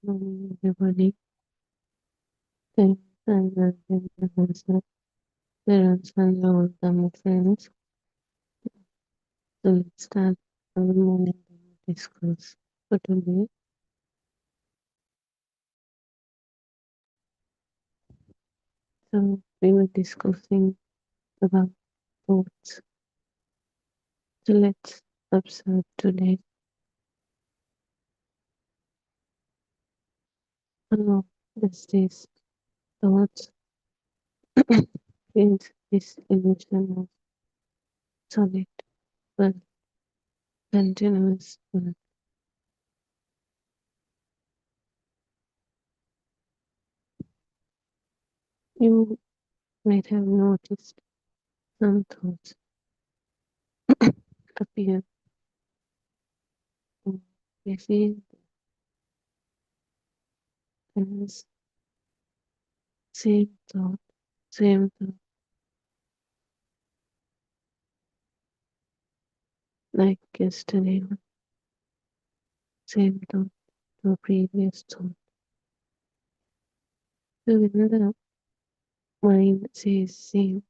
Morning, everybody. Thanks and welcome parents and all the friends. So let's start our morning discourse for today. So we were discussing about thoughts. So let's observe today how does this thoughts create this illusion of solid but continuous but you might have noticed some thoughts appear and we feel as same thought like yesterday, same thought, the previous thought. So when the mind says same,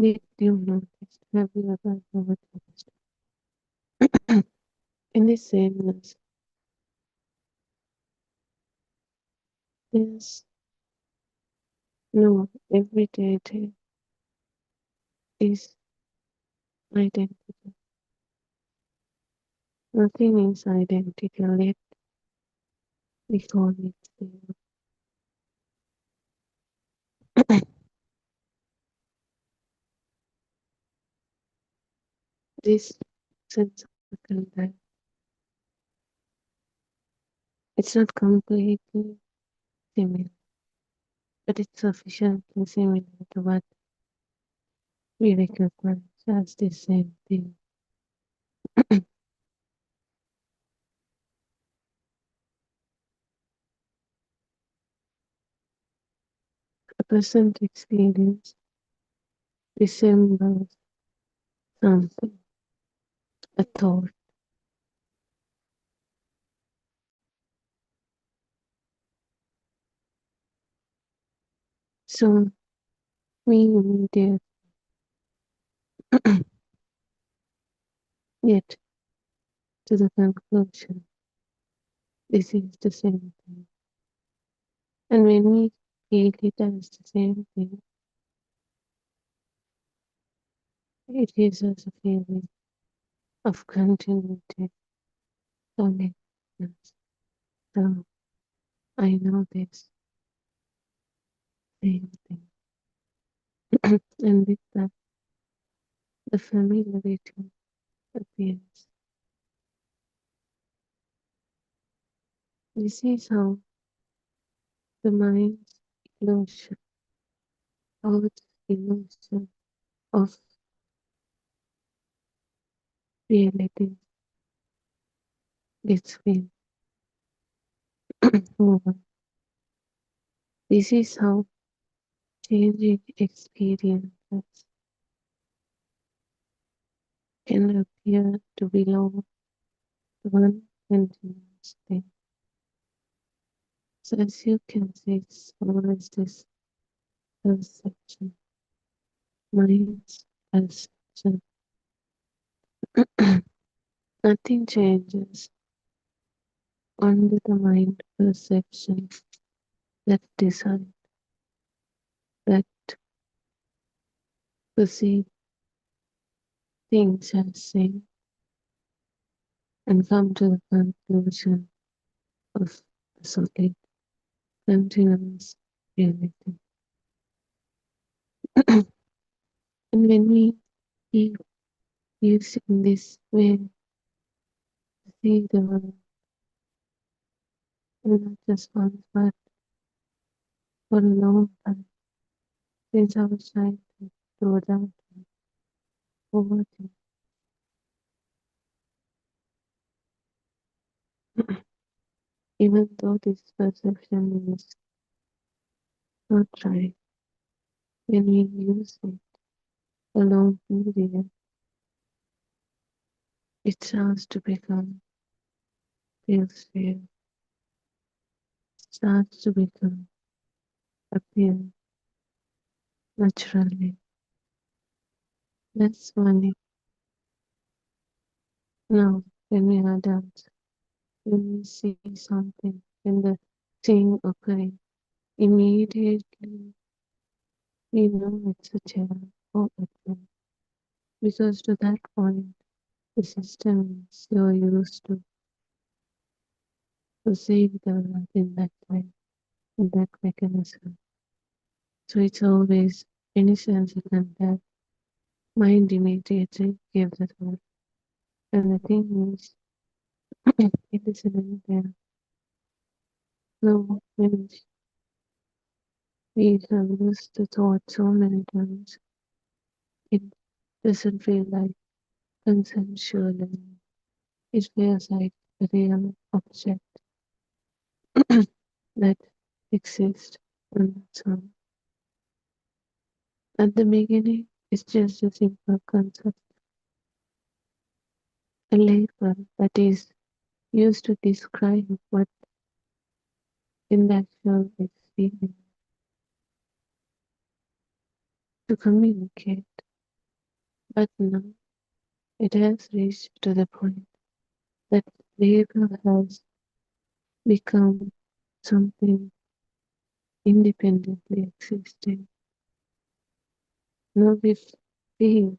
did you notice? Have you ever noticed? In this sameness, there's no everyday is identical. Nothing is identical yet we call it same. This sense of contact, it's not completely similar, but it's sufficiently similar to what we recognize as the same thing. A present experience resembles something, a thought. So we immediately get to the conclusion this is the same thing. And when we feel it as the same thing, it gives us a feeling of continuity, solidness. So I know this same thing. And with that, the familiarity appears. This is how the mind's illusion, thoughts illusion of reality gets filled over. This is how changing experiences can appear to belong to one continuous thing. So as you can see, it's always this perception, mind's perception. Nothing changes, only the mind perception that decide, that perceive things as same and come to the conclusion of the solid continuous reality. And when we keep using this way to see the world, and not just once, but for a long time, since I was trying to throw down overthink, even though this perception is not right, when we use it a long period, it starts to become feels real starts to appear naturally. That's funny. Now, when we are adults, when we see something, when the thing occurring, immediately we know it's a child or a twin. Because to that point, the system is so used to perceive the world in that way, in that mechanism. So it's always any sense of that mind immediately gives it out. And the thing is, it isn't there. No, when we have used the thought so many times, it doesn't feel like consensual anymore. It feels like a real object that exists on its own. At the beginning, it's just a simple concept, a label that is used to describe what in the actual experience, to communicate. But now it has reached to the point that label has become something independently existing. Now we feel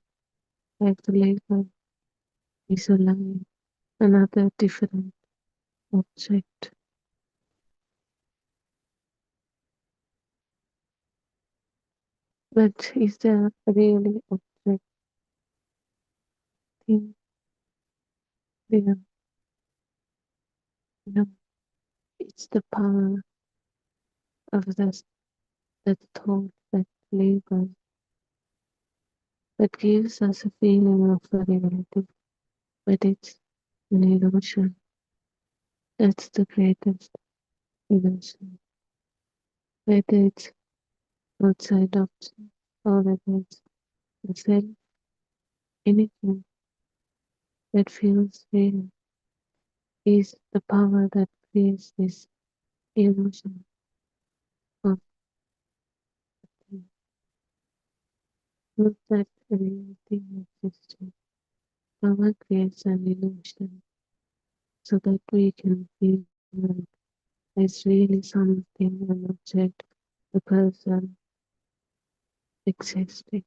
like the label is a line, another different object. But is there really object thing there? No, it's the power of that thought, that label, that gives us a feeling of a reality. But it's an illusion. That's the greatest illusion. Whether it's outside object or whether it's the self, anything that feels real is the power that creates this illusion of thing. Not that a real thing exists. Power creates an illusion so that we can feel like there's really something, an object, a person existing.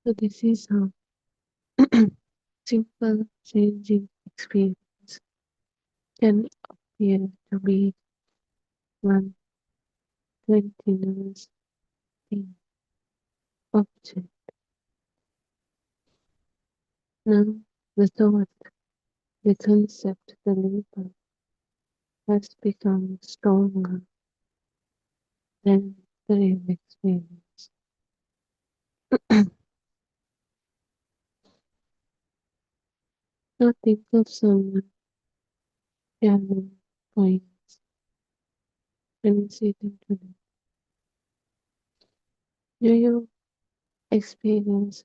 So this is how simple changing experience can appear to be one continuous thing, object. Now the thought, the concept, the label has become stronger than the real experience. Now think of someone piano points when you see them today. Do you experience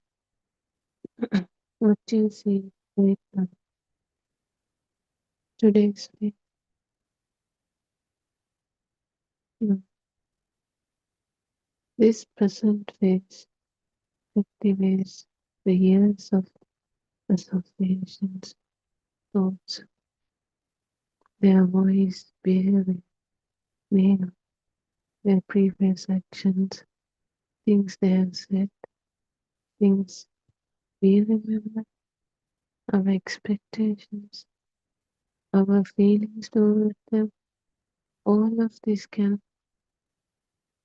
what you see right now, today's day? No. This present phase activates the years of associations, thoughts, their voice, behavior, name, their previous actions, things they have said, things we remember, our expectations, our feelings toward them. All of this can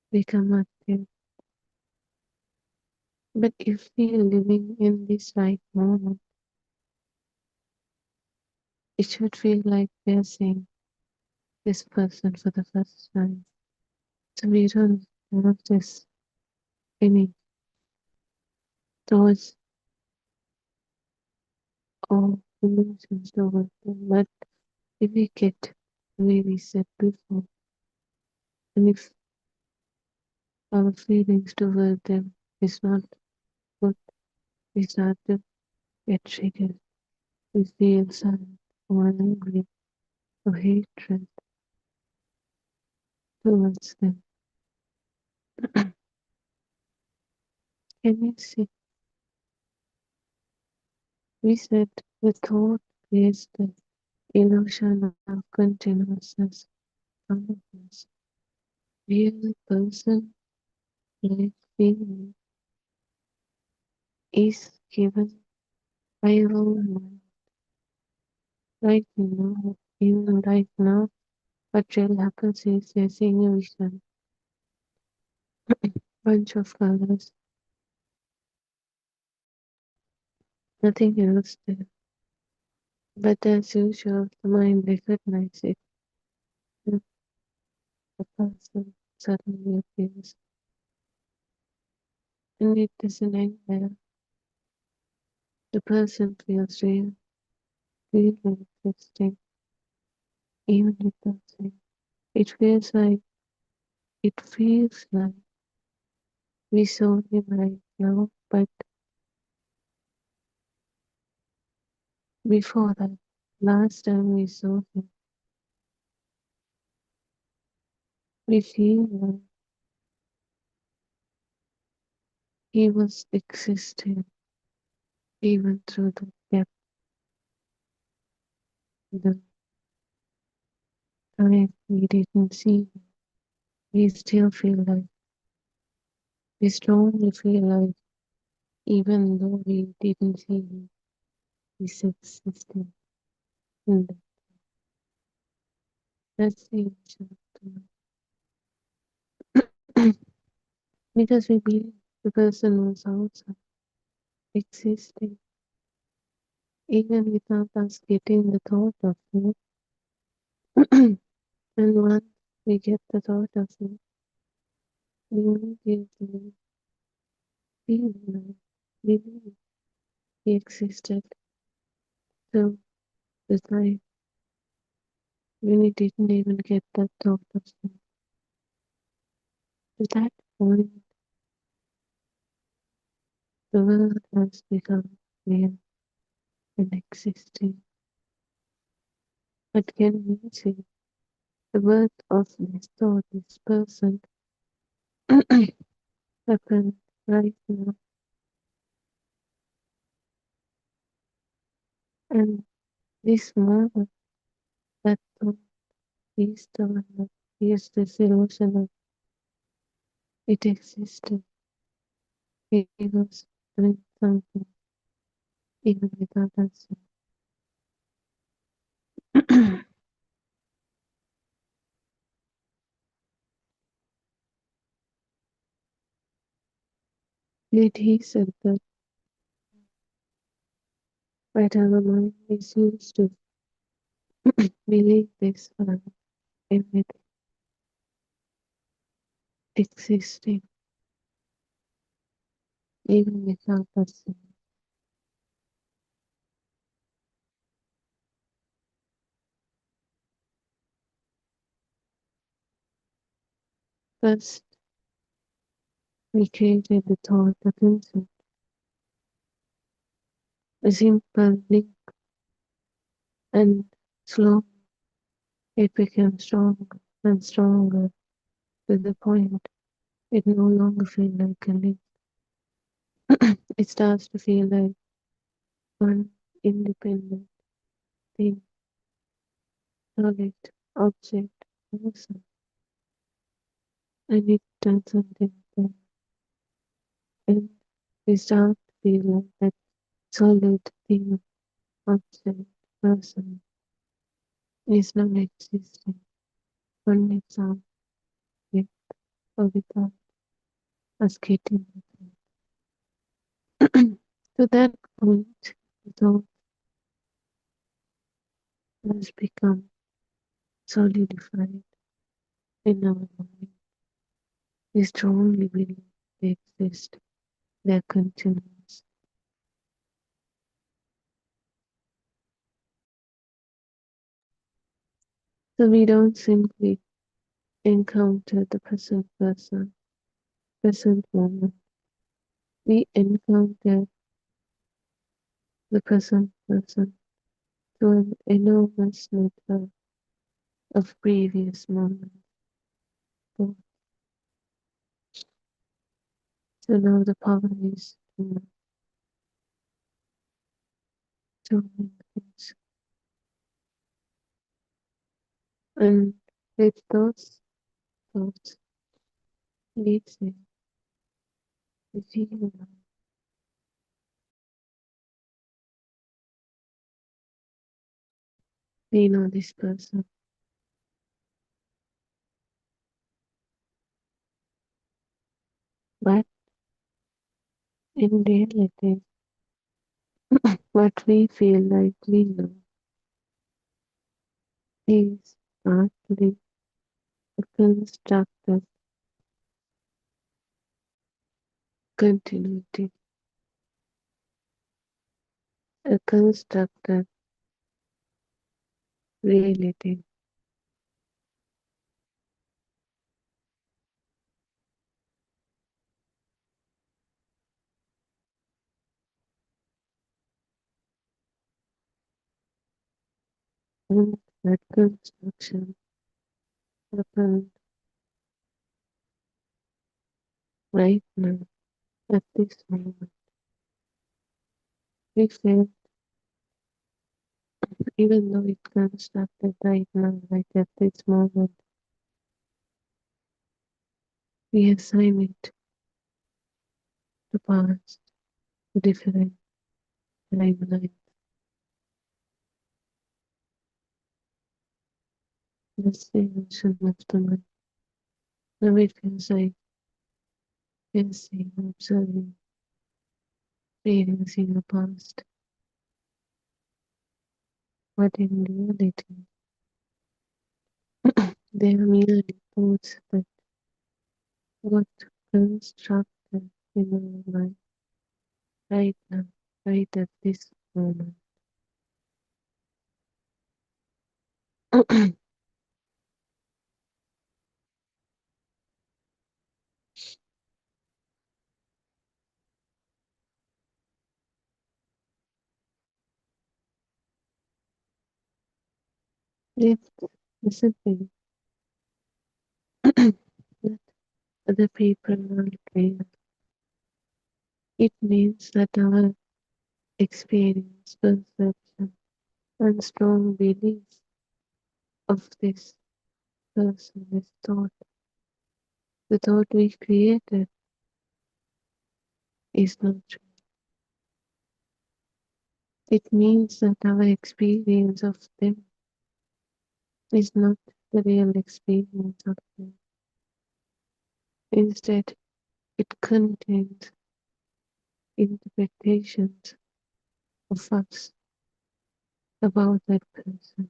become active. But if we are living in this right moment, it should feel like we are seeing this person for the first time. So we don't have this any thoughts or emotions toward them. But if we get the way we said before. And if our feelings toward them is not good, we start to get triggered. We feel sad or angry or hatred towards them. Can you see? We said the thought creates the illusion of continuousness, calmness. Real person like feeling is given by our own mind. Right now, even right now, what really happens is we are seeing a vision, bunch of colors, nothing else there. But as usual, the mind recognizes it, and the person suddenly appears, and it doesn't end there. The person feels real, really existing, even without saying. It feels like we saw him right now, but before that, last time we saw him, we feel like he was existing even through the gap, the time we didn't see him. We still feel like, we strongly feel like, even though we didn't see him, he's existing in the that's the ancient because we believe the person was outside, existing, even without us getting the thought of him. And once we get the thought of him, we immediately feel like, believe he existed. So the time when we didn't even get that thought of him. At that point, the world has become real and existing. But can we see the birth of this thought, this person, happened right now? And this moment, that thought is the one that is this illusion of it existed. He was doing something even without us. Yet he said that but our mind is used to believe this for everything existing even without us. First, we created the thought of insult, a simple link, and slowly it became stronger and stronger to the point it no longer feels like a link. It starts to feel like one independent thing, solid object, person, and it turns something then, and we start to feel like that solid thing, object, person is now existing on its own, with or without us getting it. To that point, the thought has become solidified in our mind. We strongly believe they exist, they're continuous. So we don't simply encounter the present person, present moment. We encounter the present person through an enormous network of previous moments. So now the power is to many things. And with those thoughts, we say, we feel we know this person, but in reality, what we feel like we know is partly a constructed continuity, a constructed reality. And that construction happened right now, at this moment. We feel, even though it constructed right now, like at this moment, we assign it to past, to different timelines. That's the illusion of the mind. Now it feels like we're seeing, observing, experiencing the past, but in reality, they are merely thoughts that got constructed in our mind right now, right at this moment. If discipline that other people are real, it means that our experience, perception, and strong beliefs of this person, this thought, the thought we created is not true. It means that our experience of them is not the real experience of them. Instead, it contains interpretations of us about that person,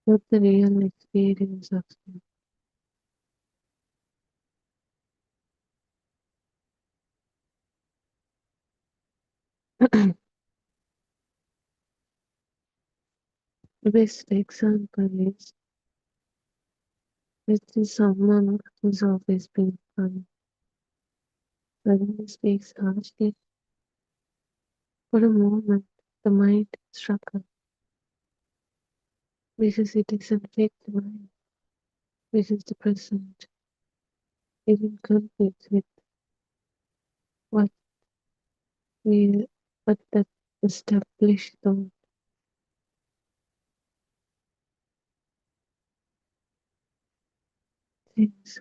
not the real experience of them. The best example is this is someone who's always been kind, suddenly speaks harshly. For a moment, the mind struck because it isn't fit the mind, because the present is in conflict with what we what that established thought things.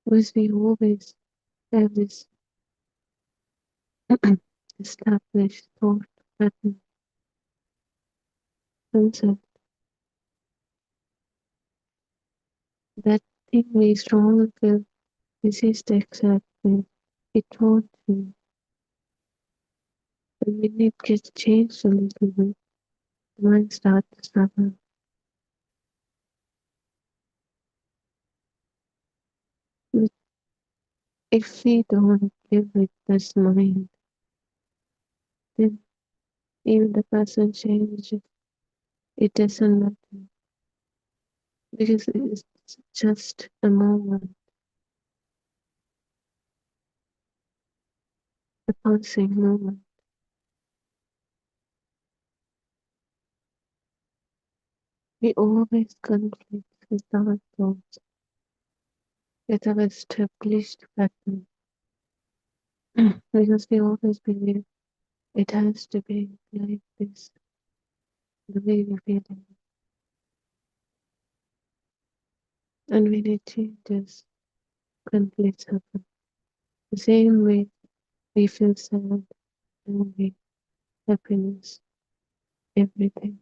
Because we always have this established thought pattern concept that thing we strongly feel this is the exact thing it won't be. And when it gets changed a little bit, the mind starts to struggle. But if we don't live with this mind, then even the person changes, it doesn't matter. because it's just a moment, a passing moment. We always conflict with our thoughts, with our established pattern, because we always believe it has to be like this, the way we feel it. And when it changes, conflicts happen. The same way we feel sad, angry, happiness, everything.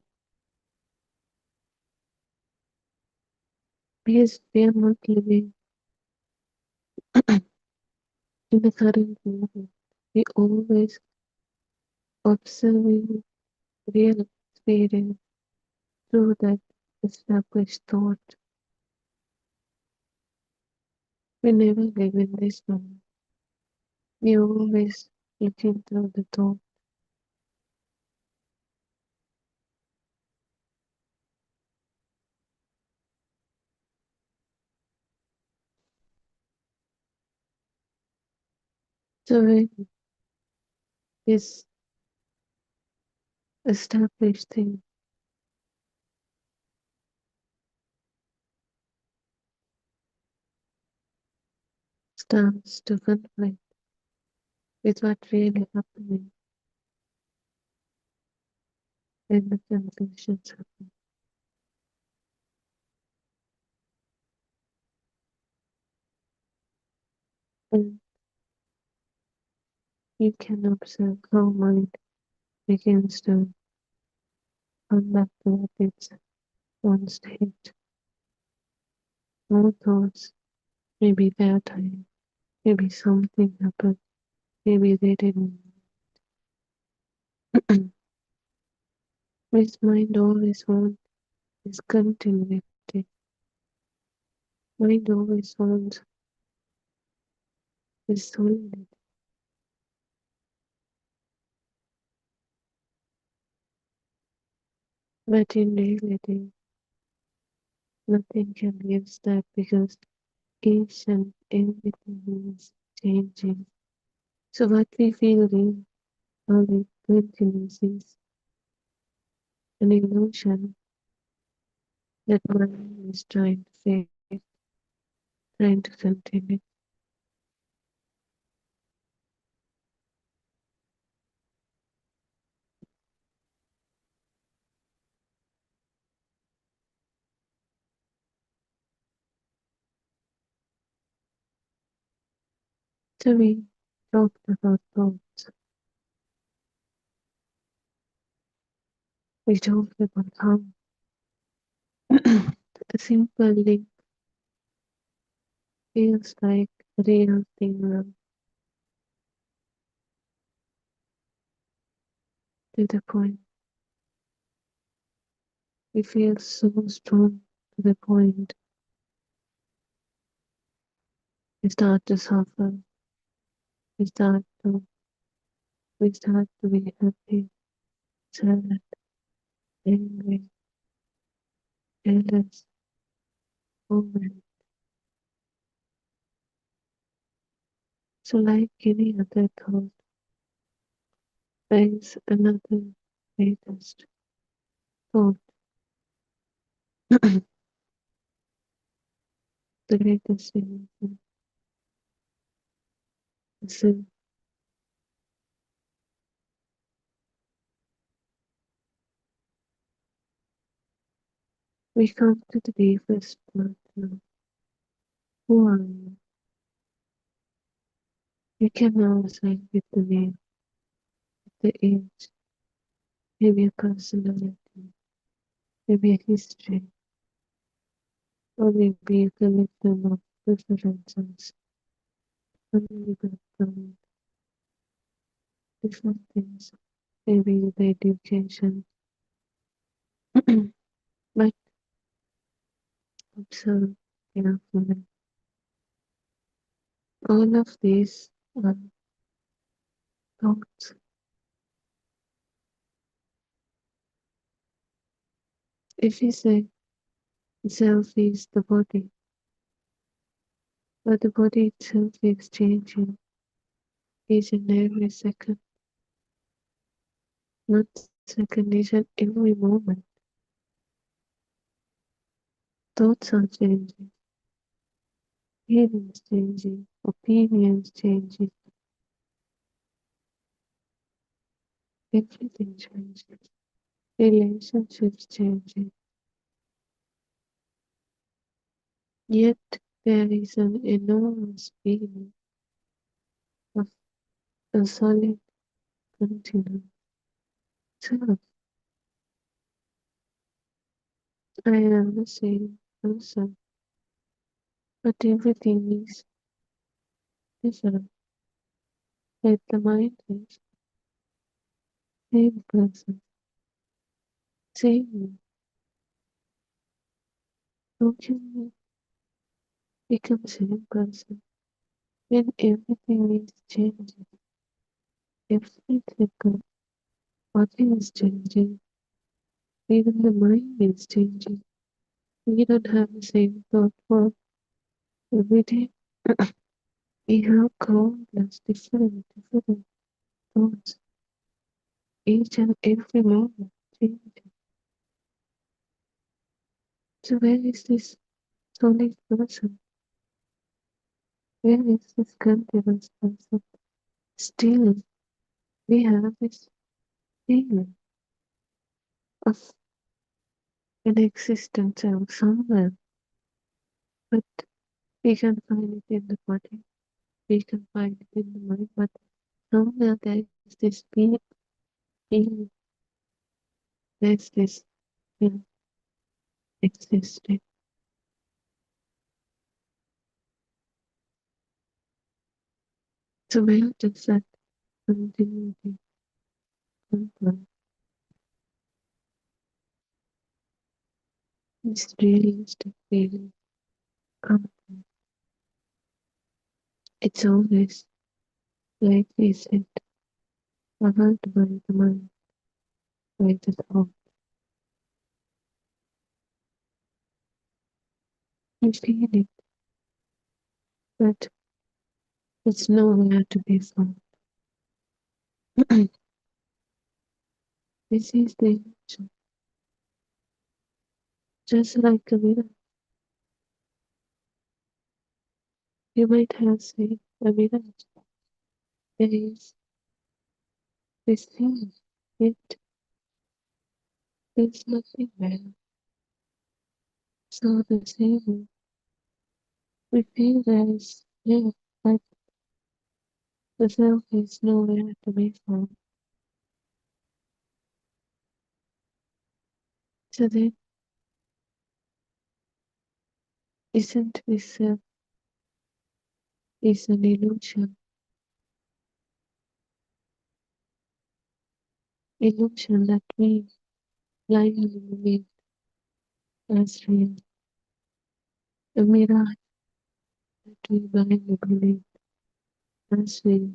Because we are not living in the current moment. We always observing real experience through that established thought. We never live in this moment. We always looking through the thought. So when this established thing starts to conflict with what really happening, then the confusions happen. And you can observe how mind begins to come back to what its own state. No thoughts, maybe their time, maybe something happened, maybe they didn't. His mind always wants is continuity. Mind always wants is solid. But in reality, nothing can give that because each and everything is changing. So what we feel real only continues is an illusion that mind is trying to fake, trying to continue. So we talked about thoughts. We talked about how a simple link feels like a real thing now, to the point we feel so strong to the point we start to suffer, we start to be happy, sad, angry, jealous, overwhelmed. So like any other thought, there is another latest thought, the latest emotion, the sin. We come to the deepest part now. Who are you? You can now assign with the name, the age, maybe a personality, maybe a history, or maybe you can make them up preferences, family background, different things, maybe the education. But observe carefully. All of these are thoughts. If we say The self is the body, but the body itself is changing each and every second. Not second, each and every moment. Thoughts are changing, feelings changing, opinions changing, everything changing, relationships changing. Yet there is an enormous feeling of a solid continuum. So I am the same person, but everything is different. Yet the mind is same person, same me. How can we become same person when everything is changing? Every second, body is changing, even the mind is changing. We don't have the same thought for every day. We have countless different thoughts, each and every moment changing. So where is this solid person? Where is this continuous person? Still, we have this feeling of an existence of somewhere, but we can find it in the body, we can find it in the mind, but somewhere there is this feeling, there's this feeling existing. So where does that continuity come from? This realistic feeling come from. It's always like we said, covered by the mind, by the thought. You feel it, but it's nowhere to be found. This is the illusion, just like a mirror. You might have seen a mirror. There is this thing, yet there's nothing there. So the same, we feel there is there, but the self is nowhere to be found. So then, isn't this self is an illusion? Illusion that we blindly believe as real. A mirage that we blindly believe as real.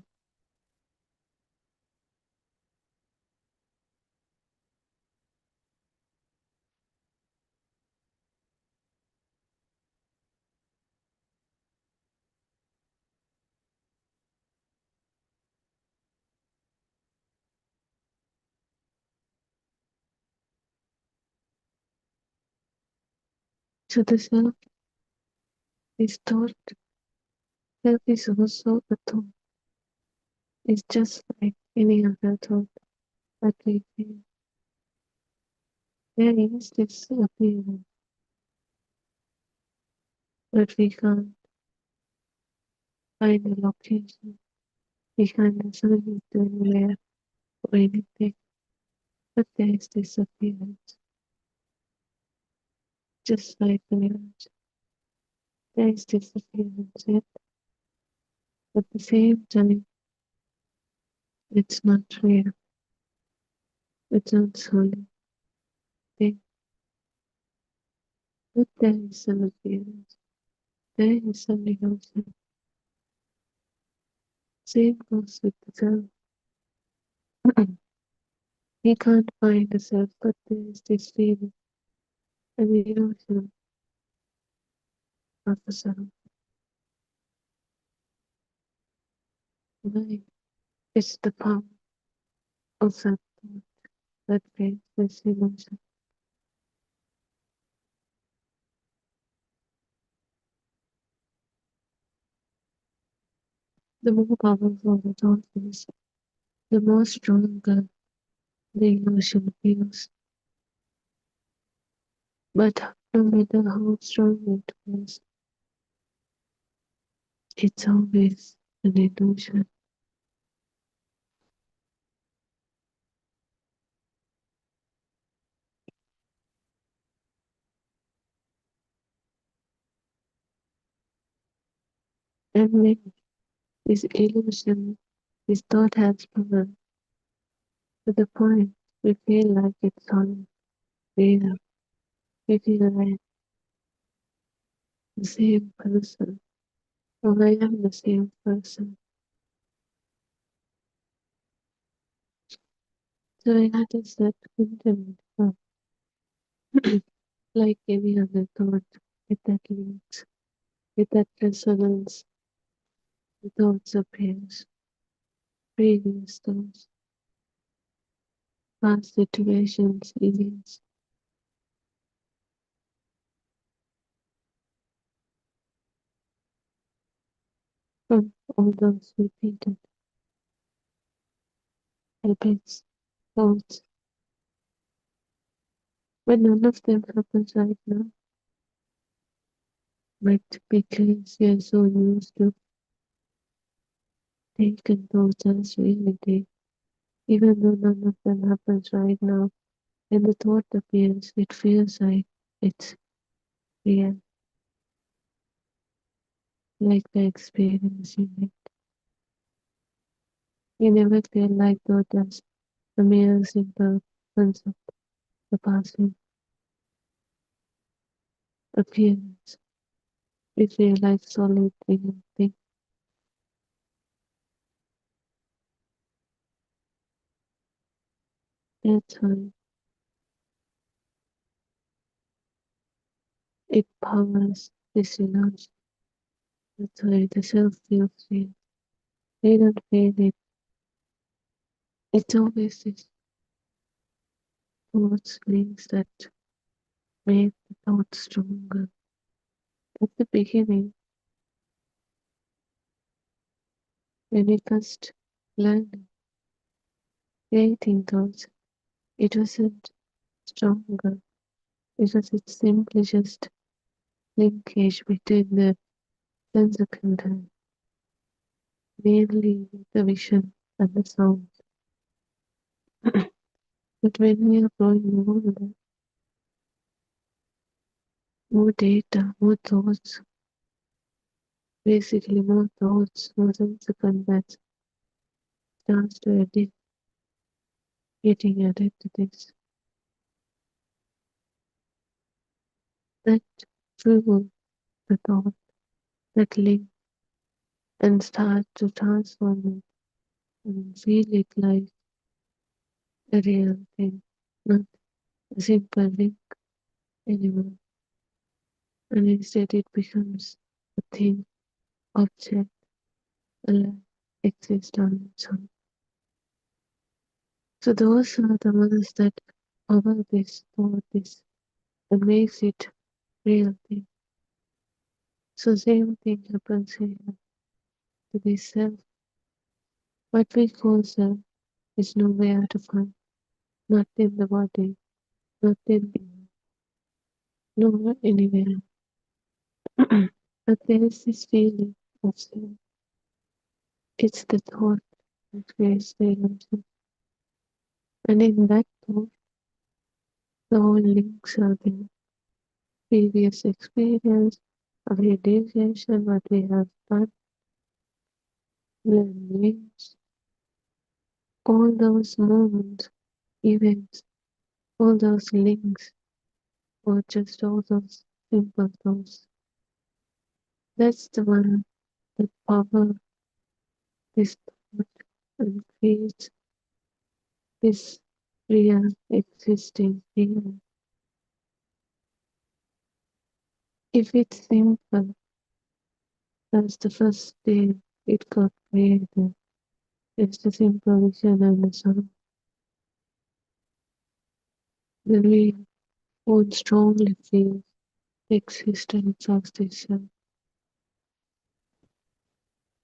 So the self is thought, self is also a thought. It's just like any other thought that we feel. There is this appearance, but we can't find a location. We can't assign it to anywhere or anything. But there is this appearance, just like the mirage. There is this appearance, yet at the same time, it's not real. It's not solid thing. But there is an appearance. There is an illusion. Same goes with the self. We can't find the self, but there is this feeling, an illusion professor. Why? It's the power of that thought that creates this emotion. The more powerful the thought is, the more stronger the emotion feels. But no matter how strong it was, it's always an illusion. And when this illusion, this thought has power to the point we feel like it's on real. We feel like the same person, or I am the same person. So I noticed that internet, like any other thought, with that links, with that resonance, the thoughts appears, previous thoughts, past situations, events, from all those repeated habits, thoughts, but none of them happens right now. But because we are so used to taking thoughts as reality, even though none of them happens right now, when the thought appears, it feels like it's real, like we're experiencing it. We never feel like thought as a mere simple concept, the passing appearance. We feel like solid real thing. That's why it powers this illusion. That's why the self feels real. They don't feel it. It's always this thoughts links that make the thought stronger. At the beginning, when we first learned creating thoughts, it wasn't stronger because it's simply just linkage between the sense of content, mainly the vision and the sound. But when we are growing older, more data, more thoughts, basically more thoughts, more sense of content starts to edit, getting added to this. That fuel the thought, that link, and start to transform it and feel it like a real thing, not a simple link anymore. And instead it becomes a thing, object, alive, exist on its own. So those are the ones that cover this thought, this, and makes it real thing. So same thing happens here to this self. What we call self is nowhere to find, not in the body, not in nowhere anywhere. But there is this feeling of self. It's the thought that creates the illusion. And in that thought, the whole links are there. Previous experience, our education, what we have done, learnings, all those moments, events, all those links, or just all those simple thoughts. That's the one that power this thought and creates this real existing feeling. If it's simple, That's the first day it got created. It's the simple vision and the sound. Then we would strongly feel the existence of this self.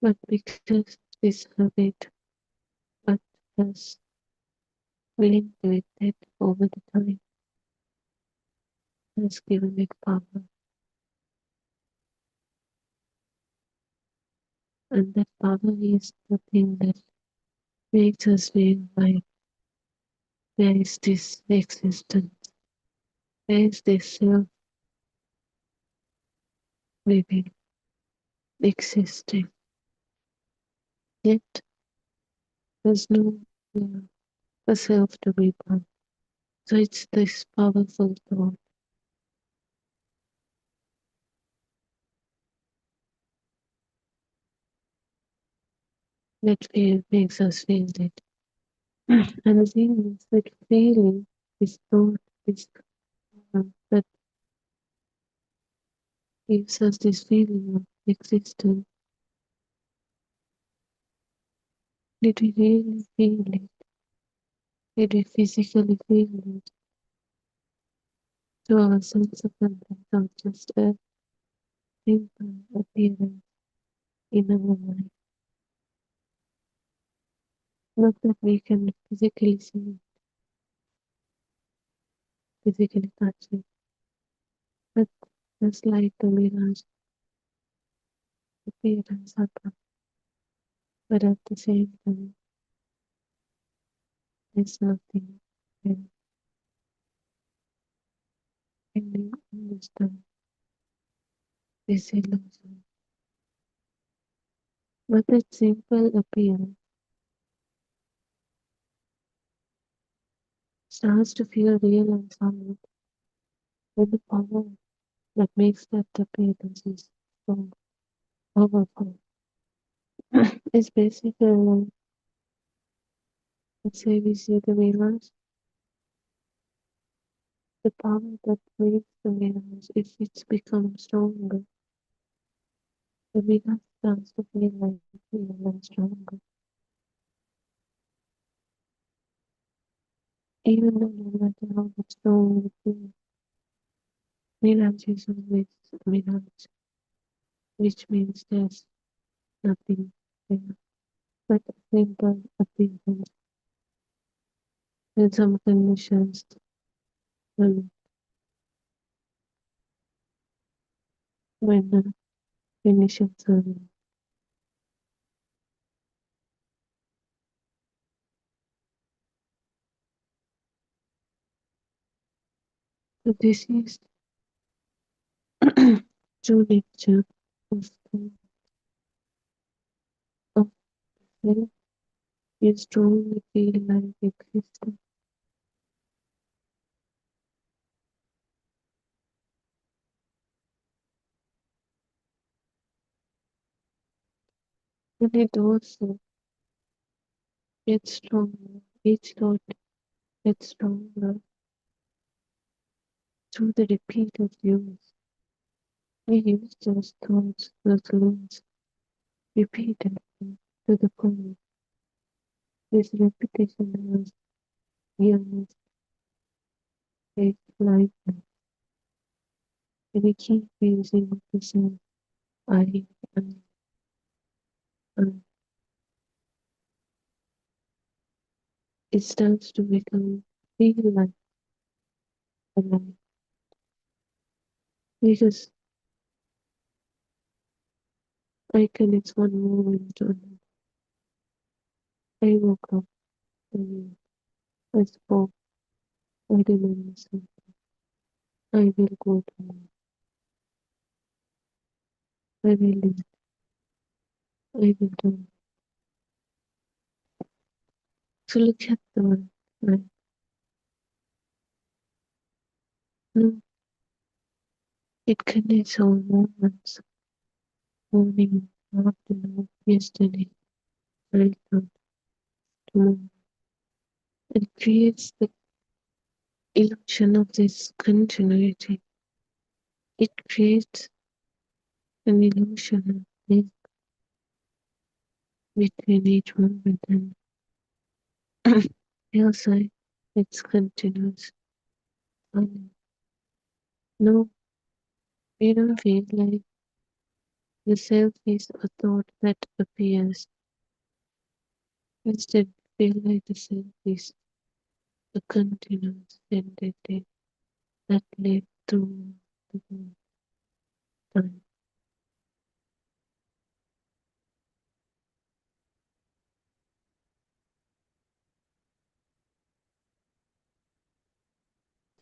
But because this habit but has linked with it over the time has given it power. And that power is the thing that makes us feel like there is this existence, there is this self living, existing. Yet there's no a self to be born. So it's this powerful thought that makes us feel it. And the thing is that feeling is thought, is that gives us this feeling of existence. Did we really feel it? Did we physically feel it? To our sense of content or just a simple appearance in our mind? Not that we can physically see it, physically touch it, but just like the mirage appearance happen. But at the same time, there's nothing there. Can we understand this illusion? But that simple appearance starts to feel real and solid when the power that makes that appearance is so powerful. It's basically like, let's say we see the mirage, the power that makes the mirage, if it's become stronger, the mirage starts to feel like real and stronger. Even though no matter how much strong it feels, mirage is always mirage, which means there's nothing there. But a simple appearance in some conditions, when the conditions are wrong. So this is true nature of the of self. You strongly feel like existing, and it also gets stronger. Each thought gets stronger through the repeated use. We use those thoughts, those words repeatedly to the point. This repetition has given us a likeness, and we keep using the same I, I, I. It starts to feel like alive because I connect one moment to another. I woke up and I spoke. I remember something. I will go tomorrow. I will live. I will do. So look at the one. Right? No, it connects all moments. Morning, afternoon, yesterday, night, tomorrow. It creates the illusion of this continuity. It creates an illusion link between each moment and feels like it's continuous. Funny. No, we don't feel like the self is a thought that appears. Instead, we feel like the self is a continuous entity that lives through the whole time.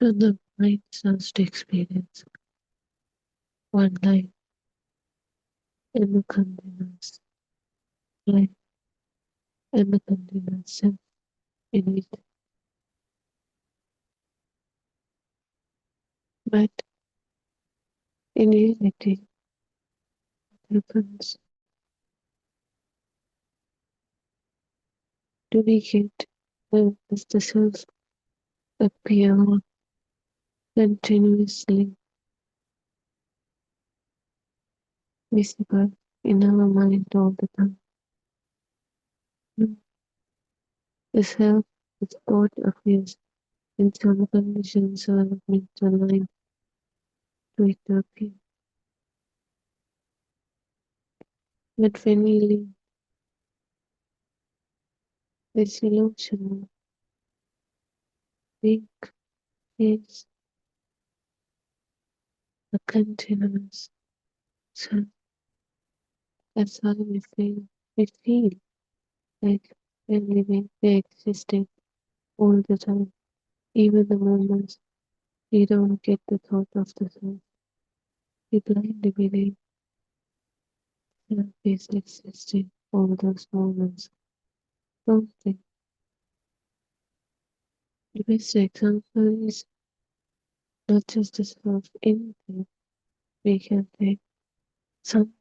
So the mind starts to experience one life in the continuous life and the continuous self in it. But in reality, what happens to we get as the self appear continuously visible in our mind all the time. The self is thought appears in some conditions or mental line to it to appear. But when we leave this illusion, we is a continuous self. That's how we feel. We feel like we're living, we're existing all the time, even the moments we don't get the thought of the self. We blindly believe self is existing all those moments. Don't think. The best example is not just the self, anything we can take. Some,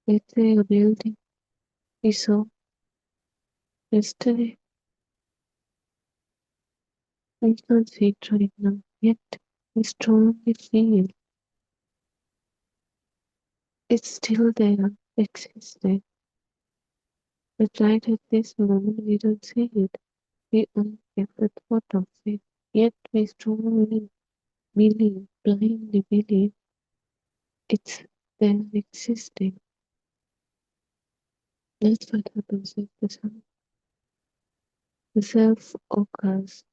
let's say a building we saw yesterday, we can't see it right now, yet we strongly feel it's still there, existing. But right at this moment, we don't see it. We only get the thought of it. Yet we strongly believe, blindly believe, it's there existing. That's what happens with the self. The self occurs,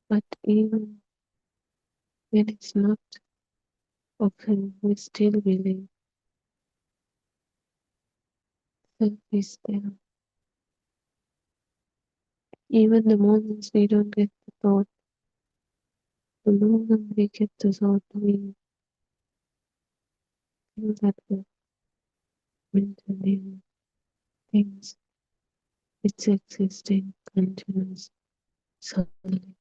but even when it's not occurring, we still believe self is there. Even the moments we don't get the thought, the moment we get the thought, we feel that we're mentally things. It's existing continuous suddenly.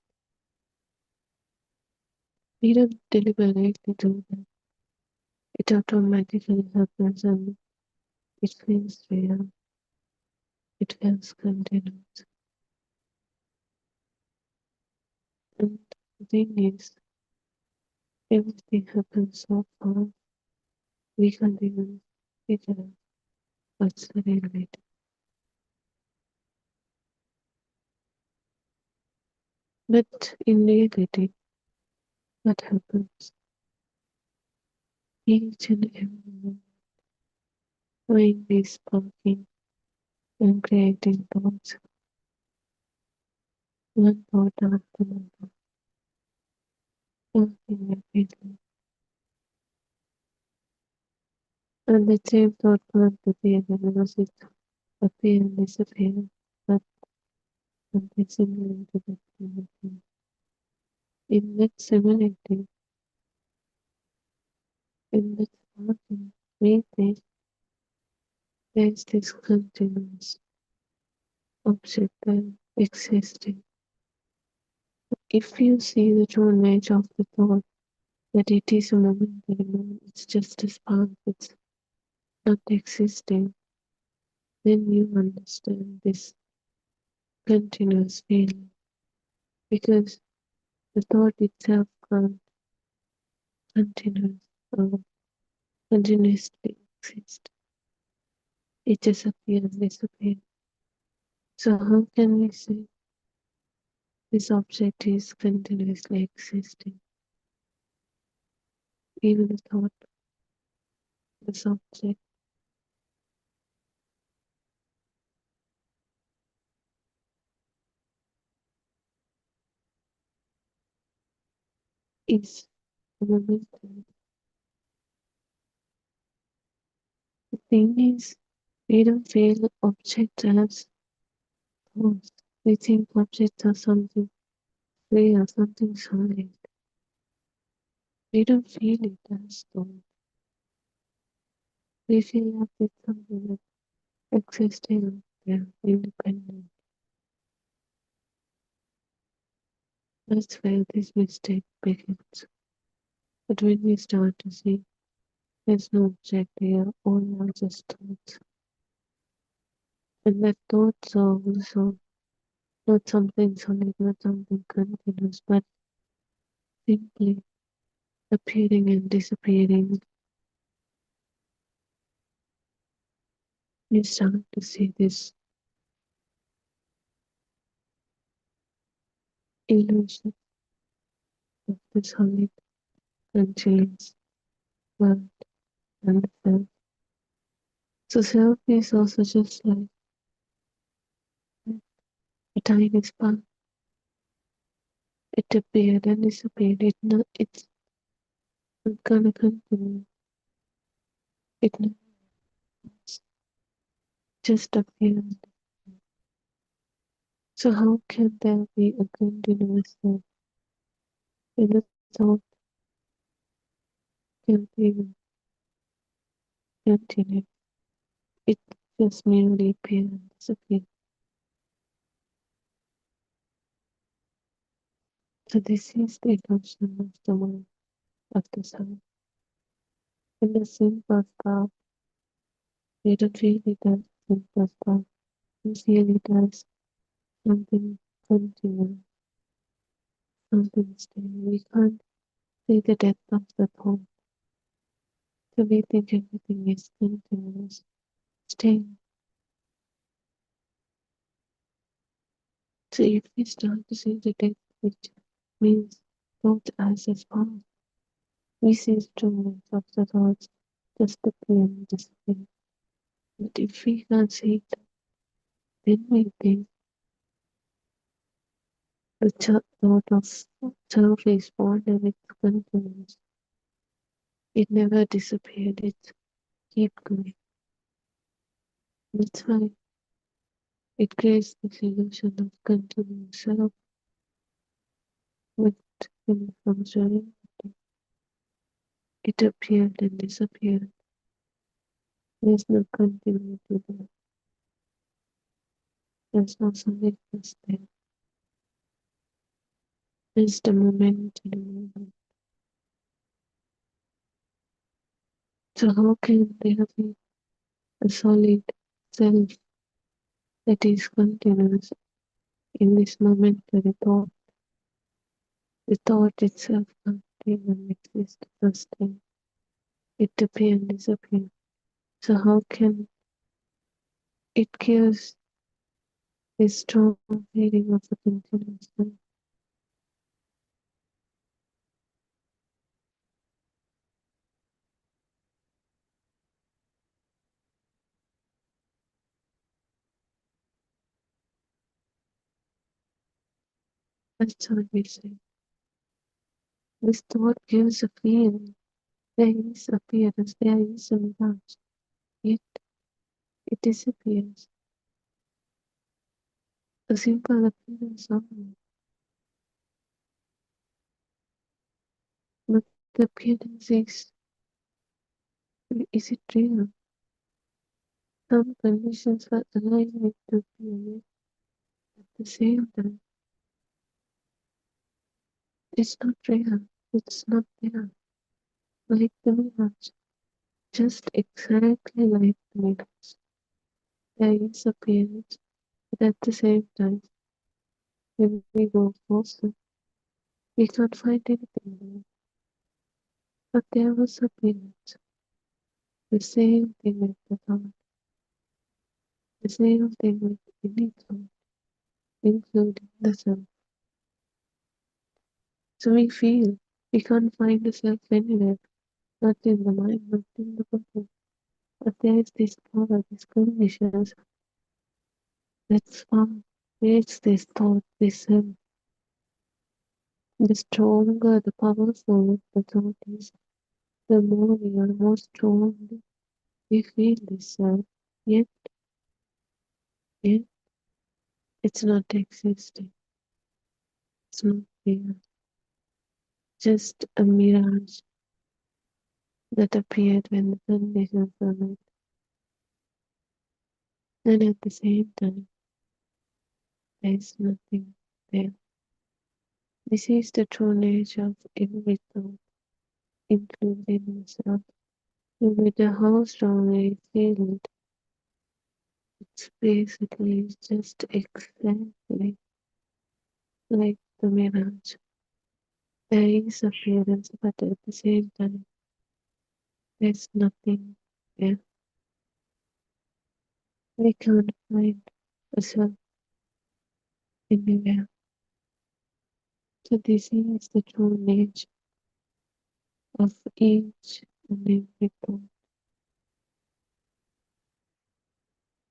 We don't deliberately do that. It automatically happens and it feels real. It feels continuous. And the thing is, everything happens so fast, we can't even figure out what's the real reality. But in reality, what happens? Each and every moment, mind is sparking and creating thoughts, one thought after another, working rapidly. And the same thought can't appear because it appear and disappear, but something similar to that similarity. In that similarity, in that sparking, we think there's this continuous object that existing. If you see the true nature of the thought, that it is a momentary moment, it's just a spark, it's not existing, then you understand this continuous feeling. Because the thought itself can't continue continuously. exist. It just appears and disappears. So how can we say this object is continuously existing? Even the thought, this object is a momentum. The thing is, we don't feel objects as thoughts. We think objects are something free or something solid. We don't feel it as thought. We feel like it's something that existing out there, independent. That's where this mistake begins. But when we start to see there's no object here, all are just thoughts. And that thoughts are also not something solid, not something continuous, but simply appearing and disappearing. You start to see this illusion of the solid continuous world and the self. So self is also just like a tiny spark. It appeared and disappeared. It's not gonna continue. It never just appeared. So how can there be a continuous self when the thought can't even continue? It just merely appear and disappear. So this is the illusion of the mind, of the self. In the simple path, we don't feel it as simple path. We feel it as something continuous, something staying. We can't see the depth of the thought. So we think everything is continuous, staying. So if we start to see the depth, which means thought as a spark, we see instruments of the thoughts just appear and disappear. But if we can't see it, then we think the thought of self is born and it continues. It never disappeared, it keeps going. That's why it creates this illusion of continuous self with information. It appeared and disappeared. There's no continuity there. There's no solidness there. There's the moment in a moment. So how can there be a solid self that is continuous in this momentary thought? The thought itself can't even exist first time. It appear and disappear. So how can it gives this strong feeling of a continuous self? That's what we say. This thought gives a feeling. There is appearance, there is a mirage, yet it disappears. A simple appearance only. But the appearance is it real? Some conditions were allowing it to appear, yet at the same time, it's not real. It's not there. Like the mirage. Just exactly like the mirage. There is appearance, but at the same time, when we go closer, we can't find anything there. But there was appearance. The same thing with the thought, the same thing with any thought, including the self. So we feel we can't find the self anywhere, not in the mind, not in the body. But there is this power, this consciousness that's found, creates this thought, this self. The stronger, the powerful the thought is, the more we are more strongly we feel this self. Yet, yet it's not existing. It's not real. Just a mirage that appeared when the conditions are met. And at the same time, there is nothing there. This is the true nature of every thought, including yourself. No matter how strongly you feel it, it's basically just exactly like the mirage. There is appearance, but at the same time, there's nothing there. We can't find a self anywhere. So this is the true nature of each and every thought.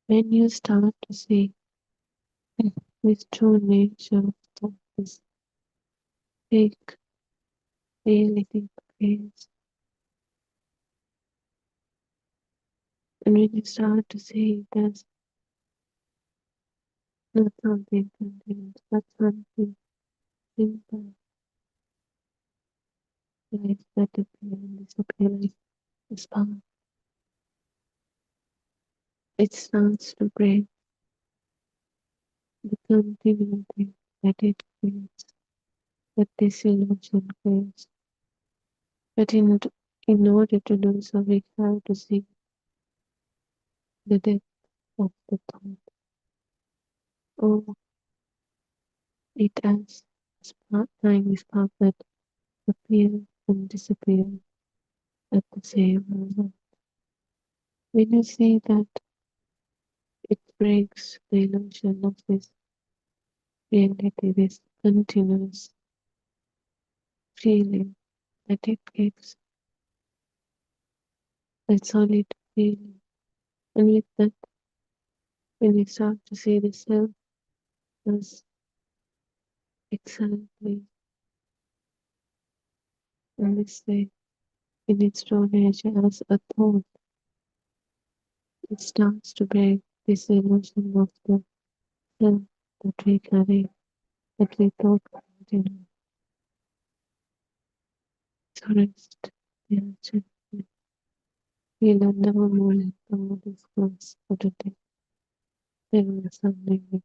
When you start to see this true nature of thought, this fake reality creates, and when you start to see it as not something continuous, but something simple, life that appear and disappear like a spark, it starts to break the continuity that it creates, that this illusion creates. But in order to do so, we have to see the depth of the thought, or it as a spark, tiny spark that appear and disappear at the same moment. When you see that, it breaks the illusion of this reality, this continuous feeling that it gives, that solid feeling. And with that, when you start to see the self as exactly in this way, in its true nature as a thought, it starts to break this illusion of the self that we carry, that we thought continued. So rest, yeah, gently. Feel under one moment from this class for today. There was something we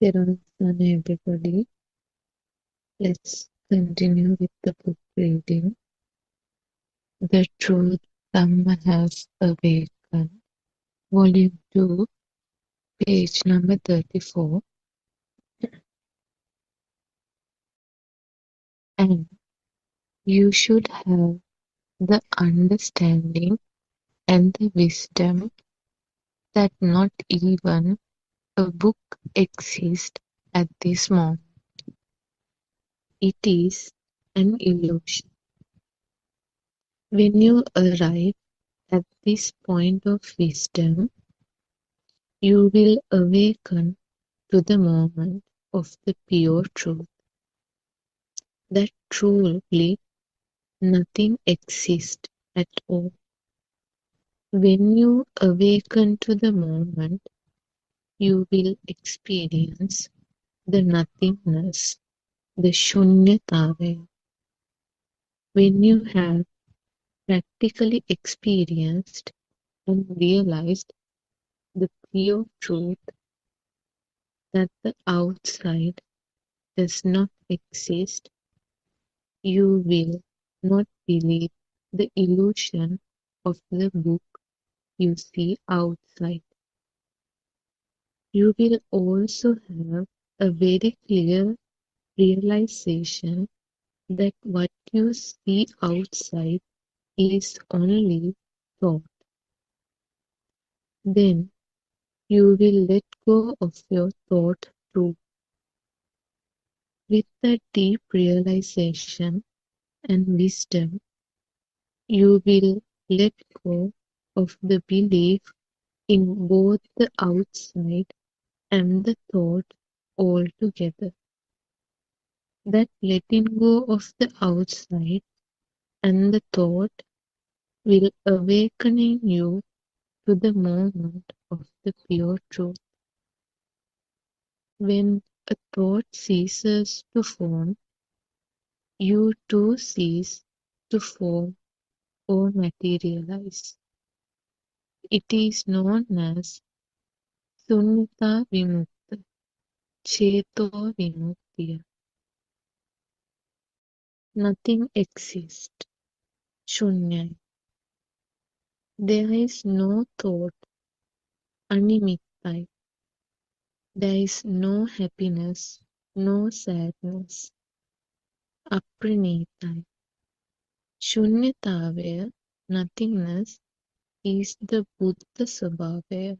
Namaste everybody. Let's continue with the book reading. The Truth Dhamma Has Awakened, Volume 2, page number 34. And you should have the understanding and the wisdom that not even a book exists at this moment. It is an illusion. When you arrive at this point of wisdom, you will awaken to the moment of the pure truth, that truly nothing exists at all. When you awaken to the moment, you will experience the nothingness, the shunyatavaya. When you have practically experienced and realized the pure truth that the outside does not exist, you will not believe the illusion of the book you see outside. You will also have a very clear realization that what you see outside is only thought. Then you will let go of your thought too. With that deep realization and wisdom, you will let go of the belief in both the outside and the thought altogether. That letting go of the outside and the thought will awaken you to the moment of the pure truth. When a thought ceases to form, you too cease to form or materialize. It is known as Sunnita Vimukta, Cheto Vimuktiya. Nothing exists, Shunya. There is no thought, Animittai. There is no happiness, no sadness, Apranitai. Shunyatavaya, nothingness, is the Buddha Svabhavaya,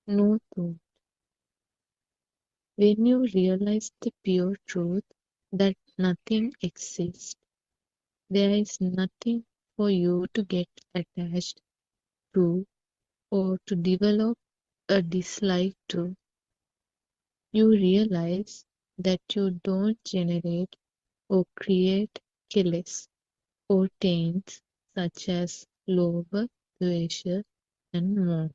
no thought. When you realize the pure truth that nothing exists, there is nothing for you to get attached to or to develop a dislike to. You realize that you don't generate or create kills or taints such as lobha, dvesha, and moha.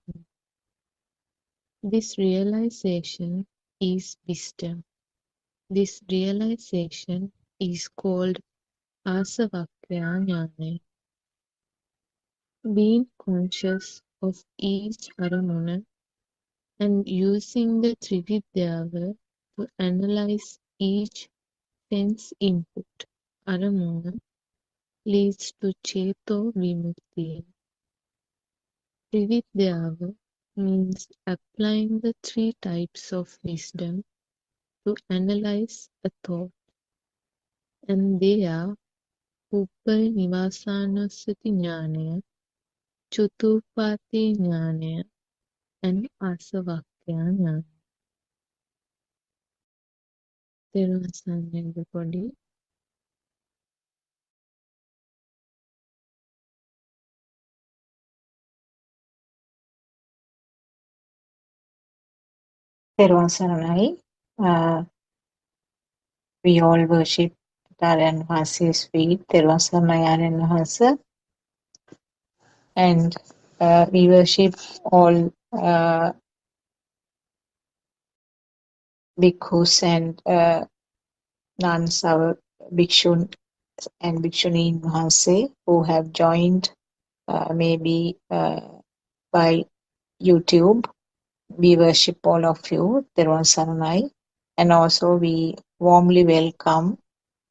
This realization is wisdom. This realization is called asavakya jnana. Being conscious of each aramana and using the Trividyava to analyze each sense input, aramana, leads to Cheto Vimukti. Trividyava means applying the three types of wisdom to analyze a thought, and they are Uppanivasanassati Jnanaya, Chutupati Jnanaya, and Asavakya Jnana. Therewasana everybody. තෙරුවන් සරණයි. We all worship Aryan Vahas's feet. තෙරුවන් සරණයි Aryan Vahasa. And we worship all bhikkhus and nuns, our bhikshun and bhikshuneen Vahase who have joined maybe by YouTube. we worship all of you, Teruvan Saranai, and also we warmly welcome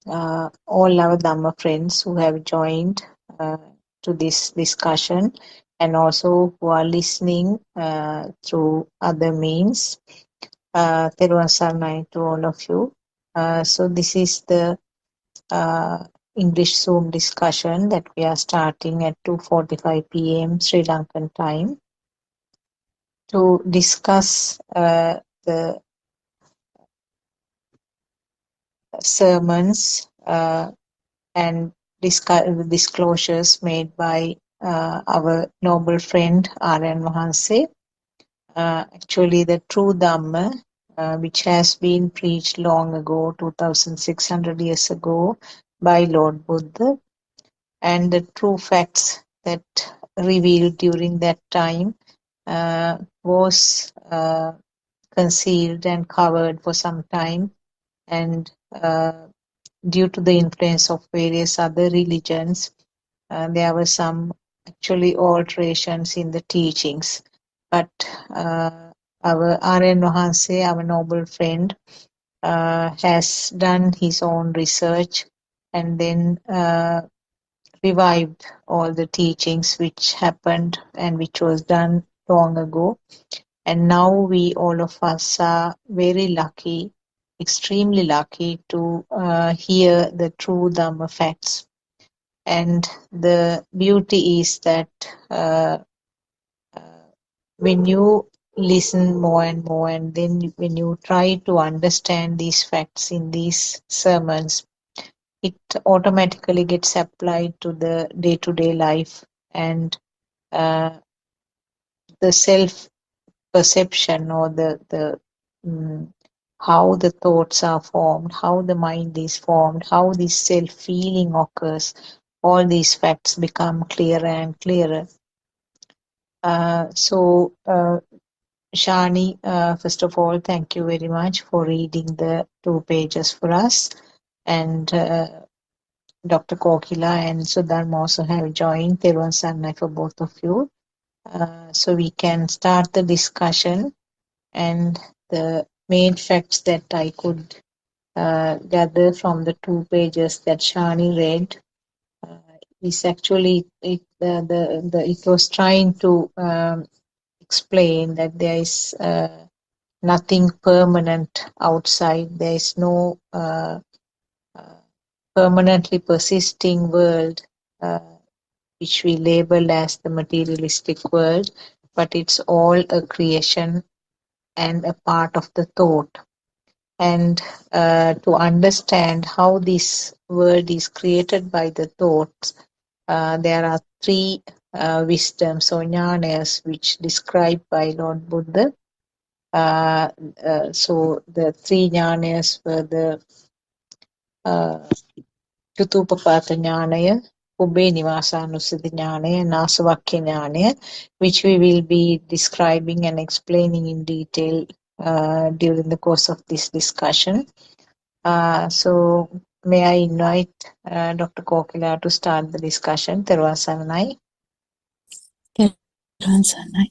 all our Dhamma friends who have joined uh, to this discussion and also who are listening through other means. Teruvan Saranai to all of you. So this is the uh, English Zoom discussion that we are starting at 2:45 p.m. Sri Lankan time to discuss the sermons and disclosures made by our noble friend R.N. Mahanse. Actually, the true Dhamma, which has been preached long ago, 2600 years ago, by Lord Buddha, and the true facts that revealed during that time was concealed and covered for some time, and due to the influence of various other religions, there were some actually alterations in the teachings. But our R.N. Mahanse, our noble friend, has done his own research and then revived all the teachings which happened and which was done long ago. And now we, all of us, are very lucky, extremely lucky to hear the true Dhamma facts. And the beauty is that when you listen more and more, and then when you try to understand these facts in these sermons, it automatically gets applied to the day-to-day life, and uh, the self perception or the mm, how the thoughts are formed, how the mind is formed, how this self feeling occurs, all these facts become clearer and clearer. So Shani, first of all, thank you very much for reading the 2 pages for us, and Dr. Kokila and Sudharma also have joined. Teruvan Sannai for both of you. So we can start the discussion, and the main facts that I could gather from the 2 pages that Shani read is actually it was trying to explain that there is nothing permanent outside. There is no permanently persisting world which we label as the materialistic world, but it's all a creation and a part of the thought. And to understand how this world is created by the thoughts, there are 3 wisdoms or jnanas which described by Lord Buddha. So the 3 jnanas were the Chutupapata Jnanaya, Ubbe Nivasanusati Jnanaya, and Asavakya Jnanaya, which we will be describing and explaining in detail during the course of this discussion. So may I invite Dr. Kokila to start the discussion. Teruvan Saranai. Teruvan Saranai.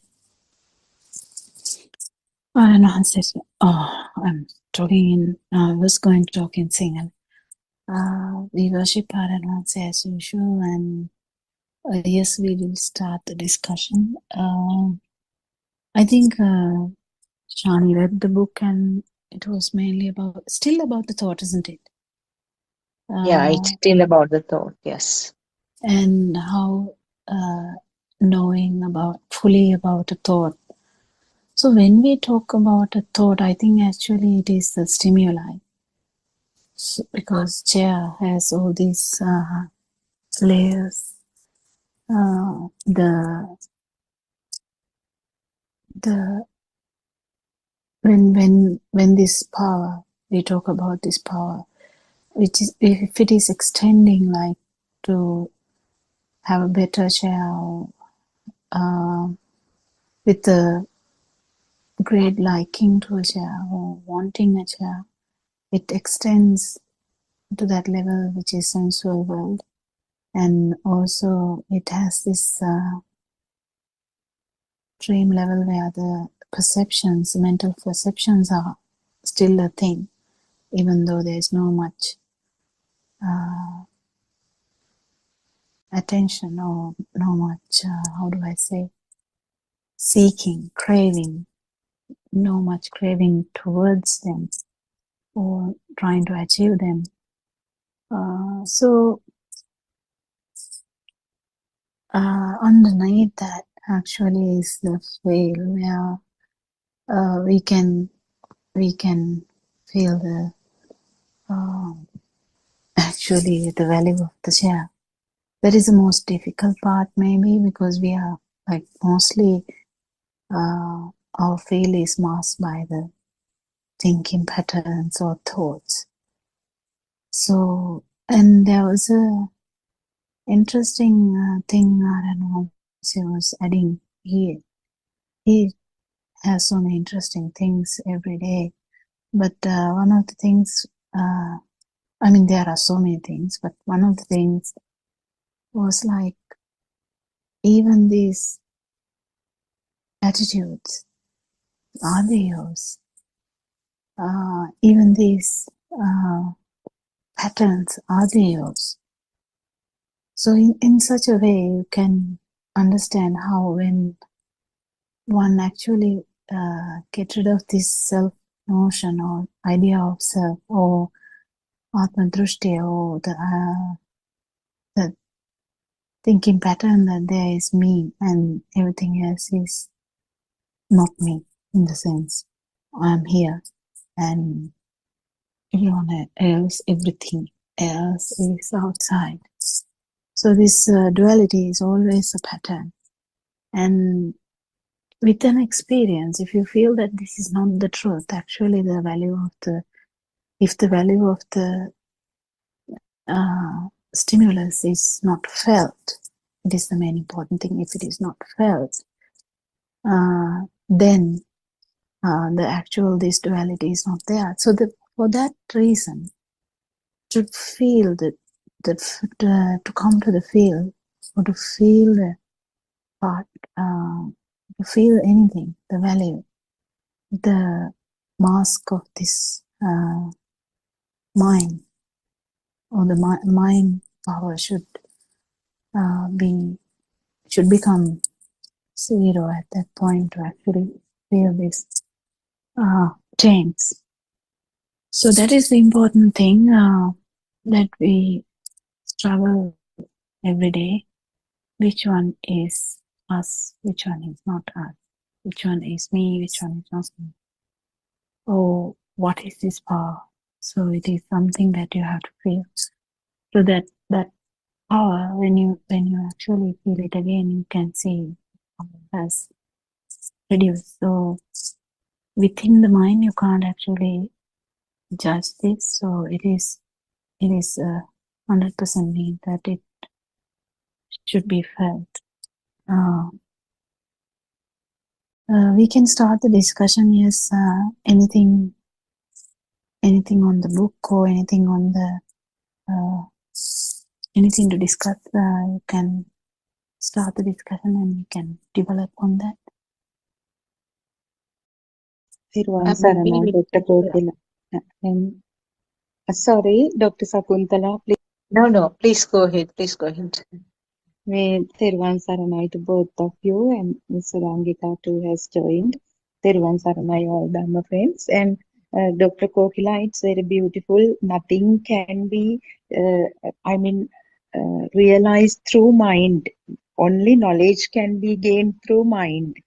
I said, I'm talking in, I was going to talk in Sinhala. We worship Paranwanse as usual, and yes, we will start the discussion. I think Shani read the book, and it was mainly still about the thought, isn't it? Yeah, it's still about the thought, yes. And how knowing fully about a thought. So when we talk about a thought, I think actually it is the stimuli. So, because chair has all these layers, the when this power, we talk about this power, which is, if it is extending, like to have a better chair, or with a great liking to a chair or wanting a chair, it extends to that level which is sensual world. And also it has this dream level where the perceptions, mental perceptions are still a thing, even though there is no much attention or no much, how do I say, seeking, craving, no much craving towards them or trying to achieve them. So underneath that actually is the veil where we can feel the actually the value of the share. That is the most difficult part, maybe, because we are like mostly our feel is masked by the thinking patterns or thoughts. So, and there was a interesting thing I don't know he was adding. He has so many interesting things every day, but one of the things, I mean, there are so many things, but one of the things was like even these attitudes are they yours? Even these patterns are they yours? So in such a way you can understand how when one actually get rid of this self notion or idea of self or atma drushti or the thinking pattern that there is me and everything else is not me, in the sense I'm here and everyone else, everything else is outside. So this duality is always a pattern. And with an experience, if you feel that this is not the truth, actually the value of the, if the value of the stimulus is not felt, it is the main important thing. If it is not felt, then the actual this duality is not there. So for that reason, to feel to come to the feel or to feel the part, to feel anything, the value, the mask of this mind or the mind power should become zero at that point to actually feel this change. So that is the important thing that we struggle every day. Which one is us? Which one is not us? Which one is me? Which one is not me? Oh, what is this power? So it is something that you have to feel. So that power, when you actually feel it again, you can see how it has reduced. So within the mind, you can't actually judge this. So it is 100% need that it should be felt. We can start the discussion. Yes, anything on the book or anything on the anything to discuss, you can start the discussion and we can develop on that. Sarana, Dr. Kokila. Sorry, Dr. Sakuntala, please. No, please go ahead. Please go ahead. Thirvan Saranai to both of you, and Ms. Rangita too has joined. Thirvan Saranai, all Dhamma friends. And Dr. Kokila, it's very beautiful. Nothing can be, realized through mind. Only knowledge can be gained through mind.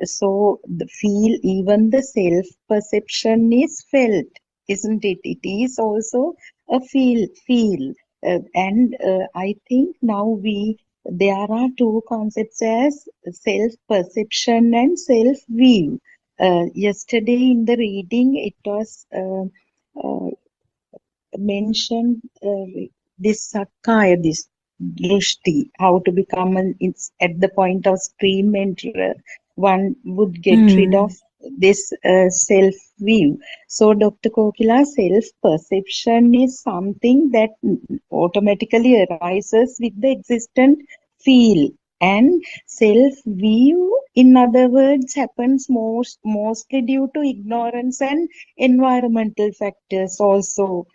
So the feel, even the self-perception is felt, isn't it? It is also a feel. And I think now there are two concepts as self-perception and self-view. Yesterday in the reading, it was mentioned this Sakkaya, this Drushti, how to become at the point of stream enterer, one would get rid of this self-view. So Dr. Kokila, self-perception is something that automatically arises with the existent feel. And self-view, in other words, happens mostly due to ignorance, and environmental factors also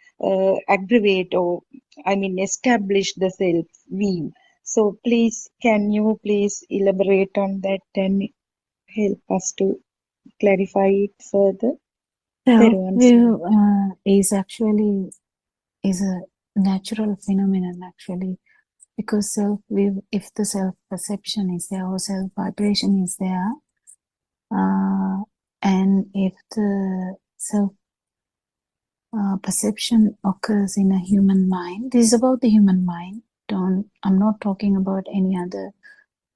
aggravate or, I mean, establish the self-view. So please, can you please elaborate on that and help us to clarify it further? Self-view is actually is a natural phenomenon actually, because self-view, if the self-perception is there or self-vibration is there, and if the self-perception occurs in a human mind, this is about the human mind. I'm not talking about any other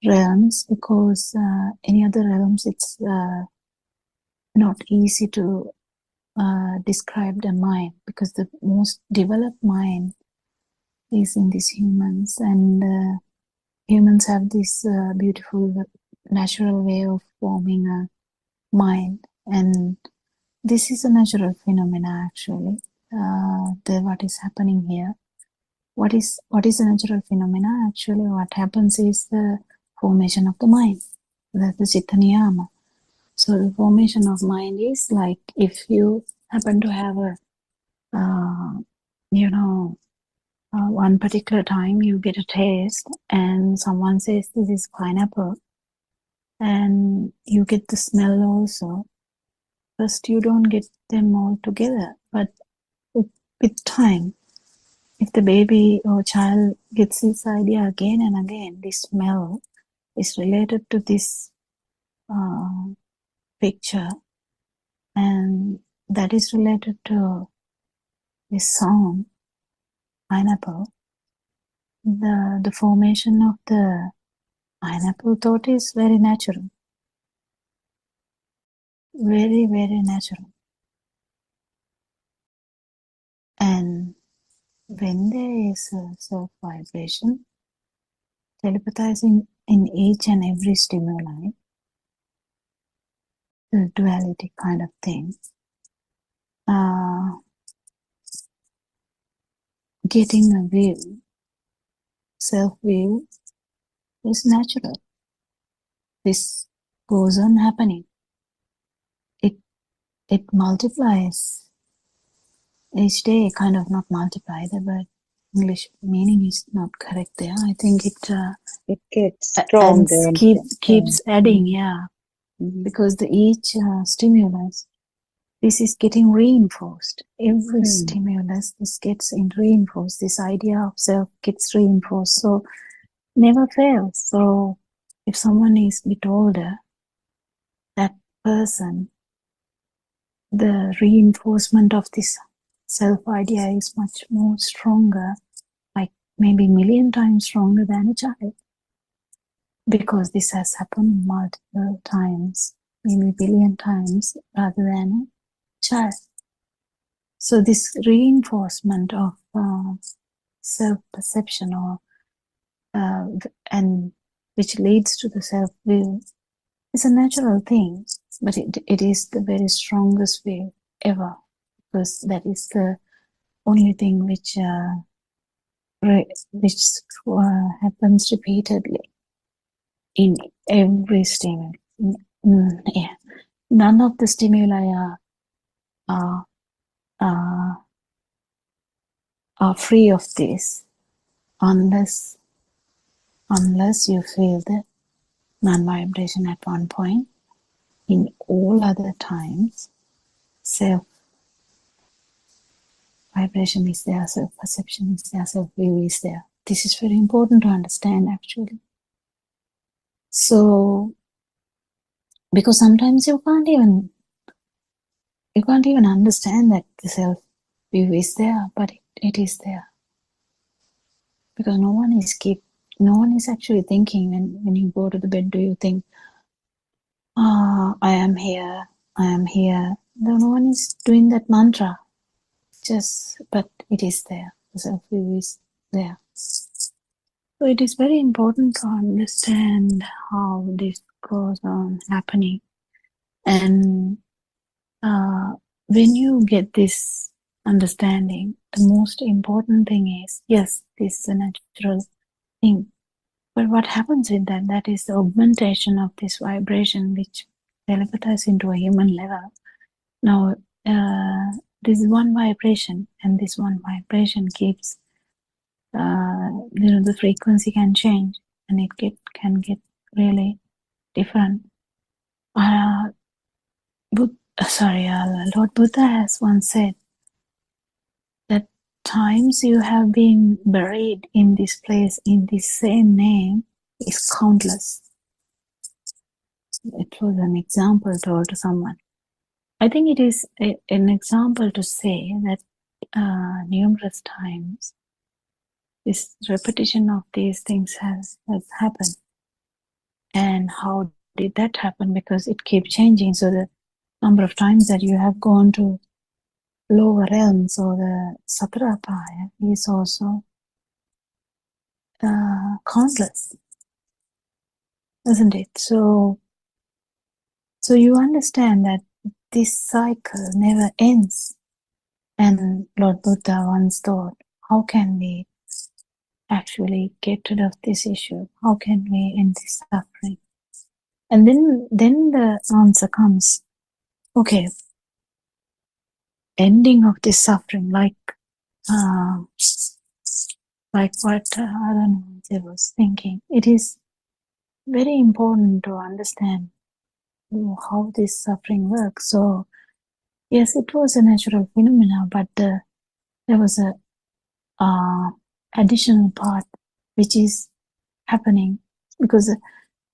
realms, because any other realms, it's not easy to describe the mind, because the most developed mind is in these humans, and humans have this beautiful natural way of forming a mind, and this is a natural phenomena actually. What is happening here, what is a natural phenomena actually? What happens is the formation of the mind, that's the chitta niyama. So the formation of mind is like, if you happen to have a one particular time you get a taste and someone says this is pineapple, and you get the smell also. First you don't get them all together, but with time, if the baby or child gets this idea again and again, this smell is related to this picture, and that is related to this sound, pineapple, the formation of the pineapple thought is very natural. Very, very natural. And when there is a self-vibration, telepathizing in each and every stimuli, the duality kind of thing, getting a view, self-view, is natural. This goes on happening. It multiplies each day, kind of, not multiply, the word English meaning is not correct there. I think it gets stronger and keeps adding, yeah. Mm-hmm. Because each stimulus, this is getting reinforced. Every stimulus, this gets reinforced. This idea of self gets reinforced. So never fails. So if someone is a bit older, that person, the reinforcement of this self idea is much more stronger, like maybe 1,000,000 times stronger than a child, because this has happened multiple times, maybe 1,000,000,000 times rather than a child. So this reinforcement of self-perception, or and which leads to the self-will, is a natural thing, but it is the very strongest way ever, because that is the only thing which happens repeatedly in every stimuli. Yeah. None of the stimuli are free of this, unless you feel the non-vibration at one point. In all other times, self-vibration is there, self-perception is there, self-view is there. This is very important to understand actually. So, because sometimes you can't even understand that the self-view is there, but it is there. Because no one is actually thinking, when you go to the bed, do you think, I am here, I am here. No one is doing that mantra. But it is there. The self-view is there. So it is very important to understand how this goes on happening. And when you get this understanding, the most important thing is, yes, this is a natural thing. But what happens with that? That is the augmentation of this vibration, which telepathizes into a human level. Now, this is one vibration, and this one vibration keeps, the frequency can change, and it can get really different. Lord Buddha has once said that times you have been buried in this place in the same name is countless. It was an example told to someone. I think it is an example to say that numerous times this repetition of these things has happened. And how did that happen? Because it keeps changing. So the number of times that you have gone to lower realms or the Satrapaya is also countless, isn't it? So you understand that this cycle never ends. And Lord Buddha once thought, how can we actually get rid of this issue? How can we end this suffering? And then the answer comes, okay, ending of this suffering, like what I was thinking. It is very important to understand how this suffering works. So yes, it was a natural phenomena, but there was a additional part which is happening, because the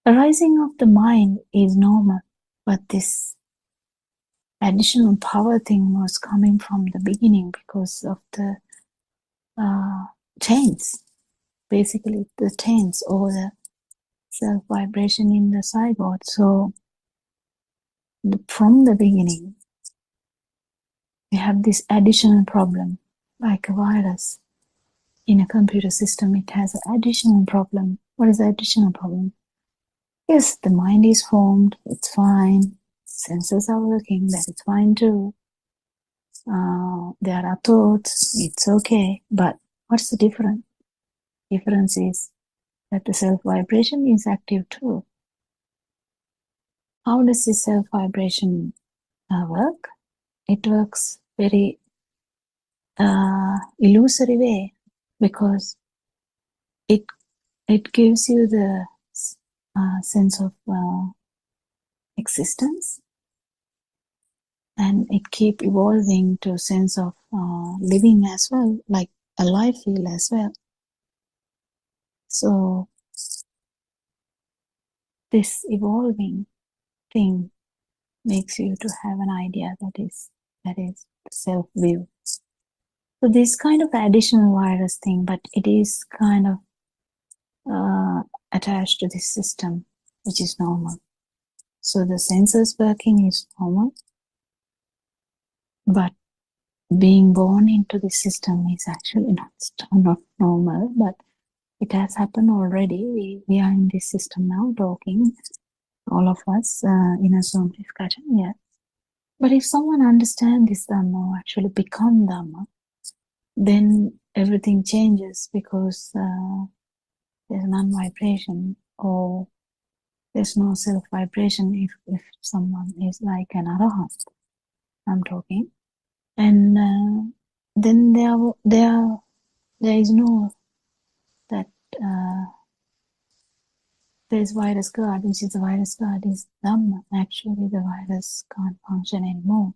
arising of the mind is normal, but this additional power thing was coming from the beginning because of the chains, basically the chains or the self vibration in the zygote. So from the beginning we have this additional problem, like a virus in a computer system. It has an additional problem. What is the additional problem? Yes, the mind is formed, it's fine. Senses are working, that is fine too. There are thoughts, it's okay. But what's the difference? Difference is that the self vibration is active too. How does this self vibration work? It works very illusory way, because it gives you the sense of existence, and it keep evolving to a sense of living as well, like a life feel as well. So this evolving thing makes you to have an idea that is self-view. So this kind of additional virus thing, but it is kind of attached to this system, which is normal. So the senses working is normal, but being born into this system is actually not normal, but it has happened already. We are in this system now talking, all of us, in a Zoom discussion, yeah. But if someone understands this Dhamma or actually become Dhamma, then everything changes, because there's non-vibration, or there's no self-vibration if someone is like an Arahant, I'm talking. And then there is no that there's virus guard, which is the virus guard is Dhamma. Actually, the virus can't function anymore.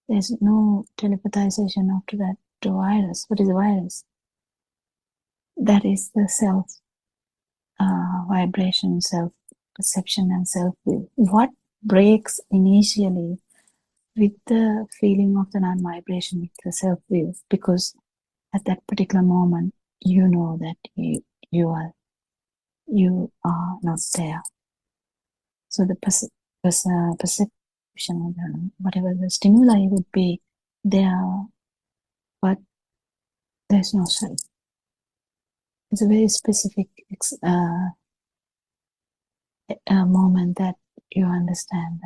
There's no telepathization after that to virus. What is a virus? That is the self vibration, self perception, and self will. What breaks initially with the feeling of the non-vibration is the self will, because at that particular moment you know that you are not there. So the perception, whatever the stimuli would be there, but there's no self. It's a very specific moment that you understand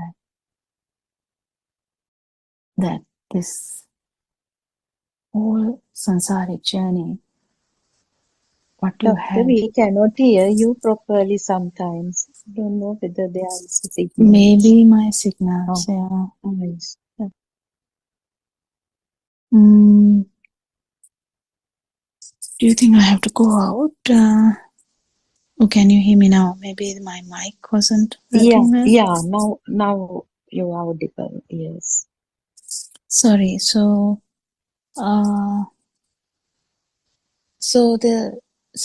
that this whole samsaric journey what you Doctor, had. we cannot hear you properly sometimes. Don't know whether there is a signal. Maybe my signals, yeah. Yes. Mm, do you think I have to go out? Or can you hear me now? Maybe my mic wasn't working well. Yeah. Now you're audible. Yes. Sorry. So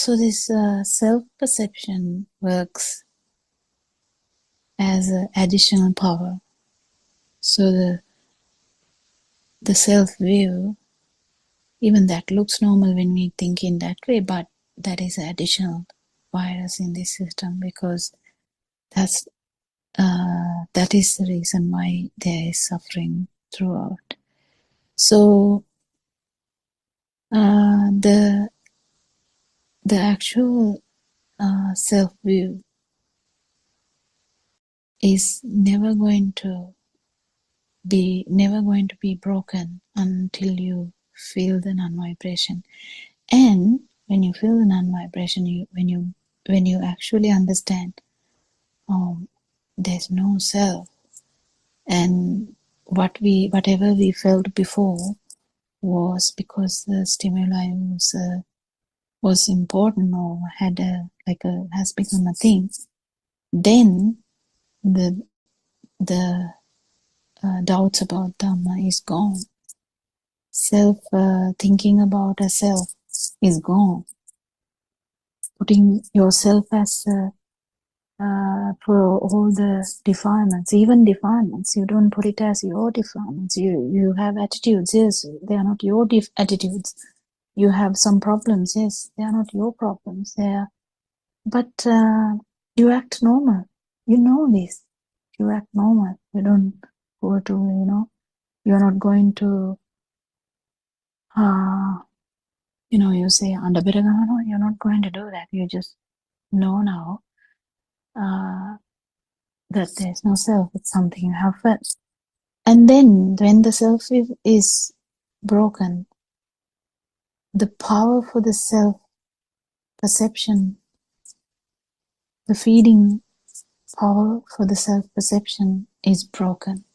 this self-perception works as an additional power. So the self-view, even that looks normal when we think in that way, but that is an additional virus in this system, because that is the reason why there is suffering throughout. So the actual self-view is never going to be broken until you feel the non-vibration. And when you feel the non-vibration, when you actually understand, there's no self, and whatever we felt before was because the stimuli was important, or had has become a thing. Then the doubts about Dhamma is gone. Self thinking about a self is gone. Putting yourself as for all the defilements, even defilements, you don't put it as your defilements. You have attitudes, yes, they are not your attitudes. You have some problems, yes, they are not your problems. But you act normal. You know this. You act normal. You don't go to, you're not going to, you say, no, you're not going to do that. You just know now that there's no self. It's something you have felt. And then when the self is broken, the power for the self-perception, the feeding power for the self-perception is broken,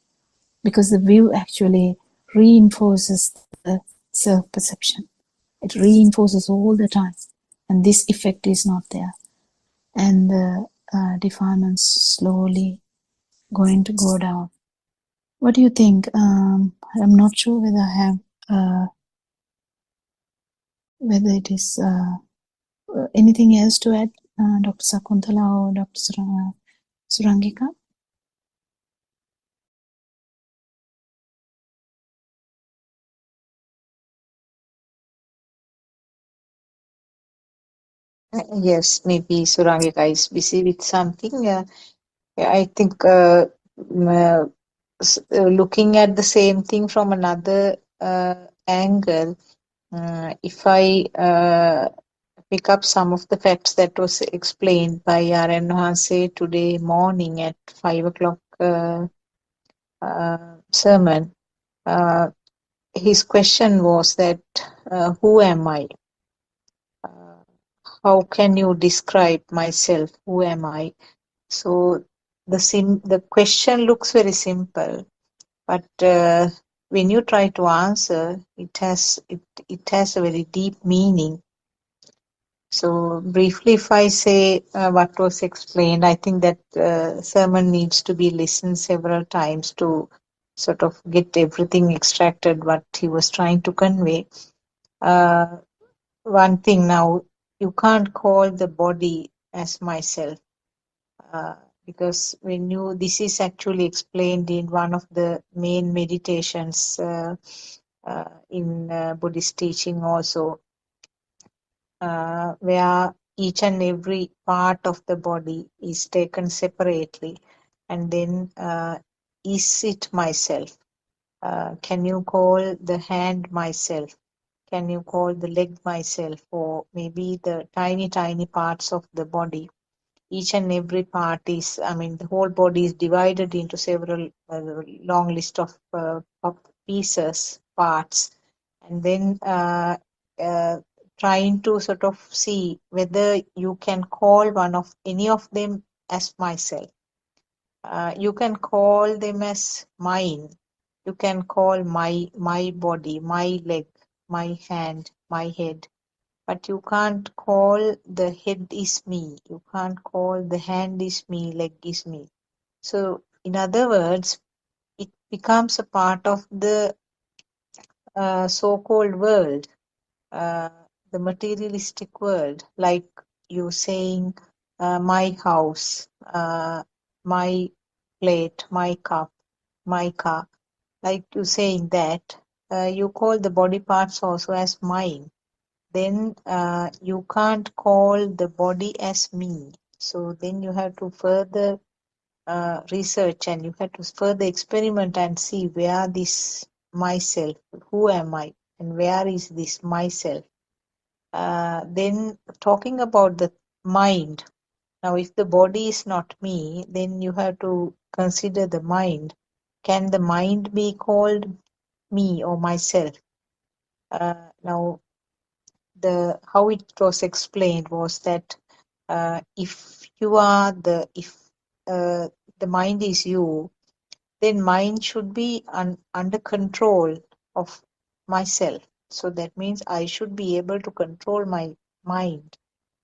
because the view actually reinforces the self-perception. It reinforces all the time, and this effect is not there. And the defilements slowly going to go down. What do you think? I'm not sure whether I have whether it is anything else to add, Dr. Sakuntala or Dr. Surangika? Yes, maybe Surangika is busy with something. I think looking at the same thing from another angle, if I pick up some of the facts that was explained by R.N. Hanse today morning at 5 o'clock sermon, his question was that, who am I? How can you describe myself? Who am I? So the question looks very simple, but when you try to answer, it has a very deep meaning. So briefly, if I say what was explained, I think that sermon needs to be listened several times to sort of get everything extracted what he was trying to convey. One thing now, you can't call the body as myself. Because this is actually explained in one of the main meditations in Buddhist teaching also, where each and every part of the body is taken separately, and then is it myself? Can you call the hand myself? Can you call the leg myself? Or maybe the tiny, tiny parts of the body. Each and every part is, the whole body is divided into several long list of pieces, parts, and then trying to sort of see whether you can call any of them as myself. You can call them as mine. You can call my body, my leg, my hand, my head, but you can't call the head is me. You can't call the hand is me, leg is me. So, in other words, it becomes a part of the so-called world, uh, the materialistic world, like you saying, my house, my plate, my cup, my car. Like you saying that, you call the body parts also as mine. Then you can't call the body as me. So then you have to further research and you have to further experiment and see where this myself, who am I, and where is this myself. Then talking about the mind. Now, if the body is not me, then you have to consider the mind. Can the mind be called me or myself? Now, how it was explained was that if the mind is you, then mind should be under control of myself. So that means I should be able to control my mind.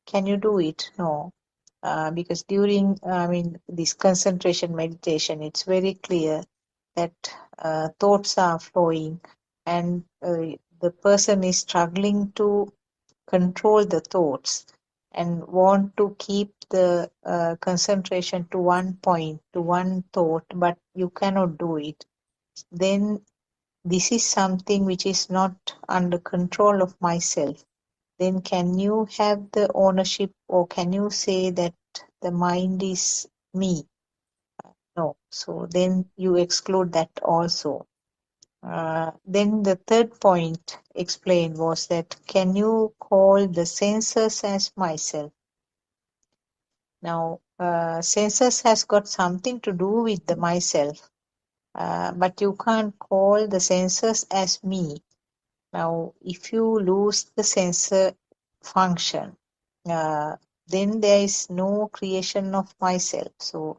Can you do it? No. Because during, this concentration meditation, it's very clear that thoughts are flowing and the person is struggling to control the thoughts and want to keep the concentration to one point, to one thought, but you cannot do it, then this is something which is not under control of myself. Then can you have the ownership or can you say that the mind is me? No. So then you exclude that also. Then the third point explained was that can you call the senses as myself? Now, senses has got something to do with the myself, but you can't call the senses as me. Now, if you lose the sensor function, then there is no creation of myself. So,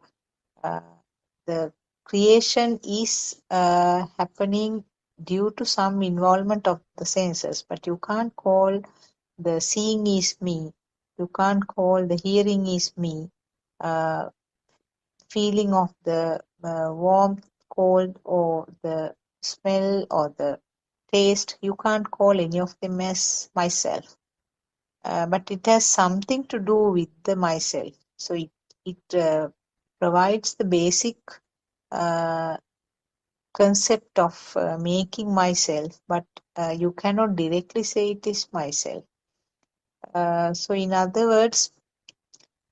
the creation is happening due to some involvement of the senses, but you can't call the seeing is me, you can't call the hearing is me, feeling of the warmth, cold, or the smell or the taste, you can't call any of them as myself. But it has something to do with the myself. So it provides the basic uh, concept of making myself, but you cannot directly say it is myself. So in other words,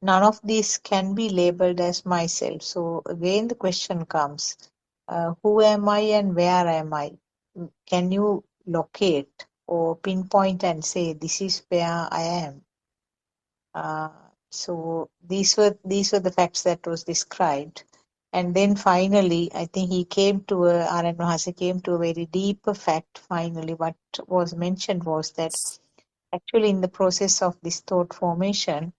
none of these can be labeled as myself. So again, the question comes, who am I and where am I? Can you locate or pinpoint and say, this is where I am? So these were the facts that was described. And then finally, I think R.N. Mahasi came to a very deeper fact finally. What was mentioned was that actually in the process of this thought formation,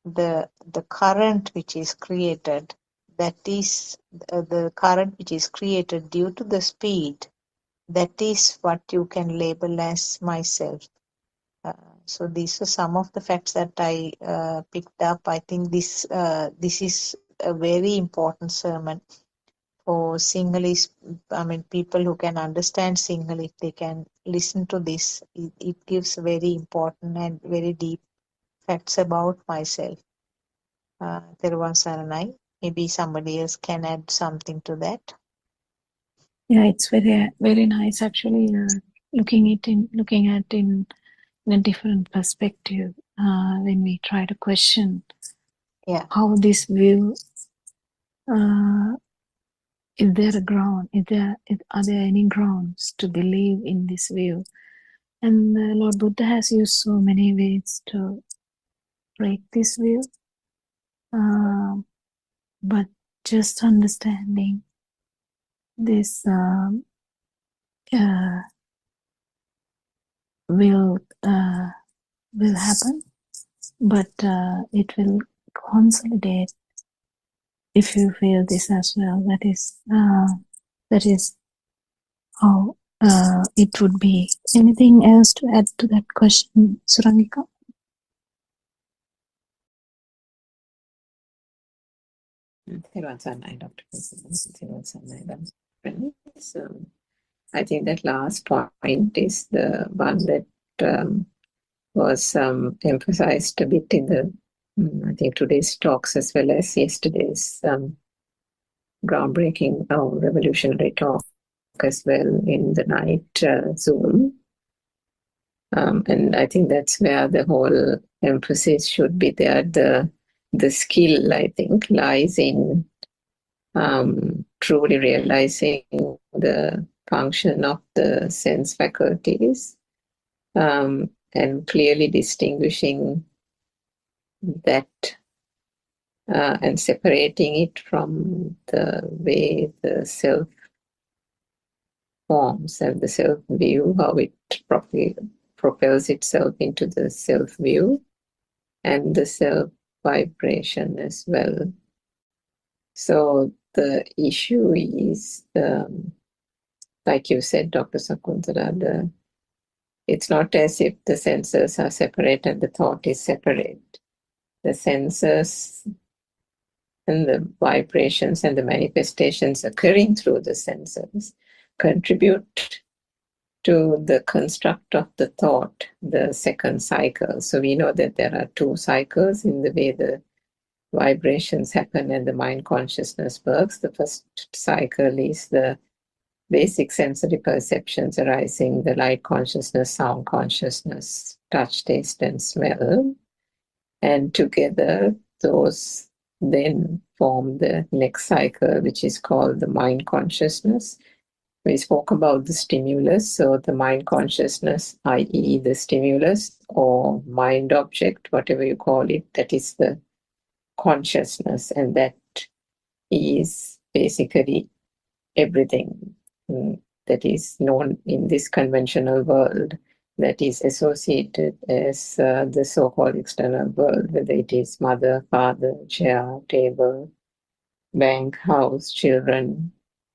the current which is created, that is the current which is created due to the speed, that is what you can label as myself. So these are some of the facts that I picked up. I think this is a very important sermon for Sinhalese, people who can understand Sinhala, if they can listen to this, it gives very important and very deep facts about myself. Theruvan Saranai. Maybe somebody else can add something to that. Yeah, it's very very nice actually. Looking at in a different perspective when we try to question Yeah. how this view. Is there a ground? Are there any grounds to believe in this view? And Lord Buddha has used so many ways to break this view. But just understanding this will will happen, but it will consolidate if you feel this as well. That is how it would be. Anything else to add to that question, Surangika? So I think that last point is the one that was emphasized a bit in the, I think, today's talks as well as yesterday's groundbreaking or revolutionary talk as well in the night Zoom. And I think that's where the whole emphasis should be there. The skill, I think, lies in truly realizing the function of the sense faculties and clearly distinguishing that and separating it from the way the self forms and the self view, how it properly propels itself into the self view and the self vibration as well. So the issue is, like you said, Dr. Sakuntala, it's not as if the senses are separate and the thought is separate. The senses and the vibrations and the manifestations occurring through the senses contribute to the construct of the thought, the second cycle. So we know that there are two cycles in the way the vibrations happen and the mind consciousness works. The first cycle is the basic sensory perceptions arising, the light consciousness, sound consciousness, touch, taste, and smell. And together, those then form the next cycle, which is called the mind consciousness. We spoke about the stimulus, so the mind consciousness, i.e. the stimulus or mind object, whatever you call it, that is the consciousness, and that is basically everything that is known in this conventional world that is associated as the so-called external world, whether it is mother, father, chair, table, bank, house, children,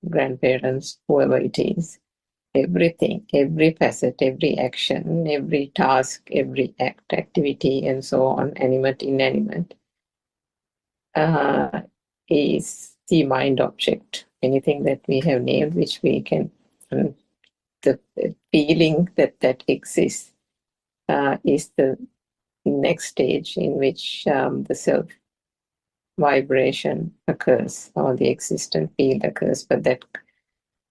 grandparents, whoever it is. Everything, every facet, every action, every task, every act, activity, and so on, animate, inanimate, is the mind object. Anything that we have named, which we can, the feeling that exists is the next stage in which the self vibration occurs or the existent field occurs. But that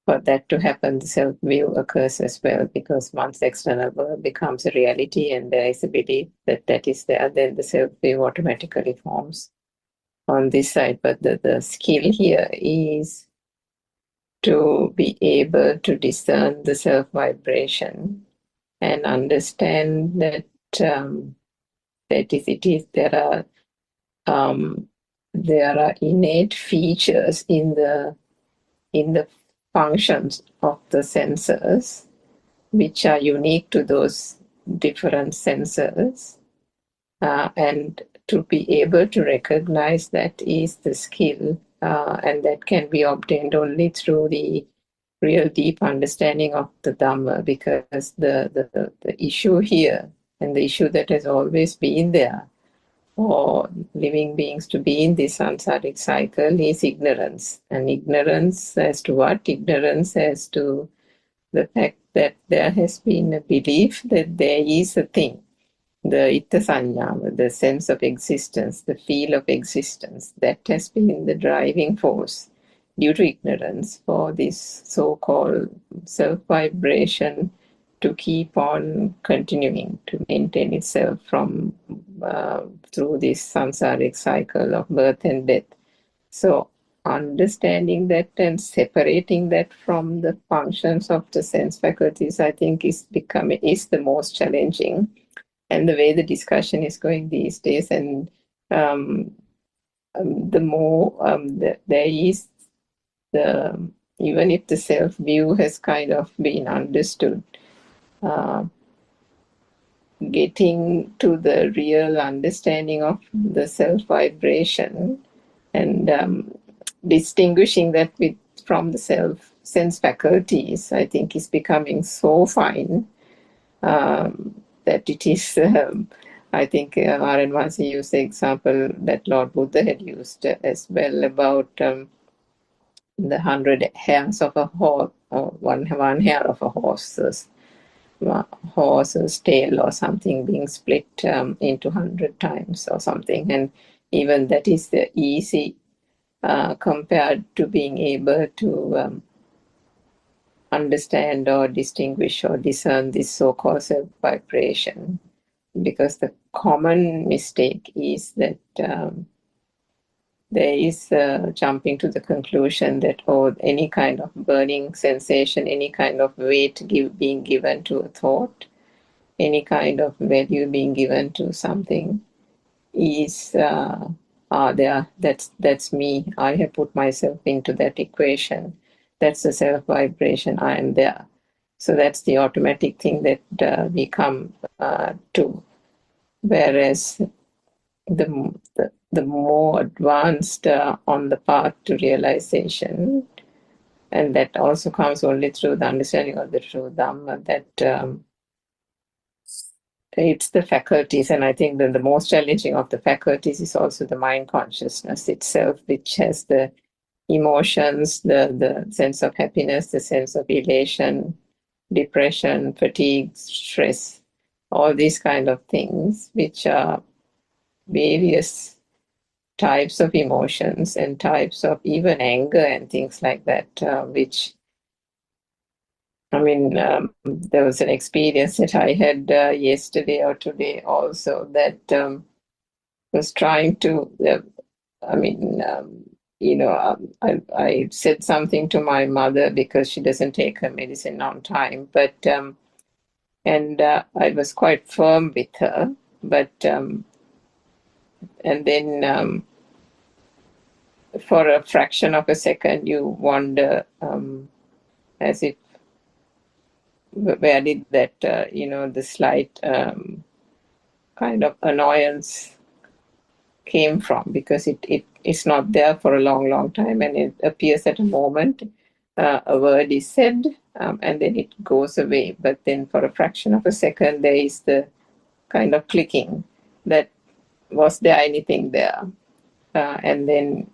for that to happen, the self view occurs as well, because once the external world becomes a reality and there is a belief that that is there, then the self view automatically forms on this side. But the skill here is to be able to discern the self vibration and understand that there are innate features in the functions of the sensors which are unique to those different sensors, and to be able to recognize that is the skill, and that can be obtained only through the real deep understanding of the Dhamma, because the issue here, and the issue that has always been there for living beings to be in this samsaric cycle, is ignorance. And ignorance as to what? Ignorance as to the fact that there has been a belief that there is a thing, the itta sanyama, the sense of existence, the feel of existence, that has been the driving force due to ignorance for this so-called self-vibration to keep on continuing to maintain itself from through this samsaric cycle of birth and death. So understanding that and separating that from the functions of the sense faculties, I think is the most challenging. And the way the discussion is going these days, and the more there is even if the self view has kind of been understood, getting to the real understanding of the self vibration and distinguishing that from the self sense faculties, I think is becoming so fine that it is, I think R.N. Vasi used the example that Lord Buddha had used as well about the 100 hairs of a horse, or one hair of a horse's tail or something being split into 100 times or something. And even that is the easy compared to being able to understand or distinguish or discern this so-called self-vibration. Because the common mistake is that there is jumping to the conclusion that, oh, any kind of burning sensation, any kind of weight being given to a thought, any kind of value being given to something is that's me. I have put myself into that equation. That's the self vibration. I am there. So that's the automatic thing that we come to. Whereas the more advanced on the path to realization, and that also comes only through the understanding of the true Dhamma, that it's the faculties, and I think that the most challenging of the faculties is also the mind consciousness itself, which has the emotions, the sense of happiness, the sense of elation, depression, fatigue, stress, all these kind of things, which are various types of emotions and types of even anger and things like that, which, I mean, there was an experience that I had yesterday or today also that was trying to, I said something to my mother because she doesn't take her medicine on time, but, and I was quite firm with her, but, and then for a fraction of a second, you wonder as if, where did that, the slight kind of annoyance came from, because it's not there for a long time, and it appears at a moment a word is said and then it goes away, but then for a fraction of a second there is the kind of clicking that was there anything there, and then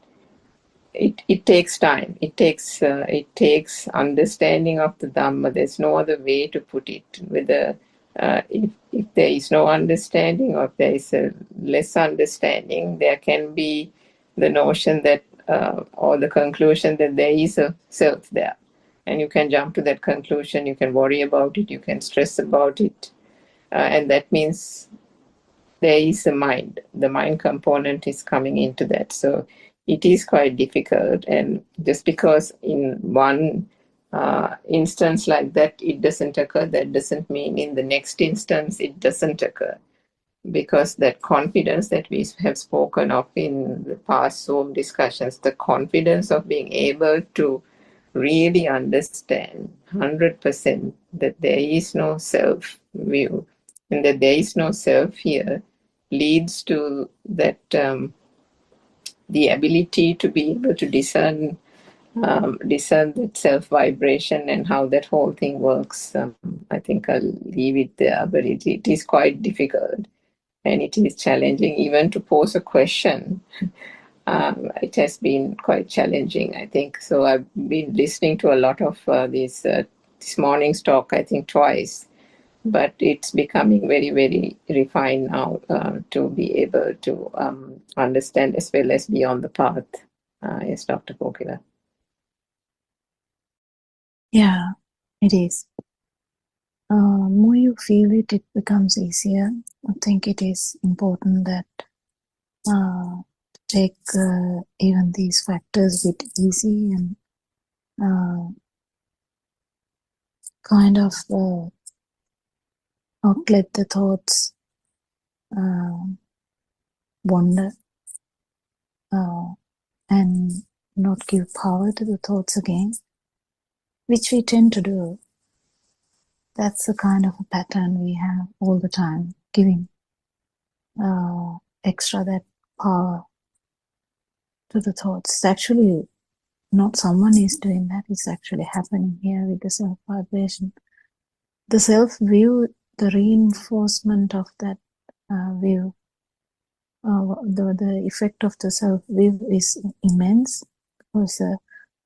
it takes time. It takes understanding of the Dhamma. There's no other way to put it. Whether if there is no understanding, or if there is a less understanding, there can be the notion that or the conclusion that there is a self there, and you can jump to that conclusion. You can worry about it. You can stress about it, and that means there is a mind. The mind component is coming into that. So it is quite difficult. And just because in one instance like that it doesn't occur, that doesn't mean in the next instance it doesn't occur. Because that confidence that we have spoken of in the past Zoom discussions, the confidence of being able to really understand 100% that there is no self view and that there is no self here, leads to that the ability to be able to discern that self vibration and how that whole thing works. I think I'll leave it there, but it is quite difficult, and it is challenging even to pose a question. It has been quite challenging, I think. So I've been listening to a lot of this morning's talk, I think twice, but it's becoming very, very refined now to be able to understand as well as be on the path. Yes, Dr. Kokila. Yeah, it is. More you feel it, it becomes easier. I think it is important that take even these factors a bit easy and kind of not let the thoughts wander and not give power to the thoughts again, which we tend to do. That's the kind of a pattern we have all the time, giving extra that power to the thoughts. It's actually not someone is doing that, it's actually happening here with the self vibration. The self view, the reinforcement of that view, the effect of the self view is immense, because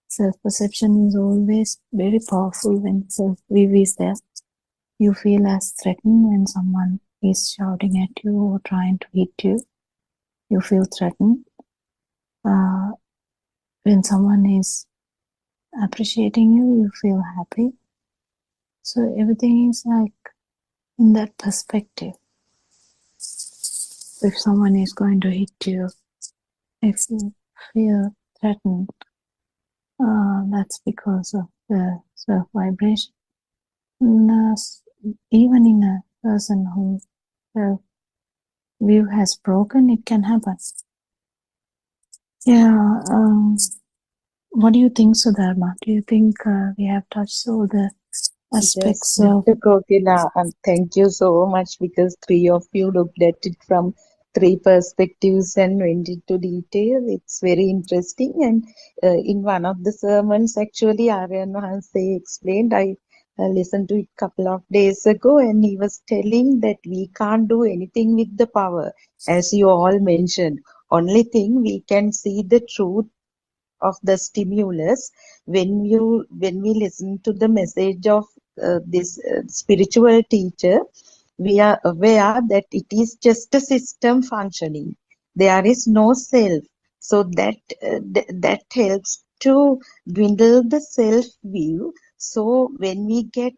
self perception is always very powerful when self view is there. You feel as threatened when someone is shouting at you or trying to hit you. You feel threatened. When someone is appreciating you, you feel happy. So everything is like in that perspective. If someone is going to hit you, if you feel threatened, that's because of the self vibration. Even in a person who self view has broken, it can happen. Yeah. What do you think, Sudharma? Do you think we have touched all the aspects Yes, of? Dr. Kokila, and thank you so much, because three of you looked at it from three perspectives and went into detail. It's very interesting. And in one of the sermons, actually, Aryan Mahanse explained, I listened to it a couple of days ago, and he was telling that we can't do anything with the power, as you all mentioned. Only thing, we can see the truth of the stimulus when we listen to the message of this spiritual teacher. We are aware that it is just a system functioning. There is no self, so that helps to dwindle the self view. So when we get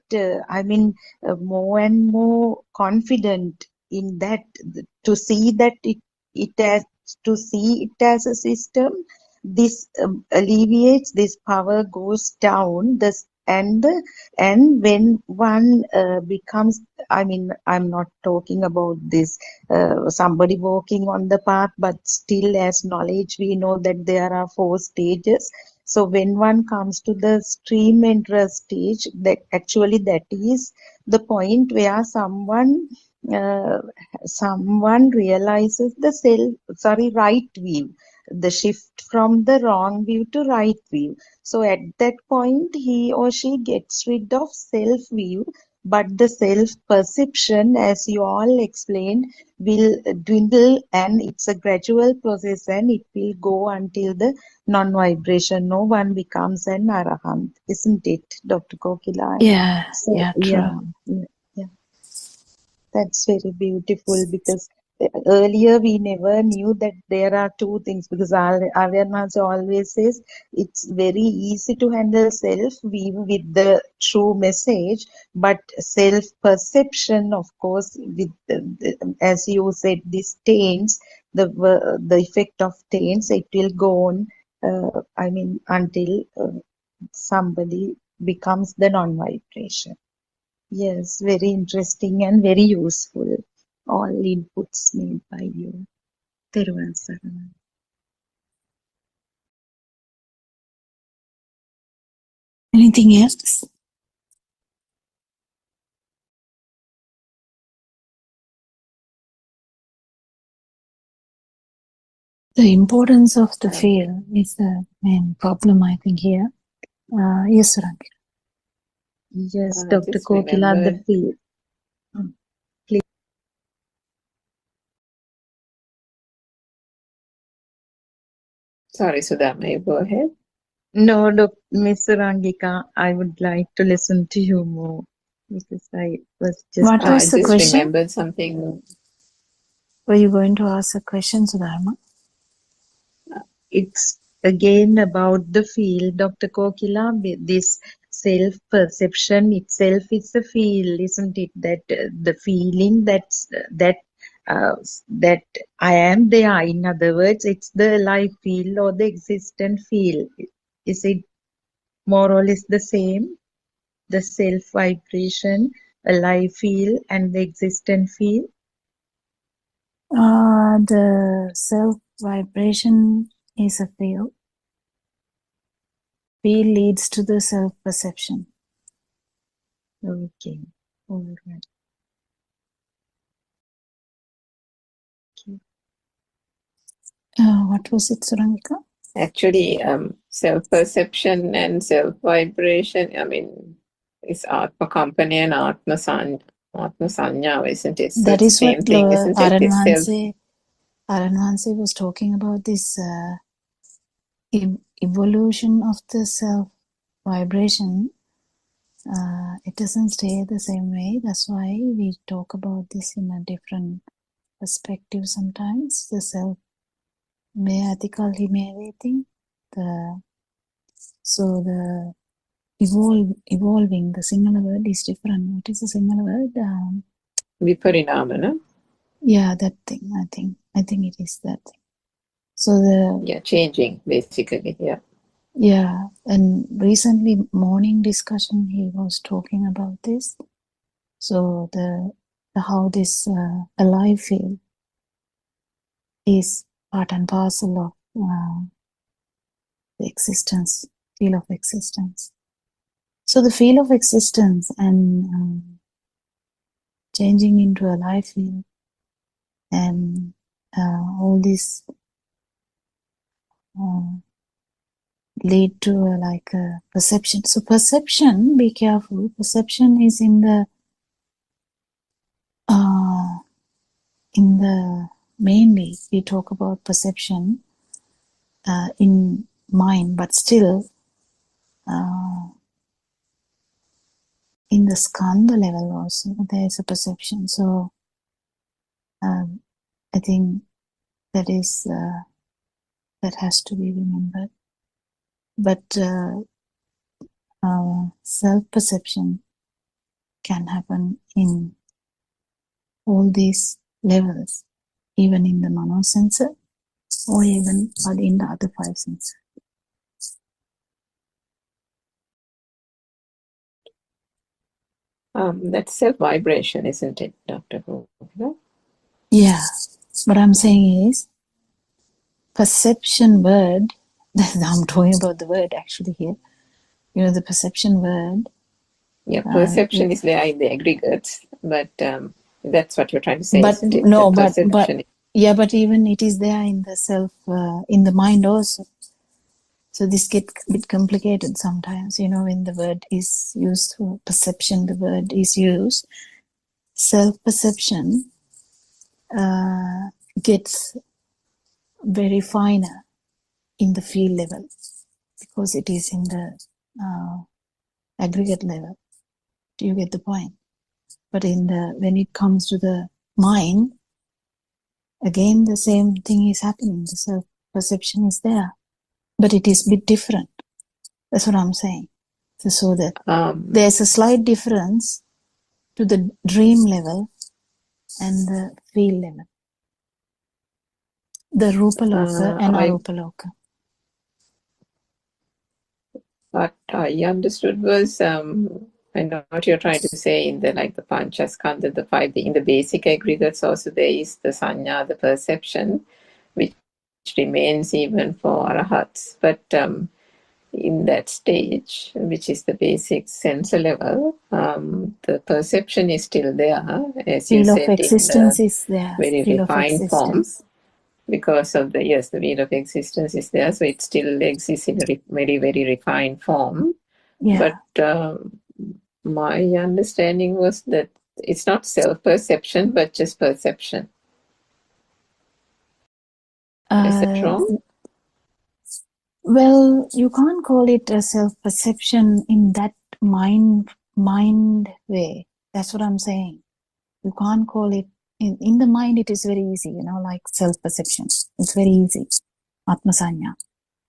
more and more confident in that, to see that it as to see it as a system, this alleviates, this power goes down, this and when one becomes, I'm not talking about this somebody walking on the path, but still, as knowledge, we know that there are 4 stages. So when one comes to the stream interest stage, that actually that is the point where uh, someone realizes the right view, the shift from the wrong view to right view. So at that point, he or she gets rid of self view, but the self perception, as you all explained, will dwindle, and it's a gradual process, and it will go until the non vibration. No one becomes an arahant, isn't it, Dr. Kokila? Yeah, So, true. yeah. That's very beautiful, because earlier we never knew that there are 2 things, because Aryan always says it's very easy to handle self with the true message, but self perception, of course, with as you said, these taints, the effect of taints, it will go on. Until somebody becomes the non-vibration. Yes, very interesting and very useful. All inputs made by you. Thiruvan Saranam. Anything else? The importance of the field is the main problem, I think, here. Yes, Rangi. Yes, I Dr. just Kokila, the remembered. field. Please. Sorry, Sudharma, you go ahead. No, Miss Rangika, I would like to listen to you more, because I was just What I was the just question? remembered something. Were you going to ask a question, Sudharma? It's again about the field, Dr. Kokila. This self-perception itself is a field, isn't it? That the feeling uh, that I am there. In other words, it's the life field or the existent field. Is it more or less the same? The self-vibration, a life field, and the existent field. The self vibration is a field. Field leads to the self perception. Okay. All right. What was it, Surangika? Actually, self-perception and self-vibration, I mean, it's Atma Company and Atma Sanya, isn't it? So That it's the is what same thing, isn't it? It's self. Aranwanse was talking about this evolution of the self vibration. It doesn't stay the same way. That's why we talk about this in a different perspective sometimes. The self may ethical thing. So the evolving, the singular word is different. What is the singular word? Viparinamana. Yeah, that thing. I think it is that thing. So changing basically. Yeah, and recently morning discussion he was talking about this. So the how this alive feel is part and parcel of the existence, feel of existence. So the feel of existence and changing into a life feel and all this lead to like a perception. So perception, be careful. Perception is in the mainly we talk about perception in mind, but still in the skandha level also there is a perception. So I think that is that has to be remembered. But self-perception can happen in all these levels, even in the mano sensor or even in the other five senses. That's self-vibration, isn't it, Dr. Hu? Yeah, what I'm saying is perception word, I'm talking about the word actually here. You know, the perception word. Yeah, perception is there in the aggregates, but that's what you're trying to say, but isn't it? no, The but even it is there in the self, in the mind also. So this gets a bit complicated sometimes, you know, when the word is used for perception, the word is used. Self-perception gets very finer in the field level because it is in the aggregate level. Do you get the point? But when it comes to the mind, again the same thing is happening. The self-perception is there, but it is a bit different. That's what I'm saying. So that there's a slight difference to the dream level and the field level. The Rupaloka and Arupaloka. What I understood was, I know what you're trying to say in the like the Panchaskandha, the five, in the basic aggregates also there is the sanya, the perception, which remains even for arahats. But in that stage, which is the basic sensor level, the perception is still there, as you Feel of said, existence in is there. very Feel refined of form. existence. Because of the wheel of existence is there, so it still exists in a very, very refined form. Yeah. But my understanding was that it's not self-perception, but just perception. Is that wrong? Well, you can't call it a self-perception in that mind way. That's what I'm saying. You can't call it in the mind. It is very easy, you know, like self-perception. It's very easy, atmasanya.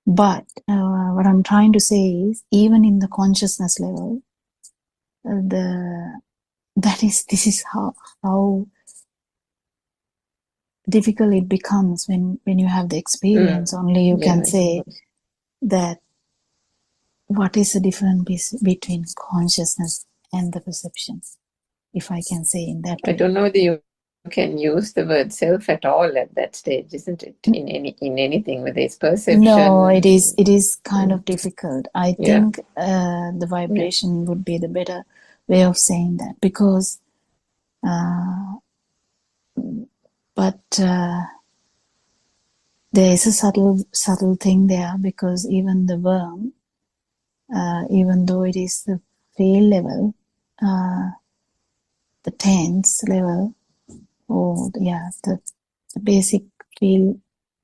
But what I'm trying to say is, even in the consciousness level, this is how difficult it becomes when you have the experience. Only you can say that what is the difference between consciousness and the perception, if I can say in that way. I don't know whether you can use the word self at all at that stage, isn't it? In anything, whether it's perception. No, it is kind of difficult. I think the vibration would be the better way of saying that, because but there is a subtle thing there, because even the worm, even though it is the fail level, the tense level, or the basic feel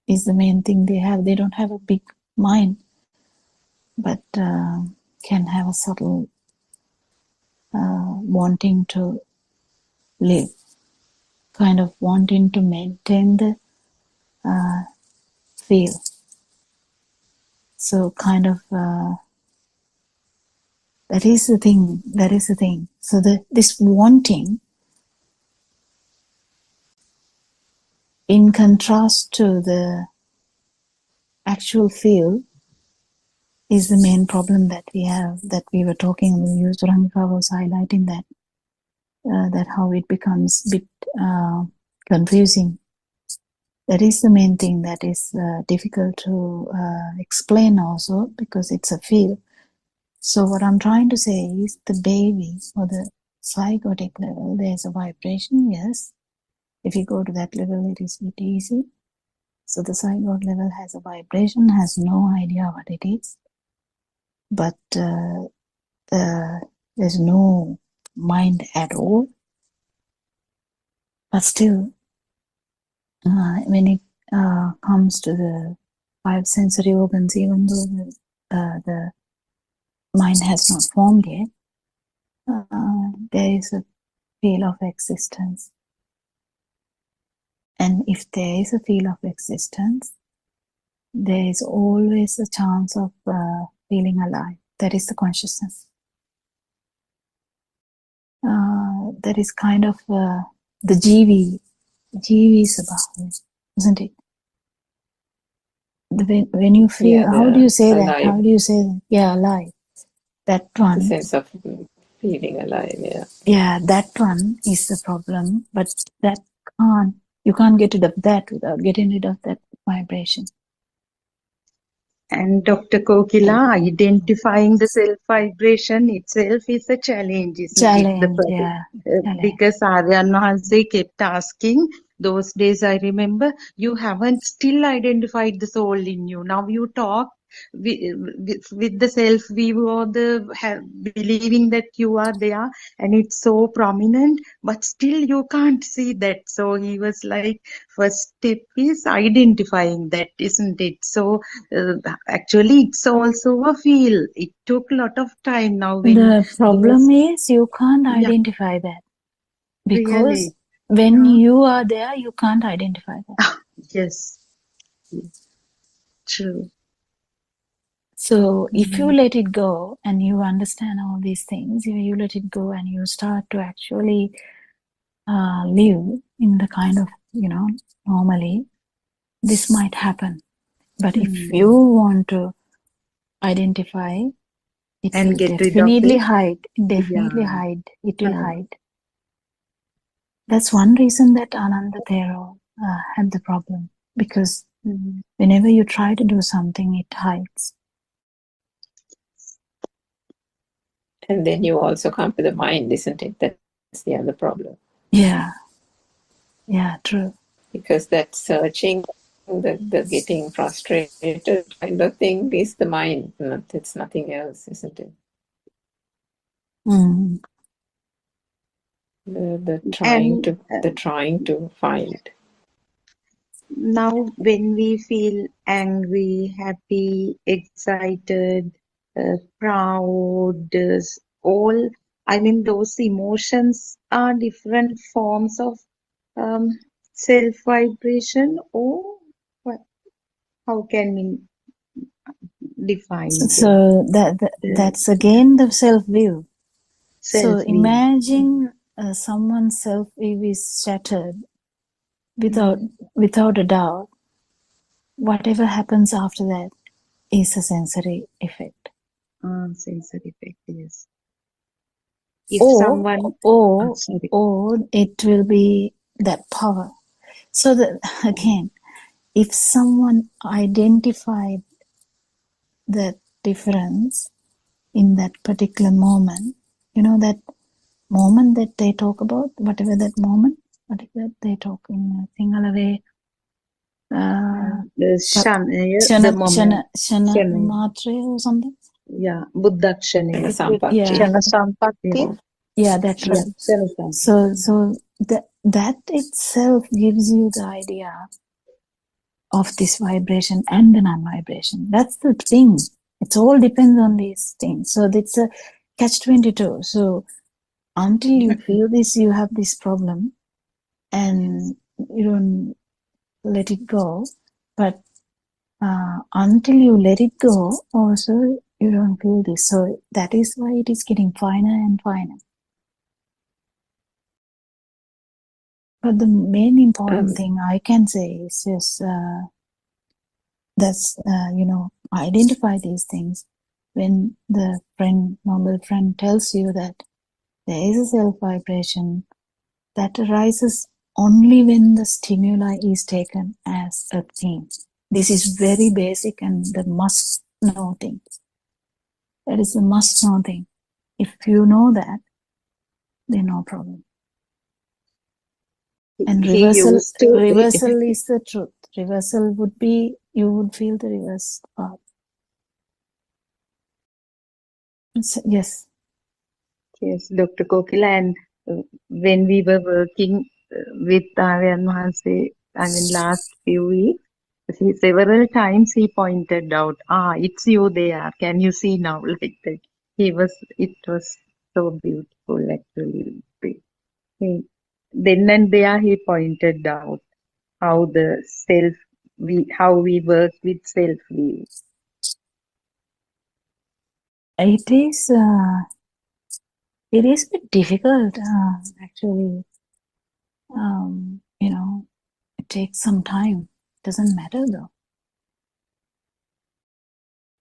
is the main thing they have. They don't have a big mind, but can have a subtle wanting to live, kind of wanting to maintain the feel. So kind of that is the thing. So this wanting, in contrast to the actual feel, is the main problem that we have, that we were talking about. Surangika was highlighting that how it becomes a bit confusing. That is the main thing that is difficult to explain also, because it's a feel. So what I'm trying to say is, the baby or the zygotic level, there's a vibration, yes. If you go to that level, it is a bit easy. So the zygote level has a vibration, has no idea what it is. But there's no mind at all. But still, when it comes to the 5 sensory organs, even though the mind has not formed yet, there is a feel of existence. And if there is a feel of existence, there is always a chance of feeling alive. That is the consciousness. That is kind of the GV. GV is about it, isn't it? When you feel, how do you say alive. that? How do you say that? Yeah, alive. That one. The sense of feeling alive, yeah. Yeah, that one is the problem, but you can't get rid of that without getting rid of that vibration. And Dr. Kokila, identifying the self-vibration itself is a challenge, isn't it? Challenge. Because Aryan Mahanse kept asking, those days I remember, you haven't still identified the soul in you. Now you talk with the self-view or believing that you are there and it's so prominent, but still you can't see that. So he was like, first step is identifying that, isn't it? So actually it's also a feel. It took a lot of time now. The problem is you can't identify that, because when you are there, you can't identify that. Yes, true. So if you let it go and you understand all these things, you let it go and you start to actually live in the kind of, normally, this might happen. But if you want to identify, it and will get definitely rid of it. hide. Definitely hide. It will hide. That's one reason that Ananda Thero had the problem, because whenever you try to do something, it hides. And then you also come to the mind, isn't it? That's the other problem. Yeah, true. Because that searching, the getting frustrated kind of thing is the mind. It's nothing else, isn't it? Mm. The trying to find. Now when we feel angry, happy, excited, proud, all, I mean, those emotions are different forms of self-vibration, or what? How can we define So that's again the self-view. So imagine someone's self-view is shattered without a doubt. Whatever happens after that is a sensory effect. Sensory effect, yes. Or it will be that power. So that again, if someone identified that difference in that particular moment, that moment that they talk about, whatever that moment, whatever they talk in Sinhala way, The moment. Shana Shana. Matre or something. Yeah, Buddhakshane. And It will Sampati. Yeah. Shana Sampatti. Yeah, that's Yeah, right. Shana Sampati. So that itself gives you the idea of this vibration and the non-vibration. That's the thing. It all depends on these things. So it's a catch-22. So until you feel this, you have this problem and you don't let it go. But until you let it go, also you don't feel this. So that is why it is getting finer and finer. But the main important thing I can say is just that's identify these things. When the normal friend tells you that there is a self vibration that arises only when the stimuli is taken as a thing. This is very basic and the must know thing. That is a must know thing. If you know that, then no problem. And He reversal used to. is the truth. Reversal would be, you would feel the reverse part. Yes. Yes, Dr. Kokila, and when we were working with Aryan Mahanse, I mean, last few weeks, several times he pointed out, it's you there. Can you see now? Like that. It was so beautiful, actually. Then and there he pointed out how how we work with self-view. It is a bit difficult, actually. It takes some time. Doesn't matter though.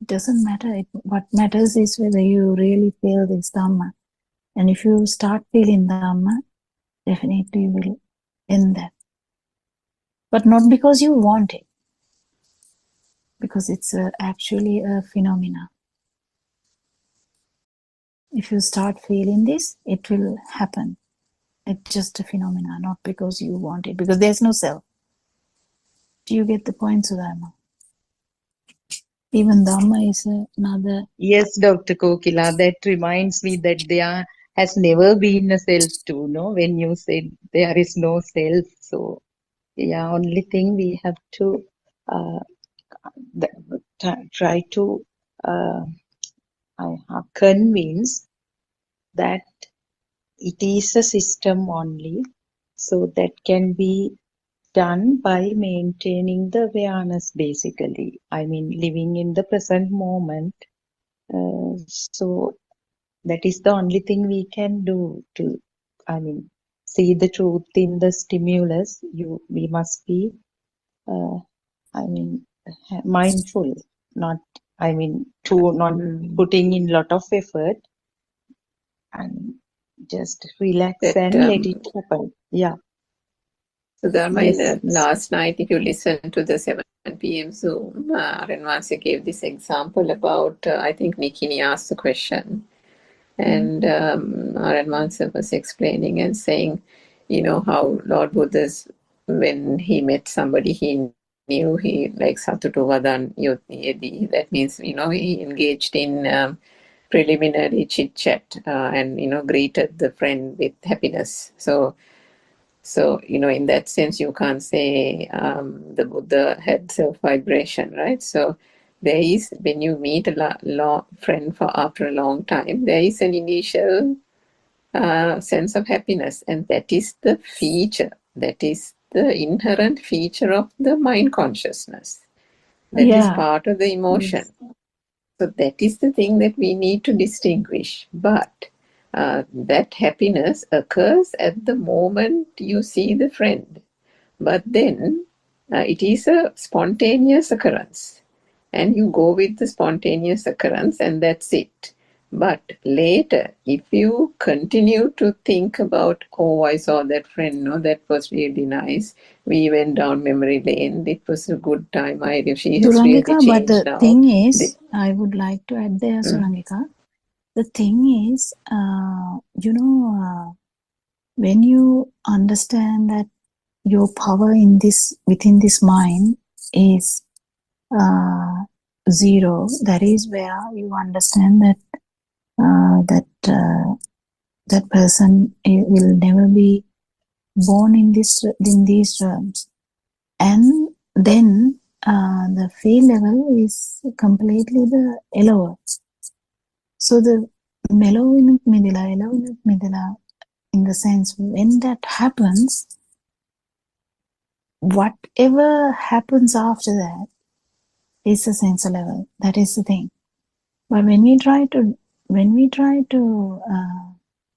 It doesn't matter. What matters is whether you really feel this Dhamma. And if you start feeling Dhamma, definitely you will end that. But not because you want it. Because it's actually a phenomena. If you start feeling this, it will happen. It's just a phenomena, not because you want it. Because there's no self. Do you get the point, Sudharma? Even Dhamma is another. Yes, Dr. Kokila, that reminds me that there has never been a self too, no? When you said there is no self, so yeah, only thing we have to try to convince that it is a system only, so that can be done by maintaining the awareness, basically. I mean, living in the present moment. So that is the only thing we can do to, I mean, see the truth in the stimulus. We must be, mindful, not putting in lot of effort, and just relax and let it happen. Yeah. So Dharma, Yes. last night, if you listen to the 7 p.m. Zoom, Renvansi gave this example about, I think Nikini asked the question, and Renvansi was explaining and saying, how Lord Buddha's, when he met somebody he knew, he like Satutu Vadan Yodi, that means, he engaged in preliminary chit chat and, greeted the friend with happiness. So, in that sense, you can't say the Buddha had self-vibration, right? So, there is, when you meet a friend after a long time, there is an initial sense of happiness. And that is the feature, that is the inherent feature of the mind consciousness. That is part of the emotion. Yes. So, that is the thing that we need to distinguish. But that happiness occurs at the moment you see the friend. But then it is a spontaneous occurrence. And you go with the spontaneous occurrence and that's it. But later, if you continue to think about, I saw that friend, that was really nice. We went down memory lane. It was a good time. She has really Surangika, changed but the now. thing is, I would like to add there, Surangika, the thing is, when you understand that your power in this within this mind is zero, that is where you understand that that person will never be born in these realms, and then the feel level is completely the lower. So the mellow midila, in the sense when that happens, whatever happens after that is a sensor level. That is the thing. But when we try to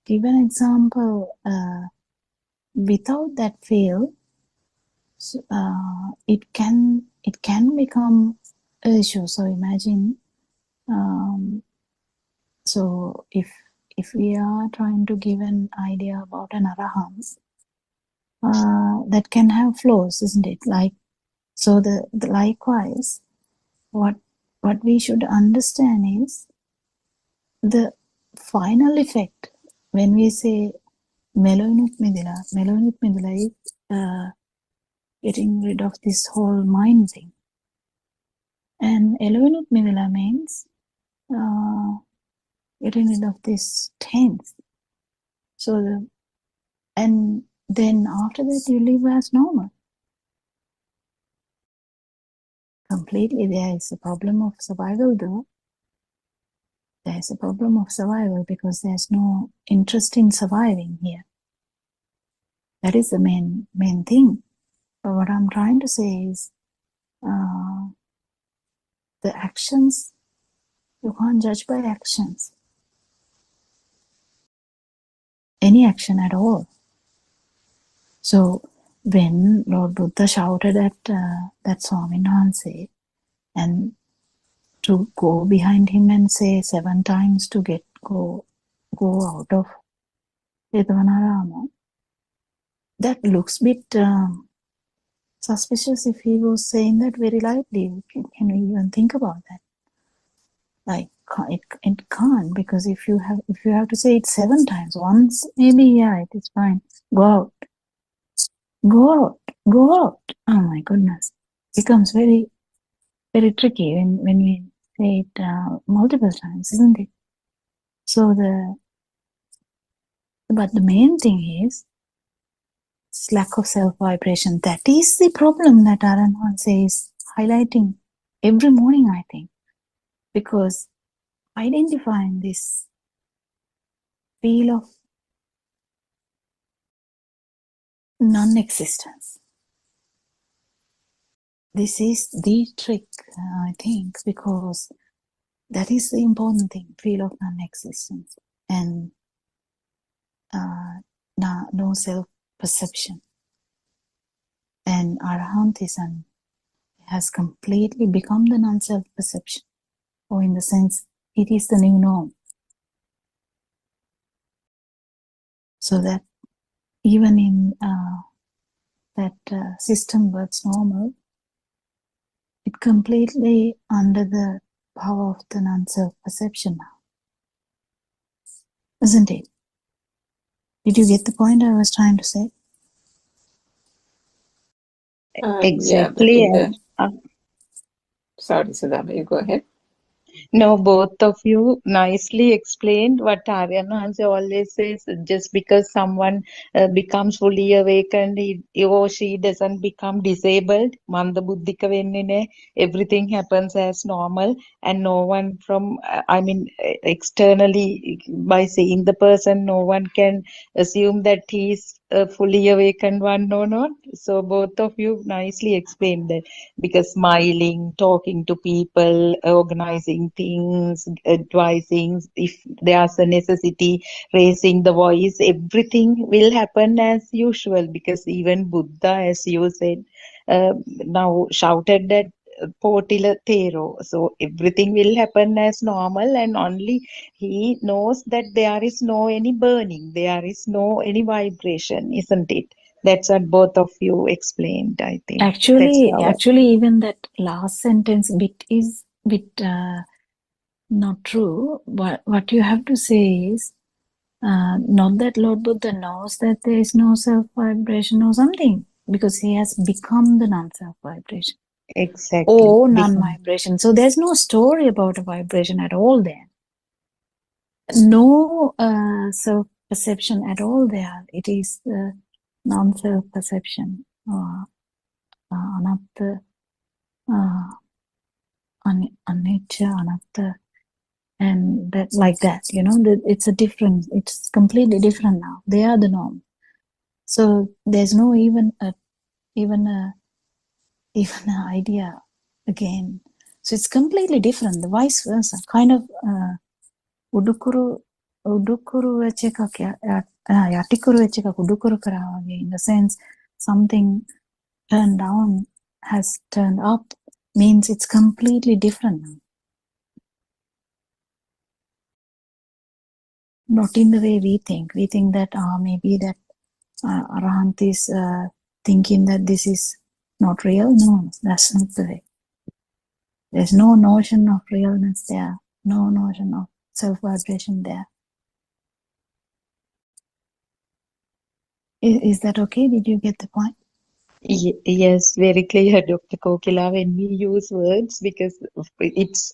give an example without that feel, it can become an issue. So imagine, so if we are trying to give an idea about an arahant, that can have flaws, isn't it? Like, so the likewise, what we should understand is the final effect when we say Melonuk Midila is getting rid of this whole mind thing. And Elonuk Midila means getting rid of this tense. So, and then after that you live as normal. Completely, there is a problem of survival though. There is a problem of survival because there's no interest in surviving here. That is the main thing. But what I'm trying to say is, the actions, you can't judge by actions. Any action at all. So when Lord Buddha shouted at that Swamin Hanse, and to go behind him and say 7 times to go out of Jethavanarama, that looks a bit suspicious if he was saying that very lightly. Can we even think about that? Like, it can't, because if you have to say it 7 times, once maybe, yeah, it is fine. Go out. Oh my goodness, becomes very, very tricky when we say it multiple times, isn't it? So but the main thing is lack of self-vibration. That is the problem that Aran Hanse is highlighting every morning, I think, because identifying this feel of non-existence. This is the trick, I think, because that is the important thing, feel of non-existence, and no self-perception. And Arahantism has completely become the non-self-perception, or in the sense, it is the new norm. So that even in that system works normal, it completely under the power of the non-self-perception now. Isn't it? Did you get the point I was trying to say? Exactly. Yeah, sorry, Sudhama, you go ahead. No, both of you nicely explained what Aryan Hanse always says. Just because someone becomes fully awakened, he or she doesn't become disabled. Manda buddhika wenne naha. Everything happens as normal, and no one from, externally, by seeing the person, no one can assume that he is a fully awakened one or not. So both of you nicely explained that, because smiling, talking to people, organizing things, advising, if there's a necessity, raising the voice, everything will happen as usual, because even Buddha, as you said, now shouted that Potila Thero. So everything will happen as normal, and only he knows that there is no any burning, there is no any vibration, isn't it? That's what both of you explained, I think. Actually, even that last sentence bit is not true. What you have to say is, not that Lord Buddha knows that there is no self-vibration or something, because he has become the non-self-vibration Exactly. or Become. non-vibration. So there's no story about a vibration at all there. No self-perception at all there. It is non-self-perception or anatta, anicca, anatta, and that, like that, you know, it's a different, it's completely different now. They are the norm. So there's no even an idea again. So it's completely different. The vice versa, kind of udukuru වෙච්ච එකක් යටිකුරු වෙච්ච එකක් උඩුකුරු කරා වගේ, in the sense something turned down has turned up, means it's completely different now. Not in the way we think. We think that maybe that Arahant is thinking that this is not real. No, that's not the way. There's no notion of realness there, no notion of self-vibration there. Is that okay? Did you get the point? Yes, very clear, Dr. Kokila, when we use words, because it's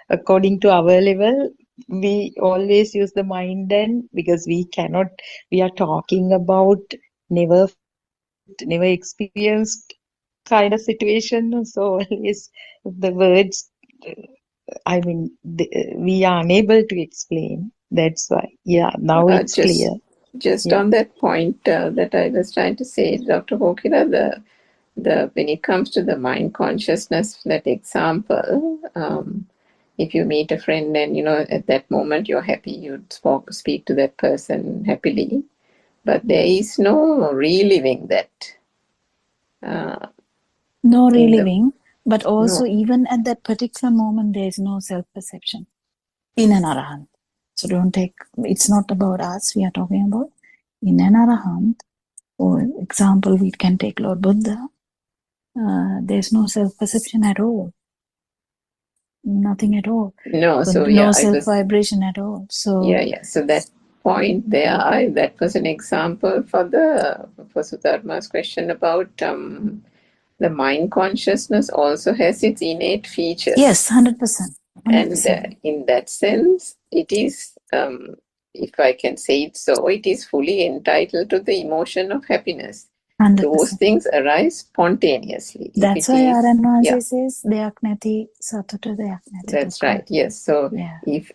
according to our level, we always use the mind, and because we are talking about never experienced kind of situation, so always the words, I mean, we are unable to explain. That's why, yeah, now it's clear. Just Yeah. on that point that I was trying to say, Dr. Kokila, when it comes to the mind consciousness, that example, if you meet a friend and, you know, at that moment you're happy, you speak to that person happily, but there is no reliving that. No reliving, but also even at that particular moment, there is no self-perception in an Arahant. So don't take, it's not about us we are talking about. In an Arahant, for example, we can take Lord Buddha, there's no self-perception at all. Nothing at all. No, so no self-vibration at all. So yeah. So that point there, that was an example for Sudharma's question about the mind consciousness also has its innate features. Yes, 100%. And in that sense, it is, if I can say it so, it is fully entitled to the emotion of happiness. 100%. Those things arise spontaneously. That's why Aranwansi says, deyak nathi satuta deyak nathi. That's right, yes. So if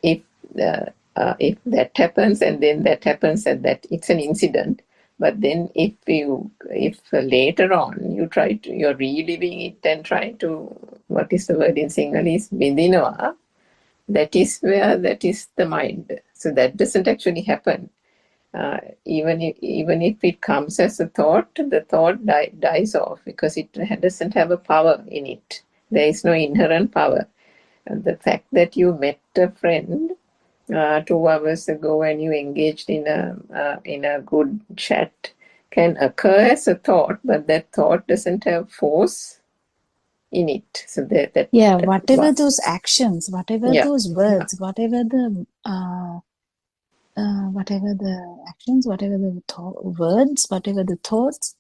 that happens and then that happens and that it's an incident, but then if later on you're reliving it and trying to, what is the word in Sinhalese, bindinawa, that is the mind. So that doesn't actually happen. Even if it comes as a thought, the thought dies off because it doesn't have a power in it. There is no inherent power. And the fact that you met a friend 2 hours ago and you engaged in a good chat can occur as a thought, but that thought doesn't have force in it. So whatever those actions, whatever those words, whatever the actions, whatever the words, whatever the thoughts,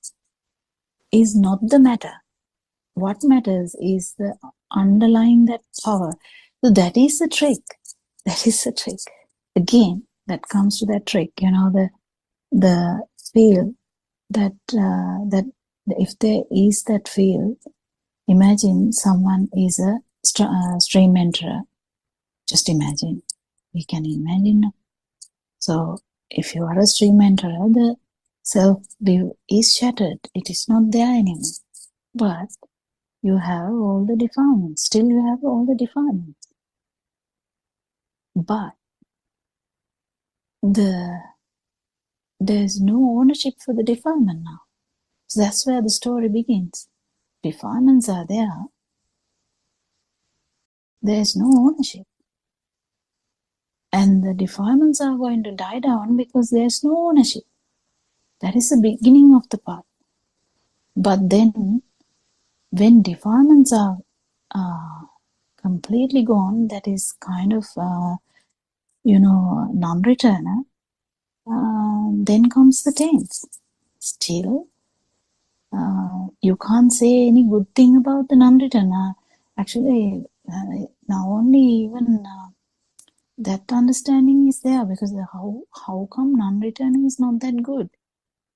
is not the matter. What matters is the underlying that power. So that is the trick. That is the trick. Again, that comes to that trick. You know, the feel that if there is that feel, imagine someone is a stream enterer. Just imagine. We can imagine. So if you are a stream enterer, the self-view is shattered. It is not there anymore. But you have all the defilements. Still you have all the defilements. But there's no ownership for the defilement now. So that's where the story begins. Defilements are there. There's no ownership. And the defilements are going to die down because there's no ownership. That is the beginning of the path. But then, when defilements are completely gone, that is kind of, non-returner, then comes the tense. Still, you can't say any good thing about the non-returner. Actually, now only even that understanding is there, because how come non-returning is not that good?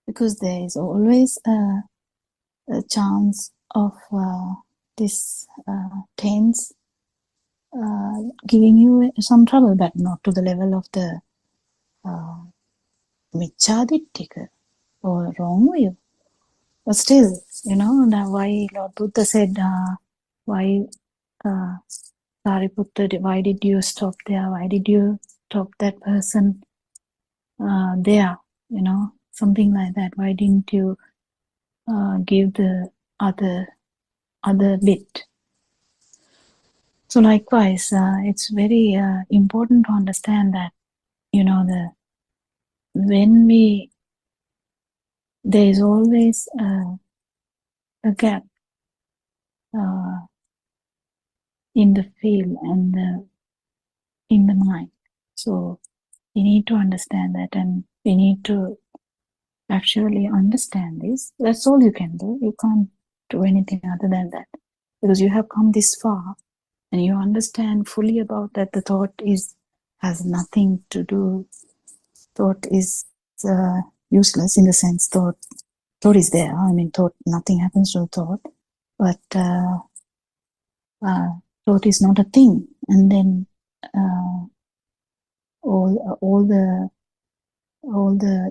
Because there is always a chance of this tense giving you some trouble, but not to the level of the Michadittika or wrong view. But still, now why Lord Buddha said, why Sariputta, why did you stop there? Why did you stop that person there? Something like that. Why didn't you give the other bit? So likewise, it's very important to understand that, there is always a gap in the field and in the mind. So we need to understand that, and we need to actually understand this. That's all you can do. You can't do anything other than that, because you have come this far and you understand fully about that the thought has nothing to do. Thought is useless, in the sense thought is there. I mean, nothing happens to thought, but thought is not a thing. And then all the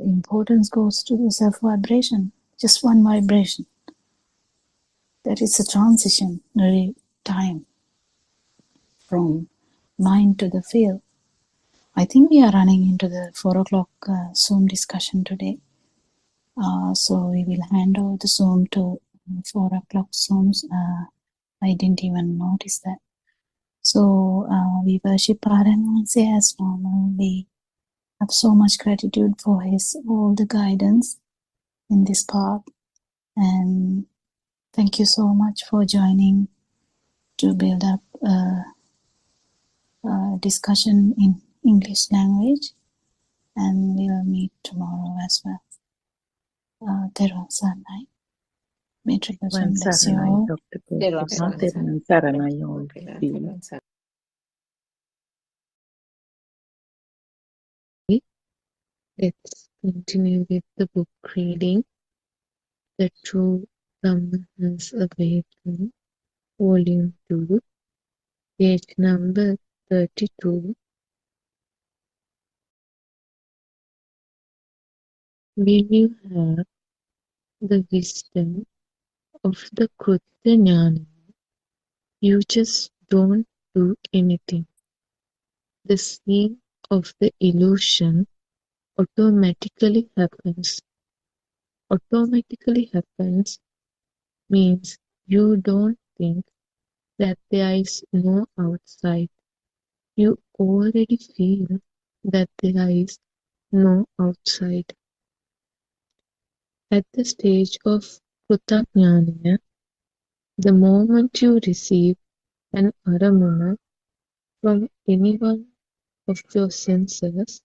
importance goes to the self vibration, just one vibration. That is a transitionary time from mind to the field. I think we are running into the 4 o'clock Zoom discussion today. So we will hand over the Zoom to 4 o'clock Zooms. I didn't even notice that. So we worship Paranwanse as normal. We have so much gratitude for all the guidance in this path. And thank you so much for joining to build up a discussion in English language. And we will meet tomorrow as well. Therwan Sarnai. May Triple Gem bless you all. Dr. Therwan Therwan Saranai all. Let's continue with the book reading. The True Dhamma Has Awakened, Volume 2, page number 32. When you have the wisdom of the Kruta Jnana, you just don't do anything. The seeing of the illusion automatically happens. Automatically happens means you don't think that there is no outside. You already feel that there is no outside. At the stage of Krutajnana, the moment you receive an aramana from any one of your senses,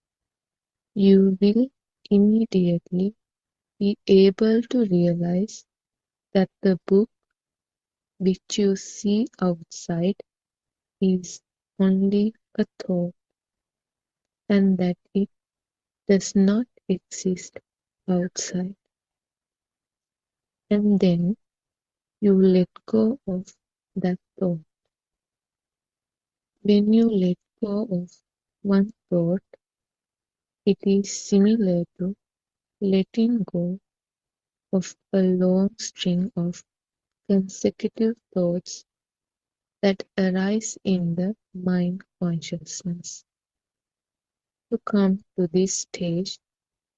you will immediately be able to realize that the book which you see outside is only a thought, and that it does not exist outside. And then you let go of that thought. When you let go of one thought, it is similar to letting go of a long string of consecutive thoughts that arise in the mind consciousness. To come to this stage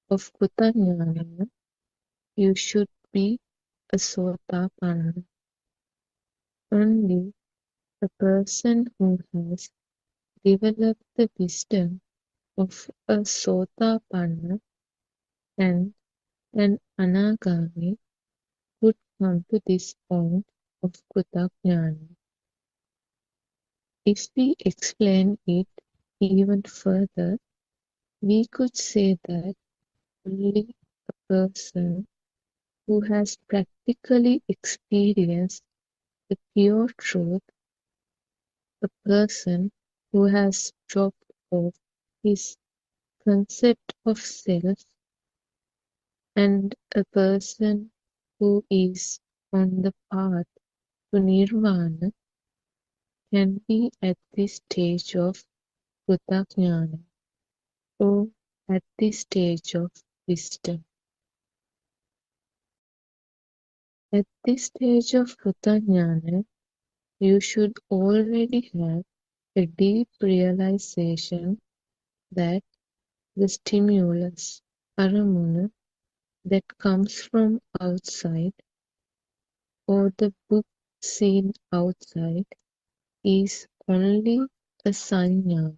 of Krutajnana, you should be a Sotapanna. Only a person who has developed the wisdom of a Sotapanna and an Anagami could come to this point of Krutajnana. If we explain it even further, we could say that only a person who has practically experienced the pure truth, a person who has dropped off his concept of self, and a person who is on the path to nirvana can be at this stage of Buddha-jnana, or at this stage of wisdom. At this stage of Buddha-jnana, you should already have a deep realization that the stimulus, aramuna, that comes from outside, or the book seen outside, is only a sanya,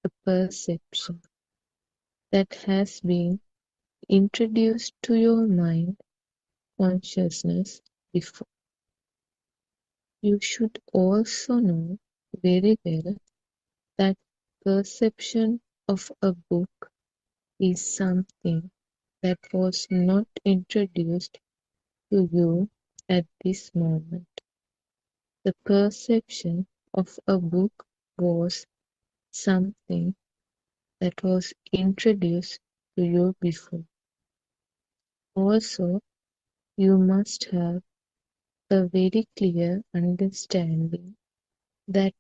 a perception that has been introduced to your mind consciousness before. You should also know very well that perception of a book is something that was not introduced to you at this moment. The perception of a book was something that was introduced to you before. Also, you must have a very clear understanding that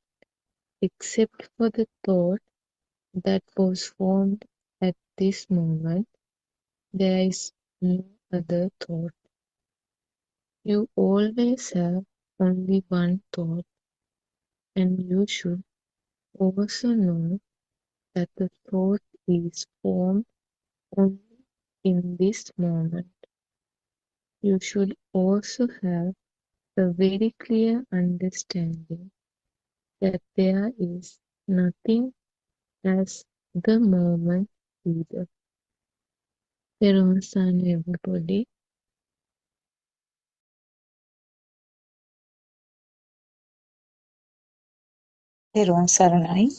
except for the thought that was formed at this moment, there is no other thought. You always have only one thought, and you should also know that the thought is formed only in this moment. You should also have a very clear understanding that there is nothing as the moment either. Peronsan everybody. Therun Saranai.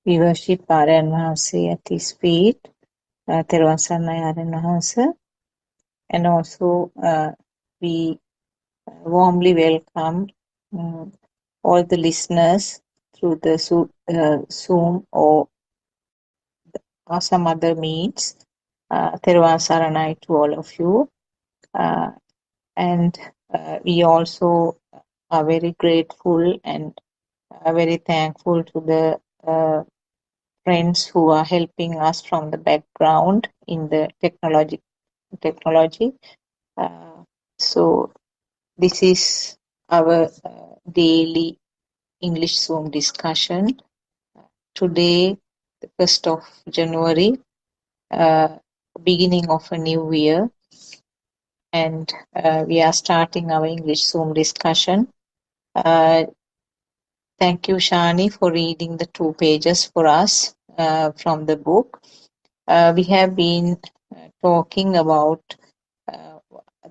We worship Aryan Mahanse at his feet. Therun Saranai Aryan Mahanse. And also we warmly welcome all the listeners through the Zoom or some other means. Therun Saranai to all of you. And we also are very grateful and very thankful to the friends who are helping us from the background in the technology. So this is our daily English Zoom discussion. Today, the 1st of January, beginning of a new year, and we are starting our English Zoom discussion. Thank you, Shani, for reading the 2 pages for us from the book. We have been talking about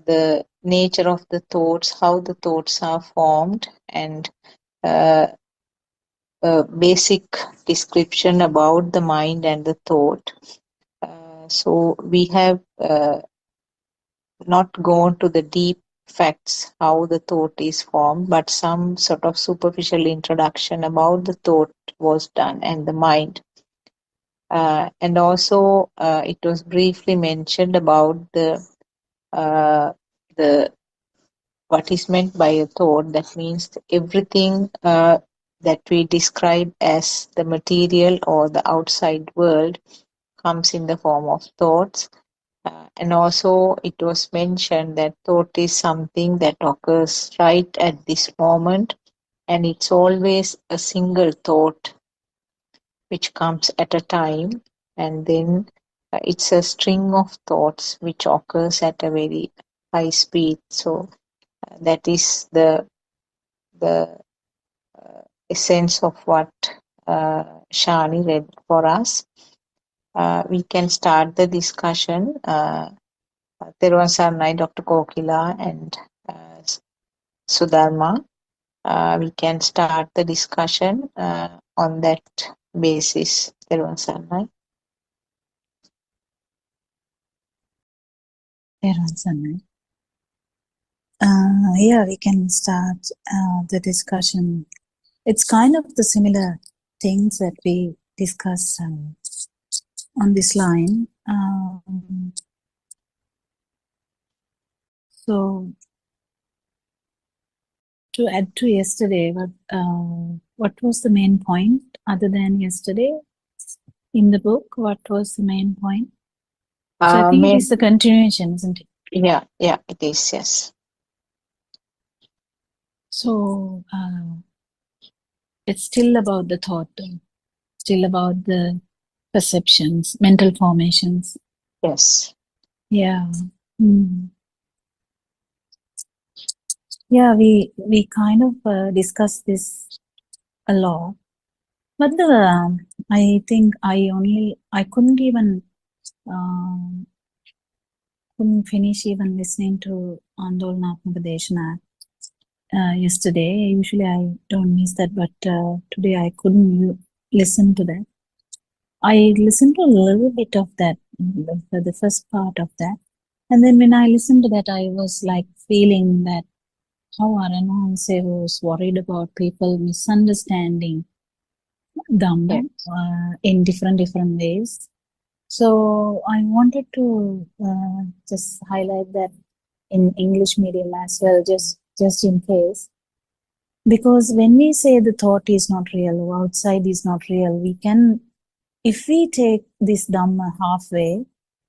the nature of the thoughts, how the thoughts are formed, and a basic description about the mind and the thought. So we have not gone to the deep facts how the thought is formed, but some sort of superficial introduction about the thought was done and the mind. And also it was briefly mentioned about the what is meant by a thought. That means everything that we describe as the material or the outside world comes in the form of thoughts. And also it was mentioned that thought is something that occurs right at this moment, and it's always a single thought which comes at a time, and then it's a string of thoughts which occurs at a very high speed. So that is the essence of what Shani read for us. We can start the discussion. Teruvan Saranai, Dr. Kokila and Sudharma. we can start the discussion on that basis. Teruvan Saranai. Yeah, we can start the discussion. It's kind of the similar things that we discuss on this line. So to add to yesterday, what was the main point other than yesterday in the book? What was the main point? So I think it is the continuation, isn't it? Yeah, it is, yes. So it's still about the thought, still about the perceptions, mental formations. Yes. Yeah. Yeah, we kind of discussed this a lot, but I think I couldn't even couldn't finish even listening to Andolanaatmaka Deshana yesterday. Usually I don't miss that, but today I couldn't listen to that. I listened to a little bit of that, the first part of that, and then when I listened to that, I was like feeling that how Aranwanse was worried about people misunderstanding Dhamma in different ways. So I wanted to just highlight that in English medium as well, just in case. Because when we say the thought is not real or outside is not real, we can, if we take this Dhamma halfway,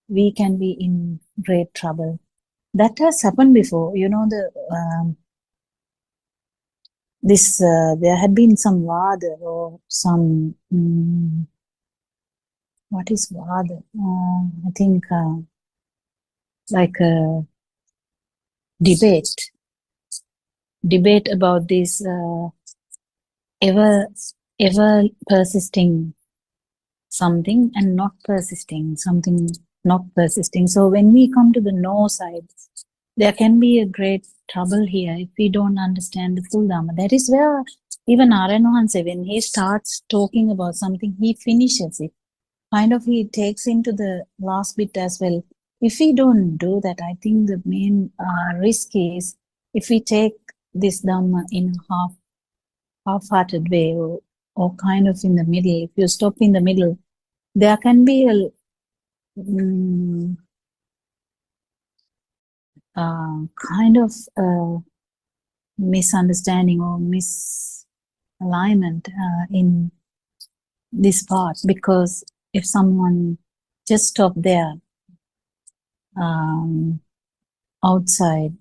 we can be in great trouble. That has happened before. You know, there had been some vada or some what is vada? I think like a debate about this ever persisting something and not persisting something, not persisting. So when we come to the no side, there can be a great trouble here if we don't understand the full Dhamma. That is where even Aranohanse, when he starts talking about something, he finishes it. Kind of he takes into the last bit as well. If we don't do that, I think the main risk is if we take this Dhamma in a half-hearted way or kind of in the middle. If you stop in the middle, there can be a kind of misunderstanding or misalignment in this part, because if someone just stop there outside,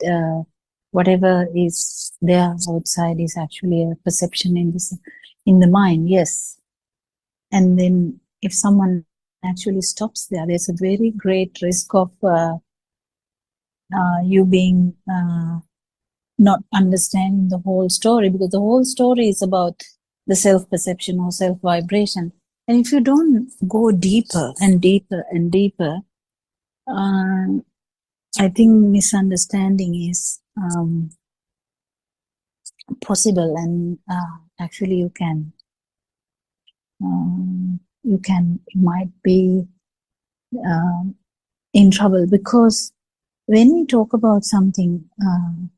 whatever is there outside is actually a perception in the mind, yes. And then if someone actually stops there, there's a very great risk of you being not understanding the whole story, because the whole story is about the self-perception or self-vibration. And if you don't go deeper and deeper and deeper, I think misunderstanding is possible, and actually you might be in trouble, because when we talk about something,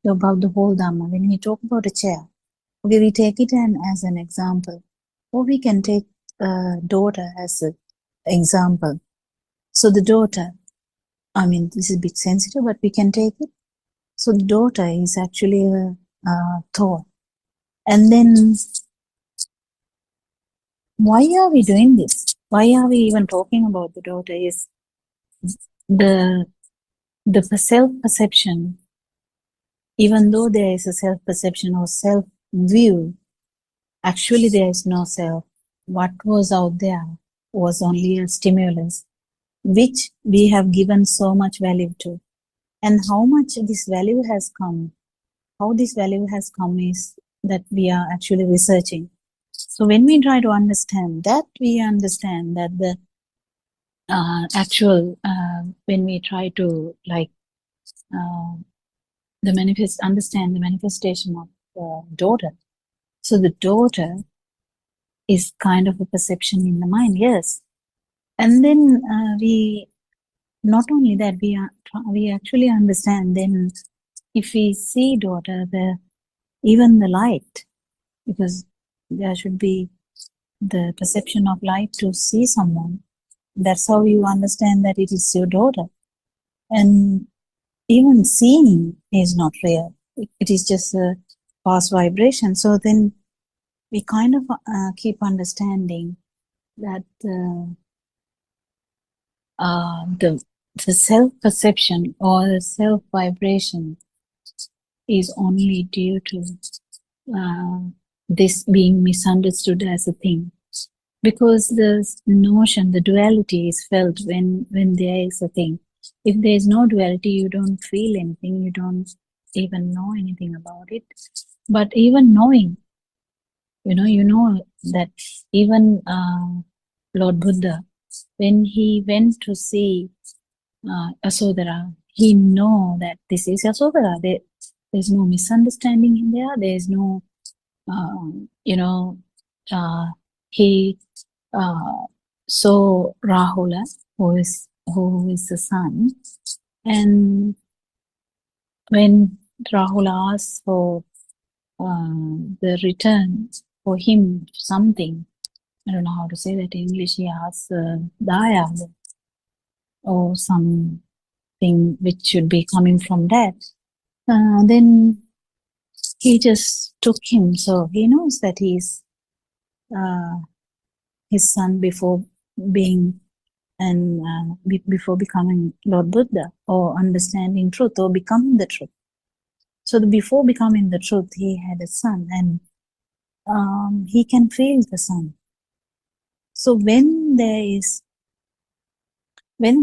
about the whole Dhamma, when we talk about a chair, okay, we take it as an example, or we can take daughter as an example. So the daughter, I mean, this is a bit sensitive, but we can take it. So the daughter is actually a thought. And then why are we doing this? Why are we even talking about the daughter? Is the self-perception, even though there is a self-perception or self-view, actually there is no self. What was out there was only a stimulus, which we have given so much value to. And how much this value has come, how this value has come is that we are actually researching. So when we try to understand that, we understand that the actual, when we try to like understand the manifestation of daughter, So the daughter is kind of a perception in the mind, yes. And then we, not only that, we actually understand then if we see daughter, even the light, because there should be the perception of light to see someone. That's how you understand that it is your daughter. And even seeing is not real. It is just a past vibration. So then we kind of keep understanding that the self-perception or the self-vibration is only due to this being misunderstood as a thing. Because the notion, the duality is felt when there is a thing. If there is no duality, you don't feel anything, you don't even know anything about it. But even knowing, you know that even Lord Buddha, when he went to see Yasodhara, he know that this is Yasodhara. There's no misunderstanding in there. There's no, he saw Rahula, who is the son, and when Rahula asked for the return for him something, I don't know how to say that in English, he asked Daya or something which should be coming from that. Then he just took him, so he knows that he's his son before being and before becoming Lord Buddha or understanding truth or becoming the truth. So before becoming the truth, he had a son, and he can feel the son. So when the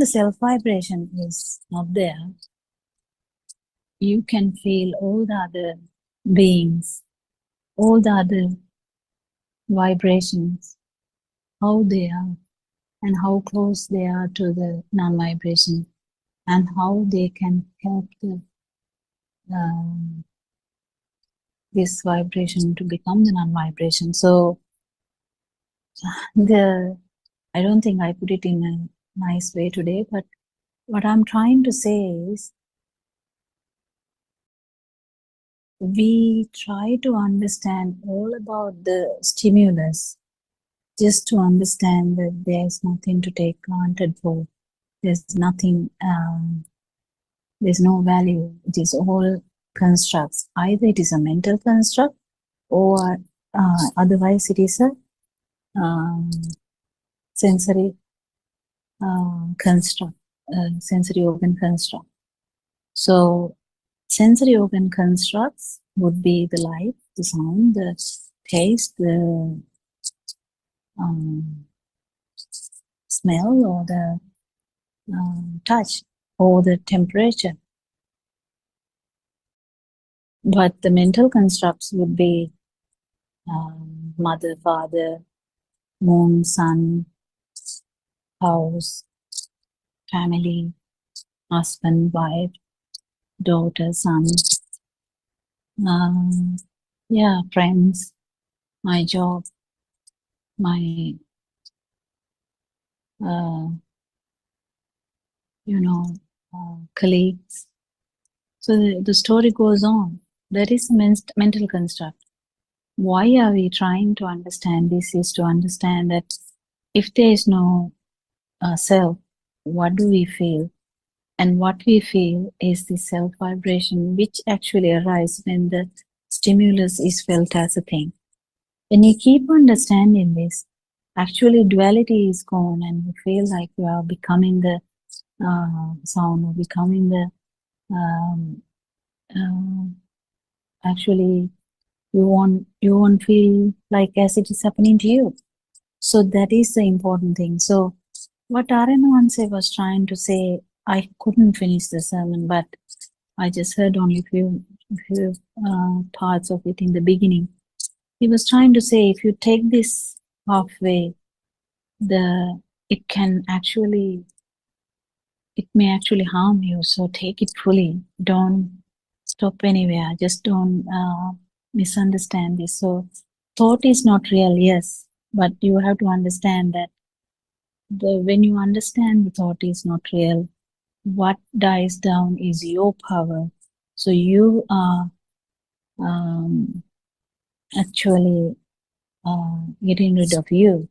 self vibration is not there, you can feel all the other beings, all the other vibrations, how they are and how close they are to the non-vibration, and how they can help this vibration to become the non-vibration. So I don't think I put it in a nice way today, but what I'm trying to say is, we try to understand all about the stimulus just to understand that there's nothing to take granted for. There's nothing, there's no value. It is all constructs. Either it is a mental construct, or otherwise it is a sensory construct, sensory organ construct. So sensory organ constructs would be the light, the sound, the taste, the smell, or the touch, or the temperature. But the mental constructs would be mother, father, moon, sun, house, family, husband, wife, daughter, son, friends, my job, my colleagues. So the story goes on. That is mental construct. Why are we trying to understand this? Is to understand that if there is no self, what do we feel? And what we feel is the self vibration, which actually arises when the stimulus is felt as a thing. When you keep understanding this, actually duality is gone, and you feel like you are becoming the sound, or becoming the actually you won't feel like as it is happening to you. So that is the important thing. So what Arenwanse was trying to say, I couldn't finish the sermon, but I just heard only few parts of it in the beginning. He was trying to say, if you take this halfway, it may actually harm you. So take it fully. Don't stop anywhere. Just don't misunderstand this. So thought is not real, yes, but you have to understand that when you understand the thought is not real, what dies down is your power. So you are actually getting rid of you,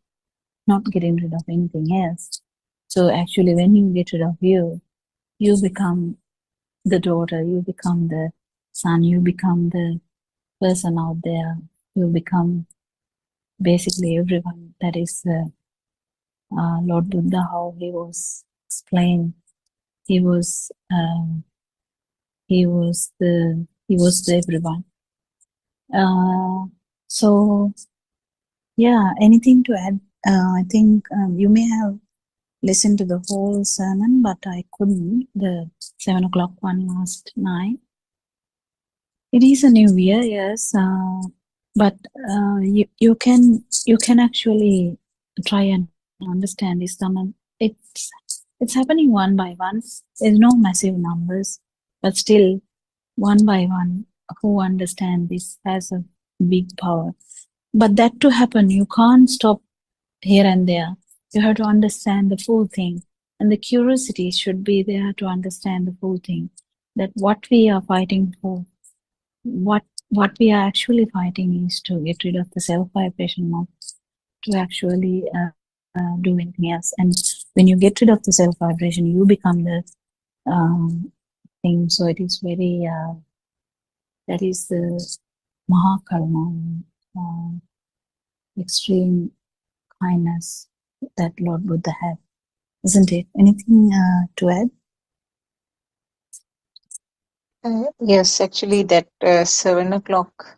not getting rid of anything else. So actually, when you get rid of you, you become the daughter, you become the son, you become the person out there, you become basically everyone. That is Lord Buddha, how he was explained. He was the everyone. So yeah, anything to add? I think you may have listened to the whole sermon, but I couldn't. The 7 o'clock one last night. It is a new year, yes, but you can actually try and understand this sermon. It's happening one by one. There's no massive numbers, but still one by one, who understand this has a big power. But that to happen, you can't stop here and there. You have to understand the full thing, and the curiosity should be there to understand the full thing. That what we are fighting for, what we are actually fighting is to get rid of the self vibration, not to actually do anything else. And when you get rid of the self vibration, you become the thing. So it is very that is the Mahakarma, extreme kindness that Lord Buddha had, isn't it? Anything to add? Yes, actually, that 7 o'clock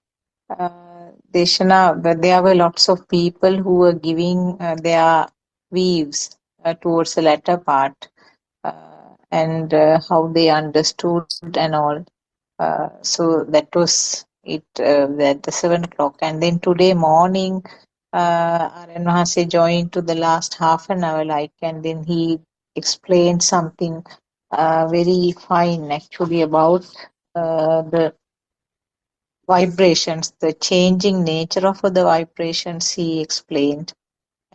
Deshana, but there were lots of people who were giving their views towards the latter part and how they understood and all. So that was it at the 7 o'clock. And then today morning, Aryan Mahase joined to the last half an hour, like, and then he explained something very fine actually about the vibrations, the changing nature of the vibrations he explained.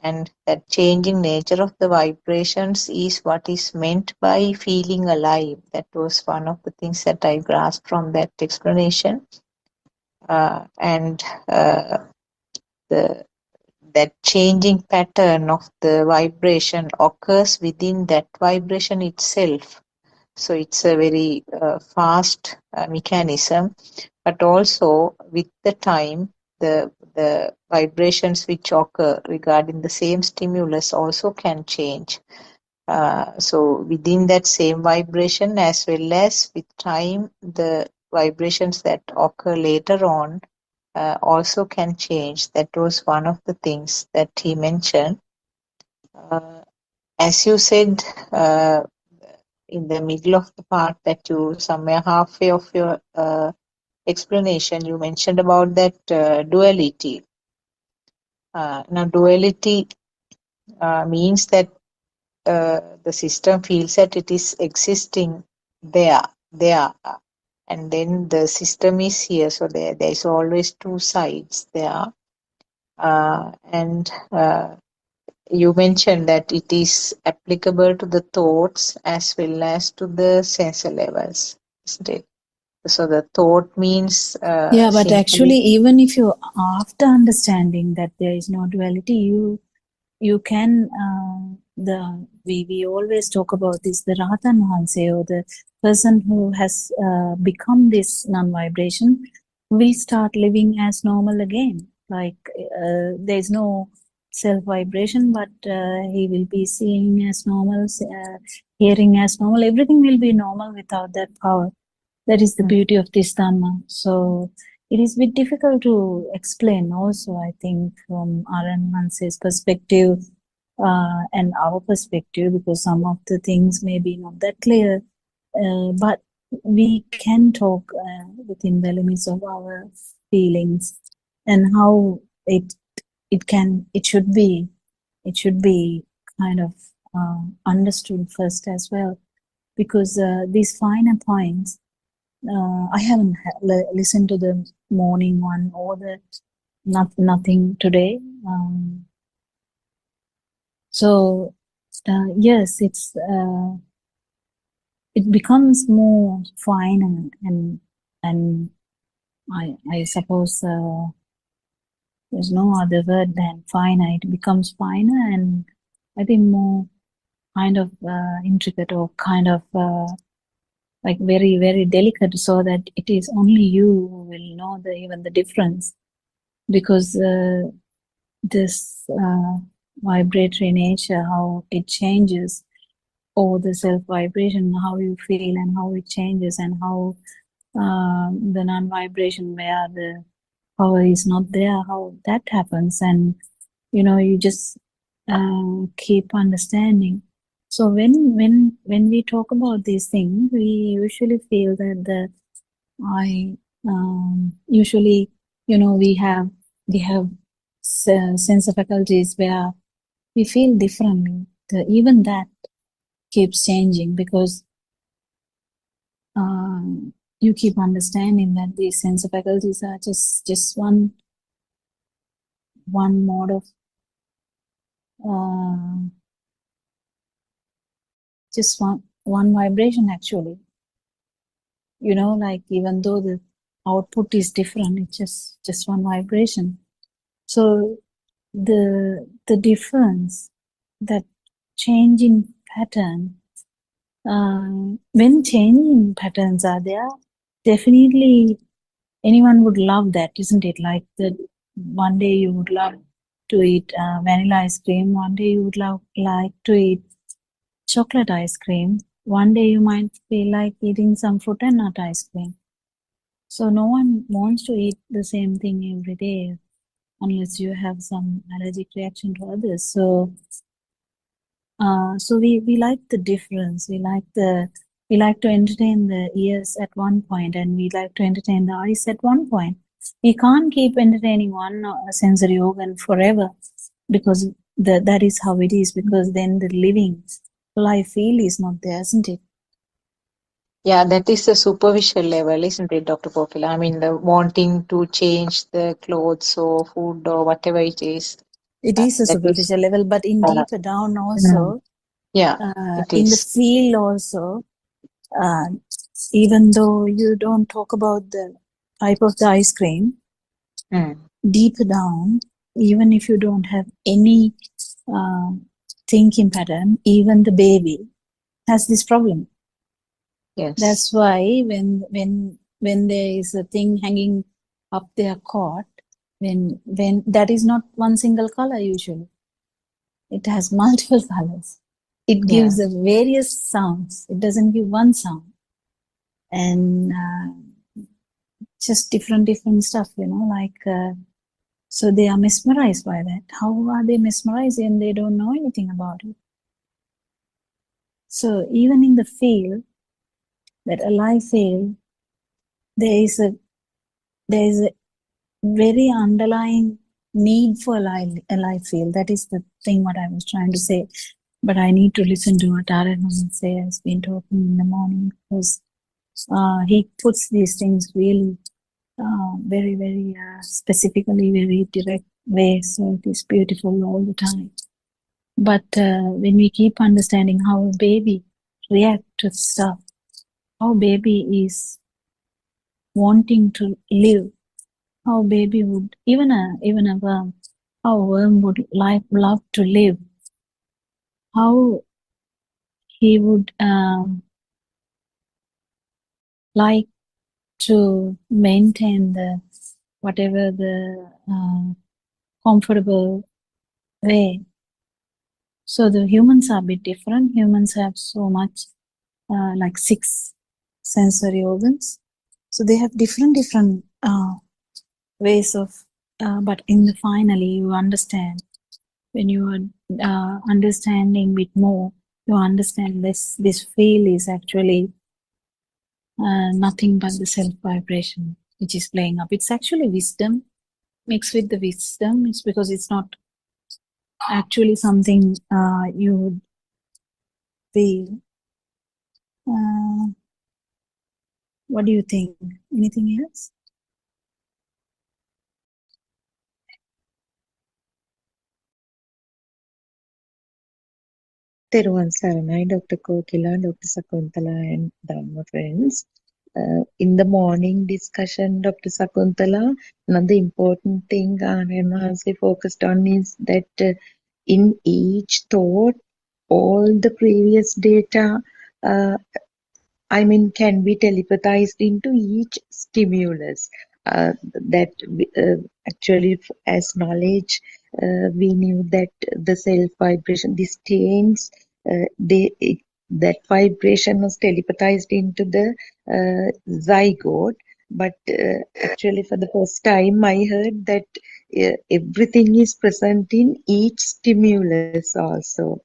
And that changing nature of the vibrations is what is meant by feeling alive. That was one of the things that I grasped from that explanation. And that changing pattern of the vibration occurs within that vibration itself. So it's a very fast mechanism, but also with the time, the vibrations which occur regarding the same stimulus also can change. So within that same vibration, as well as with time, the vibrations that occur later on also can change. That was one of the things that he mentioned. As you said, in the middle of the part that you, somewhere halfway of your explanation, you mentioned about that duality. Now, duality means that the system feels that it is existing there, and then the system is here. So there is always two sides there. And you mentioned that it is applicable to the thoughts as well as to the sensor levels, isn't it? So the thought means Yeah, but simply. actually, even if you, after understanding that there is no duality, you can we always talk about this, the Rahatan Mahanse, or the person who has become this non-vibration will start living as normal again. Like there is no self-vibration, but he will be seeing as normal, hearing as normal. Everything will be normal without that power. That is the beauty of this Dhamma. So it is a bit difficult to explain also, I think, from Aryan Manse's perspective and our perspective, because some of the things may be not that clear. But we can talk within the limits of our feelings and how it should be kind of understood first as well, because these finer points, I haven't listened to the morning one or the nothing today. So yes, it becomes more fine and I suppose there's no other word than finer. It becomes finer and I think more kind of intricate or kind of like very, very delicate, so that it is only you who will know even the difference, because this vibratory nature, how it changes, or the self vibration, how you feel and how it changes, and how the non-vibration where the power is not there, how that happens. And you just keep understanding. So when we talk about these things, we usually feel that I usually we have sense of faculties where we feel differently. Even that keeps changing, because you keep understanding that these sense of faculties are just one mode of just one vibration actually. Like even though the output is different, it's just one vibration. So the difference, that changing pattern, when changing patterns are there, definitely anyone would love that, isn't it? Like that one day you would love to eat vanilla ice cream, one day you would like to eat chocolate ice cream, one day you might feel like eating some fruit and nut ice cream. So no one wants to eat the same thing every day unless you have some allergic reaction to others. So we like the difference. We like to entertain the ears at one point, and we like to entertain the eyes at one point. We can't keep entertaining one sensory organ forever, because that is how it is, because then the living life feel is not there, isn't it? Yeah, that is the superficial level, isn't it, Dr. Popila? I mean, the wanting to change the clothes or food or whatever it is. It is a That is, superficial level, but in deeper down also, yeah, it in the is. feel also, even though you don't talk about the type of the ice cream, deeper down, even if you don't have any thinking pattern, even the baby has this problem. Yes. That's why when there is a thing hanging up their coat, when that is not one single color usually, it has multiple colors. It gives the various sounds. It doesn't give one sound, and just different stuff. Like so they are mesmerized by that. How are they mesmerized and they don't know anything about it? So even in the field, that alive field, there is a very underlying need for alive field. That is the thing what I was trying to say. But I need to listen to what Aaron say has been talking in the morning, because he puts these things really very, very specifically, very direct way. So it is beautiful all the time. But when we keep understanding how a baby react to stuff, how baby is wanting to live, how baby would, even a worm, how a worm would love to live, how he would like to maintain the whatever the comfortable way. So the humans are a bit different. Humans have so much like 6 sensory organs. So they have different ways of, but in the finally you understand, when you are understanding a bit more, you understand this feel is actually nothing but the self vibration which is playing up. It's actually wisdom mixed with the wisdom. It's because it's not actually something you would feel. What do you think? Anything else? Teruvan Saranai, Dr. Kokila, Dr. Sakuntala, and Dhamma friends. In the morning discussion, Dr. Sakuntala, another important thing Anand focused on is that in each thought, all the previous data, can be telepathized into each stimulus. That actually, as knowledge, we knew that the self vibration, these chains, that vibration was telepathized into the zygote. But actually, for the first time, I heard that everything is present in each stimulus also.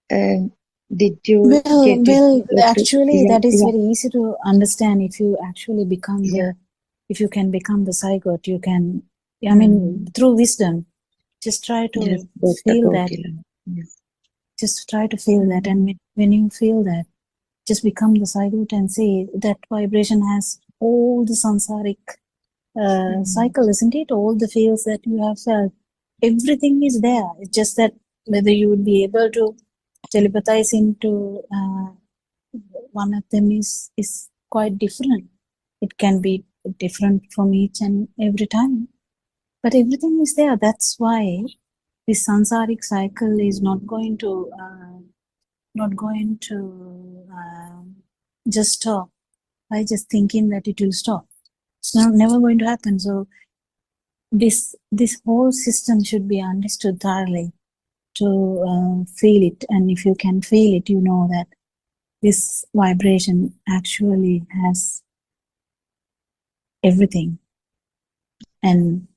Did you get it, Dr.? Actually, Yeah, that is yeah, very easy to understand. If you actually become yeah. if you can become the zygote, you can, through wisdom, just try Yes, to Dr. feel that, Kokila. Yes. just try to feel that. And when you feel that, just become the zygote and see that vibration has all the samsaric cycle, isn't it? All the feels that you have felt, everything is there. It's just that whether you would be able to telepathize into one of them is quite different. It can be different from each and every time, but everything is there. That's why this samsaric cycle is not going to just stop by just thinking that it will stop. It's never going to happen. So this whole system should be understood thoroughly to feel it. And if you can feel it, you know that this vibration actually has everything. And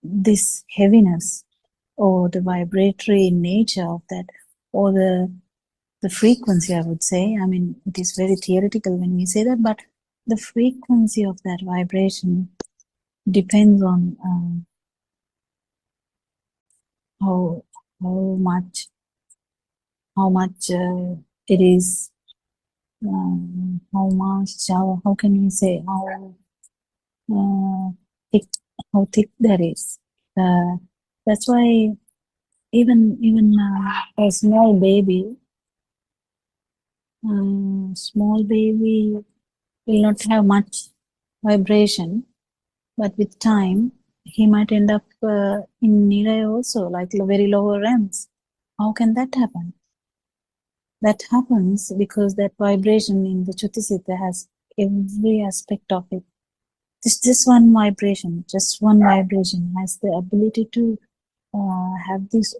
this heaviness or the vibratory nature of that, or the frequency, I would say, it is very theoretical when we say that, but the frequency of that vibration depends on how much it is, how can we say, uh, thick, how thick that is. That's why even a small baby will not have much vibration, but with time he might end up in Nilay also, like very lower realms. How can that happen? That happens because that vibration in the Chutisita has every aspect of it. Just one vibration has the ability to have this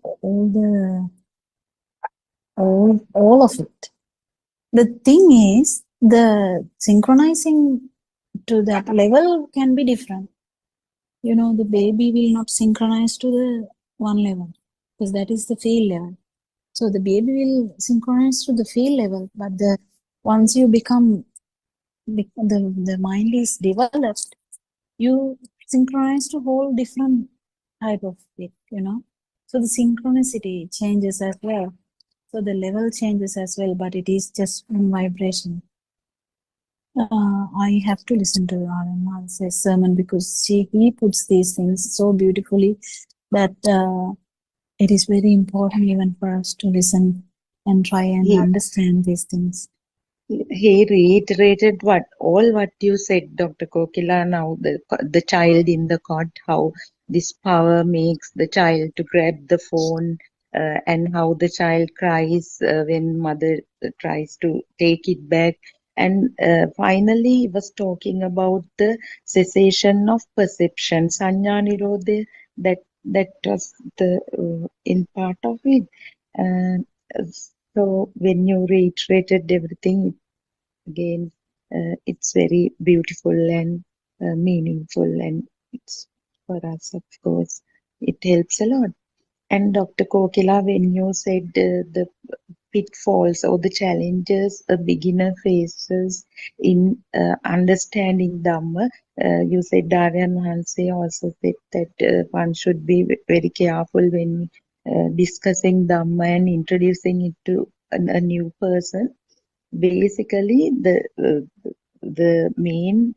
all of it. The thing is, the synchronizing to that level can be different. The baby will not synchronize to the one level because that is the field level. So the baby will synchronize to the field level, but once you become the mind is developed, you synchronize to whole different type of it. So the synchronicity changes as well. So the level changes as well, but it is just one vibration. I have to listen to Arama's sermon because he puts these things so beautifully that it is very important even for us to listen and try and He, understand these things. he reiterated what you said, Dr. Kokila. Now the child in the cot, how this power makes the child to grab the phone, and how the child cries when mother tries to take it back. And finally, he was talking about the cessation of perception, Sanya Nirodha. That was the in part of it. Uh, so when you reiterated everything again, it's very beautiful and meaningful, and it's for us, of course, it helps a lot. And Dr. Kokila, when you said the pitfalls or the challenges a beginner faces in understanding Dhamma, you said Daryan Hanse also said that one should be very careful when discussing Dhamma and introducing it to a new person. Basically, the main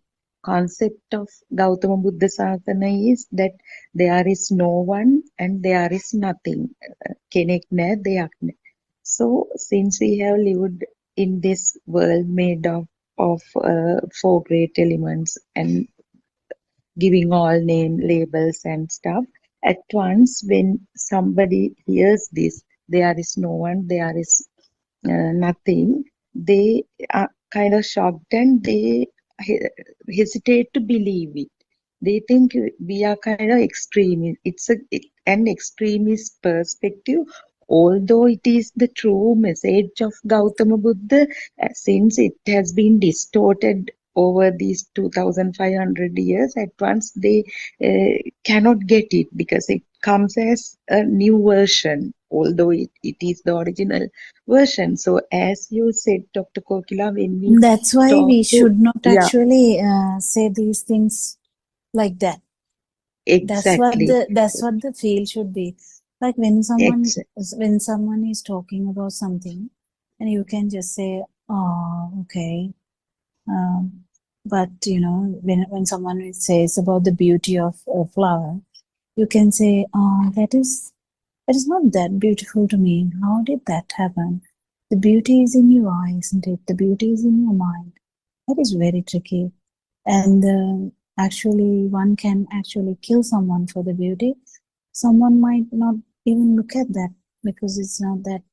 concept of Gautama Buddha Sasana is that there is no one and there is nothing. Kenek naha, deyak naha. So since we have lived in this world made of four great elements and giving all name labels and stuff, at once when somebody hears this, there is no one, there is nothing, they are kind of shocked and they hesitate to believe it. They think we are kind of extreme. It's an extremist perspective, although it is the true message of Gautama Buddha, since it has been distorted over these 2,500 years. At once they cannot get it because it comes as a new version, although it is the original version. So as you said, Dr. Kokila, when we That's why talk we to, should not yeah, actually say these things like that. exactly, That's what the feel should be. Like when someone ex- is talking about something, and you can just say, "Oh, okay." But you know, when someone says about the beauty of a flower, you can say, "Oh, that is not that beautiful to me. How did that happen?" The beauty is in your eyes, isn't it? The beauty is in your mind. That is very tricky. And actually, one can actually kill someone for the beauty. Someone might not even look at that because it's not that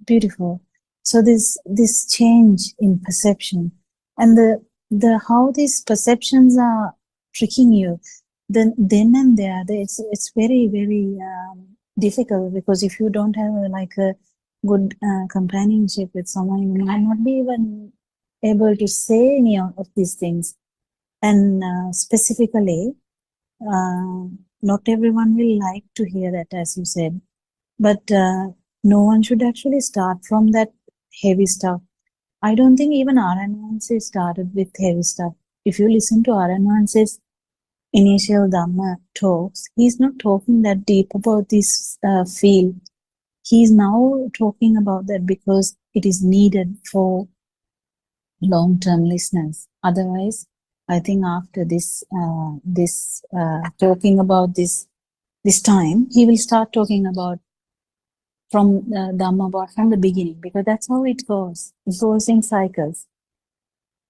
beautiful. So this change in perception and the how these perceptions are tricking you, then and there, it's very very difficult, because if you don't have like a good companionship with someone, you might not be even able to say any of these things. And specifically, not everyone will like to hear that, as you said, but no one should actually start from that heavy stuff. I don't think even Aranwanse started with heavy stuff. If you listen to Aranwanse's initial Dhamma talks, he's not talking that deep about this field. He's now talking about that because it is needed for long-term listeners. Otherwise, I think after this talking about this time, he will start talking about from Dhamma about from the beginning, because that's how it goes. It goes in cycles.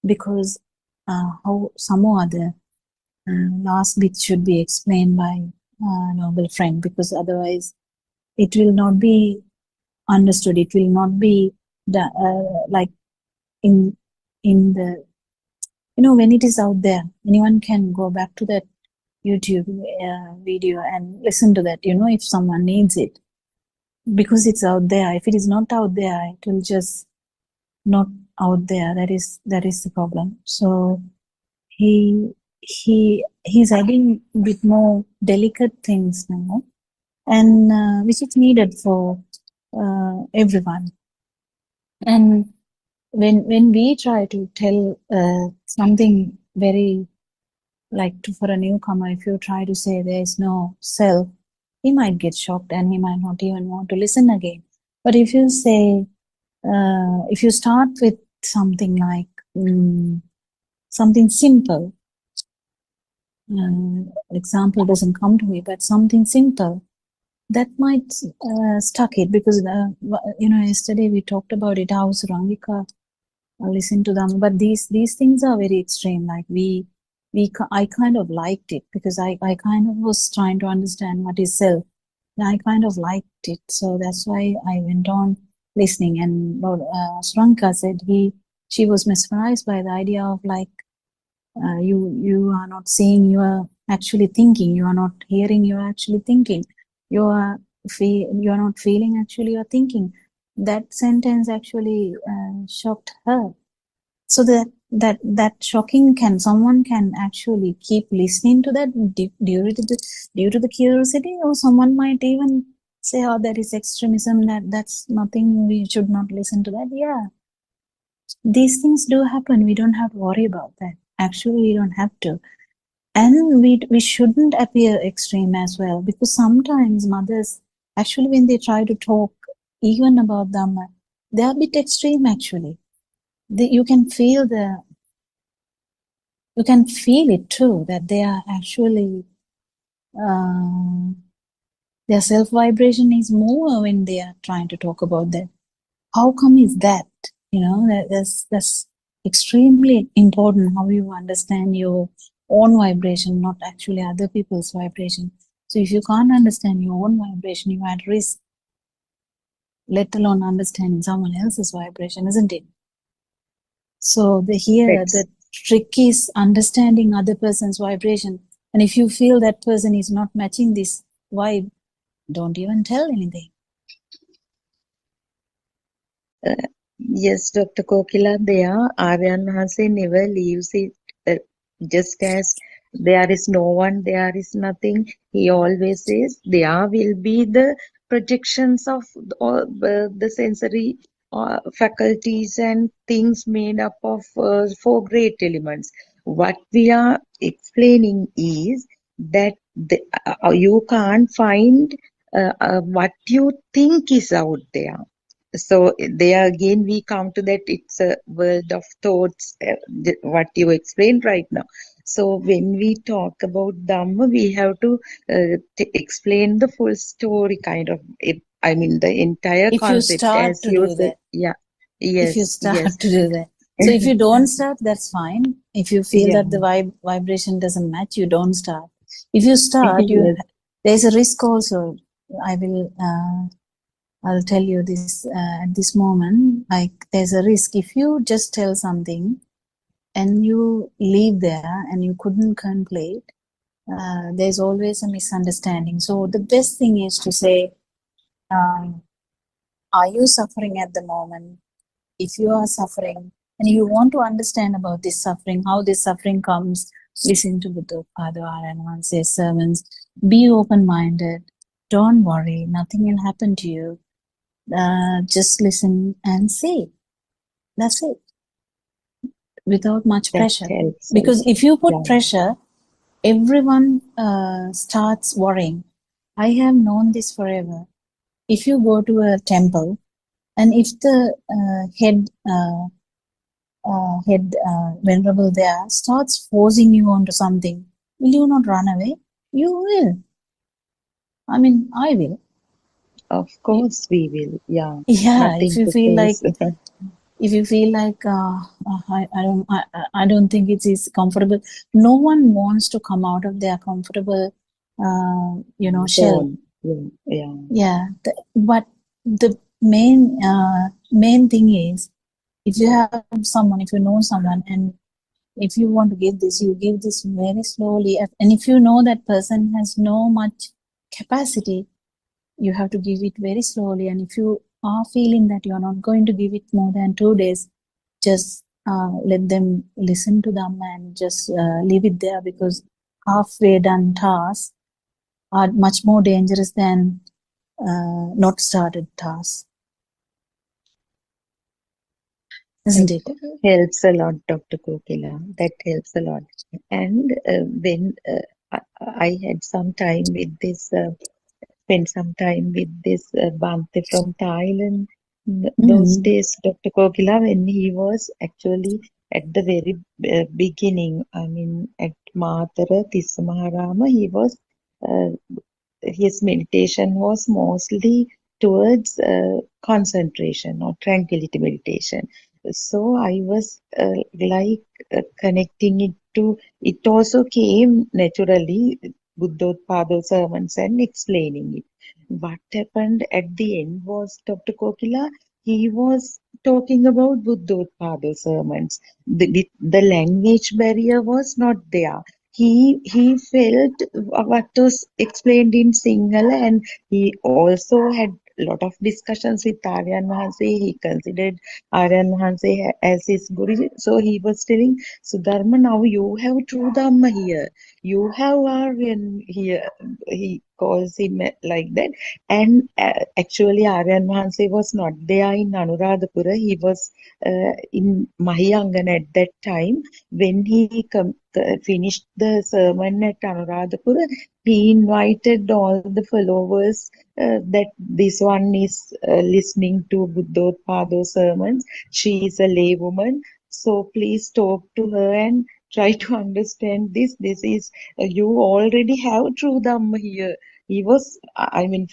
Because how some or other last bit should be explained by noble friend, because otherwise it will not be understood. It will not be like in the, you know, when it is out there, anyone can go back to that YouTube video and listen to that, you know, if someone needs it, because it's out there. If it is not out there, it will just not out there. That is the problem. So he's adding a bit more delicate things now, and which is needed for everyone. And when we try to tell something very, like for a newcomer, if you try to say there is no self, he might get shocked and he might not even want to listen again. But if you say, if you start with something like something simple, example doesn't come to me, but something simple, that might stuck it, because you know, yesterday we talked about it, how Surangika listen to them, but these things are very extreme. Like I kind of liked it, because I kind of was trying to understand what is self, and I kind of liked it, so that's why I went on listening. And Surangika said she was mesmerized by the idea of like you are not seeing, you are actually thinking. You are not hearing, you are actually thinking. You are not feeling, actually you are thinking. That sentence actually shocked her. So that shocking, someone can actually keep listening to that due to the curiosity, or someone might even say, oh, that is extremism, that's nothing, we should not listen to that. Yeah, these things do happen. We don't have to worry about that. Actually, we don't have to. And we shouldn't appear extreme as well, because sometimes mothers, actually, when they try to talk even about Dhamma, they're a bit extreme actually. You can feel you can feel it too, that they are actually, their self vibration is more when they are trying to talk about that. How come is that? You know, that's extremely important, how you understand your own vibration, not actually other people's vibration. So if you can't understand your own vibration, you are at risk, let alone understanding someone else's vibration, isn't it? So the That's trick is understanding other person's vibration. And if you feel that person is not matching this vibe, don't even tell anything. Yes, Dr. Kokila, there, Aryan Hase never leaves it just as there is no one, there is nothing. He always says there will be the projections of all the sensory faculties and things made up of four great elements. What we are explaining is that you can't find what you think is out there. So there again we come to that it's a world of thoughts, what you explained right now. So when we talk about Dhamma, we have to explain the full story kind of. I mean the entire If you concept start as to you do said. that, Yeah. if you Yes. start Yes. to do that. So if you don't start, that's fine. If you feel Yeah. that the vibration doesn't match, you don't start. If you start, Yes. there's a risk also. I'll tell you this at this moment. Like there's a risk if you just tell something and you leave there and you couldn't complete. There's always a misunderstanding. So the best thing is to say, are you suffering at the moment? If you are suffering and you want to understand about this suffering, how this suffering comes, listen to Buddothpado and says sermons. Be open-minded. Don't worry. Nothing will happen to you. Just listen and see. That's it. Without much That pressure. helps Because also. if you put Yeah. pressure, everyone starts worrying. I have known this forever. If you go to a temple and if the head venerable there starts forcing you onto something, will you not run away? You will. I mean, I will. Of course we will. Yeah. Yeah, Nothing if you to feel like face. I don't think it is comfortable. No one wants to come out of their comfortable shell. Zone. Yeah. Yeah. Yeah, but the main thing is, if you have someone, if you know someone, and if you want to give this, you give this very slowly. And if you know that person has no much capacity, you have to give it very slowly. And if you are feeling that you're not going to give it more than 2 days, just let them listen to them and just leave it there, because halfway done tasks are much more dangerous than not started tasks, isn't it? That helps a lot, Dr. Kokila. That helps a lot. And when I had some time with this, spent some time with this Bhante from Thailand, those Mm. days, Dr. Kokila, when he was actually at the very beginning, I mean, at Matara Tissamaharama, he was uh, his meditation was mostly towards concentration or tranquility meditation. So I was connecting it to, it also came naturally, Buddothpado sermons and explaining it. What happened at the end was Dr. Kokila, he was talking about Buddothpado sermons. The language barrier was not there. He felt what was explained in Sinhala, and he also had a lot of discussions with Aryan Mahanse. He considered Aryan Mahanse as his Guru. So he was telling Sudharma, now you have true Dhamma here. You have Aryan here. He calls him like that. And actually Aryan Mahanse was not there in Anuradhapura. He was in Mahiyangan at that time. When he finished the sermon at Anuradhapura, he invited all the followers that this one is listening to Buddothpado sermons. She is a lay woman, so please talk to her and try to understand this. This is, you already have true Dhamma here.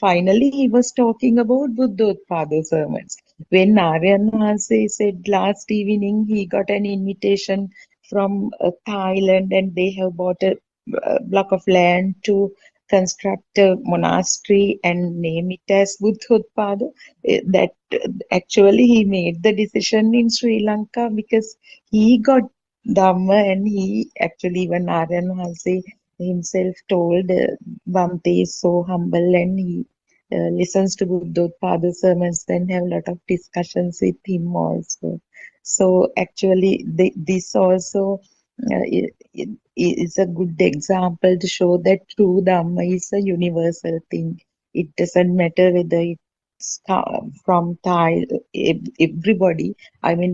Finally he was talking about Buddothpado sermons. When Aryan Mahanse said last evening he got an invitation from Thailand, and they have bought a block of land to construct a monastery and name it as Buddothpado. That actually he made the decision in Sri Lanka because he got Dhamma, and he actually, even Aryan Mahanse himself told, Bhante is so humble, and he listens to Buddothpado sermons and have a lot of discussions with him also. So actually, this also is a good example to show that true Dhamma is a universal thing. It doesn't matter whether it's from Thai, everybody.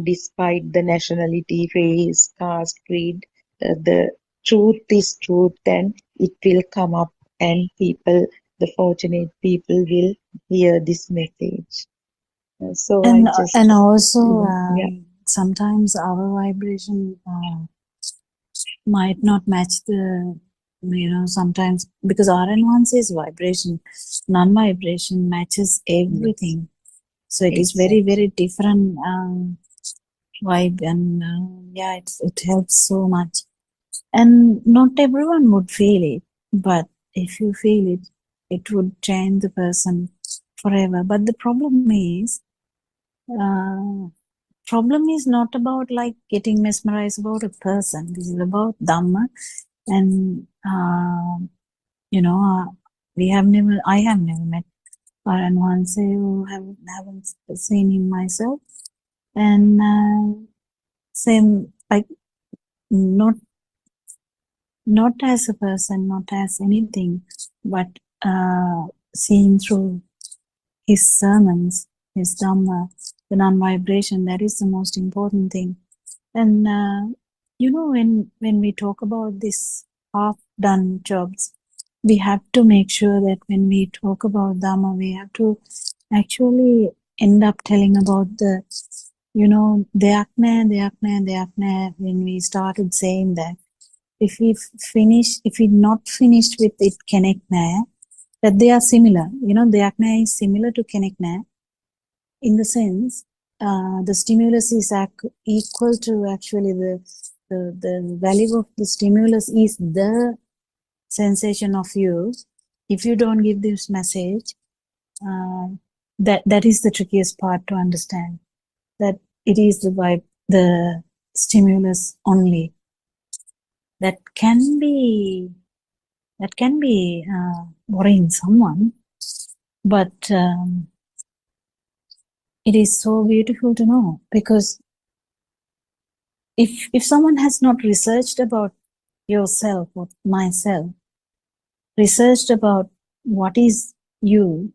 Despite the nationality, race, caste, creed, the truth is truth, and it will come up, and people, the fortunate people, will hear this message. So I just, And also yeah, sometimes our vibration might not match the, sometimes, because RN1 says vibration, non-vibration matches everything. So it is very, very different vibe, and it helps so much. And not everyone would feel it, but if you feel it, it would change the person forever. But the problem is not about like getting mesmerized about a person. This is about Dhamma, and I have never met Paranwanse who haven't seen him myself, and same, like, not as a person, not as anything, but seeing through his sermons, his Dhamma, the non-vibration, that is the most important thing. And when we talk about this half-done jobs, we have to make sure that when we talk about Dhamma, we have to actually end up telling about the, Deyakna, when we started saying that. If we not finished with it, Kenekna, that they are similar. Deyakna is similar to Kenekna in the sense, the stimulus is equal to actually the value of the stimulus is the sensation of you. If you don't give this message, that is the trickiest part to understand, that it is the vibe, the stimulus only that can be worrying someone, but it is so beautiful to know, because if someone has not researched about yourself or myself, researched about what is you,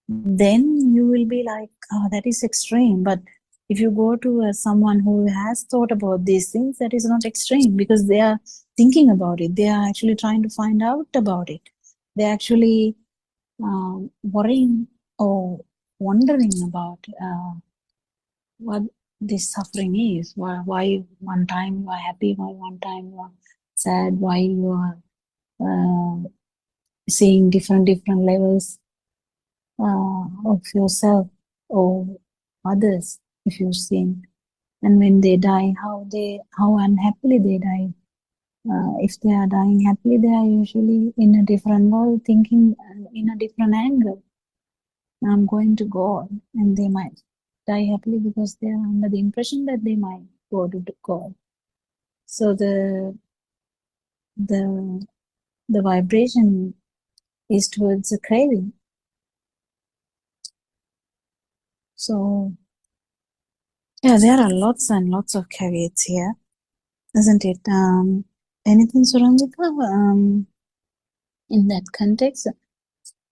then you will be like, oh, that is extreme. But if you go to someone who has thought about these things, that is not extreme, because they are thinking about it. They are actually trying to find out about it. They're actually worrying or wondering about what this suffering is. Why one time you are happy, why one time you are sad, why you are seeing different levels of yourself or others, if you've seen. And when they die, how unhappily they die. If they are dying happily, they are usually in a different world, thinking in a different angle. I'm going to God, and they might die happily because they are under the impression that they might go to God. So the vibration is towards the craving. So yeah, there are lots and lots of caveats here, isn't it? Anything, Suranjika, in that context?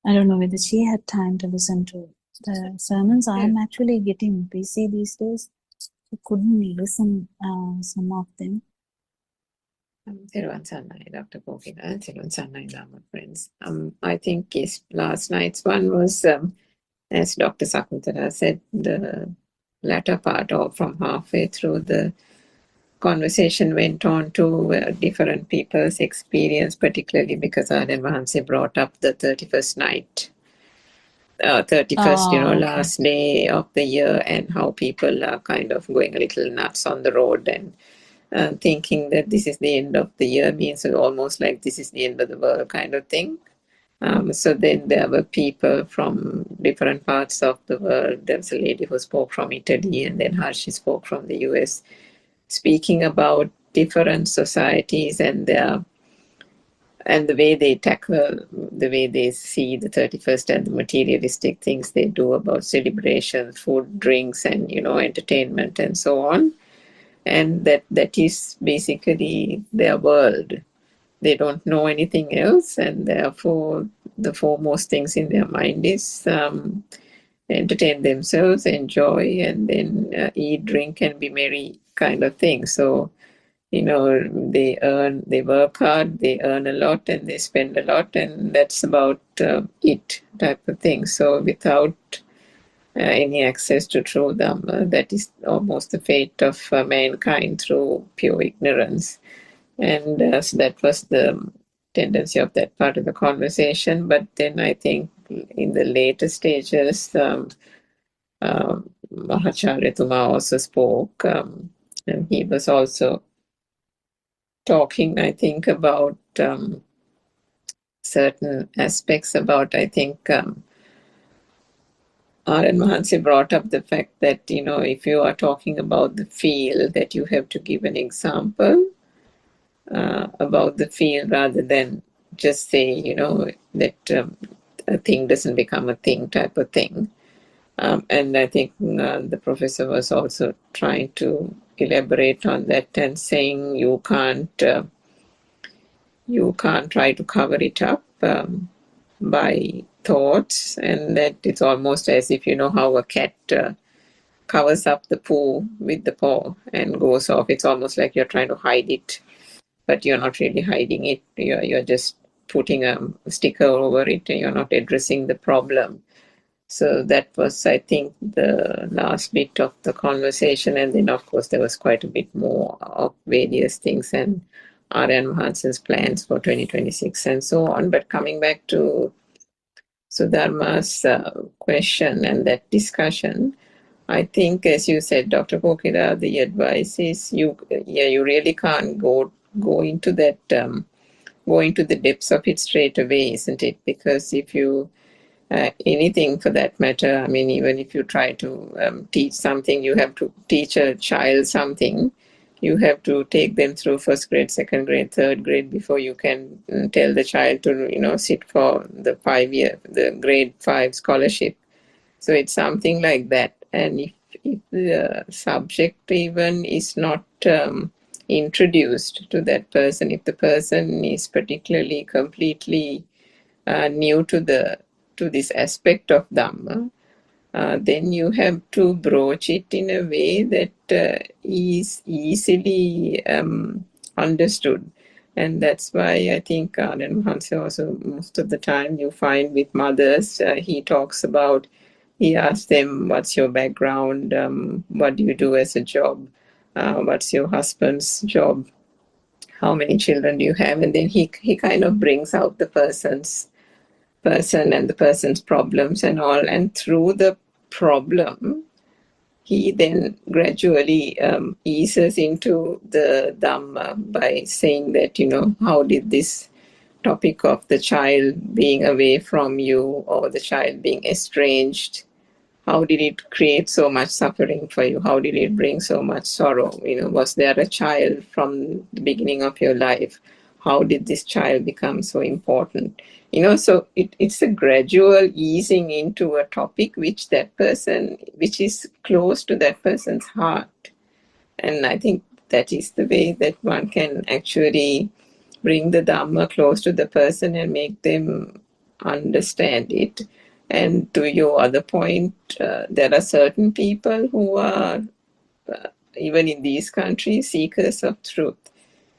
I don't know whether she had time to listen to the sermons. I'm actually getting busy these days. I couldn't listen some of them. Thiruvaan Sannai, Dr. Pokina, Thiruvaan Sannai Dhamma friends. I think last night's one was, as Dr. Sakuntala said, the latter part, or from halfway through the conversation went on to different people's experience, particularly because Aryan Mahansi brought up the 31st night, 31st, Okay. last day of the year, and how people are kind of going a little nuts on the road and thinking that this is the end of the year, means almost like this is the end of the world kind of thing. So then there were people from different parts of the world. There was a lady who spoke from Italy, and then Harshi spoke from the US, speaking about different societies and the way they tackle, the way they see the 31st and the materialistic things they do about celebration, food, drinks, and entertainment and so on. And that is basically their world. They don't know anything else, and therefore the foremost things in their mind is entertain themselves, enjoy, and then eat, drink, and be merry kind of thing. So, they work hard, they earn a lot, and they spend a lot, and that's about it type of thing. So without any access to true Dhamma, that is almost the fate of mankind through pure ignorance. And so that was the tendency of that part of the conversation. But then I think in the later stages, Mahacharya Tuma also spoke, and he was also talking, I think, about certain aspects about, I think, Aryan Mahansi brought up the fact that, if you are talking about the field, that you have to give an example about the field rather than just say, that a thing doesn't become a thing type of thing. And I think the professor was also trying to elaborate on that and saying you can't try to cover it up by thoughts, and that it's almost as if how a cat covers up the poo with the paw and goes off. It's almost like you're trying to hide it, but you're not really hiding it. You're just putting a sticker over it, and you're not addressing the problem. So that was, I think, the last bit of the conversation. And then, of course, there was quite a bit more of various things and Aryan Mahansi's plans for 2026 and so on. But coming back to Sudharma's question and that discussion, I think, as you said, Dr. Kokila, the advice is you really can't go into that, go into the depths of it straight away, isn't it? Because if you anything for that matter, I mean, even if you try to teach something, you have to teach a child something. You have to take them through first grade, second grade, third grade before you can tell the child to, sit for the the grade 5 scholarship. So it's something like that. And if the subject even is not introduced to that person, if the person is particularly completely new to this aspect of Dhamma, then you have to broach it in a way that is easily understood. And that's why I think Aryan Mahansi also, most of the time you find with mothers, he asks them, what's your background? What do you do as a job? What's your husband's job? How many children do you have? And then he kind of brings out the person and the person's problems and all. And through the problem, he then gradually eases into the Dhamma by saying that, how did this topic of the child being away from you or the child being estranged, how did it create so much suffering for you? How did it bring so much sorrow? Was there a child from the beginning of your life? How did this child become so important? So it's a gradual easing into a topic which is close to that person's heart. And I think that is the way that one can actually bring the Dhamma close to the person and make them understand it. And to your other point, there are certain people who are, even in these countries, seekers of truth,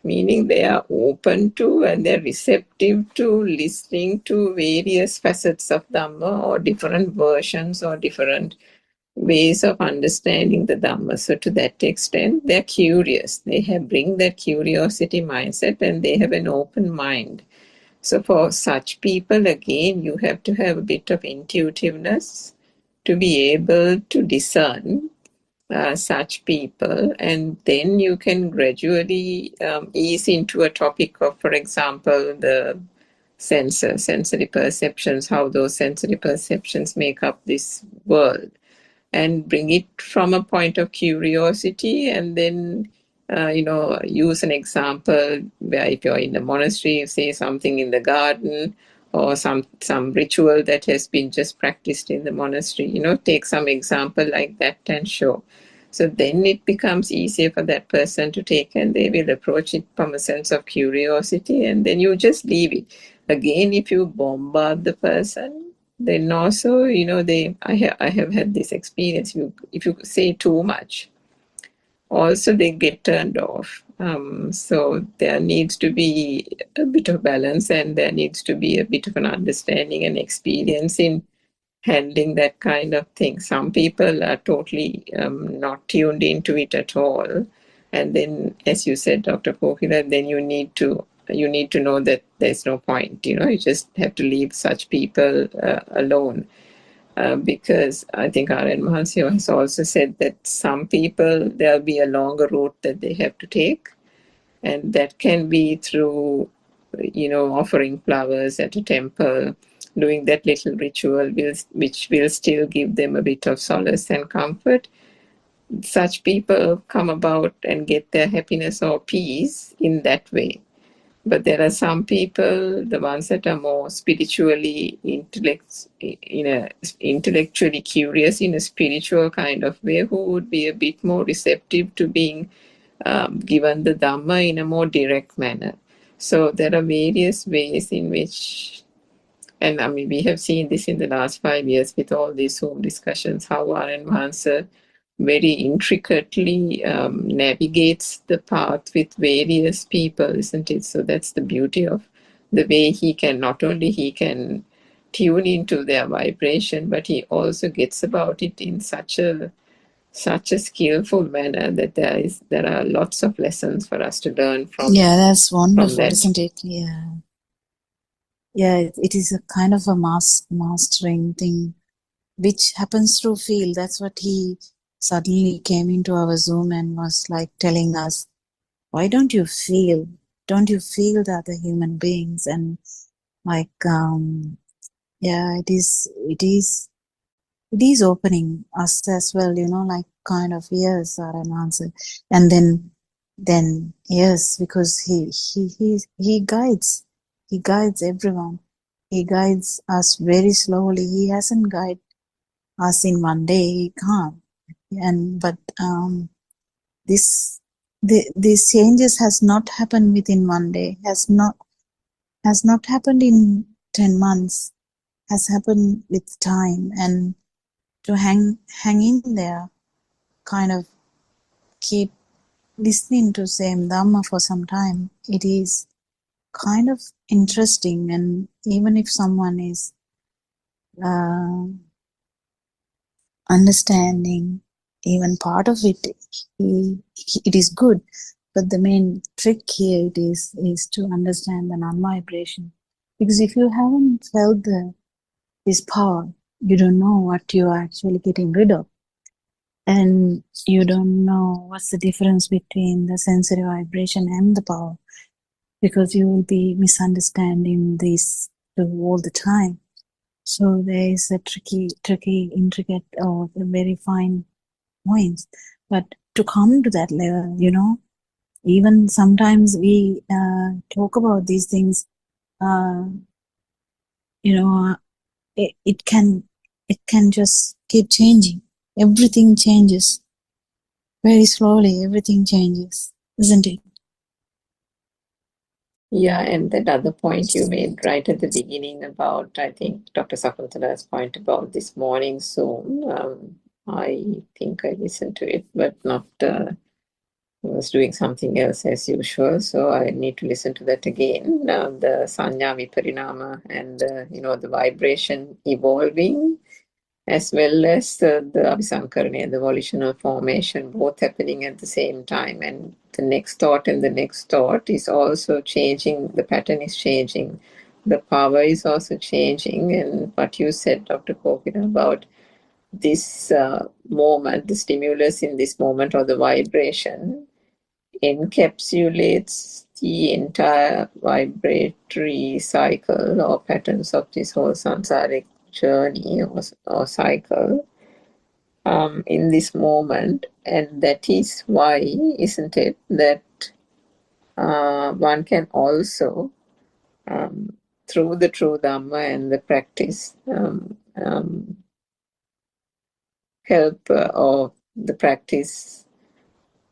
meaning they are open to and they're receptive to listening to various facets of Dhamma or different versions or different ways of understanding the Dhamma. So to that extent, they're curious. They bring that curiosity mindset and they have an open mind. So for such people, again, you have to have a bit of intuitiveness to be able to discern such people, and then you can gradually ease into a topic of, for example, the sensory perceptions, how those sensory perceptions make up this world, and bring it from a point of curiosity, and then use an example where if you're in a monastery, you say something in the garden or some ritual that has been just practiced in the monastery, take some example like that and show. So then it becomes easier for that person to take, and they will approach it from a sense of curiosity, and then you just leave it. Again, if you bombard the person, then also, I have had this experience. If you say too much, also they get turned off. So there needs to be a bit of balance, and there needs to be a bit of an understanding and experience in handling that kind of thing. Some people are totally not tuned into it at all, and then, as you said, Dr. Kokila, then you need to know that there's no point. You just have to leave such people alone. Because I think R.N. Mahansio has also said that some people, there'll be a longer route that they have to take, and that can be through, offering flowers at a temple, doing that little ritual, which will still give them a bit of solace and comfort. Such people come about and get their happiness or peace in that way. But there are some people, the ones that are more spiritually intellectually curious in a spiritual kind of way, who would be a bit more receptive to being given the Dhamma in a more direct manner. So there are various ways in which, and I mean, we have seen this in the last 5 years with all these Zoom discussions, how R.N. Mahansa very intricately navigates the path with various people, isn't it? So that's the beauty of the way he can, not only he can tune into their vibration, but he also gets about it in such a skillful manner that there are lots of lessons for us to learn from. Yeah, that's wonderful, that. isn't it? Yeah. Yeah, it is a kind of a mastering thing, which happens through feel. That's what he suddenly came into our Zoom and was like telling us, why don't you feel? Don't you feel the other human beings? And like, yeah, it is opening us as well, like kind of, yes, are an answer. And then yes, because he guides everyone. He guides us very slowly. He hasn't guided us in one day. He can't. But these changes has not happened within one day. Has not happened in 10 months. Has happened with time, and to hang in there, kind of keep listening to same Dhamma for some time. It is kind of interesting, and even if someone is understanding even part of it, it is good. But the main trick here is to understand the non-vibration, because if you haven't felt this power, you don't know what you are actually getting rid of, and you don't know what's the difference between the sensory vibration and the power, because you will be misunderstanding this all the time. So there is a tricky, intricate, or very fine points. But to come to that level, even sometimes we talk about these things, it can just keep changing. Everything changes very slowly. Everything changes, isn't it? Yeah, and that other point you made right at the beginning about, I think, Dr. Sakuntala's point about this morning Zoom. I think I listened to it, but not was doing something else as usual, so I need to listen to that again. The Sanya Viparinama and the vibration evolving. as well as the Abhisankarana, the volitional formation, both happening at the same time. And the next thought and the next thought is also changing, the pattern is changing, the power is also changing. And what you said, Dr. Kokina, about this moment, the stimulus in this moment or the vibration encapsulates the entire vibratory cycle or patterns of this whole samsaric journey or cycle in this moment. And that is why, isn't it, that one can also, through the true Dhamma and the practice, help or the practice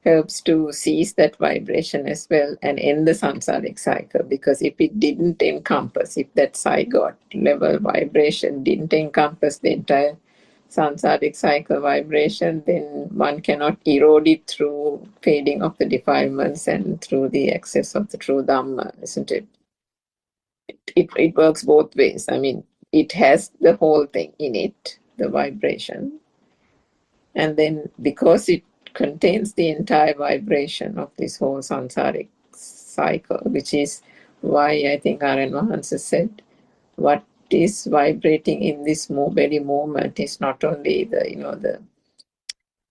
helps to cease that vibration as well and end the samsaric cycle. Because if it didn't encompass, if that zygote level vibration didn't encompass the entire samsaric cycle vibration, then one cannot erode it through fading of the defilements and through the access of the true Dhamma, isn't it? It works both ways. I mean, it has the whole thing in it, the vibration. And then because it contains the entire vibration of this whole samsaric cycle, which is why I think R.N. Mahansa said, what is vibrating in this very moment is not only the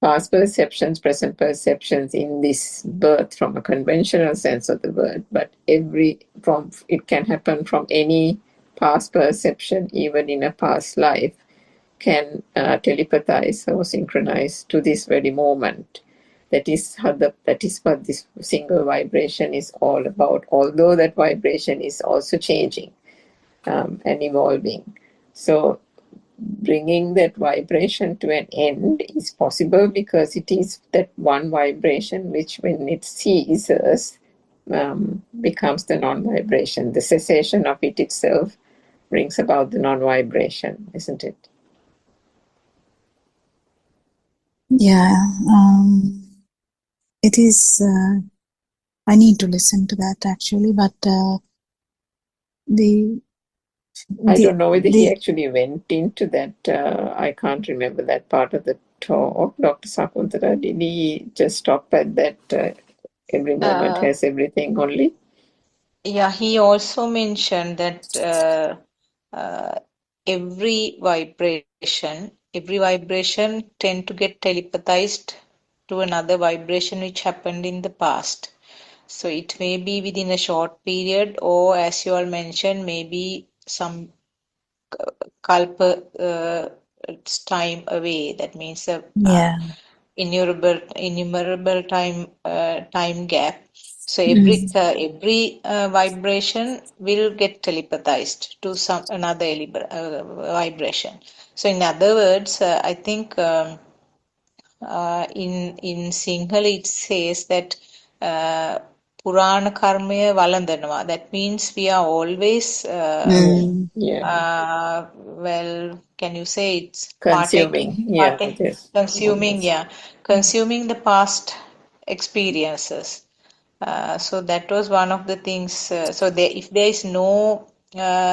past perceptions, present perceptions in this birth from a conventional sense of the word, but it can happen from any past perception, even in a past life, can telepathize or synchronize to this very moment. That is what this single vibration is all about. Although that vibration is also changing and evolving, so bringing that vibration to an end is possible because it is that one vibration which, when it ceases, becomes the non-vibration. The cessation of it itself brings about the non-vibration, isn't it? Yeah, it is. I need to listen to that actually, but I don't know whether he actually went into that. I can't remember that part of the talk. Dr. Sakuntala, did he just stop at that every moment has everything only? Yeah, he also mentioned that every vibration tend to get telepathized to another vibration which happened in the past. So it may be within a short period, or as you all mentioned, maybe some kalpa time away. That means innumerable time gap. So every vibration will get telepathized to some another vibration. So in other words, I think in Sinhala it says that Purana karmaya valandanava. That means we are always well, can you say it's consuming? Consuming the past experiences. So that was one of the things. So if there is no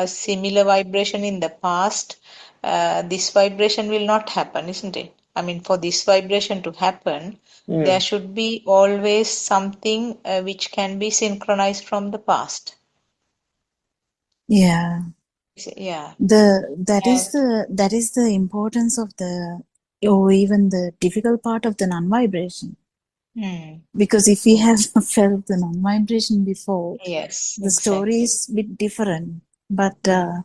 similar vibration in the past, this vibration will not happen, isn't it? I mean, for this vibration to happen, there should be always something which can be synchronized from the past. Yeah. Yeah. That is the importance of or even the difficult part of the non-vibration. Because if we have felt the non-vibration before, the story is a bit different. But there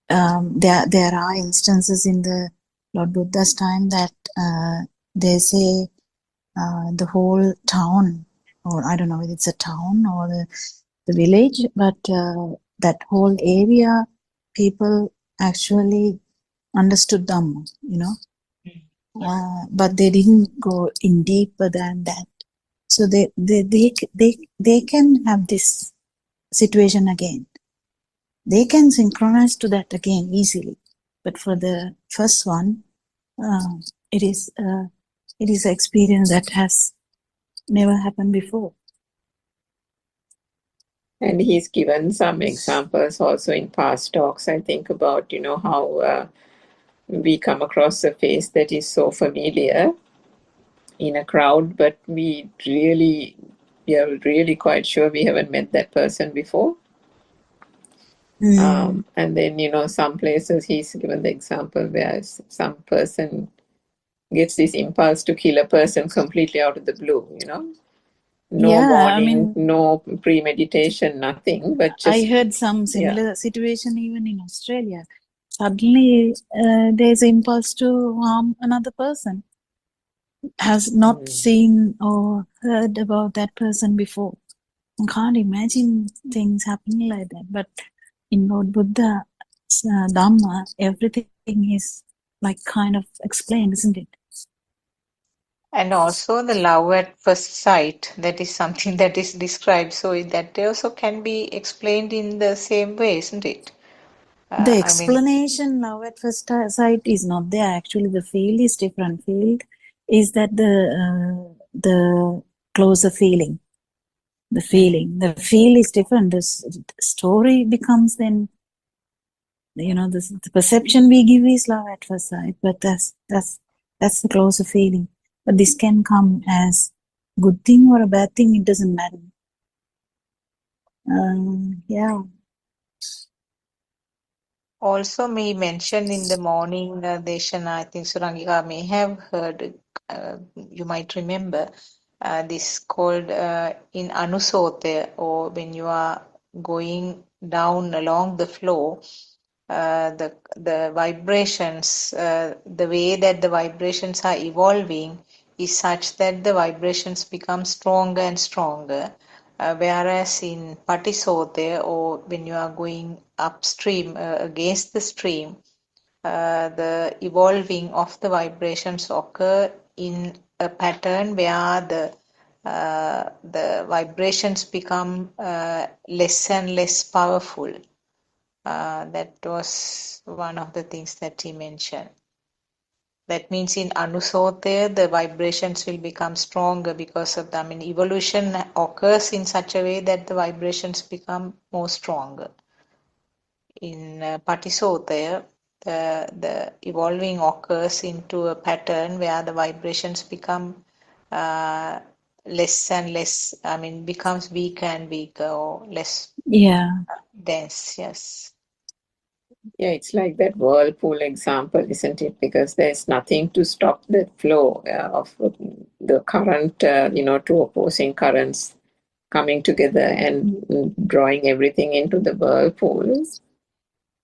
are instances in the Lord Buddha's time that they say the whole town, or I don't know if it's a town or the village, but that whole area, people actually understood Dhamma, but they didn't go in deeper than that. So they can have this situation again. They can synchronize to that again easily. But for the first one, it is an experience that has never happened before. And he's given some examples also in past talks, I think, about, how we come across a face that is so familiar in a crowd, but we are really quite sure we haven't met that person before. And then, some places he's given the example where some person gets this impulse to kill a person completely out of the blue, no warning, no premeditation, nothing, but just. I heard some similar situation even in Australia. Suddenly, there's impulse to harm another person. Has not seen or heard about that person before. I can't imagine things happening like that. But in Lord Buddha Dhamma, everything is like kind of explained, isn't it? And also the love at first sight, that is something that is described. So that also can be explained in the same way, isn't it? The explanation, love at first sight, is not there. Actually, the field is different. Field is that the closer feeling. The feeling. The feel is different. The story becomes then, the perception we give is love at first sight, but that's the closer feeling. But this can come as good thing or a bad thing, it doesn't matter. Also, we mentioned in the morning Deshana, I think Surangika may have heard, you might remember, this called in Anusote, or when you are going down along the floor, the vibrations, the way that the vibrations are evolving is such that the vibrations become stronger and stronger. Whereas in Patisote, or when you are going upstream against the stream, the evolving of the vibrations occur in a pattern where the vibrations become less and less powerful. That was one of the things that he mentioned. That means in Anusote, the vibrations will become stronger because of the, evolution occurs in such a way that the vibrations become more stronger. In Patisote, the evolving occurs into a pattern where the vibrations become less and less, becomes weaker and weaker, or less dense, yes. Yeah, it's like that whirlpool example, isn't it? Because there's nothing to stop the flow of the current, two opposing currents coming together and drawing everything into the whirlpool.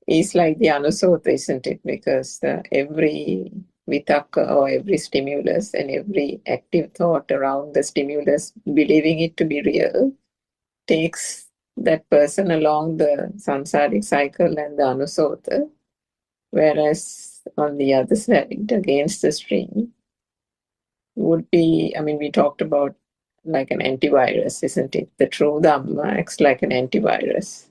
Is like the Anusota, isn't it? Because every vitaka or every stimulus and every active thought around the stimulus, believing it to be real, takes that person along the samsaric cycle and the Anusota. Whereas on the other side, against the stream, would be, we talked about like an antivirus, isn't it? The true Dhamma acts like an antivirus,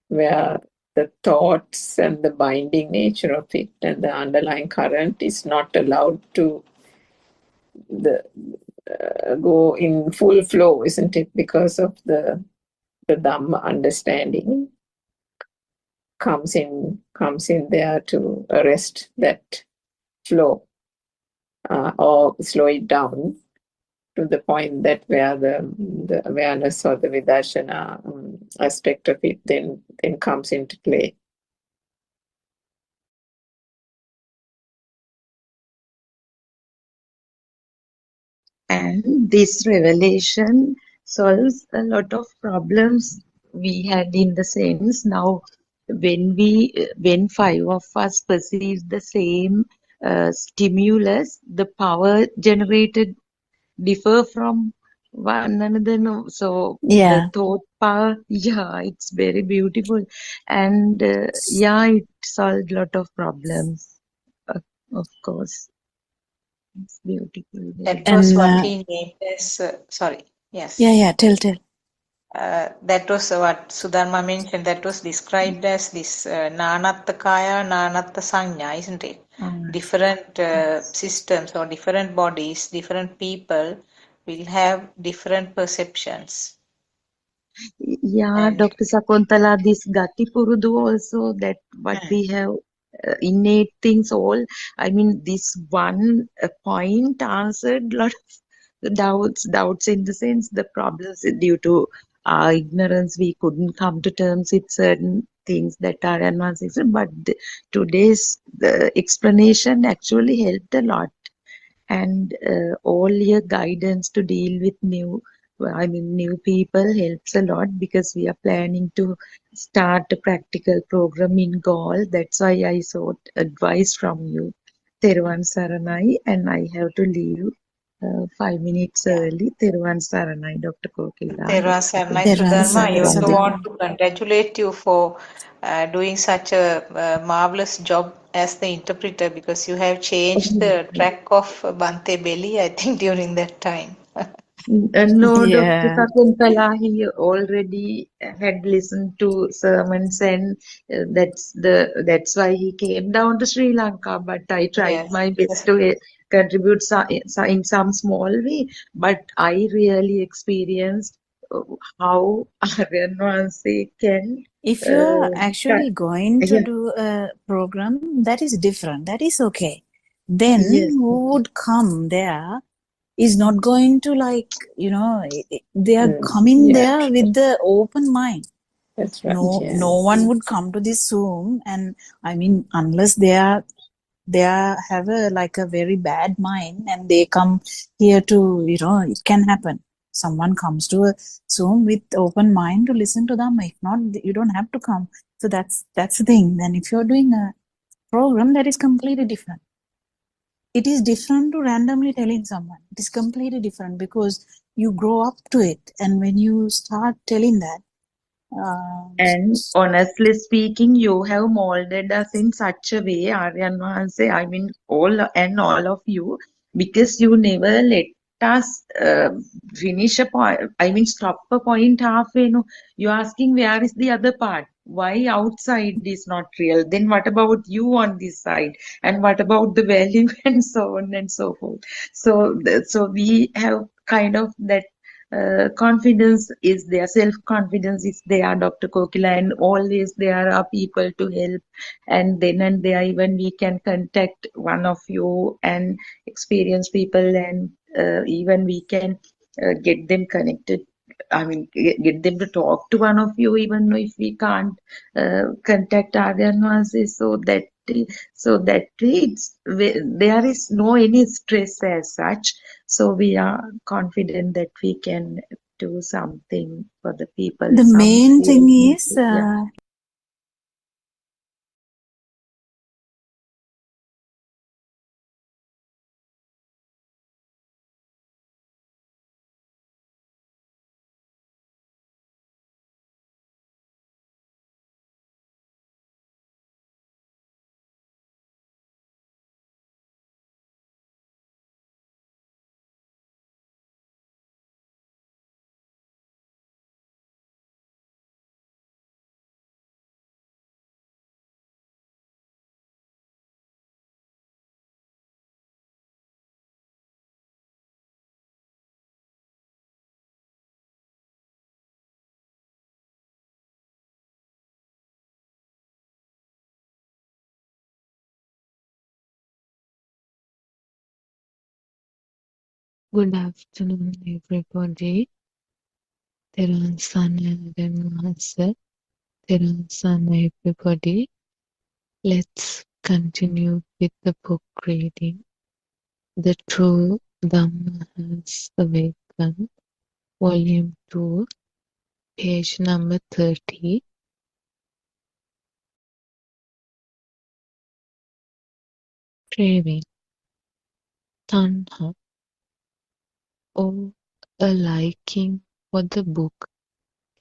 where the thoughts and the binding nature of it and the underlying current is not allowed to go in full flow, isn't it? Because of the Dhamma understanding comes in there to arrest that flow or slow it down to the point that where the awareness or the vidarshana aspect of it then comes into play. And this revelation solves a lot of problems we had in the sense now when five of us perceive the same stimulus, the power generated differ from one another. No? So the thought power, it's very beautiful, and it solved a lot of problems. Of course. It's beautiful. That was what he named as, sorry, yes. Tell. That was what Sudharma mentioned, that was described as this Nanatta Kaya, Nanatta Sanya, isn't it? Different systems or different bodies, different people will have different perceptions. Yeah, And Dr. Sakuntala, this Gati Purudu also, that what we have innate things all. I mean, this one point answered lot of doubts in the sense the problems due to our ignorance. We couldn't come to terms with certain things that are advanced, but today's the explanation actually helped a lot, and all your guidance to deal with new people helps a lot, because we are planning to start a practical program in Gaul. That's why I sought advice from you. Teruvan Saranai, and I have to leave 5 minutes yeah, early. Teruvan Saranai, Dr. Kokila, Terwa Dr. Sarnai Teruvan Sudharma, I Saranai, also Sakuntala. want to congratulate you for doing such a marvelous job as the interpreter, because you have changed the track of Bante Belly, I think, during that time. No, Dr. Yeah. Sakuntala, he already had listened to sermons, and that's why he came down to Sri Lanka. But I tried Yes. my best to contribute in some small way. But I really experienced uh, how Aryan Vansi can. If you are Uh, actually going to yeah, do a program, that is different. That is okay. Then yes, who would come there is not going to they are Mm. coming Yeah, there with the open mind. that's right. No, Yeah. no one would come to this Zoom, and I mean, unless they have a very bad mind and they come here to, it can happen. Someone comes to a Zoom with open mind to listen to them. If not, you don't have to come. So that's the thing. Then if you're doing a program, that is completely different. It is different to randomly telling someone. It is completely different because you grow up to it, and when you start telling that, and honestly speaking, you have molded us in such a way, Aryan Mahanse, I mean, all of you, because you never let us finish a point, I mean, stop a point halfway. No, you're asking where is the other part? Why outside is not real? Then what about you on this side? And what about the value and so on and so forth? So we have kind of that confidence is there, self-confidence is there, Dr. Kokila, and always there are people to help. And then and there, even we can contact one of you and experienced people, and even we can get them connected. I mean, get them to talk to one of you, even though if we can't contact Aryan Nurses, so that there is no any stress as such. So we are confident that we can do something for the people. the Some main thing really, is yeah. Good afternoon, everybody. Teran Sana Master. Teran Sana, everybody. Let's continue with the book reading. The True Dhamma Has Awakened, Volume 2, page number 30. Craving, Tanha, or a liking for the book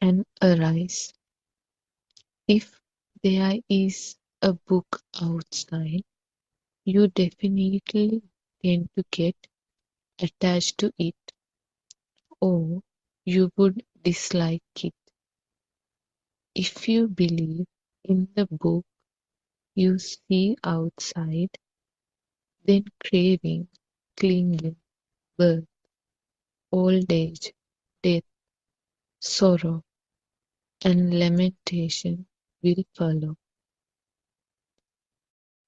can arise. If there is a book outside, you definitely tend to get attached to it, or you would dislike it. If you believe in the book you see outside, then craving, clinging, birth, old age, death, sorrow, and lamentation will follow.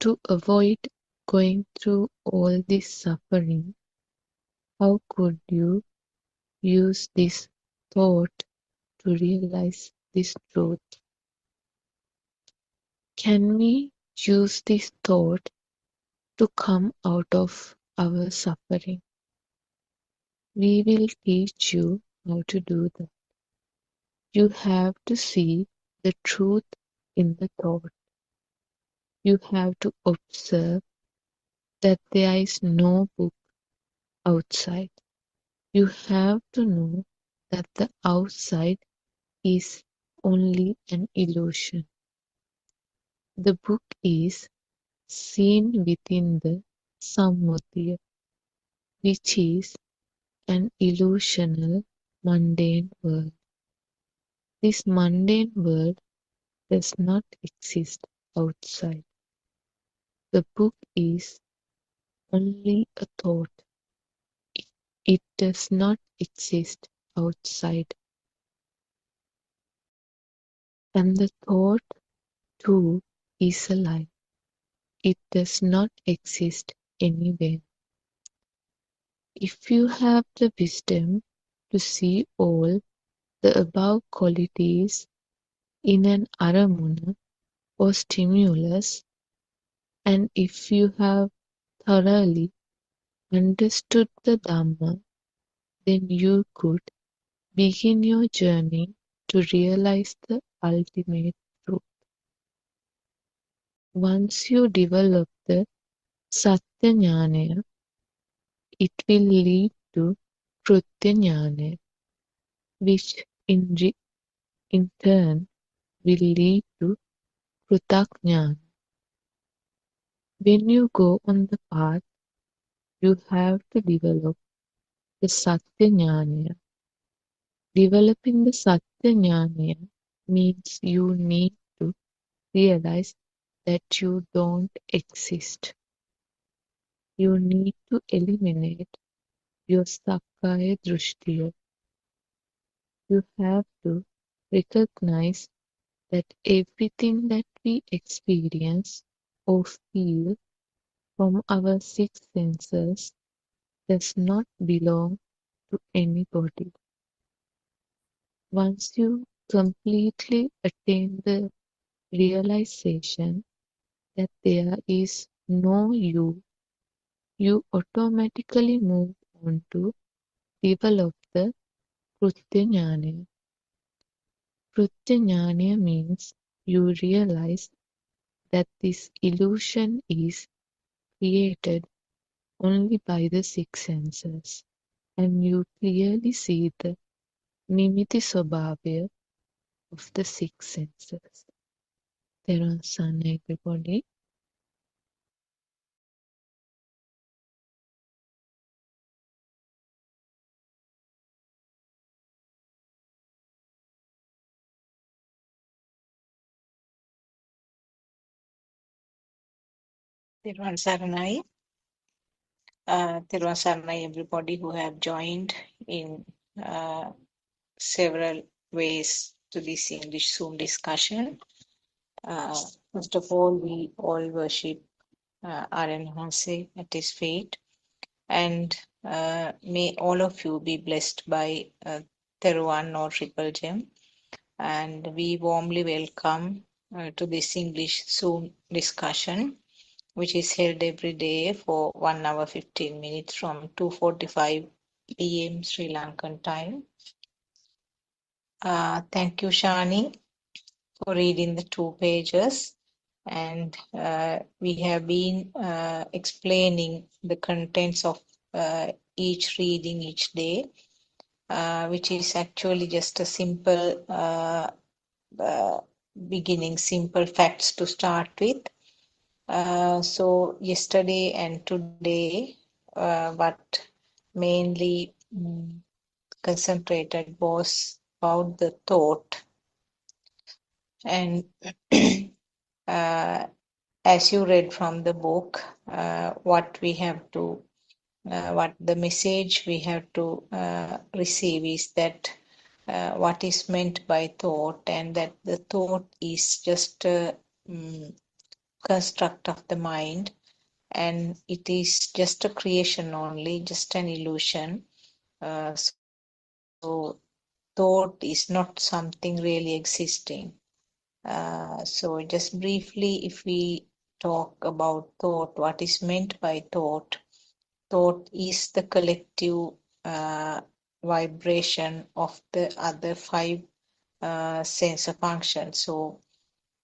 To avoid going through all this suffering, how could you use this thought to realize this truth? Can we use this thought to come out of our suffering? We will teach you how to do that. You have to see the truth in the thought. You have to observe that there is no book outside. You have to know that the outside is only an illusion. The book is seen within the sammuttiya, which is an illusional, mundane world. This mundane world does not exist outside. The book is only a thought. It does not exist outside. And the thought, too, is a lie. It does not exist anywhere. If you have the wisdom to see all the above qualities in an aramuna or stimulus, and if you have thoroughly understood the Dhamma, then you could begin your journey to realize the ultimate truth. Once you develop the Satya Jnana, it will lead to Krutya Jnana, which in turn will lead to Krutakjnana. When you go on the path, you have to develop the Satya Jnana. Developing the Satya Jnana means you need to realize that you don't exist. You need to eliminate your Sakkaya Drishtiya. You have to recognize that everything that we experience or feel from our six senses does not belong to anybody. Once you completely attain the realization that there is no you, you automatically move on to develop the Krutya Jnana. Krutya Jnana means you realize that this illusion is created only by the six senses, and you clearly see the Nimitti Swabhavaya of the six senses. Therun Sana, everybody. Thiruvan Saranai. Thiruvan Saranai, everybody who have joined in several ways to this English Zoom discussion. First of all, we all worship Aryan Honse at his feet, and may all of you be blessed by Theruvan or Triple Gem. And we warmly welcome to this English Zoom discussion, which is held every day for 1 hour 15 minutes from 2:45 p.m. Sri Lankan time. Thank you, Shani, for reading the 2 pages. And we have been explaining the contents of each reading each day, which is actually just a simple beginning, simple facts to start with. So yesterday and today, what mainly concentrated was about the thought. And as you read from the book, what the message we have to receive is that what is meant by thought, and that the thought is just a construct of the mind, and it is just a creation only, just an illusion. So thought is not something really existing. So just briefly, if we talk about thought, what is meant by thought? Thought is the collective vibration of the other five sensor functions. So,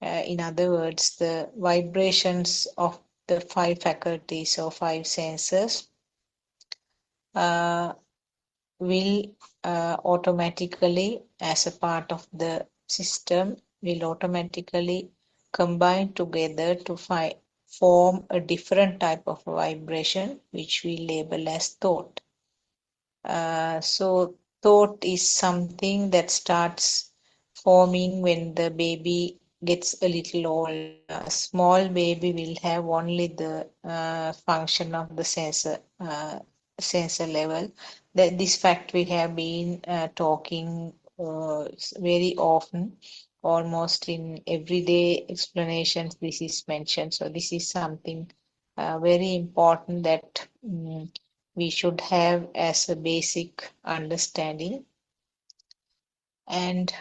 in other words, the vibrations of the five faculties or five senses will automatically, as a part of the system, will automatically combine together to form a different type of vibration, which we label as thought. So thought is something that starts forming when the baby gets a little old. A small baby will have only the function of the sensor level. That this fact we have been talking very often, almost in everyday explanations. This is mentioned. So this is something very important that we should have as a basic understanding. And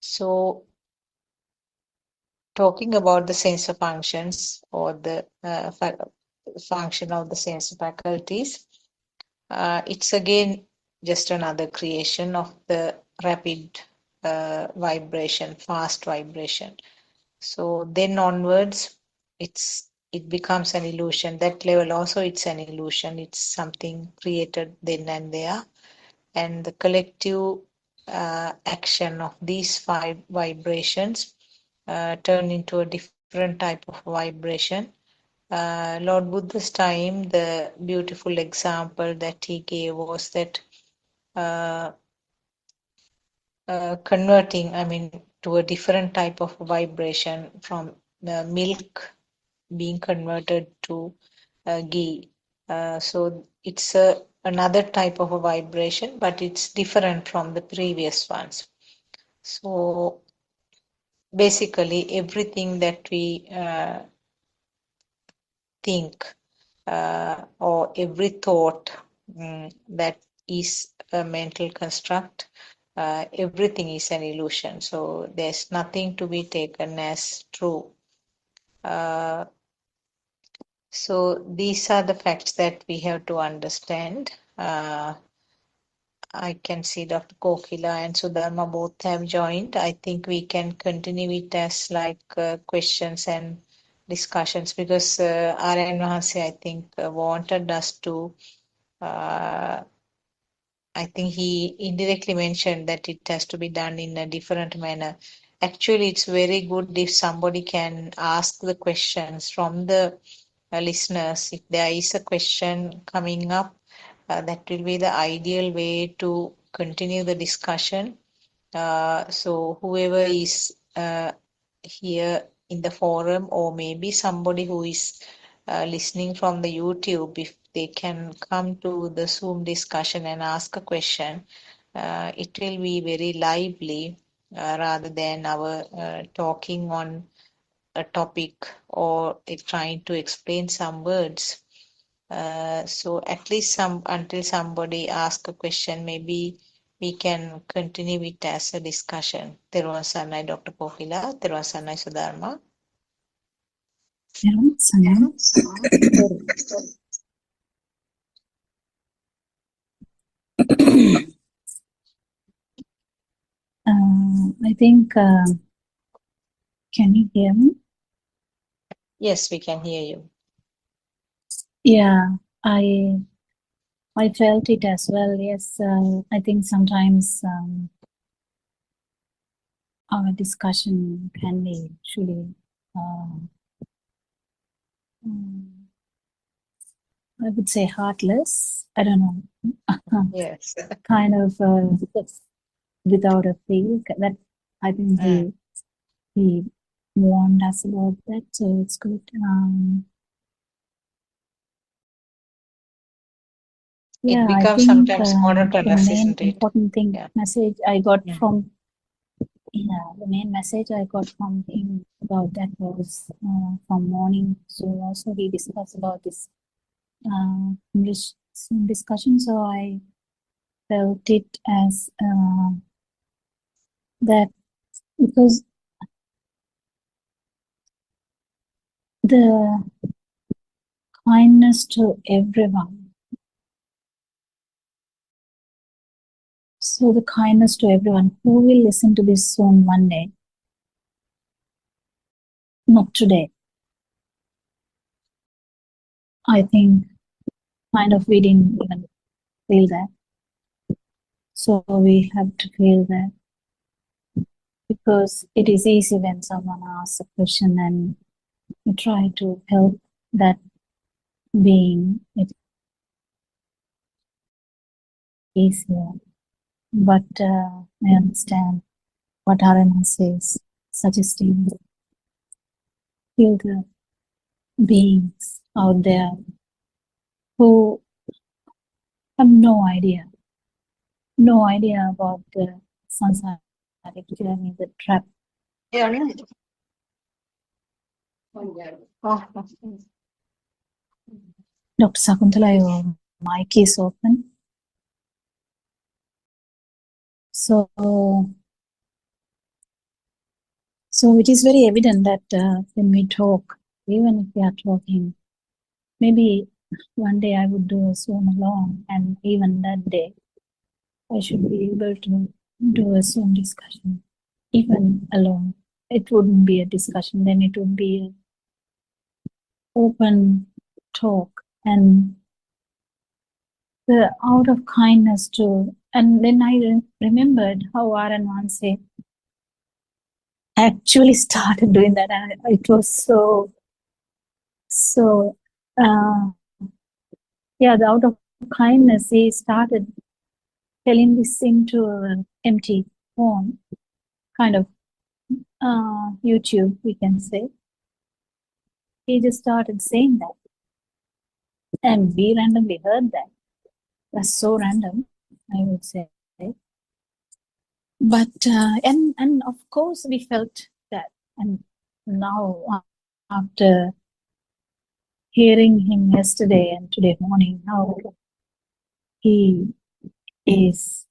so talking about the sensor functions or the function of the sensor faculties, it's again just another creation of the rapid vibration, fast vibration. So then onwards, it becomes an illusion. That level also it's an illusion. It's something created then and there, and the collective action of these five vibrations turn into a different type of vibration. Lord Buddha's time, the beautiful example that he gave was that converting, to a different type of vibration from milk being converted to ghee. So it's another type of a vibration, but it's different from the previous ones. So basically, everything that we think or every thought that is a mental construct, everything is an illusion. So there's nothing to be taken as true. So these are the facts that we have to understand. I can see Dr. Kokila and Sudharma both have joined. I think we can continue it as like questions and discussions, because R.N. Mahasi, I think, wanted us to, I think he indirectly mentioned that it has to be done in a different manner. Actually, it's very good if somebody can ask the questions from the listeners. If there is a question coming up, that will be the ideal way to continue the discussion. So whoever is here in the forum, or maybe somebody who is listening from the YouTube, if they can come to the Zoom discussion and ask a question, it will be very lively rather than our talking on a topic or trying to explain some words. So at least until somebody asks a question, maybe we can continue it as a discussion. Teruvan Sarnai, Dr. Kokila. Teruvan Sarnai, Sudharma. I think, can you hear me? Yes, we can hear you. Yeah, I felt it as well. Yes, I think sometimes our discussion can be actually, I would say heartless. I don't know. Yes. Kind of without a feel. That I think he warned us about that, so it's good. Yeah, I becomes think sometimes the monotonous, main isn't it? important thing Yeah. message I got Yeah. from the main message I got from him about that was from morning. So also he discussed about this English discussion. So I felt it as that because the kindness to everyone. So the kindness to everyone who will listen to this soon one day, not today. I think kind of we didn't even feel that. So we have to feel that because it is easy when someone asks a question and you try to help that being. It's easier. But I understand what Arana says, suggesting feel the beings out there who have no idea about the samsaric journey, the trap. Dr. Sakuntala, your mic is open. So it is very evident that when we talk, even if we are talking, maybe one day I would do a Zoom alone, and even that day, I should be able to do a Zoom discussion, even alone. It wouldn't be a discussion, then it would be an open talk, and the out of kindness to. And then I remembered how Aran once actually started doing that, and it was so yeah, the out of kindness he started telling this thing to an empty phone, kind of YouTube, we can say. He just started saying that, and we randomly heard that. That's so random, I would say. But and of course we felt that, and now after hearing him yesterday and today morning, how he is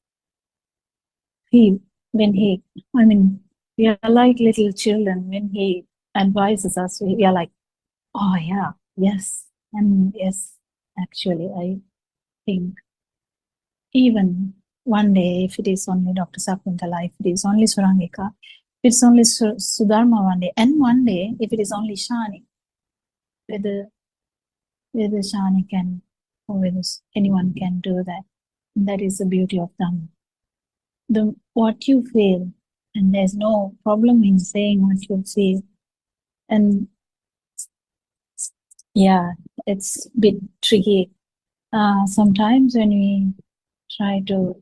when he, I mean, we are like little children. When he advises us, we are like, oh yeah, yes, and yes, actually I think even one day, if it is only Dr. Sakuntala, if it is only Surangika, if it's only Sudharma one day, and one day if it is only Shani, whether Shani can, or whether anyone can do that. And that is the beauty of Dhamma. What you feel, and there's no problem in saying what you feel. And yeah, it's a bit tricky. Sometimes when we try to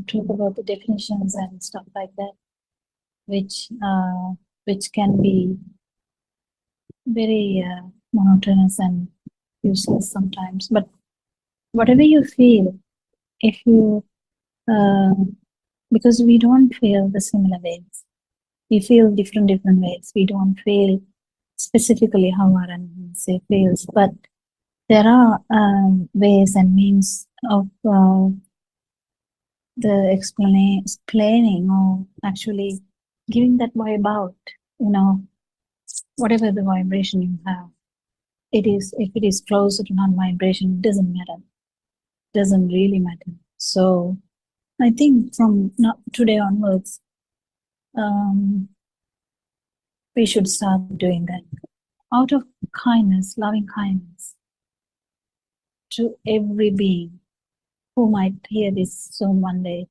talk about the definitions and stuff like that, which can be very monotonous and useless sometimes. But whatever you feel, if you because we don't feel the similar ways, we feel different ways. We don't feel specifically how Aran say feels, but there are ways and means of the explaining or actually giving that vibe out, whatever the vibration you have. If it is closer to non-vibration, it doesn't matter. It doesn't really matter. So I think from today onwards, we should start doing that out of kindness, loving kindness to every being who might hear this soon one day.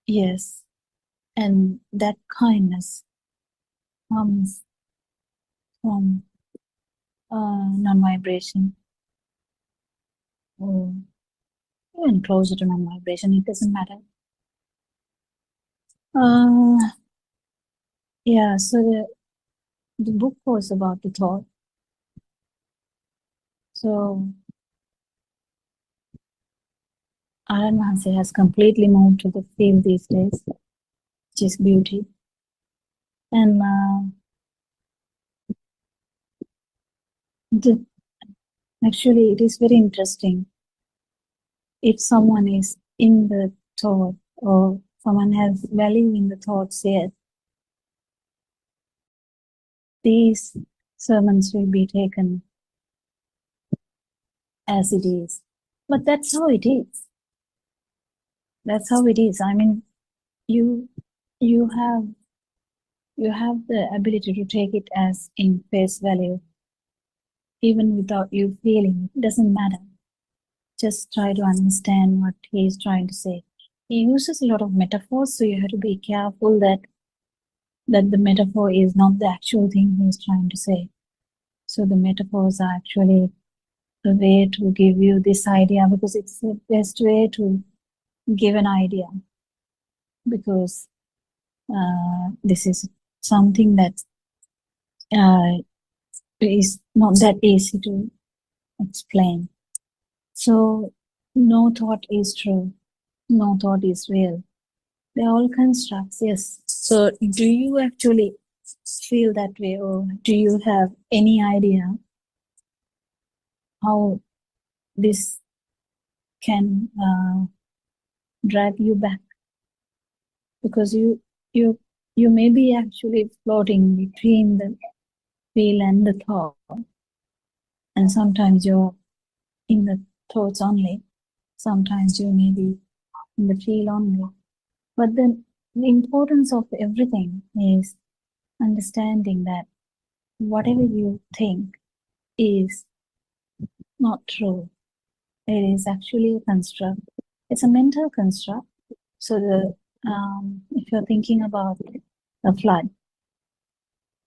Yes, and that kindness comes from non-vibration, or even closer to non-vibration, it doesn't matter. Yeah, so the book was about the thought. So Aran Mahanse has completely moved to the field these days, which is beauty. And actually, it is very interesting. If someone is in the thought or someone has value in the thoughts, yes, these sermons will be taken as it is. But that's how it is. That's how it is. I mean, you have the ability to take it as in face value, even without you feeling. It doesn't matter. Just try to understand what he is trying to say. He uses a lot of metaphors, so you have to be careful that the metaphor is not the actual thing he is trying to say. So the metaphors are actually the way to give you this idea, because it's the best way to give an idea, because this is something that is not that easy to explain. So no thought is true, no thought is real. They're all constructs, yes. So do you actually feel that way, or do you have any idea how this can drag you back? Because you may be actually floating between the feel and the thought, and sometimes you're in the thoughts only, sometimes you may be in the feel only. But then the importance of everything is understanding that whatever you think is not true. It is actually a construct. It's a mental construct. So if you're thinking about a flood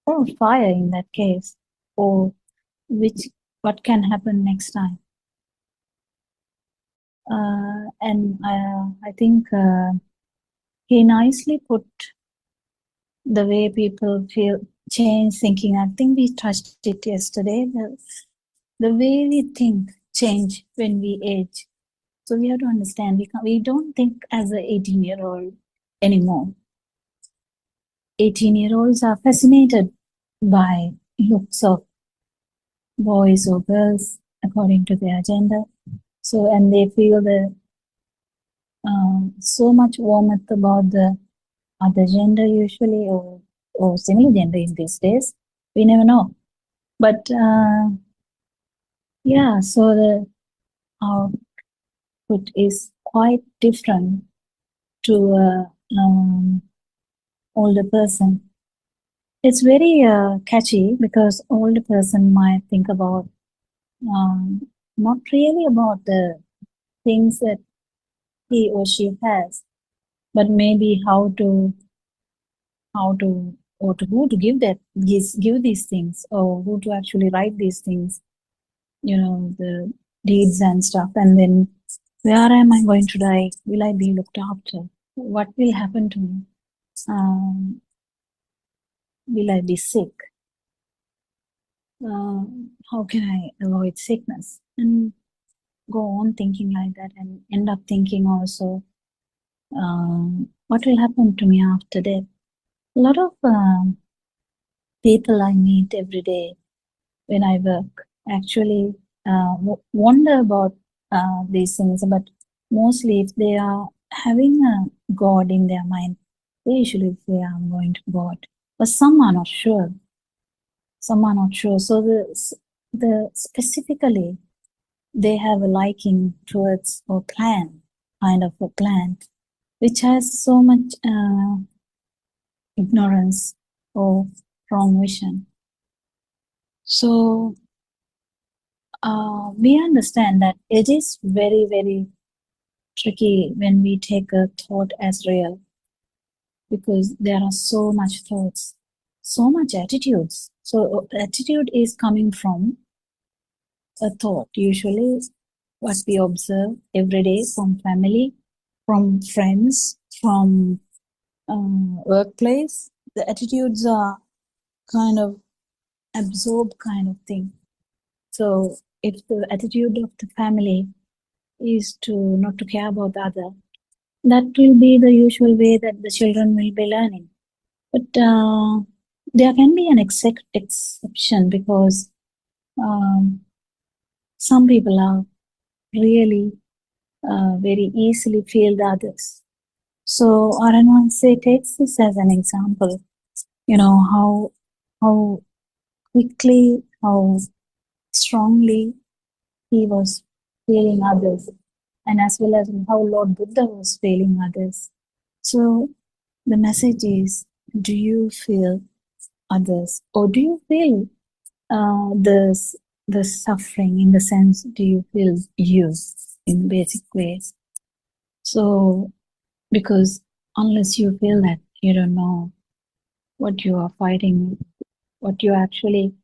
or fire in that case, or what can happen next time, and I think he nicely put the way people feel change thinking. I think we touched it yesterday. The way we think change when we age. So we have to understand we don't think as a 18-year-old anymore. 18-year-olds are fascinated by looks of boys or girls according to their gender. So, and they feel so much warmth about the other gender usually, or similar gender in these days. We never know. But yeah, so the output is quite different to older person. It's very catchy, because older person might think about not really about the things that he or she has, but maybe how to or to who to give these things, or who to actually write these things, the deeds and stuff. And then, where am I going to die? Will I be looked after? What will happen to me? Will I be sick? How can I avoid sickness? And go on thinking like that, and end up thinking also, what will happen to me after death? A lot of people I meet every day when I work actually wonder about these things, but mostly if they are having a God in their mind, they usually say, I'm going to God. But some are not sure. Some are not sure. So the specifically, they have a liking towards or kind of a plan, which has so much ignorance or wrong vision. So we understand that it is very, very tricky when we take a thought as real, because there are so much thoughts, so much attitudes. So attitude is coming from a thought, usually what we observe every day from family, from friends, from workplace. The attitudes are kind of absorbed kind of thing. So if the attitude of the family is to not to care about the other, that will be the usual way that the children will be learning. But there can be an exception, because some people are really very easily feel the others. So Aranwanse takes this as an example, how quickly, how strongly he was feeling others, and as well as how Lord Buddha was feeling others. So the message is, do you feel others, or do you feel the suffering, in the sense, do you feel you in basic ways? So, because unless you feel that, you don't know what you are fighting, what you're actually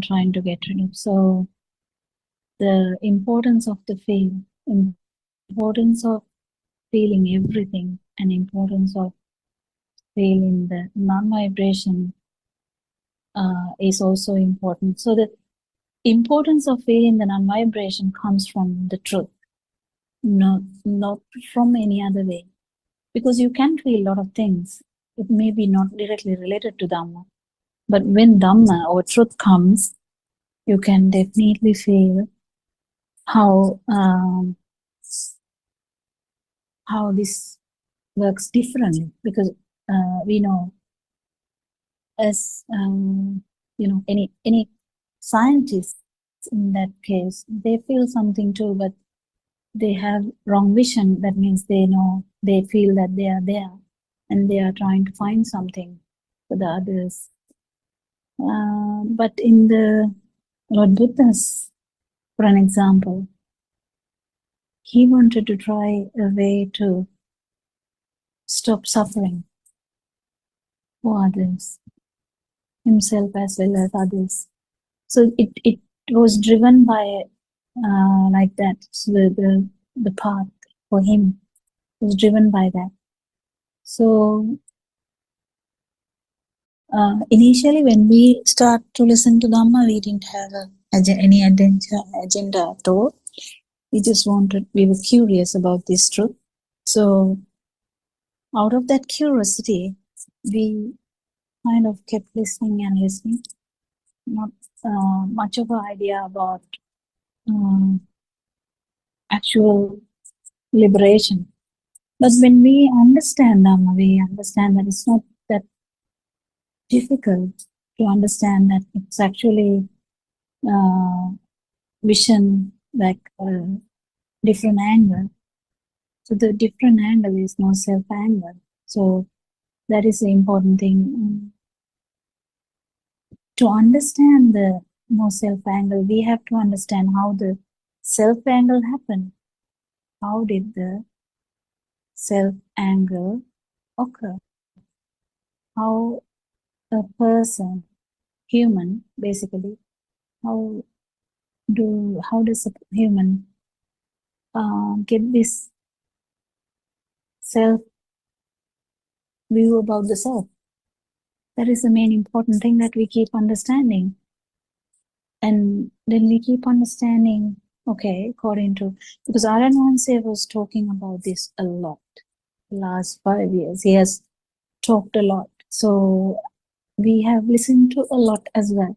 trying to get rid of. So the importance of the feel, importance of feeling everything, and importance of feeling the non-vibration is also important. So the importance of feeling the non-vibration comes from the truth, not from any other way. Because you can feel a lot of things. It may be not directly related to Dhamma. But when Dhamma or truth comes, you can definitely feel how this works differently. Because we know, as any scientist in that case, they feel something too, but they have wrong vision. That means they feel that they are there, and they are trying to find something for the others. But in the Lord Buddha's, for an example, he wanted to try a way to stop suffering for others, himself as well as others. So it was driven by like that. So the path for him was driven by that. So initially, when we start to listen to Dhamma, we didn't have any agenda at all. We were curious about this truth. So out of that curiosity, we kind of kept listening and listening. Not much of an idea about actual liberation. But when we understand Dhamma, we understand that it's not that difficult to understand, that it's actually vision like a different angle. So the different angle is no self-angle. So that is the important thing. To understand the no self-angle, we have to understand how the self-angle happened. How did the self-angle occur? How a person, human, basically, how does a human get this self view about the self? That is the main important thing that we keep understanding. And then we keep understanding, okay, according to, because Aranwanse was talking about this a lot the last 5 years. He has talked a lot. So we have listened to a lot as well.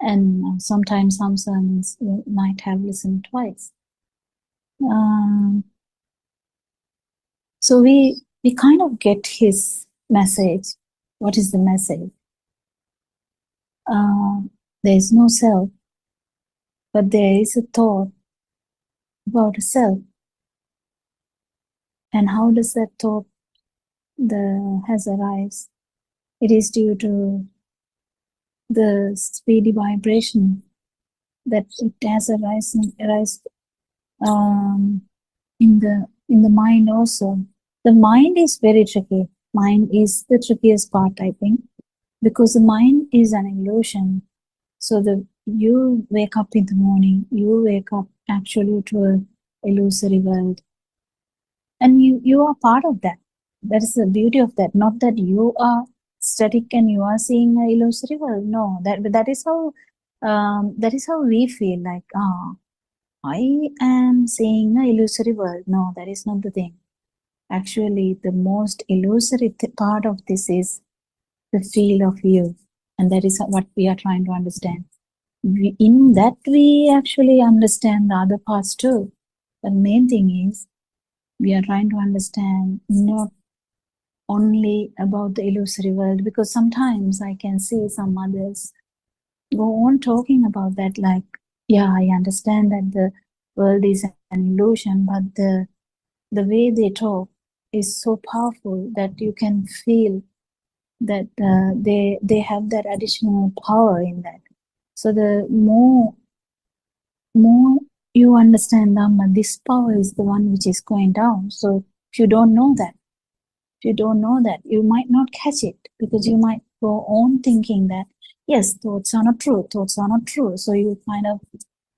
And sometimes some sermons we might have listened twice. So we kind of get his message. What is the message? There is no self, but there is a thought about a self. And how does that thought has arise? It is due to the speedy vibration that it has arisen in the mind also. The mind is very tricky. Mind is the trickiest part, I think, because the mind is an illusion. So you wake up in the morning, you wake up actually to an illusory world, and you are part of that. That is the beauty of that. Not that you are static and you are seeing an illusory world. No, that is how That is how we feel like, I am seeing an illusory world. No, that is not the thing. Actually, the most illusory part of this is the feel of you. And that is what we are trying to understand. In that, we actually understand the other parts too. The main thing is, we are trying to understand not only about the illusory world, because sometimes I can see some others go on talking about that, like, yeah, I understand that the world is an illusion, but the way they talk is so powerful that you can feel that they have that additional power in that. So the more you understand Dhamma, this power is the one which is going down. So if you don't know that, you might not catch it, because you might go on thinking that, yes, thoughts are not true. So you kind of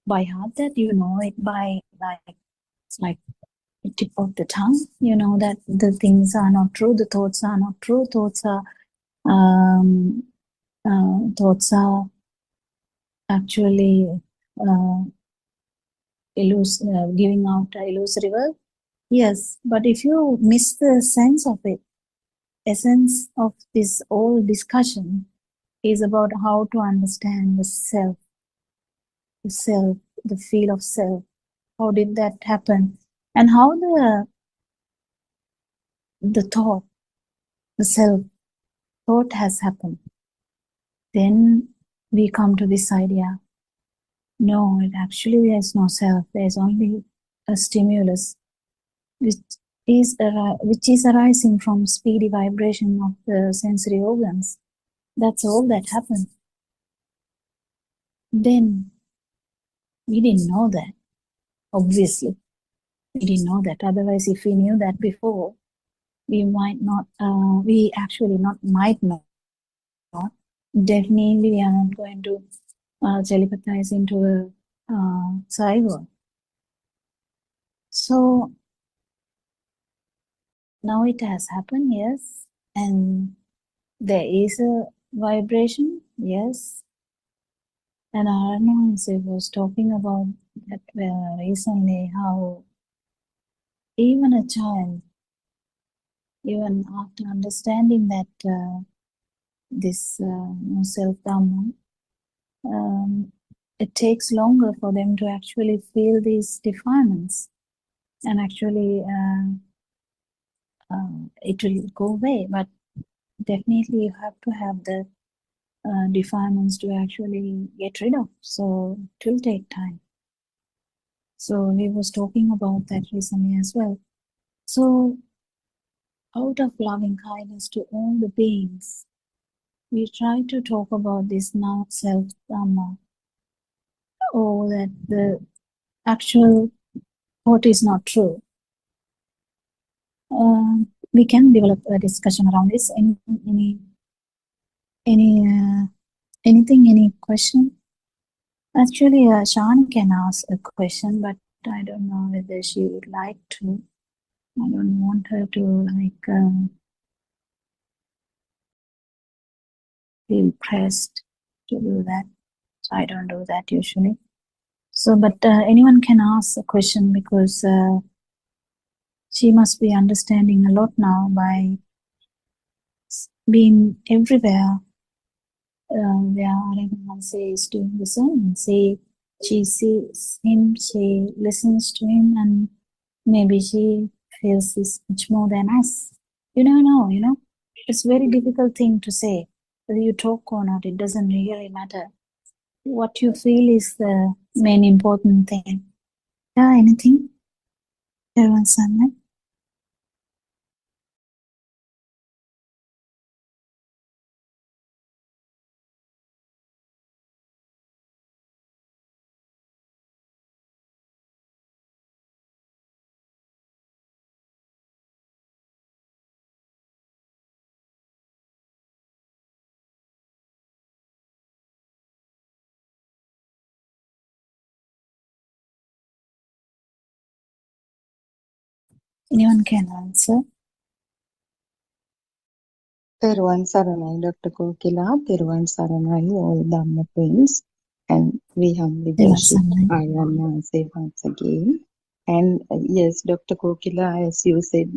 by heart that you know it by it's like the tip of the tongue. You know that the things are not true, the thoughts are not true, thoughts are actually giving out illusory world. Yes, but if you miss the sense of it, essence of this whole discussion is about how to understand the self, the feel of self. How did that happen? And how the thought, the self thought has happened. Then we come to this idea. No, actually there is no self. There is only a stimulus, which is arising from speedy vibration of the sensory organs. That's all that happened. Then we didn't know that. Obviously, we didn't know that. Otherwise, if we knew that before, we might not. We actually might not. Definitely, we are not going to telepathize into a cyber. So now it has happened, yes, and there is a vibration, yes. And Aranahanse was talking about that recently, how even a child, even after understanding that this self-dhamma, it takes longer for them to actually feel these defilements, and actually it will go away. But definitely you have to have the defilements to actually get rid of. So it will take time. So he was talking about that recently as well. So out of loving kindness to all the beings, we try to talk about this now self-dhamma, or that the actual thought is not true. We can develop a discussion around this. Any question? Actually, Shani can ask a question, but I don't know whether she would like to. I don't want her to feel pressed to do that. So I don't do that usually. So, but anyone can ask a question, because she must be understanding a lot now by being everywhere. Where Aranahanse is doing the same. She sees him, she listens to him, and maybe she feels this much more than us. You never know, It's a very difficult thing to say. Whether you talk or not, it doesn't really matter. What you feel is the main important thing. Yeah, anything? Everyone's son. Anyone can answer. Teruvan Saranai, Dr. Kokila, Teruvan Saranai, all Dhamma twins. And we humbly worship Ayana once again. And yes, Dr. Kokila, as you said,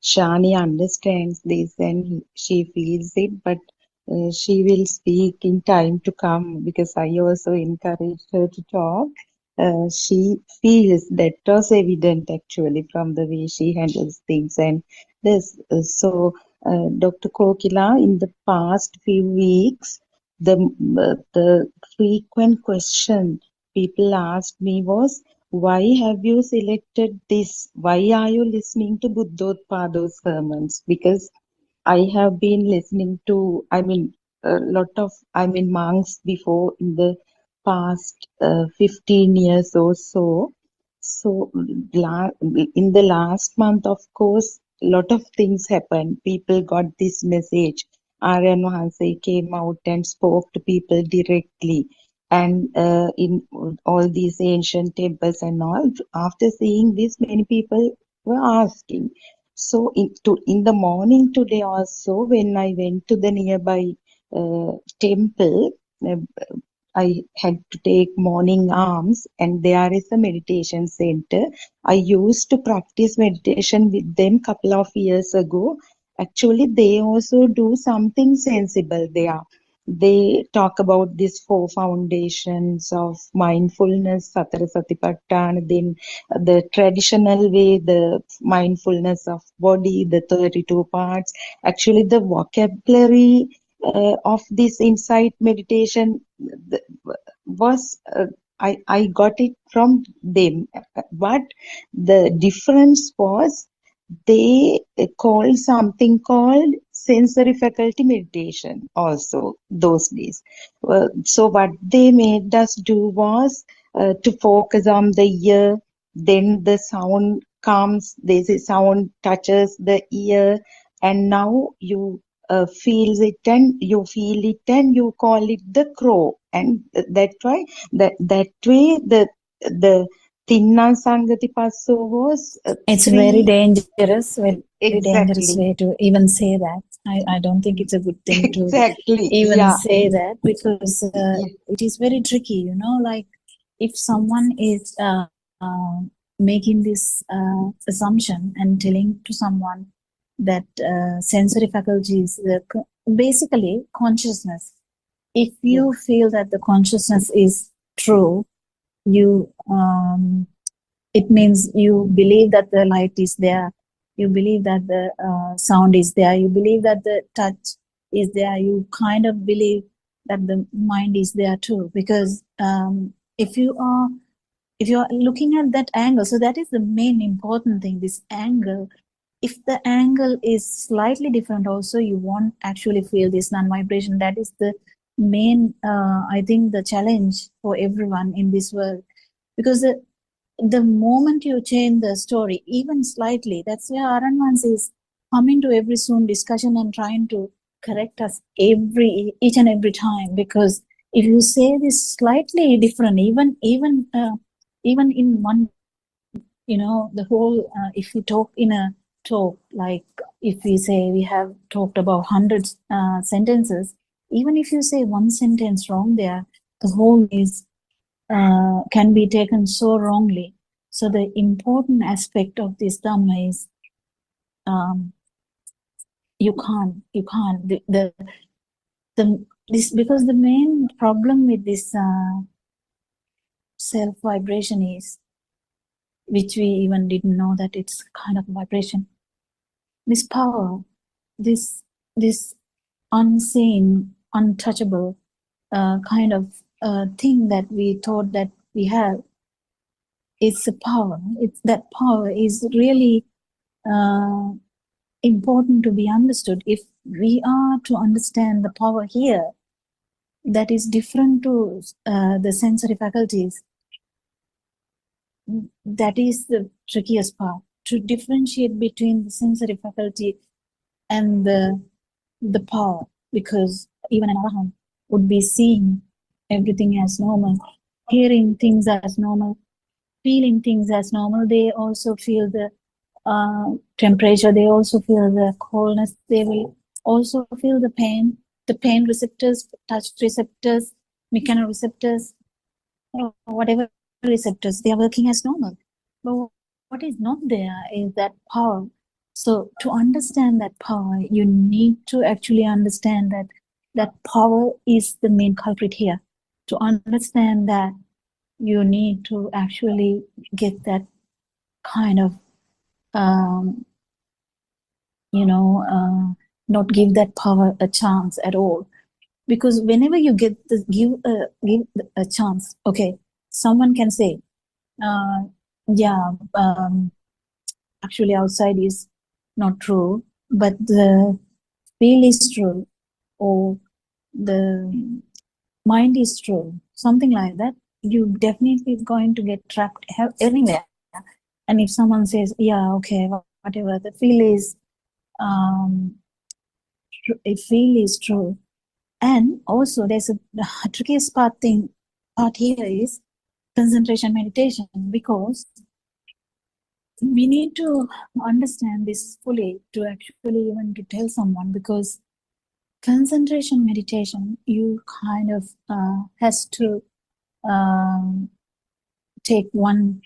Shani understands this and she feels it, but she will speak in time to come because I also encouraged her to talk. She feels that was evident actually from the way she handles things. And this, Dr. Kokila, in the past few weeks, the frequent question people asked me was, why have you selected this? Why are you listening to Buddothpado's sermons? Because I have been listening to, a lot of, monks before in the past 15 years or so. So, in the last month, of course, a lot of things happened. People got this message. Aryan Wahanse came out and spoke to people directly. And in all these ancient temples and all, after seeing this, many people were asking. So in the morning today also, when I went to the nearby temple, uh, I had to take morning alms, and there is a meditation center. I used to practice meditation with them couple of years ago. Actually, they also do something sensible there. They talk about these 4 foundations of mindfulness, Satara Satipatthana, then the traditional way, the mindfulness of body, the 32 parts. Actually, the vocabulary of this insight meditation was I got it from them, but the difference was they called something called sensory faculty meditation also those days. So what they made us do was to focus on the ear, then the sound comes, there's a sound touches the ear, and now you feels it and you feel it and you call it the crow, and that way the Tinna Sangati Passo was It's very 3 dangerous, very dangerous exactly way to even say that. I don't think it's a good thing to exactly even yeah say that, because yeah it is very tricky, like if someone is making this assumption and telling to someone that sensory faculties, basically consciousness, if you feel that the consciousness is true, you it means you believe that the light is there, you believe that the sound is there, you believe that the touch is there, you kind of believe that the mind is there too, because if you are looking at that angle, so that is the main important thing, this angle. If the angle is slightly different also, you won't actually feel this non-vibration. That is the main I think the challenge for everyone in this world, because the moment you change the story even slightly, that's where Aranvans is coming to every Zoom discussion and trying to correct us each and every time, because if you say this slightly different, even in one, the whole if we talk in a talk, like if we say we have talked about 100 sentences, even if you say one sentence wrong there, the whole is can be taken so wrongly. So the important aspect of this Dhamma is you can't this, because the main problem with this self vibration is, which we even didn't know that it's kind of vibration, this power, this unseen, untouchable kind of thing that we thought that we have. It's a power. That power is really important to be understood. If we are to understand the power here, that is different to the sensory faculties, that is the trickiest part, to differentiate between the sensory faculty and the power, because even an arahant would be seeing everything as normal, hearing things as normal, feeling things as normal. They also feel the temperature, they also feel the coldness, they will also feel the pain receptors, touch receptors, mechanoreceptors, or whatever receptors, they are working as normal. But what is not there is that power. So to understand that power, you need to actually understand that that power is the main culprit here. To understand that, you need to actually get that kind of, not give that power a chance at all. Because whenever you give a chance, okay, someone can say, actually outside is not true, but the feel is true, or the mind is true, something like that. You definitely going to get trapped anywhere. And if someone says, yeah, okay, whatever, the feel is true. And also there's the trickiest part here is concentration meditation, because we need to understand this fully to actually even to tell someone, because concentration meditation, you kind of has to take one,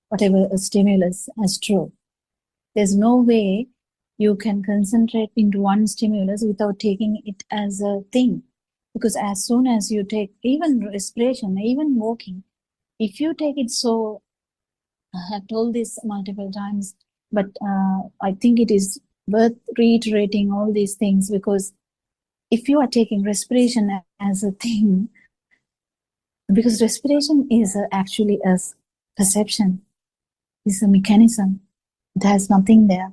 whatever a stimulus as true. There's no way you can concentrate into one stimulus without taking it as a thing. Because as soon as you take even respiration, even walking, if you take it so, I have told this multiple times, but I think it is worth reiterating all these things, because if you are taking respiration as a thing, because respiration is actually a perception, is a mechanism, it has nothing there.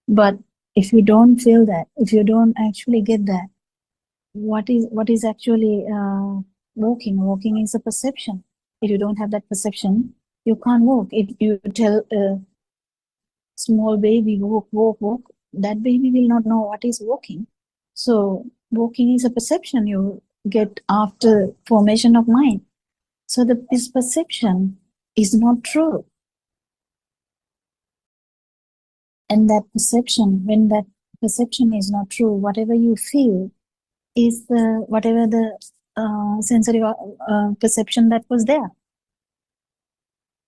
But if you don't feel that, if you don't actually get that, what is actually walking is a perception. If you don't have that perception, you can't walk. If you tell a small baby, walk, that baby will not know what is walking. So walking is a perception you get after formation of mind. So this perception is not true. And that perception, when that perception is not true, whatever you feel is whatever the sensory perception that was there.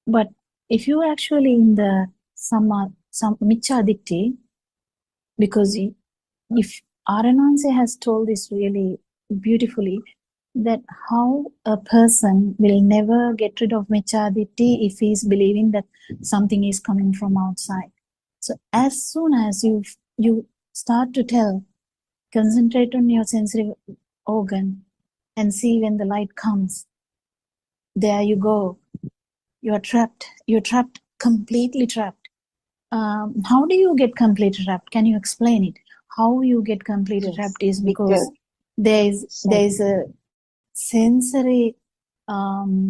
But if you actually in the some michadikti, because if Arananse has told this really beautifully, that how a person will never get rid of michadikti if he is believing that something is coming from outside. So as soon as you start to concentrate on your sensory organ and see when the light comes, there you go. You're trapped. You're trapped, completely trapped. How do you get completely trapped? Can you explain it? How you get completely trapped is because there's a sensory, the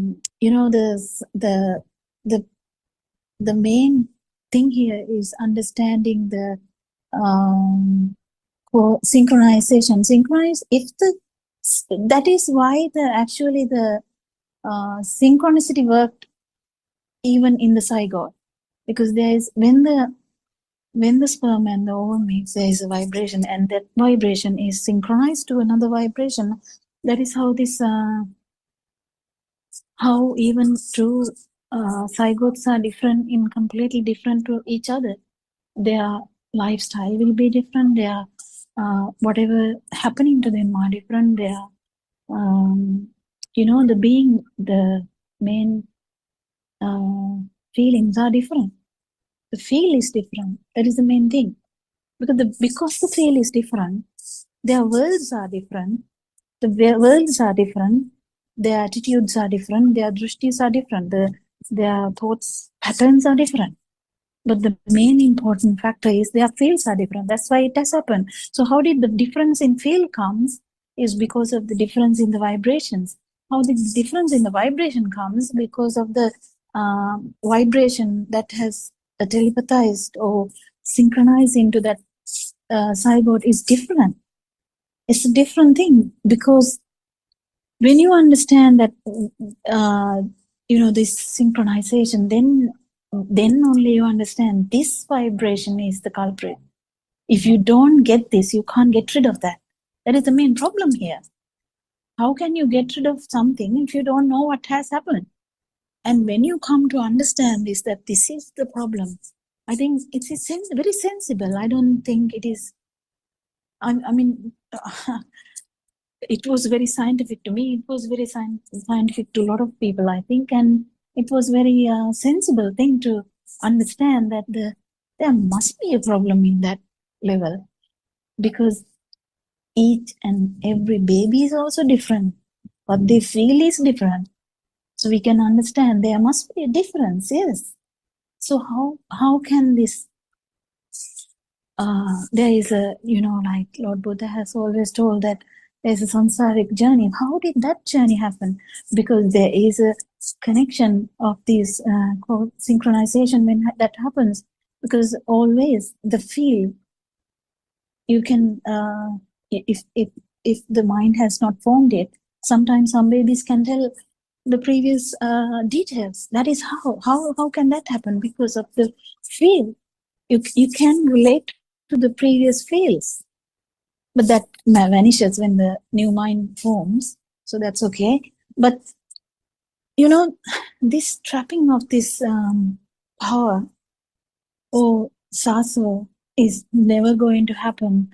main thing here is understanding the synchronization. That is why the synchronicity worked even in the zygote, because there is when the sperm and the ovum meets, there is a vibration, and that vibration is synchronized to another vibration. That is how this how even two zygotes are different, completely different to each other. Their lifestyle will be different. Their whatever happening to them are different. Their the main feelings are different. The feel is different. That is the main thing. Because the feel is different, their worlds are different. The worlds are different. Their attitudes are different. Their drishtis are different. Their thoughts patterns are different. But the main important factor is their fields are different. That's why it has happened. So how did the difference in field comes is because of the difference in the vibrations. How the difference in the vibration comes because of the vibration that has telepathized or synchronized into that zygote is different. It's a different thing, because when you understand that this synchronization, then only you understand this vibration is the culprit. If you don't get this, you can't get rid of that. That is the main problem here. How can you get rid of something if you don't know what has happened? And when you come to understand this, that this is the problem, I think it's very sensible. I don't think it is, I mean, it was very scientific to me. It was very scientific to a lot of people, I think. And it was very sensible thing to understand that there must be a problem in that level, because each and every baby is also different. What they feel is different. So we can understand there must be a difference, yes. So how can this, there is a, like Lord Buddha has always told that there's a samsaric journey. How did that journey happen? Because there is a connection of this called synchronization when that happens. Because always the feel, you can, if the mind has not formed it, sometimes some babies can tell the previous details. That is how can that happen? Because of the feel. You can relate to the previous feels, but that vanishes when the new mind forms. So that's okay. But this trapping of this power or sasa is never going to happen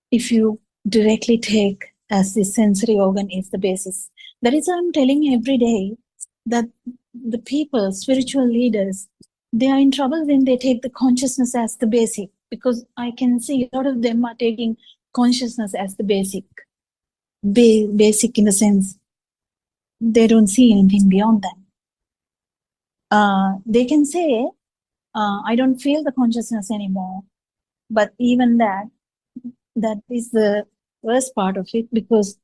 if you directly take as the sensory organ is the basis. That is why I'm telling every day that the people, spiritual leaders, they are in trouble when they take the consciousness as the basic, because I can see a lot of them are taking consciousness as the basic. Basic in the sense they don't see anything beyond that. They can say, I don't feel the consciousness anymore, but even that is the worst part of it, because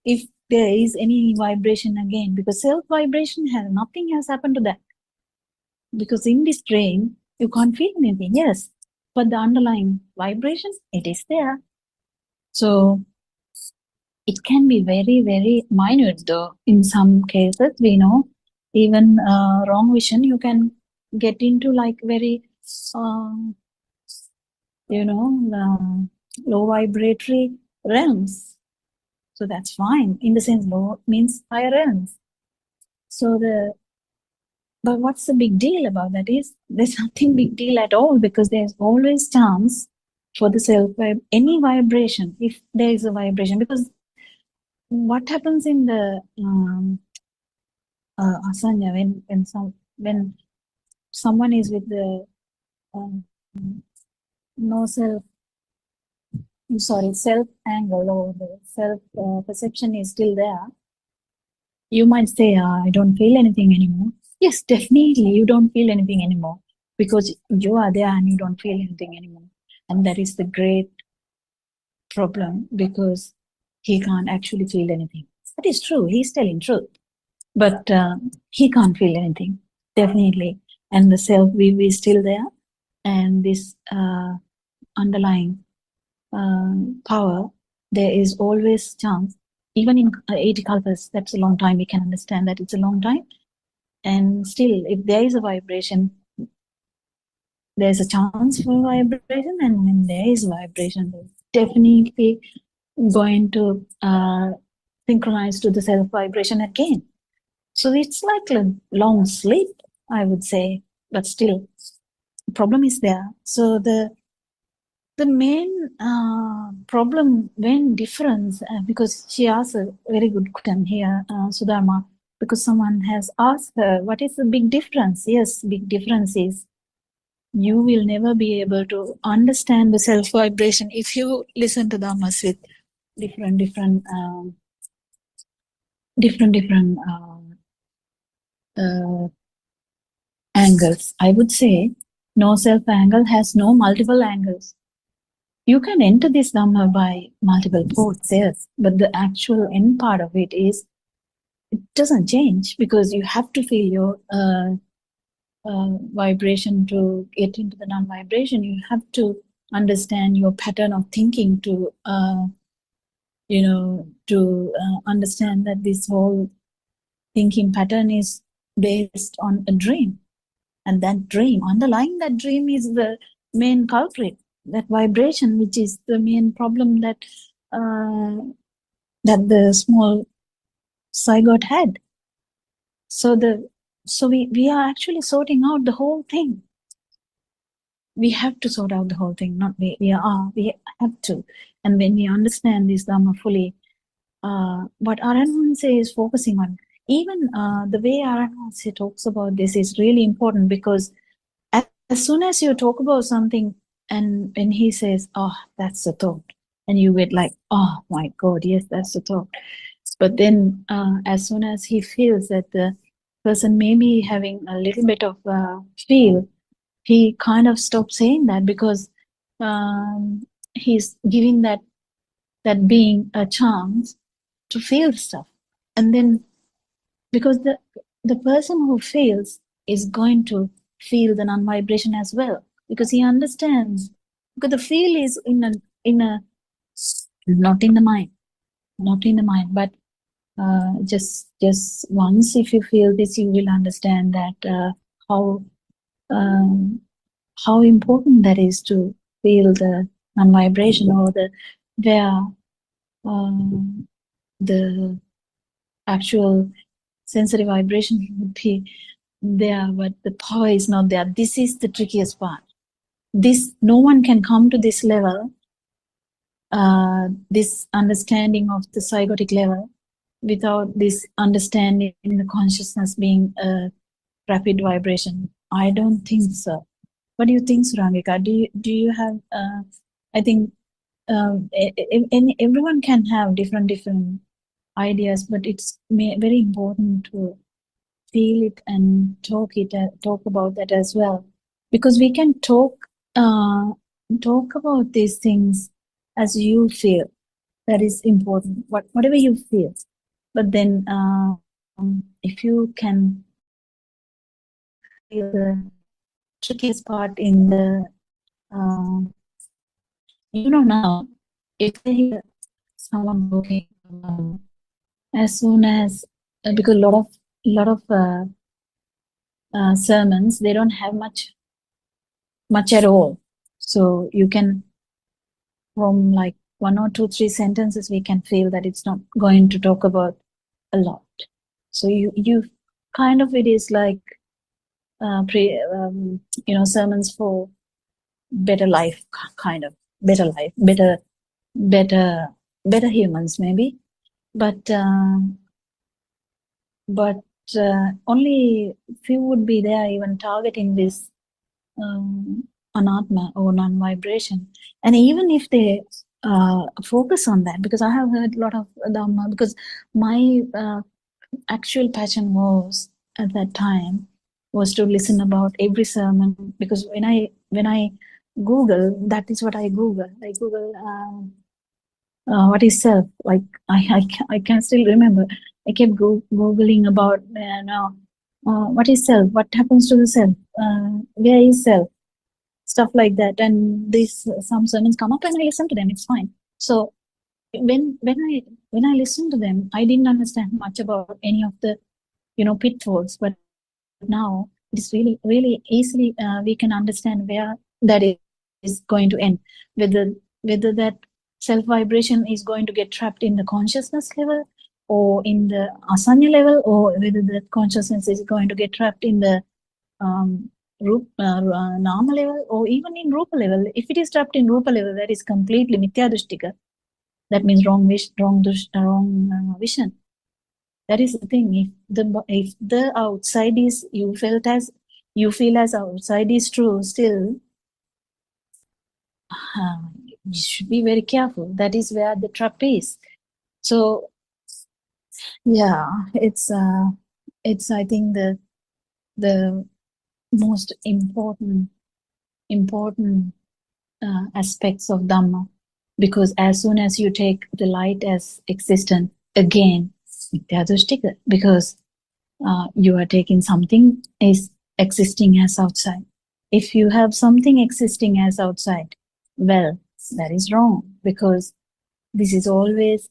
if there is any vibration again, because self vibration nothing has happened to that, because in this brain you can't feel anything, yes, but the underlying vibration, it is there. So it can be very, very minute though. In some cases, we know even wrong vision, you can get into like very low vibratory realms. So that's fine. In the sense, low means higher realms. So but what's the big deal about that is there's nothing big deal at all, because there's always chance for the any vibration, if there is a vibration. Because what happens in the asanya, when someone is with the self angle, or the self perception is still there, you might say, I don't feel anything anymore. Yes, definitely you don't feel anything anymore, because you are there and you don't feel anything anymore. And that is the great problem, because he can't actually feel anything. That is true, he's telling truth, but he can't feel anything, definitely. And the self is still there, and this underlying power, there is always chance. Even in 80 kalpas, that's a long time. We can understand that it's a long time. And still, if there is a vibration, there's a chance for vibration. And when there is vibration, there's definitely going to synchronize to the self vibration again. So it's like a long sleep, I would say. But still, the problem is there. So the main problem when difference, because she asked a very good question here, Sudharma, because someone has asked her, what is the big difference? Yes, big difference is you will never be able to understand the self vibration if you listen to Dhammas with different angles. I would say no self angle has no multiple angles. You can enter this Dhamma by multiple ports, yes, but the actual end part of it is, it doesn't change, because you have to feel your vibration to get into the non-vibration. You have to understand your pattern of thinking to, understand that this whole thinking pattern is based on a dream. And that dream, underlying that dream, is the main culprit. That vibration, which is the main problem that that the small zygote had. So we are actually sorting out the whole thing. We have to sort out the whole thing, not we have to. And when we understand this Dhamma fully, what Aranwanse is focusing on, even the way Aranwanse talks about this is really important, because as soon as you talk about something and when he says, oh, that's the thought, and you get like, oh my God, yes, that's the thought. But then as soon as he feels that the person may be having a little bit of feel, he kind of stops saying that, because he's giving that being a chance to feel stuff. And then because the person who feels is going to feel the non-vibration as well, because he understands, because the feel is in a not in the mind, but just once if you feel this, you will understand that how important that is to feel the non-vibration, or where the actual sensory vibration would be there, but the power is not there. This is the trickiest part. No one can come to this level, this understanding of the zygotic level, without this understanding in the consciousness being a rapid vibration. I don't think so. What do you think, Surangika? Do you have? I think everyone can have different ideas, but it's very important to feel it and talk about that as well, because we can talk about these things as you feel. That is important. Whatever you feel, but then if you can feel the trickiest part in the now, if I hear someone talking, as soon as because a lot of sermons, they don't have much at all, so you can, from like 1 or 2, 3 sentences, we can feel that it's not going to talk about a lot. So you kind of, it is like sermons for better life, kind of better life, better humans maybe, but only few would be there even targeting this anatma or non-vibration. And even if they focus on that, because I have heard a lot of Dhamma, because my actual passion was at that time was to listen about every sermon, because when I Google, that is what I Google. I Google what is self. Like I can still remember. I kept Googling about what is self, what happens to the self, where is self, stuff like that. And these some sermons come up and I listen to them. It's fine. So when I listened to them, I didn't understand much about any of the pitfalls, but now it's really easily we can understand where that is going to end, whether that self vibration is going to get trapped in the consciousness level or in the asanya level, or whether the consciousness is going to get trapped in the nama level, or even in rupa level. If it is trapped in rupa level, that is completely mithyadrushtika. That means wrong vision. That is the thing. If the outside is you feel as outside is true, still you should be very careful. That is where the trap is. So yeah, it's I think the most important aspects of Dhamma, because as soon as you take the light as existent, again, because you are taking something is existing as outside. If you have something existing as outside, well, that is wrong, because this is always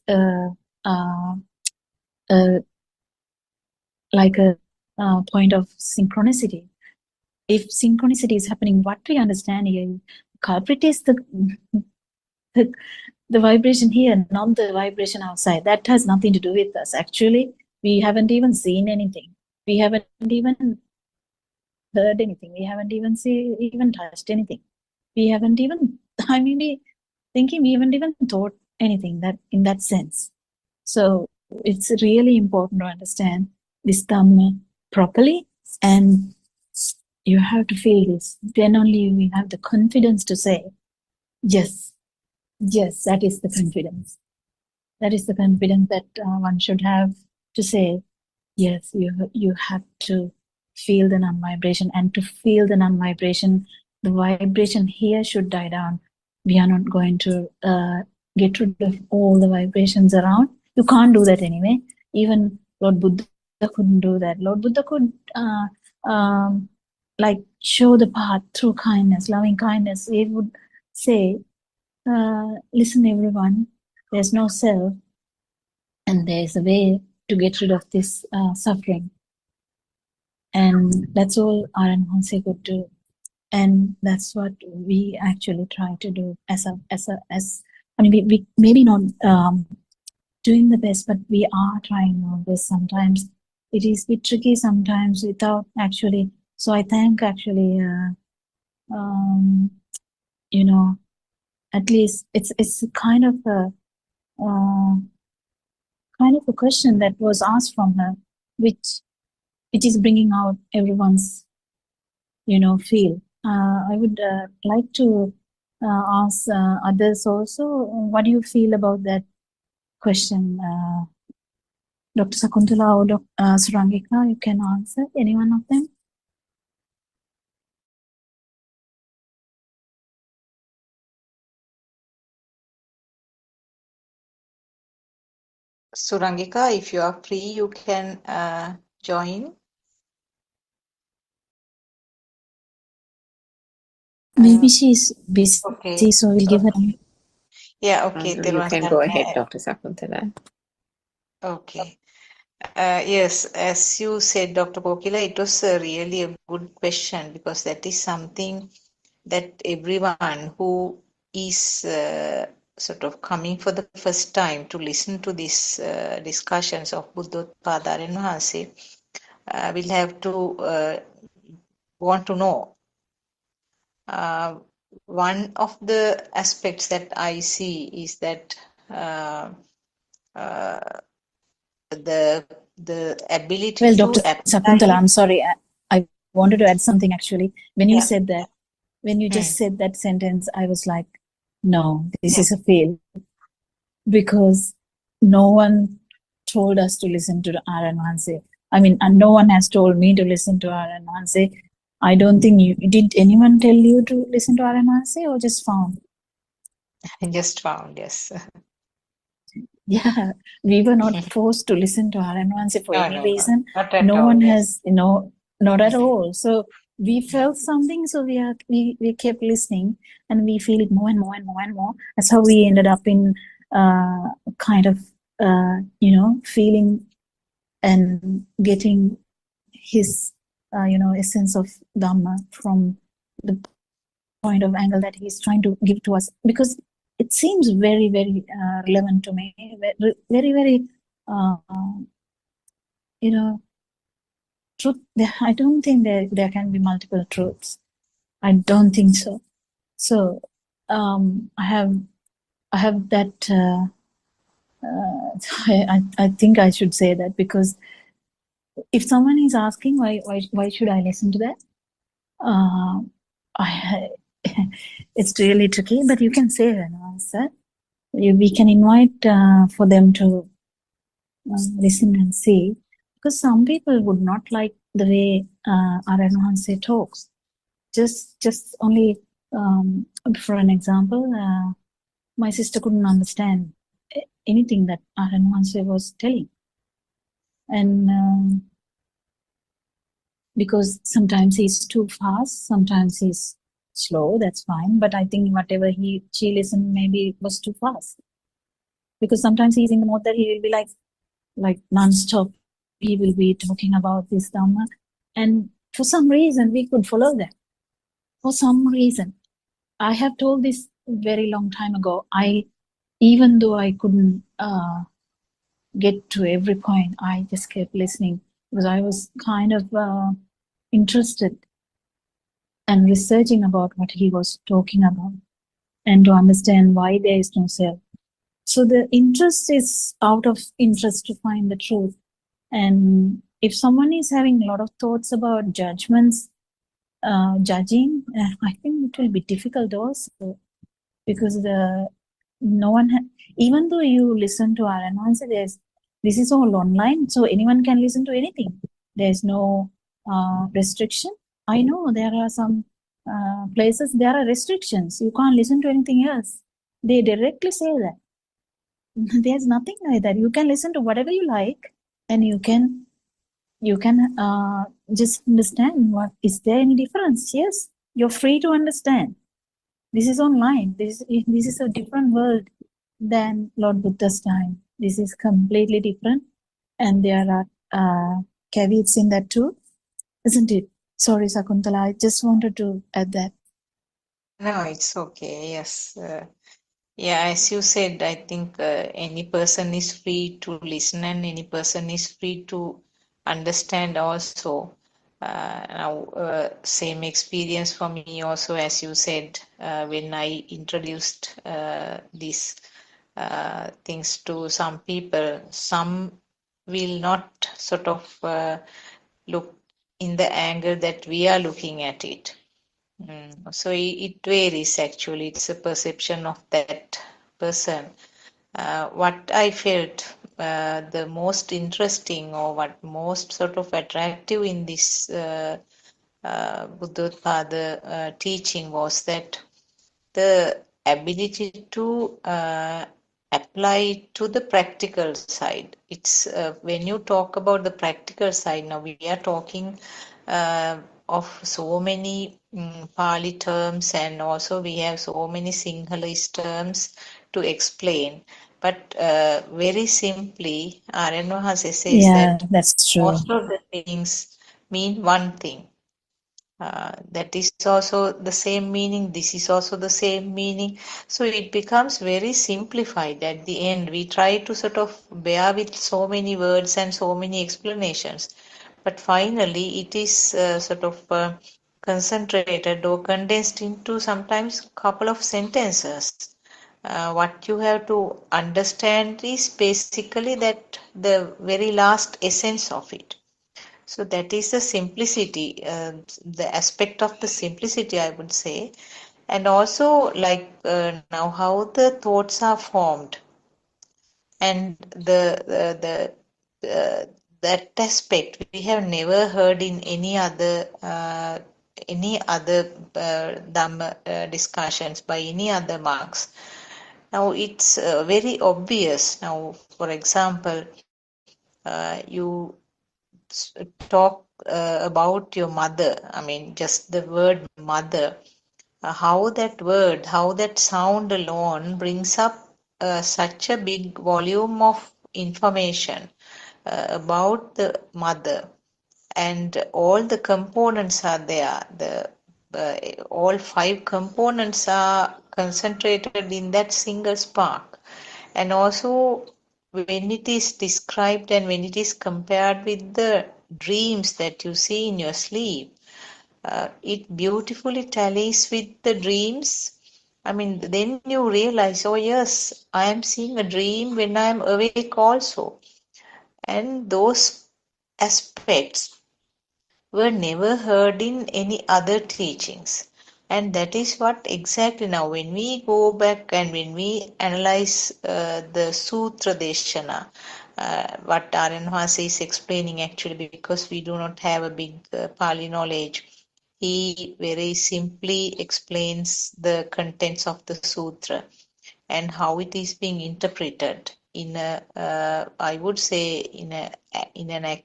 like a point of synchronicity. If synchronicity is happening, what we understand here, culprit is the the vibration here, not the vibration outside. That has nothing to do with us. Actually, we haven't even seen anything. We haven't even heard anything. We haven't even touched anything. We haven't even, I may be thinking we haven't even thought anything that in that sense. So it's really important to understand this Dhamma properly, and you have to feel this. Then only we have the confidence to say, yes, yes, that is the confidence. That is the confidence that one should have to say, yes, you have to feel the non-vibration, and to feel the non-vibration, the vibration here should die down. We are not going to get rid of all the vibrations around. You can't do that anyway. Even Lord Buddha couldn't do that. Lord Buddha could like show the path through kindness, loving kindness. He would say, listen everyone, there's no self, and there's a way to get rid of this suffering. And that's all Aran Hanse could do. And that's what we actually try to do as I mean, we maybe not doing the best, but we are trying our best. Sometimes it is a bit tricky, sometimes without actually. So I thank actually, you know, at least it's kind of a question that was asked from her, which is bringing out everyone's, feel. I would like to ask others also, what do you feel about that question? Dr. Sakuntala or Dr. Surangika, you can answer, any one of them? Surangika, if you are free, you can join. Maybe she's busy, Okay. so we'll give her. Yeah, okay. You can go ahead, Dr. Sakuntala. Okay. Yes, as you said, Dr. Kokila, it was really a good question, because that is something that everyone who is sort of coming for the first time to listen to these discussions of Buddothpado and Mahanse will have to want to know. One of the aspects that I see is that the ability Well, to Dr. Sakuntala, I'm sorry, I wanted to add something actually. When you said that, when you just said that sentence, I was like, no, this is a fail. Because no one told us to listen to Aran Hanse. I mean, and no one has told me to listen to Aran Hanse. I don't think did anyone tell you to listen to Aran Hanse, or just found? Just found, yes. Yeah, we were not forced to listen to Aran Hanse for any reason. Not at No all, one yes. has, not at all. So we felt something, so we kept listening, and we feel it more and more and more and more. That's how we ended up in kind of feeling and getting his essence of Dhamma from the point of angle that he's trying to give to us, because it seems very, very relevant to me, very, very truth. I don't think there can be multiple truths. I don't think so. So I have that. I think I should say that, because if someone is asking why should I listen to that, it's really tricky. But you can say an answer. We can invite for them to listen and see, because some people would not like the way Aran Hanse talks. Just only for an example, my sister couldn't understand anything that Aran Hanse was telling, and because sometimes he's too fast, sometimes he's slow. That's fine, but I think whatever she listened, maybe it was too fast, because sometimes he's in the mode that he will be like non-stop. He will be talking about this Dhamma, and for some reason we could follow that. For some reason, I have told this very long time ago. even though I couldn't get to every point, I just kept listening because I was kind of interested and researching about what he was talking about and to understand why there is no self. So the interest is out of interest to find the truth. And if someone is having a lot of thoughts about judgments, judging, I think it will be difficult also because no one, even though you listen to our answer, this is all online, so anyone can listen to anything. There's no restriction. I know there are some places there are restrictions. You can't listen to anything else. They directly say that. There's nothing like that. You can listen to whatever you like, and you can just understand what is there any difference. Yes, you're free to understand. This is online. This is a different world than Lord Buddha's time. This is completely different, and there are caveats in that too, isn't it? Sorry, Sakuntala, I just wanted to add that. No, it's okay. Yes. Yeah, as you said, I think any person is free to listen and any person is free to understand also. Now, same experience for me also, as you said, when I introduced these things to some people, some will not sort of look in the angle that we are looking at it. So it varies actually. It's a perception of that person. What I felt the most interesting or what most sort of attractive in this Buddothpado teaching was that the ability to apply to the practical side. It's when you talk about the practical side, now we are talking of so many Pali terms, and also we have so many Sinhalese terms to explain. But very simply, Aryan Vahase says that that's true. most of the things mean one thing. That is also the same meaning, this is also the same meaning. So it becomes very simplified at the end. We try to sort of bear with so many words and so many explanations. But finally, it is sort of concentrated or condensed into sometimes a couple of sentences. What you have to understand is basically that the very last essence of it. So that is the simplicity, the aspect of the simplicity, I would say. And also, like now, how the thoughts are formed, and that aspect we have never heard in any other Dhamma discussions by any other monks. Now it's very obvious. Now, for example, you talk about your mother. I mean, just the word mother. How that sound alone brings up such a big volume of information about the mother, and all the components are there. All 5 components are concentrated in that single spark. And also, when it is described and when it is compared with the dreams that you see in your sleep, it beautifully tallies with the dreams. I mean, then you realize, oh yes, I am seeing a dream when I am awake also. And those aspects were never heard in any other teachings. And that is what exactly now, when we go back and when we analyze the Sutra Deshana, what Aryan Vahase is explaining actually, because we do not have a big Pali knowledge, he very simply explains the contents of the sutra and how it is being interpreted in a, I would say, in an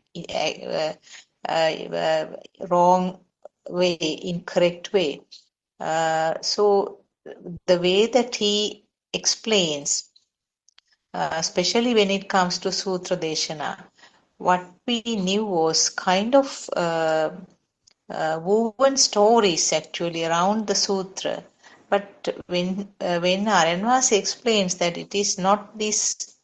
wrong way, incorrect way. So the way that he explains, especially when it comes to Sutra Deshana, what we knew was kind of woven stories actually around the sutra, But when Aranvas explains that it is not these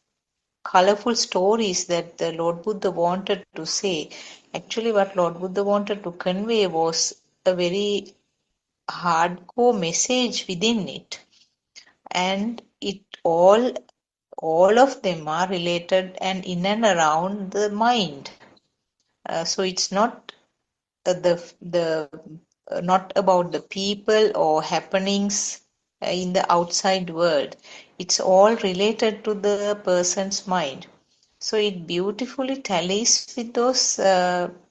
colorful stories that the Lord Buddha wanted to say, actually what Lord Buddha wanted to convey was a very hardcore message within it, and it all of them are related and in and around the mind. So it's not the not about the people or happenings in the outside world. It's all related to the person's mind. So it beautifully tallies with those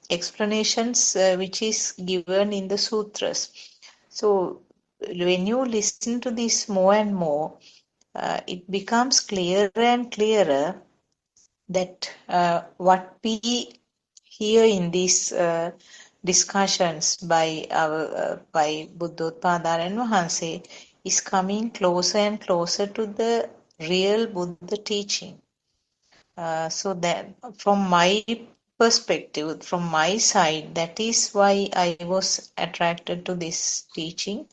explanations which is given in the sutras. So when you listen to this more and more, it becomes clearer and clearer that what we hear in these discussions by by Buddothpado and Mahanse is coming closer and closer to the real Buddha teaching. So that from my perspective, from my side, that is why I was attracted to this teaching,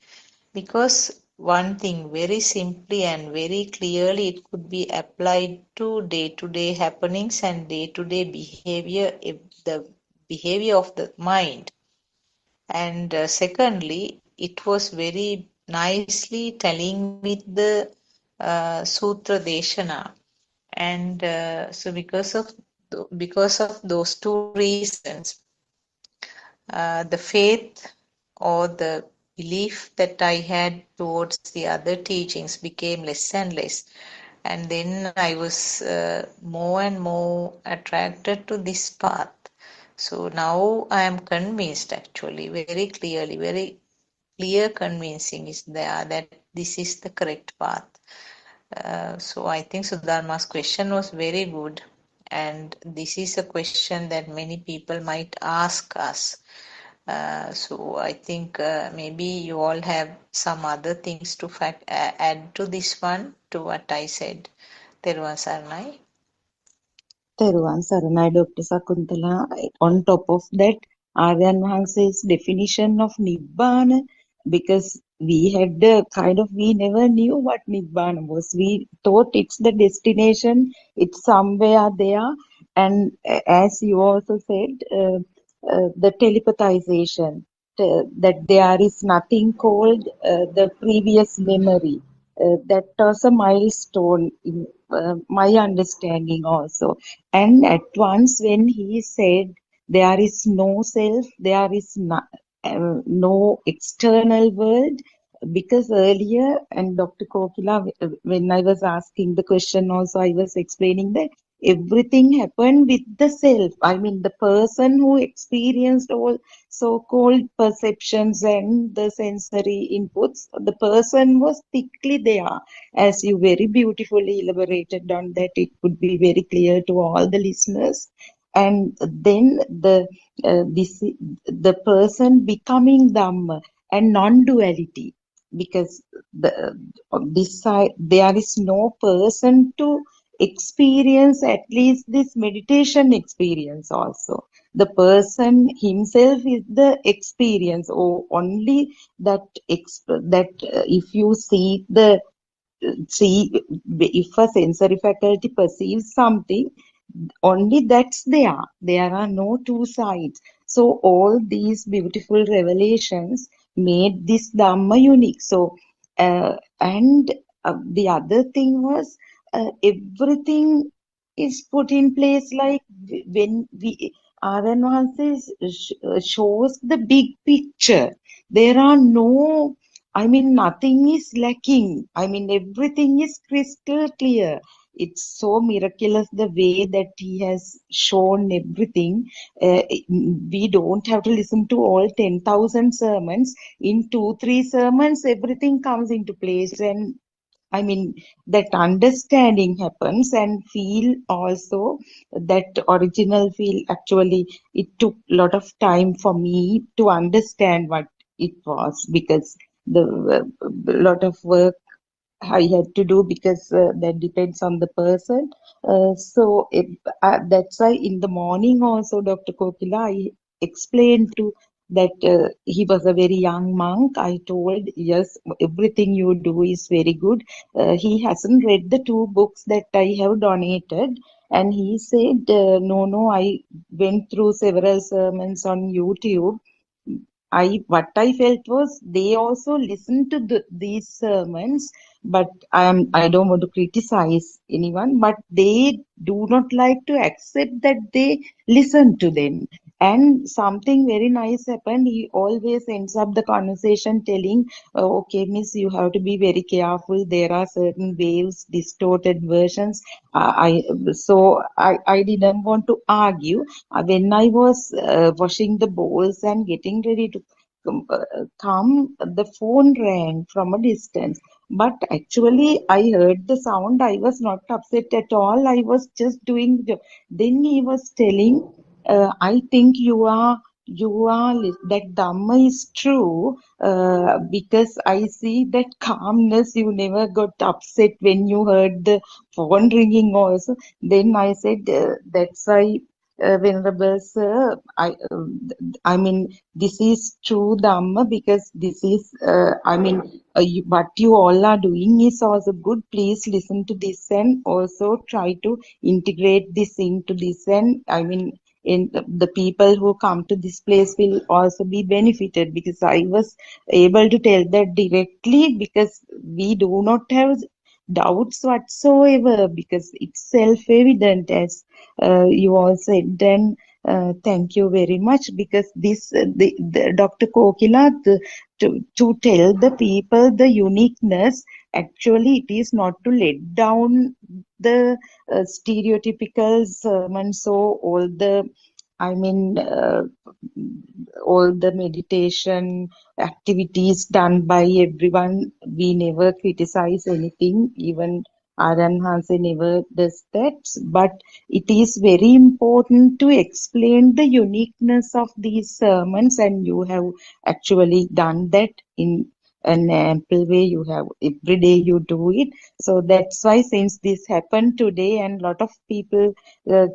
because one thing very simply and very clearly it could be applied to day-to-day happenings and day-to-day behavior, the behavior of the mind. And secondly, it was very nicely telling with the Sutra Deshana. And so because of those two reasons, the faith or the belief that I had towards the other teachings became less and less. And then I was more and more attracted to this path. So now I am convinced, actually, very clearly, very clear convincing is there that this is the correct path. So I think Sudharma's question was very good. And this is a question that many people might ask us. So I think maybe you all have some other things to add to this one, to what I said. Teruvan Saranai. Teruvan Saranai, Dr. Sakuntala. On top of that, Aryan Wahanse's definition of Nibbana, because we had we never knew what Nibbana was. We thought it's the destination, it's somewhere there. And as you also said, the telepathization, that there is nothing called the previous memory. That was a milestone in my understanding also. And at once, when he said, there is no self, there is no external world, because earlier, and Dr. Kokila, when I was asking the question also, I was explaining that everything happened with the self. I mean, the person who experienced all so-called perceptions and the sensory inputs, the person was thickly there. As you very beautifully elaborated on that, it would be very clear to all the listeners. And then the person becoming Dhamma and non-duality, because this side there is no person to experience at least this meditation experience also. The person himself is the experience, or only that if you see if a sensory faculty perceives something, only that's there. There are no two sides. So all these beautiful revelations made this Dhamma unique. So and the other thing was everything is put in place, like when we Aryan shows the big picture. There are no, I mean, nothing is lacking. I mean, everything is crystal clear. It's so miraculous the way that he has shown everything. We don't have to listen to all 10,000 sermons. In 2-3 sermons, everything comes into place, and I mean, that understanding happens, and feel also, that original feel. Actually, it took a lot of time for me to understand what it was, because the lot of work I had to do, because that depends on the person. That's why in the morning also, Dr. Kokila, I explained to that he was a very young monk. I told, yes, everything you do is very good. He hasn't read the 2 books that I have donated. And he said, no, I went through several sermons on YouTube. What I felt was they also listened to these sermons, but I don't want to criticize anyone, but they do not like to accept that they listen to them. And something very nice happened. He always ends up the conversation telling, okay, miss, you have to be very careful. There are certain waves, distorted versions. I didn't want to argue. When I was washing the bowls and getting ready to come, the phone rang from a distance. But actually, I heard the sound. I was not upset at all. I was just doing the job. Then he was telling, I think that Dhamma is true because I see that calmness. You never got upset when you heard the phone ringing also. Then I said, that's why, Venerable Sir, I mean, this is true Dhamma because this is, what you all are doing is also good. Please listen to this and also try to integrate this into this. And I mean, in the people who come to this place will also be benefited, because I was able to tell that directly, because we do not have doubts whatsoever, because it's self-evident, as you all said. Then thank you very much, because this the Dr. Kokila, to tell the people the uniqueness, actually it is not to let down the stereotypical sermons. So all the, I mean, all the meditation activities done by everyone, we never criticize anything. Even Aran Hanse never does that. But it is very important to explain the uniqueness of these sermons, and you have actually done that in an ample way. You have every day you do it. So that's why, since this happened today, and a lot of people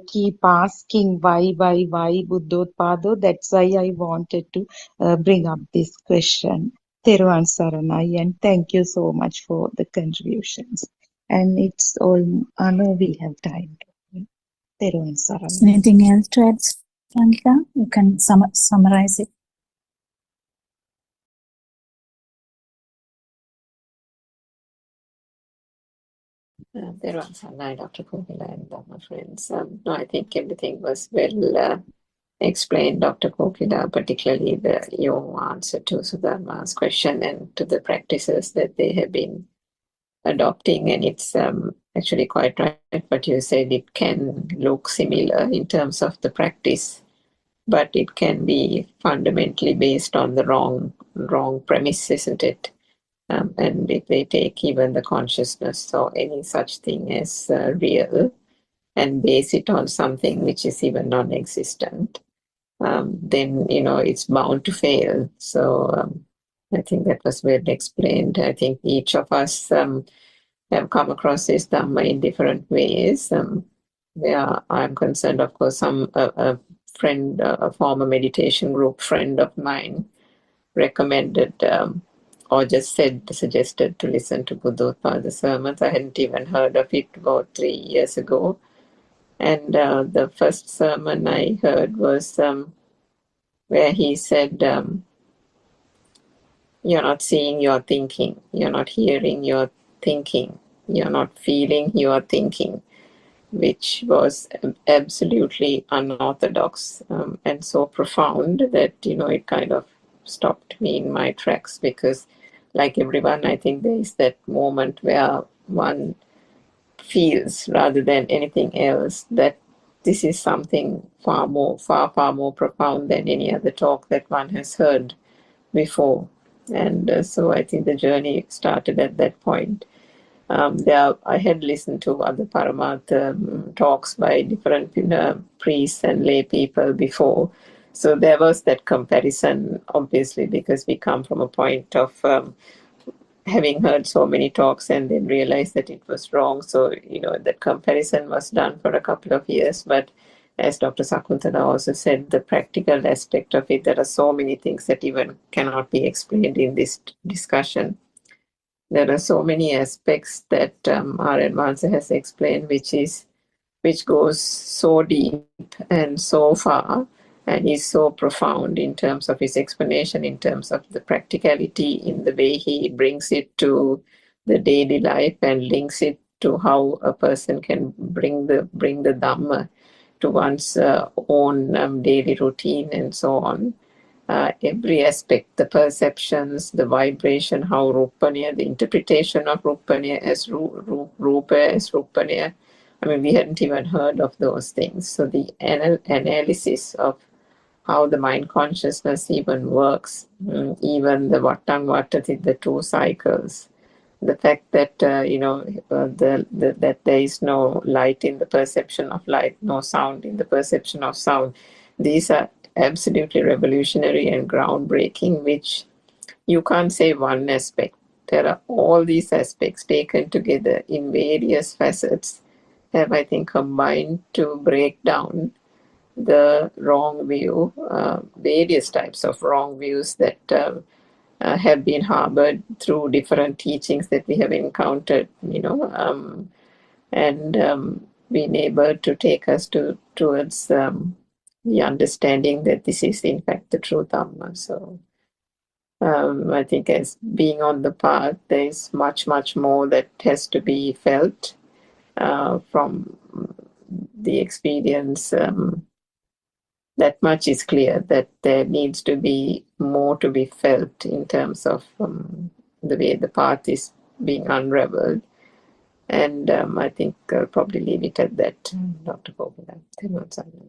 keep asking why Buddothpado, that's why I wanted to bring up this question. Teruvan Saranai, and thank you so much for the contributions. And it's all, I know we have time. Teruvan Saranai. Anything else to add, Franka? You can summarize it. There was a night Dr. Kokila and my friends. No, I think everything was well explained, Dr. Kokila, particularly your answer to Sudharma's question and to the practices that they have been adopting. And it's actually quite right what you said. It can look similar in terms of the practice, but it can be fundamentally based on the wrong premise, isn't it? And if they take even the consciousness or any such thing as real and base it on something which is even non-existent, then, it's bound to fail. So I think that was well explained. I think each of us have come across this Dhamma in different ways. Where I'm concerned, of course, a friend, a former meditation group friend of mine recommended or just suggested to listen to Buddothpado sermons. I hadn't even heard of it about 3 years ago. And the first sermon I heard was where he said, you're not seeing your thinking, you're not hearing your thinking, you're not feeling your thinking, which was absolutely unorthodox and so profound that, it kind of stopped me in my tracks, because like everyone, I think there is that moment where one feels, rather than anything else, that this is something far more profound than any other talk that one has heard before. And so I think the journey started at that point. I had listened to other Paramartha talks by different priests and lay people before. So there was that comparison, obviously, because we come from a point of having heard so many talks and then realized that it was wrong. So, that comparison was done for a couple of years. But as Dr. Sakuntala also said, the practical aspect of it, there are so many things that even cannot be explained in this discussion. There are so many aspects that our advisor has explained, which goes so deep and so far and is so profound in terms of his explanation, in terms of the practicality, in the way he brings it to the daily life and links it to how a person can bring the Dhamma to one's own daily routine and so on. Every aspect, the perceptions, the vibration, how Rupaniya, the interpretation of Rupaniya as Rupa as Rupaniya. I mean, we hadn't even heard of those things. So the analysis of how the mind consciousness even works, even the Vatang Vatati, the two cycles, the fact that that there is no light in the perception of light, no sound in the perception of sound. These are absolutely revolutionary and groundbreaking, which you can't say one aspect. There are all these aspects taken together in various facets have, I think, combined to break down the wrong view, various types of wrong views that have been harbored through different teachings that we have encountered, and been able to take us towards the understanding that this is in fact the true Dhamma. So I think as being on the path, there is much, much more that has to be felt from the experience. That much is clear, that there needs to be more to be felt in terms of the way the path is being unraveled. And I think I'll probably leave it at that, Dr. Gopala.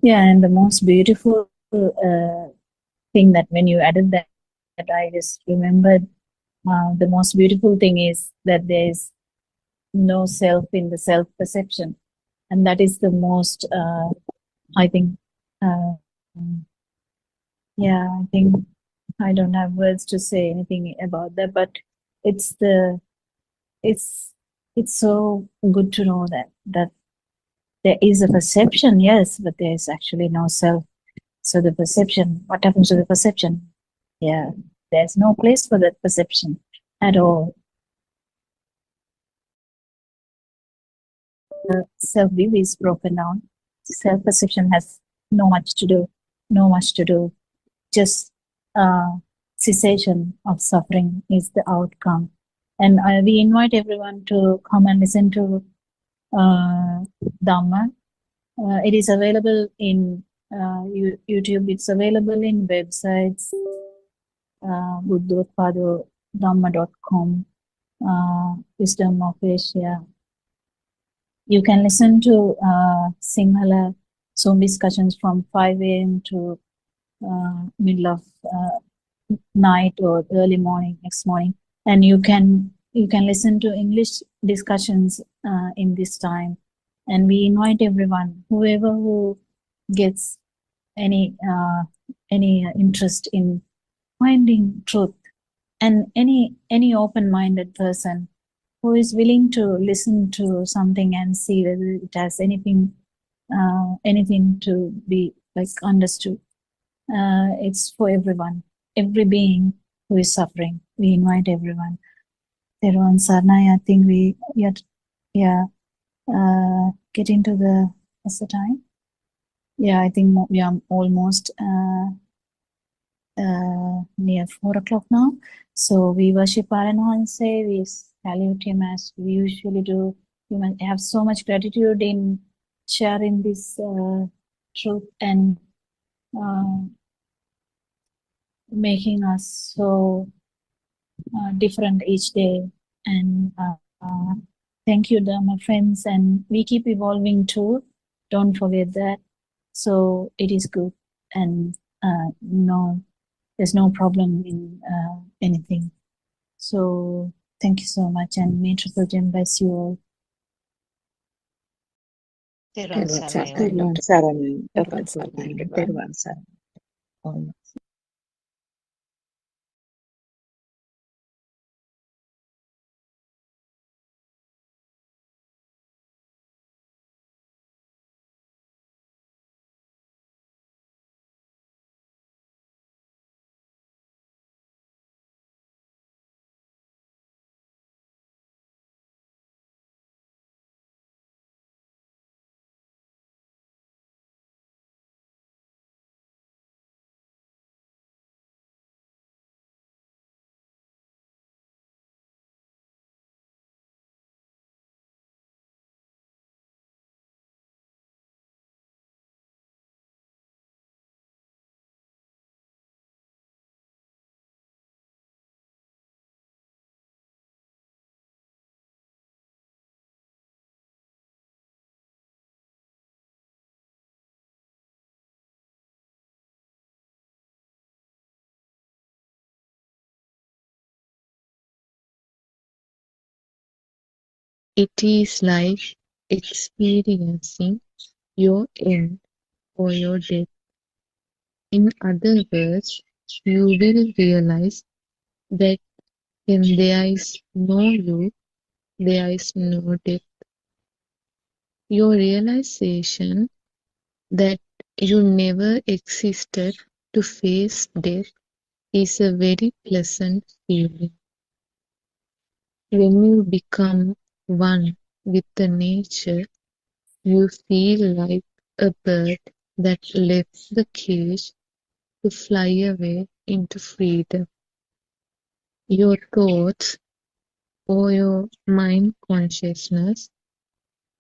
Yeah, and the most beautiful thing that when you added that I just remembered, the most beautiful thing is that there is no self in the self-perception. And that is the most, I think, I think I don't have words to say anything about that, but it's so good to know that there is a perception, yes, but there is actually no self. So the perception, what happens to the perception? Yeah, there's no place for that perception at all. The self-view is broken down. Self-perception has no much to do. Just cessation of suffering is the outcome. And we invite everyone to come and listen to Dhamma. It is available in YouTube. It's available in websites, Buddothpado, Dhamma.com, Wisdom of Asia. You can listen to Sinhala Zoom discussions from 5 a.m. to middle of night or early morning, next morning. And you can listen to English discussions in this time. And we invite everyone, whoever who gets any interest in finding truth, and any open-minded person who is willing to listen to something and see whether it has anything to be like understood. It's for everyone, every being who is suffering. We invite everyone. Theruvan Saranai, I think we getting to what's the time? Yeah, I think we are almost near 4 o'clock now. So we worship Paranhanse, we salute him as we usually do. We must have so much gratitude in sharing this truth and making us so different each day. And thank you, Dharma friends. And we keep evolving too. Don't forget that. So it is good. And no, there's no problem in anything. So thank you so much. And may Triple Gem bless you all. Theruvan Saranai. Theruvan Saranai, Dr. Theruvan Saranai, Gopala. everyone. Theruvan Saranai. It is like experiencing your end or your death. In other words, you will realize that when there is no you, there is no death. Your realization that you never existed to face death is a very pleasant feeling. When you become one with the nature, you feel like a bird that left the cage to fly away into freedom. Your thoughts or your mind consciousness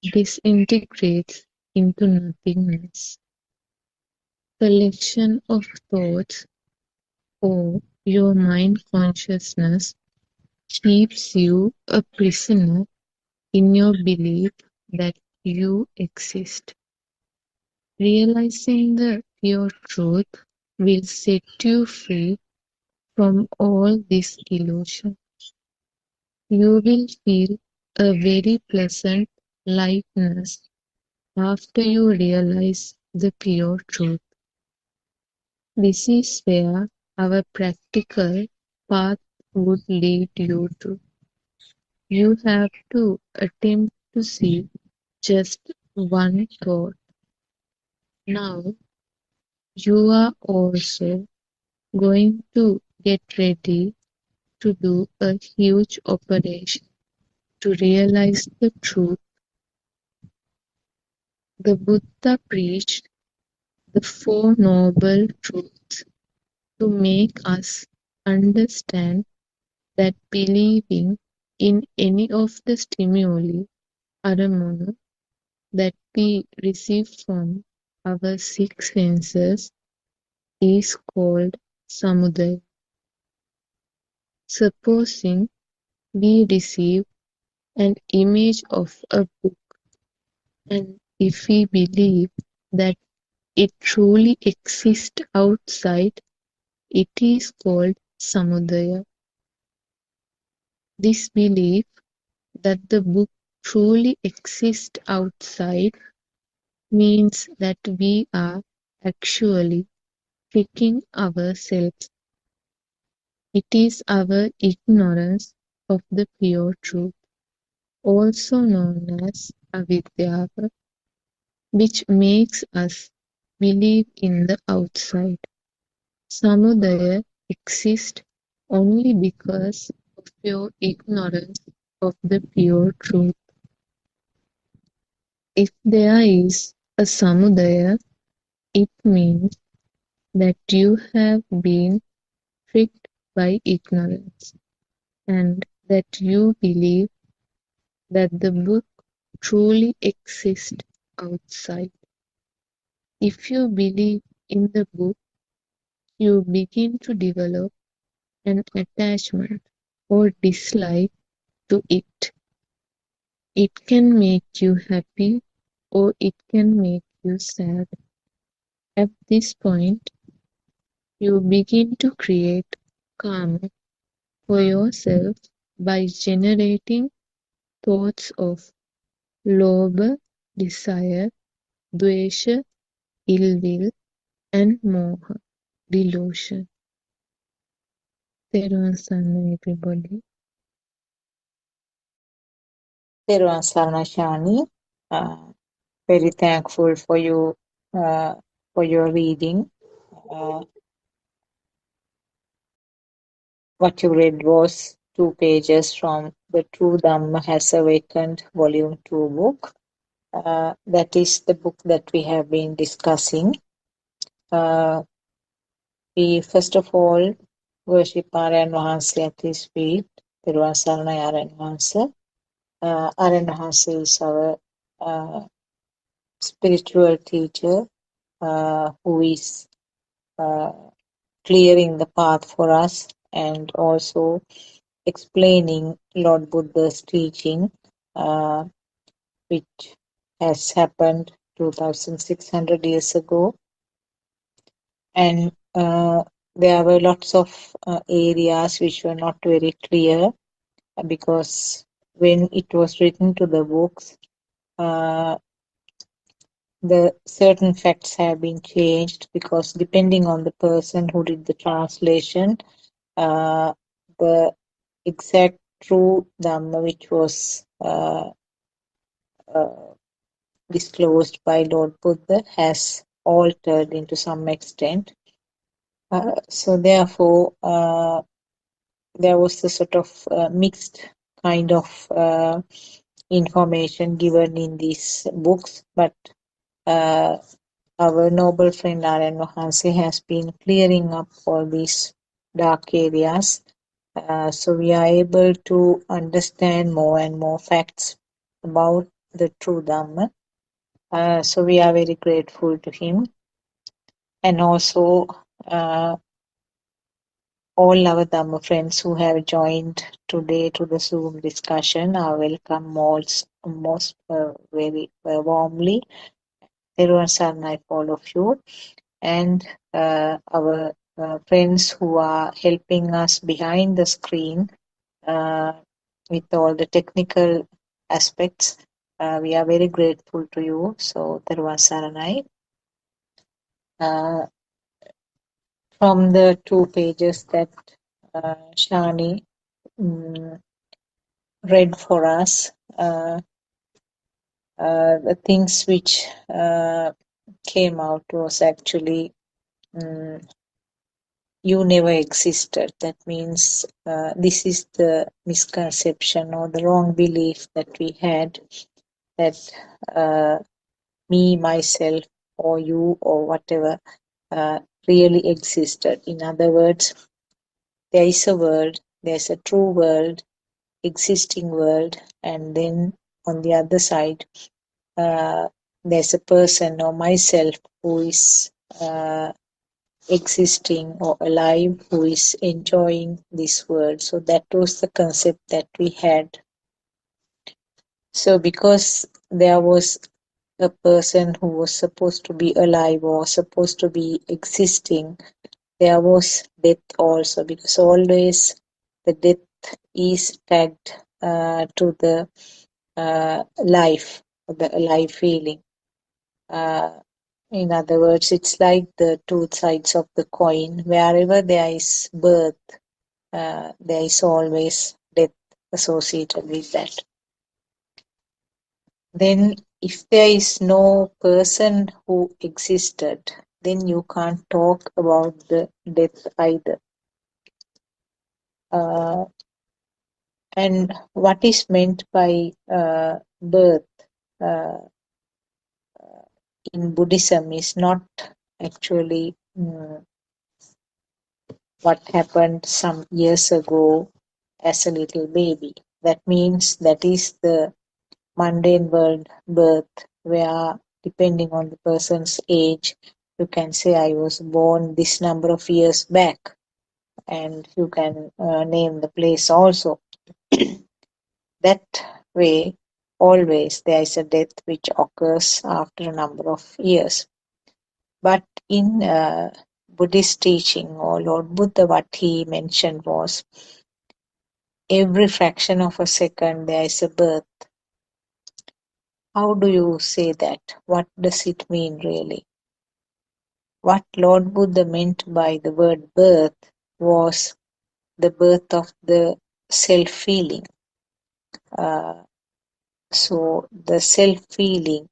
disintegrates into nothingness. Collection of thoughts or your mind consciousness keeps you a prisoner in your belief that you exist. Realizing the pure truth will set you free from all this illusion. You will feel a very pleasant lightness after you realize the pure truth. This is where our practical path would lead you to. You have to attempt to see just one thought. Now, you are also going to get ready to do a huge operation to realize the truth. The Buddha preached the Four Noble Truths to make us understand that believing in any of the stimuli aramunu that we receive from our six senses is called samudaya. Supposing we receive an image of a book, and if we believe that it truly exists outside, it is called samudaya. This belief that the book truly exists outside means that we are actually tricking ourselves. It is our ignorance of the pure truth, also known as avidya, which makes us believe in the outside. Samudaya exists only because of your ignorance of the pure truth. If there is a samudaya, it means that you have been tricked by ignorance, and that you believe that the book truly exists outside. If you believe in the book, you begin to develop an attachment or dislike to it. It can make you happy or it can make you sad. At this point, you begin to create karma for yourself by generating thoughts of lobha, desire, dvesha, ill will, and moha, delusion. Therun Sarna, everybody. Therwan Sarna Shani, very thankful for you for your reading. Uh, what you read was 2 pages from the True Dhamma Has Awakened Volume 2 book. That is the book that we have been discussing. We first of all worship Aryan Vahanse at his feet. Therwan Sarna Aryan Vahanse. Aryan Vahanse is our spiritual teacher who is clearing the path for us and also explaining Lord Buddha's teaching, which has happened 2600 years ago. And there were lots of areas which were not very clear because when it was written to the books, uh, the certain facts have been changed because depending on the person who did the translation, uh, the exact true Dhamma which was uh, disclosed by Lord Buddha has altered into some extent. So therefore, there was a sort of mixed kind of information given in these books, but uh, our noble friend Narayan Mahanse has been clearing up all these dark areas. So we are able to understand more and more facts about the true Dhamma. So we are very grateful to him. And also all our Dhamma friends who have joined today to the Zoom discussion are welcome most very warmly. Everyone Sarnai for all of you. And our friends who are helping us behind the screen uh, with all the technical aspects. We are very grateful to you. So, Teruvan Saranai. From the 2 pages that Shani read for us, the things which came out was actually you never existed. That means this is the misconception or the wrong belief that we had that me, myself, or you, or whatever really existed. In other words, there is a world, there's a true world, existing world, and then on the other side, there's a person or myself who is existing or alive, who is enjoying this world. So that was the concept that we had. So because there was a person who was supposed to be alive or supposed to be existing, there was death also, because always the death is tagged to the life, the alive feeling. In other words, it's like the two sides of the coin. Wherever there is birth, there is always death associated with that. Then if there is no person who existed, then you can't talk about the death either. And what is meant by birth in Buddhism is not actually what happened some years ago as a little baby. That means that is the mundane world birth, where depending on the person's age, you can say I was born this number of years back, and you can name the place also. That way, always there is a death which occurs after a number of years. But in Buddhist teaching, or Lord Buddha, what he mentioned was every fraction of a second there is a birth. How do you say that? What does it mean really? What Lord Buddha meant by the word birth was the birth of the self-feeling. So the self-feeling,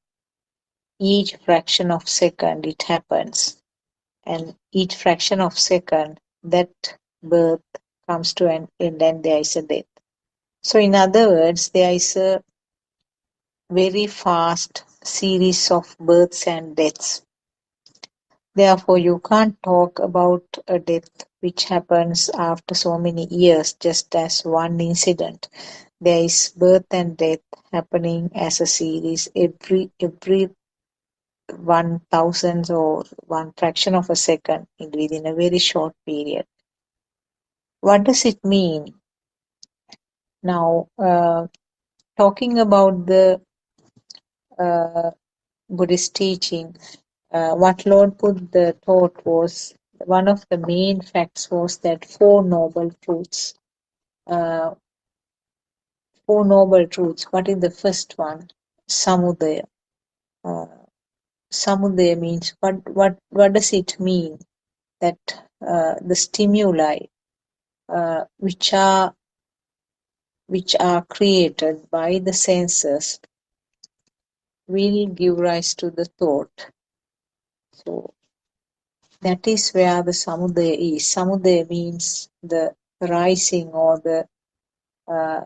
each fraction of second it happens, and each fraction of second that birth comes to an end and there is a death. So in other words, there is a very fast series of births and deaths. Therefore, you can't talk about a death which happens after so many years just as one incident. There is birth and death happening as a series every 1,000th or one fraction of a second within a very short period. What does it mean? Now, talking about the Buddhist teaching, what Lord Buddha taught was one of the main facts was that Four Noble Truths Four Noble Truths. What is the first one? Samudaya. Samudaya means what does it mean? That the stimuli which are created by the senses will give rise to the thought. So that is where the samudaya is. Samudaya means the rising or the uh,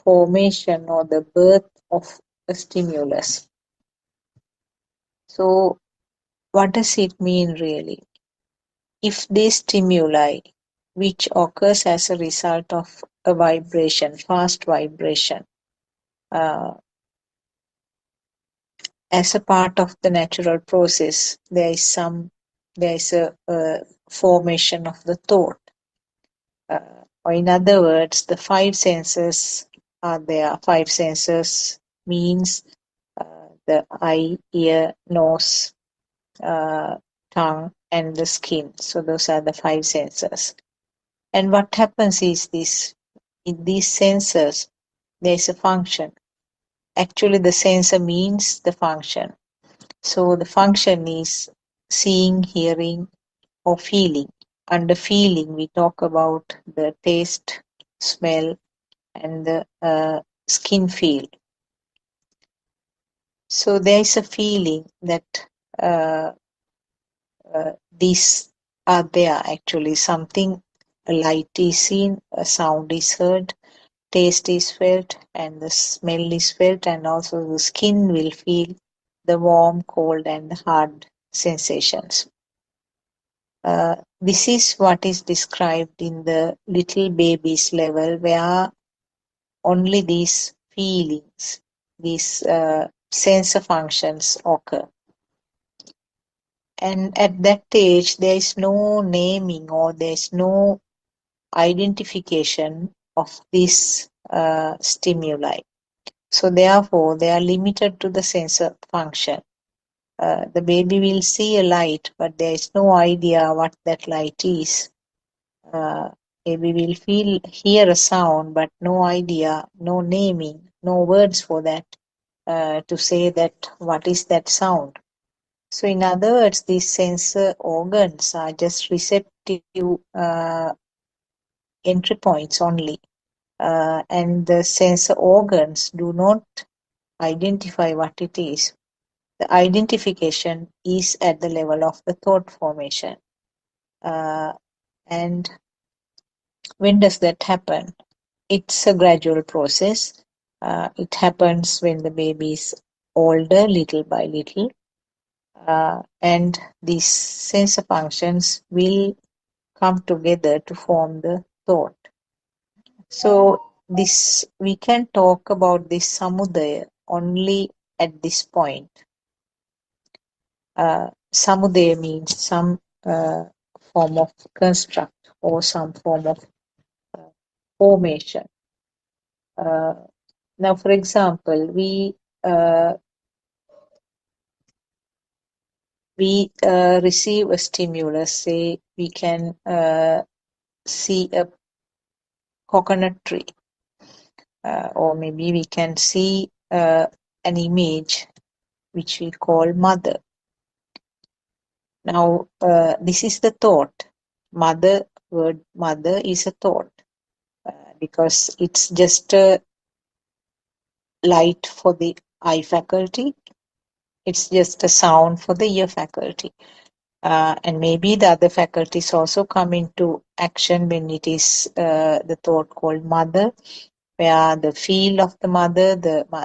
formation or the birth of a stimulus. So what does it mean really? If these stimuli, which occurs as a result of a vibration, fast vibration, as a part of the natural process, there is a formation of the thought. Or in other words, the five senses are there. Five senses means the eye, ear, nose, tongue, and the skin. So those are the five senses. And what happens is this: in these senses, there is a function. Actually, the sensor means the function. So the function is seeing, hearing, or feeling. Under feeling, we talk about the taste, smell, and the skin feel. So there is a feeling that uh, these are there actually. Something, a light is seen, a sound is heard, taste is felt, and the smell is felt, and also the skin will feel the warm, cold, and the hard sensations. This is what is described in the little baby's level, where only these feelings, these sensor functions occur. And at that age, there is no naming or there is no identification of this stimuli. So therefore, they are limited to the sensor function. The baby will see a light, but there is no idea what that light is. Baby will hear a sound, but no idea, no naming, no words for that to say that what is that sound. So in other words, these sensor organs are just receptive entry points only. And the sensor organs do not identify what it is. The identification is at the level of the thought formation. And when does that happen? It's a gradual process. It happens when the baby is older, little by little. And these sensor functions will come together to form the thought. So this we can talk about this samudaya only at this point. Samudaya means some form of construct or some form of formation. Now, for example, we receive a stimulus. Say we can see a coconut tree, or maybe we can see an image which we call mother. Now, this is the thought. Word mother is a thought because it's just a light for the eye faculty. It's just a sound for the ear faculty. And maybe the other faculties also come into action when it is the thought called mother, where the feel of the mother,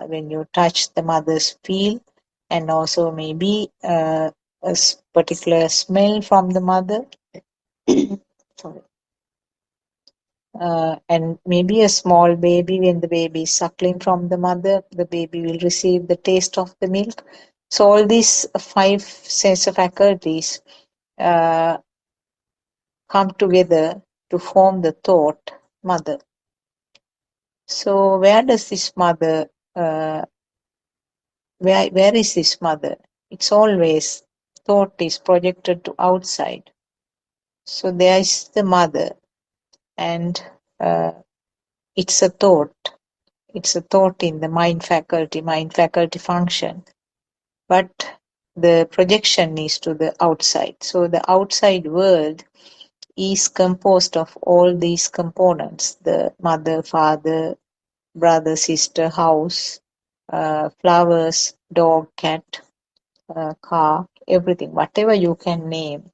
when you touch the mother's feel, and also maybe a particular smell from the mother. Sorry. And maybe a small baby, when the baby is suckling from the mother, the baby will receive the taste of the milk. So all these five sense faculties come together to form the thought mother. So where does this mother, where is this mother? It's always thought is projected to outside. So there is the mother, and it's a thought. it's a thought in the mind faculty function, but the projection is to the outside. So the outside world is composed of all these components: the mother, father, brother, sister, house, flowers, dog, cat, car, everything, whatever you can name,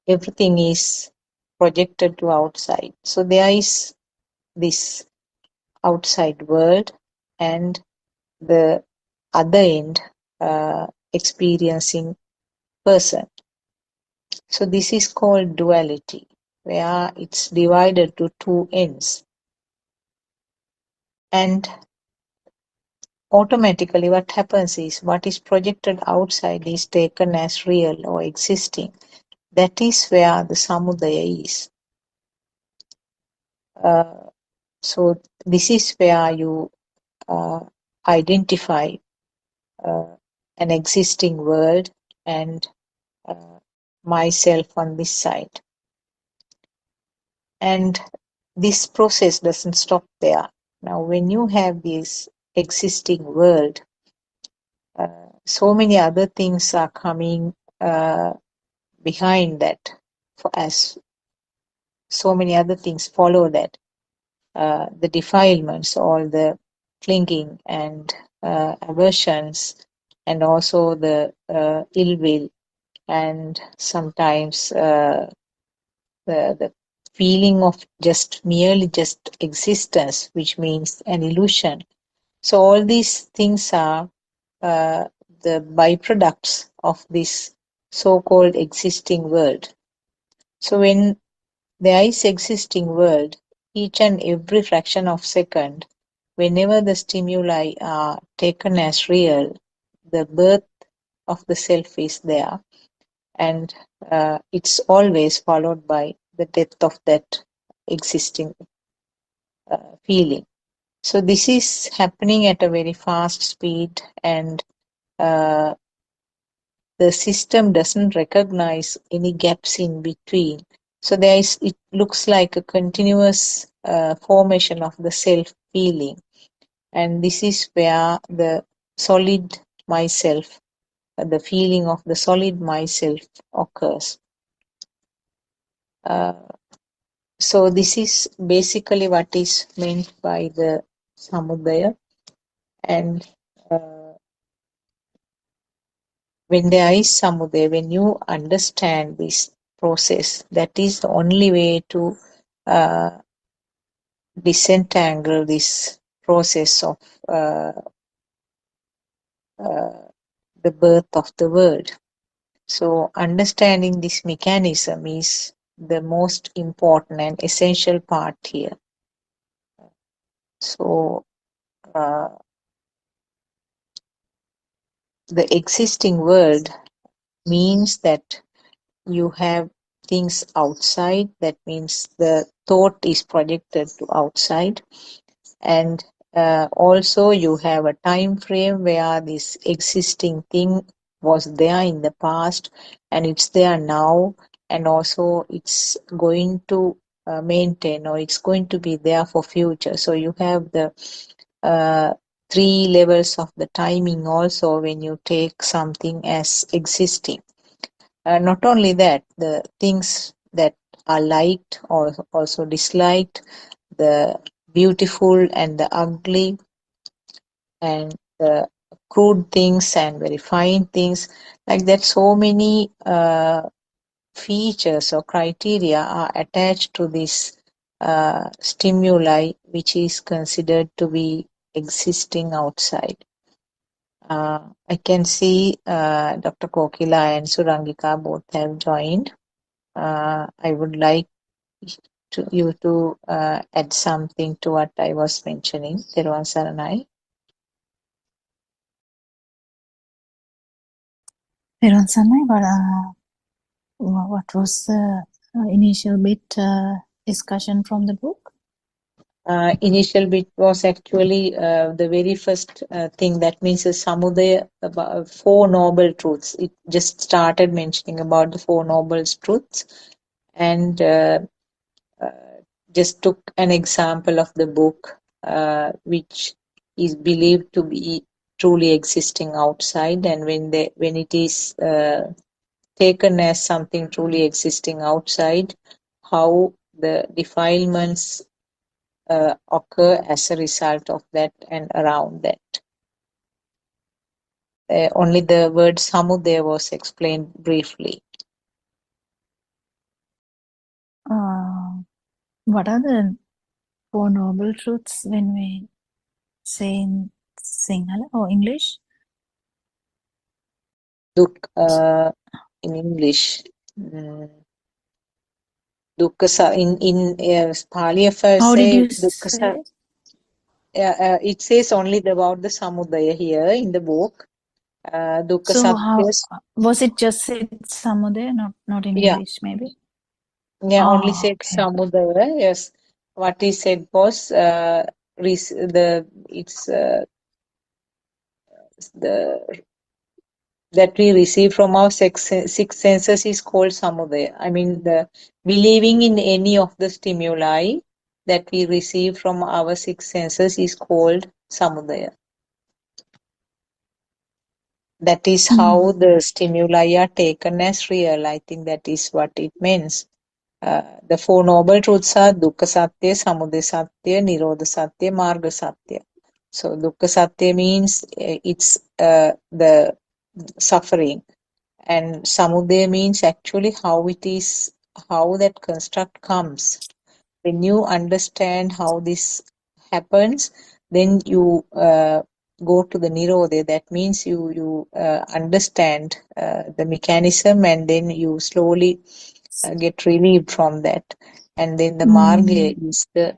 everything is projected to outside. So there is this outside world and the other end experiencing person. So this is called duality, where it's divided to two ends. And automatically what happens is what is projected outside is taken as real or existing. That is where the samudaya is. So this is where you identify an existing world and myself on this side. And this process doesn't stop there. Now, when you have this existing world, so many other things are coming behind that, as so many other things follow that. The defilements, all the clinging and aversions, and also the ill will, and sometimes the feeling of merely just existence, which means an illusion. So all these things are the byproducts of this so-called existing world. So when there is existing world, each and every fraction of second, whenever the stimuli are taken as real, the birth of the self is there, and it's always followed by the death of that existing feeling. So this is happening at a very fast speed, and the system doesn't recognize any gaps in between. So it looks like a continuous formation of the self feeling, and this is where the solid myself, the feeling of the solid myself occurs. So this is basically what is meant by the samudaya. And when there is samudaya, when you understand this process, that is the only way to disentangle this process of the birth of the world. So understanding this mechanism is the most important and essential part here. So the existing world means that you have things outside. That means the thought is projected to outside, and also you have a time frame where this existing thing was there in the past and it's there now, and also it's going to maintain, or it's going to be there for future. So you have the three levels of the timing also when you take something as existing. Not only that, the things that are liked or also disliked, the beautiful and the ugly, and the crude things and very fine things, like that. So many features or criteria are attached to this stimuli, which is considered to be existing outside. I can see Dr. Kokila and Surangika both have joined. I would like you to add something to what I was mentioning. Teruvan Saranai. Peron Sanai, what was the initial bit discussion from the book? Initial bit was actually the very first thing, that means a samudaya, about four noble truths. It just started mentioning about the four noble truths, and just took an example of the book which is believed to be truly existing outside, and when it is taken as something truly existing outside, how the defilements occur as a result of that and around that. Only the word samudaya was explained briefly. What are the Four Noble Truths when we say in Sinhala or English? In English, dukkha in Pali, if I How did say you dukkha, say? it says only about the samudaya here in the book. Dukkha So how satyas. was it? Just said Samudaya, not in Yeah, English, maybe. yeah, only Oh, said okay. samudaya. Yes, what he said was the that we receive from our six senses is called samudaya. I mean, the believing in any of the stimuli that we receive from our six senses is called samudaya. That is how the stimuli are taken as real. I think that is what it means. The Four Noble Truths are dukkha satya, samudaya satya, nirodha satya, marga satya. So dukkha satya means it's the suffering. And samudaya means actually how it is, how that construct comes. When you understand how this happens, then you go to the nirodha. That means you understand the mechanism, and then you slowly get relieved from that. And then the marga is the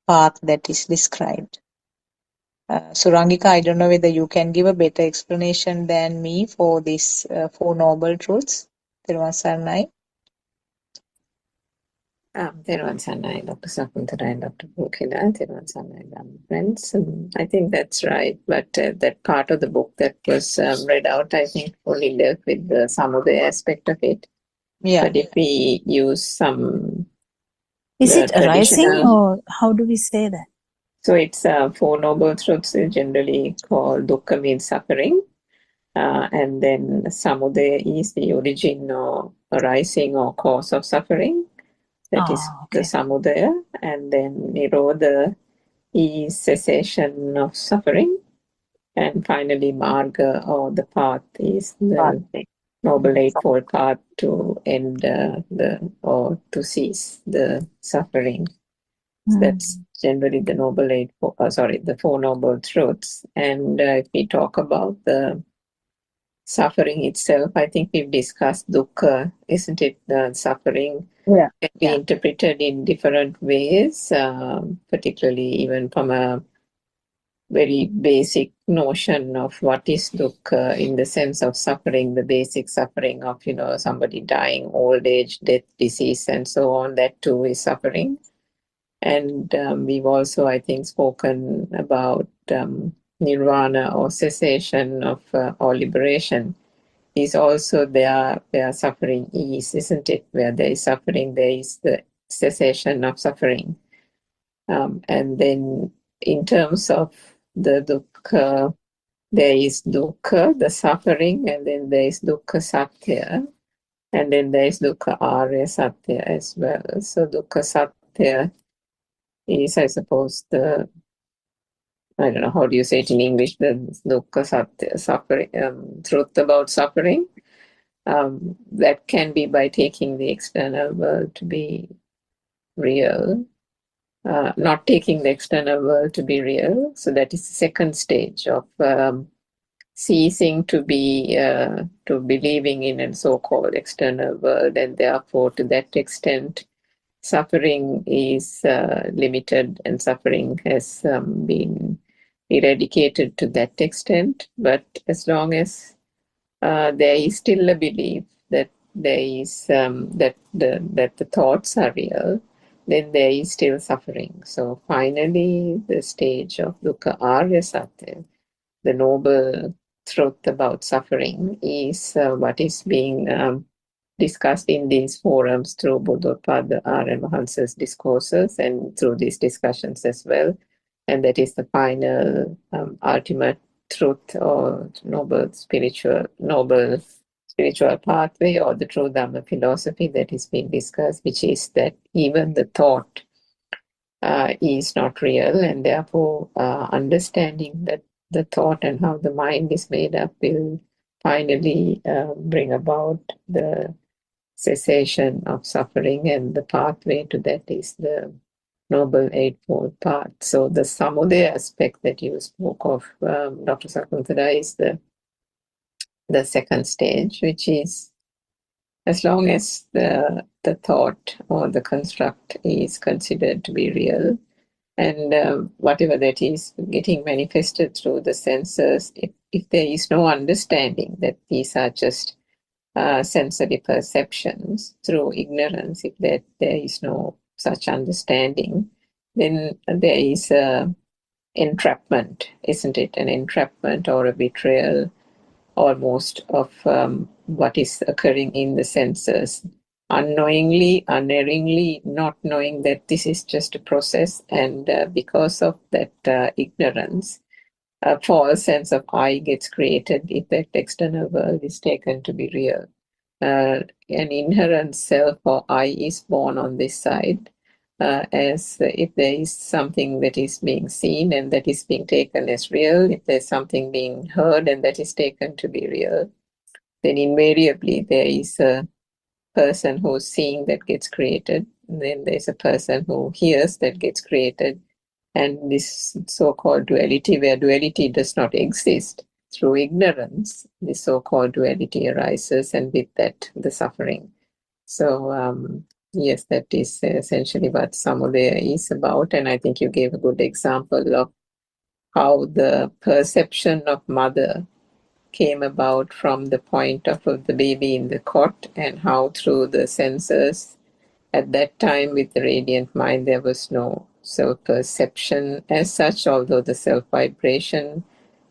path that is described. So Rangika, I don't know whether you can give a better explanation than me for these Four Noble Truths. Therwan Sarnai. Therwan Sarnai, Dr. Sakuntala and Dr. Bukila, Therwan Sarnai, friends. I think that's right, but that part of the book that was read out, I think only dealt with the samudaya aspect of it. Yeah. But if we use some Is it arising, traditional, or how do we say that? so it's Four Noble Truths is generally called dukkha means suffering. And then samudaya is the origin or arising or cause of suffering. That is the samudaya. And then nirodha is cessation of suffering. And finally, marga or the path is the Noble Eightfold Path to end or to cease the suffering. So that's generally the the Four Noble Truths. And if we talk about the suffering itself, I think we've discussed dukkha, isn't it? The suffering can be interpreted in different ways, particularly even from a very basic notion of what is dukkha in the sense of suffering, the basic suffering of, somebody dying, old age, death, disease, and so on. That too is suffering. And we've also, I think, spoken about nirvana or cessation of or liberation is also there where suffering is, isn't it? Where there is suffering, there is the cessation of suffering. And then in terms of the dukkha, there is dukkha, the suffering, and then there is dukkha satya, and then there is dukkha arya satya as well. So dukkha satya is, I suppose, I don't know, how do you say it in English, the dukkha satya, suffering, truth about suffering. That can be by taking the external world to be real, not taking the external world to be real. So that is the second stage of ceasing to believing in a so-called external world, and therefore to that extent suffering is limited and suffering has been eradicated to that extent. But as long as there is still a belief that there is that the thoughts are real, then there is still suffering. So finally, the stage of dukkha arya satya, the noble truth about suffering, is what is being discussed in these forums through Buddothpado and Mahansa's discourses and through these discussions as well. and that is the final ultimate truth or noble spiritual pathway, or the true Dhamma philosophy that is being discussed, which is that even the thought is not real, and therefore understanding that the thought and how the mind is made up will finally bring about the cessation of suffering, and the pathway to that is the Noble Eightfold Path. So the samudaya aspect that you spoke of, Dr. Sakuntala, is the second stage, which is as long as the thought or the construct is considered to be real, and whatever that is getting manifested through the senses, if there is no understanding that these are just sensory perceptions through ignorance, if there is no such understanding, then there is a entrapment, isn't it? An entrapment or a betrayal almost of what is occurring in the senses, unknowingly, unerringly, not knowing that this is just a process, and because of that ignorance, a false sense of I gets created if that external world is taken to be real. An inherent self or I is born on this side, as if there is something that is being seen and that is being taken as real, if there's something being heard and that is taken to be real, then invariably there is a person who's seeing that gets created, and then there's a person who hears that gets created, and this so-called duality, where duality does not exist, through ignorance, this so-called duality arises, and with that, the suffering. So, yes, that is essentially what samudaya is about, and I think you gave a good example of how the perception of mother came about from the point of the baby in the cot, and how through the senses at that time with the radiant mind there was no self-perception as such, although the self-vibration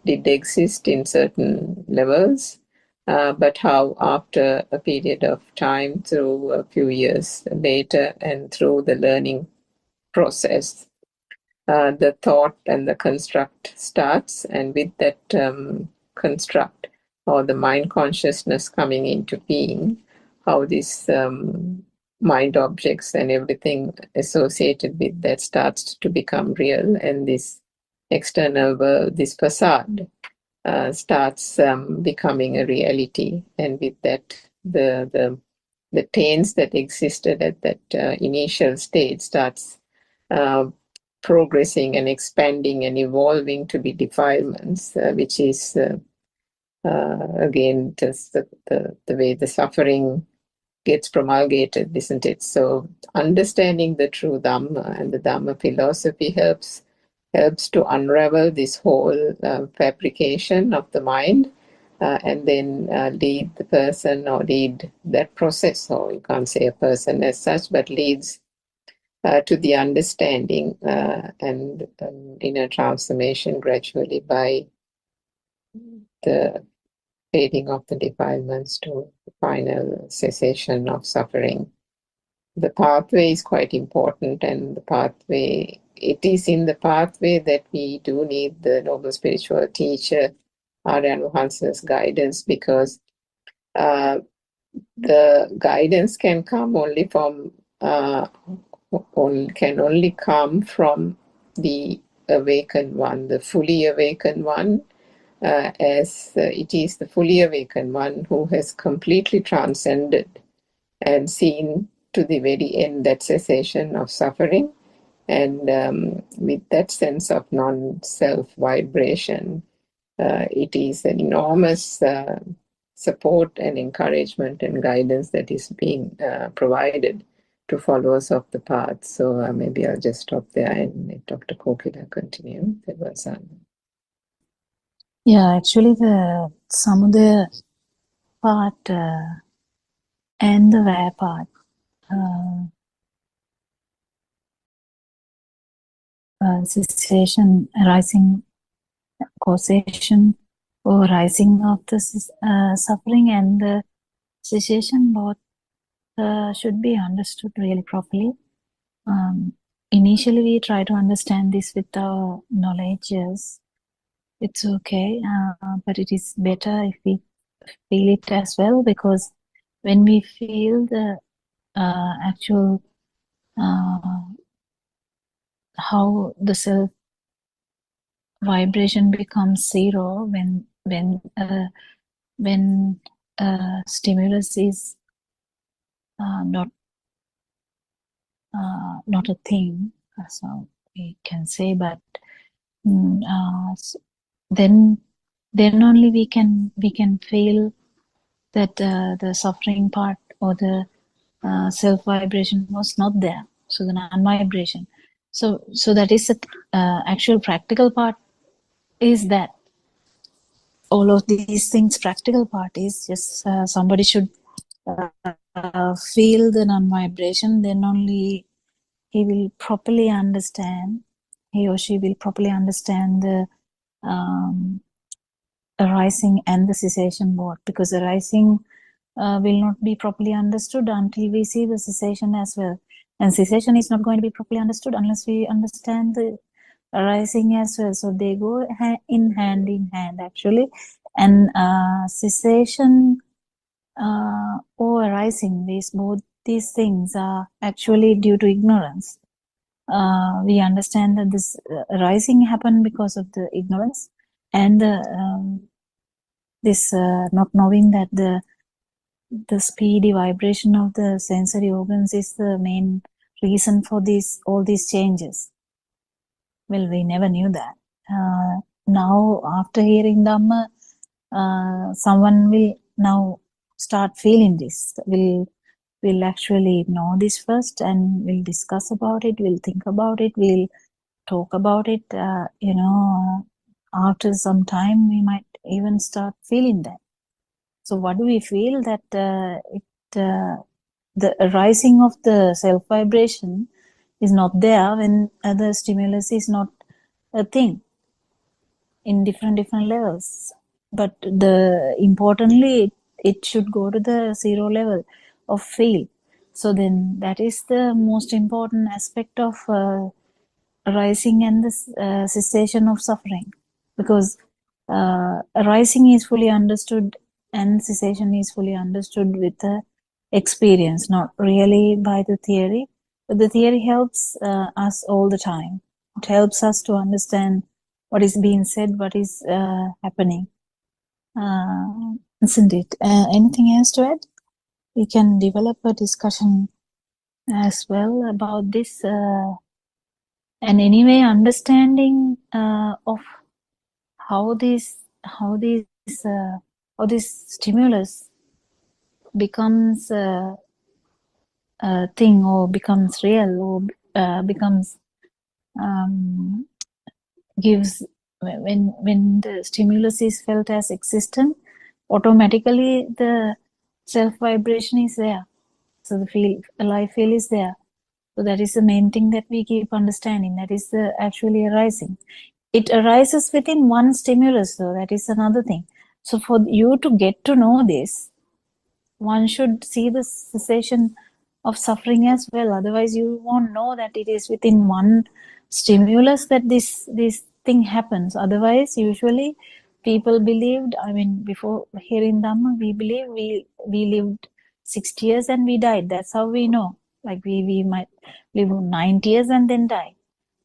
did exist in certain levels, but how after a period of time, through a few years later, and through the learning process, the thought and the construct starts, and with that construct or the mind consciousness coming into being, how this mind objects and everything associated with that starts to become real, and this external world, this facade, starts becoming a reality, and with that the taints that existed at that initial state starts progressing and expanding and evolving to be defilements, which is again just the way the suffering gets promulgated, isn't it? So understanding the true Dhamma and the Dhamma philosophy helps to unravel this whole fabrication of the mind, and then lead the person, or lead that process, or you can't say a person as such, but leads to the understanding and inner transformation gradually by the fading of the defilements to the final cessation of suffering. The pathway is quite important, and the pathway, it is in the pathway that we do need the noble spiritual teacher, Aryan Wahansa's guidance, because the guidance can come only from can only come from the awakened one, the fully awakened one, as it is the fully awakened one who has completely transcended and seen to the very end that cessation of suffering. And with that sense of non-self vibration, it is an enormous support and encouragement and guidance that is being provided to followers of the path. So maybe I'll just stop there and let Dr. Kokila continue. That was Yeah, actually the samudaya part and the vaya part, cessation, arising, causation or rising of the suffering and the cessation, both should be understood really properly. initially we try to understand this with our knowledges. It's okay, but it is better if we feel it as well, because when we feel the actual how the self vibration becomes zero when stimulus is not a thing, so we can say, but then only we can feel that the suffering part or the self vibration was not there, so the non-vibration. So that is the actual practical part, is that all of these things, practical part is just somebody should feel the non-vibration, then only he will properly understand, he or she will properly understand the arising and the cessation both, because arising will not be properly understood until we see the cessation as well, and cessation is not going to be properly understood unless we understand the arising as well. So they go in hand actually, and cessation or arising, these things are actually due to ignorance. We understand that this arising happened because of the ignorance, and this not knowing that the speedy vibration of the sensory organs is the main reason for all these changes. Well, we never knew that. Now, after hearing Dhamma, someone will now start feeling this. We'll actually know this first, and we'll discuss about it, we'll think about it, we'll talk about it. After some time, we might even start feeling that. So what do we feel? That the arising of the self vibration is not there when the stimulus is not a thing in different levels. But importantly, it should go to the zero level of feel. So then that is the most important aspect of arising and the cessation of suffering, because arising is fully understood and cessation is fully understood with the experience, not really by the theory. But the theory helps us all the time. It helps us to understand what is being said, what is happening. Isn't it? Anything else to add? We can develop a discussion as well about this. And anyway, understanding of how this stimulus becomes a thing, or becomes real, or becomes gives, when the stimulus is felt as existent, automatically the self vibration is there, so the alive feel is there. So that is the main thing that we keep understanding, that is the actually arising. It arises within one stimulus, though. That is another thing. So for you to get to know this, one should see the cessation of suffering as well. Otherwise, you won't know that it is within one stimulus that this thing happens. Otherwise, usually people believed, before hearing Dhamma, we believe we lived 60 years and we died. That's how we know. Like we might live 90 years and then die.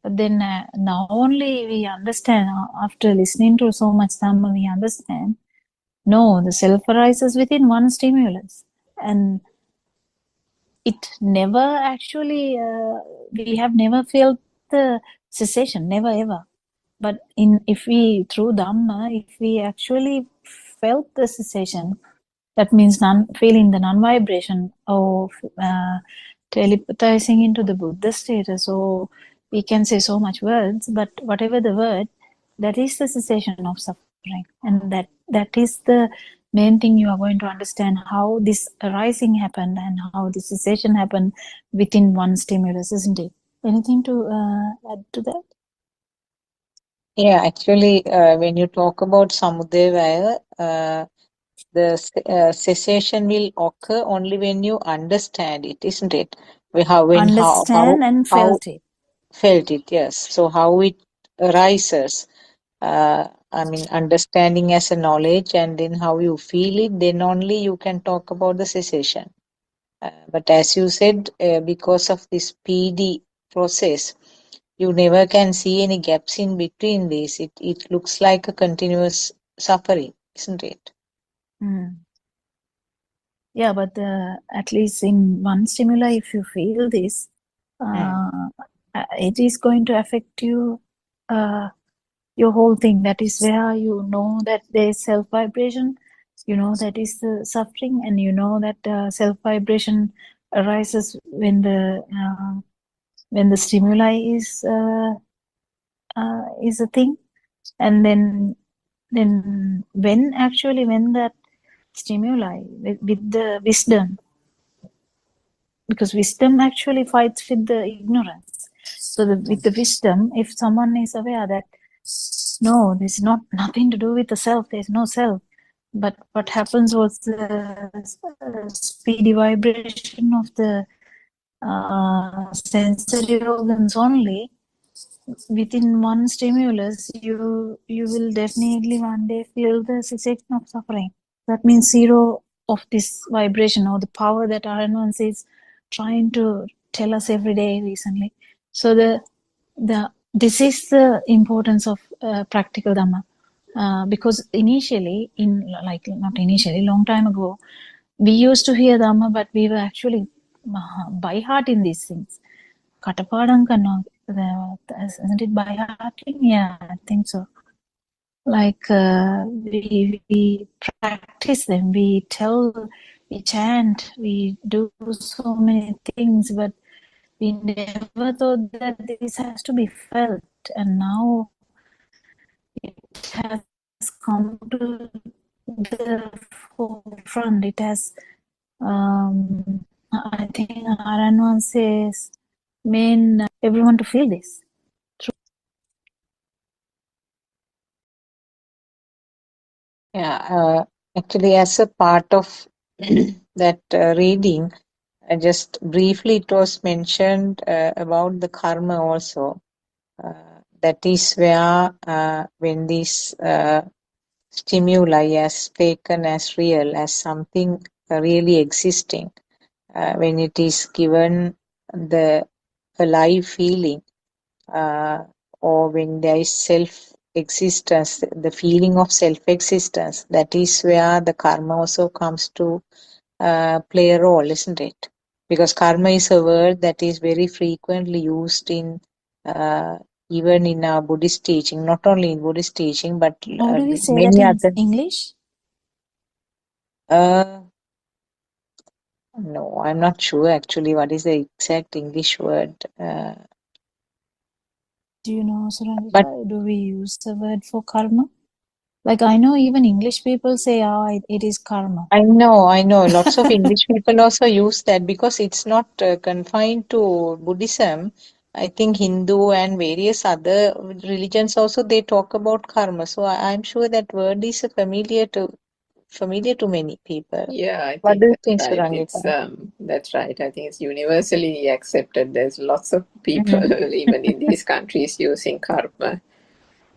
But then now only we understand, after listening to so much Dhamma, we understand, no, the self arises within one stimulus. And it never actually, we have never felt the cessation, never ever. But if we, through Dhamma, if we actually felt the cessation, that means feeling the non-vibration, or telepathizing into the Buddha status, or we can say so much words, but whatever the word, that is the cessation of suffering. And that is the main thing you are going to understand, how this arising happened and how the cessation happened within one stimulus, isn't it? Anything to add to that? Yeah, actually, when you talk about Samudevaya, the cessation will occur only when you understand it, isn't it? Understand and felt it. felt it, yes. So how it arises, I mean, understanding as a knowledge, and then how you feel it, then only you can talk about the cessation. But as you said, because of this PD process, you never can see any gaps in between these. It looks like a continuous suffering, isn't it? Mm. Yeah, but at least in one stimuli, if you feel this, it is going to affect you, your whole thing. That is where you know that there is self vibration, you know that is the suffering, and you know that self vibration arises when the stimuli is a thing, and then when that stimuli with the wisdom, because wisdom actually fights with the ignorance. So with the wisdom, if someone is aware that no, there's nothing to do with the self, there's no self, but what happens was the speedy vibration of the sensory organs only. Within one stimulus, you will definitely one day feel the cessation of suffering. That means zero of this vibration or the power that Aranvans is trying to tell us every day recently. So this is the importance of practical Dhamma. Because initially, long time ago, we used to hear Dhamma, but we were actually by heart in these things. Katapadam karna, isn't it by hearting? Yeah, I think so. Like we practice them, we tell, we chant, we do so many things, but we never thought that this has to be felt, and now it has come to the forefront. It has, I think Aranwan says, mean everyone to feel this. Yeah, actually, as a part of that reading, just briefly it was mentioned about the karma also. That is where when this stimuli is taken as real, as something really existing, when it is given the alive feeling, or when there is self-existence, the feeling of self-existence, that is where the karma also comes to play a role, isn't it? Because karma is a word that is very frequently used in even in our Buddhist teaching, not only in Buddhist teaching, but How do we say that many in other. English? No, I'm not sure actually what is the exact English word. Do you know, But Surandita, do we use the word for karma? Like I know even English people say, it is karma. I know. Lots of English people also use that because it's not confined to Buddhism. I think Hindu and various other religions also they talk about karma. So I'm sure that word is familiar to many people. Yeah, I What think do you that's think, right. It's Surangita? that's right. I think it's universally accepted. There's lots of people, Mm-hmm. even in these countries, using karma.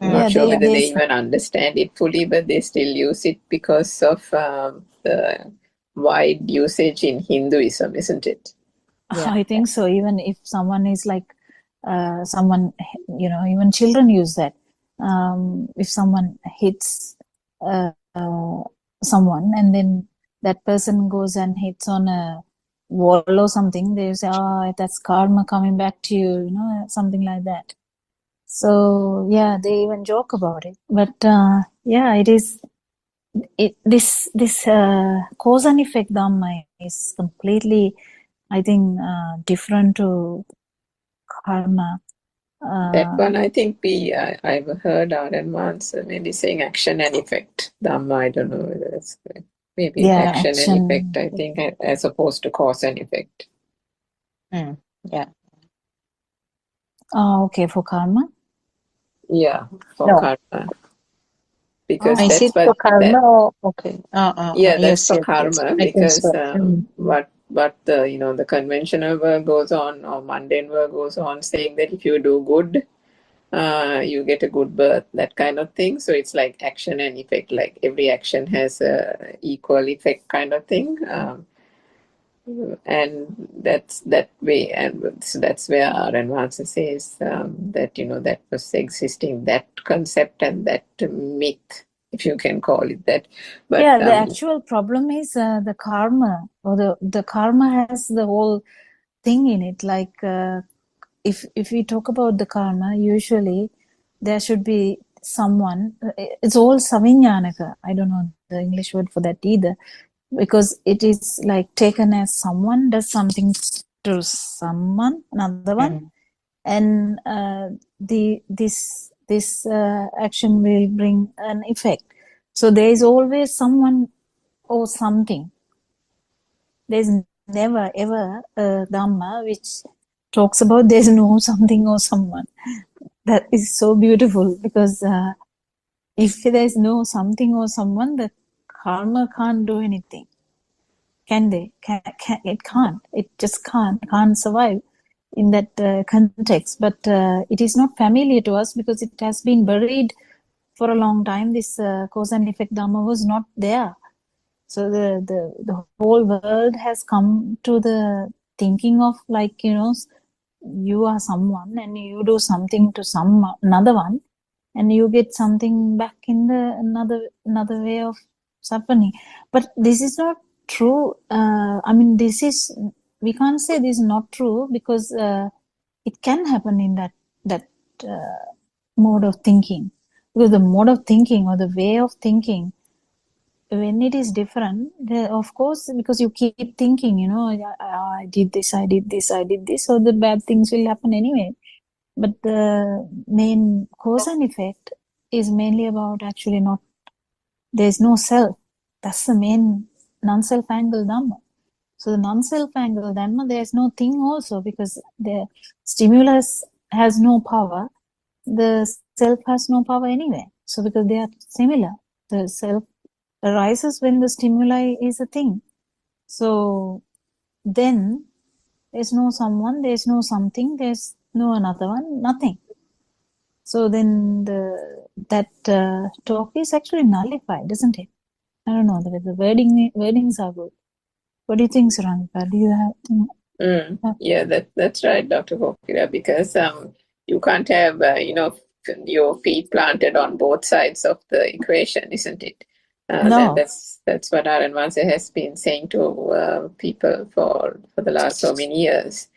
I'm Mm. not Yeah, sure whether they there's even understand it fully, but they still use it because of the wide usage in Hinduism, isn't it? Yeah. I think so. Even if someone is like someone, even children use that. If someone hits someone and then that person goes and hits on a wall or something, they say, that's karma coming back to you, something like that. So yeah, they even joke about it. But yeah, it is. This cause and effect Dhamma is completely, I think, different to karma. That one, I think I've heard our advance maybe saying action and effect. Dhamma, I don't know whether that's correct. Maybe Yeah, action and effect, action. I think, as opposed to cause and effect. Yeah. Okay, for karma. Yeah, for No. karma. Because Is that's it for what karma that or okay? yeah, that's Yes, for yes. karma I think because so. what but the conventional world goes on, or mundane world goes on, saying that if you do good, you get a good birth, that kind of thing. So it's like action and effect, like every action has a equal effect kind of thing. And that's that way, and so that's where our advancer says that that was existing, that concept and that myth, if you can call it that. But yeah, the actual problem is the karma, or the karma has the whole thing in it. Like if we talk about the karma, usually there should be someone. It's all savinyanaka. I don't know the English word for that either, because it is like taken as someone does something to someone, another one, and this action will bring an effect. So there is always someone or something. There's never ever a Dhamma which talks about there's no something or someone. That is so beautiful, because if there's no something or someone, the karma can't do anything. Can they? It can't. It just can't survive in that context. But it is not familiar to us because it has been buried for a long time. This cause and effect Dhamma was not there. So the whole world has come to the thinking of, like, you are someone and you do something to another one, and you get something back in the another way of happening. But this is not true. I mean, we can't say this is not true, because it can happen in that mode of thinking, because the mode of thinking or the way of thinking, when it is different, of course, because you keep thinking, I did this, so the bad things will happen anyway. But the main cause and effect is mainly about actually there's no self. That's the main non-self angle Dhamma. So the non-self angle Dhamma, there's no thing also, because the stimulus has no power. The self has no power anyway. So because they are similar, the self arises when the stimuli is a thing. So then there's no someone, there's no something, there's no another one, nothing. So then that talk is actually nullified, isn't it? I don't know, the wordings are good. What do you think, Saranika? Do you have? Yeah, that's right, Dr. Kokira, because you can't have your feet planted on both sides of the equation, isn't it? No. That's what our advisor has been saying to people for the last so many years.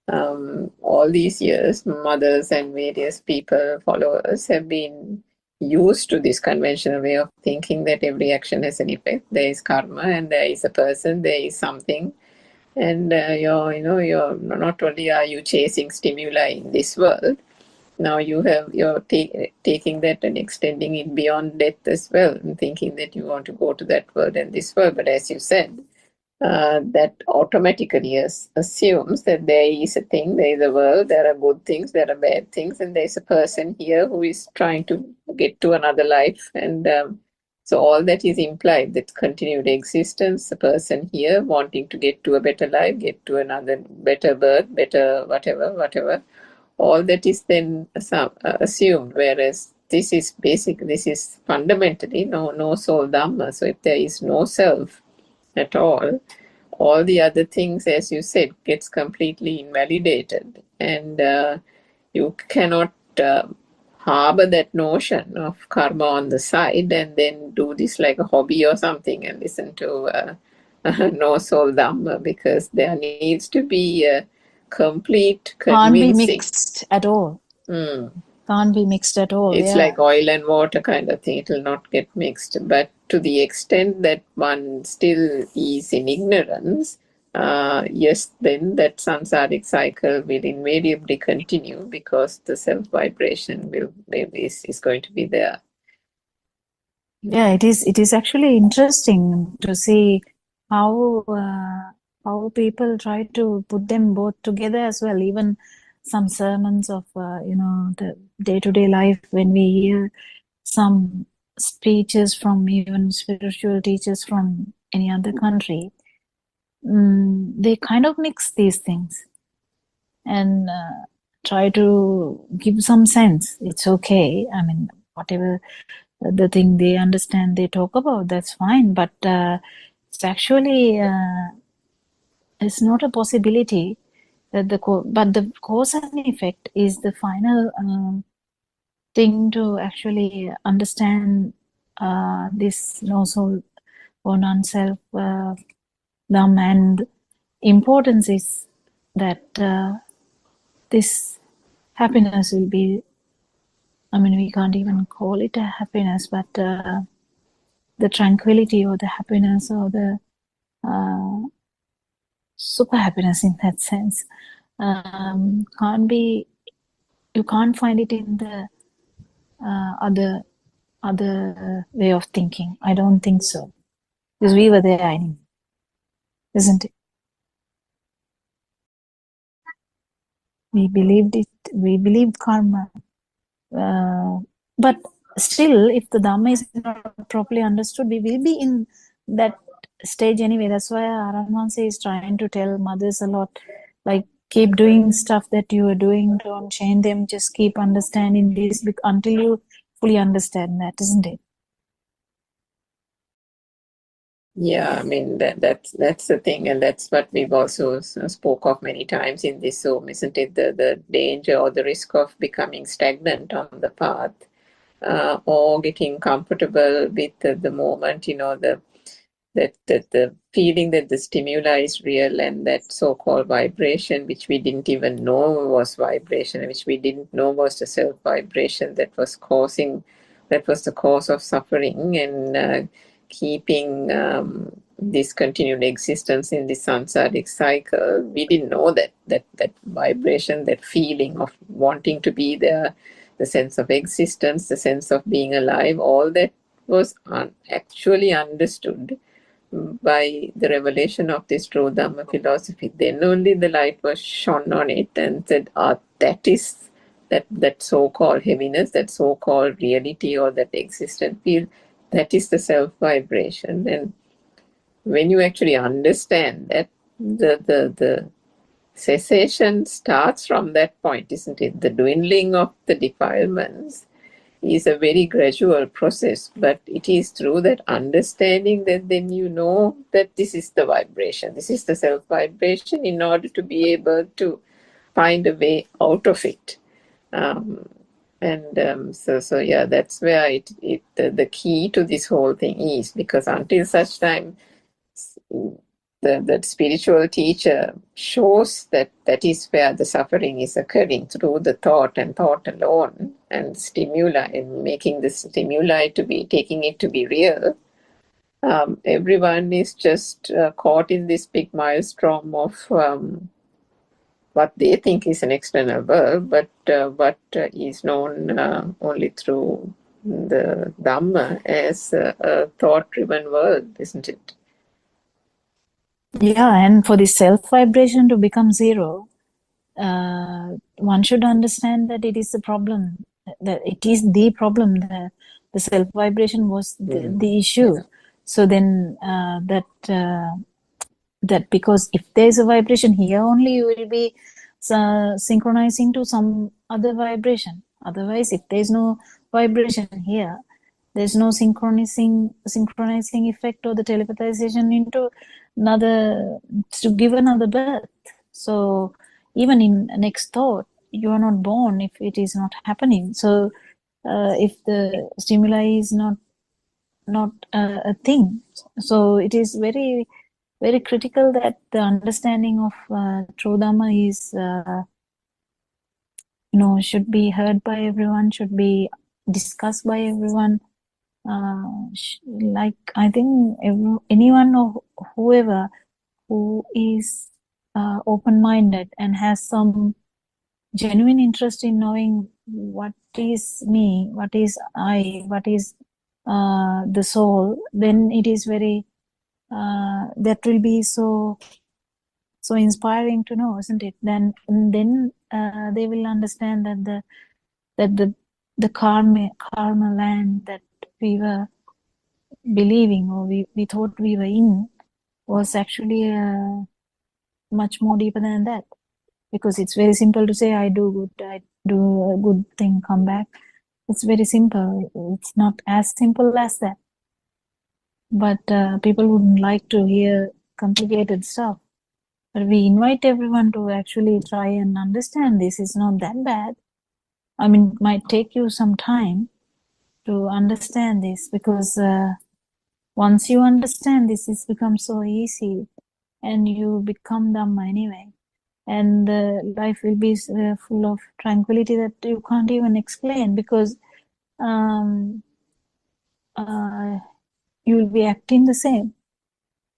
All these years, mothers and various people, followers, have been used to this conventional way of thinking that every action has an effect. There is karma, and there is a person, there is something. And you're not only are you chasing stimuli in this world, now you're taking that and extending it beyond death as well, and thinking that you want to go to that world and this world. But as you said, that automatically assumes that there is a thing, there is a world, there are good things, there are bad things, and there's a person here who is trying to get to another life. And so all that is implied, that continued existence, a person here wanting to get to a better life, get to another better birth, better whatever. All that is then assumed, whereas this is fundamentally no soul Dhamma. So if there is no self at all the other things, as you said, gets completely invalidated, and you cannot harbor that notion of karma on the side and then do this like a hobby or something and listen to no soul Dhamma, because there needs to be a complete convincing. Can't be mixed at all. Can't be mixed at all. It's like oil and water kind of thing. It will not get mixed. But to the extent that one still is in ignorance, yes, then that samsaric cycle will invariably continue, because the self vibration is going to be there. Yeah, it is actually interesting to see how people try to put them both together as well. Even some sermons of the day-to-day life, when we hear some speeches from even spiritual teachers from any other country, they kind of mix these things and try to give some sense. It's okay. I mean, whatever the thing they understand, they talk about, that's fine. But it's actually it's not a possibility that but the cause and effect is the final thing to actually understand this no soul or non-self Dhamma, and importance is that this happiness will be, I mean, we can't even call it a happiness, but the tranquility or the happiness or the super happiness in that sense can't be, you can't find it in the other way of thinking. I don't think so, because we were there anyway, isn't it? We believed it. We believed karma, but still, if the Dhamma is not properly understood, we will be in that stage anyway. That's why Aramanse is trying to tell mothers a lot, like, keep doing stuff that you are doing, don't change them, just keep understanding this until you fully understand that, isn't it? Yeah, I mean that's the thing, and that's what we've also spoke of many times in this Zoom, isn't it? The danger or the risk of becoming stagnant on the path, or getting comfortable with the moment. You know, the feeling that the stimuli is real, and that so-called vibration, which we didn't even know was vibration, which we didn't know was the self vibration that was the cause of suffering and keeping this continued existence in this samsaric cycle. We didn't know that vibration, that feeling of wanting to be there, the sense of existence, the sense of being alive, all that was actually understood by the revelation of this true Dhamma philosophy. Then only the light was shone on it and said, that is that so-called heaviness, that so-called reality, or that existent field, that is the self-vibration. And when you actually understand that, the cessation starts from that point, isn't it? The dwindling of the defilements is a very gradual process, but it is through that understanding that then you know that this is the vibration, this is the self vibration, in order to be able to find a way out of it. So yeah, that's where the key to this whole thing is, because until such time the spiritual teacher shows that is where the suffering is occurring, through the thought and thought alone, and stimuli, and making the stimuli to be, taking it to be real. Everyone is just caught in this big maelstrom of what they think is an external world, but what is known only through the Dhamma as a thought-driven world, isn't it? Yeah, and for the self vibration to become zero, one should understand that it is a problem, that it is the problem. The self vibration was the issue. So then that because if there is a vibration here, only you will be synchronizing to some other vibration. Otherwise, if there is no vibration here, there's no synchronizing effect or the telepathization into another, to give another birth. So even in next thought, you are not born if it is not happening. So if the stimuli is not a thing, so it is very, very critical that the understanding of true Dhamma is should be heard by everyone, should be discussed by everyone. Like, I think anyone or whoever who is open-minded and has some genuine interest in knowing what is me, what is I, what is the soul, then it is very that will be so inspiring to know, isn't it? Then they will understand that the karma land that we were believing, or we thought we were in, was actually much more deeper than that. Because it's very simple to say, I do a good thing, come back. It's very simple. It's not as simple as that. But people wouldn't like to hear complicated stuff. But we invite everyone to actually try and understand this. It's not that bad. I mean, it might take you some time to understand this, because once you understand this, it's become so easy and you become Dhamma anyway. And life will be full of tranquility that you can't even explain, because you will be acting the same.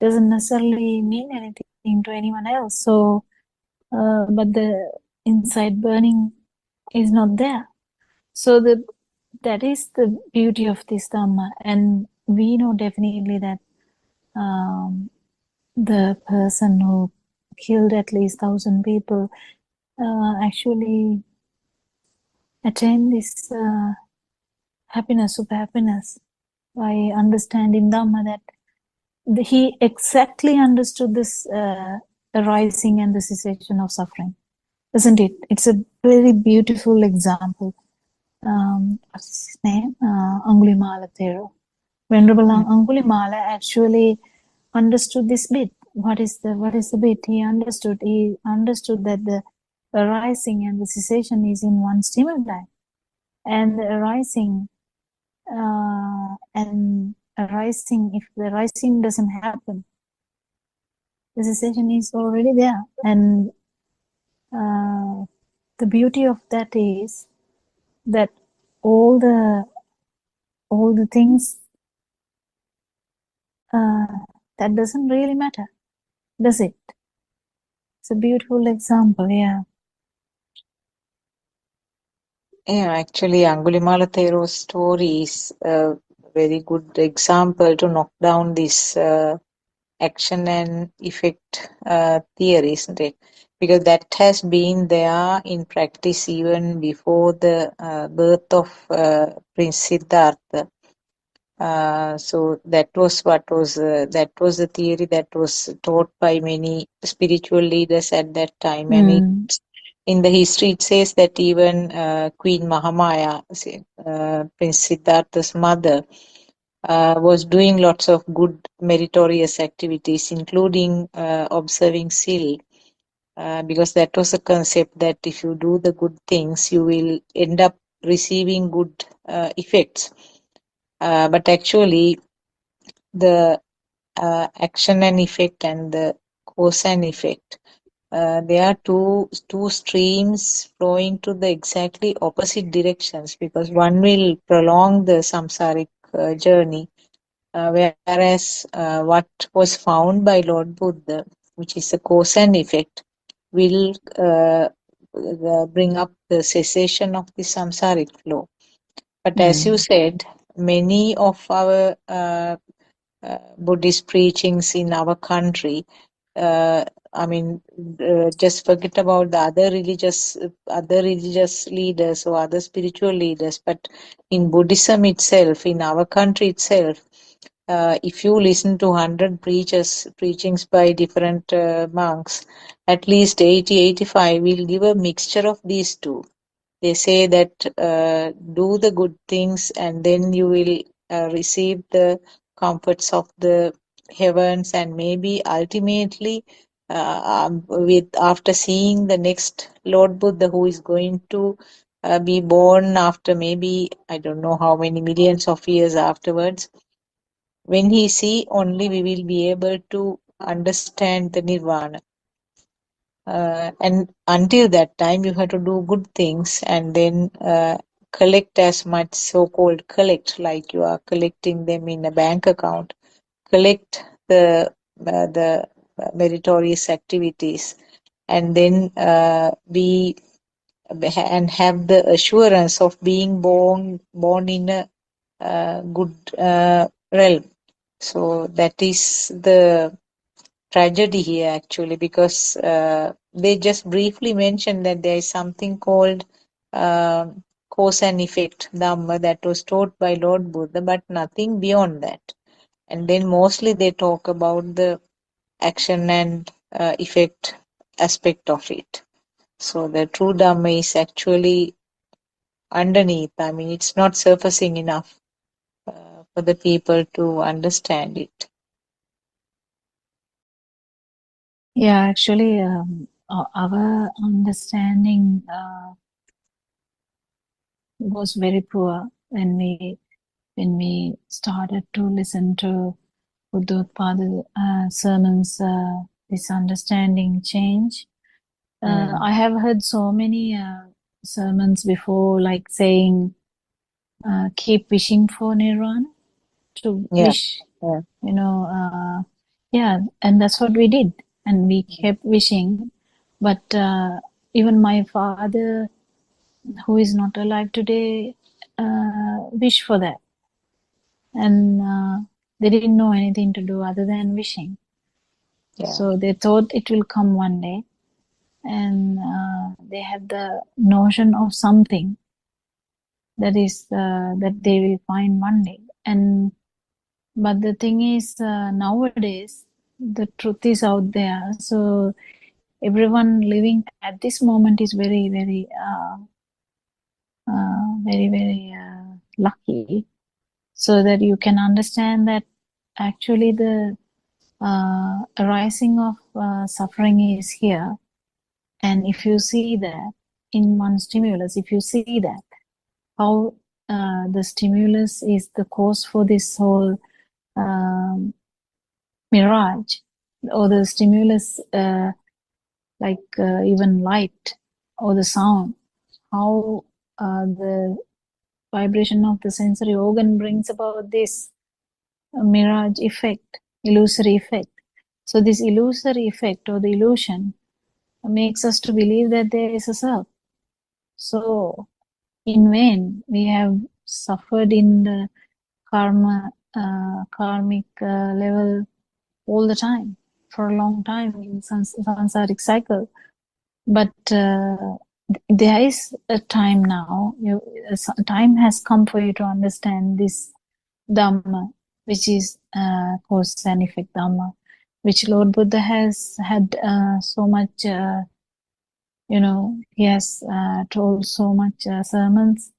Doesn't necessarily mean anything to anyone else. So, but the inside burning is not there. So that is the beauty of this Dhamma. And we know definitely that the person who killed at least 1,000 people actually attained this happiness, super happiness, by understanding Dhamma, that he exactly understood this arising and the cessation of suffering, isn't it? It's a very beautiful example. What's his name? Angulimala Thero. Venerable Angulimala actually understood this bit. What is the bit? He understood that the arising and the cessation is in one stimuli, and the arising if the arising doesn't happen, the cessation is already there. And the beauty of that is that all the things that doesn't really matter, does it? It's a beautiful example. Yeah. Yeah, actually, Angulimala Thero's story is a very good example to knock down this action and effect theory, isn't it? Because that has been there in practice even before the birth of Prince Siddhartha. So that was that was the theory that was taught by many spiritual leaders at that time, and it in the history it says that even Queen Mahamaya, Prince Siddhartha's mother, was doing lots of good meritorious activities, including observing Sil, because that was a concept that if you do the good things, you will end up receiving good effects. But actually, the action and effect and the cause and effect, there are two streams flowing to the exactly opposite directions, because one will prolong the samsaric journey, whereas what was found by Lord Buddha, which is the cause and effect, will bring up the cessation of the samsaric flow. But as you said, many of our Buddhist preachings in our country, just forget about the other religious leaders or other spiritual leaders, but in Buddhism itself, in our country itself, if you listen to 100 preachings by different monks, at least 80-85 will give a mixture of these two. They say that do the good things and then you will receive the comforts of the heavens, and maybe ultimately with after seeing the next Lord Buddha, who is going to be born after maybe I don't know how many millions of years afterwards, when he see, only we will be able to understand the nirvana. And until that time, you have to do good things and then collect as much so-called collect, like you are collecting them in a bank account. Collect the meritorious activities, and then be and have the assurance of being born in a good realm. So that is the tragedy here actually, because they just briefly mentioned that there is something called cause and effect Dhamma that was taught by Lord Buddha, but nothing beyond that. And then mostly they talk about the action and effect aspect of it. So the true Dhamma is actually underneath. I mean, it's not surfacing enough for the people to understand it. Yeah, actually, our understanding was very poor when we started to listen to Buddothpado sermons. This understanding change. I have heard so many sermons before, like saying, "Keep wishing for nirvana." To Yeah. wish, yeah, and that's what we did, and we kept wishing. But even my father, who is not alive today, wished for that, and they didn't know anything to do other than wishing. Yeah. So they thought it will come one day, and they had the notion of something that is that they will find one day. And but the thing is, nowadays the truth is out there, so everyone living at this moment is very very lucky, so that you can understand that actually the arising of suffering is here. And if you see that in one stimulus, if you see that how the stimulus is the cause for this whole mirage, or the stimulus, like even light or the sound, how the vibration of the sensory organ brings about this mirage effect, illusory effect. So this illusory effect or the illusion makes us to believe that there is a self. So in vain we have suffered in the karmic level all the time, for a long time in samsaric cycle. But there is a time now, time has come for you to understand this Dhamma, which is cause and effect Dhamma, which Lord Buddha has had so much, he has told so much sermons,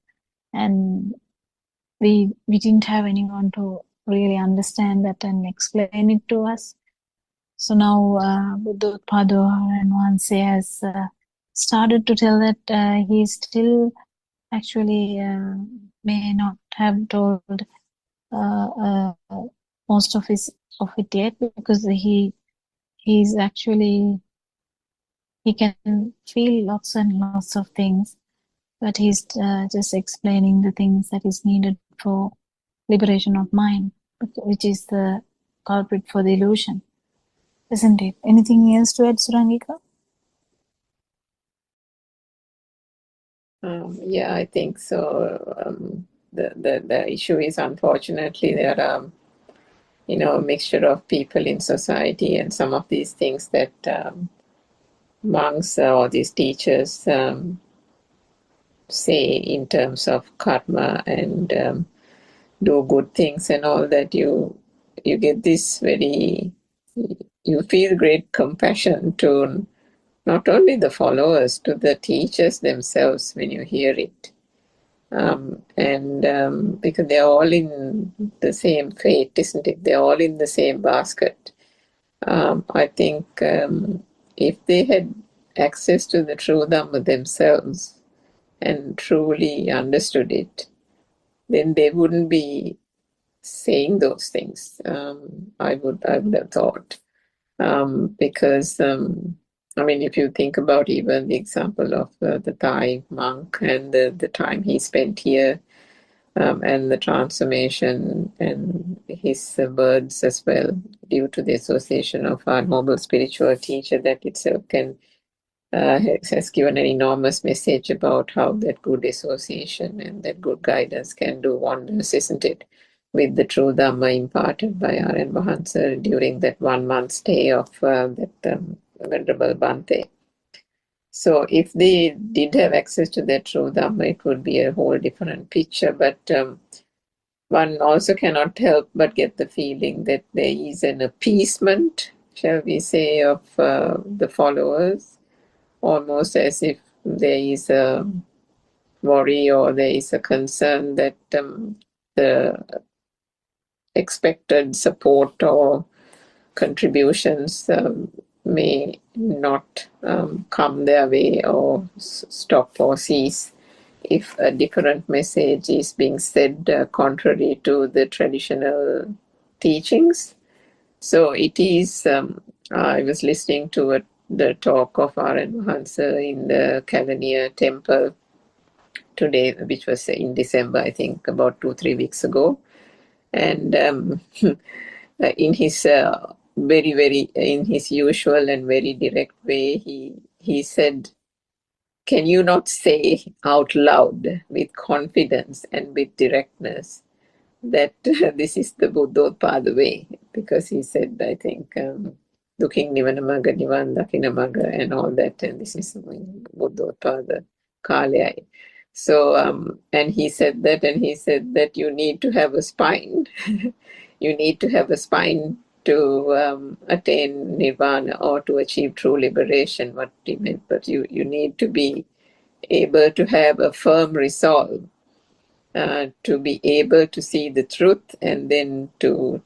and we didn't have anyone to really understand that and explain it to us. So now Buddothpado and Wanse has started to tell that he still actually may not have told most of it yet, because he's actually, he can feel lots and lots of things, but he's just explaining the things that is needed for liberation of mind, which is the culprit for the illusion, isn't it? Anything else to add, Surangika? Yeah, I think so. The issue is, unfortunately, there are, a mixture of people in society, and some of these things that monks or these teachers say in terms of karma and do good things and all that, you get this you feel great compassion to not only the followers, to the teachers themselves when you hear it. Because they're all in the same fate, isn't it? They're all in the same basket. I think if they had access to the true Dhamma themselves and truly understood it, then they wouldn't be saying those things. I would have thought, because if you think about even the example of the Thai monk and the time he spent here, and the transformation and his words as well, due to the association of our noble spiritual teacher, that itself has given an enormous message about how that good association and that good guidance can do wonders, isn't it? With the true Dhamma imparted by R.N. Mahansa during that 1 month stay of that Venerable Bhante. So if they did have access to that true Dhamma, it would be a whole different picture. But one also cannot help but get the feeling that there is an appeasement shall we say, of the followers, almost as if there is a worry or there is a concern that the expected support or contributions may not come their way or stop or cease if a different message is being said contrary to the traditional teachings. So it is, I was listening to the talk of R.N. Mahansa in the Cavalier Temple today, which was in December, I think, about 2-3 weeks ago. And in his in his usual and very direct way, he said, "Can you not say out loud with confidence and with directness that this is the Buddothpado way?" Because he said, I think, looking Nivanamaga, Nivan Dakinamaga, and all that, and this is Buddothpado Kalyai. So, and he said that you need to have a spine. You need to have a spine to attain nirvana or to achieve true liberation, what he meant. But you need to be able to have a firm resolve to be able to see the truth and then to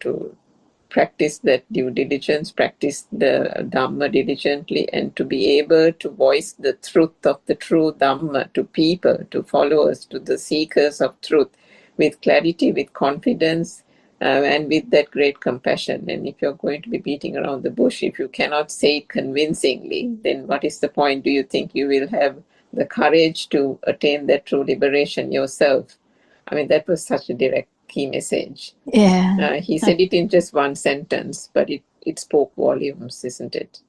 practice that due diligence, practice the Dhamma diligently, and to be able to voice the truth of the true Dhamma to people, to followers, to the seekers of truth with clarity, with confidence, and with that great compassion. And if you're going to be beating around the bush, if you cannot say it convincingly, then what is the point? Do you think you will have the courage to attain that true liberation yourself? I mean, that was such a direct key message. Yeah. He said it in just one sentence, but it spoke volumes, isn't it?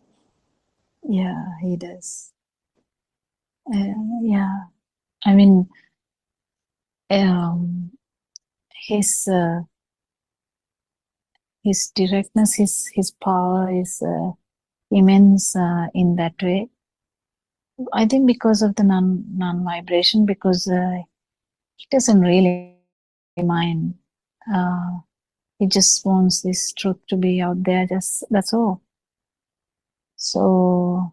Yeah, he does. Yeah. I mean, his directness, his power is immense in that way. I think because of the non-vibration, because he doesn't really mind. He just wants this truth to be out there. That's all. So,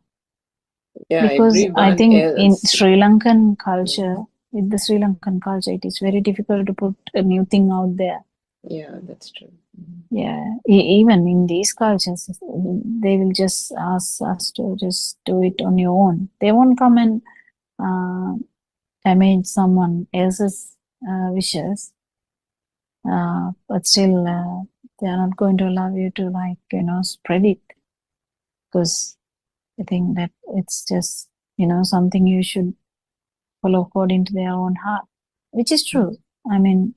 Yeah, because I everyone think in else. Sri Lankan culture, with the Sri Lankan culture, it is very difficult to put a new thing out there. Yeah, that's true. Yeah, even in these cultures, they will just ask us to just do it on your own. They won't come and damage someone else's wishes, but still they are not going to allow you to, like, spread it, because I think that it's just something you should follow according to their own heart, which is true. I mean,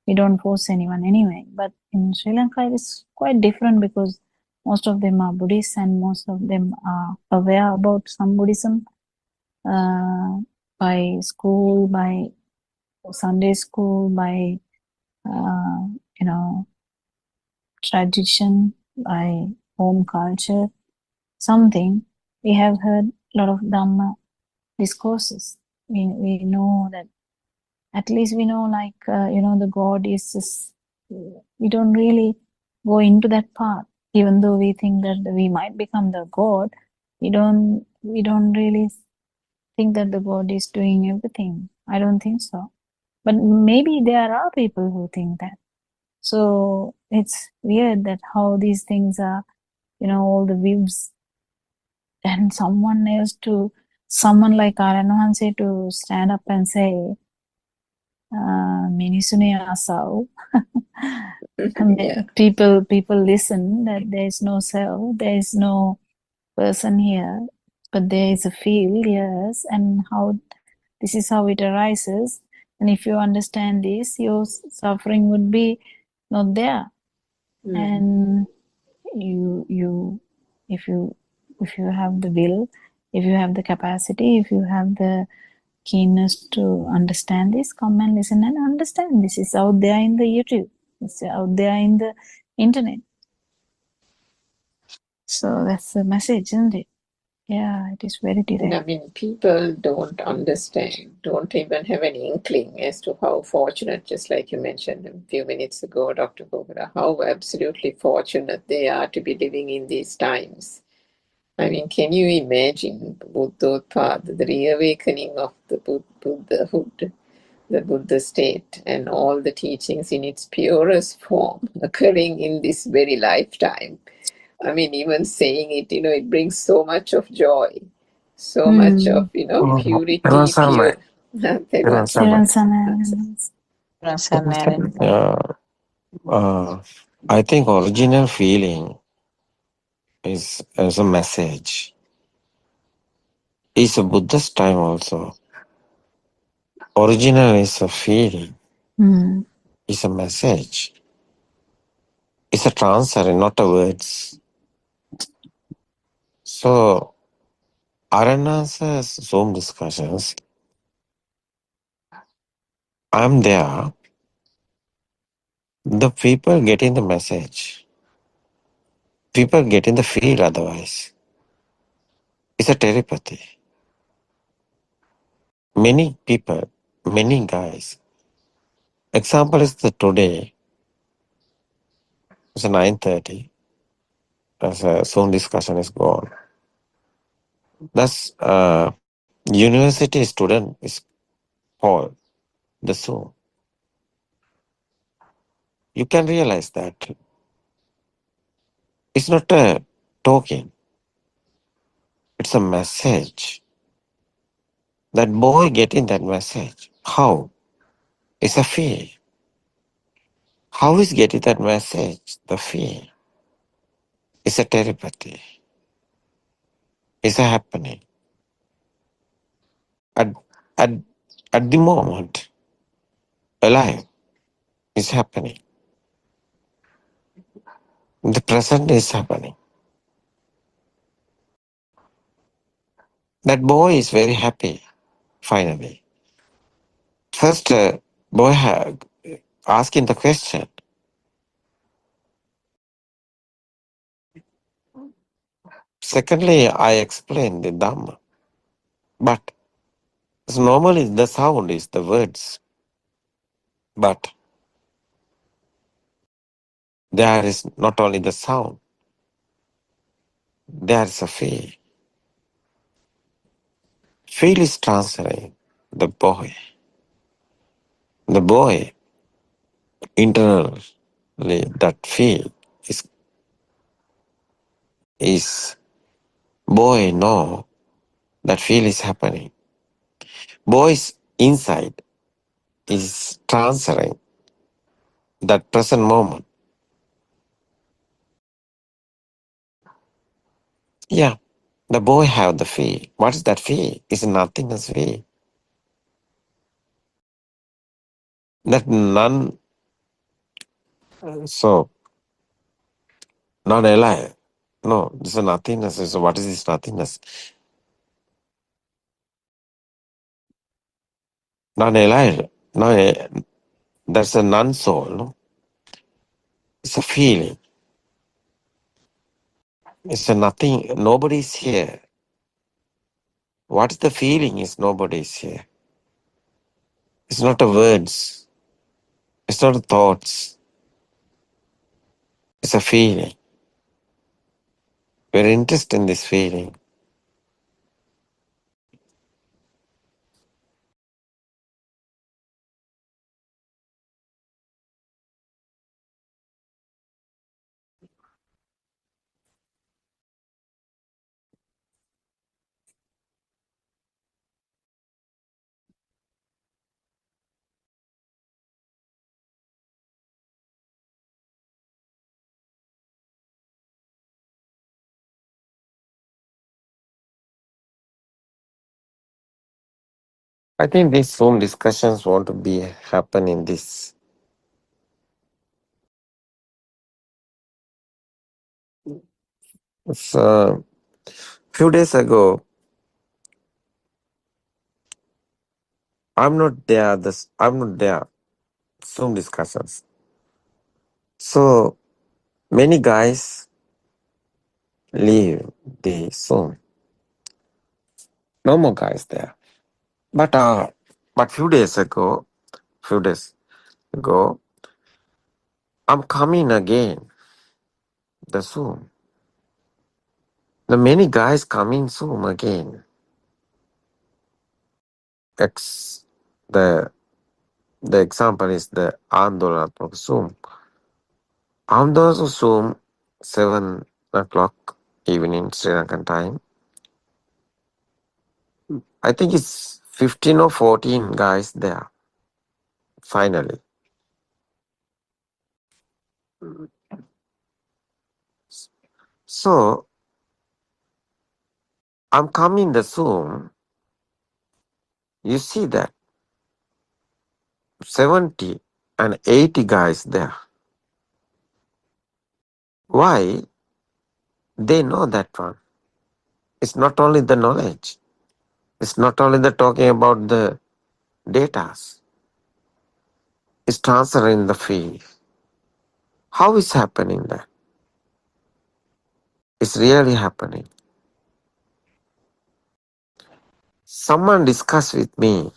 we don't force anyone anyway, but in Sri Lanka it is quite different, because most of them are Buddhists and most of them are aware about some Buddhism by school, by Sunday school, by tradition, by home culture, something. We have heard a lot of Dhamma discourses. We know that, at least we know, like, the God is just, we don't really go into that part, even though we think that we might become the God. We don't really think that the God is doing everything. I don't think so. But maybe there are people who think that. So it's weird that how these things are, all the views, and someone like R.N. Mahansa to stand up and say, Minisune asau. Yeah. People listen that there is no self, there is no person here, but there is a field, yes, and how this is how it arises. And if you understand this, your suffering would be not there. And if you have the will, if you have the capacity, if you have the keenness to understand this, come and listen and understand. This is out there in the YouTube. It's out there in the internet. So that's the message, isn't it? Yeah, it is very And direct. I mean, people don't understand, don't even have an inkling as to how fortunate, just like you mentioned a few minutes ago, Dr. Bogara, how absolutely fortunate they are to be living in these times. I mean, can you imagine Buddothpado, the reawakening of the Buddhahood, the Buddha state, and all the teachings in its purest form occurring in this very lifetime? I mean, even saying it, it brings so much of joy, so much of, purity, Samai. pure. Therefore, Thiruvan Rasan Naren. I think original feeling is as a message. It's a Buddhist time also. Original is a feeling. Mm. It's a message. It's a transfer, not a words. So, Arana's Zoom discussions, I'm there. The people getting the message. People getting the feel otherwise. It's a telepathy. Many people, many guys. Example is the today, it's 9:30. As a Zoom discussion is gone. That's university student is called the Zoom. You can realize that it's not a talking, it's a message. That boy getting that message. How? It's a feel. How is getting that message? The feel. It's a telepathy. It's a happening. At, at, at the moment, alive, it's happening. The present is happening. That boy is very happy, finally. First, boy asking the question. Secondly, I explain the Dhamma. But normally the sound is the words. But there is not only the sound, there is a feel. Feel is transferring the boy. The boy, internally, that feel is boy know that feel is happening. Boy's inside is transferring that present moment. Yeah, the boy have the feel. What is that feel? It's nothingness feel. That none, so not alive. No, this is nothingness. So what is this nothingness? Not alive. No, that's a non-soul. No? It's a feeling. It's a nothing. Nobody's here. What is the feeling is nobody's here. It's not a words. It's not a thoughts. It's a feeling. We're interested in this feeling. I think these Zoom discussions want to be happen in this. It's, few days ago, I'm not there. I'm not there. Zoom discussions. So many guys leave the Zoom. No more guys there. But few days ago, I'm coming again, the Zoom. The many guys coming Zoom again. Ex the example is the Andolato Zoom. Andolato Zoom 7 o'clock evening Sri Lankan time. I think it's 15 or 14 guys there. Finally. So I'm coming the Zoom. You see that 70 and 80 guys there. Why? They know that one. It's not only the knowledge. It's not only the talking about the datas. It's transferring the field. How is happening that? It's really happening. Someone discussed with me.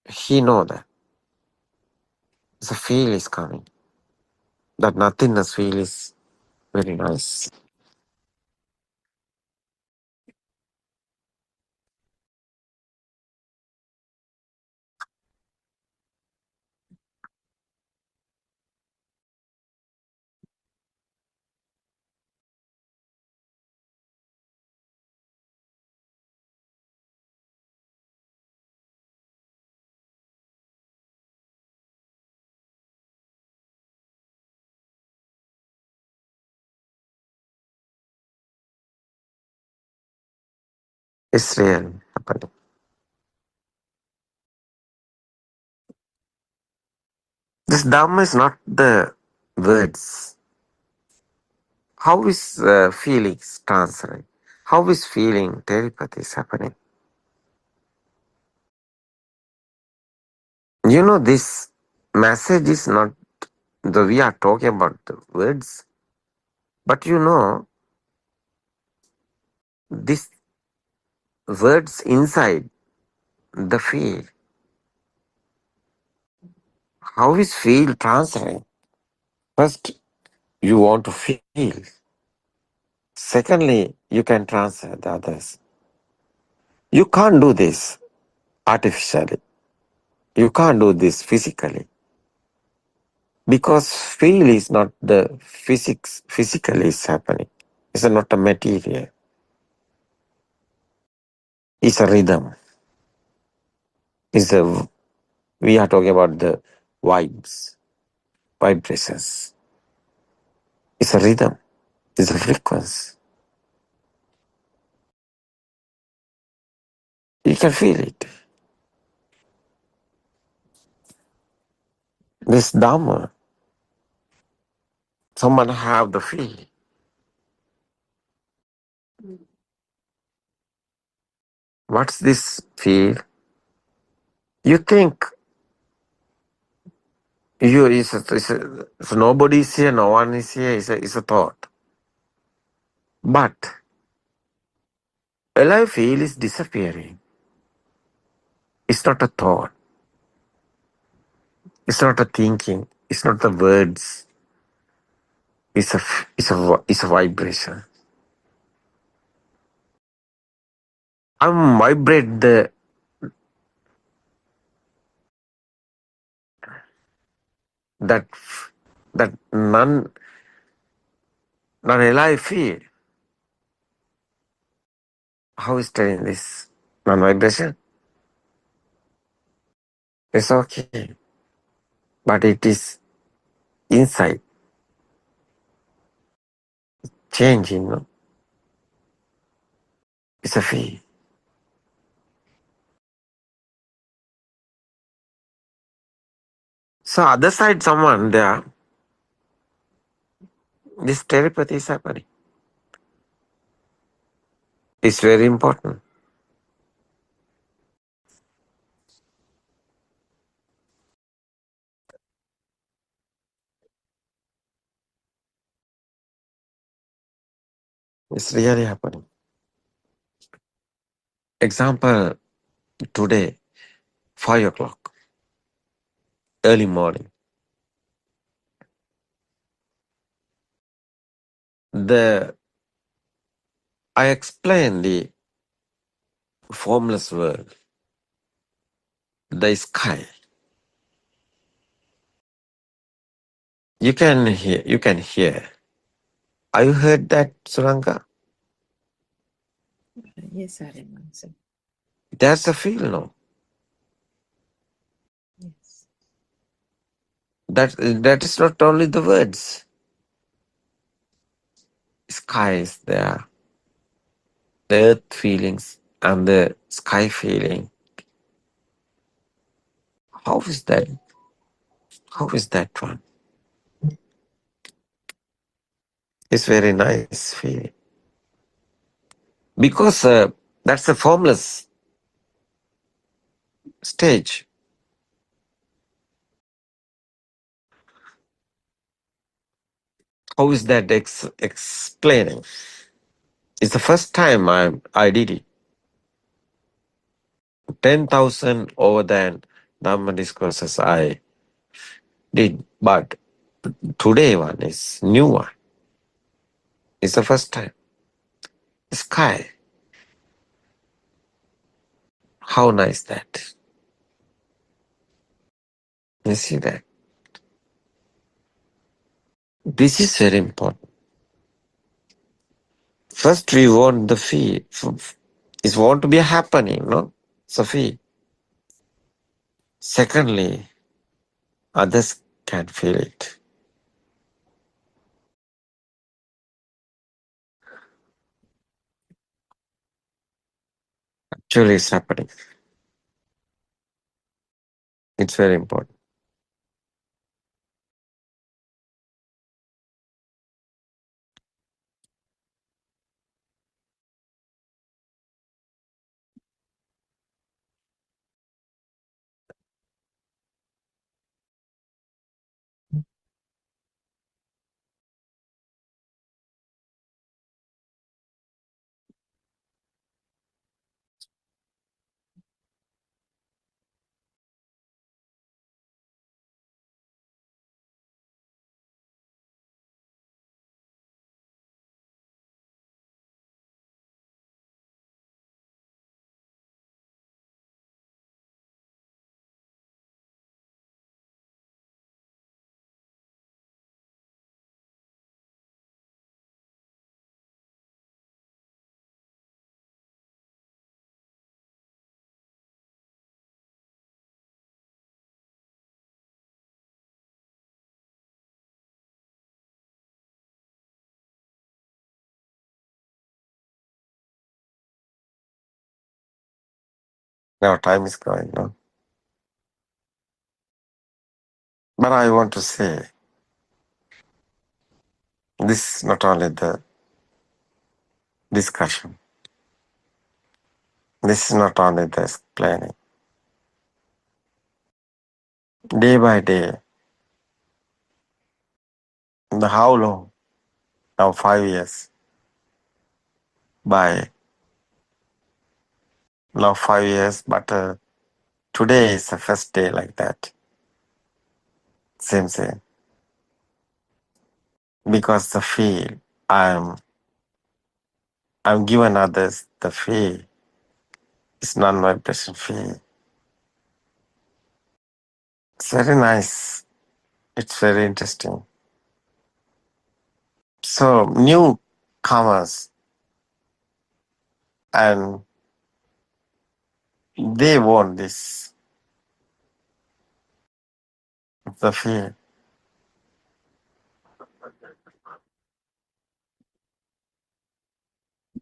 He know that the feel is coming. That nothingness feel is very nice. It's really happening. This Dhamma is not the words. How is feelings transferring? How is feeling telepathy is happening? You know, this message is not we are talking about the words, but you know, this words inside the feel. How is feel transferring? First, you want to feel. Secondly, you can transfer the others. You can't do this artificially. You can't do this physically. Because feel is not the physics, physically is happening. It's not a material. It's a rhythm. We are talking about the vibes, vibrations. It's a rhythm. It's a frequency. You can feel it. This Dhamma, someone have the feel. What's this feel? You think so nobody is here, no one is here, it's a thought. But alive feel is disappearing. It's not a thought. It's not a thinking. It's not the words. It's a vibration. I'm vibrate that that non alive feel. How is telling this non vibration? It's okay, but it is inside changing. No? It's a feel. So other side, someone there, this telepathy is happening. It's very important. It's really happening. Example, today, 5 o'clock, early morning. I explain the formless world, the sky. You can hear. Are you heard that, Suranga? Yes, Arimansa. That's a feel, no? Yes. That is not only the words. Sky is there, the earth feelings and the sky feeling. How is that? How is that one? It's very nice feeling. Because that's a formless stage. How is that explaining? It's the first time I did it. 10,000 over than Dhamma discourses I did, but today one is new one. It's the first time. Sky. How nice that. You see that? This is very important. First we want the feel. It's want to be happening, no? So feel. Secondly, others can feel it. Actually it's happening. It's very important. Now time is going, no? But I want to say, this is not only the discussion. This is not only the explaining. Day by day, how long? Now 5 years. By now 5 years, but today is the first day like that. Same. Because the feel, I'm given others the feel. It's non-vibration feel. It's very nice. It's very interesting. So newcomers, and they want this, the feel.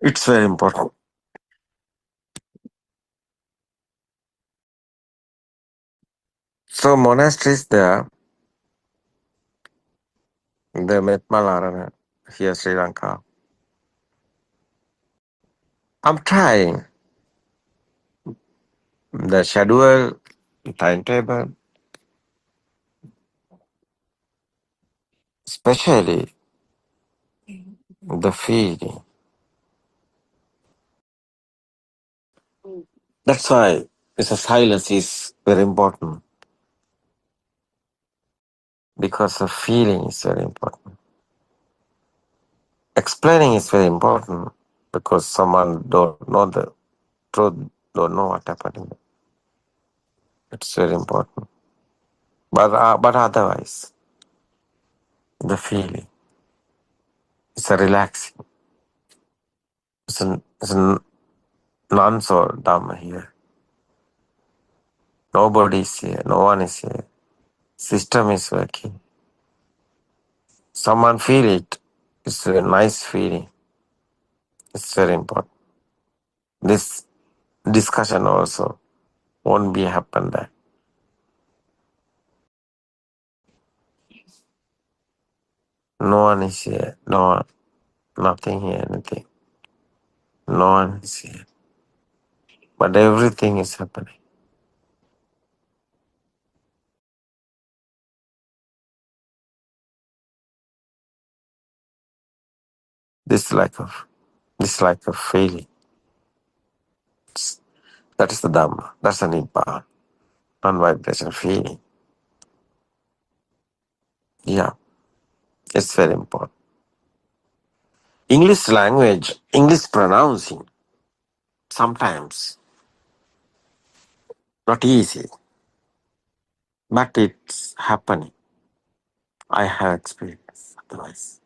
It's very important. So monasteries there, the Metmalarana here, Sri Lanka. I'm trying the schedule, timetable, especially the feeling. That's why this silence is very important, because the feeling is very important. Explaining is very important because someone don't know the truth, don't know what happened. It's very important. But otherwise, the feeling is a relaxing. It's a none so dumb here. Nobody is here. No one is here. System is working. Someone feel it. It's a nice feeling. It's very important. This discussion also won't be happen there. No one is here. No one. Nothing here. Anything. No one is here. But everything is happening. This like a feeling. That is the Dhamma. That's the Nibbana. Non-vibration feeling. Yeah. It's very important. English language, English pronouncing, sometimes not easy, but it's happening. I have experience otherwise.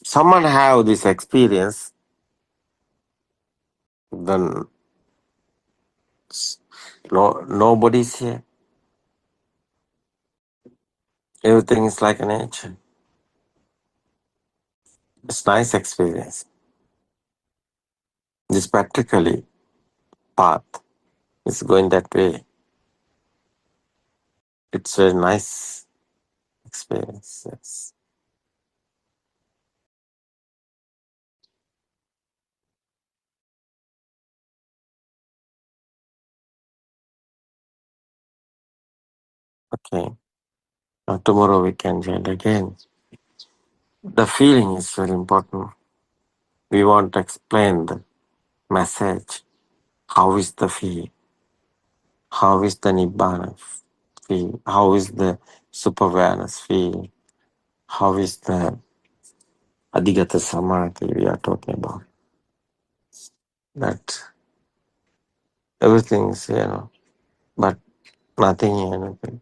Someone have this experience, then nobody's here. Everything is like nature. It's nice experience. This practically path is going that way. It's a nice experience. Yes. Okay. Now tomorrow we can join again. The feeling is very important. We want to explain the message. How is the feel? How is the Nibbana feel? How is the super-awareness feel? How is the Adhigata Samadhi we are talking about? That everything is, but nothing anything.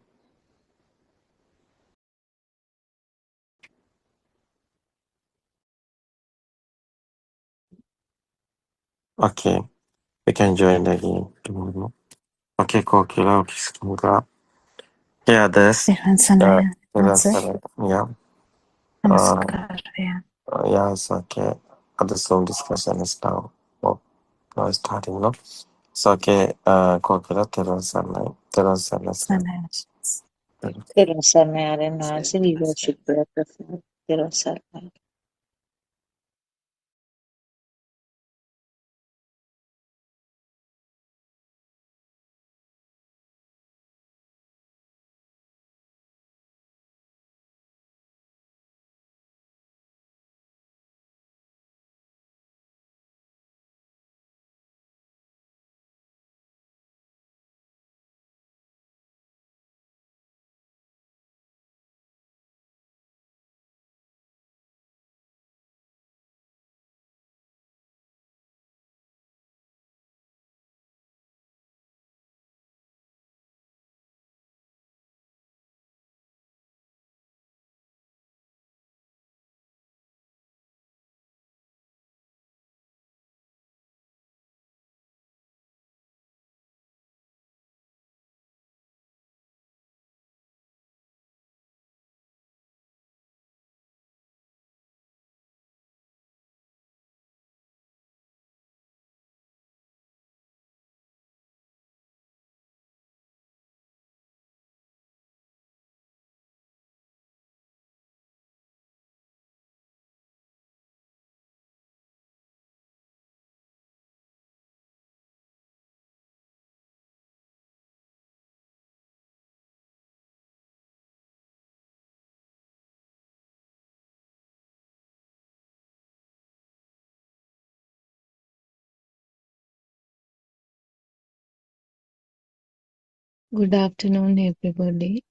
Okay, we can join again tomorrow. Okay, Kokila, okay, Skanga. Yeah, others. Siran Sanaya. That's it. Yeah. Namaskar. Yeah. Yeah, it's okay. Other Zoom discussion is now. Oh, now it's starting, no? So, okay, Kokila, Terazana, Sanaya. We worship the Prasad. Good afternoon, everybody.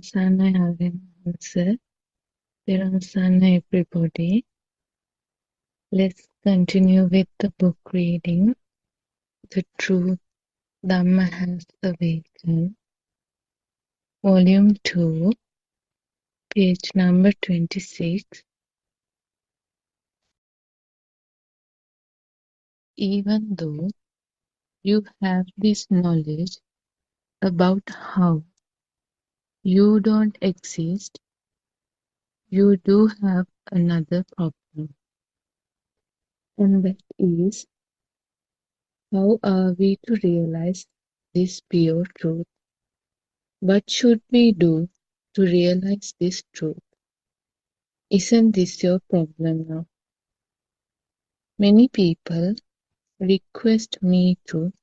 Sana answer. Sana, everybody. Let's continue with the book reading. The Truth Dhamma Has Awakened. Volume 2, page number 26. Even though you have this knowledge about how you don't exist, you do have another problem. And that is, how are we to realize this pure truth? What should we do to realize this truth? Isn't this your problem now? Many people request me to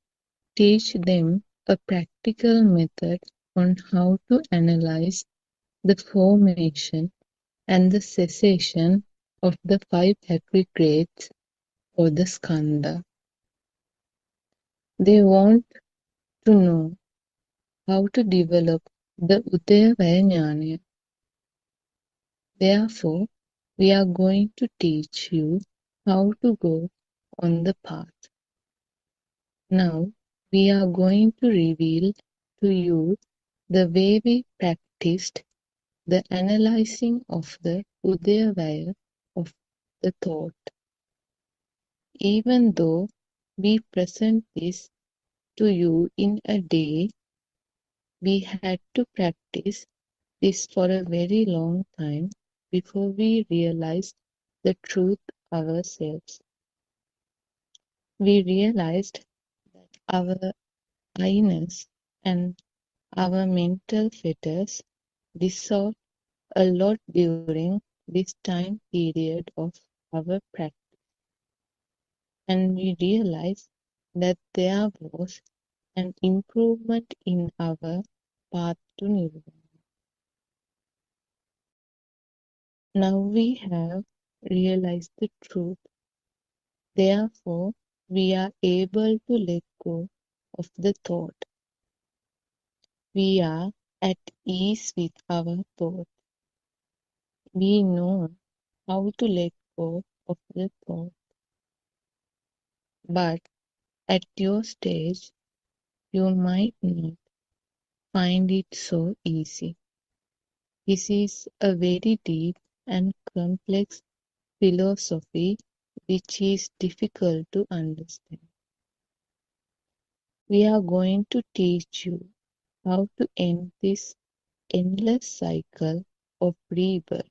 teach them a practical method on how to analyze the formation and the cessation of the five aggregates or the skandha. They want to know how to develop the Udayavaya Jnana. Therefore, we are going to teach you how to go on the path. Now, we are going to reveal to you the way we practiced the analyzing of the Udayavaya of the thought. Even though we present this to you in a day, we had to practice this for a very long time before we realized the truth ourselves. We realized that our I-ness and our mental fetters dissolved a lot during this time period of our practice, and we realized that there was an improvement in our path to nirvana. Now we have realized the truth. Therefore, we are able to let go of the thought. We are at ease with our thought. We know how to let go of the thought. But at your stage, you might not find it so easy. This is a very deep and complex philosophy which is difficult to understand. We are going to teach you how to end this endless cycle of rebirth,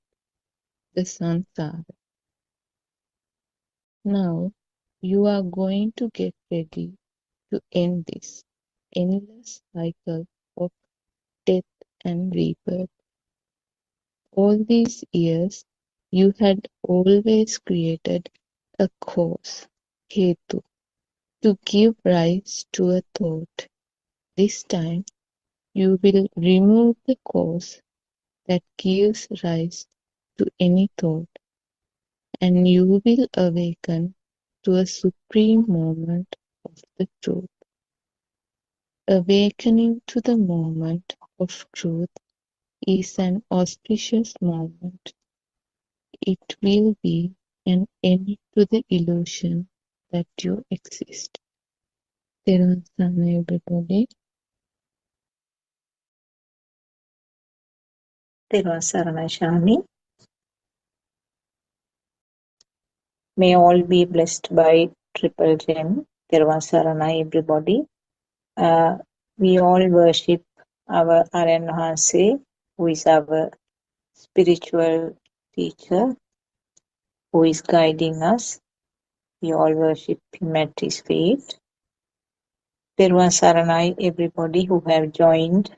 the samsara. Now you are going to get ready to end this endless cycle of death and rebirth. All these years you had always created a cause, hetu, to give rise to a thought. This time you will remove the cause that gives rise to any thought, and you will awaken to a supreme moment of the truth. Awakening to the moment of truth is an auspicious moment. It will be an end to the illusion that you exist. Therun Sana, everybody. Therun Saranai Shani. May all be blessed by Triple Gem. Therun Saranai, everybody. We all worship our Aryan Mahanse, who is our spiritual teacher, who is guiding us. We all worship him at his feet. Therun Saranai, everybody who have joined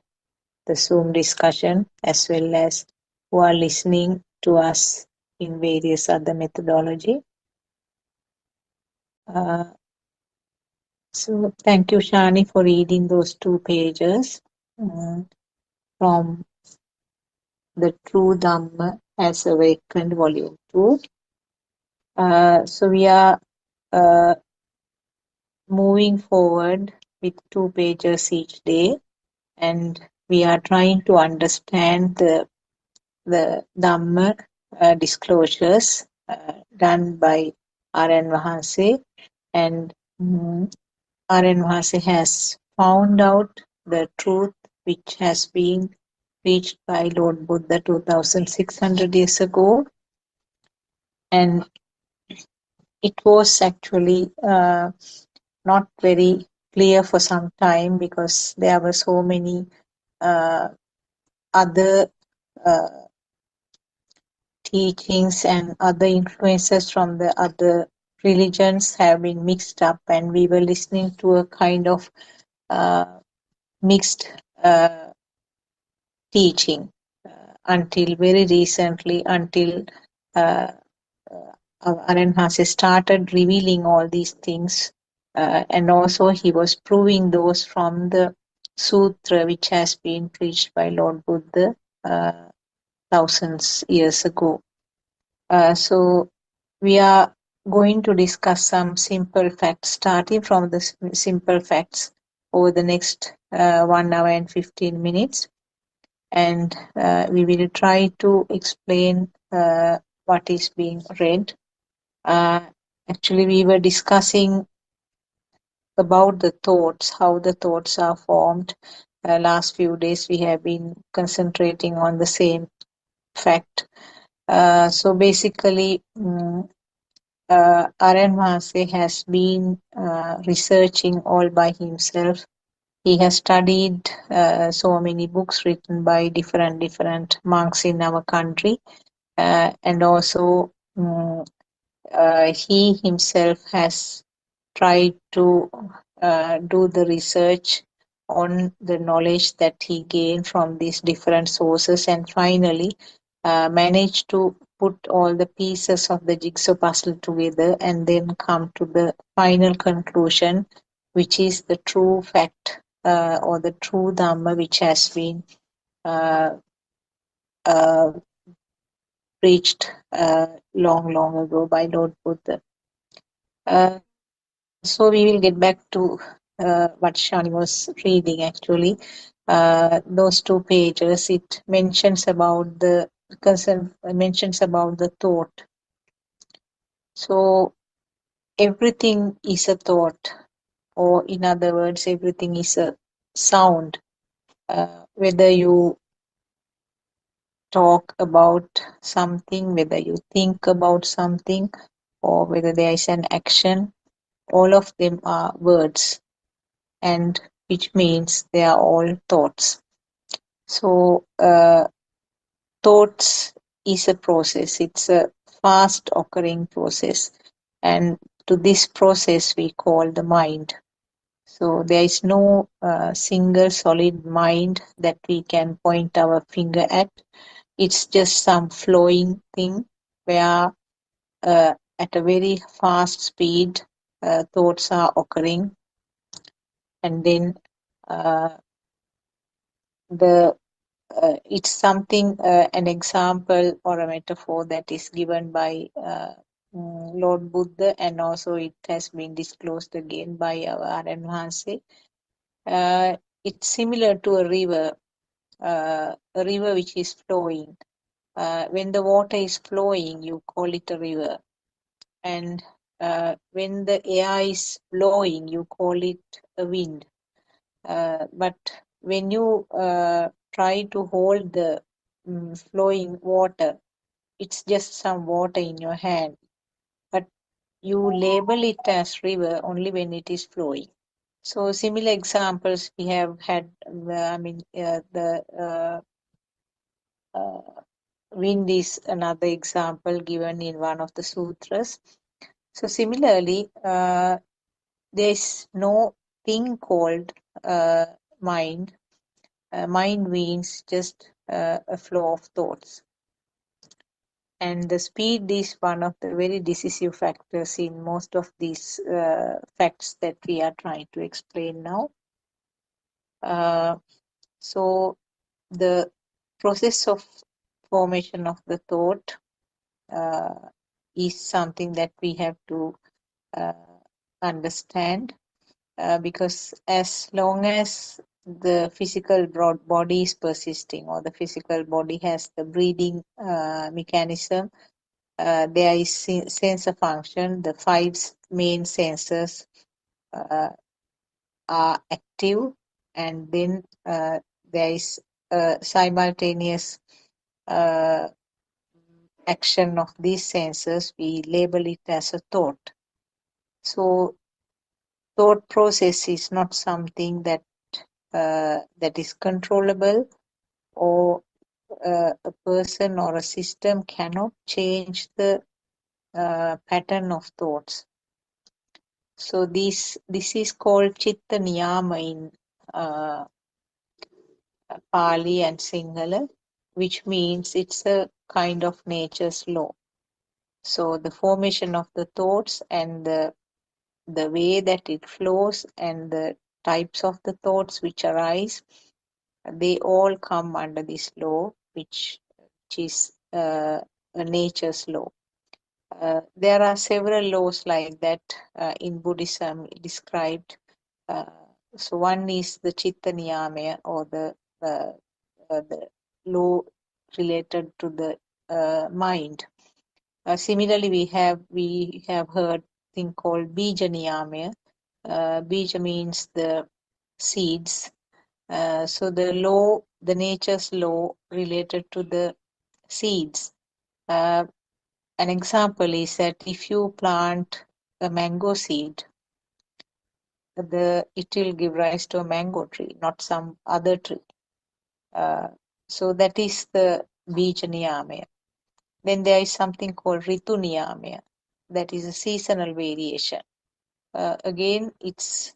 the Zoom discussion, as well as who are listening to us in various other methodology. So thank you, Shani, for reading those 2 pages from The True Dhamma Has Awakened, Volume 2. So we are moving forward with 2 pages each day, and we are trying to understand the Dhamma disclosures done by R.N. Mahanse, and R.N. Mahanse has found out the truth which has been reached by Lord Buddha 2600 years ago, and it was actually not very clear for some time because there were so many other uh, teachings and other influences from the other religions have been mixed up, and we were listening to a kind of mixed teaching until very recently, until uh, Aranhase started revealing all these things, and also he was proving those from the sutra which has been preached by Lord Buddha thousands years ago. So we are going to discuss some simple facts, starting from the simple facts over the next 1 hour and 15 minutes. And we will try to explain what is being read. Actually, we were discussing about the thoughts, how the thoughts are formed. Last few days, we have been concentrating on the same fact. So basically, R.N. Mahanse has been researching all by himself. He has studied so many books written by different monks in our country, and also he himself has tried to do the research on the knowledge that he gained from these different sources, and finally managed to put all the pieces of the jigsaw puzzle together and then come to the final conclusion, which is the true fact or the true Dhamma which has been uh, uh, preached long ago by Lord Buddha. So we will get back to what Shani was reading actually. Those 2 pages, it mentions about the thought. So everything is a thought, or in other words, everything is a sound. Whether you talk about something, whether you think about something, or whether there is an action, all of them are words, and which means they are all thoughts. So thoughts is a process. It's a fast occurring process, and to this process we call the mind. So there is no single solid mind that we can point our finger at. It's just some flowing thing where at a very fast speed thoughts are occurring, and then it's something, an example or a metaphor that is given by Lord Buddha, and also it has been disclosed again by our R.N. Mahanse. It's similar to a river which is flowing. When the water is flowing, you call it a river. And when the air is blowing, you call it a wind. But when you try to hold the flowing water, it's just some water in your hand. But you label it as river only when it is flowing. So similar examples we have had. The wind is another example given in one of the sutras. So similarly, there is no thing called mind. Mind means just a flow of thoughts. And the speed is one of the very decisive factors in most of these facts that we are trying to explain now. So the process of formation of the thought is something that we have to understand. because as long as the physical body is persisting, or the physical body has the breathing mechanism, there is sensor function. The five main sensors are active, and then there is a simultaneous action of these sensors. We label it as a thought. So thought process is not something that is controllable, or a person or a system cannot change the pattern of thoughts. So this is called Chitta Niyama in Pali and Sinhala, which means it's a kind of nature's law. So the formation of the thoughts and the way that it flows and the types of the thoughts which arise, they all come under this law, which is a nature's law. There are several laws like that in Buddhism described. So one is the Chitta Niyama, or the law related to the mind. Similarly, we have heard thing called Bija Niyama. Bija means the seeds. So the nature's law related to the seeds. An example is that if you plant a mango seed, it will give rise to a mango tree, not some other tree. So that is the Bija Niyama. Then there is something called Ritu Niyama. That is a seasonal variation. Again, it's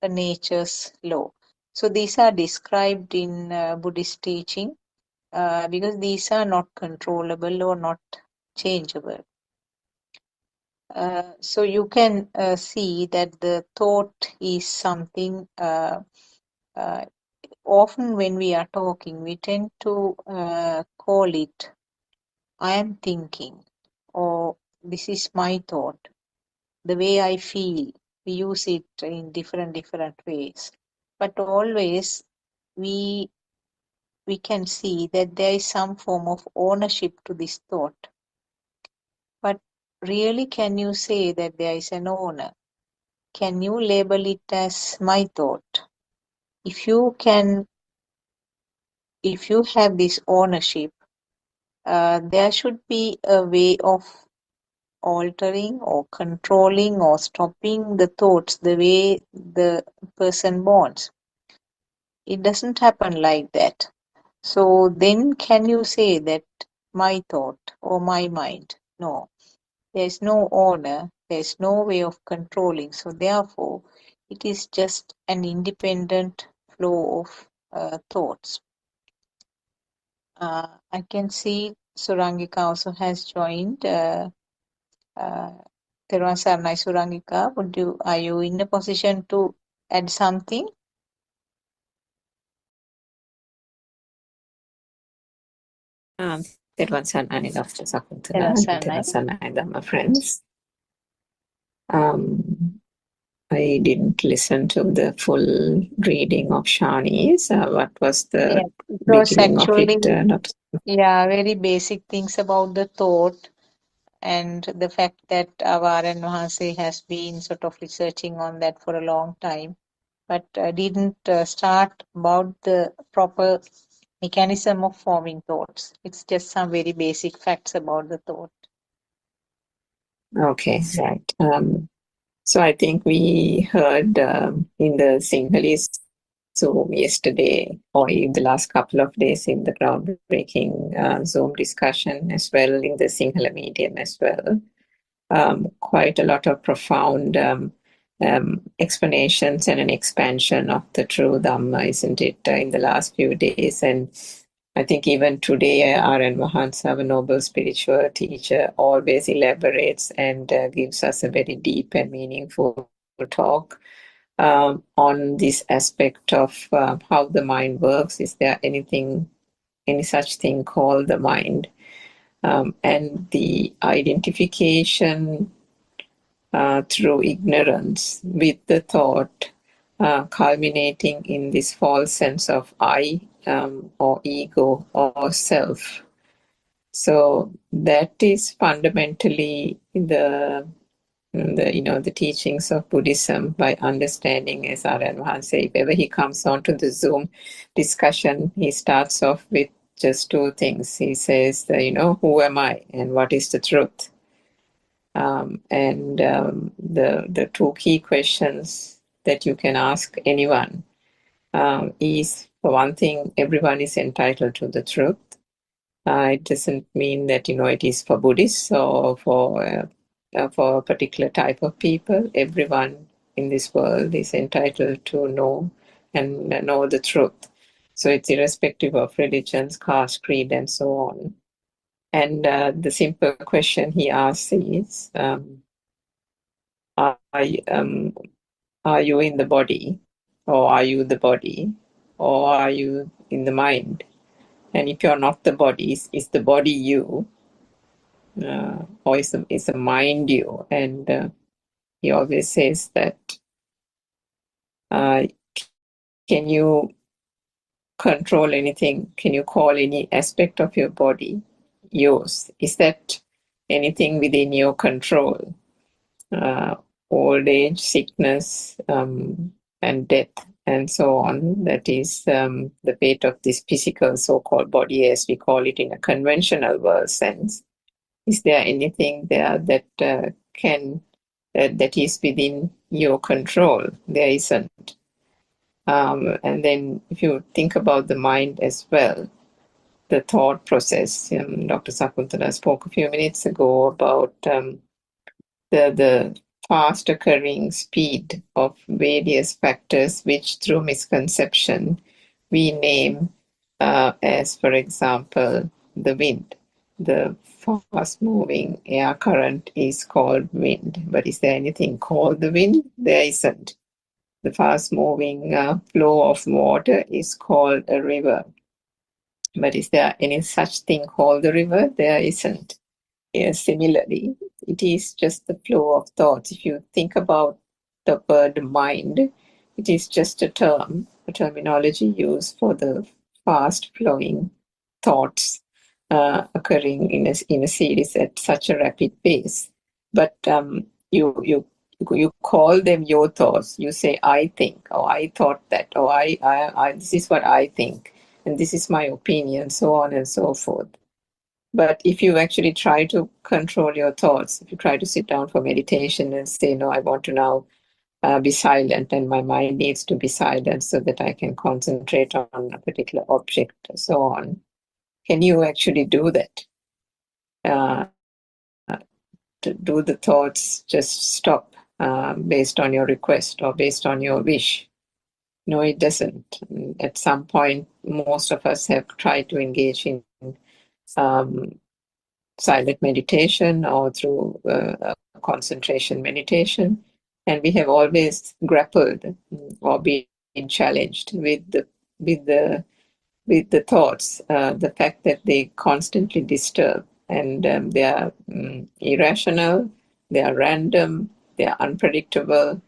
a nature's law. So these are described in Buddhist teaching because these are not controllable or not changeable. So you can see that the thought is something, often when we are talking, we tend to call it, I am thinking, or this is my thought, the way I feel. We use it in different ways. But always we can see that there is some form of ownership to this thought. But really, can you say that there is an owner? Can you label it as my thought? If you have this ownership, there should be a way of altering or controlling or stopping the thoughts the way the person wants. It doesn't happen like that. So then can you say that my thought or my mind? No. There is no owner, there is no way of controlling. So therefore, it is just an independent flow of thoughts. I can see Surangika also has joined. Therwan Saranai Surangika, are you in a position to add something? Therwan Saranai, Dr. Therwan Sakuntala, and Therwan Saranai, Dhamma friends. I didn't listen to the full reading of Shani's. What was the It was beginning of actually, it? Dr. very basic things about the thought, and the fact that Avaran Mahanse has been sort of researching on that for a long time, but didn't start about the proper mechanism of forming thoughts. It's just some very basic facts about the thought. Okay, right. So I think we heard in the Sinhalese Zoom yesterday, or in the last couple of days in the groundbreaking Zoom discussion as well, in the Sinhala medium as well. Quite a lot of profound explanations and an expansion of the true Dhamma, isn't it, in the last few days. And I think even today, R.N. Mahansa, our noble spiritual teacher, always elaborates and gives us a very deep and meaningful talk on this aspect of how the mind works. Is there any such thing called the mind? And the identification through ignorance with the thought culminating in this false sense of I or ego or self. So that is fundamentally the teachings of Buddhism, by understanding, as Aryan Mahansa, if ever he comes on to the Zoom discussion, he starts off with just two things. He says, who am I and what is the truth? The two key questions that you can ask anyone is, for one thing, everyone is entitled to the truth. It doesn't mean that it is for Buddhists or for a particular type of people. Everyone in this world is entitled to know and know the truth. So it's irrespective of religions, caste, creed, and so on. And the simple question he asks is, are you in the body, or are you the body, or are you in the mind? And if you're not the body, is the body you, or is the mind you? And he always says that, can you control anything? Can you call any aspect of your body yours? Is that anything within your control? Old age, sickness, and death, and so on. That is the fate of this physical so-called body, as we call it in a conventional world sense. Is there anything there that that is within your control? There isn't. And then if you think about the mind as well, the thought process, Dr. Sakuntala spoke a few minutes ago about the fast occurring speed of various factors, which through misconception we name as, for example, the wind. The fast moving air current is called wind, but is there anything called the wind? There isn't. The fast moving flow of water is called a river, but is there any such thing called the river? There isn't. Similarly, it is just the flow of thoughts. If you think about the word mind, it is just a terminology used for the fast flowing thoughts occurring in a series at such a rapid pace. But you call them your thoughts. You say, I think, or I thought that, or I this is what I think, and this is my opinion, so on and so forth. But if you actually try to control your thoughts, if you try to sit down for meditation and say, no, I want to now be silent, and my mind needs to be silent so that I can concentrate on a particular object, so on, can you actually do that? Do the thoughts just stop based on your request or based on your wish? No, it doesn't. At some point, most of us have tried to engage in silent meditation or through concentration meditation, and we have always grappled or been challenged with the thoughts, the fact that they constantly disturb, and they are irrational, they are random, they are unpredictable,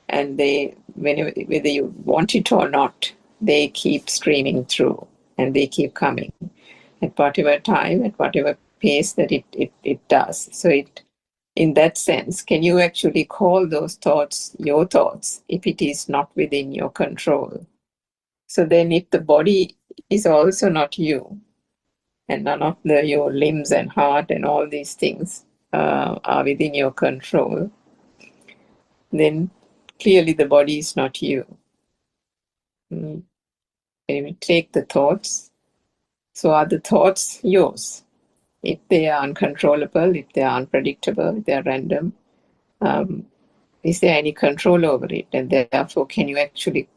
and whether you want it or not, they keep streaming through, and they keep coming at whatever time, at whatever pace that it does. So in that sense, can you actually call those thoughts your thoughts if it is not within your control? So then if the body is also not you, and none of your limbs and heart and all these things are within your control, then clearly the body is not you. When you take the thoughts, so are the thoughts yours? If they are uncontrollable, if they are unpredictable, if they are random, is there any control over it? And therefore, can you actually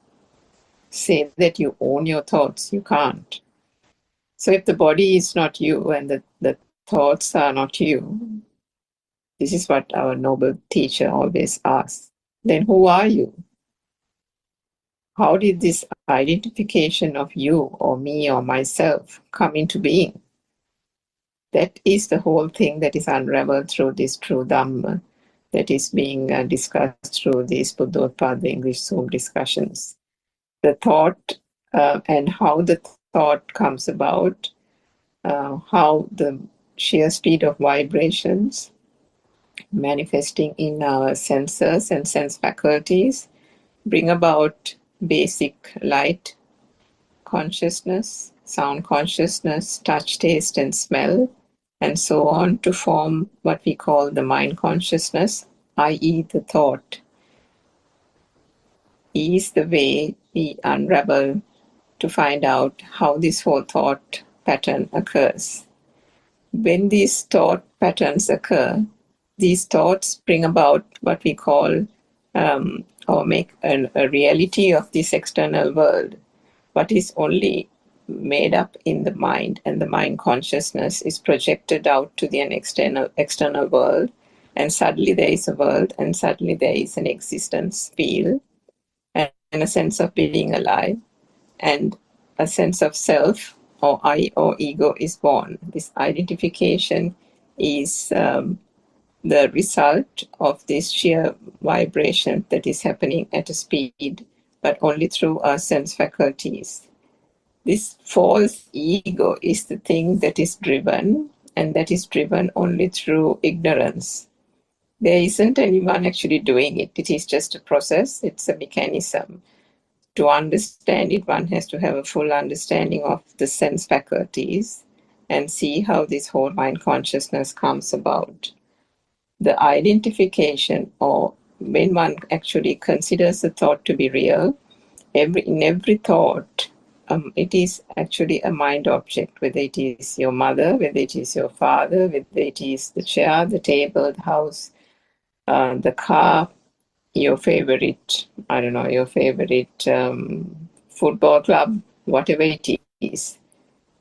say that you own your thoughts? You can't. So if the body is not you and the thoughts are not you, this is what our noble teacher always asks, then who are you? How did this identification of you or me or myself come into being? That is the whole thing that is unraveled through this true Dhamma, that is being discussed through these Buddothpado English Zoom discussions. The thought and how the thought comes about, how the sheer speed of vibrations manifesting in our senses and sense faculties bring about basic light consciousness, sound consciousness, touch, taste, and smell, and so on, to form what we call the mind consciousness, i.e. the thought, is the way we unravel to find out how this whole thought pattern occurs. When these thought patterns occur, these thoughts bring about what we call or make a reality of this external world. What is only made up in the mind, and the mind consciousness is projected out to the external world, and suddenly there is a world, and suddenly there is an existence feel, and a sense of being alive, and a sense of self or I or ego is born. This identification is the result of this sheer vibration that is happening at a speed, but only through our sense faculties. This false ego is the thing that is driven, and that is driven only through ignorance. There isn't anyone actually doing it. It is just a process. It's a mechanism. To understand it, one has to have a full understanding of the sense faculties and see how this whole mind consciousness comes about. The identification, or when one actually considers the thought to be real, in every thought, it is actually a mind object, whether it is your mother, whether it is your father, whether it is the chair, the table, the house, the car, your favorite, I don't know, your favorite football club, whatever it is.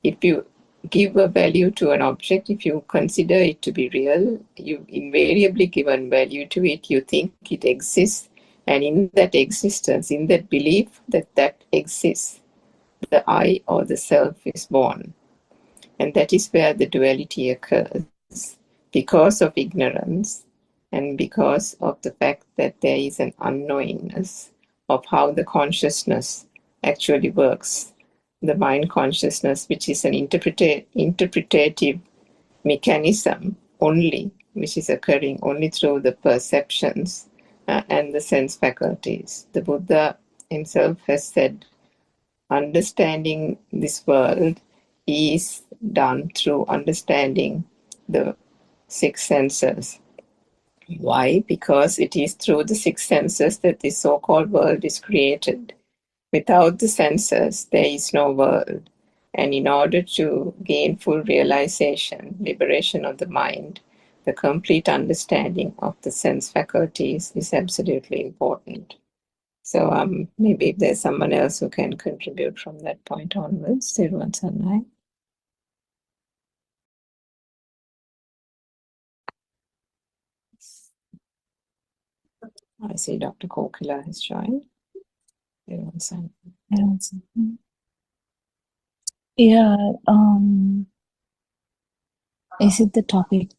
If you give a value to an object, if you consider it to be real, you invariably give a value to it, you think it exists, and in that existence, in that belief that that exists, the I or the self is born. And that is where the duality occurs, because of ignorance and because of the fact that there is an unknowingness of how the consciousness actually works. The mind consciousness, which is an interpretative mechanism only, which is occurring only through the perceptions and the sense faculties. The Buddha himself has said, understanding this world is done through understanding the six senses. Why? Because it is through the six senses that the so-called world is created. Without the senses, there is no world. And in order to gain full realization, liberation of the mind, the complete understanding of the sense faculties is absolutely important. So maybe if there's someone else who can contribute from that point onwards, everyone's online. I see Dr. Kokila has joined. Everyone's online. Yeah, is it the topic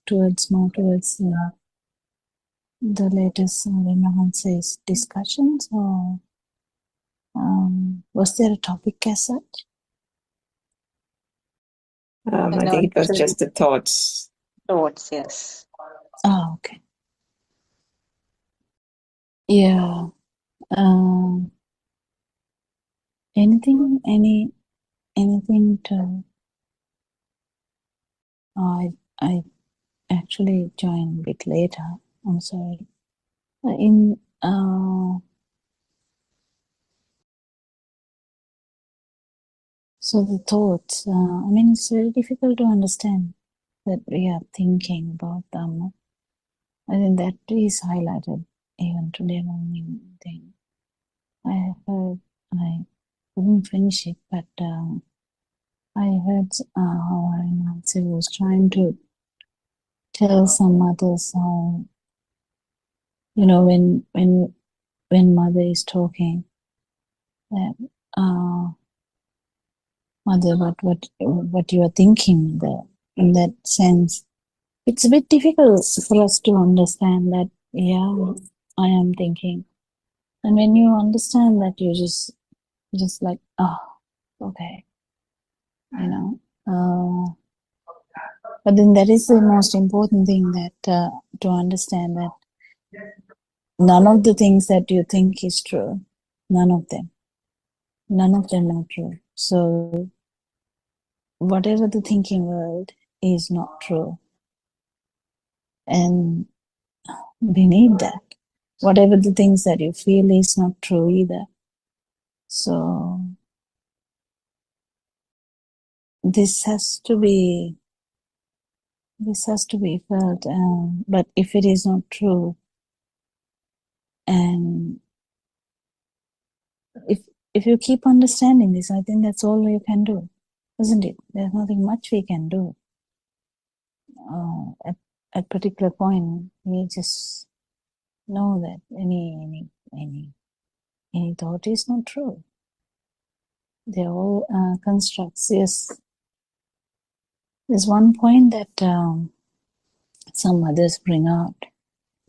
more towards the latest Ramahansa's discussions, or was there a topic as such? I think it was just the thoughts. Thoughts, yes. Oh, okay. Yeah. Anything to? I actually joined a bit later. I'm sorry. So the thoughts. I mean, it's very difficult to understand that we are thinking about them. I think that is highlighted even today morning thing. I heard, I couldn't finish it, but I heard how Nancy was trying to tell some others how, you know, when mother is talking, that mother, what you are thinking, in that sense, it's a bit difficult for us to understand that Yeah, I am thinking. And when you understand that, you just like, oh, okay, you know. But then that is the most important thing, that to understand that none of the things that you think is true, none of them are true. So whatever the thinking world is not true, and beneath that, whatever the things that you feel is not true either. So this has to be felt, but if it is not true, and if you keep understanding this, I think that's all you can do, isn't it? There's nothing much we can do. At particular point, we just know that any thought is not true. They're all constructs. Yes, there's one point that some others bring out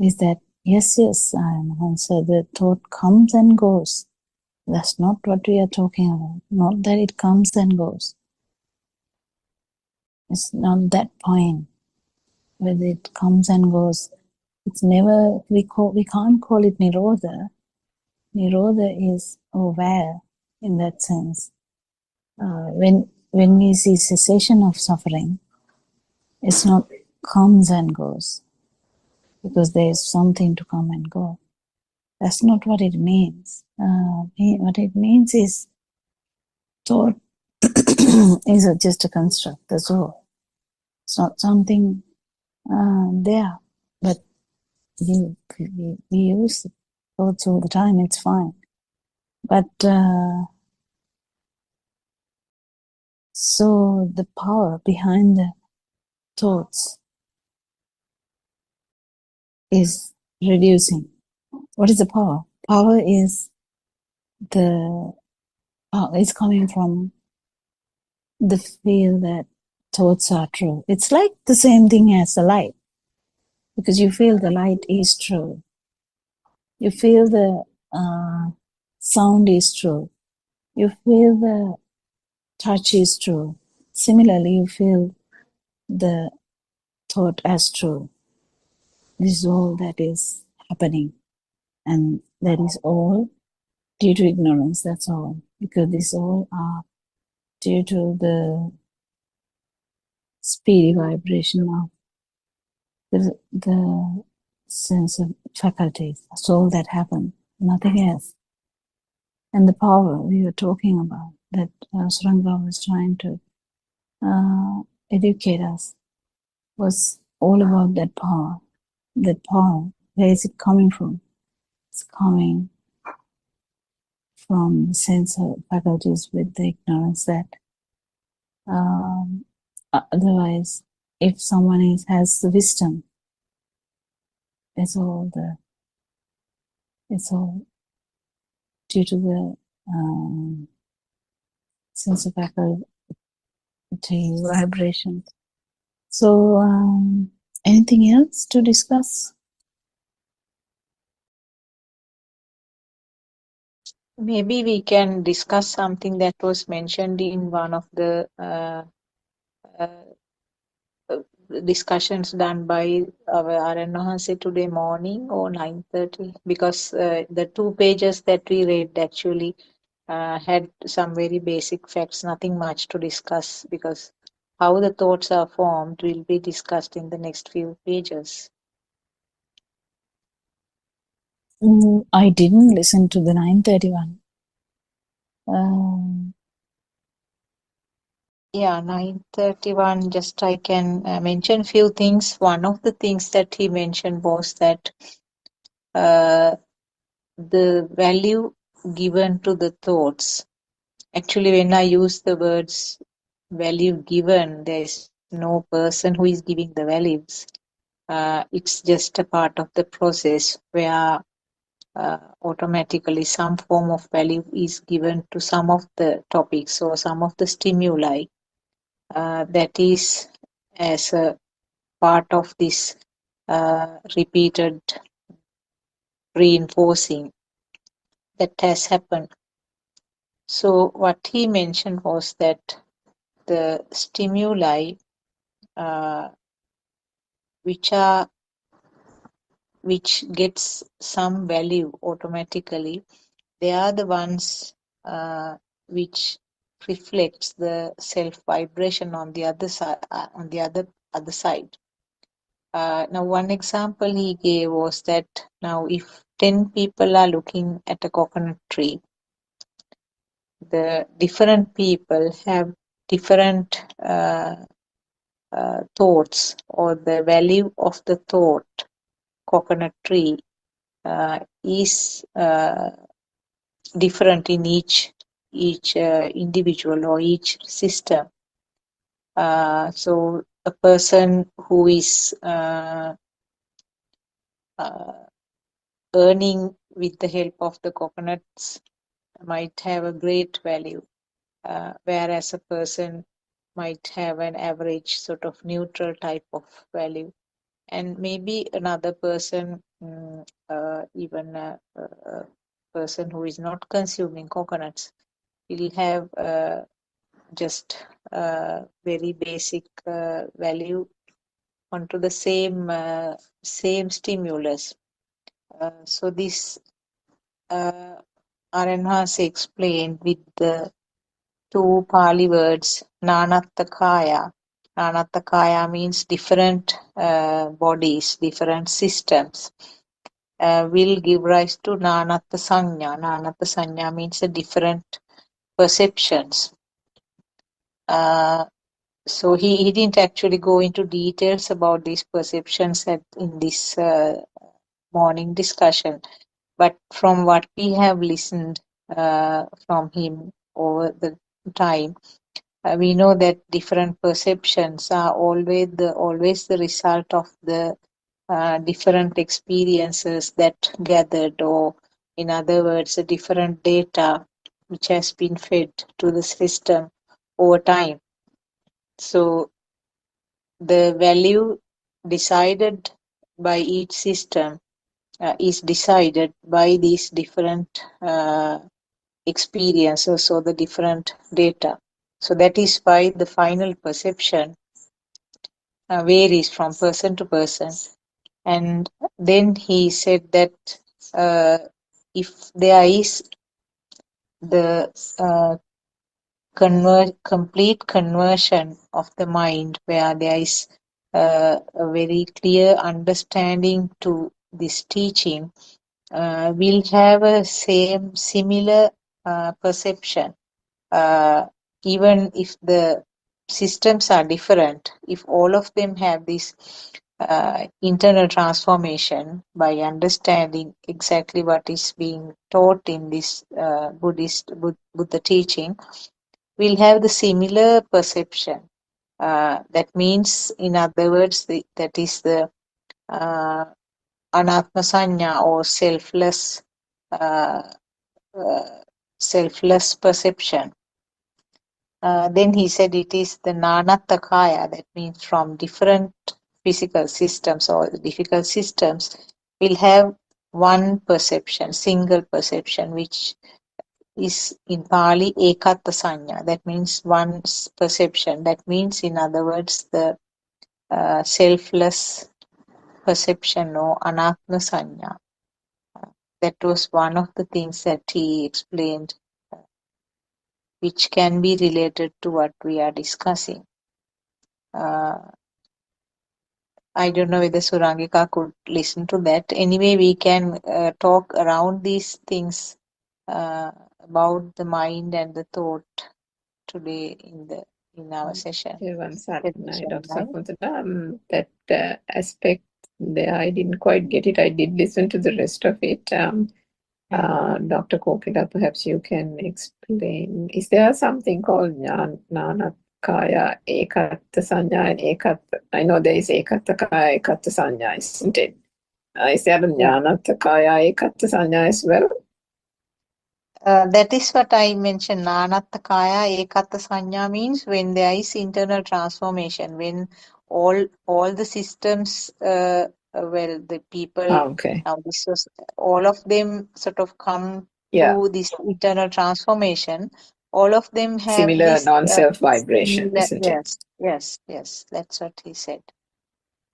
is that yes, answer. The thought comes and goes. That's not what we are talking about. Not that it comes and goes. It's not that point whether it comes and goes. It's never, we can't call it Nirodha. Nirodha is aware in that sense. When we see cessation of suffering, it's not comes and goes because there is something to come and go. That's not what it means. What it means is thought is just a construct, that's all. It's not something there, but we use thoughts all the time, it's fine. But so the power behind the thoughts is reducing. What is the power? Power is it's coming from the feel that thoughts are true. It's like the same thing as the light, because you feel the light is true. You feel the sound is true. You feel the touch is true. Similarly, you feel the thought as true. This is all that is happening. And that is all due to ignorance, that's all. Because these all are due to the speedy vibration of the sense of faculties. That's all that happened, nothing else. And the power we were talking about, that Suranga was trying to educate us, was all about that power. That power, where is it coming from? It's coming from the sense of faculties with the ignorance that otherwise, if someone has the wisdom, it's all due to the sense of faculty vibration. So, anything else to discuss? Maybe we can discuss something that was mentioned in one of the discussions done by our Aranahase today morning or 9:30, because the 2 pages that we read actually had some very basic facts, nothing much to discuss, because how the thoughts are formed will be discussed in the next few pages. I didn't listen to the 9:31. Yeah, 9:31, just I can mention few things. One of the things that he mentioned was that the value given to the thoughts. Actually, when I use the words value given, there is no person who is giving the values. It's just a part of the process where automatically some form of value is given to some of the topics or some of the stimuli. That is as a part of this repeated reinforcing that has happened. So what he mentioned was that the stimuli which gets some value automatically, they are the ones which reflects the self vibration on the other side. Other side. Now, one example he gave was that now if 10 people are looking at a coconut tree, the different people have different thoughts, or the value of the thought coconut tree is different in each individual or each system. So a person who is earning with the help of the coconuts might have a great value, whereas a person might have an average sort of neutral type of value. And maybe another person, even a person who is not consuming coconuts, will have just very basic value onto the same stimulus. So this Aranhas explained with the two Pali words Nanattakaya. Nanattakaya means different bodies, different systems. Will give rise to Nanatta Sanya. Nanatta Sanya means a different perceptions. So he didn't actually go into details about these perceptions in this morning discussion, but from what we have listened from him over the time, we know that different perceptions are always the result of the different experiences that gathered, or in other words, a different data which has been fed to the system over time. So the value decided by each system is decided by these different experiences or the different data. So that is why the final perception varies from person to person. And then he said that if there is the complete conversion of the mind, where there is a very clear understanding to this teaching, we'll have a similar perception, even if the systems are different. If all of them have this internal transformation by understanding exactly what is being taught in this Buddha teaching, we'll have the similar perception. That means, in other words, that is the anatma sanya, or selfless perception. Then he said it is the nanattakaya, that means from different physical systems or difficult systems, will have one perception, single perception, which is in Pali ekatta sanya, that means one's perception. That means, in other words, the selfless perception, or anatma sanya. That was one of the things that he explained, which can be related to what we are discussing. I don't know whether Surangika could listen to that. Anyway, we can talk around these things about the mind and the thought today in our session. Once That I is Dr. all right. Sakuntala, that aspect there, I didn't quite get it. I did listen to the rest of it. Dr. Kokila, perhaps you can explain. Is there something called Nanakaya, Ekatta Sanya, and Ekatta? I know there is Ekatta Kaya, Ekatta Sanya, isn't it? Is there a Jnanatta Kaya, Ekatta Sanya as well? That is what I mentioned. Nanatta Kaya Ekatta Sanya means when there is internal transformation, when all the systems well, the people, Okay. now this was, all of them sort of come Yeah. through this internal transformation. All of them have Similar this non-self vibration, similar, isn't it? yes, that's what he said.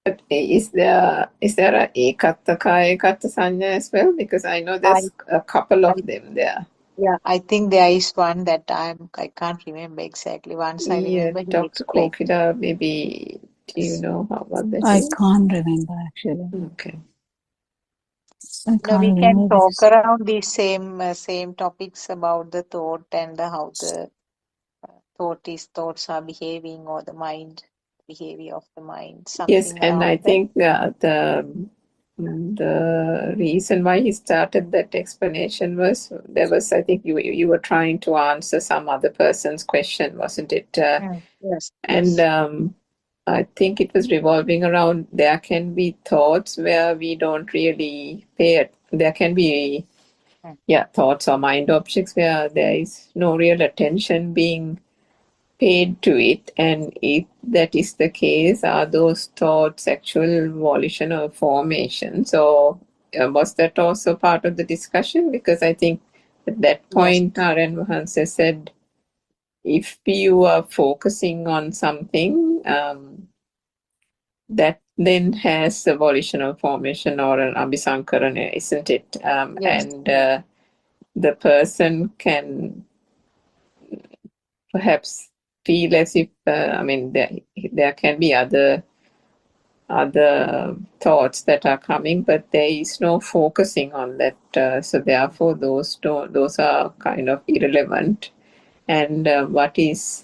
But is there a ekatta kaya ekatta sanya as well? Because I know I, there's a couple I of them there. yeah, I think there is one that I can't remember exactly. Once I Yeah, remember he Dr. explained. Kokida, maybe do you know what that I is? can't remember actually. Okay. I No, we can't can remember talk because around these same topics about the thought and how the thoughts are behaving, or the mind behavior of the mind, Yes, something and I around that. think the reason why he started that explanation was there was, I think you were trying to answer some other person's question, wasn't it? Yes, And I think it was revolving around there can be thoughts where we don't really pay it. There can be, thoughts or mind objects where there is no real attention being paid to it. And if that is the case, are those thoughts actual volitional formations? Or was that also part of the discussion? Because I think at that yes, point, R.N. Mahansa said, if you are focusing on something, that then has a volitional formation or an abhisankarana, isn't it? yes, And the person can perhaps feel as if, there can be other thoughts that are coming, but there is no focusing on that. So therefore, those are kind of irrelevant. And what is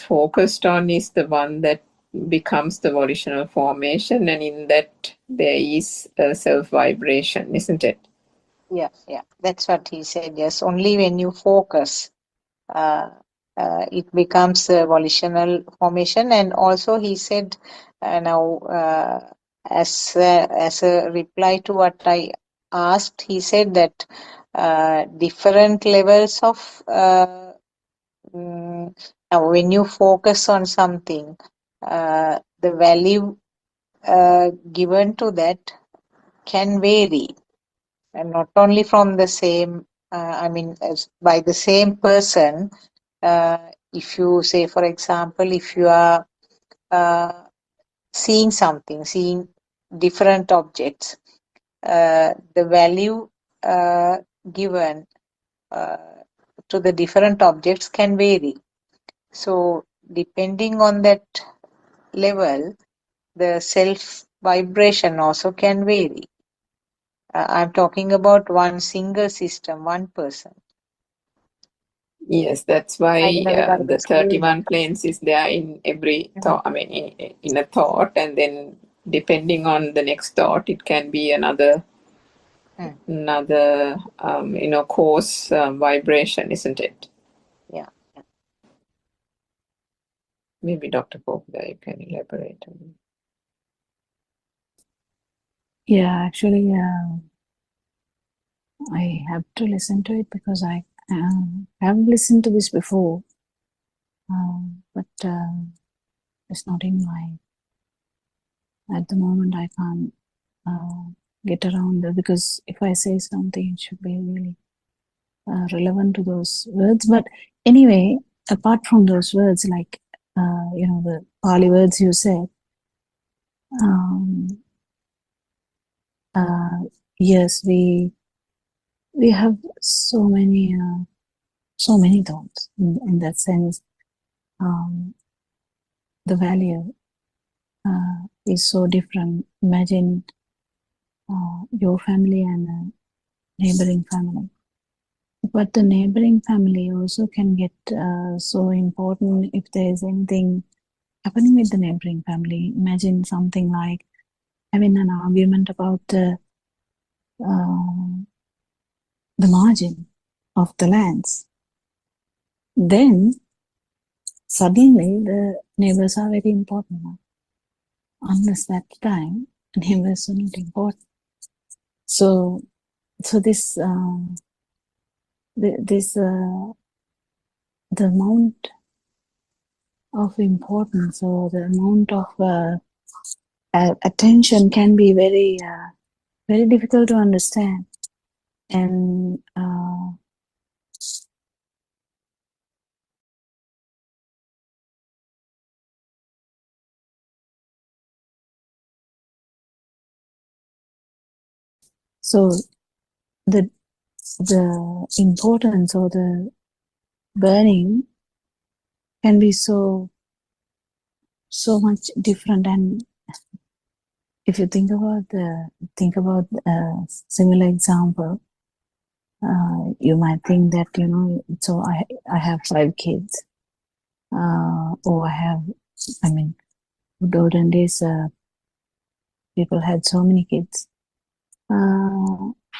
focused on is the one that becomes the volitional formation, and in that there is a self vibration, isn't it? yeah, that's what he said. Yes, only when you focus, it becomes a volitional formation. And also he said, as a reply to what I asked, he said that different levels of now when you focus on something, the value given to that can vary, and not only from the same, as by the same person. If you say, for example, if you are seeing different objects, the value given to the different objects can vary. So, depending on that level, the self vibration also can vary. I'm talking about one single system, one person. Yes, that's why I don't know whether the it's clear. 31 planes is there in every thought, in a thought, and then depending on the next thought, it can be another course vibration, isn't it? Yeah. Maybe Dr. Kokda, you can elaborate on it. yeah, actually, I have to listen to it because I have listened to this before, but it's not in my. At the moment, I can't get around it because if I say something, it should be really relevant to those words. But anyway, apart from those words, like the Pali words you said, yes, we have so many thoughts in that sense. The value is so different. Imagine your family and a neighboring family. But the neighboring family also can get so important if there is anything happening with the neighboring family. Imagine something like having an argument about the margin of the lands. Then suddenly the neighbors are very important now. Unless that time, neighbors are not important. So this the amount of importance or the amount of attention can be very very difficult to understand, and so the importance or the burning can be so much different. And if you think about a similar example, you might think that, so I have 5 kids, or I mean, olden days, people had so many kids.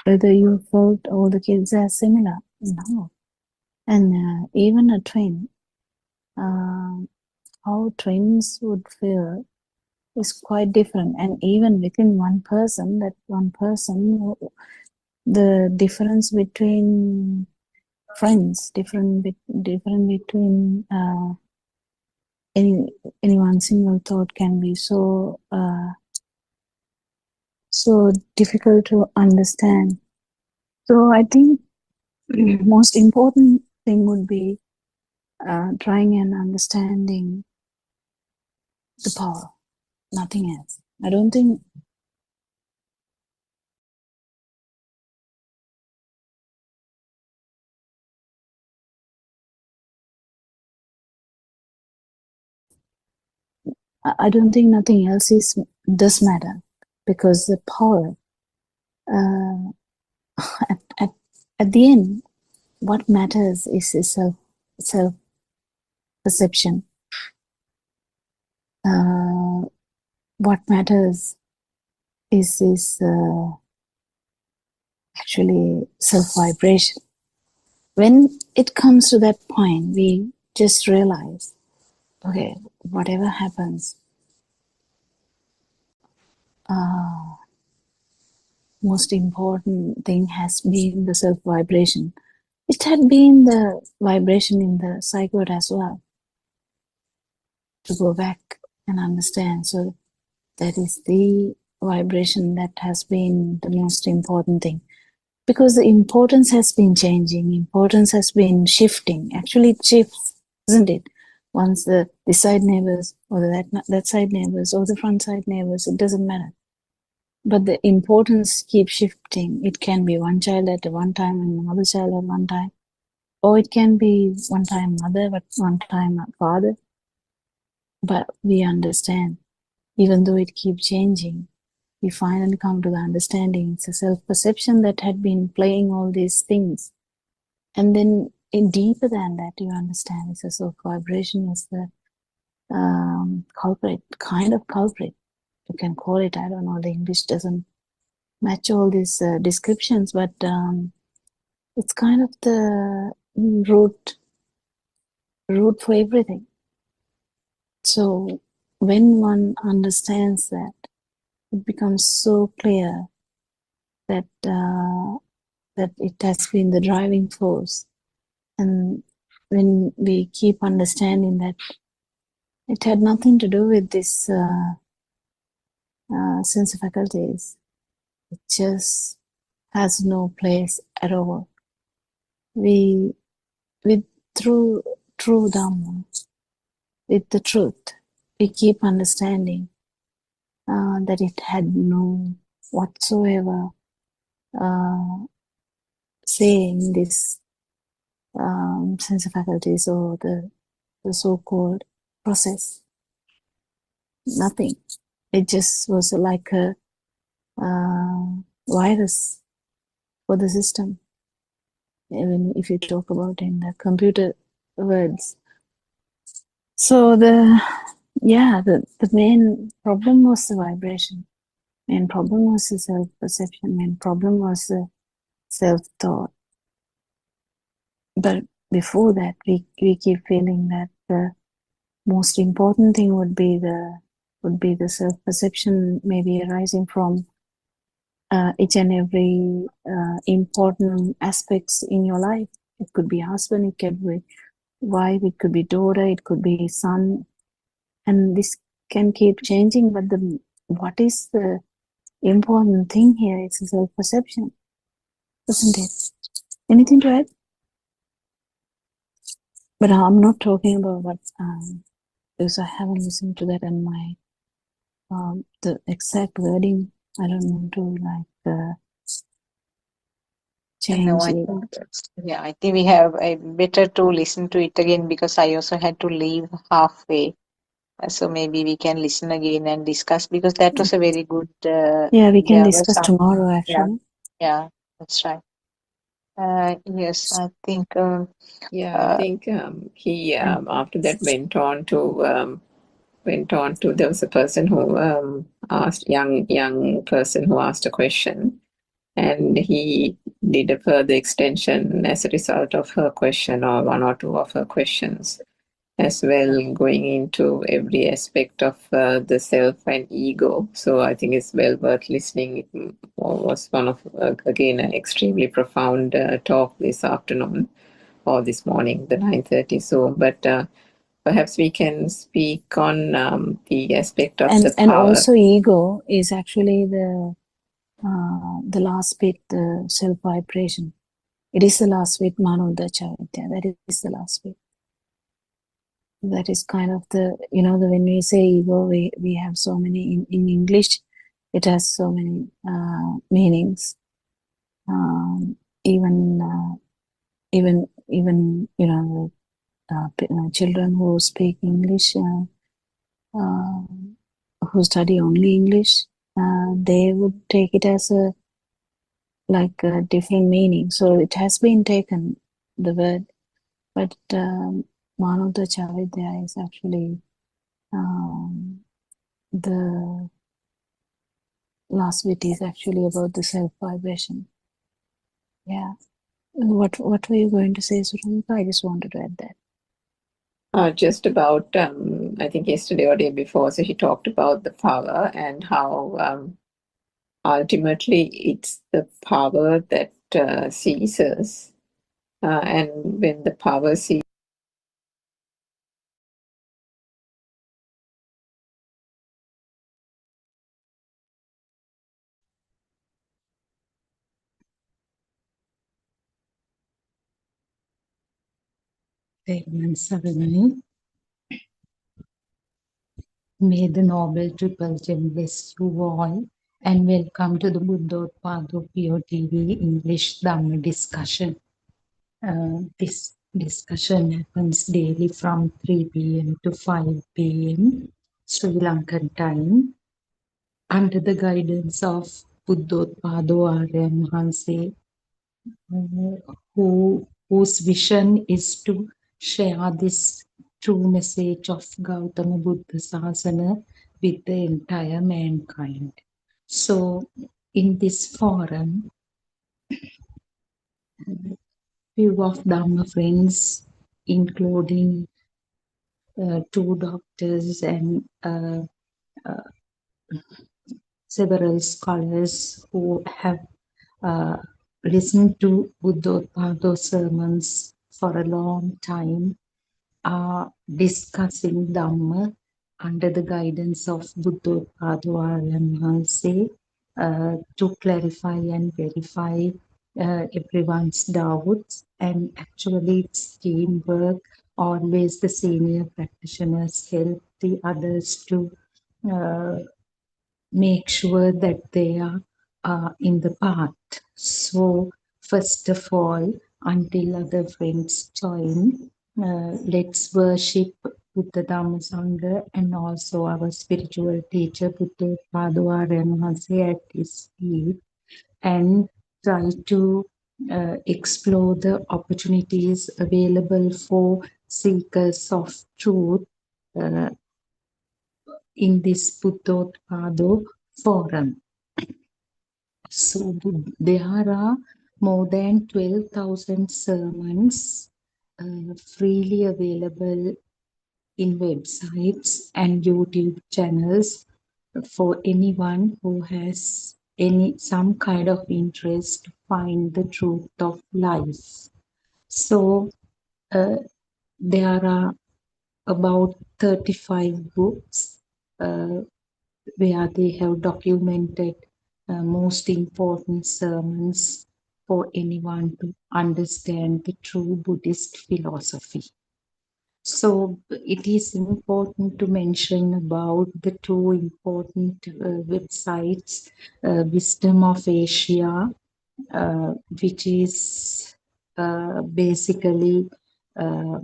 Whether you felt all the kids are similar? No. And even a twin, how twins would feel is quite different. And even within one person, the difference between friends, different between any one single thought can be so difficult to understand. So I think most important thing would be trying and understanding the power, nothing else. I don't think nothing else does matter, because the power at the end, what matters is self perception. What matters is actually self vibration. When it comes to that point, we just realize, okay, whatever happens, most important thing has been the self vibration. It had been the vibration in the psychot as well, to go back and understand. So that is the vibration that has been the most important thing, because the importance has been changing, importance has been shifting. Actually, it shifts, isn't it? Once the side neighbors or that side neighbors or the front side neighbors, it doesn't matter. But the importance keeps shifting. It can be one child at one time and another child at one time, or it can be one time mother but one time father. But we understand, even though it keeps changing, we finally come to the understanding it's a self-perception that had been playing all these things. And then in deeper than that, you understand it's a self-vibration is the kind of culprit. You can call it, I don't know, the English doesn't match all these descriptions, but it's kind of the root for everything. So when one understands that, it becomes so clear that that it has been the driving force. And when we keep understanding that it had nothing to do with this sense faculties, it just has no place at all. We, through Dhamma, with the truth, we keep understanding that it had no whatsoever say in this sense faculties or the so-called process. Nothing. It just was like a virus for the system. Even if you talk about in the computer words. So the main problem was the vibration. Main problem was the self-perception. Main problem was the self-thought. But before that, we keep feeling that the most important thing would be the self-perception, maybe arising from each and every important aspects in your life. It could be husband, it could be wife, it could be daughter, it could be son, and this can keep changing. But the what is the important thing here? It's self-perception, isn't it? Anything to add? But I'm not talking about what, because I haven't listened to that and my, the exact wording, I don't want to No, change I it. think, yeah, I think we have better to listen to it again because I also had to leave halfway. So maybe we can listen again and discuss because that was a very good. Yeah, we can There were discuss some. tomorrow Yeah, actually. yeah, that's right. Yes, I think. Yeah, I think he after that went on to there was a person who asked young person who asked a question, and he did a further extension as a result of her question or one or two of her questions as well, going into every aspect of the self and ego. So I think it's well worth listening. It was one of again an extremely profound talk this afternoon or this morning, the 9:30. So, but perhaps we can speak on the aspect of the And power. also ego is actually the last bit, the self vibration. It is the last bit, Manodha Chaitya. That is the last bit. That is kind of the, when we say ego, we have so many in English. It has so many meanings. Even children who speak English, who study only English, they would take it as a different meaning. So it has been taken, the word, but Manodha Chavidya is actually the last bit is actually about the self vibration. Yeah. What were you going to say, Suramika? I just wanted to add that. Just about, I think yesterday or day before, so he talked about the power and how ultimately it's the power that sees us. And when the power sees May the Noble Triple Gem bless you all, and welcome to the Buddothpado PeoTV English Dhamma discussion. This discussion happens daily from 3 p.m. to 5 p.m. Sri Lankan time under the guidance of Buddothpado Arya Mahanse, whose vision is to share this true message of Gautama Buddha Sasana with the entire mankind. So, in this forum, few of Dhamma friends, including two doctors and several scholars who have listened to Buddhothpado sermons for a long time, are discussing Dhamma under the guidance of Buddothpado Arya Mahanse to clarify and verify everyone's doubts. And actually, it's teamwork. Always the senior practitioners help the others to make sure that they are in the path. So, first of all, until other friends join, let's worship Buddha Dhamma Sangha and also our spiritual teacher Buddothpado Arya Mahanse at his feet, and try to explore the opportunities available for seekers of truth in this Buddothpado forum. So there are more than 12,000 sermons freely available in websites and YouTube channels for anyone who has some kind of interest to find the truth of life. So there are about 35 books where they have documented most important sermons for anyone to understand the true Buddhist philosophy. So it is important to mention about the two important websites, Wisdom of Asia, which is basically uh,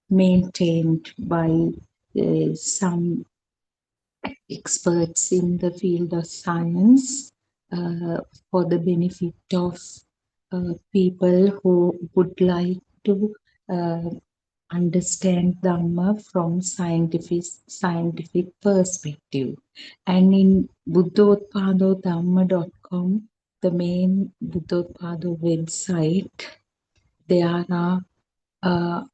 maintained by some experts in the field of science for the benefit of people who would like to uh, understand Dhamma from scientific perspective. And in Buddothpado the main Buddothpado website, there are uh,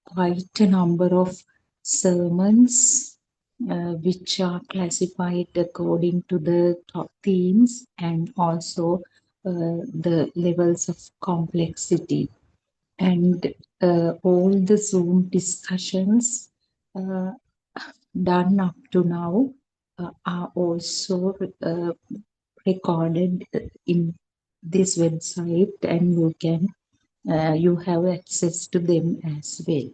quite a number of sermons which are classified according to the top themes and also the levels of complexity. And all the Zoom discussions done up to now are also recorded in this website, and you have access to them as well.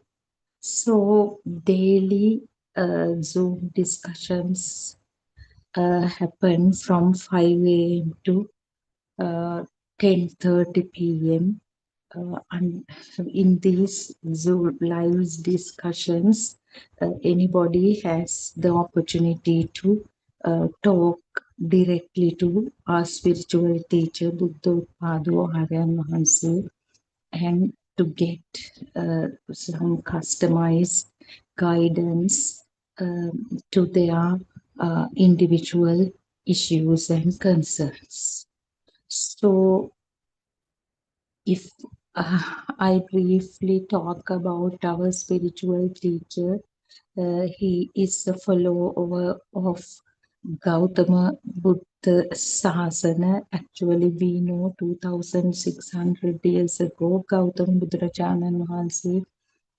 So daily Zoom discussions happen from 5 a.m. to 10:30 p.m. And in these Zoom live discussions, anybody has the opportunity to talk directly to our spiritual teacher, Buddothpado Aryan Mahanse, and to get some customized guidance to their individual issues and concerns. So, if I briefly talk about our spiritual teacher, he is a follower of Gautama Buddha Sasana. Actually, we know 2600 years ago, Gautama Buddharajanan Mahansi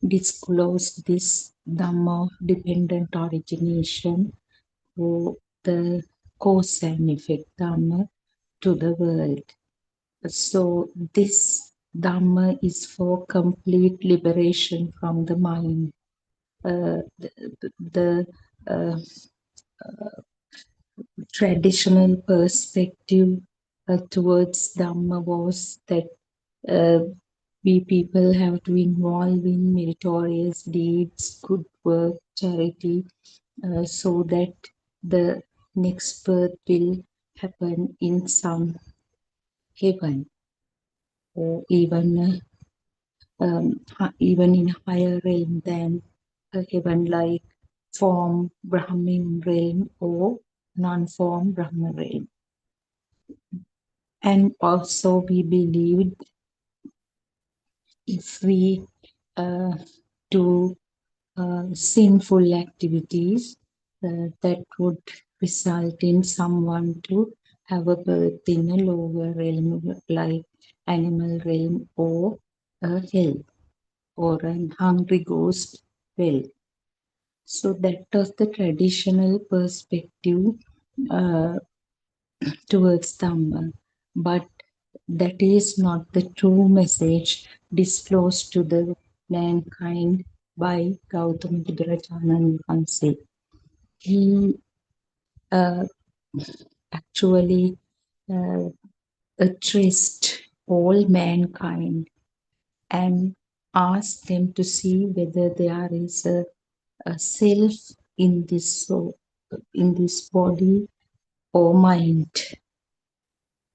disclosed this Dhamma dependent origination for the cause and effect Dhamma to the world. So this Dhamma is for complete liberation from the mind. The traditional perspective towards Dhamma was that we people have to involve in meritorious deeds, good work, charity, so that the next birth will happen in some heaven, or even even in higher realm than a heaven, like form Brahmin realm or non-form Brahma realm. And also we believe if we do sinful activities, that would result in someone to have a birth in a lower realm like animal realm or hell, or an hungry ghost well. So that was the traditional perspective towards Dhamma. But that is not the true message disclosed to the mankind by Gautama Buddharajanan Mahanse. He actually addressed all mankind and asked them to see whether there is a self in this soul, in this body or mind.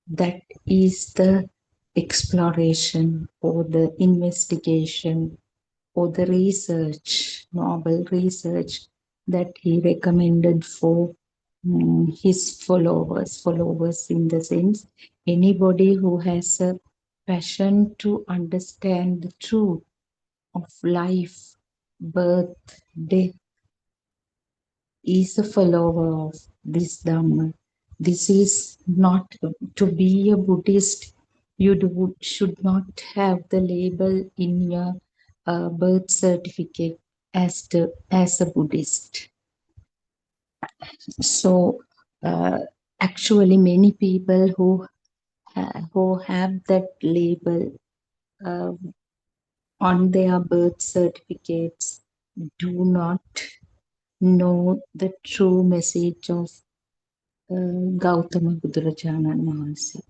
That is the exploration or the investigation or the research, novel research that he recommended for his followers in the sense anybody who has a passion to understand the truth of life, birth, death, is a follower of this Dhamma. This is not to be a Buddhist. You should not have the label in your birth certificate as a Buddhist. So actually, many people who have that label uh, on their birth certificates do not know the true message of Gautama Buddharajanan Mahansi.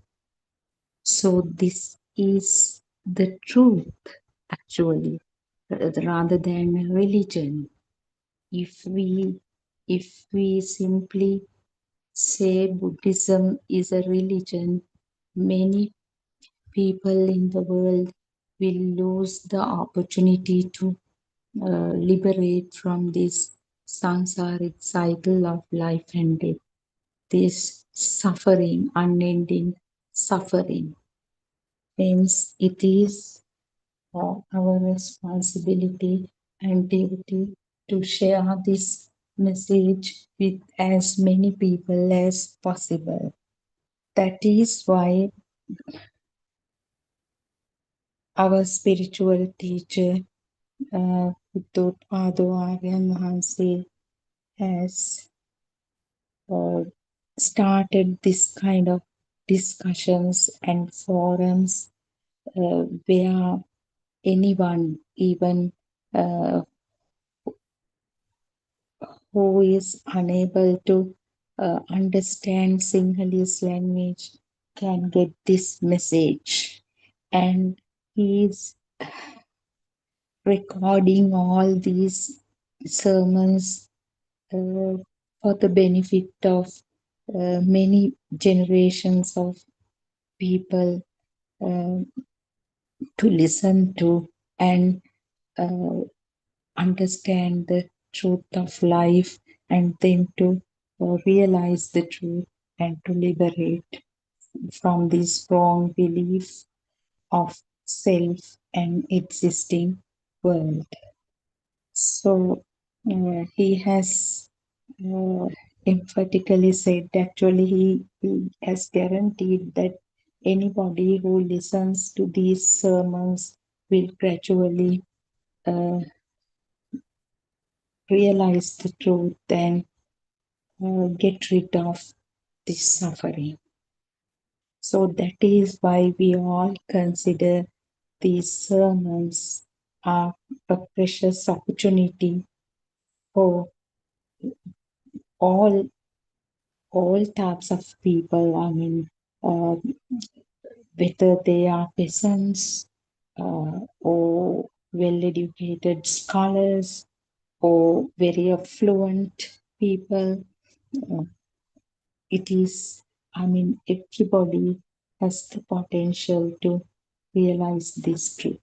So this is the truth, actually, rather than a religion. If we simply say Buddhism is a religion, many people in the world will lose the opportunity to liberate from this samsaric cycle of life and death, this suffering, unending suffering. Hence, it is our responsibility and duty to share this message with as many people as possible. That is why our spiritual teacher, Buddothpado Aryan Mahanse, has started this kind of discussions and forums where anyone, even who is unable to understand Sinhalese language, can get this message. And he is recording all these sermons for the benefit of many generations of people to listen to and uh, understand the truth of life, and then to realize the truth and to liberate from this wrong belief of self and existing world. So he has emphatically said, actually, he has guaranteed that anybody who listens to these sermons will gradually realize the truth and get rid of this suffering. So that is why we all consider these sermons are a precious opportunity for all types of people. I mean, uh, whether they are peasants or well-educated scholars or very affluent people. It is, I mean, everybody has the potential to realize this truth.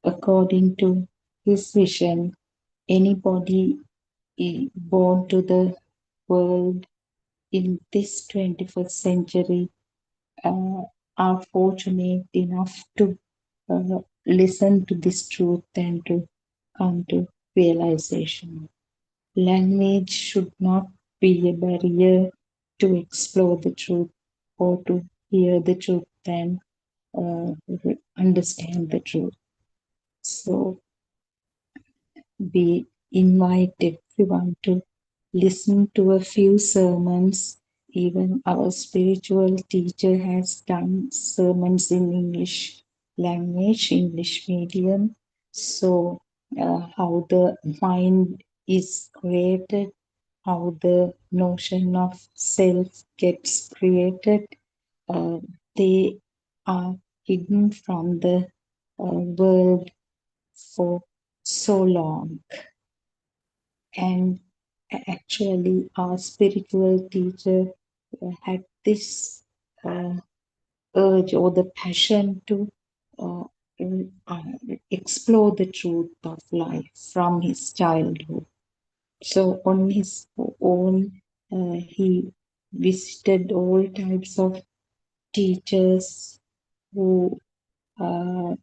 According to his vision, anybody born to the world in this 21st century are fortunate enough to listen to this truth and to come to realization. Language should not be a barrier to explore the truth or to hear the truth and understand the truth. So we invite everyone to listen to a few sermons. Even our spiritual teacher has done sermons in English language, English medium. So, how the mind is created, how the notion of self gets created, they are hidden from the world for so long. And actually, our spiritual teacher had this urge or the passion to uh, uh, explore the truth of life from his childhood. So, on his own, he visited all types of teachers who uh,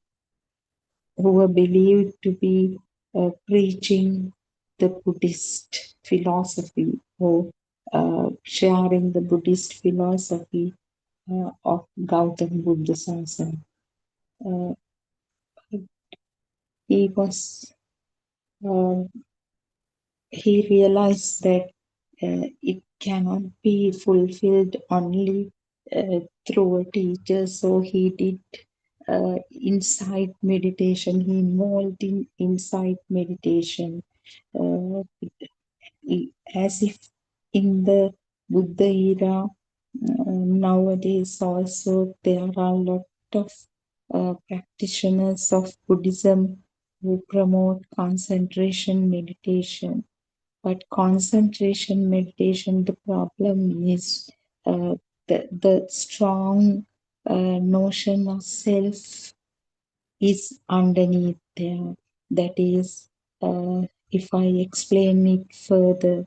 who were believed to be preaching the Buddhist philosophy or sharing the Buddhist philosophy of Gautam Buddha Sasana. He was he realized that it cannot be fulfilled only through a teacher. So he did insight meditation. He involved in insight meditation, as if in the Buddha era. Nowadays also there are a lot of practitioners of Buddhism who promote concentration meditation. But concentration meditation, the problem is the strong notion of self is underneath there. That is, if I explain it further,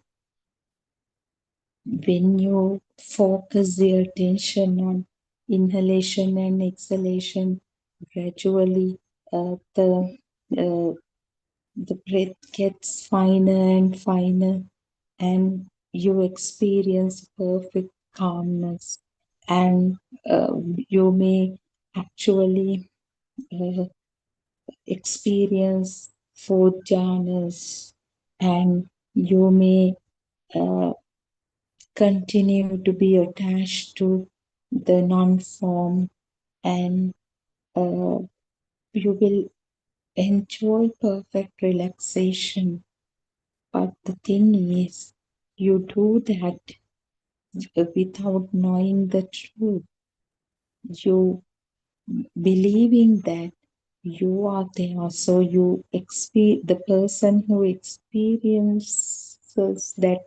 when you focus your attention on inhalation and exhalation, gradually the breath gets finer and finer, and you experience perfect calmness, and you may actually experience four jhanas, and you may continue to be attached to the non-form, and you will enjoy perfect relaxation. But the thing is, you do that without knowing the truth. You believing that you are there, so you the person who experiences that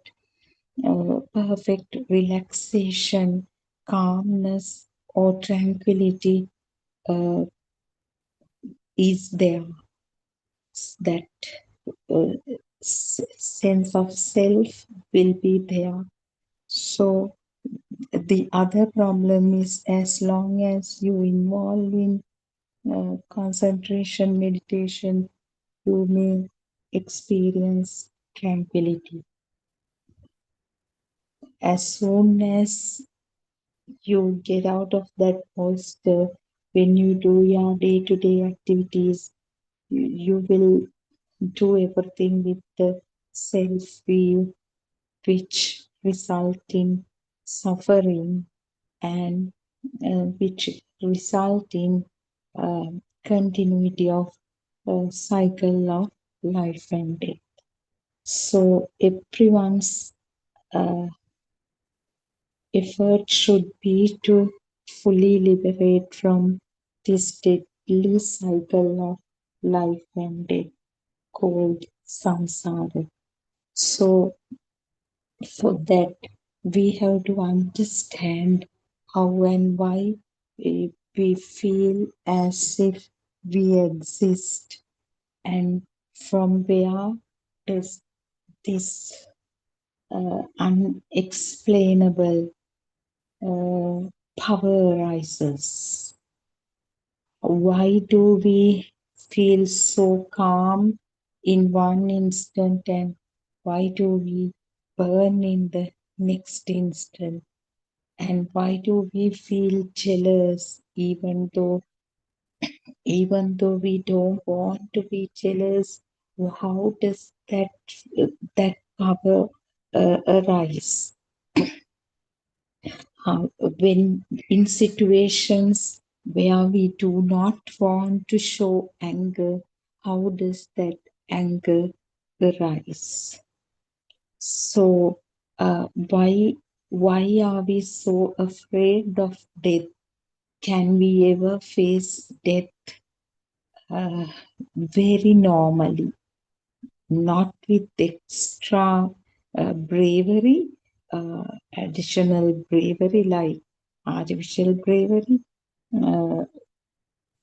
perfect relaxation, calmness, or tranquility is there. That sense of self will be there. So the other problem is, as long as you involve in concentration meditation, you may experience tranquility. As soon as you get out of that posture, when you do your day-to-day activities, you will do everything with the self-view, which result in suffering, and which result in continuity of cycle of life and death. So everyone's effort should be to fully liberate from this deadly cycle of life and death called samsara. So for that, we have to understand how and why we feel as if we exist, and from where does this unexplainable power arises. Why do we feel so calm in one instant, and why do we burn in the next instant? And why do we feel jealous even though we don't want to be jealous? How does that power arise? When in situations where we do not want to show anger, how does that anger arise? So why are we so afraid of death? Can we ever face death very normally, not with extra bravery, additional bravery like artificial bravery,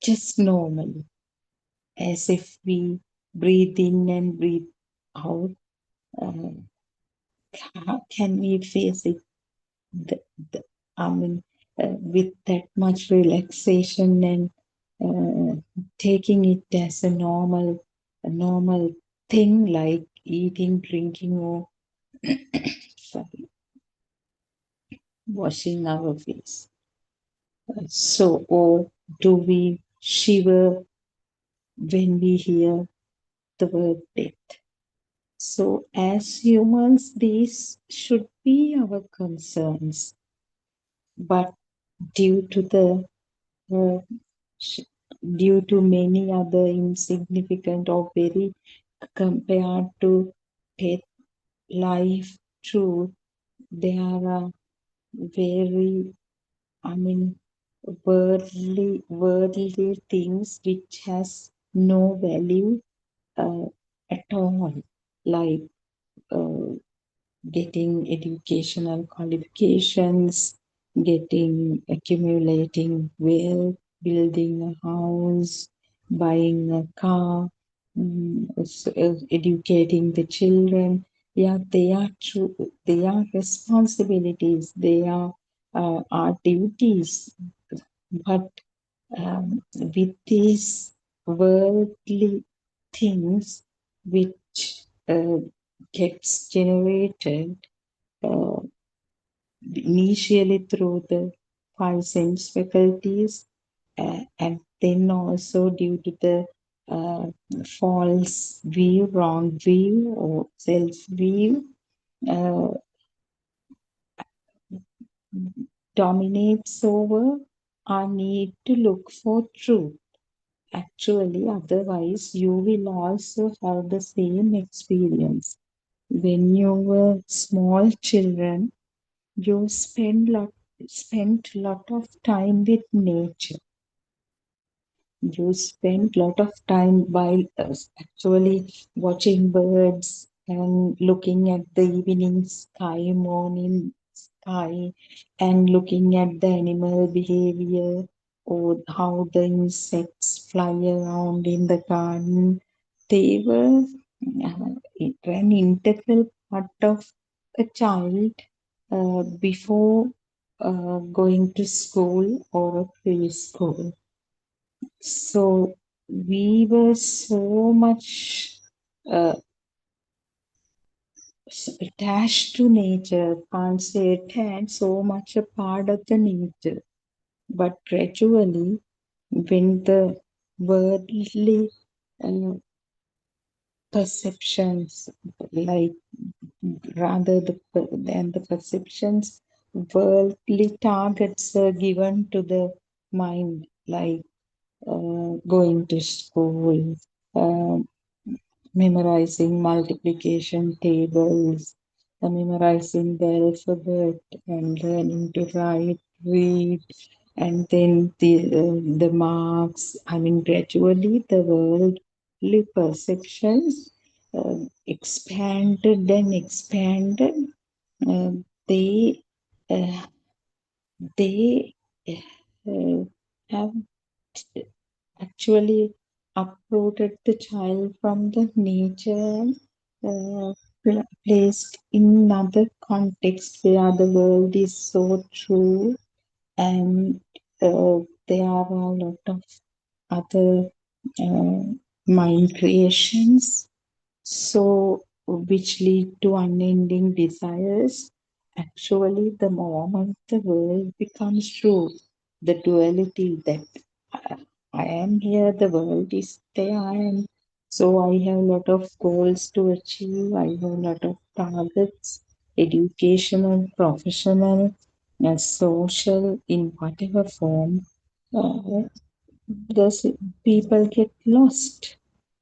just normally, as if we breathe in and breathe out? How can we face it? With that much relaxation and taking it as a normal thing, like eating, drinking, or sorry, washing our face. So, or do we shiver when we hear the word death? So as humans, these should be our concerns. But due to the uh, due to many other insignificant or very compared to death, life, truth, there are very, I mean, worldly things which has no value at all, like uh, getting educational qualifications, accumulating wealth, building a house, buying a car, educating the children. Yeah, they are true. They are responsibilities. They are our duties. But with these worldly things which gets generated uh, initially through the five sense faculties, and then also due to the uh, false view, wrong view, or self view, uh, dominates over our need to look for truth. Actually, otherwise, you will also have the same experience. When you were small children, you spent lot of time with nature. You spent lot of time while actually watching birds and looking at the evening sky, morning sky, and looking at the animal behavior or how the insects fly around in the garden. They were an integral part of a child before going to school or a preschool. So we were so much uh, attached to nature, can't say attached, so much a part of the nature. But gradually, when the worldly uh, perceptions, like rather than the perceptions, worldly targets are given to the mind, like going to school, uh, memorizing multiplication tables, memorizing the alphabet, and learning to write, read, and then the marks. I mean, gradually the worldly perceptions expanded and expanded. Uh, they uh, they have actually uprooted the child from the nature, placed in another context where the world is so true, and there are a lot of other uh, mind creations, so which lead to unending desires. Actually, the moment the world becomes true, the duality that uh, I am here, the world is there, and so I have a lot of goals to achieve. I have a lot of targets, educational, professional, social, in whatever form. Uh, those people get lost.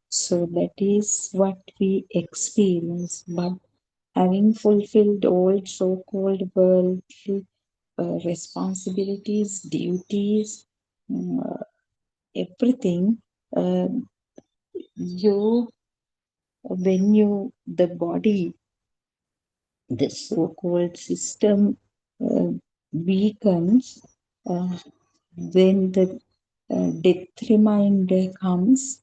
So that is what we experience. But having fulfilled all so-called worldly responsibilities, duties, uh, everything, uh, you, when you, the body, the so-called system weakens, uh, when the death reminder comes,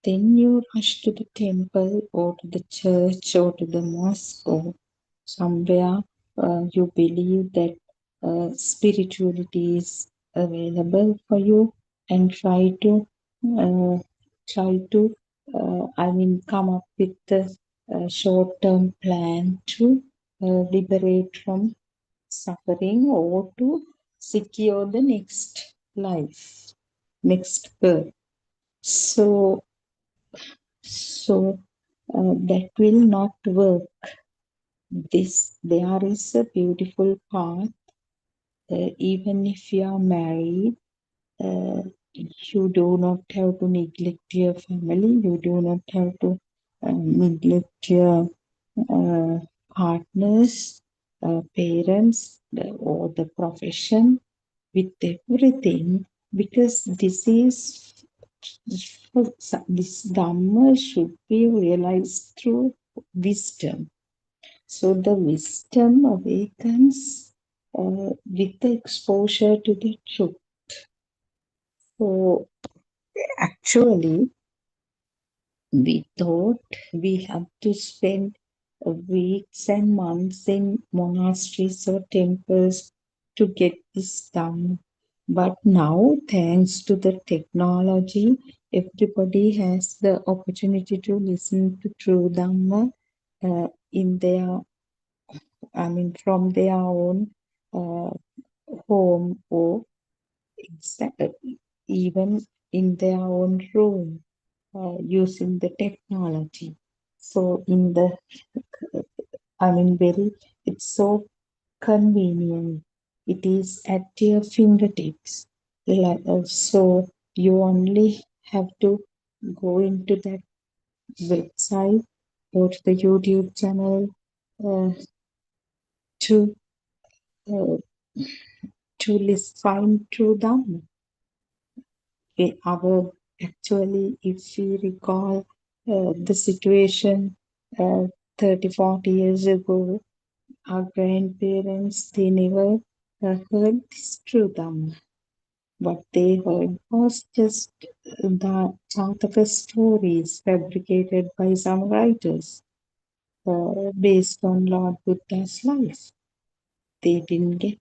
then you rush to the temple or to the church or to the mosque or somewhere you believe that spirituality is available for you, and uh, I mean, come up with the short-term plan to liberate from suffering or to secure the next life, next birth. So that will not work. There is a beautiful path. Even if you are married, you do not have to neglect your family. You do not have to neglect your partners, parents, or the profession with everything, because this Dhamma should be realized through wisdom. So the wisdom awakens with the exposure to the truth. So actually, we thought we have to spend weeks and months in monasteries or temples to get this done. But now, thanks to the technology, everybody has the opportunity to listen to true Dhamma in their, from their own home, or even in their own room, using the technology. So it's so convenient. It is at your fingertips. So you only have to go into that website or to the YouTube channel uh, to uh, find true Dhamma. Actually, if we recall the situation 30, 40 years ago, our grandparents, they never heard this true Dhamma. What they heard was just the Jataka stories fabricated by some writers based on Lord Buddha's life. They didn't get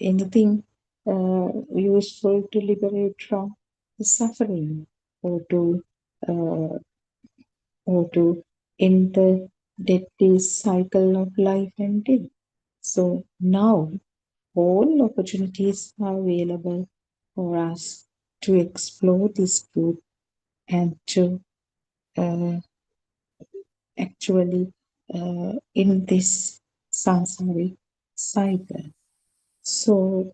anything useful to liberate from the suffering, or to uh, end the deadly cycle of life and death. So now all opportunities are available for us to explore this truth and to uh, actually in this samsaric cycle. So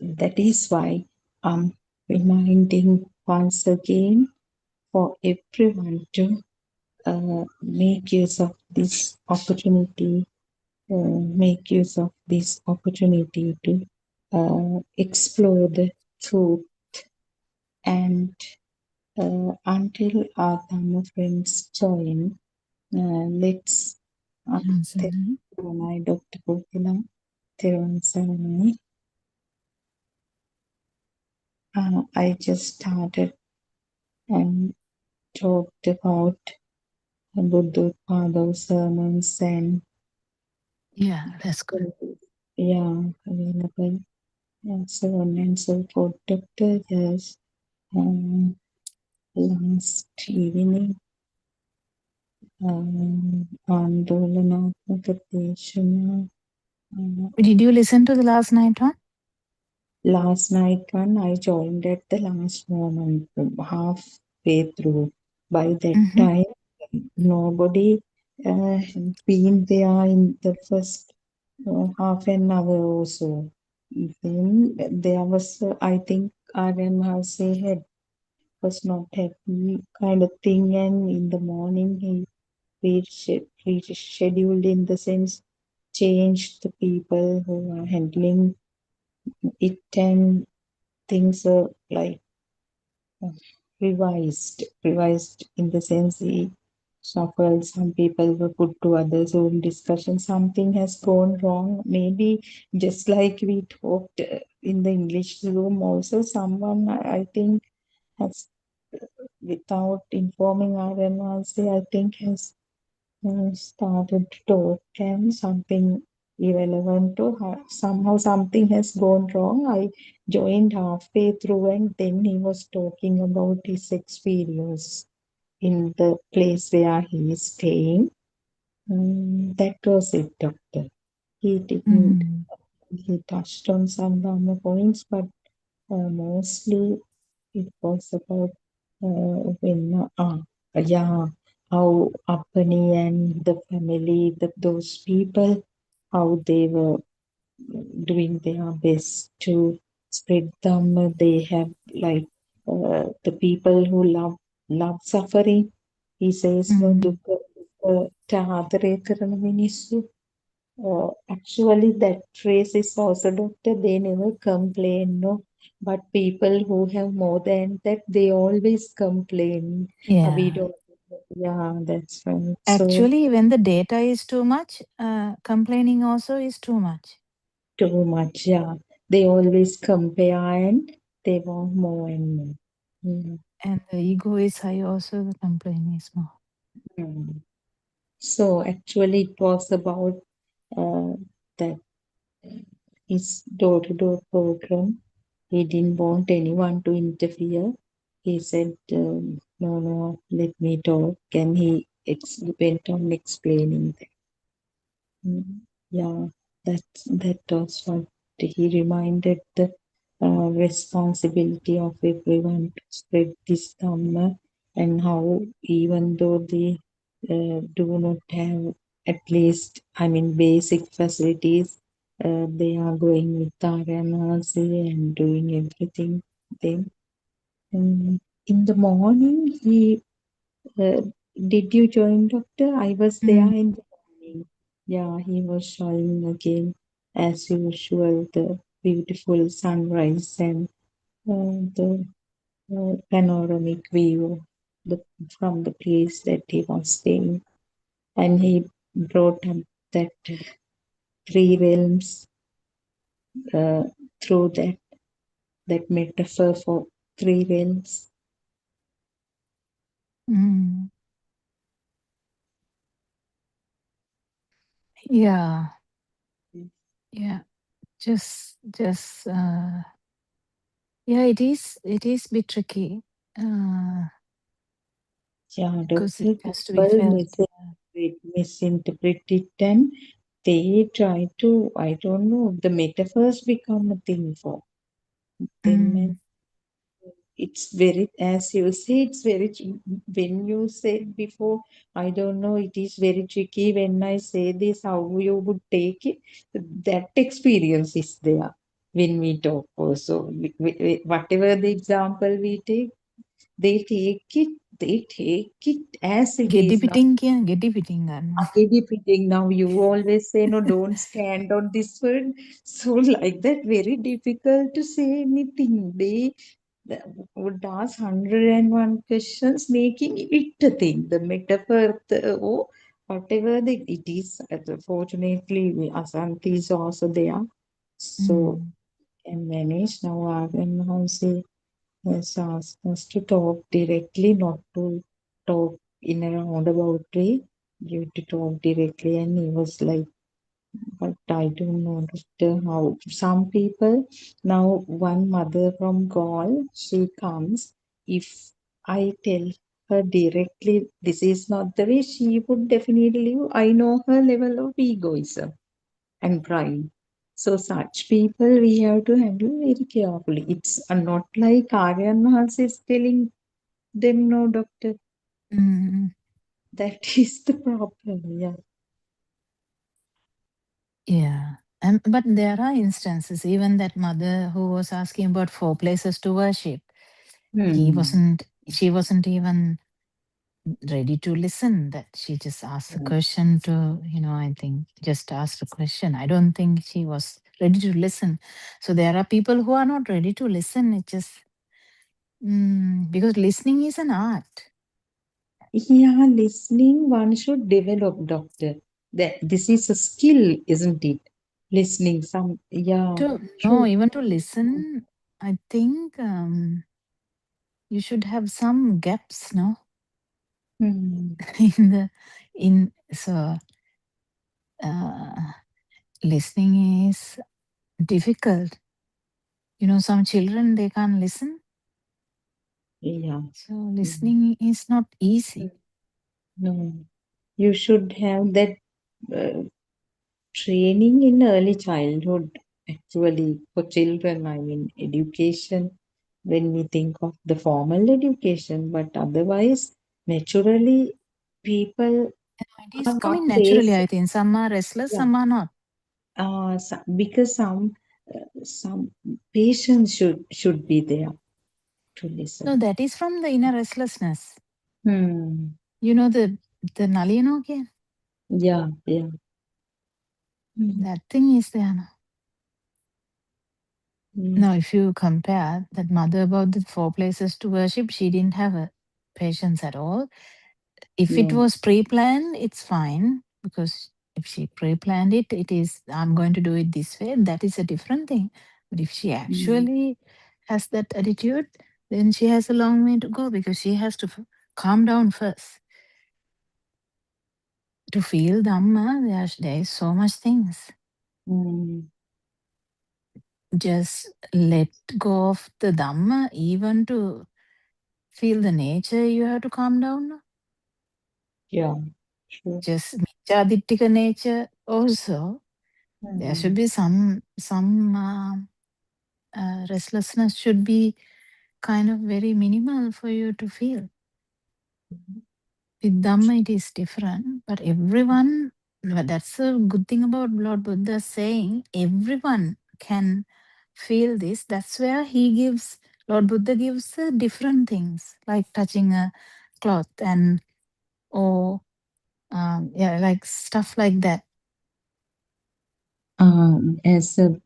that is why I'm reminding once again for everyone to make use of this opportunity, make use of this opportunity to explore the truth. And until our Dhamma friends join, let's Dr. Kokila, Thiruvan Saranai. I just started and talked about Buddothpado sermons and Yeah, that's good. Available and so on and so forth. Doctor, yes, last evening, Andolanatmaka Deshana. Did you listen to the last night one? Last night one, I joined at the last moment, halfway through. By that time, nobody been there in the first half an hour or so. Then there was, I think, Aryan House had was not happy kind of thing, and in the morning he rescheduled, in the sense changed the people who are handling it, and things are like revised in the sense he shuffled. Some people were put to other Zoom discussion. Something has gone wrong. Maybe just like we talked in the English Zoom also, someone I think has, without informing our NRC, I think has started to talk, and something irrelevant to her. Somehow something has gone wrong. I joined halfway through, and then he was talking about his experience in the place where he is staying. That was it, doctor. He didn't. He touched on some Dhamma points, but mostly it was about when yeah, how Appani and the family, those people, how they were doing their best to spread them. They have like the people who love suffering. He says no Mm. dukkha ආදරය කරන මිනිස්සු. Actually, that phrase is also doctor. They never complain, no. But people who have more than that, they always complain. Yeah. We don't. Yeah, that's right. So Actually, when the data is too much, complaining also is too much. too much. Yeah, they always compare and they want more and more. Mm. And the ego is high, also the complaining is more. Mm. So actually, it was about uh, that his door-to-door program. He didn't want anyone to interfere. He said, no, no, let me talk. And he went on explaining that. Yeah, that was what he reminded the responsibility of everyone to spread this Dhamma, and how even though they do not have at least, I mean, basic facilities, they are going with Aryanasi and doing everything. Then in the morning, uh, did you join, Doctor? I was there in the morning. Yeah, he was showing again, as usual, the beautiful sunrise and the panoramic view the, from the place that he was staying. And he brought up that three realms uh, through that metaphor for three realms. Mm. Yeah. Yeah. Just yeah, it is a bit tricky. Yeah, Because Doctor, it has to be people felt. misinterpret it and they try to, I don't know, the metaphors become a thing for them. Mm. And it's very, as you say, it's very, when you said before, I don't know, it is very tricky when I say this, how you would take it. That experience is there when we talk also. Whatever the example we take, they take it as it Geddi is now. පිටින් කියන ගෙඩි පිටින් ගන්නවා. Repeating now, you always say no, don't stand on this word. So like that, very difficult to say anything. They would ask 101 questions, making it a thing. The metaphor, oh, whatever it is. Fortunately, Asanti is also there, so can manage now. Arvind now say has asked us to talk directly, not to talk in a roundabout way. You to talk directly, and he was like, but I don't know Doctor, how some people now. One mother from Gaul, she comes. If I tell her directly, this is not the way, she would definitely leave. I know her level of egoism and pride. So such people we have to handle very carefully. It's not like Aryan Mahas is telling them, no, Doctor. That is the problem. Yeah. Yeah. But there are instances, even that mother who was asking about 4 places to worship, she wasn't even ready to listen. That she just asked a question to, I think just asked a question. I don't think she was ready to listen. So there are people who are not ready to listen. It just because listening is an art. Yeah, listening one should develop, Doctor. That this is a skill, isn't it? Listening, No, true. even to listen, I think you should have some gaps, no? in the in so listening is difficult. Some children, they can't listen. Yeah. So listening is not easy. No, you should have that training in early childhood. Actually, for children, I mean, education, when we think of the formal education, but otherwise, naturally people It is are not coming naturally, face, I think. Some are restless, yeah, some are not. because some patience should be there to listen. No, that is from the inner restlessness. Hmm. You know the Nalinoke? Yeah, yeah. Hmm. That thing is there now. Hmm. Now, if you compare that mother about the 4 places to worship, she didn't have a patience at all. If it Yeah. was pre-planned, it's fine, because if she pre-planned it, it is, I'm going to do it this way. That is a different thing. But if she Hmm. actually has that attitude, then she has a long way to go, because she has to calm down first. To feel Dhamma, there is so much things. Hmm. Just let go of the Dhamma, even to feel the nature, you have to calm down. Yeah, sure. Just Michadittika nature also. There should Hmm. be some restlessness should be kind of very minimal for you to feel. With Dhamma, it is different, but everyone, but that's a good thing about Lord Buddha saying everyone can feel this. That's where he gives, Lord Buddha gives different things, like touching a cloth and, or yeah, like stuff like that. As a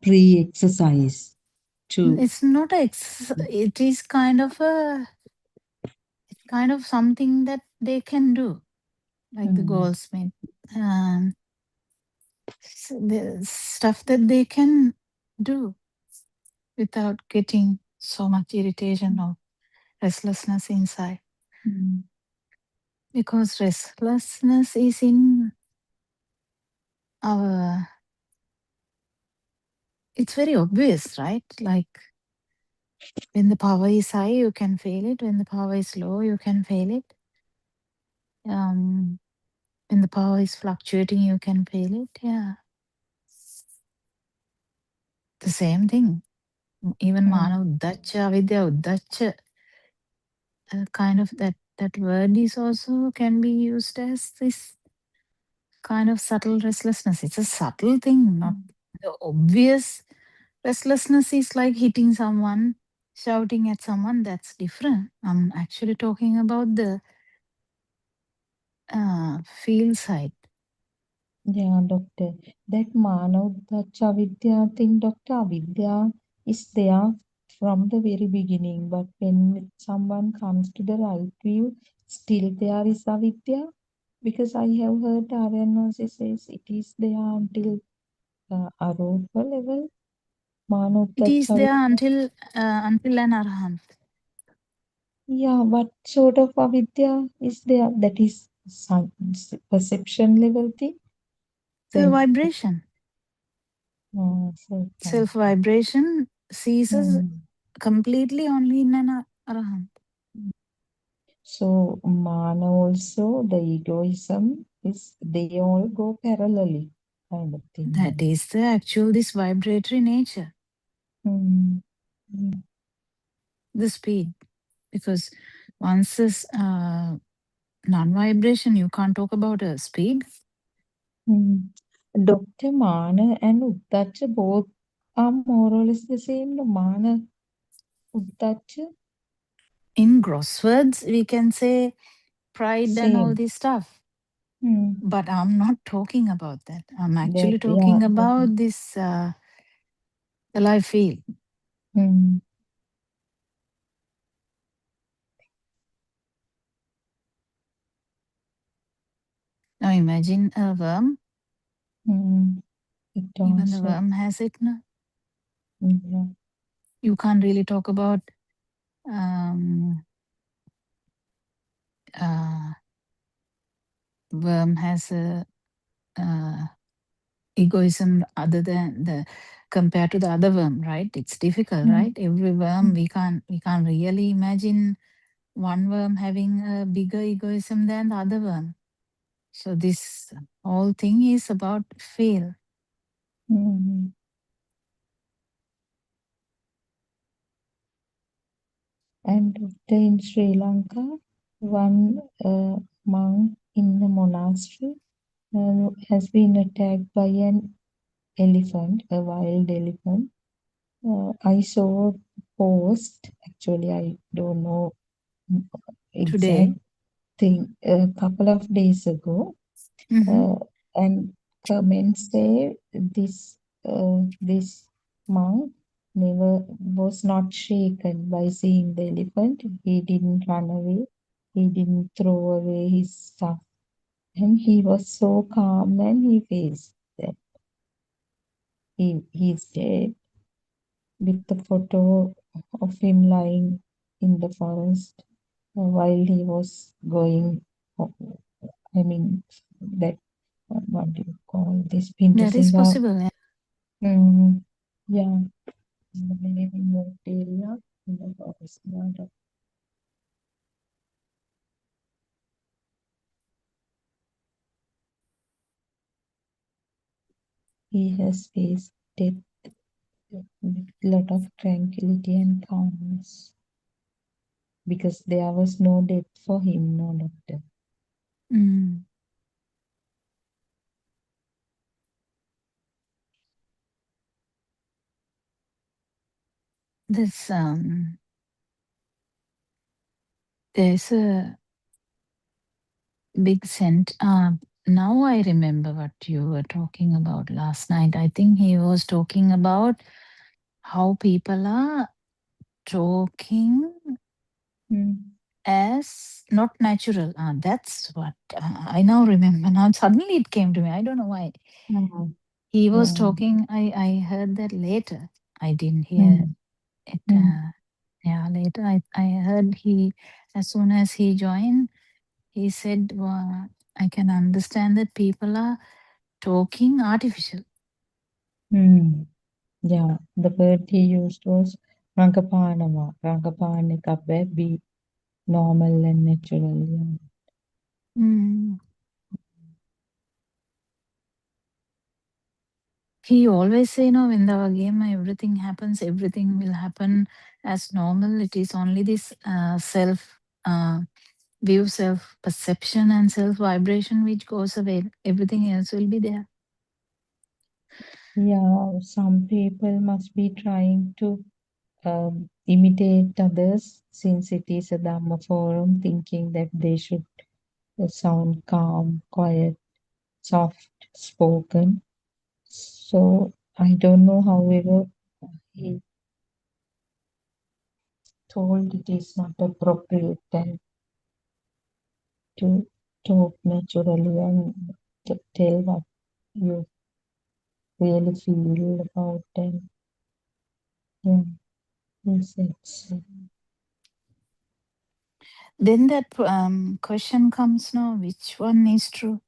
pre-exercise to, It's not it is kind of something that they can do, like the hmm. goldsmith. Um, the stuff that they can do without getting so much irritation or restlessness inside. Hmm. Because restlessness is in our, it's very obvious, right? Like when the power is high, you can feel it. When the power is low, you can feel it. When the power is fluctuating, you can feel it. Yeah. The same thing. Even Hmm. mana uddacha, avidya uddacha, kind of that word is also can be used as this kind of subtle restlessness. It's a subtle thing, not the obvious restlessness is like hitting someone, shouting at someone. That's different. I'm actually talking about the feel side. Yeah, doctor. That Manavdacha Vidya thing, Doctor, Avidya is there from the very beginning, but when someone comes to the right view, still there is Avidya. Because I have heard Aryanasi says it is there until Aropa level. It is Manavdacha there Vidya. until an arahant. Yeah, what sort of Avidya is there? That is some perception level thing. The Then, vibration, so, self vibration ceases hmm. completely only in an arahant. So mana also the egoism is they all go parallelly kind of That thing. is the actual this vibratory nature, Mm. Mm. the speed. Because once this non-vibration, you can't talk about a speed. Mm. Dr. Mana and Uttacha both are more or less the same. The Mana, Uttacha, In gross words, we can say pride and all same. this stuff. Mm. But I'm not talking about that. I'm That actually yeah. talking about this the life feel. Mm. Now imagine a worm. Mm. It Even the also. worm has it now. Yeah. You can't really talk about um, uh, worm has a egoism other than the compared to the other worm, right? It's difficult, Mm. right? Every worm we can't really imagine one worm having a bigger egoism than the other worm. So this whole thing is about feel. Mm. And Dr. in Sri Lanka. one monk in the monastery has been attacked by an elephant, a wild elephant. I saw a post, actually, I don't know exact Today. thing, a couple of days ago, Mhm. and comments say this monk never was not shaken by seeing the elephant. He didn't run away. He didn't throw away his stuff, and he was so calm and he faced that he's dead, with the photo of him lying in the forest while he was going. I mean, that what do you call this? That is Pintusinga. possible. Yeah. Yeah, in the very remote area in the forest. He has faced death with a lot of tranquility and calmness because there was no death for him, no doctor. Mm. This there's a big scent. Now I remember what you were talking about last night. I think he was talking about how people are talking Mm. as not natural. That's what I now remember. Now suddenly it came to me. I don't know why. Yeah. He was Yeah. talking. I heard that later. I didn't hear Mm. it. Mm. Yeah, later I heard he, as soon as he joined, he said, I can understand that people are talking artificial. Mm. Yeah, the word he used was Rangapanawa. Rangapane be normal and natural. Yeah. Mm. He always say, no, in the game, everything happens, everything will happen as normal. It is only this self view, self perception, and self vibration which goes away. Everything else will be there. Yeah, some people must be trying to imitate others since it is a Dhamma forum, thinking that they should sound calm, quiet, soft spoken. So I don't know, however, he told it is not appropriate and to talk naturally and to tell what you really feel about them. Yeah, he said so. Then that question comes now, which one is true?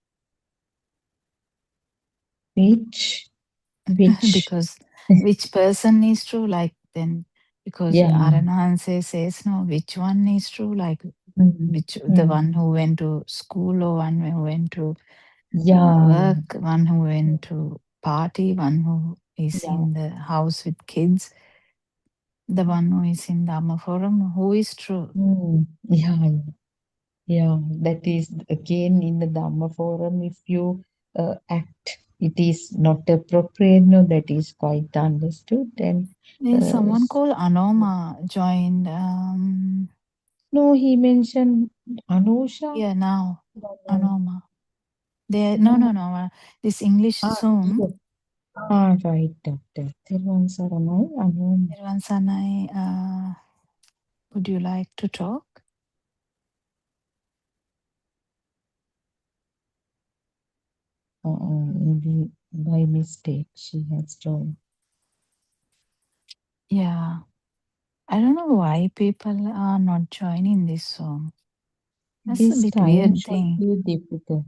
Which, Because which person is true? Like then, because yeah. Aranhanse says no, which one is true? Like Mm, which the mm, one who went to school or one who went to yeah, work, one who went to party, one who is yeah. in the house with kids, the one who is in Dhamma forum, who is true? Yeah, yeah. That is again in the Dhamma forum. If you act, it is not appropriate. No, that is quite understood. And There's someone called Anoma joined. no, he mentioned Anusha. Yeah, now No, Anoma. There, no, no. no, no. This English Zoom. Yes. Right, doctor. Thiruvan Saranai, Anu. Sanai, would you like to talk? Maybe by mistake she has joined. Yeah. I don't know why people are not joining this song. That's a This bit time weird should thing. be difficult.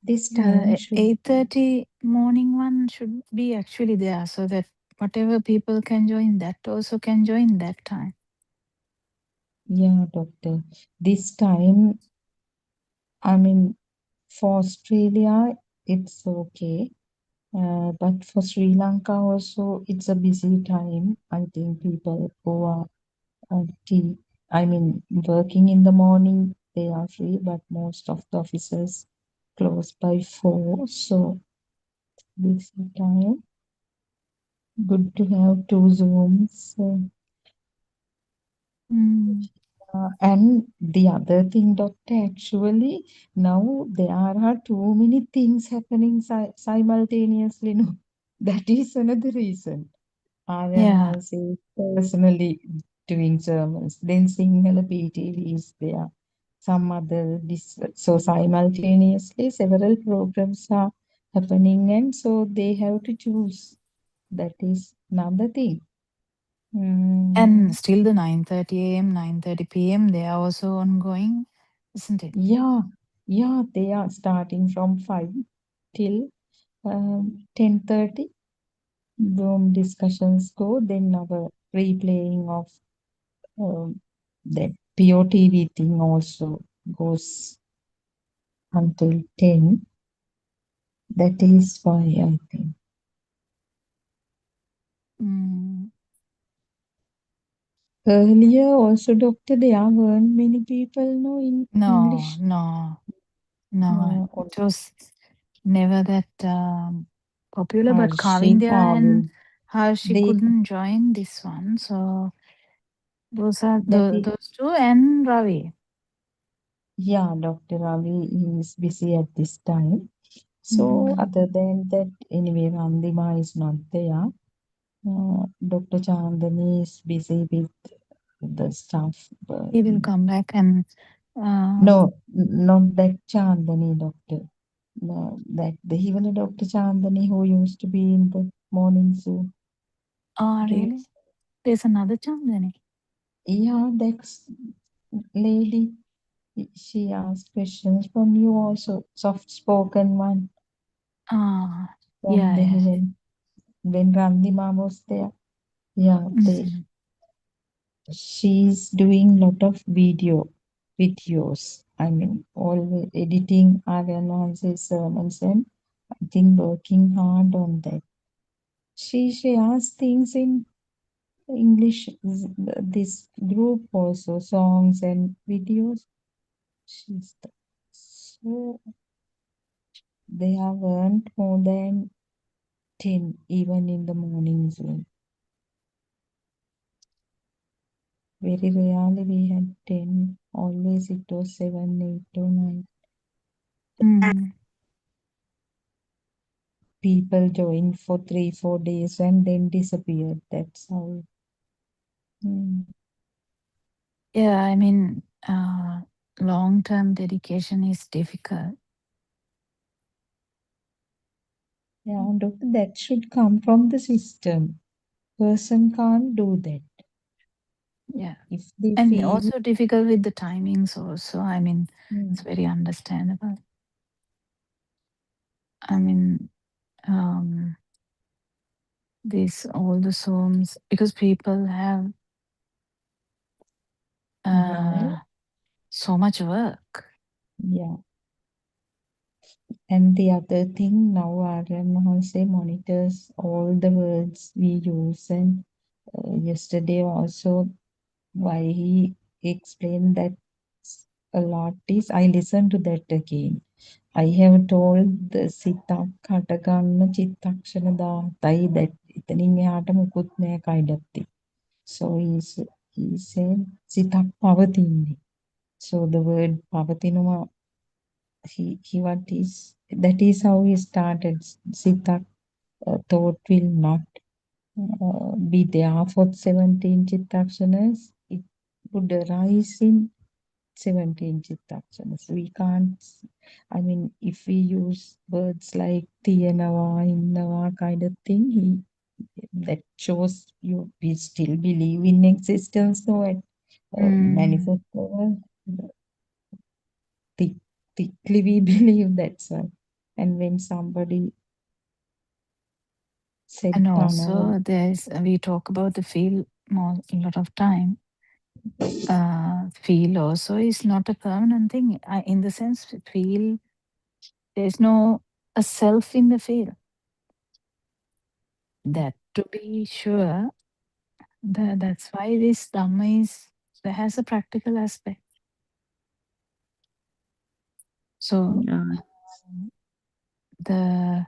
This time The should 8:30 morning one should be actually there so that whatever people can join, that also can join that time. Yeah, doctor. This time, I mean, for Australia, it's okay. But for Sri Lanka also, it's a busy time. I think people who are tea, I mean, working in the morning, they are free, but most of the offices close by 4. So this time, good to have 2 Zooms. Mm. And the other thing, Doctor, actually, now there are too many things happening simultaneously. No, that is another reason. Aryan Yeah. was personally doing sermons. Then Sinhala PeoTV is there. Some other so simultaneously several programs are happening, and so they have to choose. That is another thing. And still the 9:30 a.m., 9:30 p.m., they are also ongoing, isn't it? Yeah, yeah, they are starting from 5 till 10:30. Zoom discussions go. Then our replaying of that POTV thing also goes until 10. That is why I think. Mm. Earlier also, Doctor, there weren't many people know in No, English. no, no. Or It was never that popular, but Harshit, Kavindya and Harshi they, couldn't join this one. So those are that is, those two and Ravi. yeah, Dr. Ravi is busy at this time. So Mm. other than that, anyway, Randima is not there. Dr. Chandani is busy with the stuff. He will come back and No, not that Chandani doctor. No, that the even a Dr. Chandani who used to be in the morning zoo oh really? groups. There's another Chandani. Yeah, that's lady. She asked questions from you also. Soft spoken one Ah, from yeah, the yeah. when Randima was there. Yeah, Mm. she's doing lot of videos. I mean, always editing Aryan's sermons, and I think working hard on that. She asks things in English, this group also, songs and videos. She's so they have earned more than 10, even in the mornings. Very rarely we had 10, always it was 7, 8, or 9. Mm. People joined for 3, 4 days and then disappeared. That's how. Mm. Yeah, I mean, long-term dedication is difficult. Yeah, doctor, that should come from the system. Person can't do that. Yeah. If they And feel, also difficult with the timings also. I mean, mm, it's very understandable. I mean, um, these all the Zooms, because people have right? so much work. Yeah. And the other thing now, Aryan Mahanse monitors all the words we use. And yesterday also, why he explained that a lot is, I listened to that again. I have told the සිතක් හටගන්න චිත්තක්ෂණ 17යි that එතනින් එහාට මුකුත් නෑ කයිඩත්තේ. So he said සිතක් පවතින්නේ. So the word පවතිනවා, he what is, that is how he started. සිතක් thought will not be there for 17 චිත්තක්ෂණස්. It would arise in 17 චිත්තක්ෂණස්. We can't, I mean, if we use words like තියනවා, ඉන්නවා kind of thing, that shows you we still believe in existence. So Mm. manifest thickly we believe that's one. And when somebody said And Tano, also, we talk about the feel more a lot of time. Feel also is not a permanent thing. In the sense, feel, there's no a self in the feel. That to be sure, that's why this Dhamma is that has a practical aspect. So the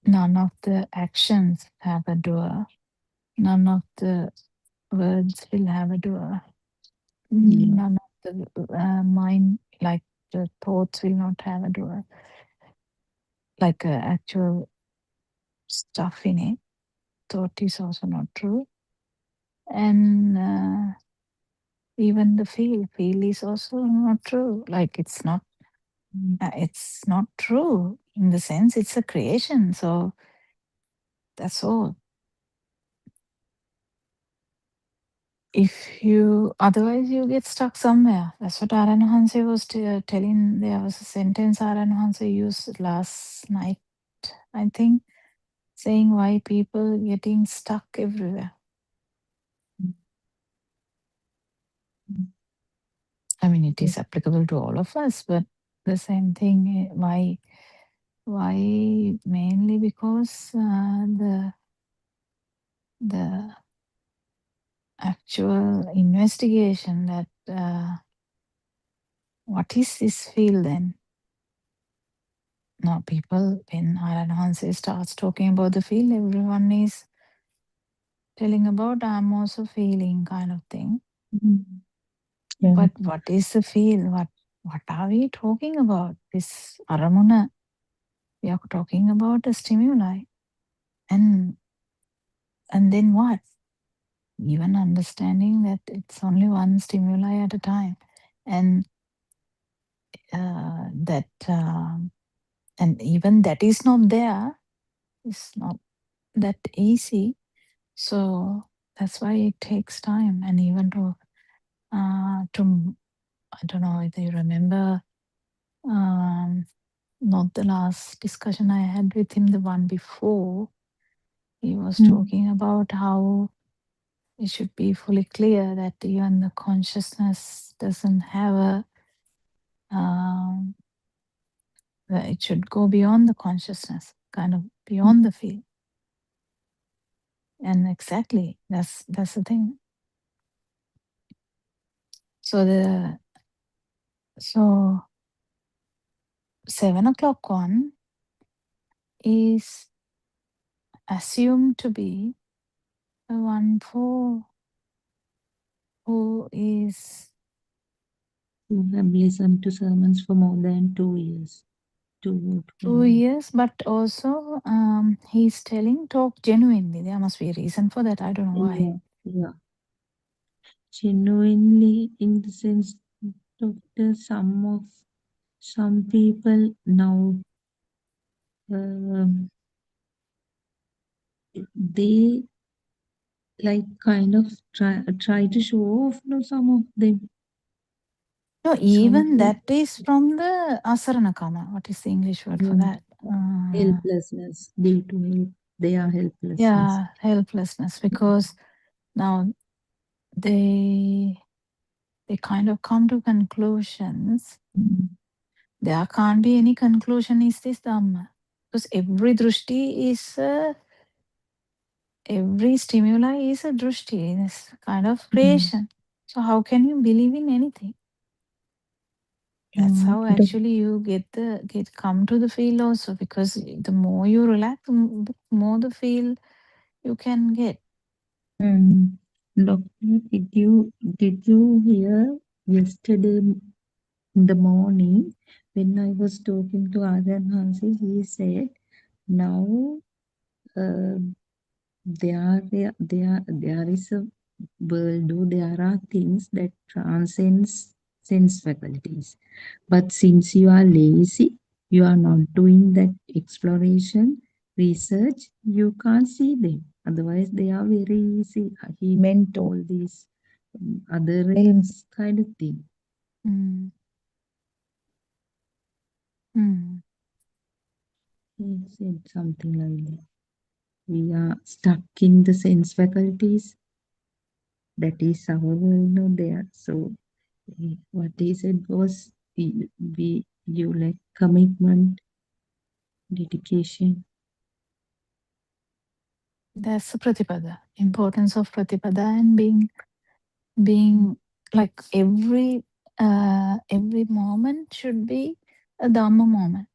none of the actions have a doer. None of the words will have a doer. None of the mind, like the thoughts, will not have a doer. Like actual stuff in it. Thought is also not true. And even the feel is also not true. Like it's not true in the sense it's a creation. So that's all. If you otherwise you get stuck somewhere. That's what Aran Hanse was telling. There was a sentence Aran Hanse used last night, I think, saying why people getting stuck everywhere. I mean, it is applicable to all of us, but the same thing. Why mainly because the actual investigation that what is this field then? Now people, when Aran Hanse starts talking about the field, everyone is telling about I'm also feeling kind of thing. But what is the feel? What are we talking about? This aramuna, we are talking about a stimuli. And then what? Even understanding that it's only one stimuli at a time. And and even that is not there. It's not that easy. So that's why it takes time. And even to I don't know if you remember, not the last discussion I had with him, the one before, he was talking about how it should be fully clear that even the consciousness doesn't have that it should go beyond the consciousness, kind of beyond the field. And exactly, that's the thing. So 7 o'clock one is assumed to be the one who have listened to sermons for more than 2 years. 2 years, but also he's telling talk genuinely. There must be a reason for that. I don't know why. Yeah. Genuinely, in the sense, Doctor, some people now they like kind of try to show off. No, some of them. No, even that is from the asaranakama. What is the English word for that? Helplessness. Due to their helplessness. Yeah, helplessness. Because now they kind of come to conclusions. There can't be any conclusion is this Dhamma. Because every drushti is every stimuli is a drushti, it's kind of creation. So how can you believe in anything? That's how actually you come to the field also, because the more you relax, the more the feel you can get. Doctor, did you hear yesterday in the morning when I was talking to Adan Hansi, he said now there is a world, there are things that transcends sense faculties. But since you are lazy, you are not doing that exploration, research, you can't see them. Otherwise, they are very easy. He meant all these other realms kind of thing. He said something like that. We are stuck in the sense faculties. That is our world there. So what he said was you like commitment, dedication. That's the pratipada, importance of pratipada and being being like every moment should be a Dhamma moment.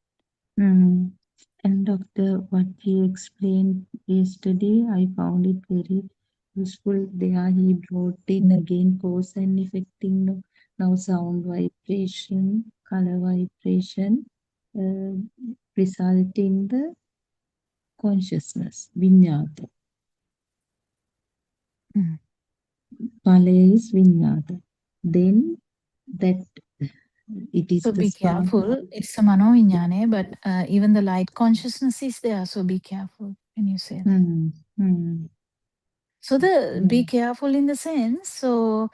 And Doctor, what he explained yesterday, I found it very useful. There he brought in again cause and effecting now sound vibration, color vibration, result in the consciousness, vinyata. Mm. Palaya is vinyata. Then that it is So the be spark. careful. It's a mano vinyane, but even the light consciousness is there. So be careful when you say that. So be careful in the sense. So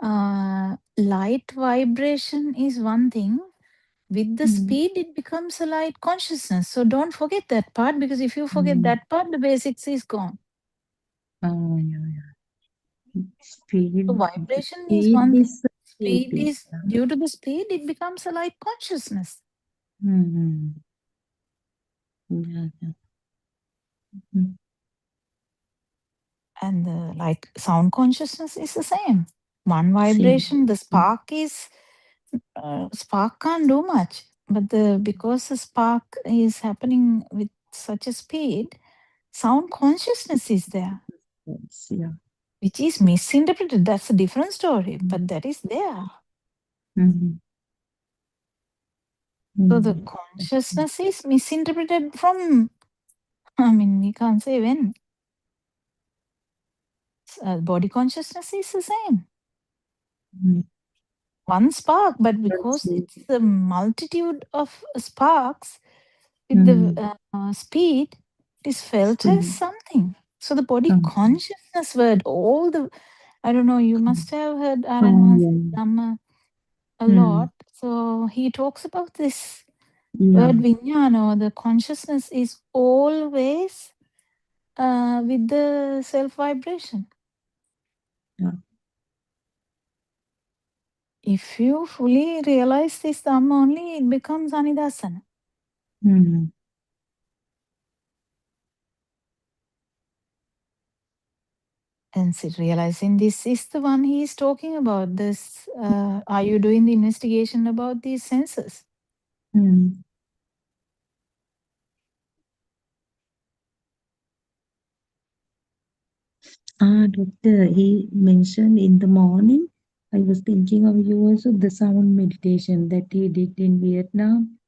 light vibration is one thing. With the speed, it becomes a light consciousness. So don't forget that part, because if you forget that part, the basics is gone. Speed, So vibration is speed one thing. is Speed is due to the speed, it becomes a light consciousness. And the light sound consciousness is the same. One vibration, the spark is spark can't do much, but because the spark is happening with such a speed, sound consciousness is there, which is misinterpreted. That's a different story, but that is there. So the consciousness is misinterpreted from, I mean, we can't say when. Body consciousness is the same. One spark, but because it's the multitude of sparks with the speed, it is felt as something. So the body consciousness word, all the, I don't know, you must have heard Aran Maha's Dhamma a lot. So he talks about this word vinyana, or the consciousness is always with the self vibration. If you fully realize this Dhamma only, it becomes Anidasana. And realizing this is the one he is talking about. This, are you doing the investigation about these senses? Doctor, he mentioned in the morning, I was thinking of you also, the sound meditation that he did in Vietnam.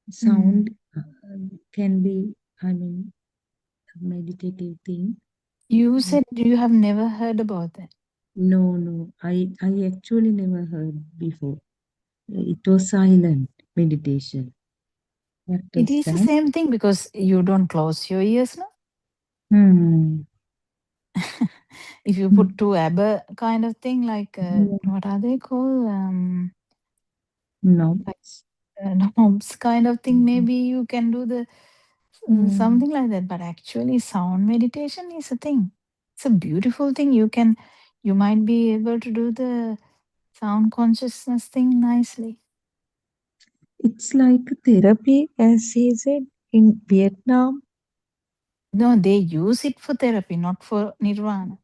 Sound can be, I mean, a meditative thing. You said you have never heard about that. No, I actually never heard before. It was silent meditation. What It was is the that? same thing, because you don't close your ears now. If you put two ABBA kind of thing, like what are they called? No. Like knobs kind of thing. Maybe you can do the something like that. But actually, sound meditation is a thing. It's a beautiful thing. You might be able to do the sound consciousness thing nicely. It's like a therapy, as he said, in Vietnam. No, they use it for therapy, not for nirvana.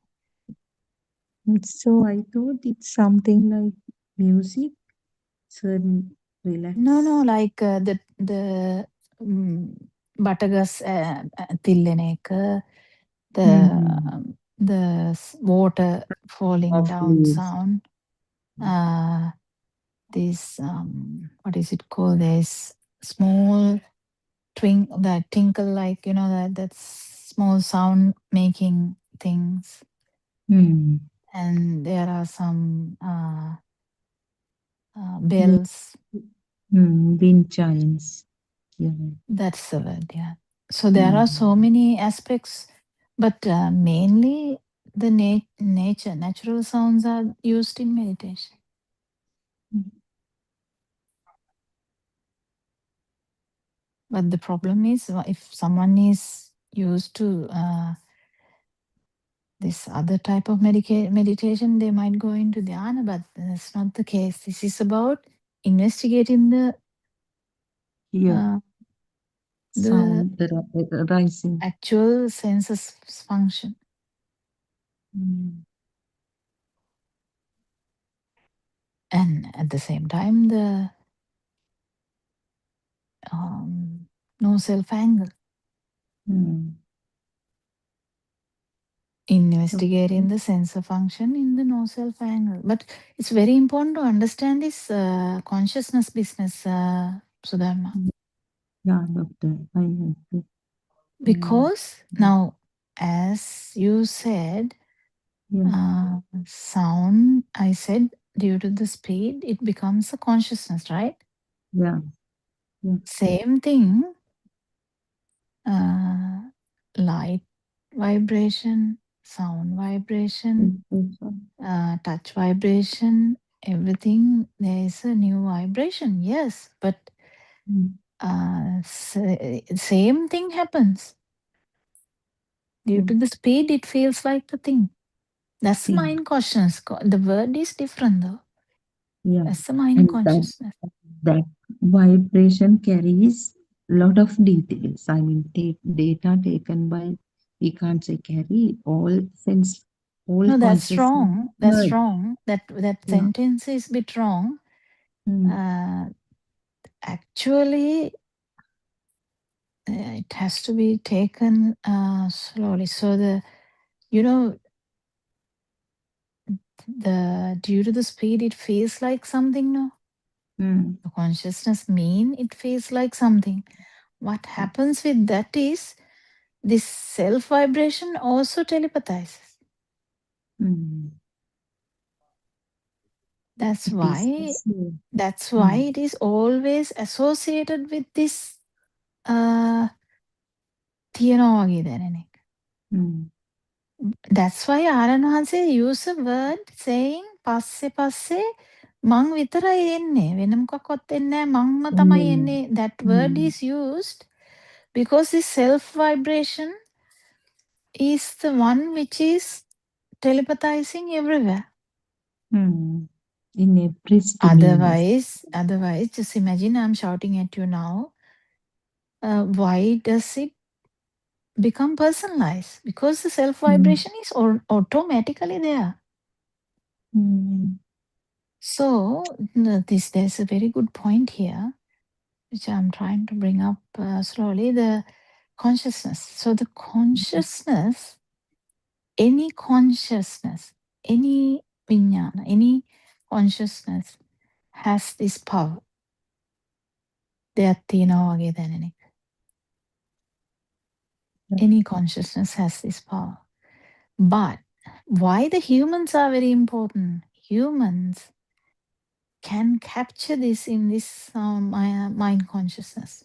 So I thought it's something like music, certain relax. No, like the batagas tilleneka, the water falling down sound. This what is it called? There's small tinkle, like that's small sound making things. And there are some bells. Wind chimes. Yeah. That's the word, yeah. So there are so many aspects, but mainly the natural sounds are used in meditation. But the problem is, if someone is used to this other type of meditation, they might go into dhyana, but that's not the case. This is about investigating the Sound rising. actual senses function. And at the same time, the no self angle. Investigating the sensor function in the no self angle. But it's very important to understand this consciousness business, Sudharma. Yeah, doctor, I agree. Because now, as you said, sound, I said, due to the speed, it becomes a consciousness, right? Yeah. Same thing, light vibration, sound vibration, touch vibration, everything, there is a new vibration, yes, but same thing happens. Due to the speed, it feels like the thing. That's the mind consciousness. The word is different though. Yeah. That's the mind And consciousness. that vibration carries a lot of details. I mean, data taken by, we can't say carry, all sense, all No, that's consciousness. wrong. That's wrong. That sentence is a bit wrong. Actually, it has to be taken slowly. So the, due to the speed, it feels like something. No, the consciousness mean it feels like something. What happens with that is this self vibration also telepathizes. That's why it is always associated with this තියනවා වගේ දැනෙන එක. That's why ආරණ වහන්සේ use a word saying පස්සේ මං විතරයි එන්නේ. වෙන මොකක්වත් එන්නේ නැහැ. මංම තමයි එන්නේ. That word is used because the self vibration is the one which is telepathizing everywhere. In every stimulus. Otherwise, just imagine I'm shouting at you now. Why does it become personalized? Because the self vibration is automatically there. So there's a very good point here, which I'm trying to bring up slowly, the consciousness. So the consciousness, any vijnana, any consciousness has this power. දෙයක් තියෙනවා වගේ දැනෙන එක. Any consciousness has this power. But why the humans are very important? Humans can capture this in this mind consciousness.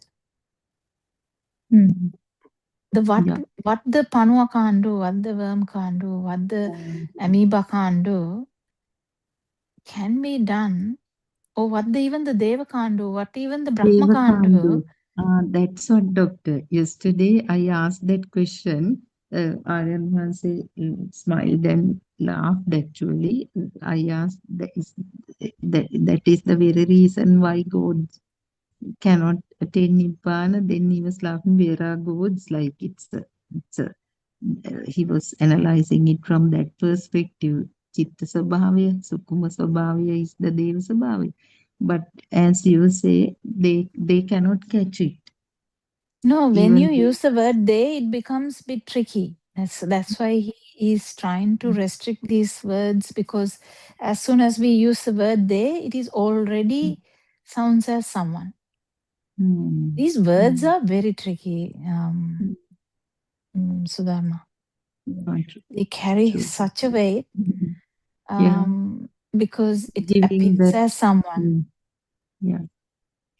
What the panua can't do, what the worm can't do, what the amoeba can't do, can be done, or what even the deva can't do, what even the brahma can't do. That's what, doctor. Yesterday I asked that question. Aryan Hanse smiled and laughed actually. I asked, that is the very reason why God cannot attain Nibbana. Then he was laughing, where are gods? Like he was analyzing it from that perspective. Chitta Sabhavya, Sukuma Sabhavya is the Deva Sabhavya. But as you say, they cannot catch it. No, when you use the word they, it becomes a bit tricky. That's why he is trying to restrict these words, because as soon as we use the word they, it is already sounds as someone. These words are very tricky, Sudharma. They carry such a weight because it appears as someone.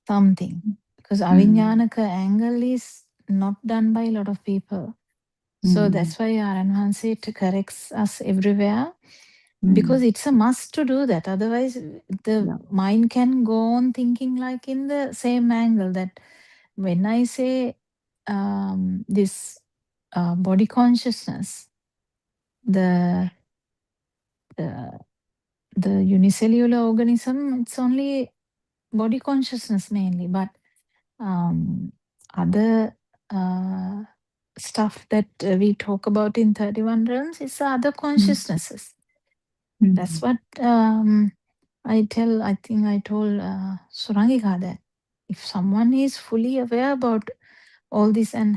Something. Because Aviññānaka angle is not done by a lot of people. So that's why Aryan Hanse corrects us everywhere, because it's a must to do that. Otherwise, the mind can go on thinking like in the same angle, that when I say this body consciousness, the unicellular organism, it's only body consciousness mainly, but other stuff that we talk about in 31 realms is other consciousnesses. That's what I think I told Surangika that if someone is fully aware about all this and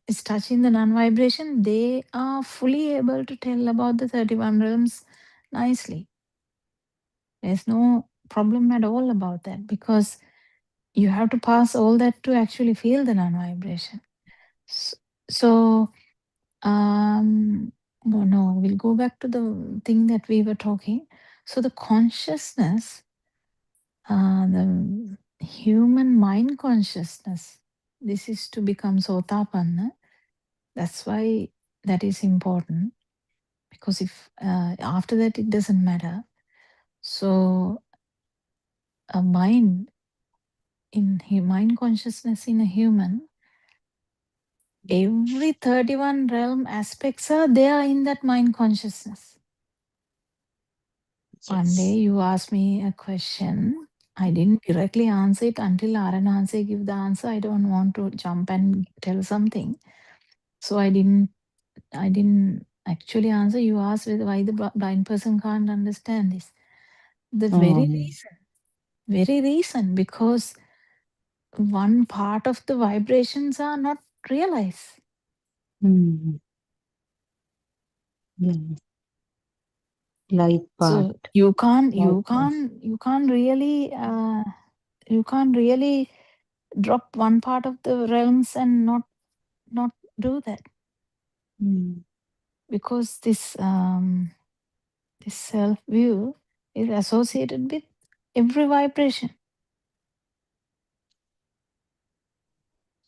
is touching the non-vibration, they are fully able to tell about the 31 realms nicely. There's no problem at all about that, because you have to pass all that to actually feel the non-vibration. So, well, no, we'll go back to the thing that we were talking. So the consciousness, the human mind consciousness, this is to become sotapanna. That's why that is important, because if after that it doesn't matter. So a mind mind consciousness in a human, every 31 realm aspects are there in that mind consciousness. One day you asked me a question. I didn't directly answer it until Arananse give the answer. I don't want to jump and tell something. So I didn't actually answer. You asked why the blind person can't understand this. The very reason, because one part of the vibrations are not realized. Yeah. Light part. So you can't really drop one part of the realms and not do that, because this self view is associated with every vibration.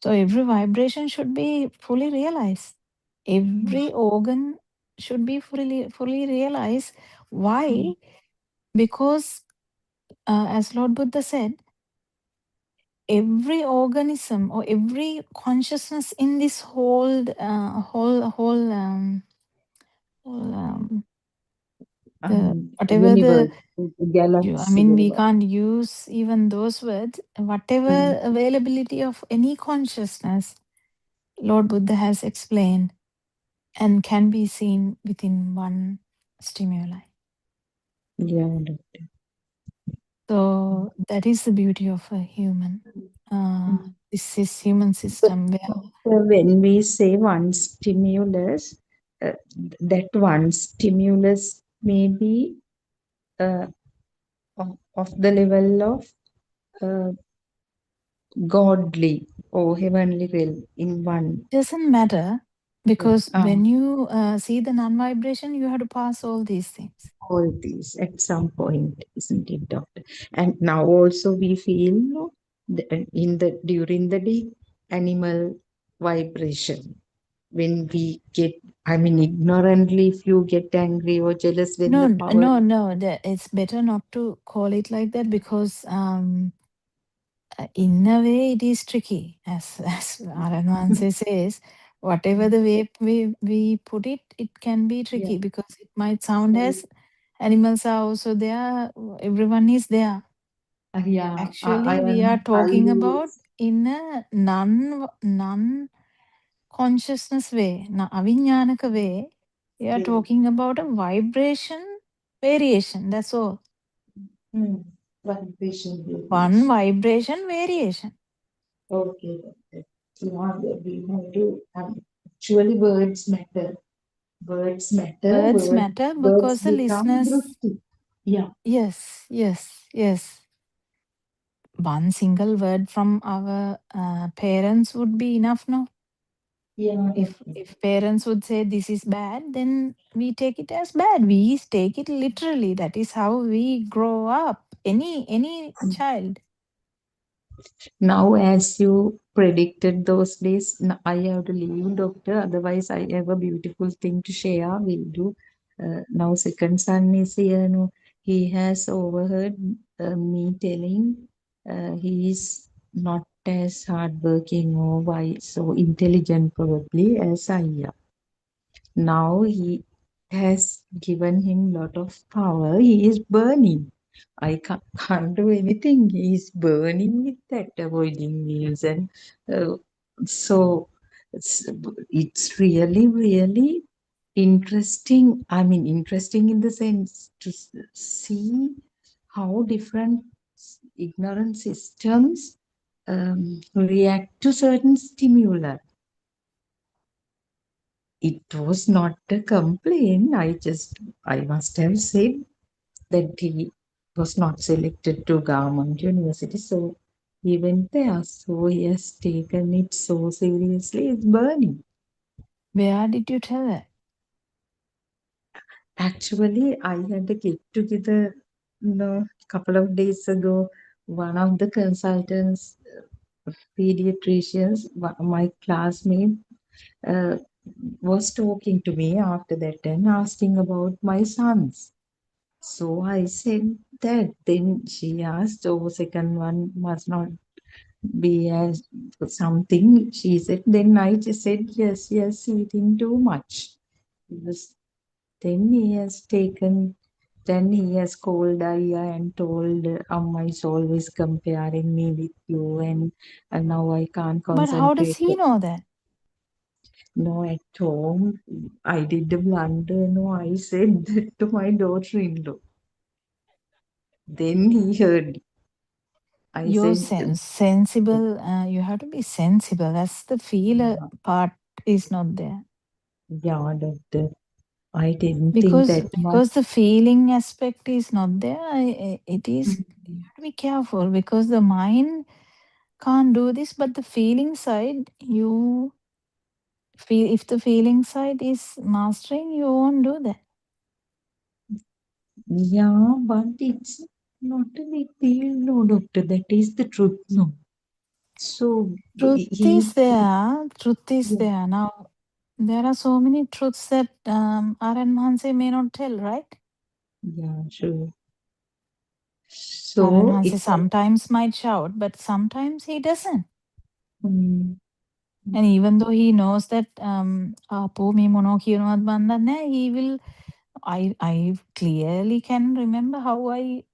So every vibration should be fully realized. Every organ should be fully realized. Why? Because as Lord Buddha said, every organism or every consciousness in this whole whatever universe, we galaxy. can't use even those words. Whatever availability of any consciousness, Lord Buddha has explained and can be seen within one stimuli. Yeah. So that is the beauty of a human. This is human system where When we say one stimulus, that one stimulus may be of the level of godly or heavenly realm in one. doesn't matter, because when Ah, you see the non-vibration, you have to pass all these things. all these at some point, isn't it, doctor? And now also we feel in the during the day animal vibration. When we get, I mean, ignorantly, if you get angry or jealous when the power. No. It's better not to call it like that, because in a way it is tricky. As Aranwanse says, whatever the way we put it, it can be tricky, Yeah. because it might sound as animals are also there, everyone is there. Yeah, Actually, I we are am talking about in a non consciousness way, avinyanaka way. We are talking about a vibration variation. That's all. vibration. One vibration variation. Okay, doctor. Yeah, we have to, actually words matter. Words matter. Words matter Words because the become listeners. drifty. Yeah. Yes. One single word from our parents would be enough, no? Yeah. If parents would say this is bad, then we take it as bad. We take it literally. That is how we grow up. Any child. Now, as you predicted those days, I have to leave, doctor. Otherwise, I have a beautiful thing to share. We'll do. Now, second son is here. No, he has overheard me telling he is not as hardworking or wise or intelligent, probably, as I am. Now he has given him lot of power. He is burning. I can't do anything. He is burning with that, avoiding meals. And so it's really interesting. I mean, interesting in the sense to see how different ignorant systems react to certain stimuli. It was not a complaint. I must have said that he was not selected to Government University, so he went there. So he has taken it so seriously. It's burning. Where did you tell that? Actually, I had a get together a couple of days ago. One of the consultants, pediatricians, my classmate, uh, was talking to me after that and asking about my sons. So I said that. Then she asked, "Oh, second one must not be as something." She said. Then I just said, "Yes, yes, eating too much." Because then he has taken. Then he has called Aya and told, Amma is always comparing me with you, and now I can't But how does concentrate. he know that? No, at home, I did a blunder. No, I said that to my daughter-in-law. Then he heard. I You're said, sensible. You have to be sensible. That's the feeler part is not there. yeah, doctor, I didn't think that much. Because the feeling aspect is not there. It is, you have to be careful because the mind can't do this, but the feeling side, you feel, if the feeling side is mastering, you won't do that. Yeah, but it's not a big deal, no, doctor. That is the truth, no. So Truth he, is there. Truth is yeah, there. Now, there are so many truths that Aran Mahanse may not tell, right? yeah, sure. Aran So Mahanse if I, sometimes might shout, but sometimes he doesn't. mm, And even though he knows that Apu me mono kiyanuwat banda naha, he will. I clearly can remember how I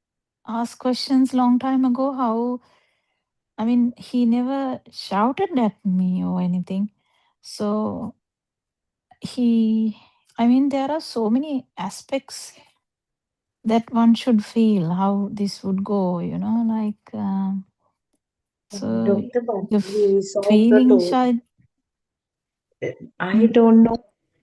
asked questions long time ago. How, I mean, he never shouted at me or anything. So I mean, there are so many aspects that one should feel how this would go, like, so doctor, but the he is also feeling told, side. I don't know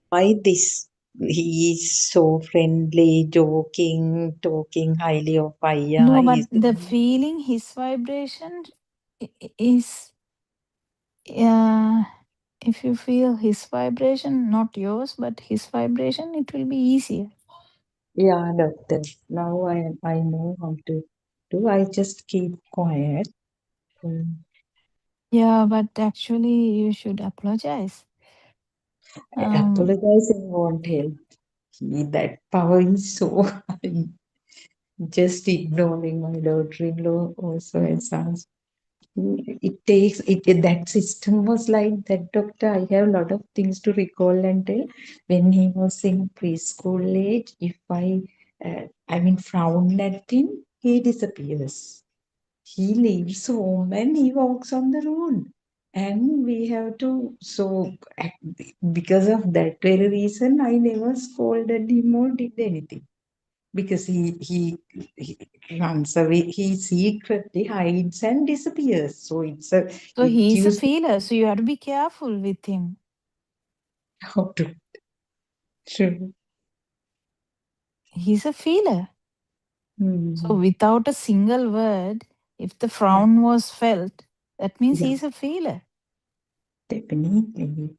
why this. He is so friendly, joking, talking highly of Aya. No, but He's the feeling, his vibration is, uh, if you feel his vibration, not yours, but his vibration, it will be easier. yeah, doctor. Now I know how to do. I just keep quiet. Um, Yeah, but actually, you should apologize. Apologizing won't help. That power is so high. Just ignoring my daughter-in-law also has asked. It takes it that system was like that, doctor. I have a lot of things to recall and tell. When he was in preschool age, if I mean frown at him, he disappears. He leaves home and he walks on the road, and we have to. So because of that very reason, I never scolded him or did anything, because he runs away. He secretly hides and disappears. So So it he's a gives me feeler, so you have to be careful with him. how to. True. He's a feeler. So Hmm. without a single word, if the Yeah, frown was felt, that means yeah, he's a feeler. definitely.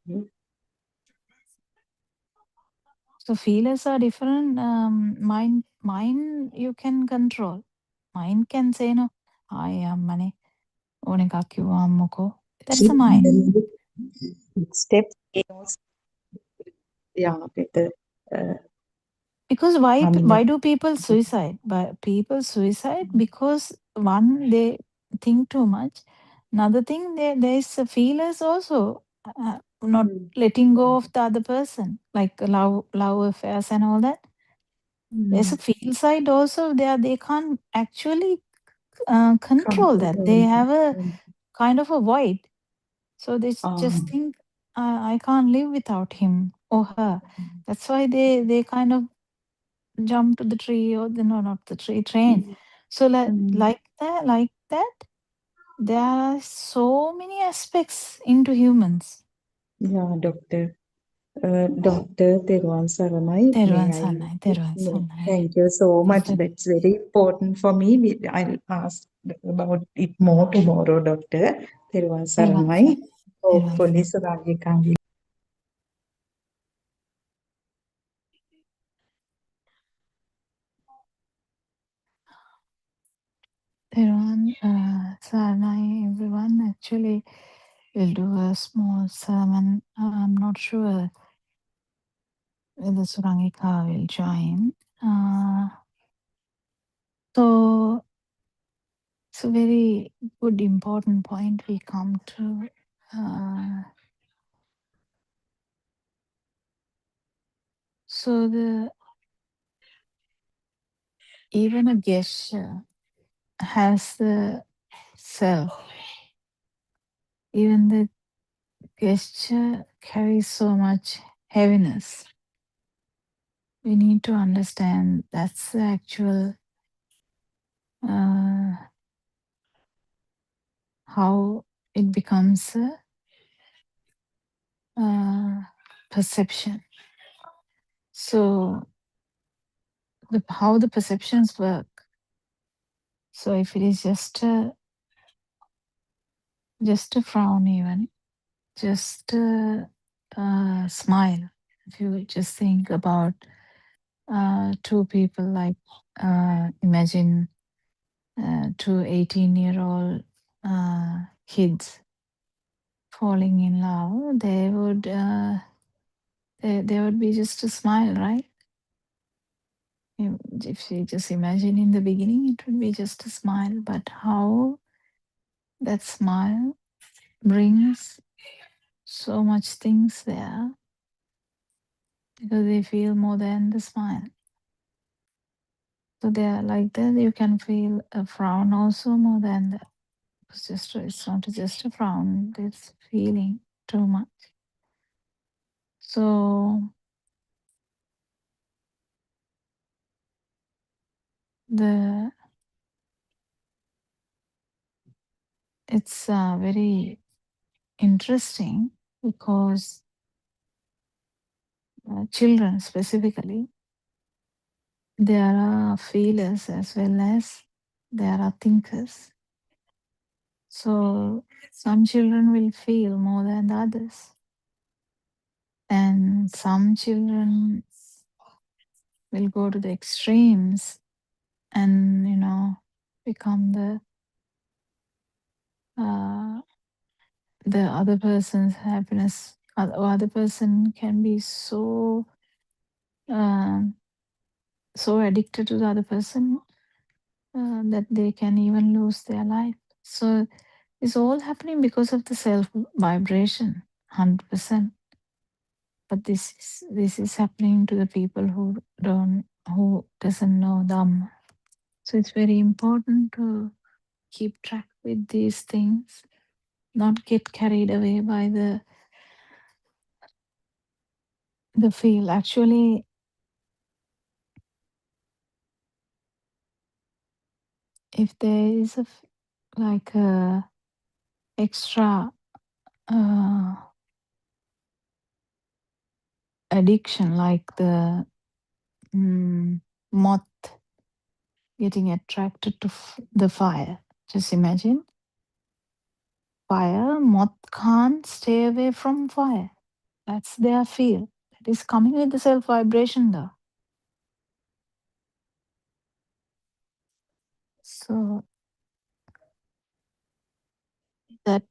So feelers are different. Mind you can control. Mind can say no. I am money. That's a mind. Step yeah, better. Uh, Because I mean, why do people suicide? But people suicide because one, they think too much. Another thing, there is a feelers also, not mm, letting go of the other person, like love affairs and all that. There's a mm, feel side also there. They can't actually control that. They comfortable. have a kind of a void. So they just Um, think, I can't live without him or her. That's why they kind of jump to the tree, or no, not the tree, train. So Mm. like that, there are so many aspects into humans. Yeah, Doctor. Doctor Teruvan Saranai, Teruvan may I? Saranai, Teruvan Saranai. Thank you so much. Definitely. That's very important for me. I'll ask about it more tomorrow, Doctor. Teruvan Saranai. Hopefully, Surajika will. Teruvan Saranai, everyone. Actually, we'll do a small sermon. I'm not sure whether Surangika will join. So it's a very good, important point we come to. So even a gesture has the self. Even the gesture carries so much heaviness. We need to understand that's the actual how it becomes a perception. So how the perceptions work. So if it is just a frown, even just a smile. If you just think about two people, like imagine two 18-year-old kids falling in love, they would there would be just a smile, right? If you just imagine in the beginning, it would be just a smile, but how that smile brings so much things there because they feel more than the smile. So they are like that. You can feel a frown also more than that. It's not just a frown, it's feeling too much. So it's very interesting because children specifically, there are feelers as well as there are thinkers. So some children will feel more than the others. And some children will go to the extremes and, become the other person's happiness. Other person can be um, so addicted to the other person that they can even lose their life. So it's all happening because of the self vibration, 100%. But this is happening to the people who doesn't know Dhamma. So it's very important to keep track with these things, not get carried away by the feel. Actually, if there is like a extra addiction, like the moth getting attracted to the fire. Just imagine fire, moth can't stay away from fire. That's their feel. That is coming with the self vibration though. So that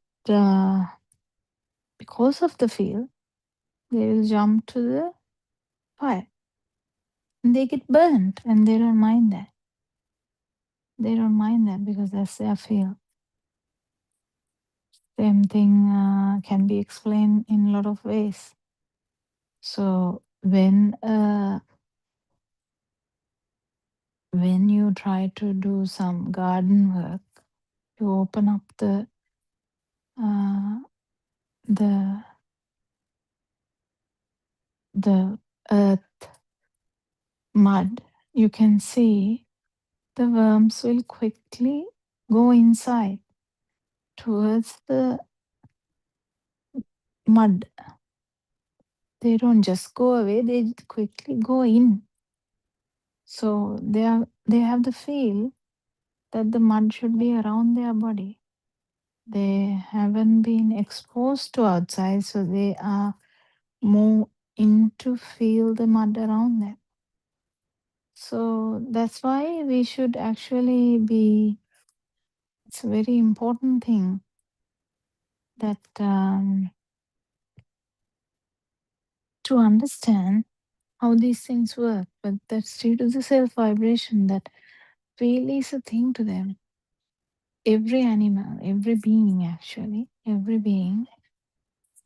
because of the feel, they will jump to the fire. And they get burnt and they don't mind that. They don't mind that because that's their feel. Same thing can be explained in a lot of ways. So when you try to do some garden work, you open up the earth, mud, you can see the worms will quickly go inside towards the mud. They don't just go away, they quickly go in. So they have the feel that the mud should be around their body. They haven't been exposed to outside, so they are more in to feel the mud around them. So that's why we should actually be, it's a very important thing that to understand how these things work, but that's due to the self vibration that feel is a thing to them. Every animal, every being actually, every being,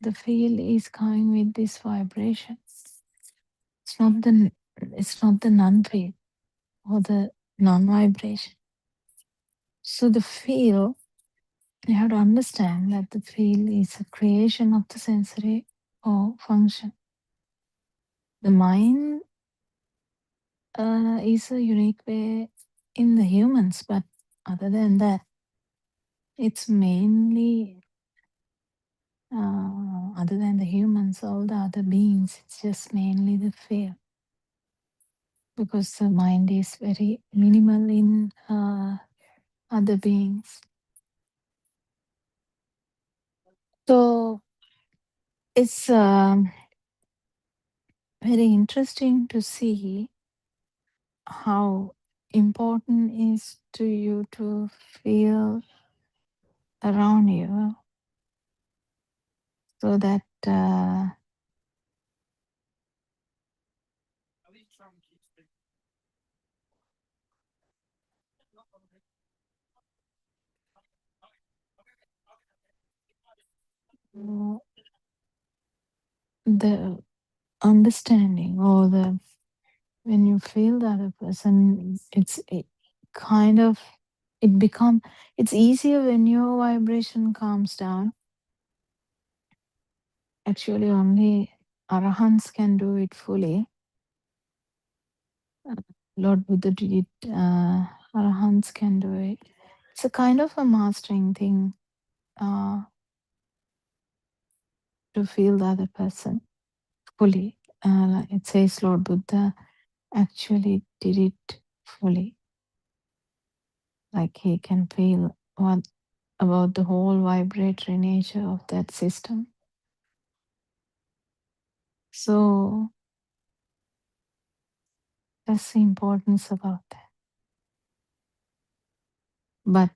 the feel is coming with this vibration. It's not the non-feel or the non-vibration. So the feel, you have to understand that the feel is a creation of the sensory or function. The mind is a unique way in the humans, but other than that, it's mainly other than the humans, all the other beings, it's just mainly the feel. Because the mind is very minimal in other beings. So it's very interesting to see how important is to you to feel around you so that the understanding or the when you feel the other person, kind of it's easier when your vibration calms down. Actually, only arahants can do it fully. Lord Buddha did it. Arahants can do it. It's a kind of a mastering thing to feel the other person fully. It says Lord Buddha actually did it fully. Like he can feel what about the whole vibratory nature of that system. So that's the importance about that. But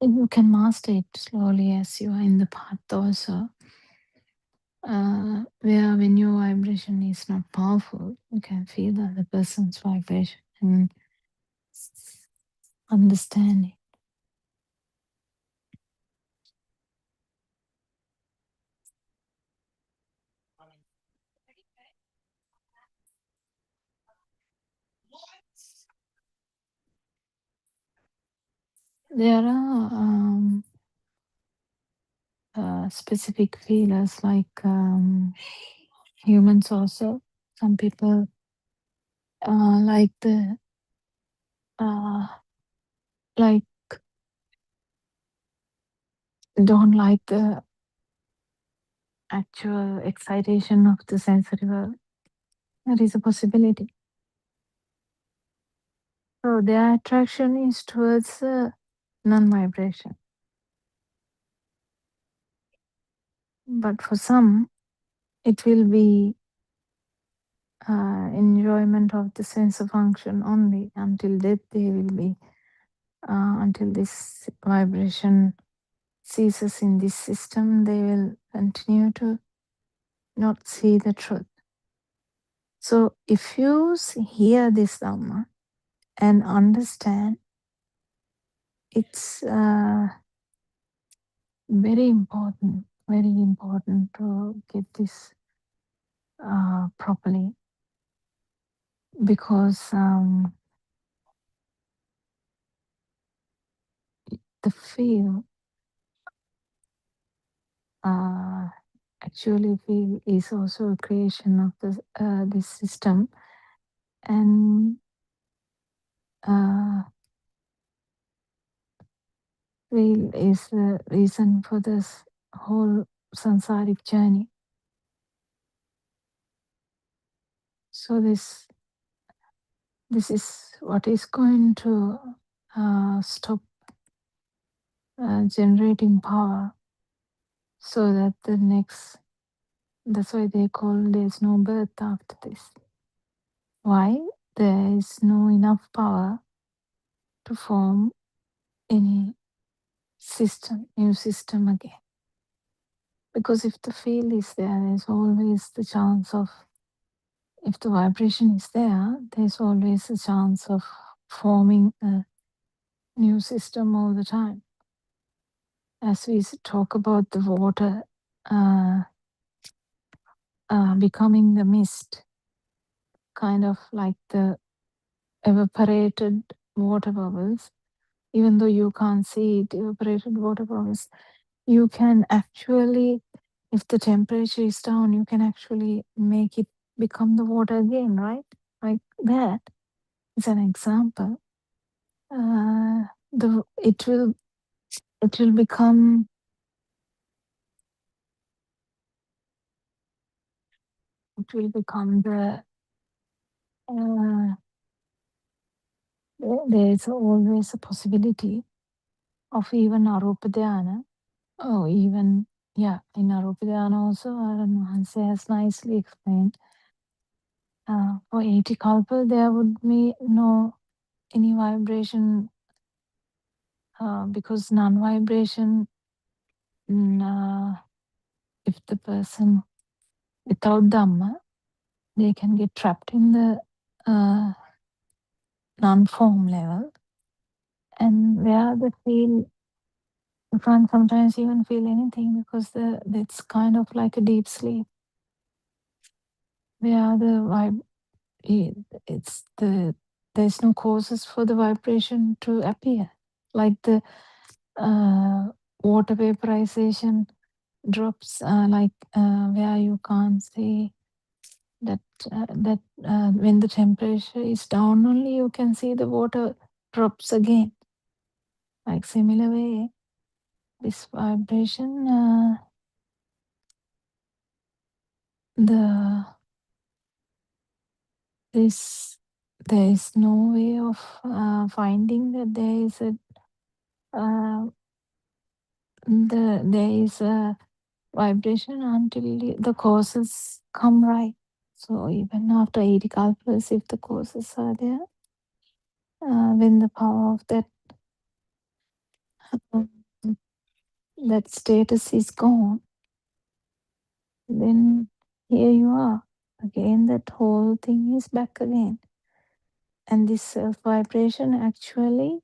you can master it slowly as you are in the path also. Where when your vibration is not powerful, you can feel the other person's vibration and understand it. There are specific feelers like humans also. Some people like the like don't like the actual excitation of the sensory world. That is a possibility. So their attraction is towards non-vibration. But for some, it will be enjoyment of the sense of function only until death. They will be until this vibration ceases in this system. They will continue to not see the truth. So if you hear this Dhamma and understand, it's very important to get this properly, because the feel actually feel is also a creation of this system, and feel is the reason for this whole samsaric journey. So this is what is going to stop generating power, so that the next, that's why they call there's no birth after this. Why? There is no enough power to form any system, new system again. Because if the field is there, there's always the chance of, if the vibration is there, there's always a chance of forming a new system all the time. As we talk about the water becoming the mist, kind of like the evaporated water bubbles, even though you can't see it, evaporated water bubbles, you can actually, if the temperature is down, you can actually make it become the water again, right? Like that is an example. It will become the there is always a possibility of even Arupa Dhyana. Oh, even, yeah, in Arupa Dhyana also, Aran Mahansa has nicely explained. For 80 kalpa, there would be no any vibration, because non-vibration, if the person without Dhamma, they can get trapped in the non-form level, and where they feel, you can't sometimes even feel anything, because it's kind of like a deep sleep, where there's no causes for the vibration to appear, like the water vaporization drops, where you can't see that when the temperature is down only you can see the water drops again. Like similar way, this vibration, there is no way of finding that there is a vibration until the causes come right. So even after 80 kalpas, if the causes are there, when the power of that status is gone, then here you are again. That whole thing is back again, and this self vibration actually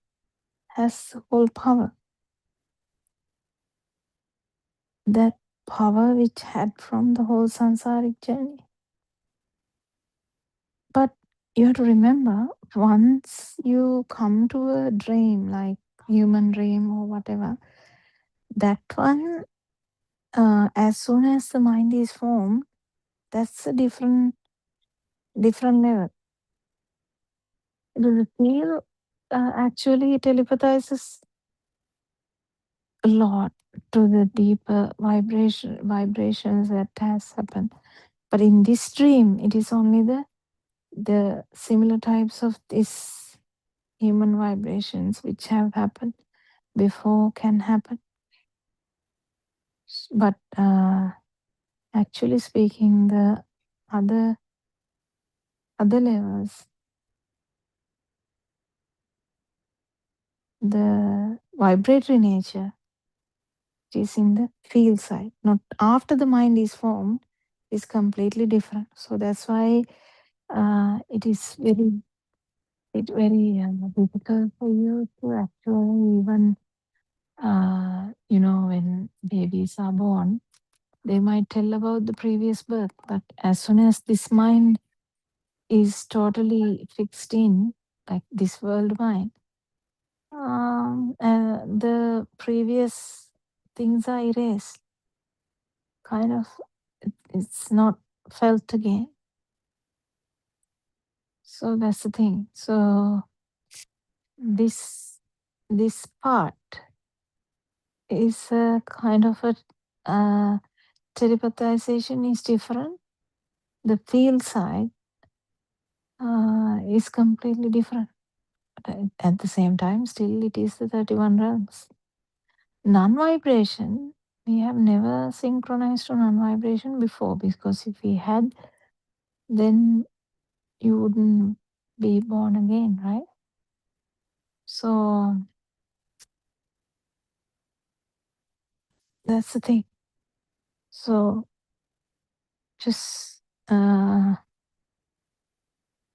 has whole power. That power which had from the whole samsaric journey. But you have to remember, once you come to a dream, like human dream or whatever, that one, as soon as the mind is formed, that's a different level. The feel actually telepathizes a lot to the deeper vibrations that has happened. But in this dream, it is only the similar types of this human vibrations which have happened before can happen. But actually speaking, the other levels, the vibratory nature, which is in the field side, not after the mind is formed, is completely different. So that's why it is very difficult for you to actually even, when babies are born, they might tell about the previous birth, but as soon as this mind is totally fixed in, like this world mind, the previous things are erased. Kind of, it's not felt again. So that's the thing. So this part is a kind of a telepathization is different. The feel side is completely different. But at the same time, still it is the 31 realms. Non-vibration, we have never synchronized to non-vibration before, because if we had, then you wouldn't be born again, right? So that's the thing. So just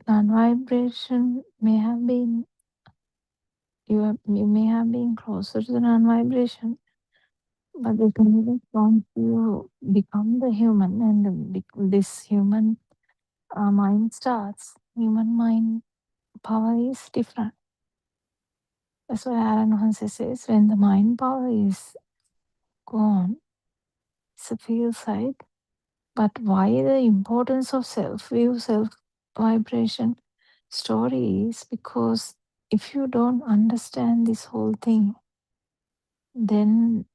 non-vibration may have been, you may have been closer to the non-vibration, but the thing is, once you become the human and this human mind starts, human mind power is different. That's why Aaron Hansen says when the mind power is gone, it's a feel side. But why the importance of self-view, self-vibration story is because if you don't understand this whole thing, then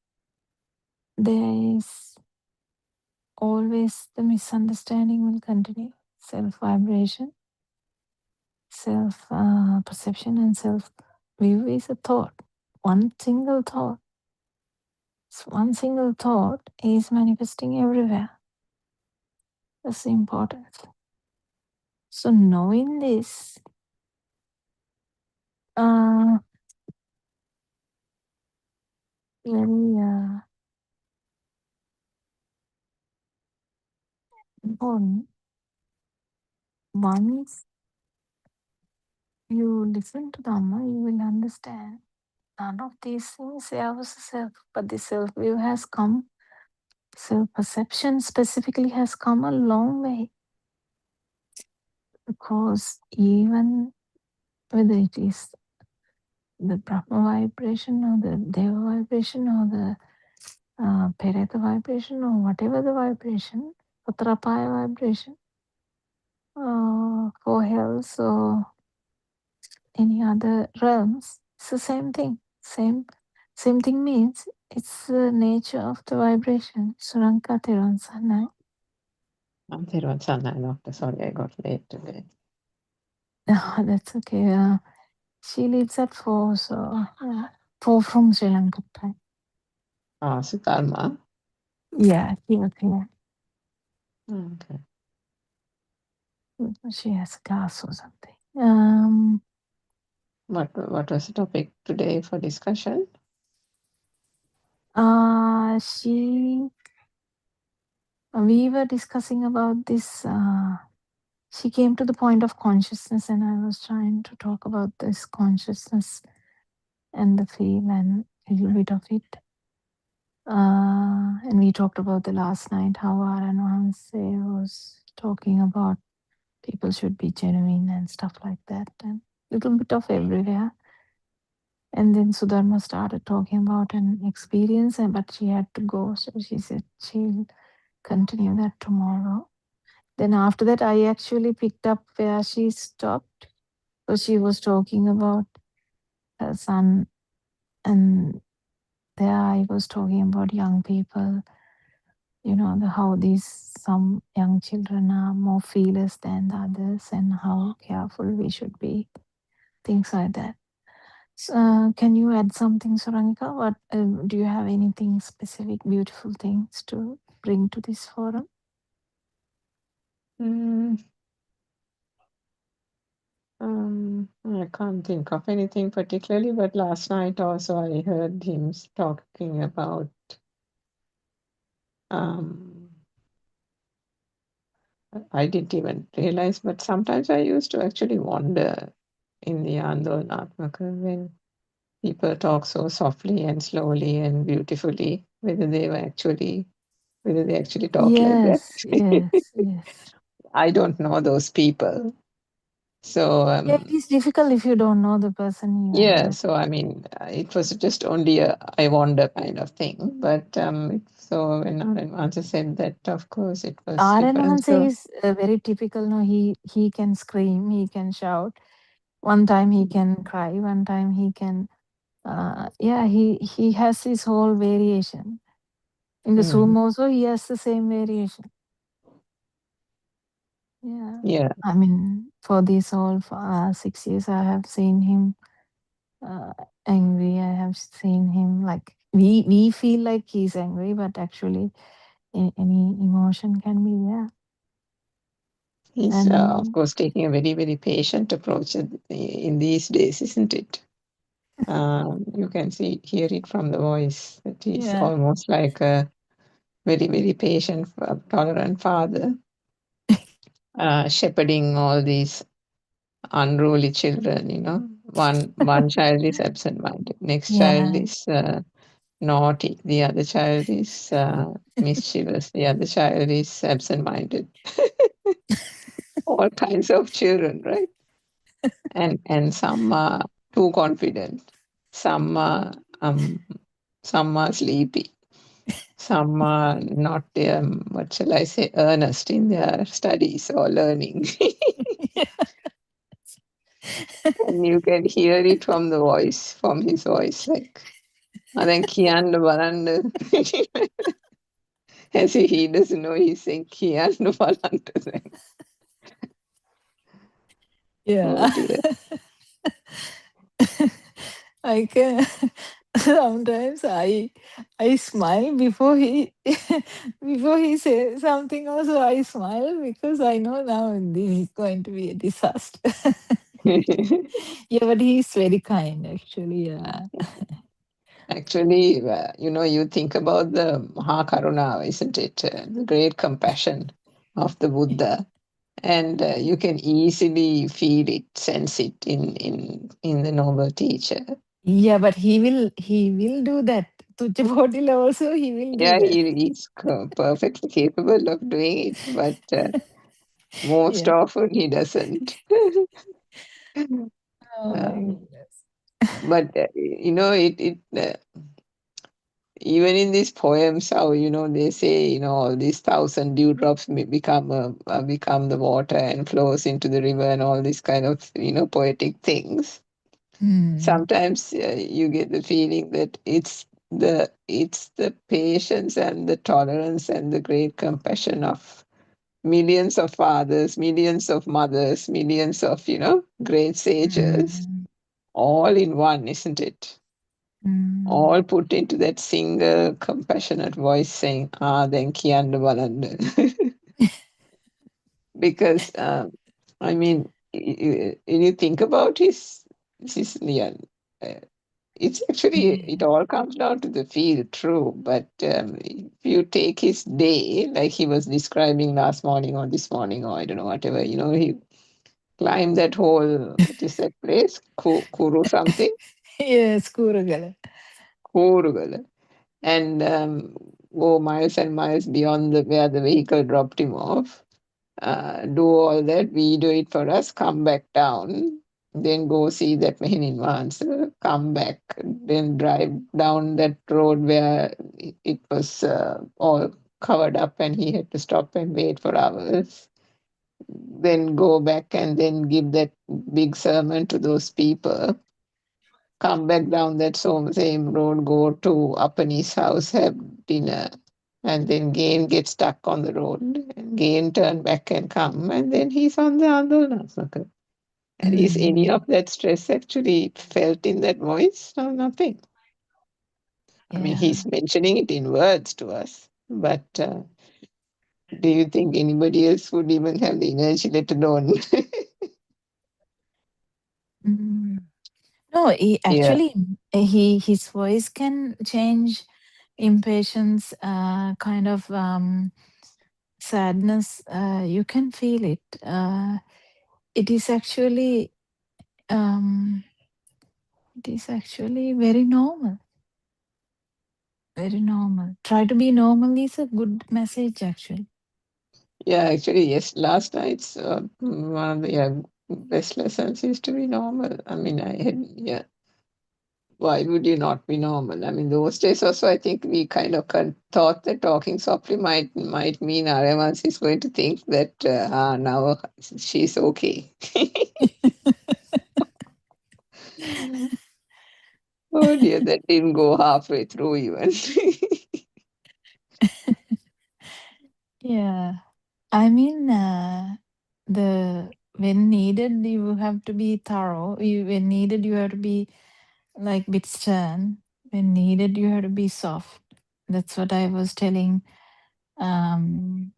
there is always the misunderstanding will continue. Self-vibration, self-perception and self-view is a thought. One single thought. One single thought is manifesting everywhere. That's the importance. So knowing this, very important. Once you listen to Dhamma, you will understand none of these things there was a self, but the self-view has come, self-perception specifically has come a long way. Because even whether it is the Brahma vibration or the Deva vibration or the Pereta vibration or whatever the vibration, Patrapaya vibration, for hells or any other realms, it's the same thing. Same thing means it's the nature of the vibration. Suranka Theron Sanai. I'm Theron Sanai, doctor. Sorry, I got late today. That's okay. She leaves at 4, so 4 from Sri Lanka time. Sukarma. Yeah, here. Okay. She has a class or something. What was the topic today for discussion? We were discussing about this. She came to the point of consciousness, and I was trying to talk about this consciousness and the feel and a little bit of it. And we talked about the last night how Aranwanse was talking about people should be genuine and stuff like that, and a little bit of everywhere. And then Sudharma started talking about an experience, but she had to go, so she said she'll continue that tomorrow. Then after that, I actually picked up where she stopped. So she was talking about her son, and there I was talking about young people, how some young children are more feelers than the others and how careful we should be, things like that. So, can you add something, Suranika? What do you have anything specific, beautiful things to bring to this forum? I can't think of anything particularly, but last night also I heard him talking about I didn't even realize, but sometimes I used to actually wonder in the Andolnatmaka when people talk so softly and slowly and beautifully, whether they actually talk like that. Yes. I don't know those people. So Yeah, it is difficult if you don't know the person. yeah, so I mean, it was just only a I wonder kind of thing. But so when Aranwansa said that, of course, it was different. Aranwansa is very typical. No, he can scream, he can shout. One time he can cry, one time he can, yeah, he has his whole variation. In the Zoom also, he has the same variation. Yeah. Yeah. I mean, for these whole 6 years, I have seen him angry. I have seen him like we feel like he's angry, but actually, any emotion can be there. He's, of And course, taking a very, very patient approach in these days, isn't it? You can hear it from the voice that he's yeah, almost like a very, very patient, tolerant father, shepherding all these unruly children. One child is absent-minded, next child yeah, is naughty, the other child is mischievous, the other child is absent-minded. All kinds of children, right? And some are too confident, some are sleepy, some are not what shall I say, earnest in their studies or learning. And you can hear it from his voice, like අදැන් කියන්න බලන්න. As if he doesn't know, he's saying කියන්න බලන්න. Oh yeah. dear. I can sometimes I smile before he before he says something. Also, I smile because I know now this is going to be a disaster. Yeah, but he's very kind, actually. Yeah. Actually, you think about the Mahakaruna, isn't it? The great compassion of the Buddha. And you can easily feel it, sense it in the noble teacher. Yeah, but he will do that. Tuchapotila also he will do Yeah, that. he's perfectly capable of doing it, but most Yeah. often he doesn't. Oh my Um, goodness. but even in these poems, how they say all these 1,000 dewdrops may become the water and flows into the river and all these kind of poetic things. Hmm. Sometimes you get the feeling that it's the patience and the tolerance and the great compassion of millions of fathers, millions of mothers, millions of great sages, Hmm. all in one, isn't it? Hmm. All put into that single compassionate voice saying, then kiyanna balanna. Because, I mean, when you think about his yeah, uh, it's actually, Yeah. it all comes down to the feel, true. But if you take his day, like he was describing last morning or this morning, or I don't know, whatever, he climbed that whole, what is that place? Kuru something? Yes, Kurugala. Kurugala. And go miles and miles beyond where the vehicle dropped him off. Do all that, we do it for us, come back down, then go see that Mehenin Mahansa, come back, then drive down that road where it was all covered up and he had to stop and wait for hours, then go back and then give that big sermon to those people, come back down that same road, go to Appani's house, have dinner, and then again get stuck on the road, and again turn back and come, and then he's on the Andolna circle. And is any Mm. of that stress actually felt in that voice? No, nothing. I mean, Yeah. he's mentioning it in words to us, but do you think anybody else would even have the energy, let alone? Mm. No, he Yeah. actually his voice can change impatience, kind of sadness. You can feel it. It is actually um, it is actually very normal. Very normal. Try to be normal is a good message actually. Yeah, actually, yes. Last night's one of the best lessons is to be normal. I mean, yeah. Why would you not be normal? I mean, those days also, I think we kind of thought that talking softly might mean Arevans is going to think that now she's okay. Oh dear, that didn't go halfway through even. Yeah. I mean, when needed, you have to be thorough. When needed, you have to be like bit stern. When needed, you have to be soft. That's what I was telling um,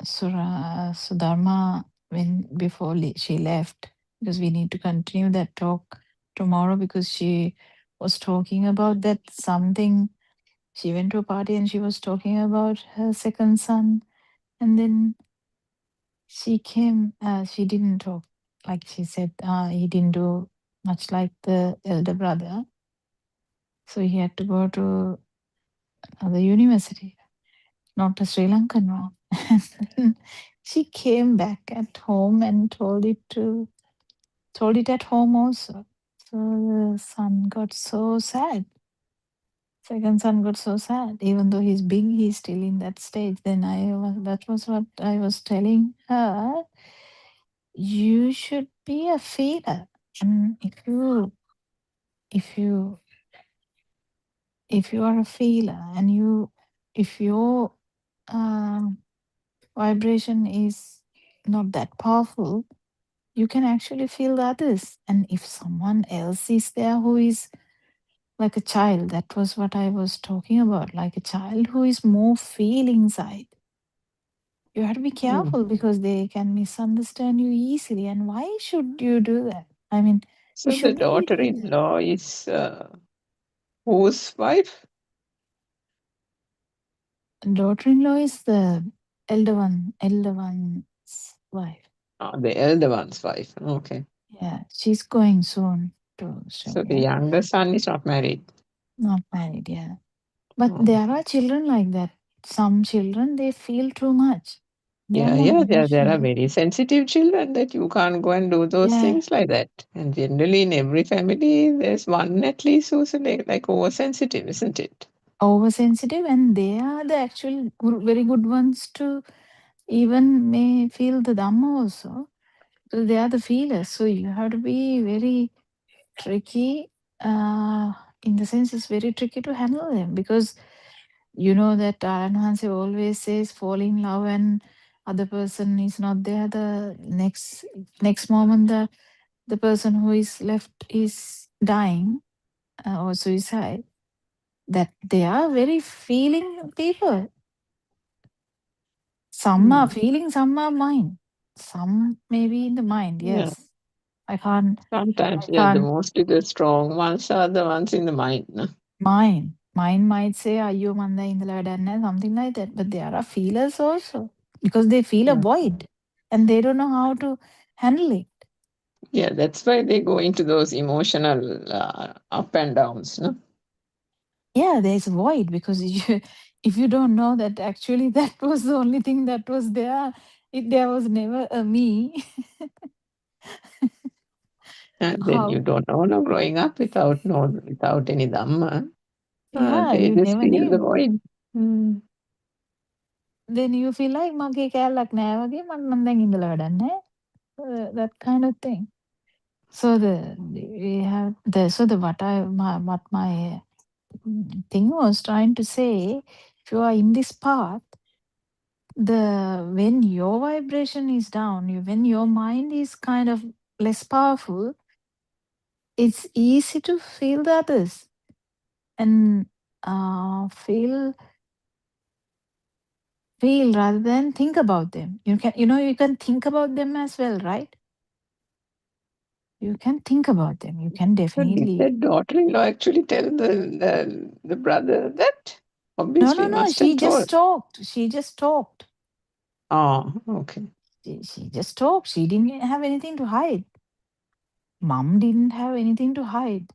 Sudharma when before she left, because we need to continue that talk tomorrow, because she was talking about that something. She went to a party and she was talking about her second son, and then she came. She didn't talk, like she said. He didn't do much like the elder brother, so he had to go to the university, not a Sri Lankan one. And then she came back at home and told it at home also. So the son got so sad. Second son got so sad. Even though he's big, he's still in that stage. Then that was what I was telling her. You should be a feeler. And if you if you are a feeler and if your um, vibration is not that powerful, you can actually feel the others. And if someone else is there who is like a child, that was what I was talking about, like a child who is more feel inside. You have to be careful because they can misunderstand you easily. And why should you do that? I mean, you So the shouldn't be doing that. daughter-in-law is whose wife? Daughter-in-law is the elder one's wife. Oh, the elder one's wife. Okay. Yeah, she's going soon to So the Australia. younger son is not married. Not married, yeah. But Oh. there are children like that. Some children, they feel too much. They are more There are emotional. very sensitive children that you can't go and do those Yeah, things like that. And generally, in every family, there's one at least who's like oversensitive, isn't it? oversensitive, and they are the actual very good ones to even may feel the Dhamma also. So they are the feelers. So you have to be very tricky. In the sense, it's very tricky to handle them, because you know that Aranhanse always says, fall in love and other person is not there. The next moment, the person who is left is dying or suicide. That they are very feeling people. Some are feeling, some are mind. Some maybe in the mind. Yeah. Yes, I can't. Sometimes, I the can't. mostly the strong ones are the ones in the mind. No? Mind might say, "Ayyo manda indala wadanne," something like that. But there are feelers also, because they feel a Yeah. void and they don't know how to handle it. Yeah, that's why they go into those emotional up and downs. No? Yeah, there's a void, because if you don't know that actually that was the only thing that was there, there was never a me. And then you How? don't know, no, growing up without any Dhamma, Yeah, they you just never feel the knew. void. Mm. Then you feel like මගේ කෑල්ලක් නෑ වගේ මට නම් දැන් ඉඳලා වැඩක් නෑ. That kind of thing. So we have what my thing was trying to say, if you are in this path, when your vibration is down, when your mind is kind of less powerful, it's easy to feel the others and feel rather than think about them. You can think about them as well, right? You can think about them. You can So did definitely. that daughter-in-law actually tell the brother that? Obviously, No. must have told. She just talked. Oh, okay. She just talked. She didn't have anything to hide. Mom didn't have anything to hide.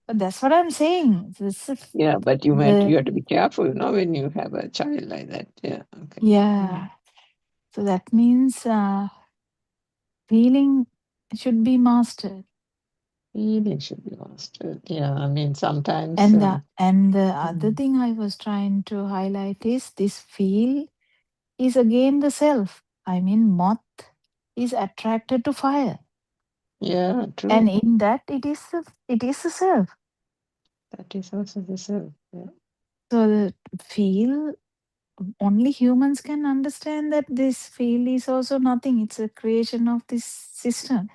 But that's what I'm saying. This is Yeah, but you the have to be careful, no, when you have a child like that. Yeah, okay. yeah. So that means feeling should be mastered. Feeling should be mastered. Yeah, I mean sometimes. And the other thing I was trying to highlight is this feel is again the self. I mean, moth is attracted to fire, Yeah, true. and in that it is the self. That is also the self. Yeah. So the feel, only humans can understand that this feel is also nothing. It's a creation of this system.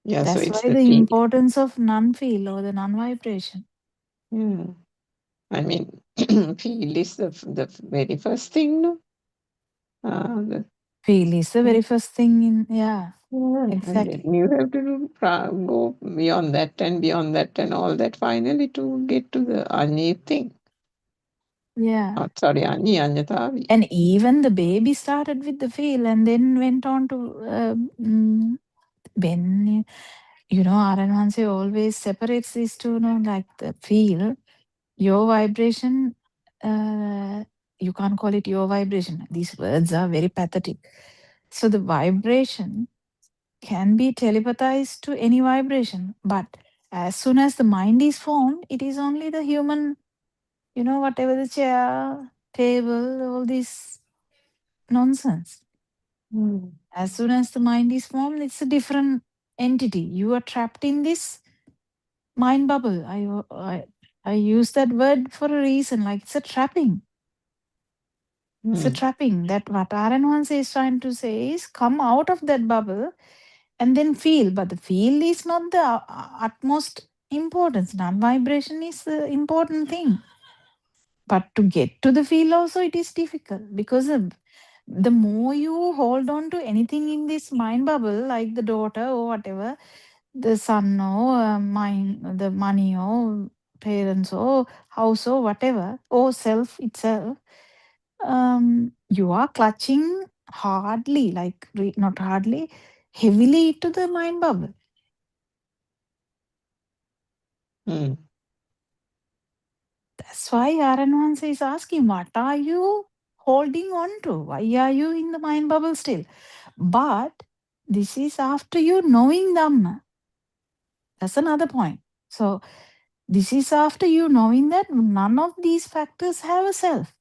Yeah, so That's it's why the the feel. importance of non-feel or the non-vibration. Yeah. I mean, feel is the very first thing, no? The, Feel is the very first thing in, yeah, yeah, and exactly. then you have to go beyond that and all that finally to get to the Anyi thing. Yeah. Oh, sorry, Anyatavi. And even the baby started with the feel and then went on to, when, Aranwanse always separates these two, like the feel, your vibration, you can't call it your vibration. These words are very pathetic. So the vibration can be telepathized to any vibration, but as soon as the mind is formed, it is only the human, whatever the chair, table, all this nonsense. Mm. As soon as the mind is formed, it's a different entity. You are trapped in this mind bubble. I use that word for a reason, like it's a trapping. It's a Mm. trapping. That what Aranwanse is trying to say is come out of that bubble and then feel. But the feel is not the utmost importance. Non-vibration is the important thing. But to get to the feel also, it is difficult because the more you hold on to anything in this mind bubble, like the daughter or whatever, the son or the money or parents or house or whatever, or self itself, you are clutching hardly, like not hardly, heavily to the mind bubble. Mm. That's why Aranwansa is asking, what are you holding on to? Why are you in the mind bubble still? But this is after you knowing Dhamma. That's another point. So this is after you knowing that none of these factors have a self.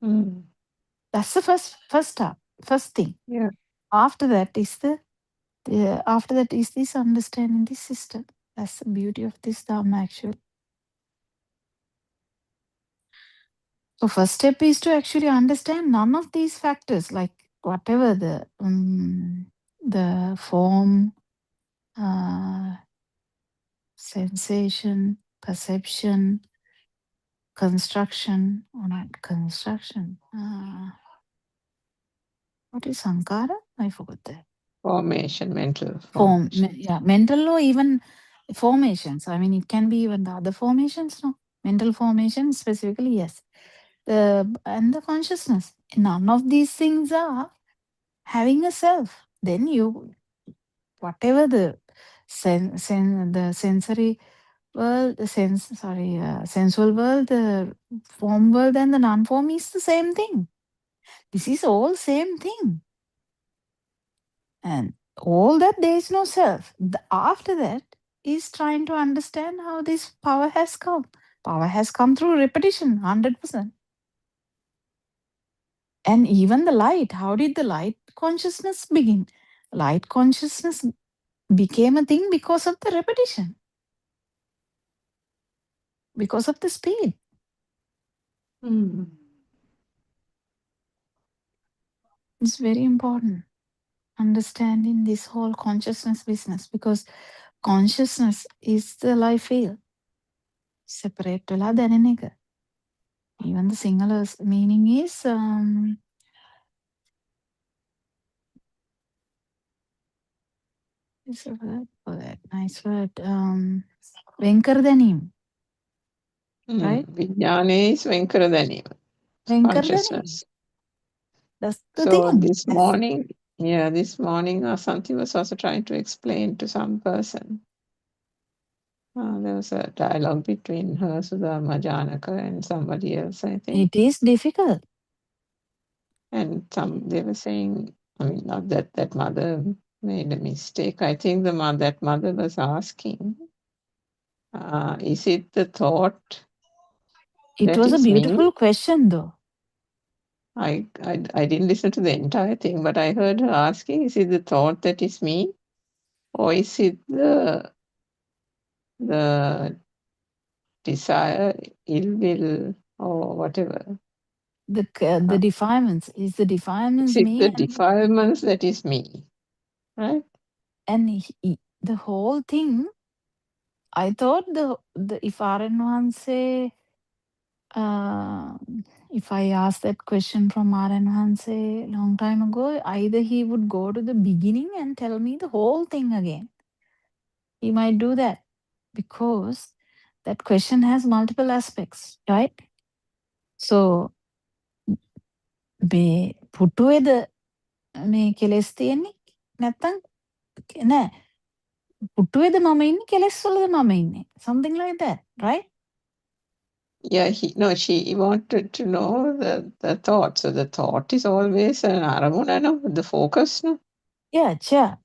Mm. That's the first thing. Yeah. After that is after that is this understanding this system. That's the beauty of this Dhamma actually. So first step is to actually understand none of these factors, like whatever the form, sensation, perception, construction, or not construction. What is sankara? I forgot that. Formation, mental formation. Mental or even formations. I mean, it can be even the other formations, no? Mental formation specifically, yes. And the consciousness. None of these things are having a self. Then you, whatever the the sensory world, sensual world, the form world and the non-form is the same thing. This is all same thing. And all that there is no self. After that is trying to understand how this power has come. Power has come through repetition, 100%. And even the light, how did the light consciousness begin? Light consciousness became a thing because of the repetition, because of the speed. Mm. It's very important understanding this whole consciousness business, because consciousness is the life field. Separate වෙලා දැනෙන එක. Even the singular meaning is it's a word for that. Nice word. වෙන් කර දැනීම. Right? Vijnane is Venkara Dhanim. වෙන් කර දැනීම. Consciousness. That's the So thing. this morning, Santi was also trying to explain to some person. There was a dialogue between her, Sudama Janaka, and somebody else, I think. It is difficult. And they were saying, I mean, not that mother made a mistake. I think that mother was asking, is it the thought It that was a is me? beautiful question though. I didn't listen to the entire thing, but I heard her asking, is it the thought that is me? Or is it the the desire, ill will, or whatever. The defilements. Is the defilements It's me? the defilements that is me, right? And the whole thing, I thought the if Aran say, if I asked that question from Aran say long time ago, either he would go to the beginning and tell me the whole thing again. He might do that because that question has multiple aspects, right? So මේ පුටුවේද මේ කෙලෙස් තියෙන්නේ නැත්තම් නෑ පුටුවේද මම ඉන්නේ කෙලෙස් වලද මම ඉන්නේ something like that, right? Yeah, she wanted to know the thought. So the thought is always an aramuna, no? The focus, no? Yeah, sure.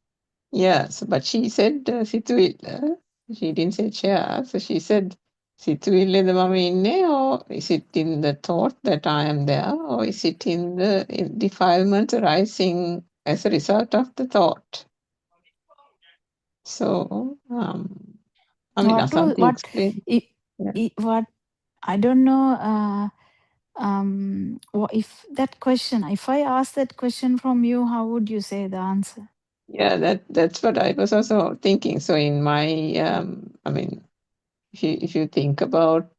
Yeah, so, but she said situilla. She didn't say chair. So she said situilla the mama inne, or is it in the thought that I am there, or is it in the defilement arising as a result of the thought? So, I mean, Asanti explained. Yeah. What I don't know. If that question, if I ask that question from you, how would you say the answer? Yeah, that's what I was also thinking. So in my, I mean, if you think about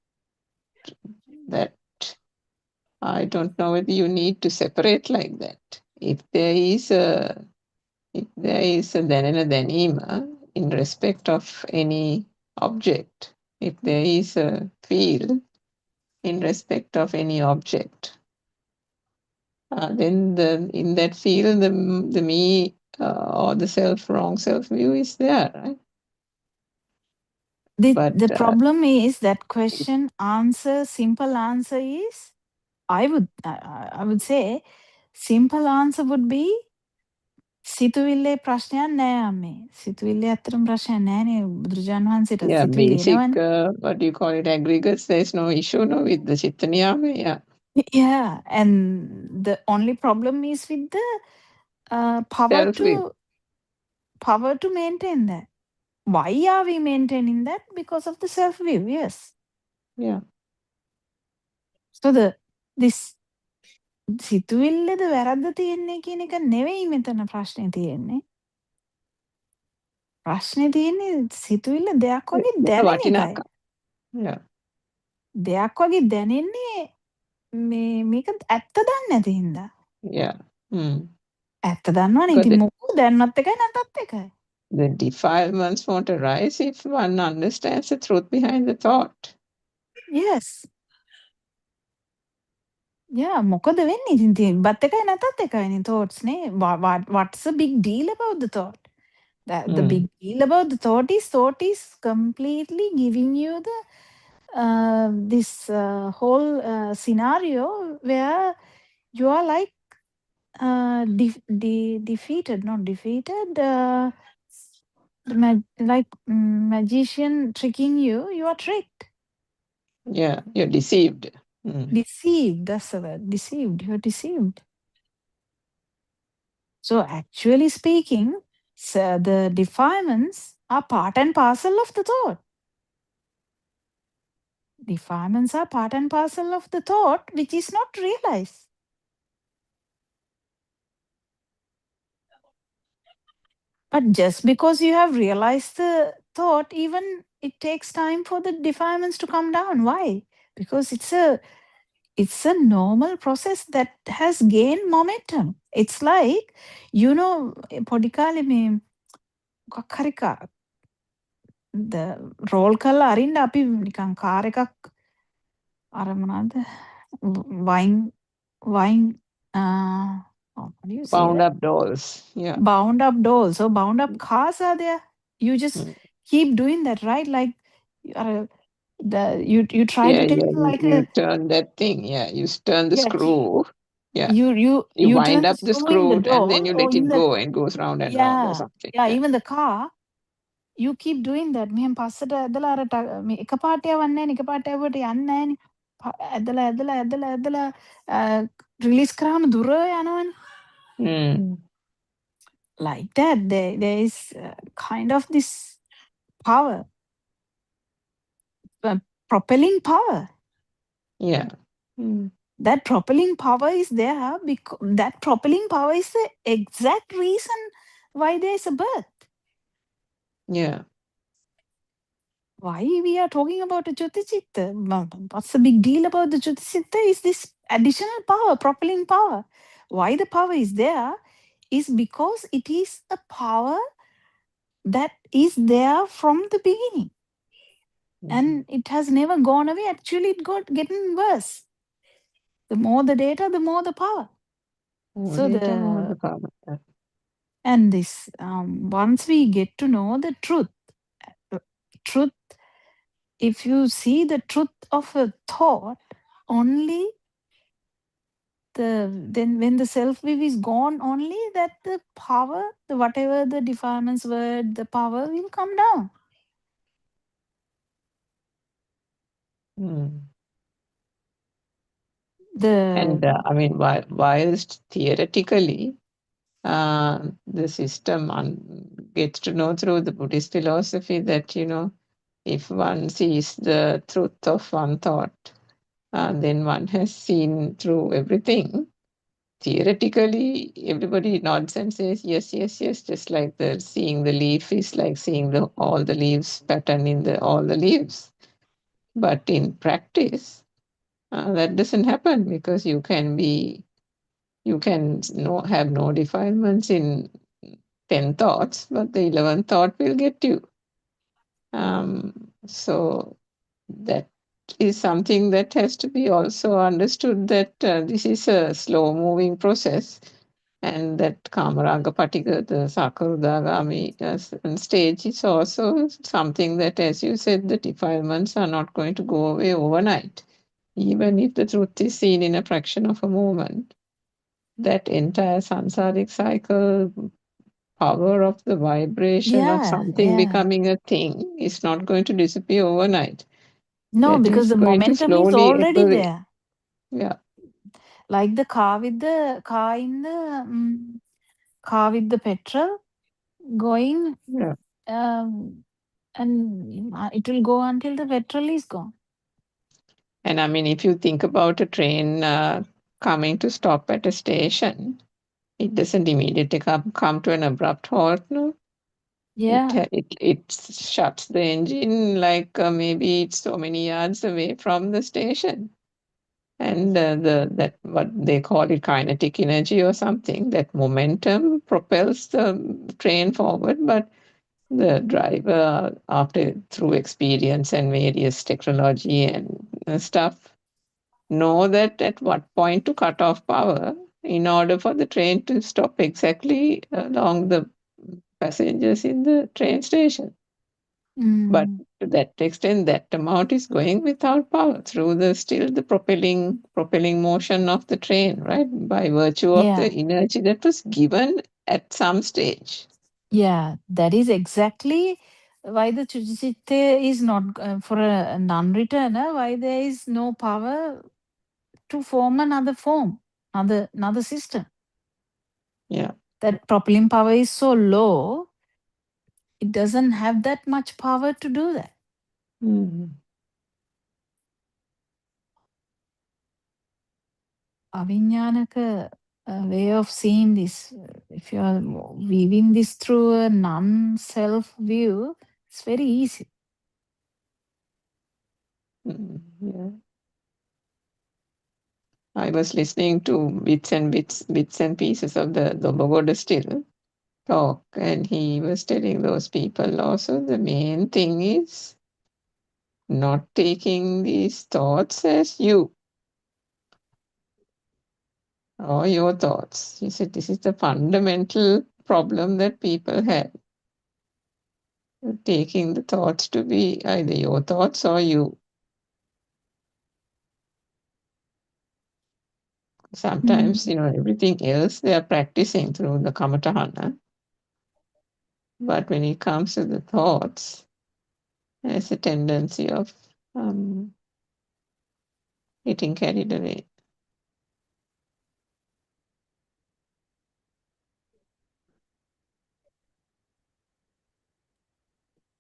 that, I don't know whether you need to separate like that. If there is a then in respect of any object, if there is a feel in respect of any object, then in that field the me or the wrong self view is there, right? The problem is that question answer, simple answer is, I would say simple answer would be සිතුවිල්ලේ ප්‍රශ්නයක් නෑ අම්මේ. සිතුවිල්ලේ ඇත්තටම ප්‍රශ්නයක් නෑනේ බුදුරජාණන් වහන්සේට. Yeah, සිතුවිලි basic, එනවනේ. what do you call it, aggregates, there's no issue, no, with the chitta niyama, yeah. Yeah, and the only problem is with the Self-will. power to maintain that. Why are we maintaining that? Because of the self view, yes. Yeah. So this සිතුවිල්ලද වැරද්ද තියෙන්නේ කියන එක නෙවෙයි මෙතන ප්‍රශ්නේ තියෙන්නේ. ප්‍රශ්නේ තියෙන්නේ සිතුවිල්ල දෙයක් වගේ දැනෙන එකයි. Yeah. දෙයක් වගේ දැනෙන්නේ මේක ඇත්ත දන්නේ නැති හින්දා. Yeah. ඇත්ත දන්නවනේ ඉතින් මොකෝ දැන්නත් එකයි නැතත් එකයි. The defilements won't arise if one understands the truth behind the thought. Yes. Yeah, මොකද වෙන්නේ ඉතින් තිබ්බත් එකයි නැතත් එකයිනේ thoughts නේ. What's the big deal about the thought? The big deal about the thought is completely giving you the this whole scenario where you are like defeated, not defeated, like magician tricking you. You are tricked. Yeah, you're deceived. Deceived, that's the word. Deceived. You're deceived. So actually speaking, the defilements are part and parcel of the thought. Defilements are part and parcel of the thought which is not realized. But just because you have realized the thought, even it takes time for the defilements to come down. Why? Because it's a normal process that has gained momentum. It's like, පොඩි කාලේ මේ මොකක් හරි roll කරලා අරින්න අපි නිකන් car එකක් අර මොනවද wine what do you say Bound that? up dolls. Yeah. Bound up dolls. So bound up cars are there. You just keep doing that, right? Like you try to take like you turn that thing. Yeah, you turn the screw. Yeah. You wind turn up the screw in the screw and then you door let it go and goes round and round or something. Yeah, even the car. You keep doing that. මෙහෙන් පස්සට ඇදලා අර එකපාරට යවන්නේ නැහැ නේ එකපාරට යවුවට යන්නේ නැහැ නේ ඇදලා රිලීස් කරාම දුර යනවනේ. Like that there is kind of this power propelling power. Yeah. Mm. That propelling power is there because that propelling power is the exact reason why there is a birth. Yeah. Why we are talking about a Jyotichitta? What's the big deal about the Jyotichitta is this additional power, propelling power. Why the power is there is because it is a power that is there from the beginning. And it has never gone away. Actually, it got getting worse. The more the data, the more the power. More So data, more the power. Yeah. and this once we get to know the truth, if you see the truth of a thought, only then when the self view is gone, only that the power, the whatever the defilements were, the power will come down. Mm. And The I mean, whilst theoretically, the system gets to know through the Buddhist philosophy that, if one sees the truth of one thought, then one has seen through everything. Theoretically, everybody nods and says yes, yes, yes, just like the seeing the leaf is like seeing all the leaves pattern in all the leaves. But in practice, that doesn't happen because you can have no defilements in 10 thoughts, but the 11th thought will get you. So that is something that has to be also understood, that this is a slow moving process, and that Kamaraga Patika, the Sakarudagami stage, is also something that, as you said, the defilements are not going to go away overnight. Even if the truth is seen in a fraction of a moment, that entire samsaric cycle, power of the vibration of something yeah. becoming a thing, is not going to disappear overnight. No, That because is the going to momentum is slowly ebb already away. there. Yeah. Like the car with the car with the petrol going, Yeah. and it will go until the petrol is gone. And I mean, if you think about a train coming to stop at a station, it doesn't immediately come to an abrupt halt, no? Yeah. It shuts the engine like maybe it's so many yards away from the station. And that what they call it, kinetic energy or something, that momentum propels the train forward, but the driver, after through experience and various technology and stuff, know that at what point to cut off power in order for the train to stop exactly along the passengers in the train station. But Mm. to that extent, that amount is going without power through the propelling motion of the train, right? By virtue of the Yeah. energy that was given at some stage. Yeah. That is exactly why the Chuchichitte is not for a non-returner, why there is no power to form another form, another system. Yeah. That propelling power is so low, it doesn't have that much power to do that. Mm. Avinyanaka way of seeing this, if you are weaving this through a non-self view, it's very easy. Yeah. I was listening to bits and pieces of the Dobogoda still talk, and he was telling those people also the main thing is not taking these thoughts as you or your thoughts. He said this is the fundamental problem that people have. Taking the thoughts to be either your thoughts or you. Sometimes, everything else they are practicing through the Kamatahana. But when it comes to the thoughts, there's a tendency of getting carried away.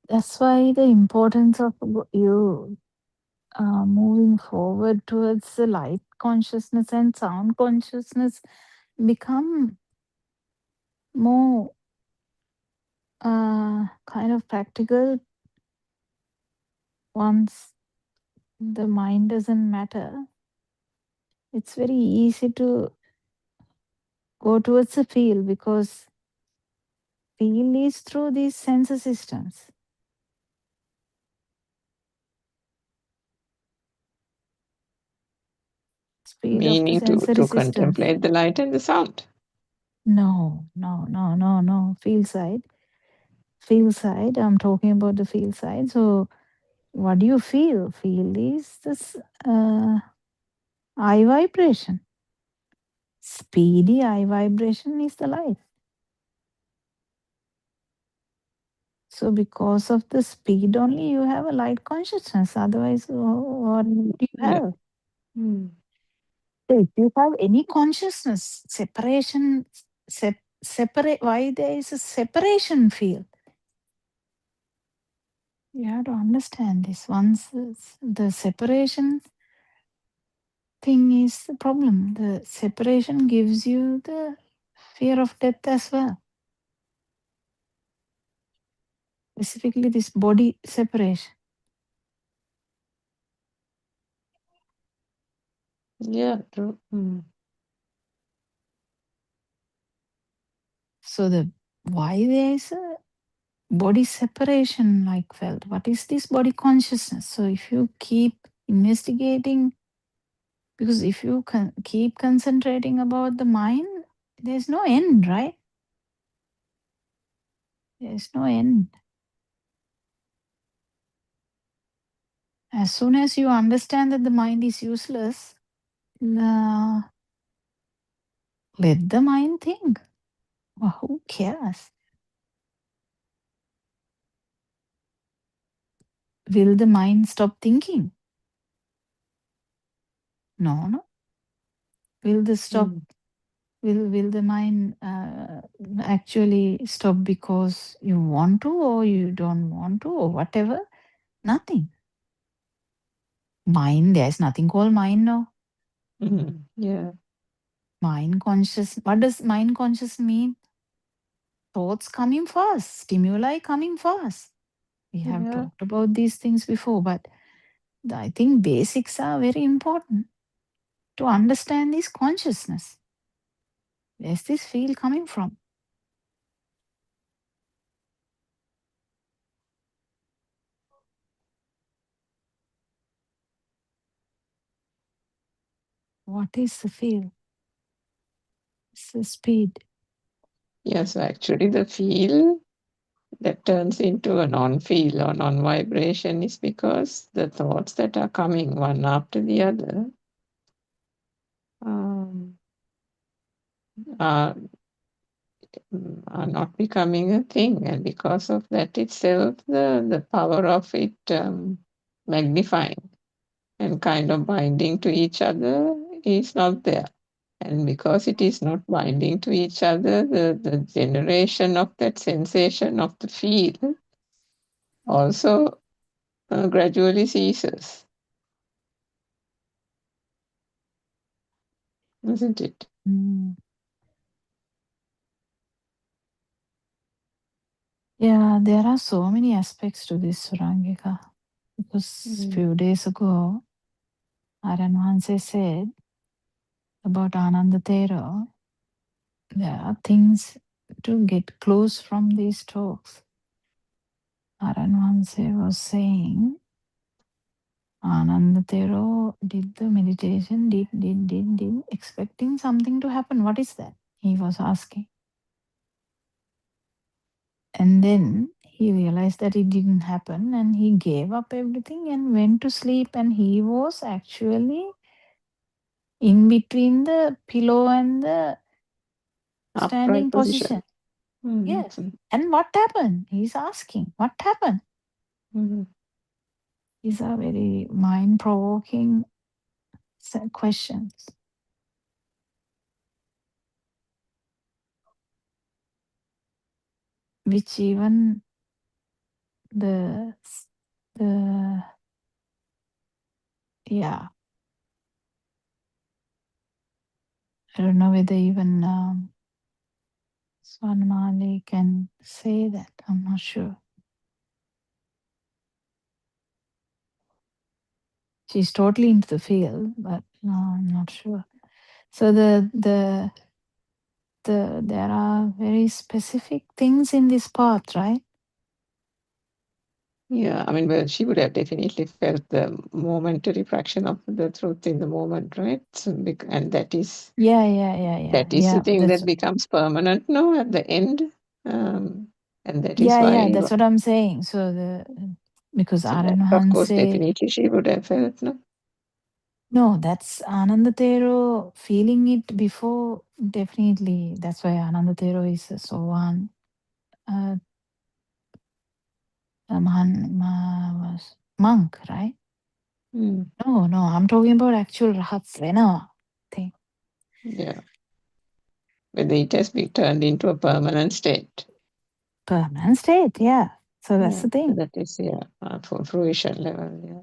That's why the importance of you moving forward towards the light consciousness and sound consciousness become more kind of practical once the mind doesn't matter. It's very easy to go towards the feel because feel is through these sense systems. Speed of the Meaning sensory to systems. contemplate the light and the sound. No. Feel side. Feel side. I'm talking about the feel side. So what do you feel? Feel is this eye vibration. Speedy eye vibration is the light. So because of the speed only, you have a light consciousness. Otherwise, what do you Yeah. have? Mm. So if you have any consciousness, separation, separate. Why there is a separation field? You have to understand this. Once the separation thing is the problem, the separation gives you the fear of death as well. Specifically, this body separation. Yeah, true. Mm. So the why there is a body separation like felt. What is this body consciousness? So if you keep investigating, because if you keep concentrating about the mind, there's no end, right? There's no end. As soon as you understand that the mind is useless, let the mind think. Well, who cares? Will the mind stop thinking? No. Will the stop? Mm. Will the mind actually stop because you want to or you don't want to or whatever? Nothing. Mind, there's nothing called mind now. Mm. Yeah. Mind conscious. What does mind conscious mean? Thoughts coming fast, stimuli coming fast. We have Yeah. talked about these things before, but I think basics are very important to understand this consciousness. Where's this feel coming from? What is the feel? It's the speed. Yeah, so actually the feel that turns into a non-feel or non-vibration is because the thoughts that are coming one after the other um, are, are not becoming a thing. And because of that itself, the power of it magnifying and kind of binding to each other is not there. And because it is not binding to each other, the generation of that sensation of the feel also gradually ceases, isn't it? Mm. Yeah, there are so many aspects to this, Surangika. Because few days ago, Aran Hanse said about Ananda Thero, there are things to get close from these talks. Aran Hanse was saying, Ananda Thero did the meditation, did, expecting something to happen. What is that? He was asking. And then he realized that it didn't happen and he gave up everything and went to sleep. And he was actually in between the pillow and the standing Upright position. position. Yes. And what happened? He's asking, what happened? These are very mind provoking questions. Which even the yeah. I don't know whether even Swarnamali can say that. I'm not sure. She's totally into the field, but no, I'm not sure. So there are very specific things in this path, right? Yeah, I mean, well, she would have definitely felt the momentary fraction of the truth in the moment, right? So, and that is Yeah. the thing That's that becomes permanent, no, at the end. And that is yeah. why, That's what I'm saying. So because so that, Aryan of course, Hanse, definitely she would have felt, no? no, that's Anandathero feeling it before. Definitely, that's why Anandathero is a Sovan. Was monk, right? Mm, No, I'm talking about actual Rahat Srena thing. yeah. Whether it has been turned into a permanent state. Permanent state, yeah. So that's Yeah, the thing. that is, yeah, for fruition level, yeah.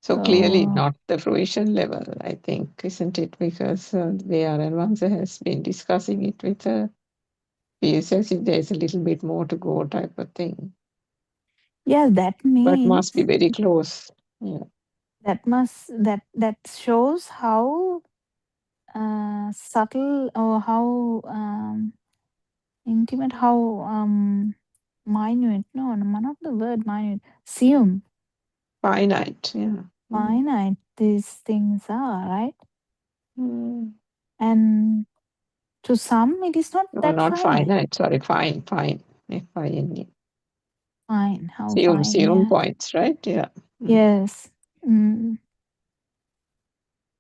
So clearly So not the fruition level, I think, isn't it? Because the Aranwansa has been discussing it with her. Feels as if there's a little bit more to go type of thing. yeah, that But means must be very close. Yeah. that shows how subtle or how intimate, how minute. No, not the word minute. Seum, Finite, yeah. finite. These things are right, Mm. and to some it is not No, that not finite. finite, sorry, fine. F-I-N-E. Fine, how fine? Serum Yeah. points, right? Yeah. Mm. Yes. Mm.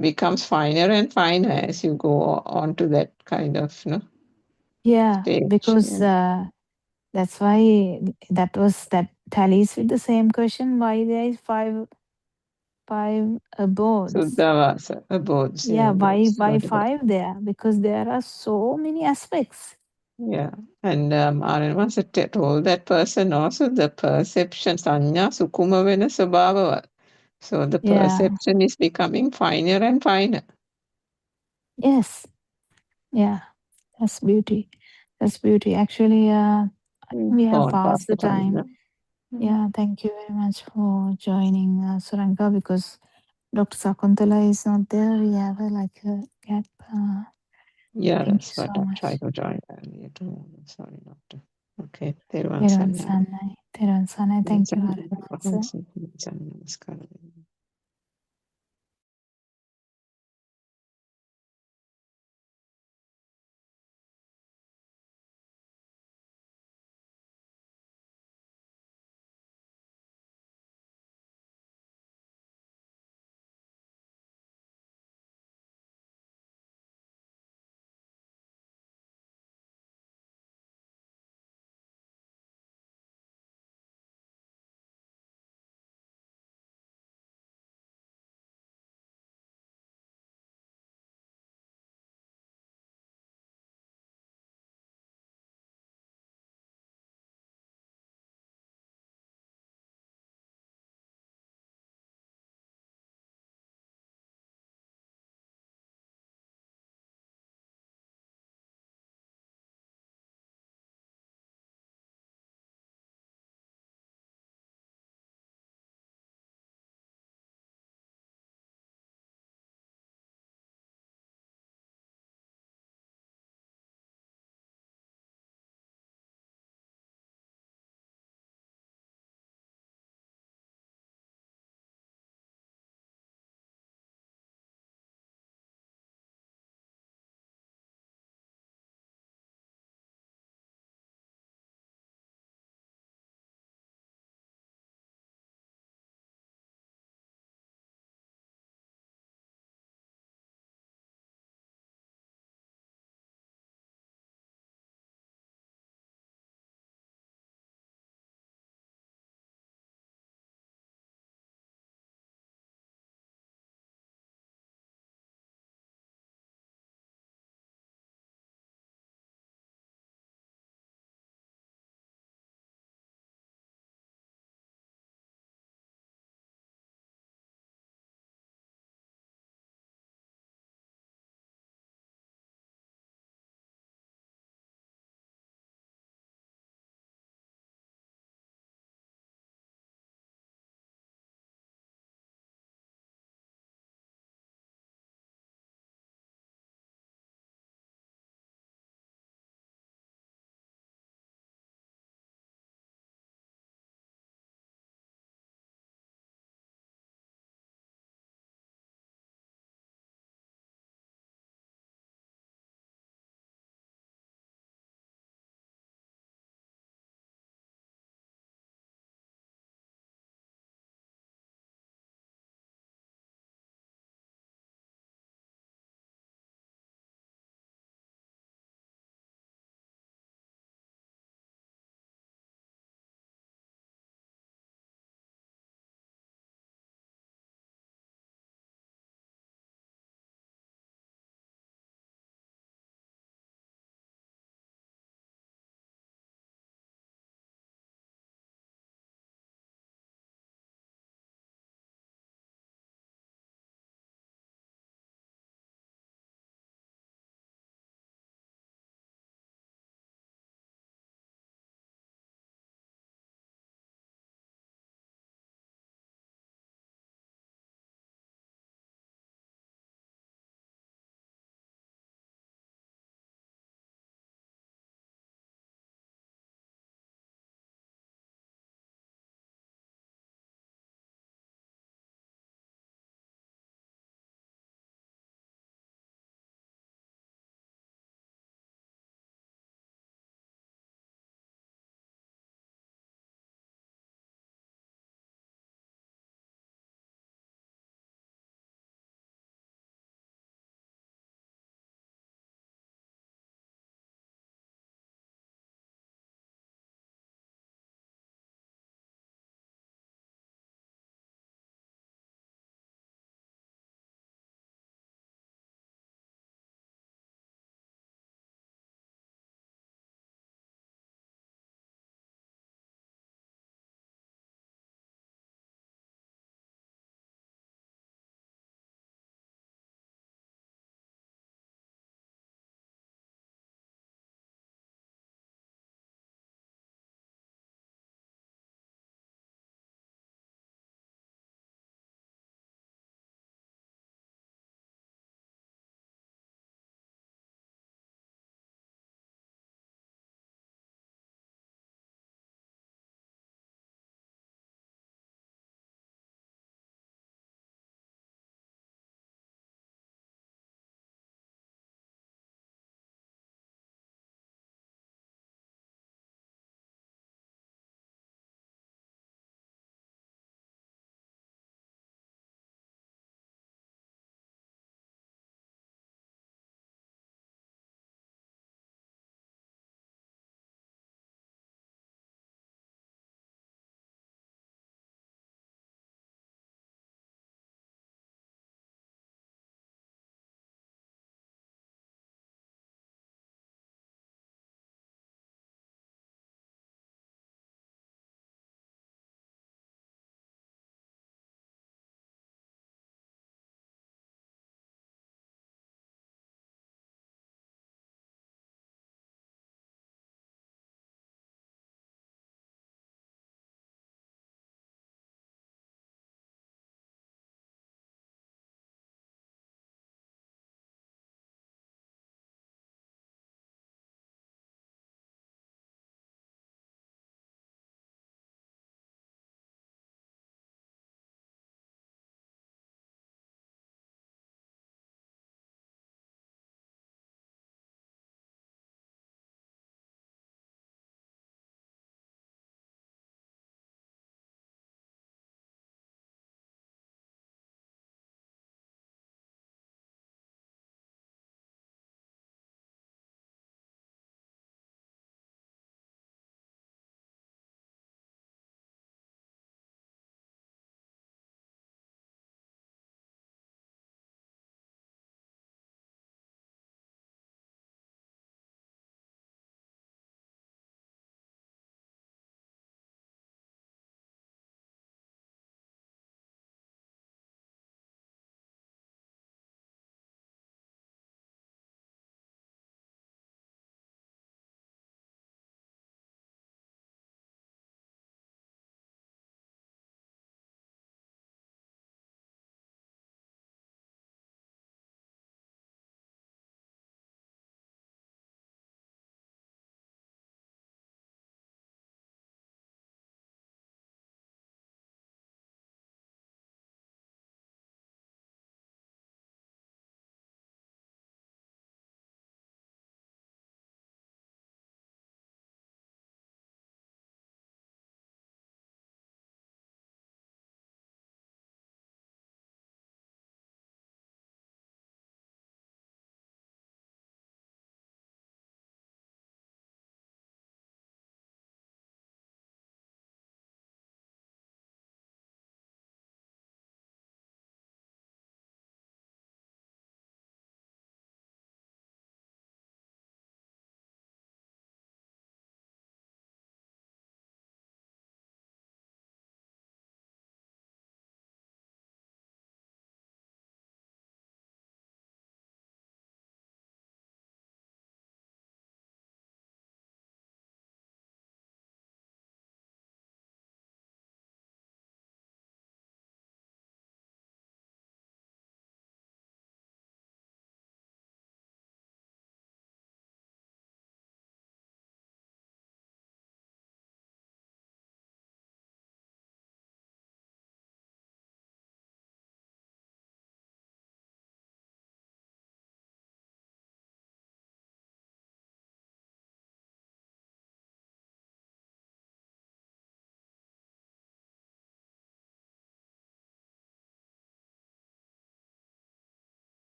Becomes finer and finer as you go on to that kind of Yeah, stage. because Yeah. that's why that tallies with the same question. Why there is five abodes? Suddhavasa, abodes, Yeah, yeah, abodes, why whatever. five there? Because there are so many aspects. Yeah. And Aranwansa told that person also the perception, sanya sukuma vena sabhava. So the Yeah. perception is becoming finer and finer. Yes. Yeah. That's beauty. That's beauty. Actually, we have Gone past passed the the time. time. Yeah. Thank you very much for joining, Suranka, because Dr. Sakuntala is not there. We have like a gap. Yeah, Thank you that's so what I much. tried to join earlier too. Sorry, not to. Okay, Teruvan Teruvan Sannai. Sannai. Teruvan Sannai. Thank you, Arun. Namaskar.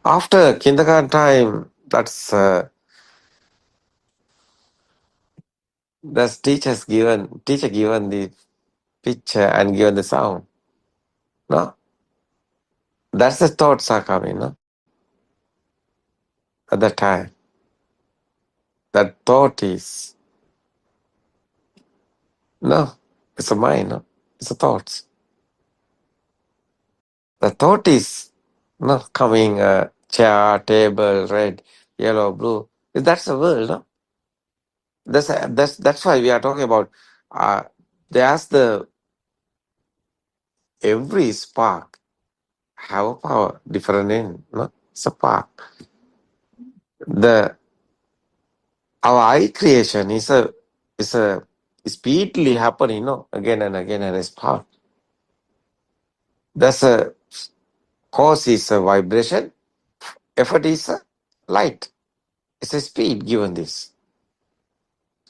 After kindergarten time, that's teacher given the picture and given the sound. No, that's the thoughts are coming. No, at that time, that thought is no, it's a mind. No, it's a thoughts. The thought is no coming. Chair, table, red, yellow, blue. That's the world. No, that's why we are talking about. There's the every spark have a power different in. No, it's a spark. The our eye creation is a speedily happening, again and again, and it's power. That's a cause is a vibration, effort is a light. It's a speed given this.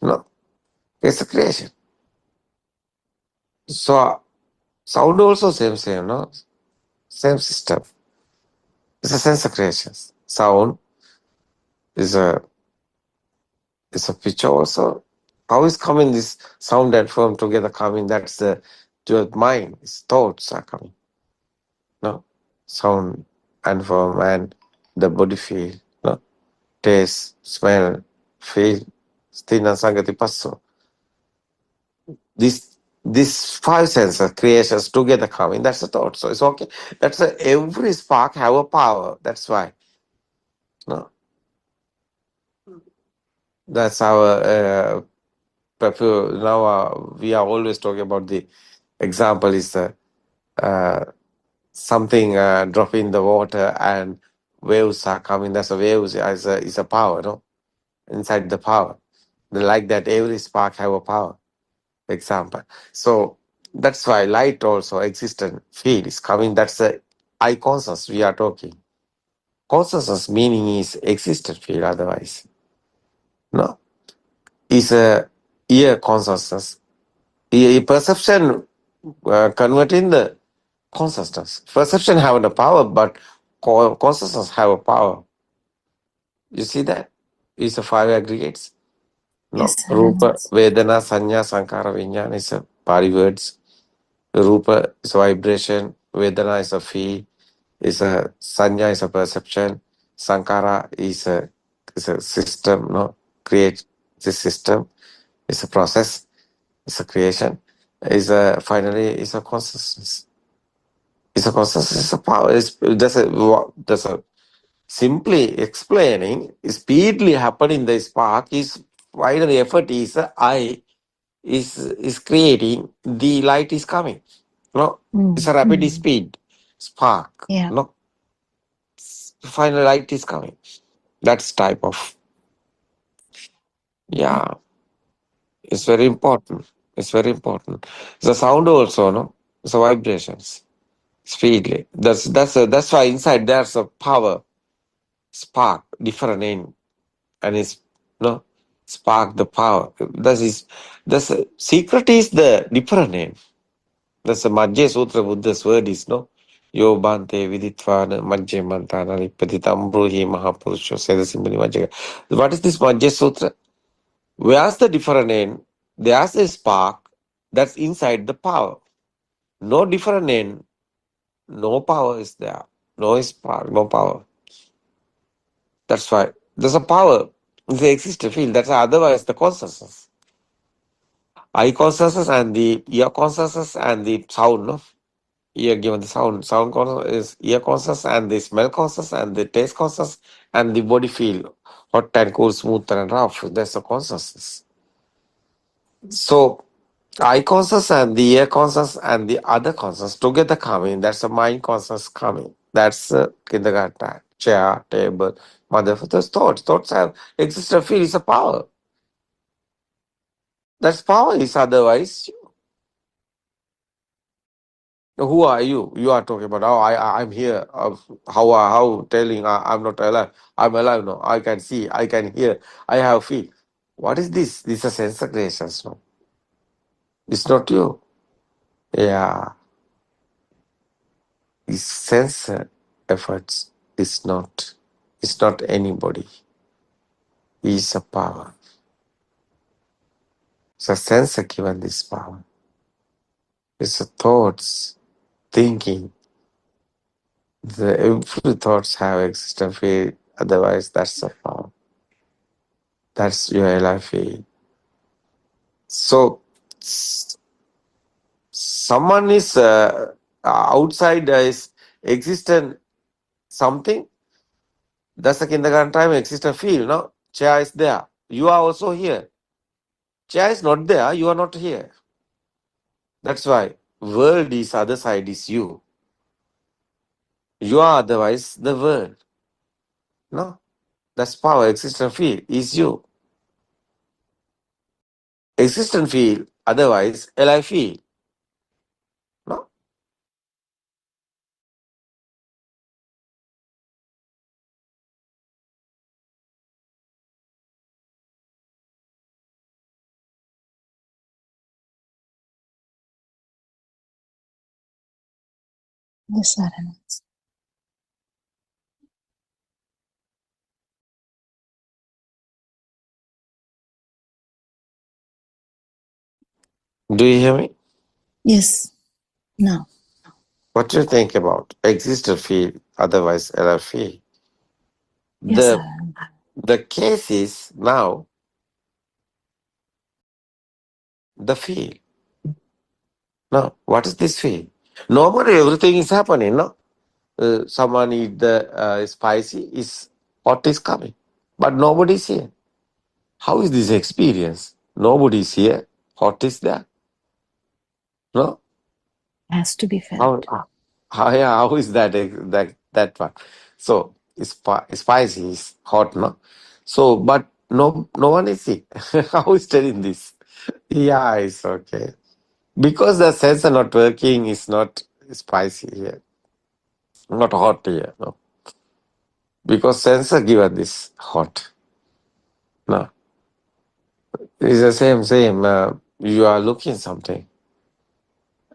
No, it's a creation. So sound also same, no? Same system. It's a sense of creation. Sound is a pitch also. How is coming this sound and form together coming? That's the your mind, its thoughts are coming. No? Sound and form and the body feel, no? Taste, smell, feel, sthina sangati passo. These five senses creations together coming, that's the thought. So it's okay. That's every spark have a power. That's why. No? That's our now we are always talking about the example is something drop in the water and waves are coming. That's a waves is a power, no? Inside the power. Like that, every spark have a power. Example. So that's why light also existent field is coming. That's the eye consciousness we are talking. Consciousness meaning is existent field. Otherwise, no, is a ear consciousness. Perception converting the consciousness. Perception have the power, but consciousness have a power. You see that? It's a five aggregates. No, Yes, sir. Rupa, Vedana, Sanya, Sankara, Vijnana is a Pali words. Rupa is a vibration. Vedana is a feel. Is a Sanya is a perception. Sankara is a system. No, create this system. It's a process. It's a creation. Is a finally is a consciousness. It's a consciousness. It's a power. That's a simply explaining speedily happening in the spark is final effort is I is creating the light is coming. No, it's a rapid speed spark. Yeah. No, final light is coming. That's type of It's very important. It's very important. The sound also, no, it's a vibrations speedily. That's why inside there's a power spark different in and it's no spark the power. That's secret is the different name. That's a Majje Sutra Buddha's word is no Yo Bante Viditvana Majje Mantana Nipatitam Bruhi Mahapurusho say the simply Majje. What is this Majje Sutra? Where's the different name? There's a spark that's inside the power. No different name, no power is there. No spark, no power. That's why there's a power. They exist to feel. That's otherwise the consciousness. Eye consciousness and the ear consciousness and the sound, no? Ear given the sound. Sound consciousness is ear consciousness and the smell consciousness and the taste consciousness and the body feel. Hot and cool, smooth and rough. That's the consciousness. So eye consciousness and the ear consciousness and the other consciousness together coming. That's the mind consciousness coming. That's kindergarten. Chair, table, mother. Those thoughts. Thoughts have existed. Feel is a power. That's power is otherwise. Who are you? You are talking about, I'm here. How telling I'm not alive. I'm alive now. I can see, I can hear, I have feel. What is this? This is a sense of creations, no? It's not you. Yeah. It's sense efforts. is not. It's not anybody. He is a power. So sense given this power. It's the thoughts, thinking. Every thoughts have existence field. Otherwise, that's the power. That's your life field. So someone is outside is existent something. That's the kindergarten time existent field. No, chair is there. You are also here. Chair is not there. You are not here. That's why world is other side is you. You are otherwise the world. No, that's power. Existent field is you. Existent field otherwise alive field. No. Yes, Arana. Do you hear me? Yes. Now. What do you think about existent field otherwise alive field? Yes, The Arana. the case is now the field. No, what is this field? Normally everything is happening. No, someone eat the spicy is hot is coming, but nobody is here. How is this experience? Nobody is here. Hot is there. No, Has to be how felt. yeah, how is that one? So spicy is hot, no. So but no one is here. How is telling this? Yeah, it's okay. Because the sensor not working is not spicy here, not hot here. No, because sensor given this hot. No, it's the same. You are looking something.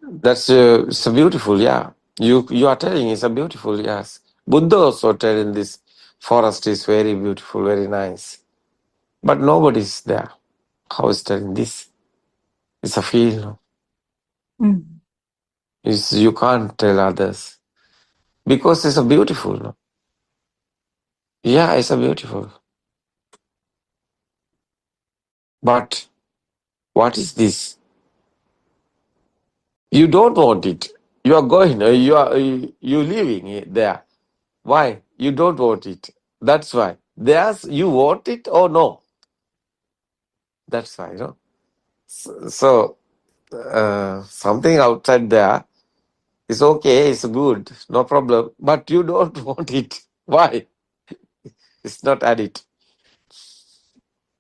That's it's a beautiful. Yeah, you are telling it's a beautiful. Yes, Buddha also telling this forest is very beautiful, very nice. But nobody is there. How is telling this? It's a feel. Mm. It's, you can't tell others because it's a beautiful. No? Yeah, it's a beautiful. But what is this? You don't want it. You are going. You leaving it there. Why? You don't want it. That's why. There's you want it or no. That's why. No. So something outside there is okay. It's good. No problem. But you don't want it. Why? It's not added.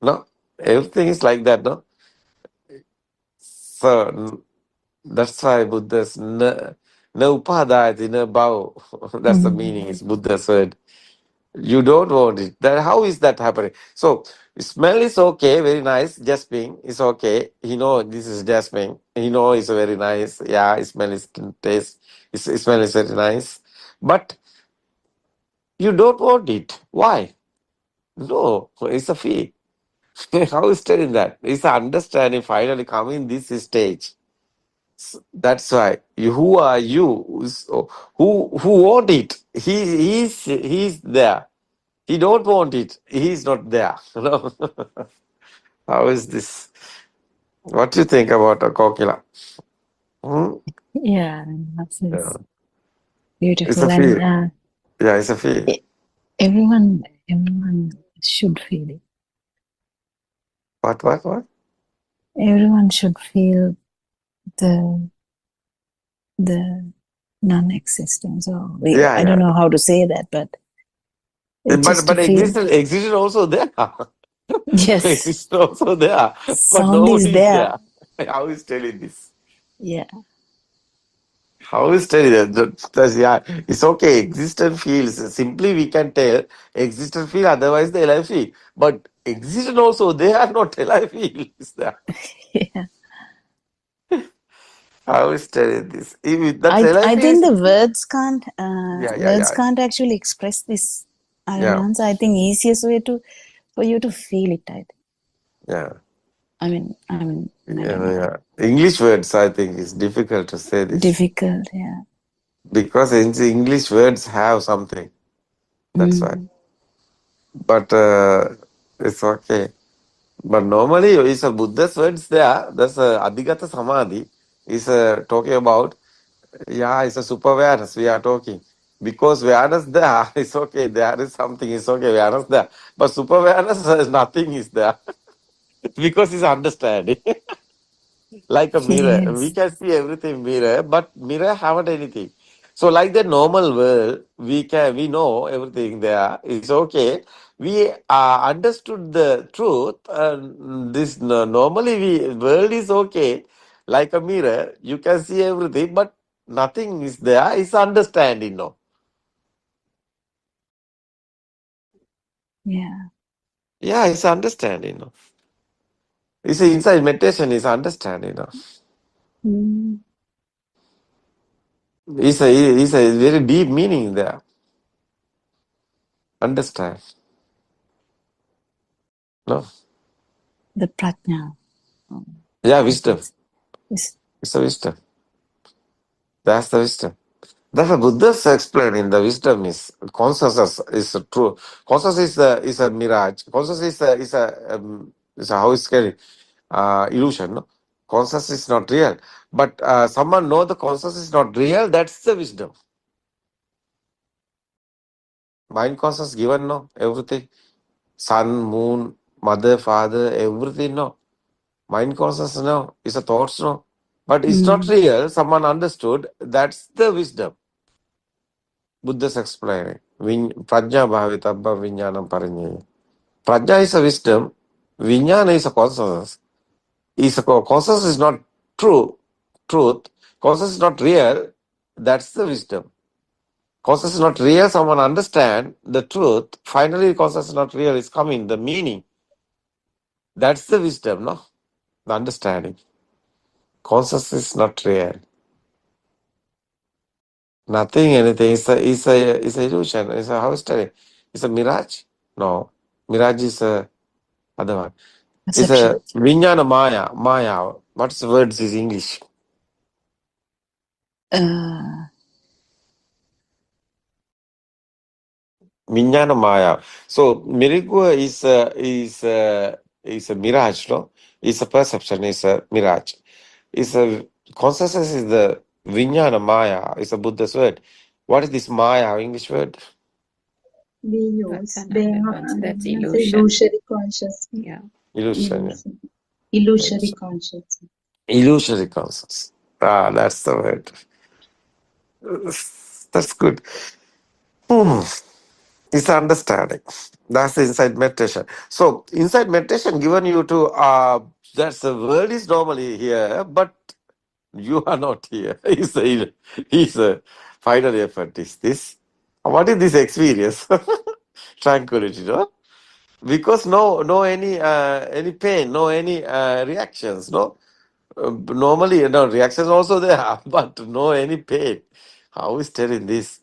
No. Everything is like that. No. So that's why Buddha's no upadayati no bow. That's the meaning. It's Buddha's word. You don't want it. Then how is that happening? So smell is okay, very nice. Jasmine is okay. He know this is jasmine. He know it's very nice. Yeah, smell is taste. Smell is very nice. But you don't want it. Why? No, it's a fee. How is telling that? It's the understanding finally coming this stage. That's why. Who are you? Who want it? He's there. He don't want it. He's not there. No. How is this? What do you think about a kokila? Hmm? Yeah, that's Yeah. it's It's beautiful. a feel. And Yeah, it's a feel. everyone should feel it. What? Everyone should feel the non-existence. Or Yeah, I don't yeah. know how to say that, but it's just to But feel. existence also there. Yes, Existence also there. But sound is nobody is there. there. How is telling this? Yeah. How is telling that? Yeah, it's okay. Existence feels. Simply we can tell existence feel, otherwise the alive feel. But existence also, they are not alive feel. Is there? Yeah. I was telling this. That's I LIF think is. the words can't Yeah. actually express this. Yeah. I think easiest way for you to feel it. Yeah. I don't know. Yeah. English words, I think, is difficult to say this Difficult, yeah. because English words have something. That's why. But it's okay. But normally, it's a Buddha's words there. That's a Adhigata Samadhi. Is talking about, yeah, it's a super awareness we are talking. Because awareness there, it's okay. There is something, it's okay. Awareness there. But super awareness, nothing is there. Because it's understanding. Like a mirror. We Yes. can see everything mirror, but mirror haven't anything. So like the normal world, we know everything there. It's okay. We understood the truth. Normally world is okay. Like a mirror, you can see everything, but nothing is there. It's understanding, no. Yeah. Yeah, it's understanding, no. It's inside meditation is understanding, no. Mm. It's a very deep meaning there. Understand. No? The prajna. Yeah, I wisdom. think it's It's a wisdom. That's the wisdom. That's what Buddha's explaining. The wisdom is consciousness is true. Consciousness is a mirage. Consciousness is a how it's scary illusion. No? Consciousness is not real. But someone know the consciousness is not real. That's the wisdom. Mind consciousness given no everything. Sun, moon, mother, father, everything no. Mind consciousness no. It's a thoughts no. But it's not real. Someone understood. That's the wisdom. Buddha's explaining. Prajna bhavitabba vijnanam parinyeya. Prajna is a wisdom. Vijnana is a consciousness. Consciousness is not truth. Consciousness is not real. That's the wisdom. Consciousness is not real. Someone understand the truth. Finally, consciousness is not real. It's coming. The meaning. That's the wisdom, no? The understanding. Consciousness is not real. Nothing, anything. It's a illusion. It's a how is it? It's a mirage. No, mirage is a other one. It's perception. a Vijnana Maya. Maya. What's the words is English? Vijnana Maya. So miracle is a mirage, no? It's a perception. It's a mirage. It's a consciousness is the Vijnana Maya. It's a Buddha's word. What is this Maya English word? We That's use another one. That's illusion. illusory consciousness. Yeah. Illusion. Yeah. Illusory consciousness. Illusory consciousness. That's the word. That's good. It's understanding. That's the inside meditation. So inside meditation given you to that's the world is normally here, but you are not here. It's a final effort is this. What is this experience? Tranquility, no? Because no any pain, no any reactions, no. Normally, reactions also there, but no any pain. How is telling this?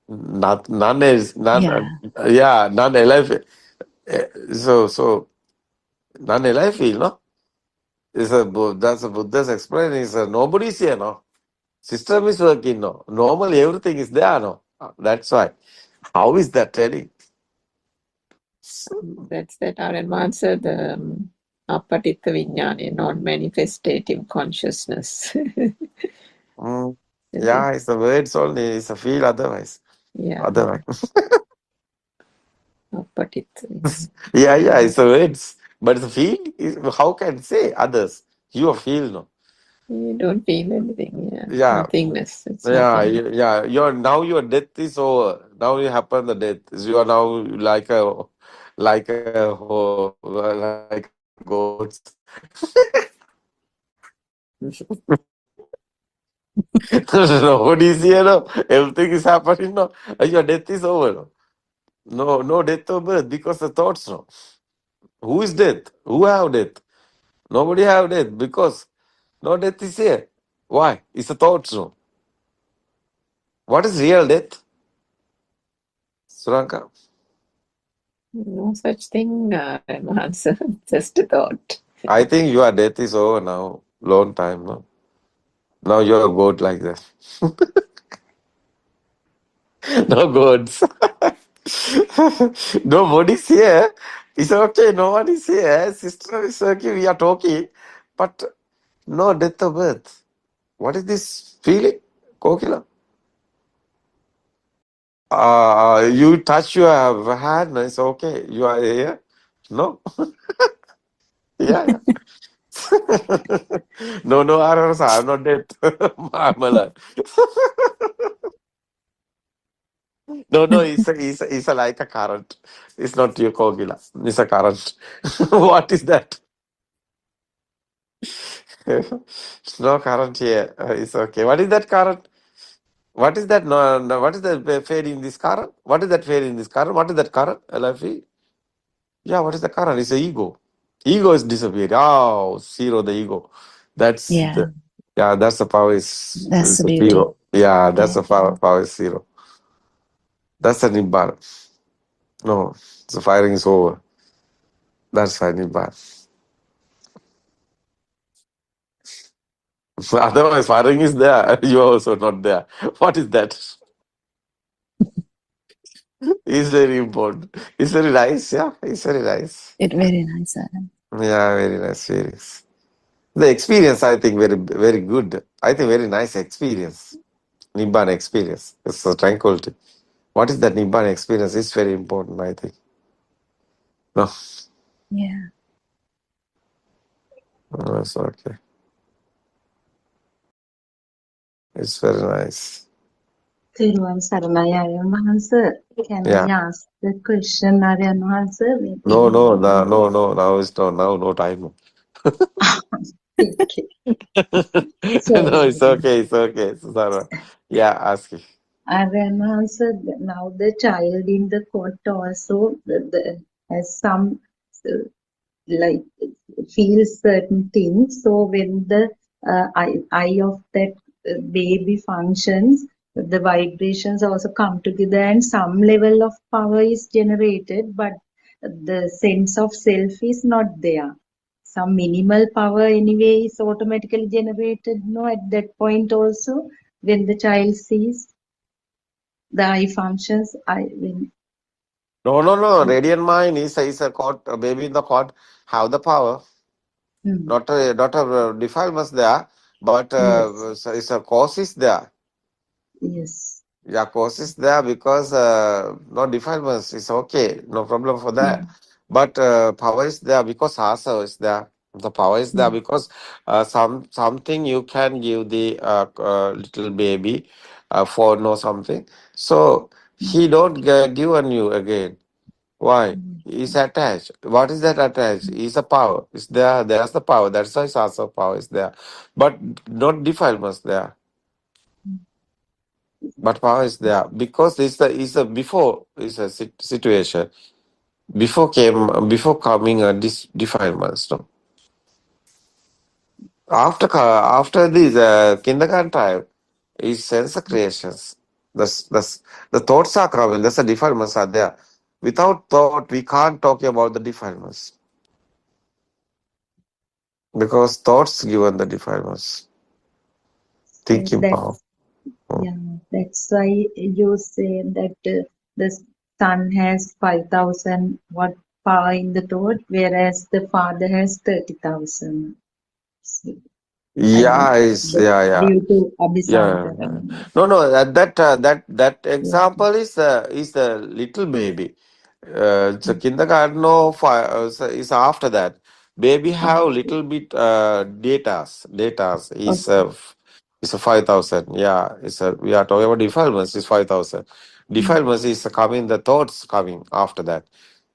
None is none. Yeah. Yeah, none alive. So none alive feel no. That's a Buddha's explaining. Is nobody's here no. System is working no. Normally everything is there no. That's why. How is that telling? That's that our answer, the apatitta vijnana, non-manifestative consciousness. Yeah, it's the words only. It's a feel otherwise. Yeah. Otherwise. Apatitta is. Yeah, it's the words. But the feel is how can say others? You feel no. You don't feel anything. Yeah. Yeah. Nothingness. It's Yeah, nothing. yeah. Your death is over. Now you happen the death. You are now like a goat. Nobody is here. No. Everything is happening. No, your death is over. No death or birth because the thoughts. No, who is death? Who have death? Nobody have death because no death is here. Why? It's a thought, no? What is real death? Suranka? No such thing, answer. Just a thought. I think your death is over now. Long time, no? Now you're a goat like that. No goats. Nobody's here. It's okay. No one is here. Sister is okay. We are talking. But no death of birth. What is this feeling, Kokila? You touch your hand. It's okay. You are here. No? Yeah, yeah. No, I'm not dead. I'm alive. No, it's a like a current. It's not your Kogila. It's a current. What is that? No current here. It's okay. What is that current? What is that? No, what is that fade in this current? What is that fade in this current? What is that current? LFE? Yeah, what is the current? It's the ego. Ego is disappeared. Oh, zero the ego. That's Yeah, the that's the power is that's the beauty. zero. Yeah, that's Yeah. the power is zero. That's the Nibbana. No, the firing is over. That's why Nibbana. Otherwise, firing is there. You are also not there. What is that? It's very important. It's very nice. Yeah, it's very nice. It very nice, Adam. Yeah, very nice feelings. The experience, I think, very good. I think very nice experience. Nibbana experience. It's a tranquility. What is that Nibbana experience? It's very important, I think. No, Yeah. it's okay. It's very nice. Thiruvan Saranai Aryan Mahansa, can Yeah. I ask the question, Aryan Mahansa? No, now it's no time. Okay. No, So, it's okay, Susana. Yeah, ask it. Aryan Mahansa, now the child in the court also has some like feels certain things. So when the eye of that baby functions, the vibrations also come together and some level of power is generated, but the sense of self is not there. Some minimal power anyway is automatically generated, no, at that point also when the child sees the eye functions, No. Radiant mind is a court, a baby in the court have the power. Hmm. Not a defilements there, but Yes, so it's a cause is there. yes. Yeah, cause is there because no defilements is okay, no problem for that. Hmm. But power is there because asa is there. The power is there Hmm. because something you can give the little baby for no something. So he don't give on you again. Why? Hmm. He's attached. What is that attached? Is a power. Is there? There's the power. That's why asa power is there. But not defilements there. But power is there because it's a before is a situation before coming a defilements. No, after this kindergarten time is sense creations. The thoughts are coming. That's the defilements are there. Without thought, we can't talk about the defilements because thoughts given the defilements. So Thinking power. yeah, that's why you say that the son has 5,000 watt power in the thought, whereas the father has 30,000. So, I mean, Yeah, is yeah. due to Yeah. Abhisantara. No. That Yeah. example is the little baby. It's a Mm. kindergarten or is after that. Baby have Okay. little bit datas Okay. is a 5,000. Yeah, it's a we are talking about defilements is 5,000. Mm. Defilements is coming the thoughts coming after that.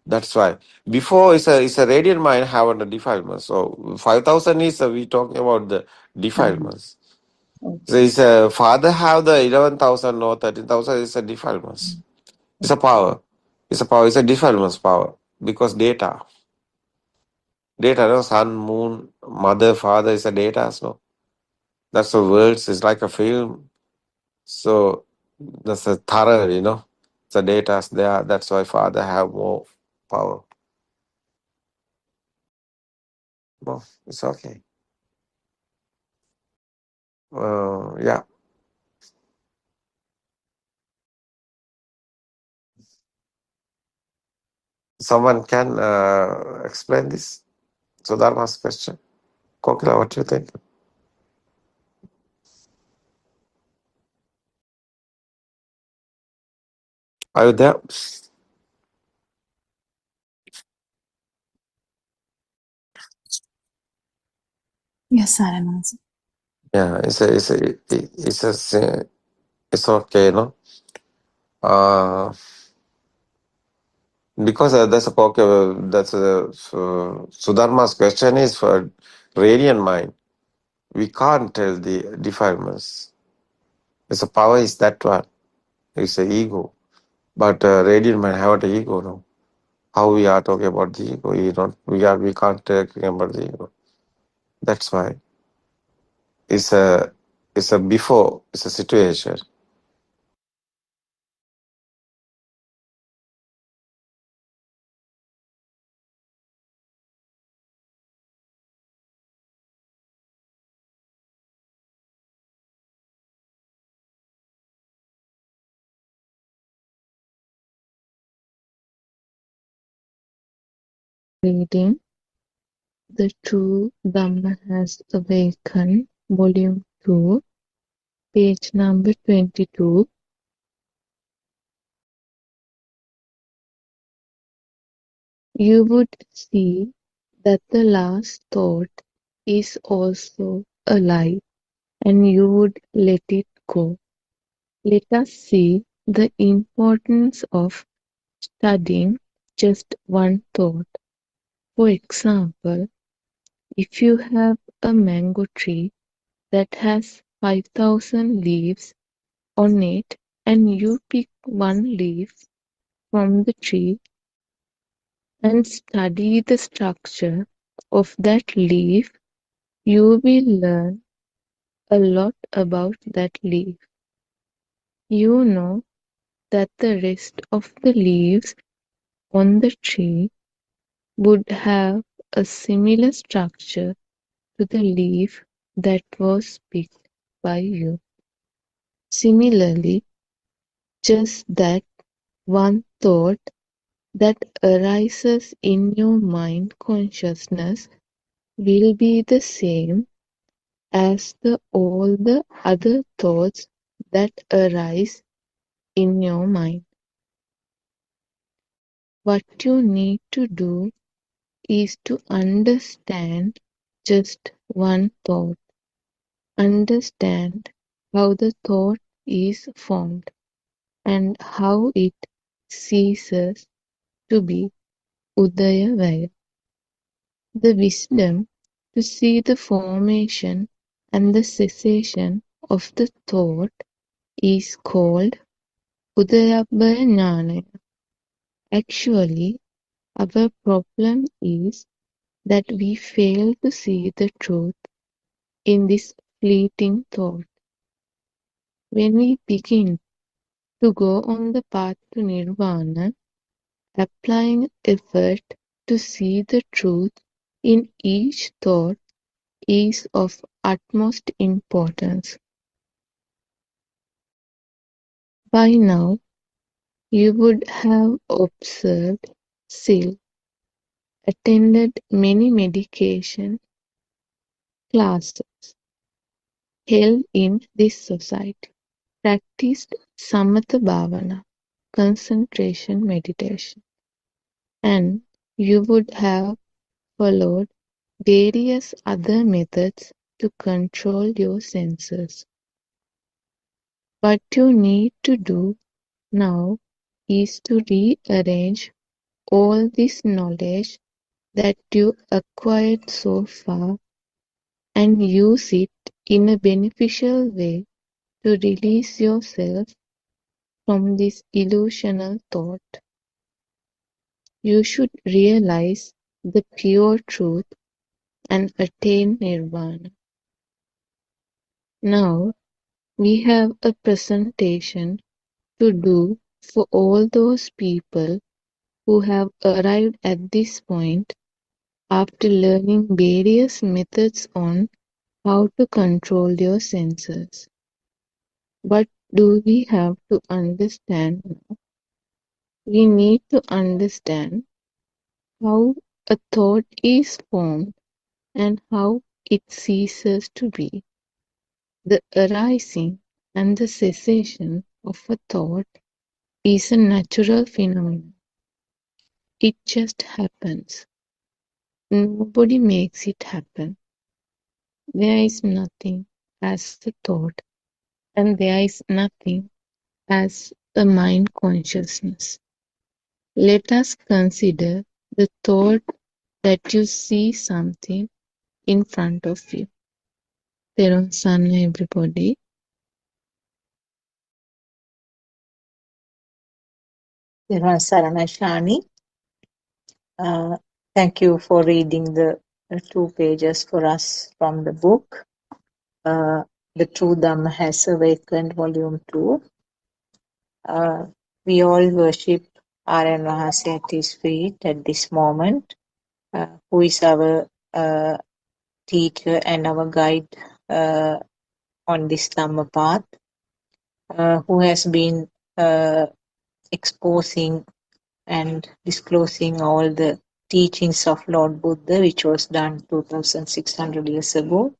That's why before is a radiant mind have a defilement. So 5,000 is we talking about the defilements. So Okay. is a father have the 11,000 or 13,000 is a defilements. It's a Okay. power. It's a power. It's a defilements power because data. No sun, moon, mother, father is a data. No, That's the words. It's like a film. So that's a thorough, the data's there. That's why Father have more power. No, it's okay. Yeah. Someone can explain this? So that was question. Kokila, what do you think? Are you there? Yes, I am answering. Yeah, it's okay, no? Because that's a that's a Sudharma's question is for radiant mind. We can't tell the defilements. It's a power is that one. It's a ego. But radiant mind have an ego, no? How we are talking about the ego? We can't talk about the ego. That's why it's a before. It's a situation. Reading The True Dhamma Has Awakened, Volume 2, page number 22. You would see that the last thought is also a lie, and you would let it go. Let us see the importance of studying just one thought. For example, if you have a mango tree that has 5,000 leaves on it and you pick one leaf from the tree and study the structure of that leaf, you will learn a lot about that leaf. You know that the rest of the leaves on the tree would have a similar structure to the leaf that was picked by you. Similarly, just that one thought that arises in your mind consciousness will be the same as all the other thoughts that arise in your mind. What you need to do is to understand just one thought. Understand how the thought is formed and how it ceases to be Udayavaya. The wisdom to see the formation and the cessation of the thought is called Udayabhaya Jnana. Actually, our problem is that we fail to see the truth in this fleeting thought. When we begin to go on the path to nirvana, applying effort to see the truth in each thought is of utmost importance. By now, you would have observed SIL, attended many meditation classes held in this society, practiced Samatha Bhavana, concentration meditation, and you would have followed various other methods to control your senses. What you need to do now is to rearrange all this knowledge that you acquired so far and use it in a beneficial way to release yourself from this illusional thought. You should realize the pure truth and attain nirvana. Now we have a presentation to do for all those people who have arrived at this point after learning various methods on how to control your senses. What do we have to understand now? We need to understand how a thought is formed and how it ceases to be. The arising and the cessation of a thought is a natural phenomenon. It just happens. Nobody makes it happen. There is nothing as a thought, and there is nothing as a mind consciousness. Let us consider the thought that you see something in front of you. Teron Sanna, everybody. Therwan Sarana Shani. Thank you for reading the 2 pages for us from the book. The True Dhamma Has Awakened, Volume 2. We all worship Aryan Vahasi at his feet at this moment, who is our teacher and our guide on this Dhamma path, who has been exposing and disclosing all the teachings of Lord Buddha, which was done 2,600 years ago.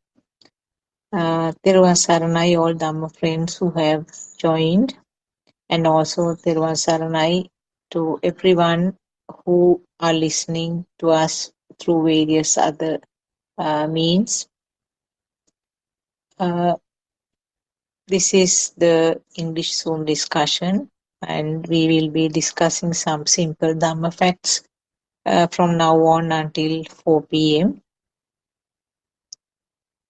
Therwan Saranai, all Dhamma friends who have joined, and also Therwan Saranai to everyone who are listening to us through various other means. This is the English Zoom discussion, and we will be discussing some simple Dhamma facts from now on until 4 p.m.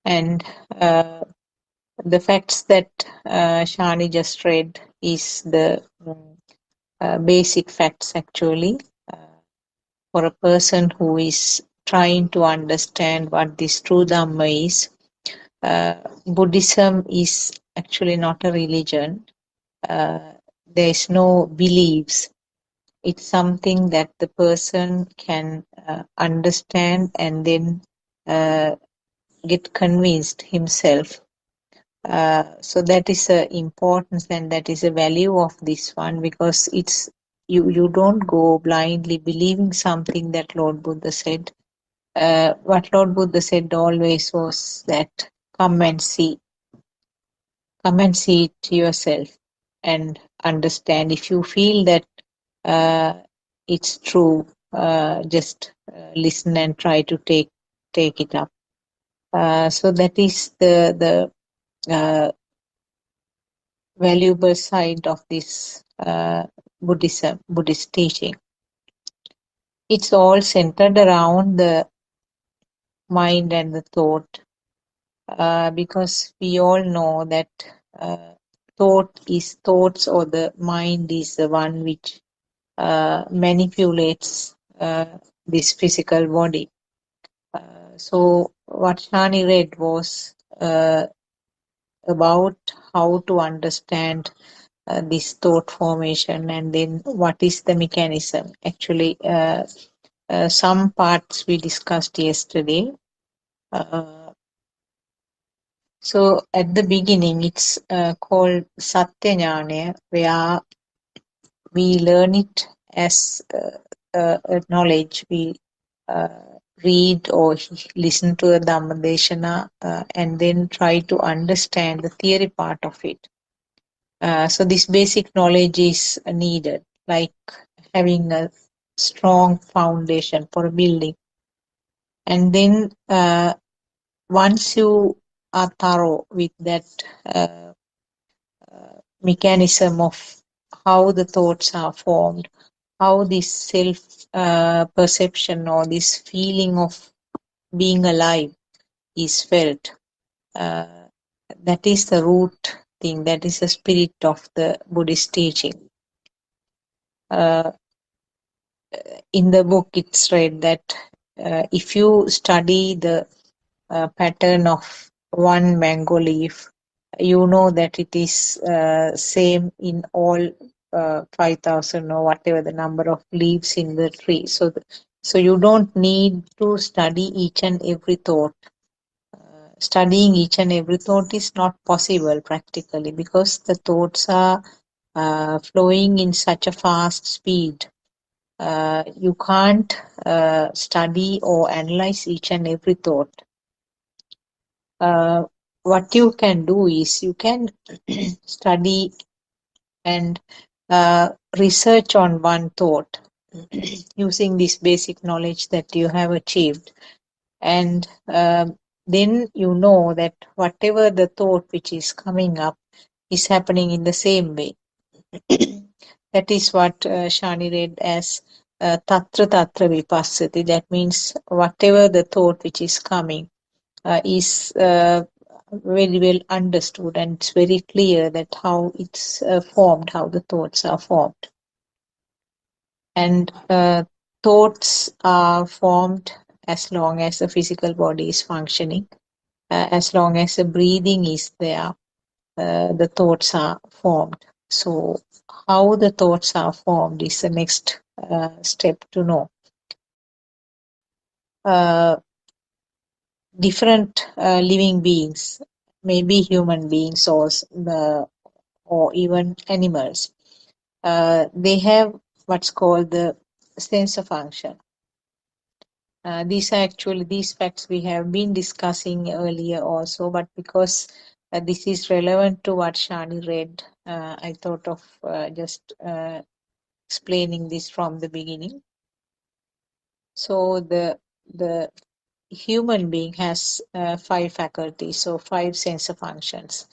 And the facts that Shani just read is the basic facts actually for a person who is trying to understand what this true Dhamma is. Buddhism is actually not a religion. There is no beliefs. It's something that the person can understand and then get convinced himself. So that is the importance and that is the value of this one, because it's you don't go blindly believing something that Lord Buddha said. What Lord Buddha said always was that come and see it yourself and understand. If you feel that it's true, just listen and try to take it up. So that is the valuable side of this Buddhist teaching. It's all centered around the mind and the thought, because we all know that thoughts or the mind is the one which manipulates this physical body. So what Shani read was about how to understand this thought formation and then what is the mechanism. Actually, some parts we discussed yesterday. So at the beginning, it's called Satya Jnana, where we learn it as a knowledge. We read or listen to a Dhammadeshana and then try to understand the theory part of it. So this basic knowledge is needed, like having a strong foundation for a building. And then once you are thorough with that mechanism of how the thoughts are formed, how this self perception or this feeling of being alive is felt, that is the root thing, that is the spirit of the Buddhist teaching. In the book it's read that if you study the pattern of one mango leaf you know that it is same in all 5,000 or whatever the number of leaves in the tree. So you don't need to study each and every thought. Studying each and every thought is not possible practically because the thoughts are flowing in such a fast speed. You can't study or analyze each and every thought. What you can do is you can study and research on one thought using this basic knowledge that you have achieved. And then you know that whatever the thought which is coming up is happening in the same way. That is what Shani read as tatra tatra vipassati. That means whatever the thought which is coming is very well understood, and it's very clear that how it's formed, how the thoughts are formed. And thoughts are formed as long as the physical body is functioning, as long as the breathing is there, the thoughts are formed. So how the thoughts are formed is the next step to know. Different living beings, maybe human beings or even animals, they have what's called the sensor function. These facts we have been discussing earlier also, but because this is relevant to what Shani read, I thought of just explaining this from the beginning. So the human being has 5 faculties, so 5 sensor functions.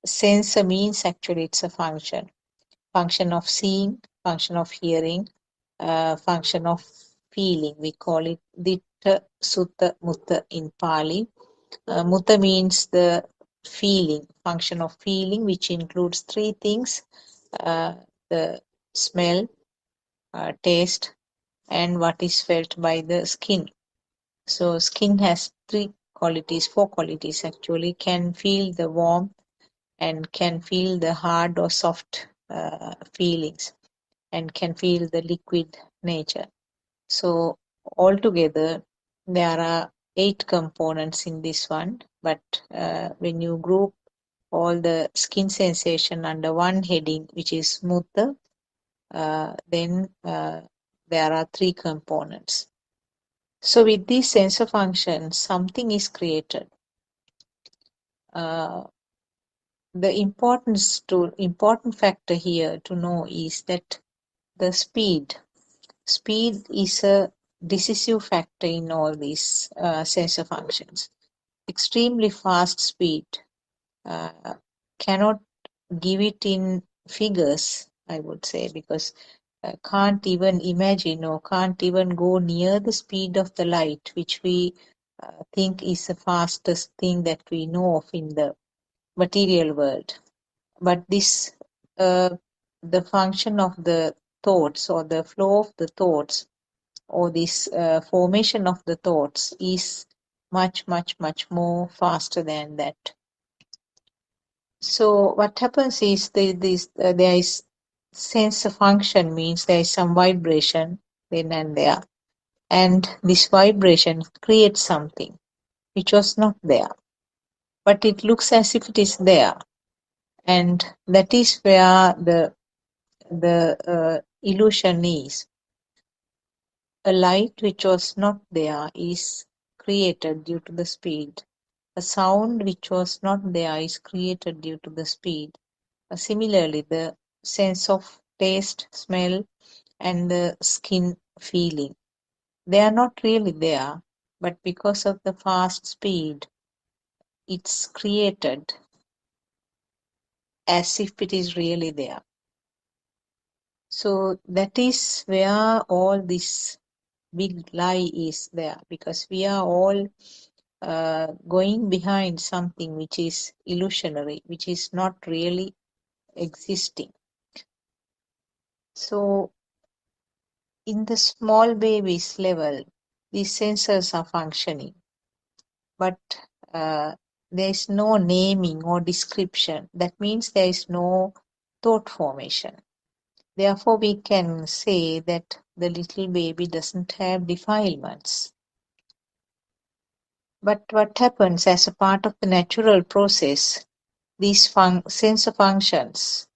Sensor means actually it's a function of seeing, function of hearing, function of feeling. We call it ditta, sutta, mutta in Pali. Mutta means the feeling, function of feeling, which includes 3 things: the smell, taste, and what is felt by the skin. So skin has 4 qualities actually: can feel the warmth and can feel the hard or soft feelings, and can feel the liquid nature. So altogether there are 8 components in this one, but when you group all the skin sensation under one heading, which is mutta, then there are 3 components. So with these sensor functions, something is created. The important factor here to know is that the speed is a decisive factor in all these sensor functions. Extremely fast speed cannot give it in figures, I would say, because can't even imagine or can't even go near the speed of the light, which we think is the fastest thing that we know of in the material world. But this, the function of the thoughts or the flow of the thoughts or this formation of the thoughts is much, much, much more faster than that. So what happens is there is sensor function, means there is some vibration then and there, and this vibration creates something which was not there, but it looks as if it is there, and that is where the illusion is. A light which was not there is created due to the speed. A sound which was not there is created due to the speed. Similarly, the sense of taste, smell, and the skin feeling, they are not really there, but because of the fast speed, it's created as if it is really there. So that is where all this big lie is there, because we are all going behind something which is illusionary, which is not really existing. So in the small baby's level, these sensors are functioning, but there is no naming or description. That means there is no thought formation. Therefore, we can say that the little baby doesn't have defilements. But what happens as a part of the natural process, these sensor functions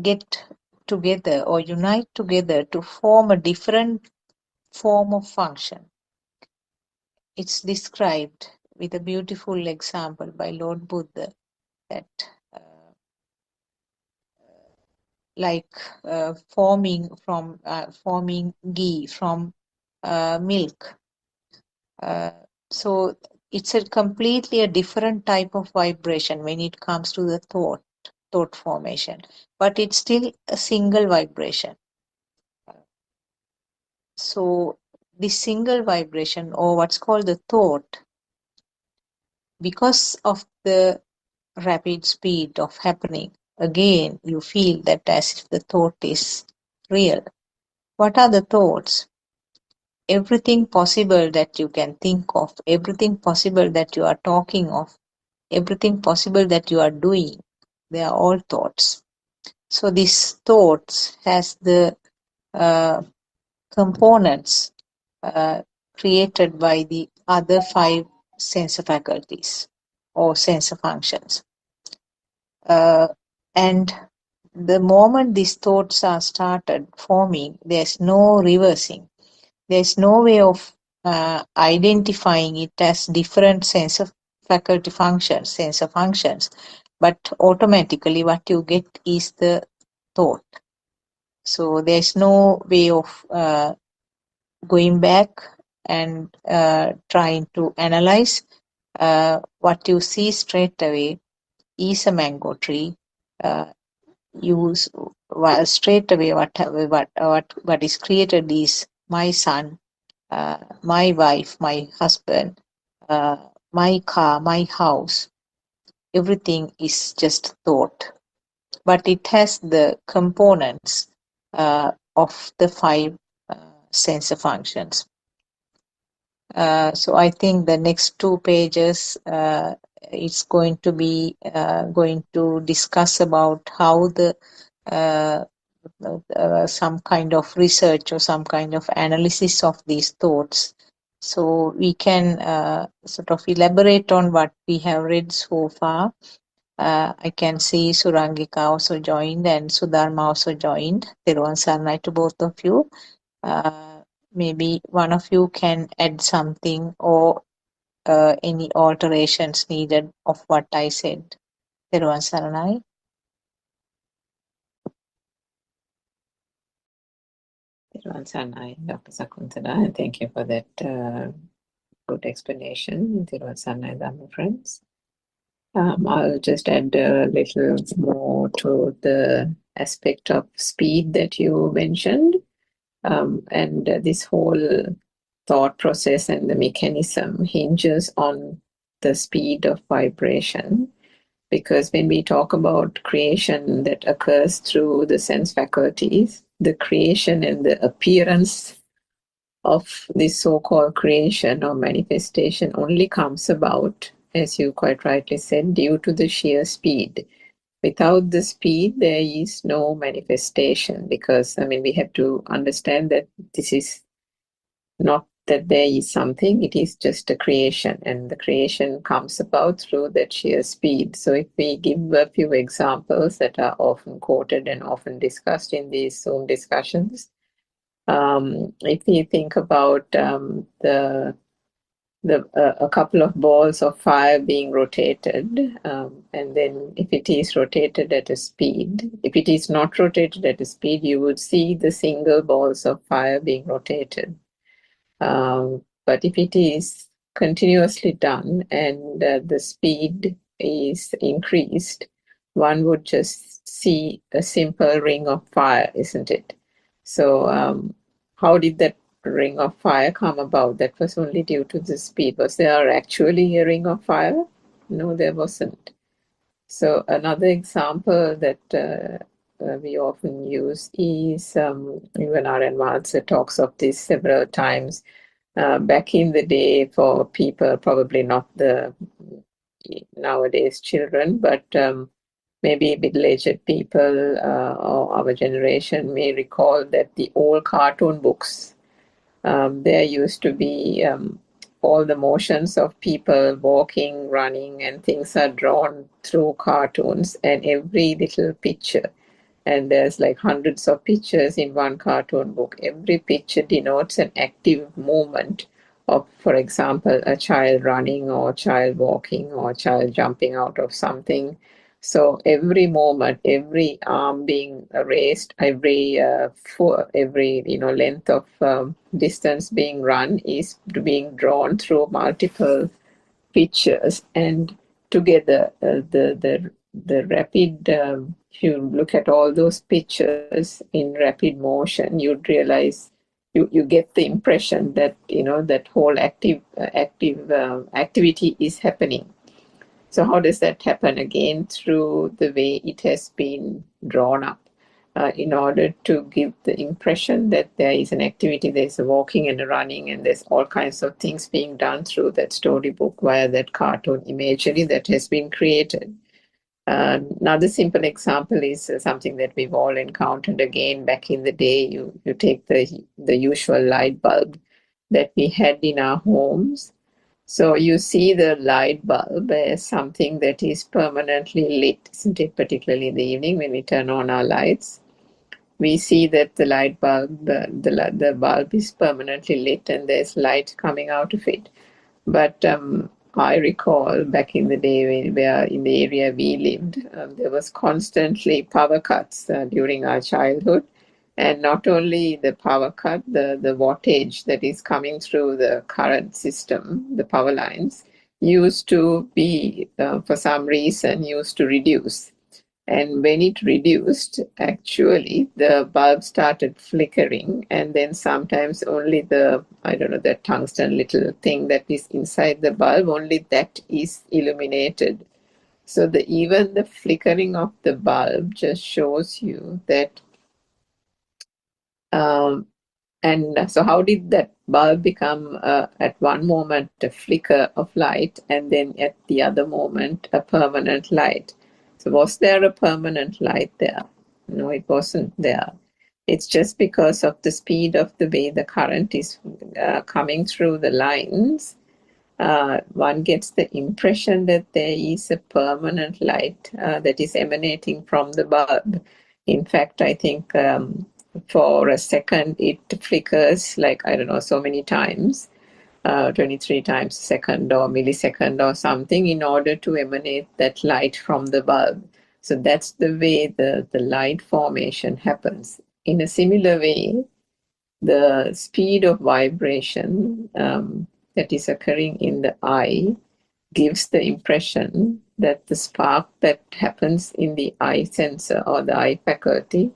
get together or unite together to form a different form of function. It's described with a beautiful example by Lord Buddha that forming ghee from milk. So it's a completely a different type of vibration when it comes to the thought formation, but it's still a single vibration. So this single vibration, or what's called the thought, because of the rapid speed of happening, again you feel that as if the thought is real. What are the thoughts? Everything possible that you can think of, everything possible that you are talking of, everything possible that you are doing, they are all thoughts. So these thoughts has the components created by the other 5 sensor faculties or sensor functions. And the moment these thoughts are started forming, there's no reversing. There's no way of identifying it as different sensor faculty functions, sensor functions, but automatically what you get is the thought. So there's no way of going back and trying to analyze. What you see straight away is a mango tree. Well, straight away what is created is my son, my wife, my husband, my car, my house. Everything is just thought, but it has the components of the 5 sensor functions. So I think the next 2 pages it's going to be going to discuss about how the some kind of research or some kind of analysis of these thoughts. So we can sort of elaborate on what we have read so far. I can see Surangika also joined and Sudharma also joined. Theruvan Saranai to both of you. Maybe one of you can add something or any alterations needed of what I said. Theruvan Saranai. Theruvan Saranai, Dr. Sakuntala, and thank you for that good explanation. Theruvan Saranai, Dhamma friends. I'll just add a little more to the aspect of speed that you mentioned. And this whole thought process and the mechanism hinges on the speed of vibration. Because when we talk about creation that occurs through the sense faculties, the creation and the appearance of this so-called creation or manifestation only comes about, as you quite rightly said, due to the sheer speed. Without the speed, there is no manifestation, because, I mean, we have to understand that this is not that there is something, it is just a creation, and the creation comes about through that sheer speed. So if we give a few examples that are often quoted and often discussed in these Zoom discussions, if we think about a couple of balls of fire being rotated, and then if it is rotated at a speed, if it is not rotated at a speed, you would see the single balls of fire being rotated. But if it is continuously done and the speed is increased, one would just see a simple ring of fire, isn't it? So how did that ring of fire come about? That was only due to the speed. Was there actually a ring of fire? No, there wasn't. So another example that we often use is, even our advisor talks of this several times, Back in the day, for people, probably not the nowadays children, but maybe middle-aged people or our generation may recall that the old cartoon books, there used to be all the motions of people walking, running, and things are drawn through cartoons, and every little picture, and there's like hundreds of pictures in one cartoon book. Every picture denotes an active movement of, for example, a child running or a child walking or a child jumping out of something. So every moment, every arm being raised, every length of distance being run is being drawn through multiple pictures, and together the rapid. If you look at all those pictures in rapid motion, you'd realize you get the impression that that whole activity is happening. So how does that happen? Again, through the way it has been drawn up, in order to give the impression that there is an activity, there's a walking and a running, and there's all kinds of things being done through that storybook via that cartoon imagery that has been created. Another simple example is something that we've all encountered again back in the day. You take the usual light bulb that we had in our homes. So you see the light bulb as something that is permanently lit, isn't it? Particularly in the evening when we turn on our lights, we see that the light bulb, the bulb is permanently lit and there's light coming out of it. But I recall back in the day where in the area we lived, there was constantly power cuts during our childhood. And not only the power cut, the wattage that is coming through the current system, the power lines, used to be, for some reason, used to reduce. And when it reduced, actually, the bulb started flickering, and then sometimes only the tungsten little thing that is inside the bulb, only that is illuminated. So even the flickering of the bulb just shows you that. And so how did that bulb become at one moment a flicker of light and then at the other moment a permanent light? So was there a permanent light there? No, it wasn't there. It's just because of the speed of the way the current is coming through the lines, one gets the impression that there is a permanent light that is emanating from the bulb. In fact, I think for a second it flickers like, so many times, 23 times a second or millisecond or something, in order to emanate that light from the bulb. So that's the way the light formation happens. In a similar way, the speed of vibration that is occurring in the eye gives the impression that the spark that happens in the eye sensor or the eye faculty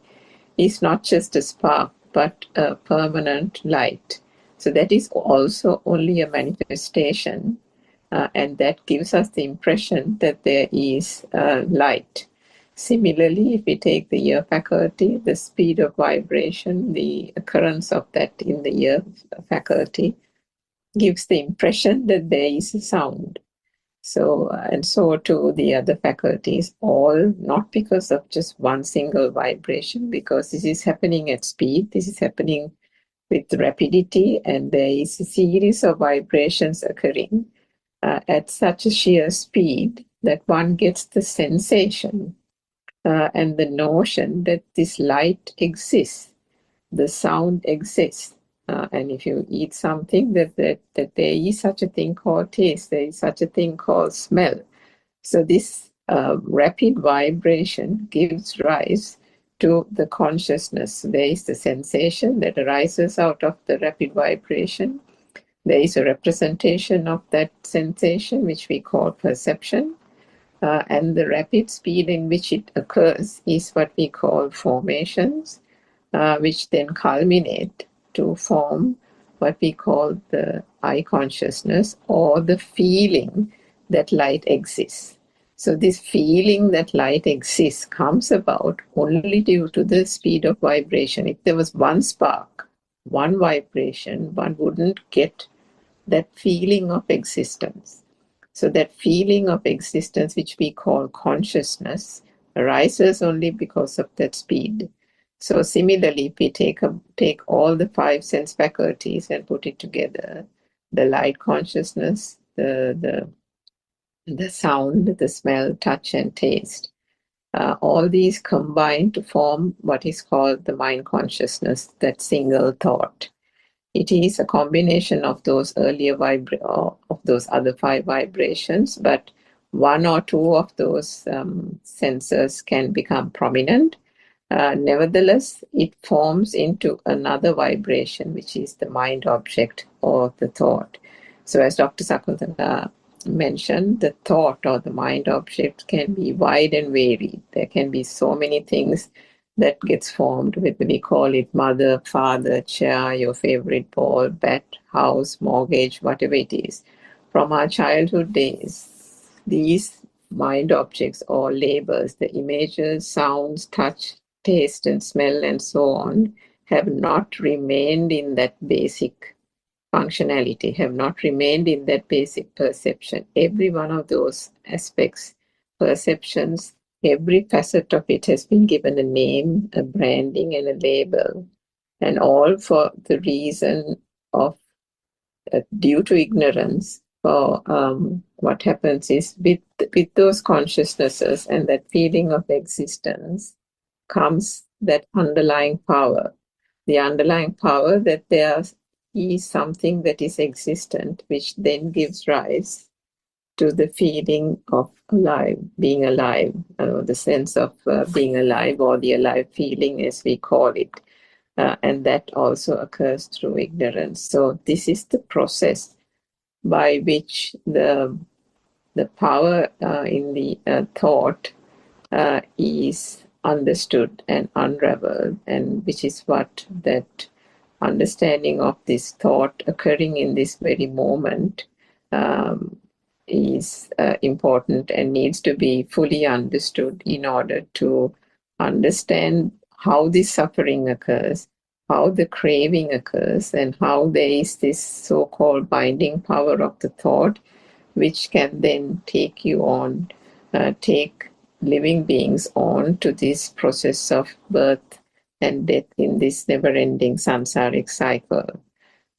is not just a spark, but a permanent light. So that is also only a manifestation, and that gives us the impression that there is light. Similarly, if we take the ear faculty, the speed of vibration, the occurrence of that in the ear faculty gives the impression that there is a sound. So, and so to the other faculties, all not because of just one single vibration, because this is happening at speed, this is happening with rapidity, and there is a series of vibrations occurring at such a sheer speed that one gets the sensation and the notion that this light exists, the sound exists. And if you eat something, that there is such a thing called taste, there is such a thing called smell. So this rapid vibration gives rise to the consciousness. There is the sensation that arises out of the rapid vibration. There is a representation of that sensation, which we call perception. And the rapid speed in which it occurs is what we call formations, which then culminate to form what we call the eye consciousness, or the feeling that light exists. So this feeling that light exists comes about only due to the speed of vibration. If there was one spark, one vibration, one wouldn't get that feeling of existence. So that feeling of existence, which we call consciousness, arises only because of that speed. So similarly, if we take all the five sense faculties and put it together, the light consciousness, the sound, the smell, touch, and taste, all these combine to form what is called the mind consciousness, that single thought. It is a combination of those earlier of those other five vibrations, but one or two of those sensors can become prominent. Nevertheless, it forms into another vibration, which is the mind object or the thought. So as Dr. Sakuntala mentioned, the thought or the mind object can be wide and varied. There can be so many things that gets formed with, we call it mother, father, chair, your favorite ball, bat, house, mortgage, whatever it is. From our childhood days, these mind objects or labels, the images, sounds, touch, taste and smell and so on, have not remained in that basic functionality, have not remained in that basic perception. Every one of those aspects, perceptions, every facet of it has been given a name, a branding, and a label, and all for the reason of due to ignorance. For what happens is with those consciousnesses and that feeling of existence comes that underlying power. The underlying power that there is something that is existent, which then gives rise to the feeling of alive, being alive, the sense of being alive, or the alive feeling as we call it. And that also occurs through ignorance. So this is the process by which the power in the thought is understood and unraveled, and which is what that understanding of this thought occurring in this very moment is important and needs to be fully understood in order to understand how this suffering occurs, how the craving occurs, and how there is this so-called binding power of the thought, which can then take you on, take living beings on to this process of birth and death in this never-ending samsaric cycle.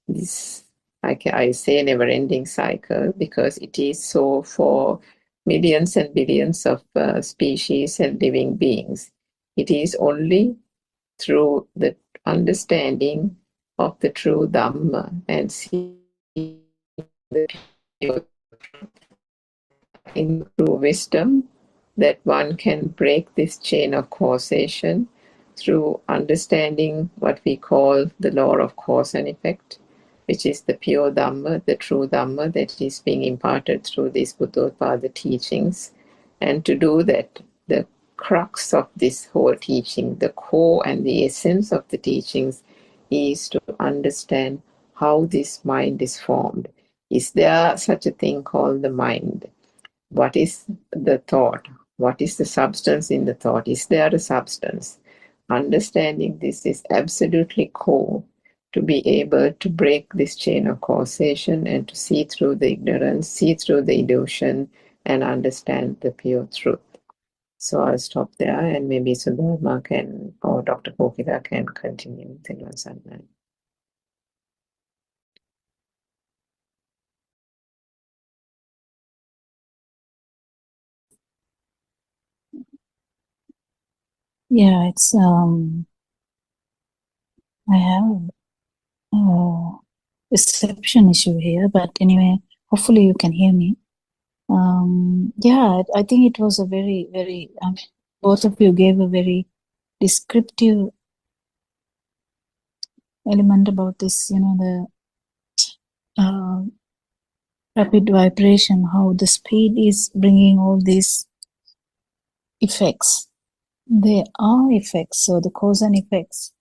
This, I say never-ending cycle because it is so for millions and billions of species and living beings. It is only through the understanding of the true Dhamma and seeing the pure in true wisdom that one can break this chain of causation through understanding what we call the law of cause and effect, which is the pure Dhamma, the true Dhamma that is being imparted through these Buddothpado teachings. And to do that, the crux of this whole teaching, the core and the essence of the teachings, is to understand how this mind is formed. Is there such a thing called the mind? What is the thought? What is the substance in the thought? Is there a substance? Understanding this is absolutely core to be able to break this chain of causation and to see through the ignorance, see through the illusion, and understand the pure truth. So I'll stop there, and maybe Sudharma can, or Dr. Kokila can continue. Yeah, it's I have a reception issue here, but anyway, hopefully you can hear me. Yeah, I think it was a very, very, both of you gave a very descriptive element about this, the rapid vibration, how the speed is bringing all these effects. They are effects, so the cause and effects.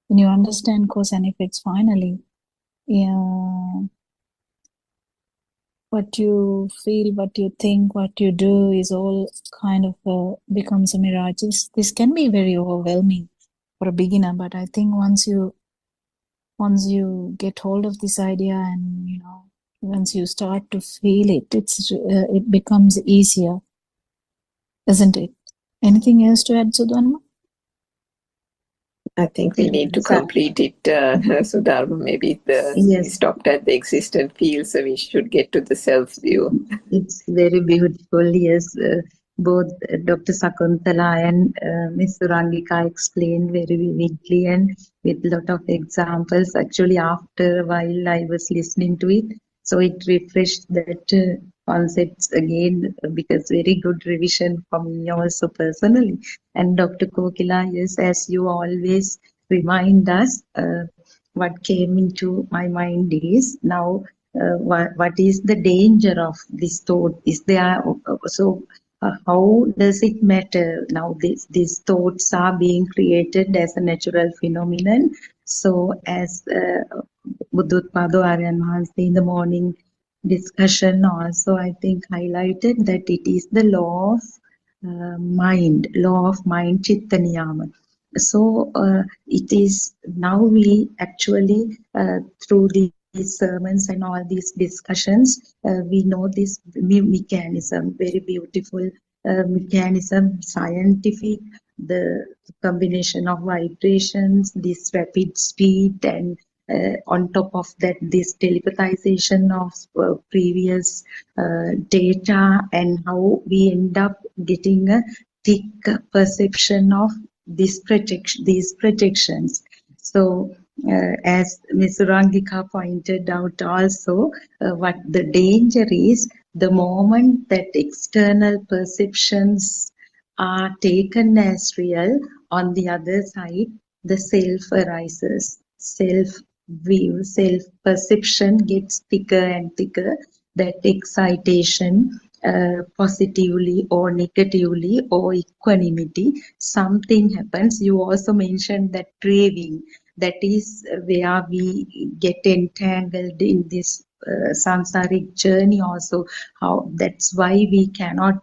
When you understand cause and effects, finally, what you feel, what you think, what you do is all kind of becomes a mirage. This can be very overwhelming for a beginner, but I think once you get hold of this idea and once you start to feel it, it becomes easier, isn't it? Anything else to add, Sudhanma? I think we need to complete it, Sudharma. Maybe we Yes, stopped at the existent field, so we should get to the self view. it's very beautiful. Yes, both Dr. Sakuntala and Miss Surangika explained very vividly and with lot of examples. Actually, after a while, I was listening to it, so it refreshed that concepts again because very good revision for me also personally. And Dr. Kokila, yes, as you always remind us, what came into my mind is now what is the danger of this thought? Is there how does it matter now? These thoughts are being created as a natural phenomenon. So as Buddothpado Aryan Mahanse in the morning discussion also I think highlighted that it is the law of law of mind, Chitta Niyama. So it is now we actually through these sermons and all these discussions, we know this mechanism, very beautiful mechanism, scientific, the combination of vibrations, this rapid speed, and on top of that, this telepathization of previous data, and how we end up getting a thick perception of these projections. So, as Ms. Rangika pointed out also, what the danger is, the moment that external perceptions are taken as real, on the other side, the self arises, self-view, self-perception gets thicker and thicker, that excitation, positively or negatively or equanimity, something happens. You also mentioned that craving, that is where we get entangled in this samsaric journey also. How that's why we cannot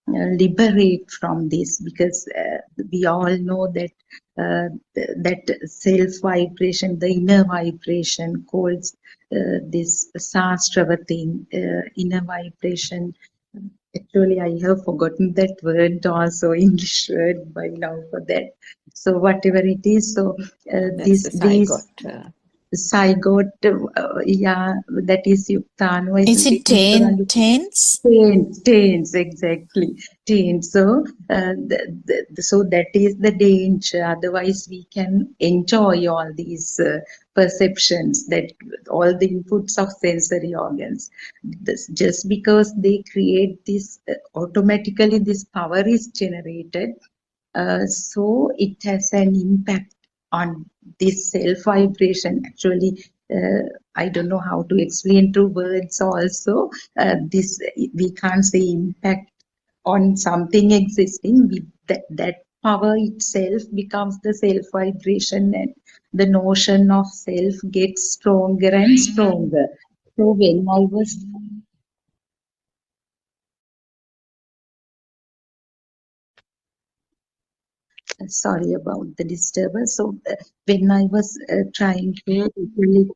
liberate from this, because we all know that that self vibration, the inner vibration calls this Sastrava thing, inner vibration. Actually, I have forgotten that word also, English word by now for that. So whatever it is, so That's the these zygote. zygote, yeah, that is Yuktano. Is it tense? Taints, exactly. Taints. So, so that is the danger. Otherwise, we can enjoy all these perceptions, that all the inputs of sensory organs. Just because they create this, automatically this power is generated. So it has an impact on this self vibration. Actually, I don't know how to explain through words also. This we can't say impact on something existing. That power itself becomes the self vibration, and the notion of self gets stronger and stronger. So when I was sorry about the disturbance. So when I was trying to relate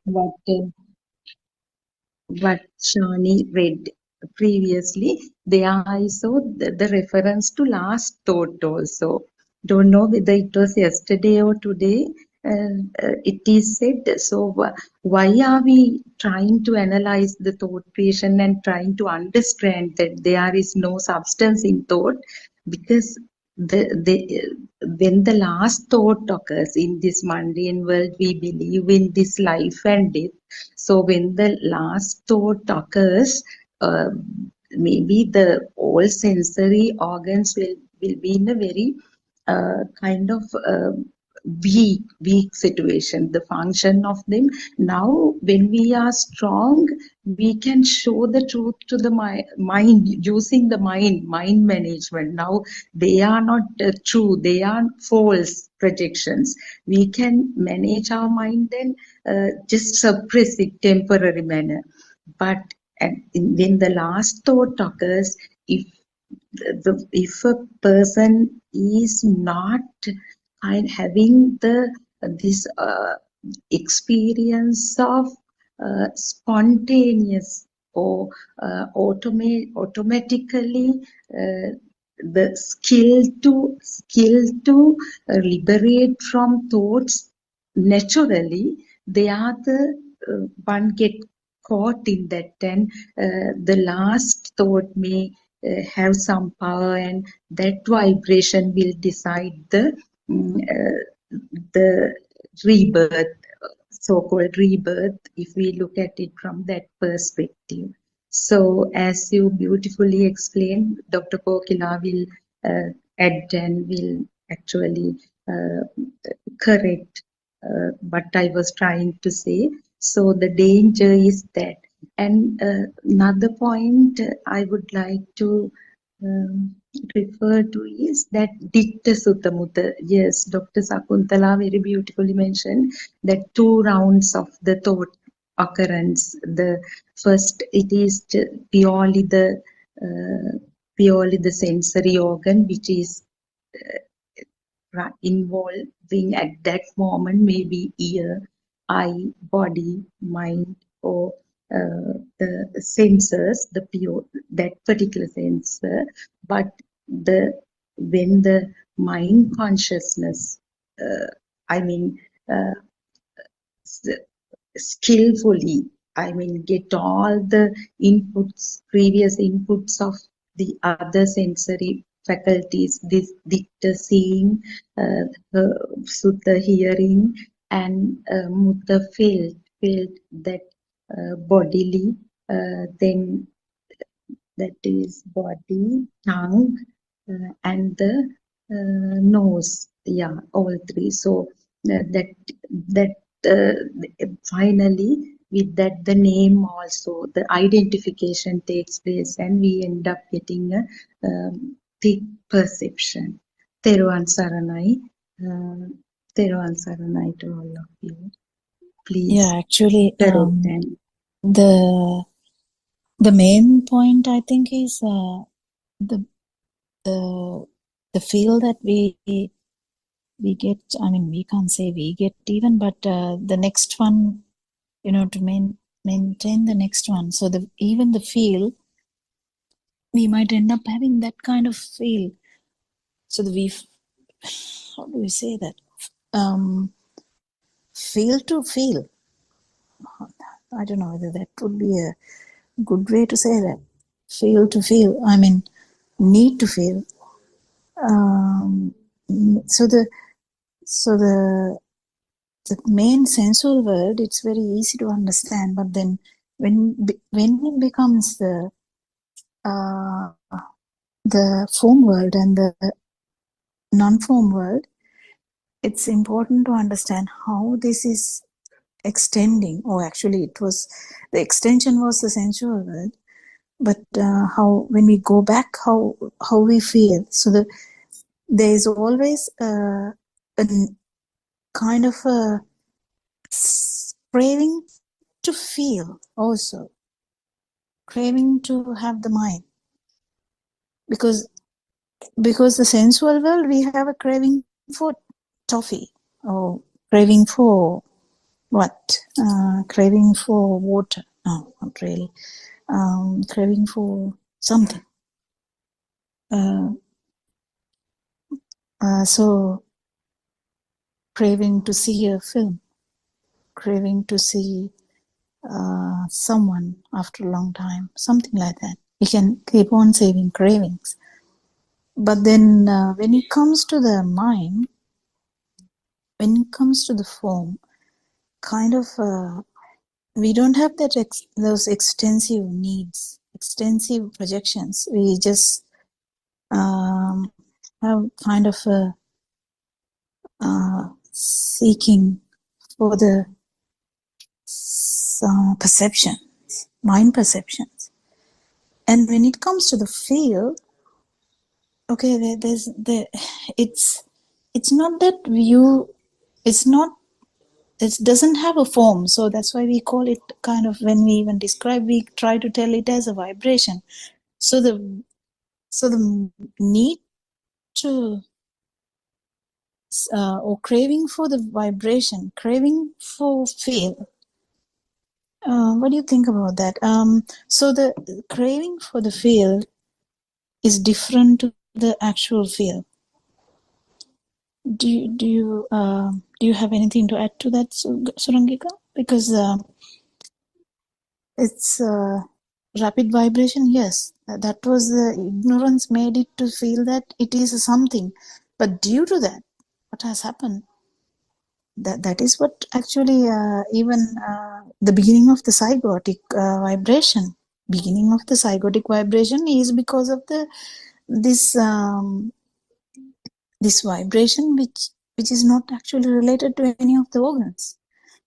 what Shani read previously, there I saw the reference to last thought also. Don't know whether it was yesterday or today. It is said, so why are we trying to analyze the thought creation and trying to understand that there is no substance in thought? Because when the last thought occurs in this mundane world, we believe in this life and death. So when the last thought occurs, maybe the all sensory organs will be in a very kind of weak situation, the function of them. Now when we are strong, we can show the truth to the mind, using the mind management. Now they are not true, they are false projections. We can manage our mind and just suppress it temporary manner. But when the last thought occurs, if if a person is not having this experience of spontaneous or automatically the skill to liberate from thoughts naturally. They are the one get caught in that, and the last thought may have some power, and that vibration will decide the rebirth, so-called rebirth, if we look at it from that perspective. So as you beautifully explained, Dr. Kokila will add and will actually correct what I was trying to say. So the danger is that. And another point I would like to refer to is that Ditta Sutta Mutta. Yes, Dr. Sakuntala very beautifully mentioned that 2 rounds of the thought occurrence. The first, it is purely the sensory organ, which is involving at that moment maybe ear, eye, body, mind, or the sensors, that particular sensor. But when the mind consciousness, I mean, skillfully, get all the previous inputs of the other sensory faculties, this dicta seeing, sutta hearing, and mutta felt that bodily, then that is body, tongue, and the nose. Yeah, all 3. So that finally, with that, the name also, the identification takes place, and we end up getting a thick perception. Teruvan Saranai. Teruvan Saranai to all of you. Please. Yeah, actually, correct and the main point I think is the feel that we get. I mean, we can't say we get even, but the next one, to maintain the next one. So even the feel, we might end up having that kind of feel. So how do we say that? Feel to feel. I don't know whether that would be a good way to say that. Feel to feel. I mean, need to feel. So the main sensual world, it's very easy to understand, but then when it becomes the form world and the non-form world, it's important to understand how this is extending, or actually the extension was the sensual world, but how, when we go back, how we feel. So there is always a kind of a craving to feel, also craving to have the mind, because the sensual world, we have a craving for toffee, or craving for what? Craving for water. No, not really. Craving for something. So craving to see a film, craving to see someone after a long time, something like that. We can keep on saving cravings. But then when it comes to the mind, when it comes to the form, kind of we don't have those extensive needs, extensive projections. We just have kind of a seeking for the perceptions, mind perceptions. And when it comes to the feel, okay, it's not that it doesn't have a form, so that's why we call it kind of, when we even describe, we try to tell it as a vibration. So the need to or craving for the vibration, craving for feel, What do you think about that? So the craving for the feel is different to the actual feel. Do you have anything to add to that, Surangika? Because it's rapid vibration. Yes, that was the ignorance made it to feel that it is something, but due to that, what has happened? That is what actually even the beginning of the zygotic vibration. Beginning of the zygotic vibration is because of this this vibration which is not actually related to any of the organs.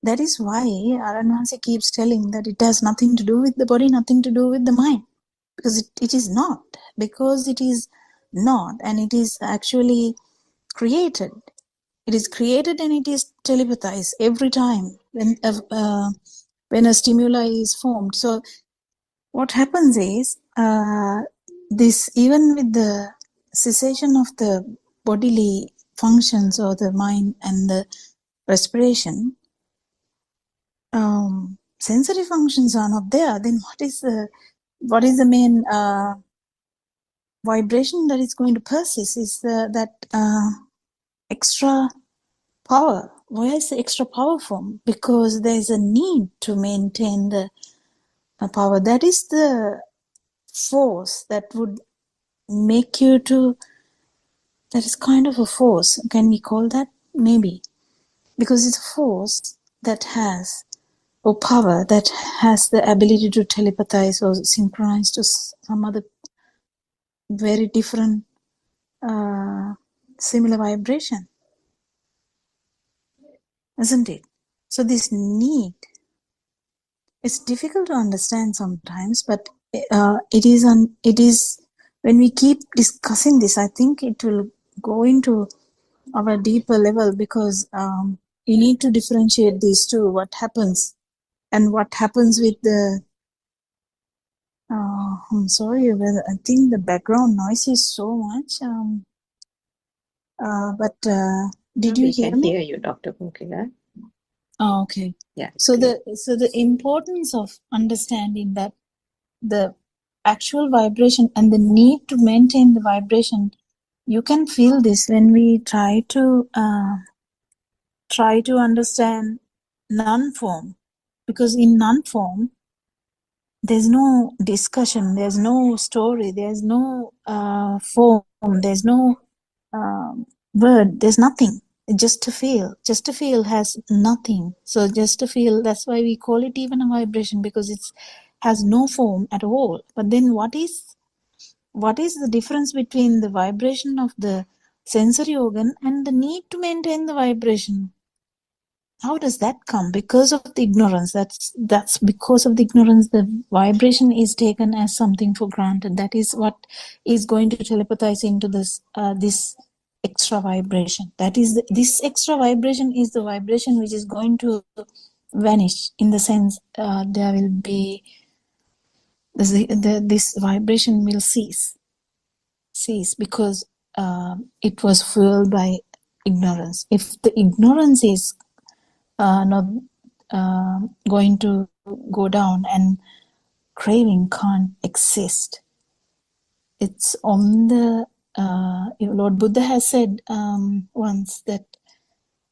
That is why Aranvansi keeps telling that it has nothing to do with the body, nothing to do with the mind, because it is not, because it is not, and it is actually created. It is created and it is telepathized every time when a stimuli is formed. So what happens is this, even with the cessation of the bodily functions or the mind and the respiration, sensory functions are not there. Then what is the main vibration that is going to persist? Is that extra power. Where is the extra power from? Because there is a need to maintain the power. That is the force that would make you to, that is kind of a force. Can we call that? Maybe. Because it's a force that has, or power that has the ability to telepathize or synchronize to some other very different similar vibration. Isn't it? So this need, it's difficult to understand sometimes, but it is when we keep discussing this, I think it will go into our deeper level, because you need to differentiate these two, what happens and what happens with the I'm sorry, I think the background noise is so much, but did you We hear can me? hear you, Dr. Punkila. Oh, okay. Yeah. So clear. the importance of understanding that the actual vibration and the need to maintain the vibration, you can feel this when we try to understand non-form, because in non-form there's no discussion, there's no story, there's no form, there's no word, there's nothing. Just to feel has nothing. So just to feel, that's why we call it even a vibration, because it has no form at all. But then what is the difference between the vibration of the sensory organ and the need to maintain the vibration? How does that come? Because of the ignorance. That's because of the ignorance. The vibration is taken as something for granted. That is what is going to telepathize into this extra vibration. That is this extra vibration is the vibration which is going to vanish, in the sense there will be this vibration will cease because it was fueled by ignorance. If the ignorance is not going to go down, and craving can't exist. It's on the Lord Buddha has said once that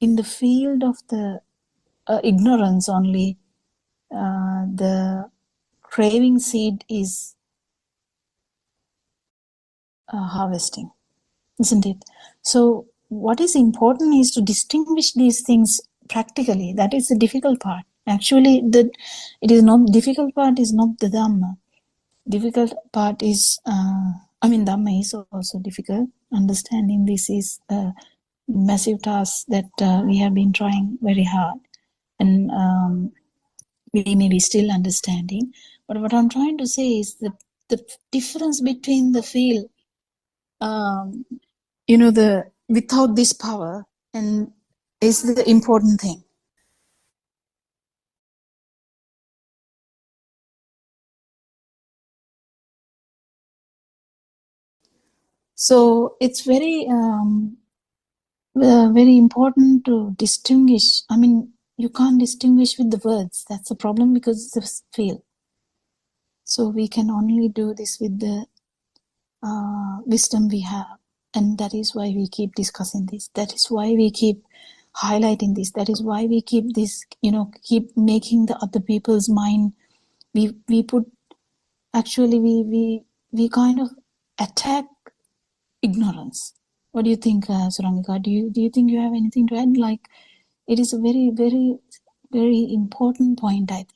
in the field of the ignorance only, the craving seed is harvesting, isn't it? So what is important is to distinguish these things practically. That is the difficult part. Actually, difficult part is not the Dhamma. Difficult part is, Dhamma is also difficult. Understanding this is a massive task that we have been trying very hard, and we may be still understanding. But what I'm trying to say is that the difference between the feel, the without this power, and is the important thing. So it's very important to distinguish. you can't distinguish with the words. That's the problem, because it's a feel. So we can only do this with the wisdom we have. And that is why we keep discussing this. That is why we keep highlighting this. That is why we keep this, keep making the other people's mind. We put, actually, we kind of attack ignorance. What do you think, Suramika? Do you think you have anything to add? Like, it is a very, very, very important point, I think.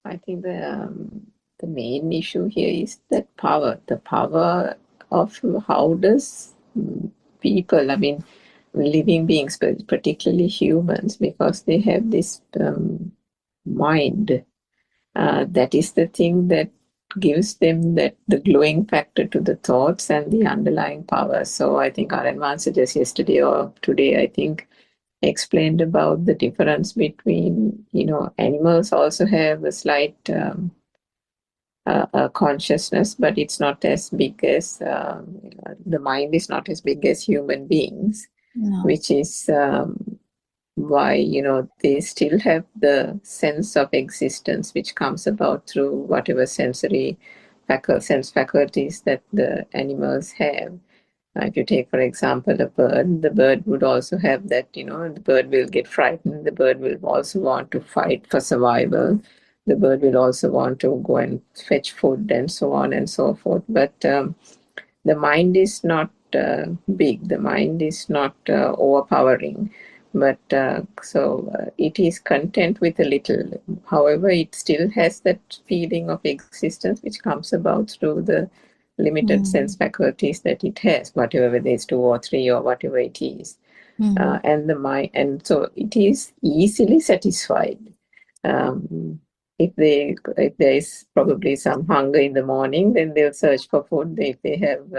I think the main issue here is that power. The power of how does people, I mean, living beings, but particularly humans, because they have this mind. That is the thing that gives them the glowing factor to the thoughts and the underlying power. So I think Aranwan just yesterday or today, I think, explained about the difference between, animals also have a slight consciousness, but it's not as big as, the mind is not as big as human beings, No. which is why, they still have the sense of existence, which comes about through whatever sense faculties that the animals have. If you take, for example, a bird, the bird would also have that, the bird will get frightened. The bird will also want to fight for survival. The bird will also want to go and fetch food and so on and so forth. But the mind is not big. The mind is not overpowering. But it is content with a little. However, it still has that feeling of existence, which comes about through the limited sense faculties that it has, whatever, whether it's 2 or 3 or whatever it is. And the mind, and so it is easily satisfied. If there is probably some hunger in the morning, then they'll search for food. If they have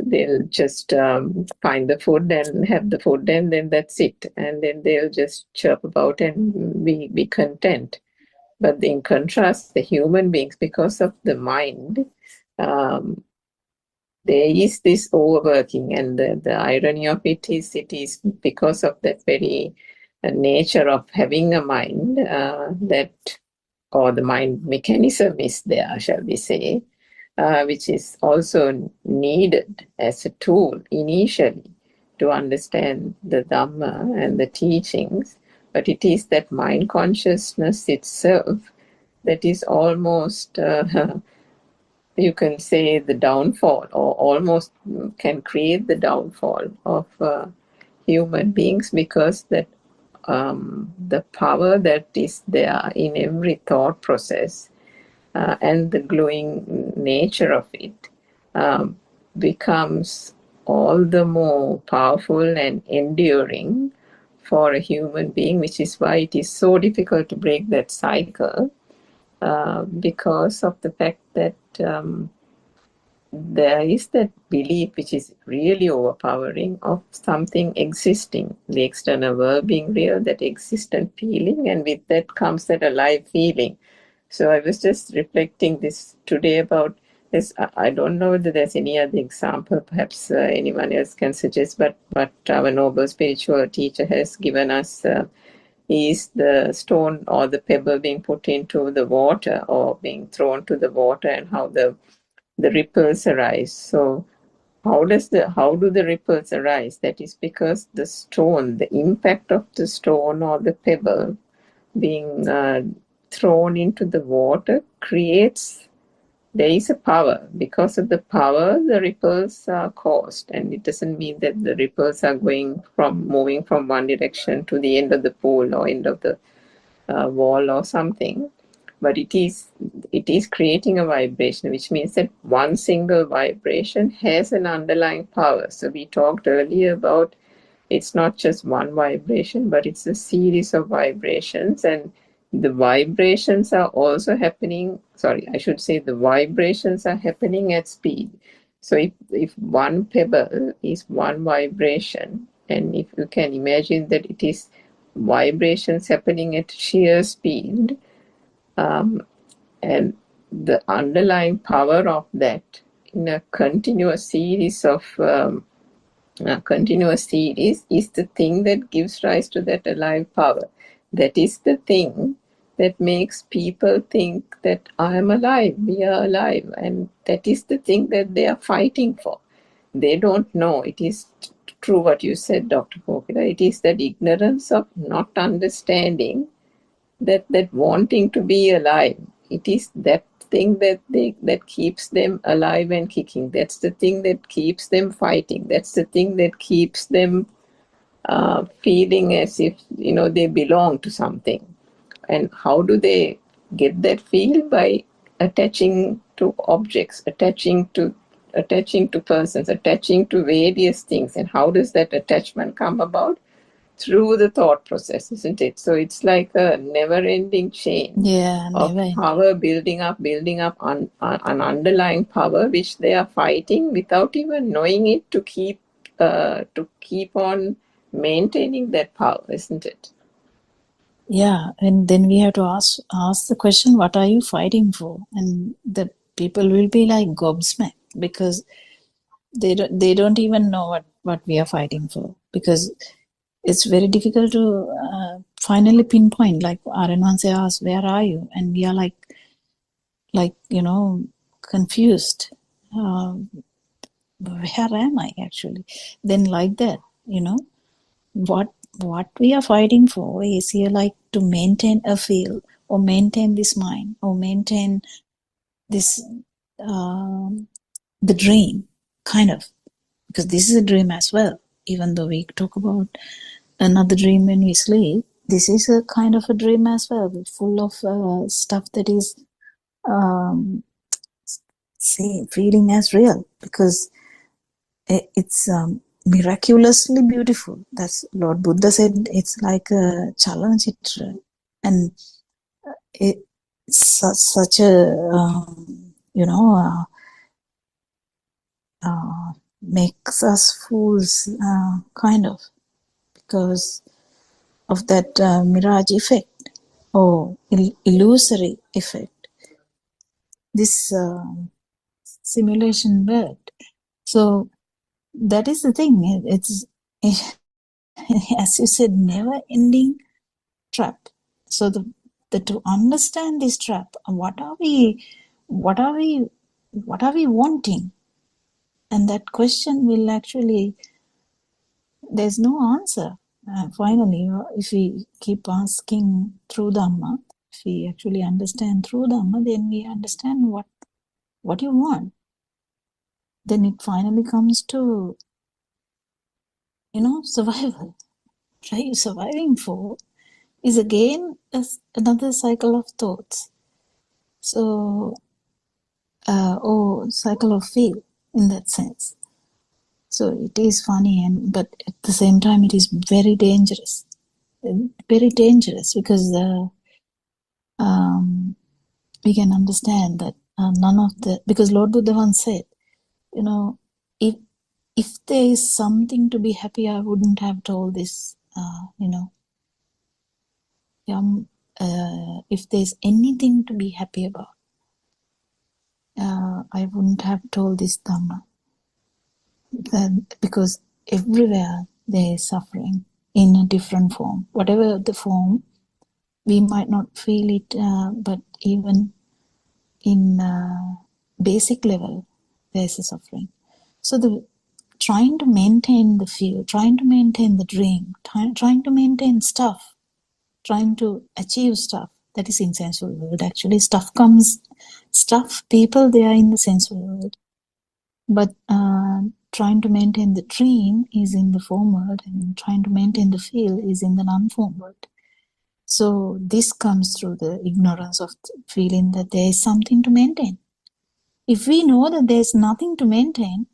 they'll just find the food and have the food, and then that's it. And then they'll just chirp about and be content. But in contrast, the human beings, because of the mind, there is this overworking, and the irony of it is because of that very nature of having a mind, or the mind mechanism is there, shall we say, which is also needed as a tool initially to understand the Dhamma and the teachings. But it is that mind consciousness itself that is almost, you can say, the downfall, or almost can create the downfall of human beings, because that the power that is there in every thought process and the glowing nature of it becomes all the more powerful and enduring for a human being, which is why it is so difficult to break that cycle, because of the fact that there is that belief, which is really overpowering, of something existing, the external world being real, that existent feeling, and with that comes that alive feeling. So I was just reflecting this today about this. I don't know whether there's any other example, perhaps anyone else can suggest, but what our noble spiritual teacher has given us is the stone or the pebble being put into the water or being thrown to the water, and how the ripples arise. So how do the ripples arise? That is because the stone, the impact of the stone or the pebble being thrown into the water creates, there is a power. Because of the power, the ripples are caused, and it doesn't mean that the ripples are moving from one direction to the end of the pool or end of the wall or something, but it is creating a vibration, which means that one single vibration has an underlying power. So we talked earlier about, it's not just one vibration, but it's a series of vibrations, and the vibrations are also happening, the vibrations are happening at speed. So if one pebble is one vibration, and if you can imagine that it is vibrations happening at sheer speed, and the underlying power of that in a continuous series of continuous seed is the thing that gives rise to that alive power. That is the thing that makes people think that I am alive, we are alive, and that is the thing that they are fighting for. They don't know. It is true what you said, Dr. Kokila. It is that ignorance of not understanding that wanting to be alive. It is that thing that keeps them alive and kicking. That's the thing that keeps them fighting. That's the thing that keeps them feeling as if they belong to something. And how do they get that feel? By attaching to objects, attaching to persons, attaching to various things. And how does that attachment come about? Through the thought process, isn't it? So it's like a never-ending chain Yeah, of never ending. power building up an underlying power which they are fighting without even knowing it, to keep on maintaining that power, isn't it? Yeah, and then we have to ask the question, what are you fighting for? And the people will be like gobsmacked, because they don't even know what we are fighting for, because it's very difficult to finally pinpoint. Like Aranwanse asks, where are you? And we are like confused. Where am I actually? Then like that, what we are fighting for is here, like to maintain a field, or maintain this mind, or maintain this the dream, kind of, because this is a dream as well. Even though we talk about another dream when we sleep, this is a kind of a dream as well, full of stuff that is feeling as real, because it's miraculously beautiful. That's Lord Buddha said. It's like a Chalanchitra, and it's such a makes us fools, kind of, because of that mirage effect, or illusory effect, this simulation world. So that is the thing. It's as you said, never ending trap. So the to understand this trap, what are we wanting? And that question will actually, there's no answer. Finally, if we keep asking through Dhamma, if we actually understand through Dhamma, then we understand what you want. Then it finally comes to, survival. What are you surviving for? Is again another cycle of thoughts. So, or cycle of feel, in that sense. So it is funny, but at the same time, it is very dangerous. Very dangerous, because we can understand that because Lord Buddha once said, if there is something to be happy, I wouldn't have told this, if there's anything to be happy about, I wouldn't have told this Dhamma. Because everywhere there is suffering in a different form. Whatever the form, we might not feel it, but even in basic level, there's a suffering. So trying to maintain the feel, trying to maintain the dream, trying to maintain stuff, trying to achieve stuff, that is in sensual world. Actually, people, they are in the sensual world. But trying to maintain the dream is in the form world, and trying to maintain the feel is in the non-form world. So this comes through the ignorance of feeling that there is something to maintain. If we know that there is nothing to maintain,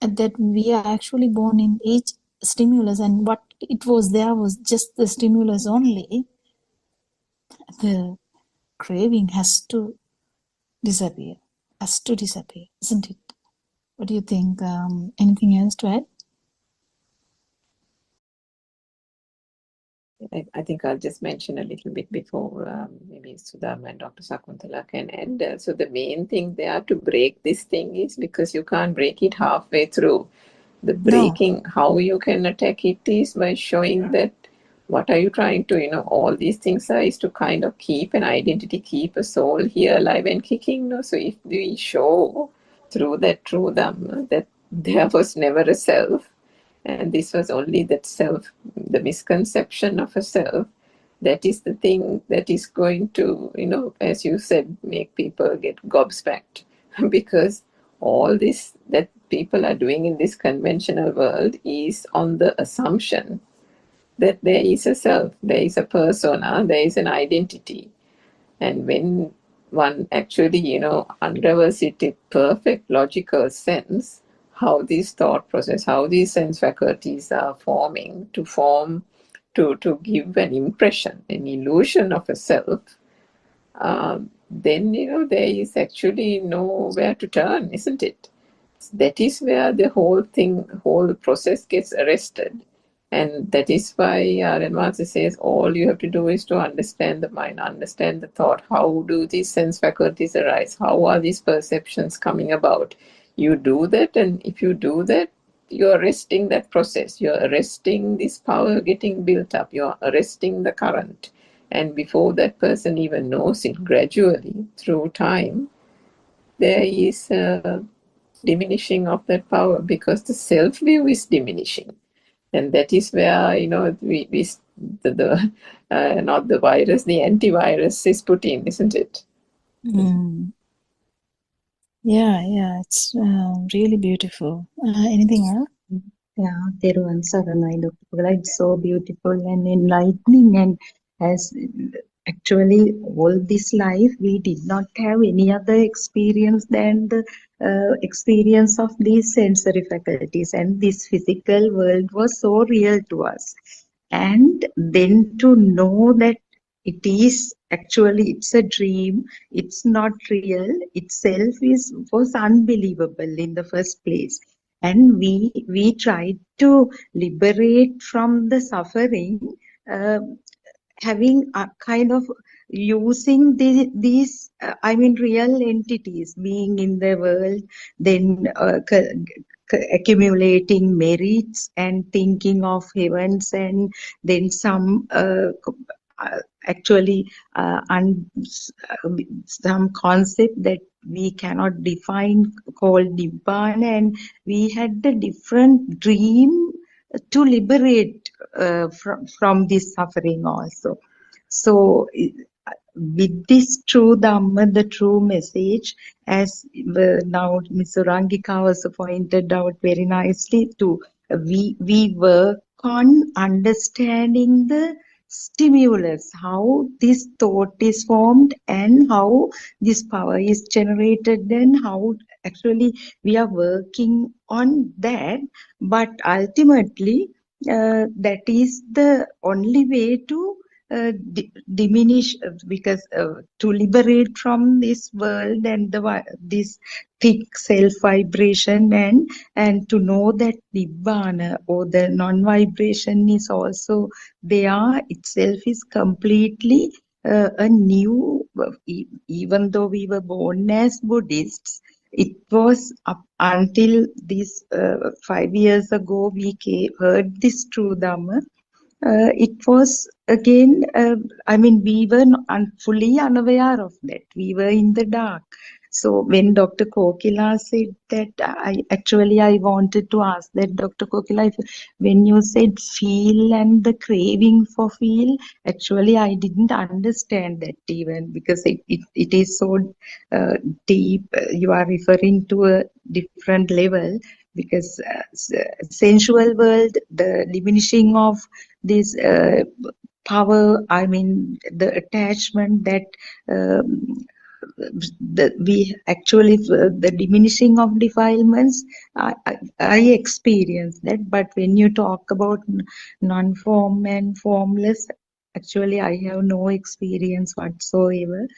that we are actually born in each stimulus, and what it was there was just the stimulus only, the craving has to disappear, isn't it? What do you think? Anything else to add? I think I'll just mention a little bit before maybe Sudham and Dr. Sakuntala can add. So the main thing there to break this thing is, because you can't break it halfway through. The breaking, how you can attack it is by showing that what are you trying to, all these things is to kind of keep an identity, keep a soul here alive and kicking. No? So if we show through that true Dhamma that there was never a self, and this was only that self, the misconception of a self, that is the thing that is going to, as you said, make people get gobsmacked. Because all this that people are doing in this conventional world is on the assumption that there is a self, there is a persona, there is an identity. And when one actually, unravels it in perfect logical sense, how this thought process, how these sense faculties are forming to give an impression, an illusion of a self, then there is actually nowhere to turn, isn't it? That is where the whole process gets arrested. And that is why Renvasi says all you have to do is to understand the mind, understand the thought. How do these sense faculties arise? How are these perceptions coming about? You do that, and if you do that, you're arresting that process. You're arresting this power getting built up. You're arresting the current. And before that person even knows it, gradually, through time, there is a diminishing of that power, because the self-view is diminishing. And that is where, not the virus, the antivirus is put in, isn't it? Yeah, it's really beautiful. Anything else? Yeah, Theruvan Saranai, Dr. Pugala, it's so beautiful and enlightening. And as actually all this life, we did not have any other experience than the experience of these sensory faculties. And this physical world was so real to us. And then to know that it is actually, it's a dream, it's not real, itself was unbelievable in the first place. And we tried to liberate from the suffering, having a kind of using these real entities being in the world, then accumulating merits and thinking of heavens, and then some actually some concept that we cannot define called Nibbana, and we had a different dream to liberate from this suffering also. So with this true Dhamma, the true message, as now Ms. Urangika also pointed out very nicely too, we work on understanding the stimulus, how this thought is formed and how this power is generated, and how actually we are working on that. But ultimately, that is the only way to diminish, because to liberate from this world and this thick self vibration, and to know that Nibbana or the non-vibration is also there itself is completely a new, even though we were born as Buddhists, it was up until this 5 years ago we heard this true Dhamma. It was again, we were fully unaware of that. We were in the dark. So when Dr. Kokila said that, I wanted to ask that, Dr. Kokila, when you said feel and the craving for feel, actually I didn't understand that even, because it is so deep. You are referring to a different level, because sensual world, the diminishing of this power, the attachment that the diminishing of defilements, I experienced that. But when you talk about non-form and formless, actually I have no experience whatsoever.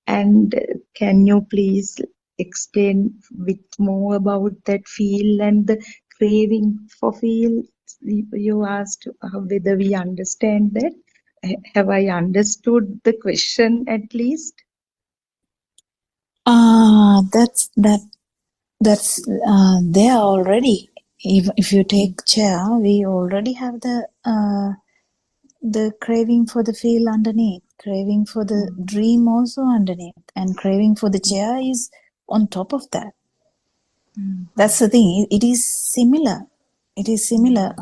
And can you please explain a bit more about that feel and the craving for feel? You asked whether we understand that. Have I understood the question at least? That's there already. if you take chair, we already have the craving for the feel underneath, craving for the dream also underneath, and craving for the chair is on top of that. That's the thing. It is similar. It is similar.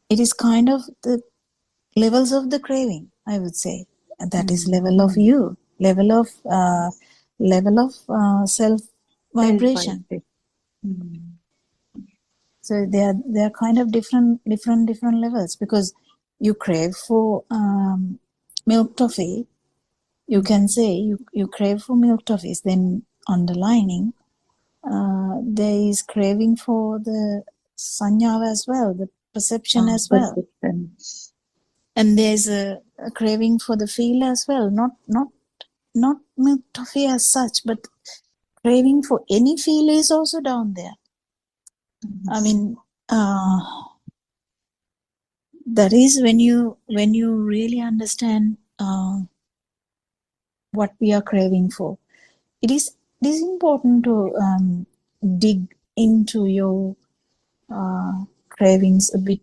It is kind of the levels of the craving, I would say. That is level of you, level of self vibration. So they are kind of different levels, because you crave for milk toffee. You can say you crave for milk toffees. Then underlining, there is craving for the sanya as well, the perception as well. And there's a craving for the feel as well. Not milk toffee as such, but craving for any feel is also down there. I mean, that is when you really understand what we are craving for. It is important to dig into your cravings a bit.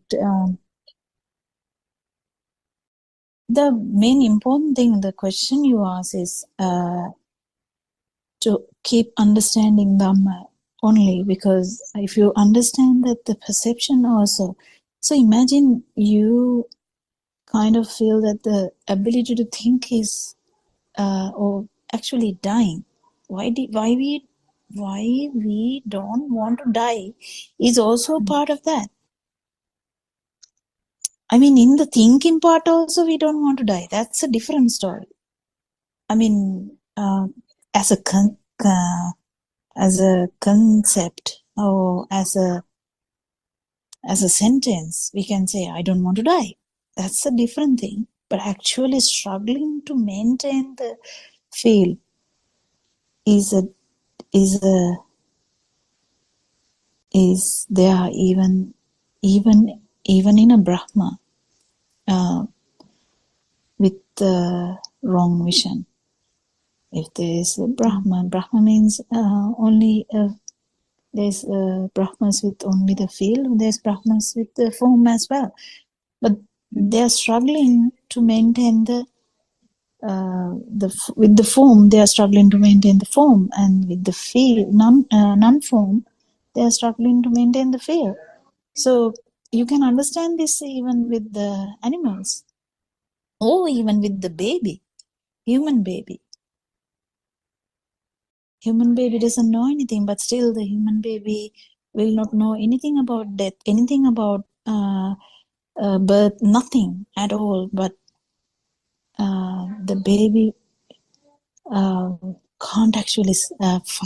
The main important thing, the question you ask is to keep understanding Dhamma only, because if you understand that the perception also, so imagine you kind of feel that the ability to think is or actually dying. Why we don't want to die is also part of that. I mean, in the thinking part also, we don't want to die. That's a different story. I mean, as a concept, or as a sentence, we can say, I don't want to die. That's a different thing. But actually struggling to maintain the feel is there even in a Brahma with the wrong vision. If there is a Brahma means only there's Brahmas with only the feel. There's Brahmas with the form as well, but they are struggling to maintain with the form. They are struggling to maintain the form, and with the feel, non-form, they are struggling to maintain the feel. So you can understand this even with the animals, or even with the baby, human baby. Human baby doesn't know anything, but still the human baby will not know anything about death, anything about birth, nothing at all. But the baby can't actually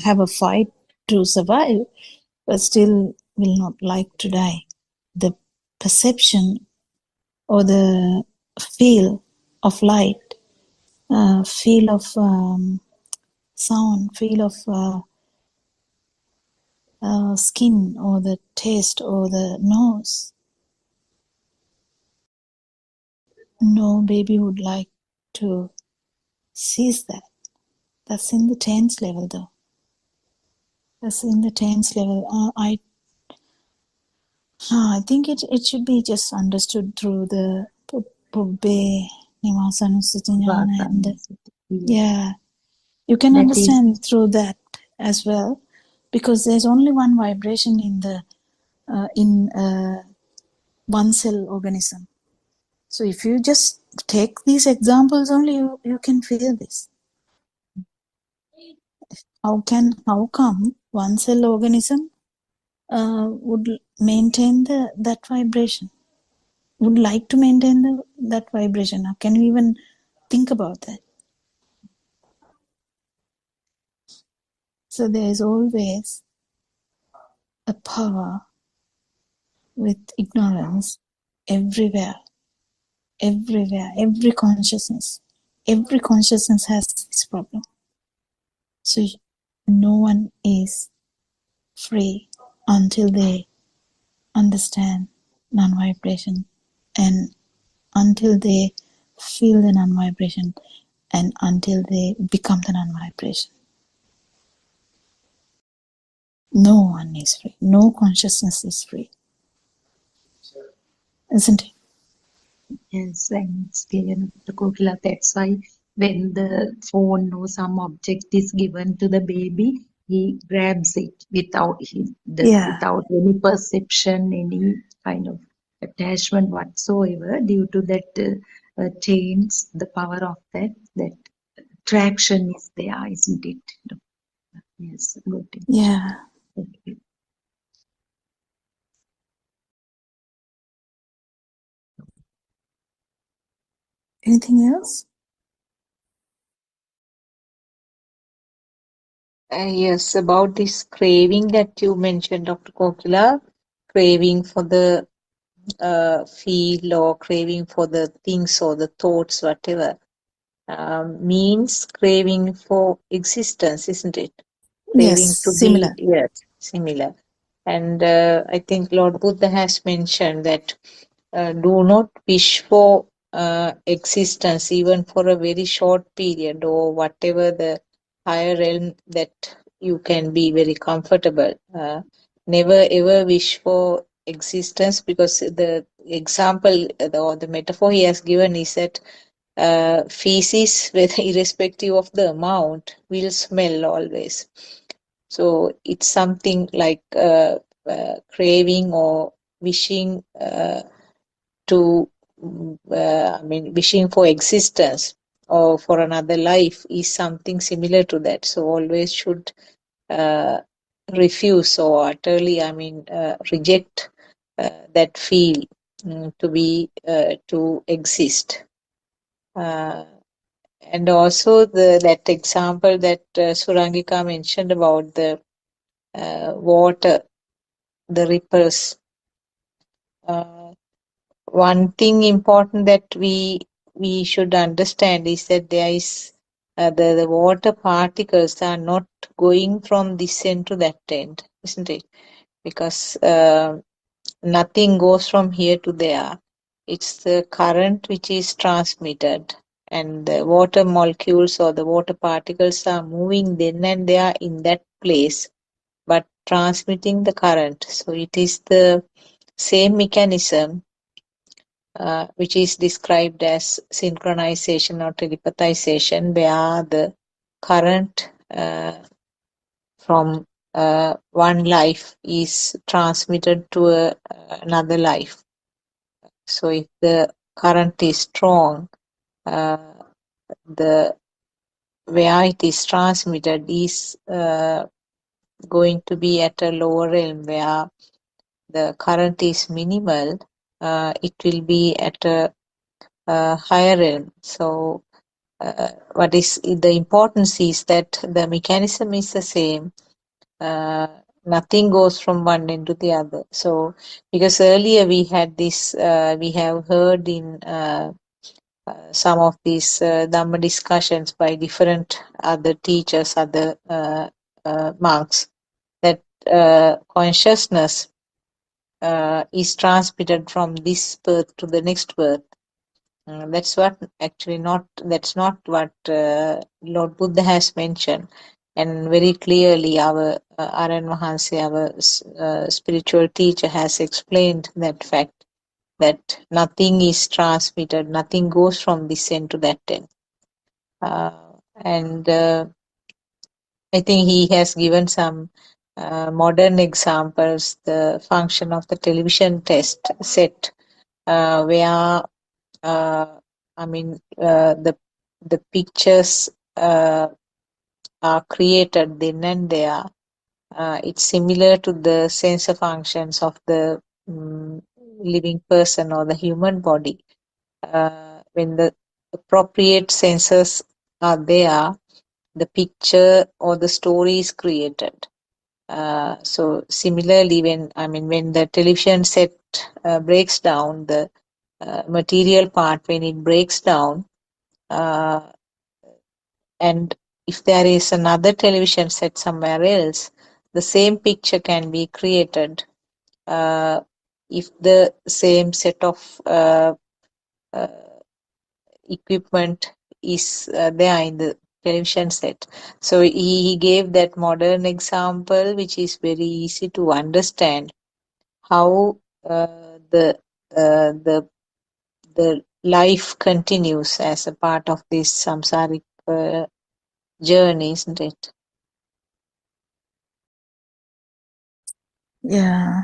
have a fight to survive, but still will not like to die. The perception or the feel of light, feel of sound, feel of skin, or the taste, or the nose. No baby would like to seize that. That's in the tense level, though. That's in the tense level. I think it should be just understood through the Pubbe Nivasanussatiñāna, and yeah, you can understand through that as well, because there's only one vibration in the one cell organism. So if you just take these examples only, you can feel this. How come one cell organism would maintain that vibration? Would like to maintain that vibration? How can you even think about that? So there is always a power with ignorance everywhere. Every consciousness has this problem. So no one is free until they understand non-vibration, and until they feel the non-vibration, and until they become the non-vibration. No one is free. No consciousness is free. Isn't it? Yes, and it's clear, Dr. Kokila. That's why when the phone or some object is given to the baby, he grabs it Yeah. without any perception, any kind of attachment whatsoever. Due to that chains, the power of that traction is there, isn't it? Yes, good. Yeah. Thank you. Anything else? Yes, about this craving that you mentioned, Dr. Kokila, craving for the feel or craving for the things or the thoughts, whatever, means craving for existence, isn't it? Yes, Craving to be, similar. yes, similar. And I think Lord Buddha has mentioned that do not wish for existence even for a very short period or whatever the higher realm that you can be very comfortable. Never ever wish for existence, because the example or the metaphor he has given is that feces, whether irrespective of the amount, will smell always. So it's something like craving or wishing to, wishing for existence or for another life is something similar to that. So always should uh, refuse or utterly, reject that feel to be, to exist. And also that example that Surangika mentioned about the water, the ripples. One thing important that we should understand is that there is the water particles are not going from this end to that end, isn't it? Because nothing goes from here to there. It's the current which is transmitted, and the water molecules or the water particles are moving then and there in that place, but transmitting the current. So it is the same mechanism which is described as synchronization or telepathization, where the current from one life is transmitted to another life. So if the current is strong, the where it is transmitted is going to be at a lower realm. Where the current is minimal, it will be at a higher realm. So what is the importance is that the mechanism is the same. Nothing goes from one end to the other. So because earlier we had this, we have heard in some of these Dhamma discussions by different other teachers, other monks, that consciousness is transmitted from this birth to the next birth. That's what actually that's not what Lord Buddha has mentioned. And very clearly our Aran Mahanse, our spiritual teacher, has explained that fact, that nothing is transmitted, nothing goes from this end to that end. And I think he has given some modern examples, the function of the television test set, where the pictures are created then and there. It's similar to the sensor functions of the living person or the human body. When the appropriate sensors are there, the picture or the story is created. So similarly, when the television set breaks down, the material part, when it breaks down, and if there is another television set somewhere else, the same picture can be created if the same set of equipment is there in the television set. So he gave that modern example, which is very easy to understand how the life continues as a part of this samsaric journey, isn't it? Yeah,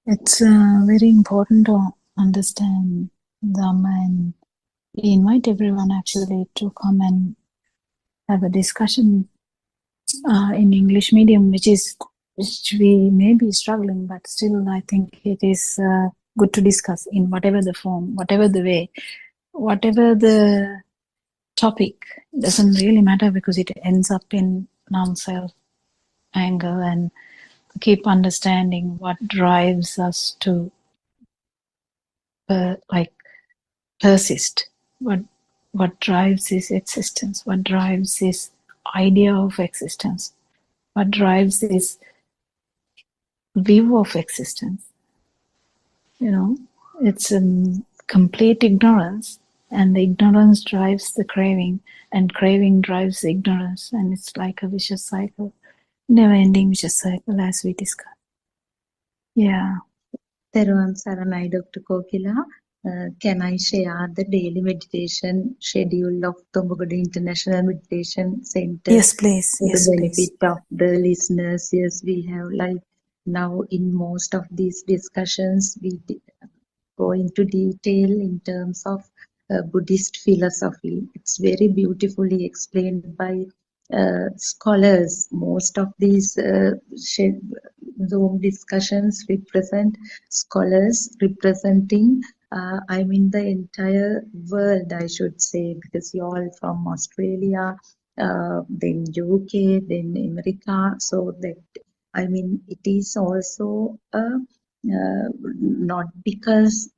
it's very important to understand Dhamma, and we invite everyone actually to come and have a discussion in English medium, which we may be struggling, but still I think it is good to discuss in whatever the form, whatever the way, whatever the topic. Doesn't really matter, because it ends up in non-self angle, and keep understanding what drives us to persist, what drives his existence, what drives his idea of existence, what drives his view of existence. It's complete ignorance, and the ignorance drives the craving, and craving drives the ignorance, and it's like a vicious cycle, never ending vicious cycle, as we discussed. Yeah. Teruvan Saranai, Dr. Kokila. Can I share the daily meditation schedule of Tombagadu International Meditation Center? Yes, please. For Yes, the please. benefit of the listeners. Yes, we have, like, now in most of these discussions, we go into detail in terms of Buddhist philosophy. It's very beautifully explained by scholars. Most of these Zoom discussions represent scholars representing, the entire world, I should say, because you're all from Australia, then UK, then America. So that, it is also not because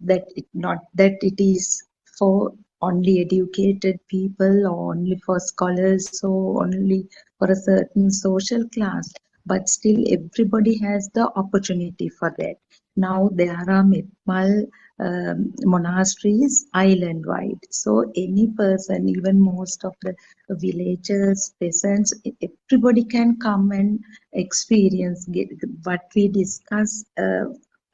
not that it is for only educated people or only for scholars or only for a certain social class, but still everybody has the opportunity for that. Now there are Mitmal monasteries island-wide, so any person, even most of the villagers, peasants, everybody can come and experience what we discuss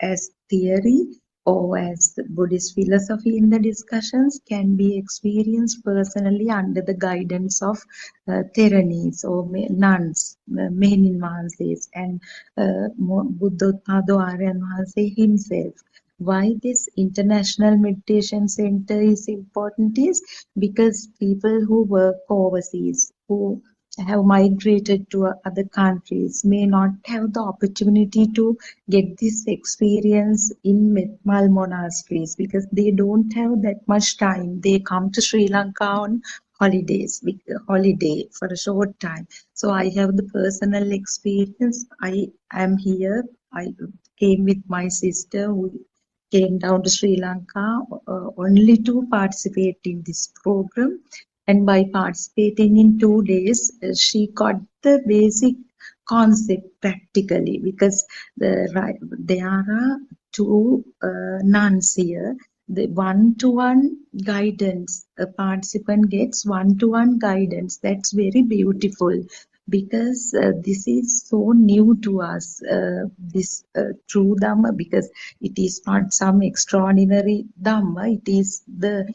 as theory or as Buddhist philosophy in the discussions can be experienced personally under the guidance of Theranis or nuns, Mehenin Mahanses, and Buddothpado Aryan Mahanse himself. Why this international meditation center is important is because people who work overseas, who have migrated to other countries, may not have the opportunity to get this experience in Metmal monasteries because they don't have that much time. They come to Sri Lanka on holiday for a short time. So I have the personal experience. I am here. I came with my sister who came down to Sri Lanka only to participate in this program. And by participating in 2 days, she got the basic concept practically because there are two nuns here. The one-to-one guidance, a participant gets one-to-one guidance. That's very beautiful because this is so new to us, this true Dhamma, because it is not some extraordinary Dhamma, it is the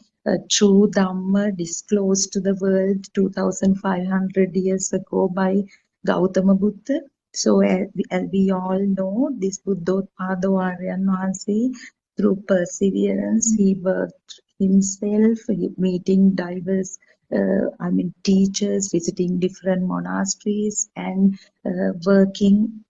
true Dhamma disclosed to the world 2500 years ago by Gautama Buddha. So as we all know, this Buddothpado Aryan Mahanse, through perseverance, he worked himself, meeting diverse teachers, visiting different monasteries, and working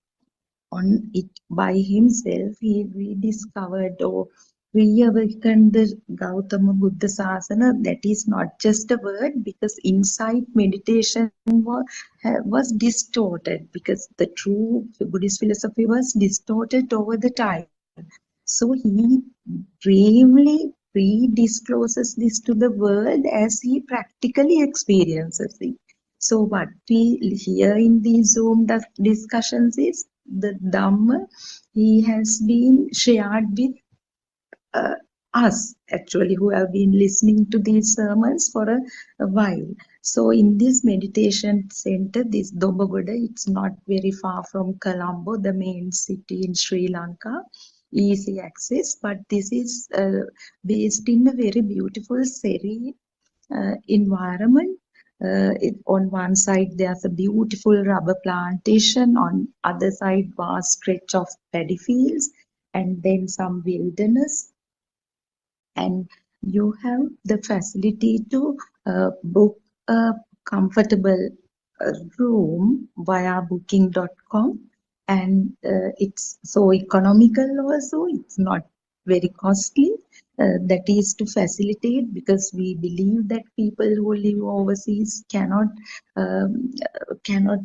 on it by himself. He rediscovered or reawakened the Gautama Buddha Sasana. That is not just a word, because inside meditation was distorted, because the true Buddhist philosophy was distorted over the time. So he bravely rediscloses this to the world as he practically experiences it. So what we hear in these Zoom discussions is the Dhamma he has been shared with us, actually, who have been listening to these sermons for a while. So in this meditation center, this Dobagoda, it's not very far from Colombo, the main city in Sri Lanka, easy access, but this is based in a very beautiful, serene environment. On one side, there's a beautiful rubber plantation. On other side, vast stretch of paddy fields, and then some wilderness. And you have the facility to book a comfortable room via booking.com, and it's so economical also, it's not very costly. That is to facilitate, because we believe that people who live overseas cannot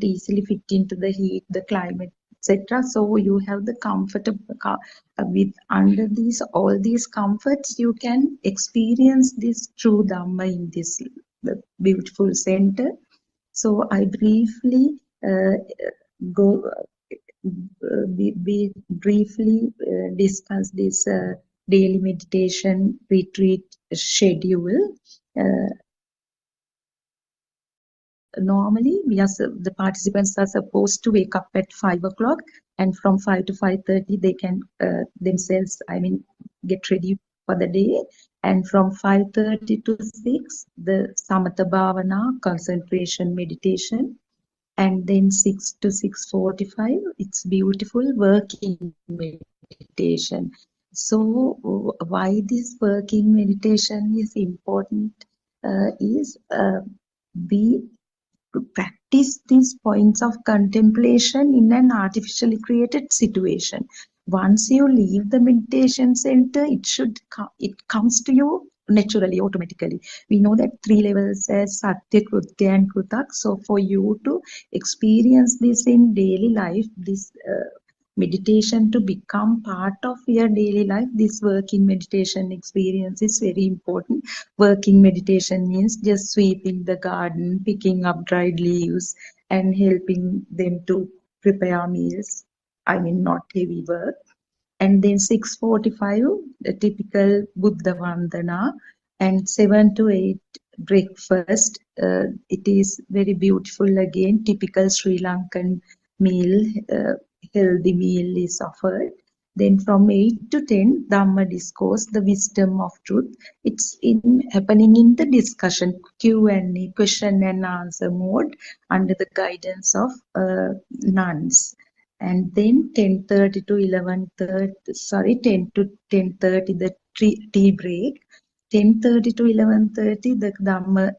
easily fit into the heat, the climate, etc. So you have the with under these all these comforts, you can experience this true Dhamma in this beautiful center. So I briefly go we briefly discuss this daily meditation retreat schedule. Normally, the participants are supposed to wake up at 5 o'clock, and from 5 to 5:30 they can themselves, get ready for the day. And from 5:30 to 6, the Samatha Bhavana, concentration meditation. And then 6 to 6:45, it's beautiful working meditation. So why this working meditation is important is we practice these points of contemplation in an artificially created situation. Once you leave the meditation center, it comes to you naturally, automatically. We know that 3 levels as Satya, Krutya and Krutak. So for you to experience this in daily life, this meditation to become part of your daily life, this working meditation experience is very important. Working meditation means just sweeping the garden, picking up dried leaves and helping them to prepare meals. Not heavy work. And then 6:45, the typical Buddha Vandana, and 7 to 8, breakfast. It is very beautiful again, typical Sri Lankan meal, healthy meal is offered. Then from 8 to 10, Dhamma discourse, the wisdom of truth. It's happening in the discussion, Q&A, question and answer mode, under the guidance of nuns. And then 10:30 to 11:30, 10 to 10:30, the tea break. 10:30 to 11:30, the Dhamma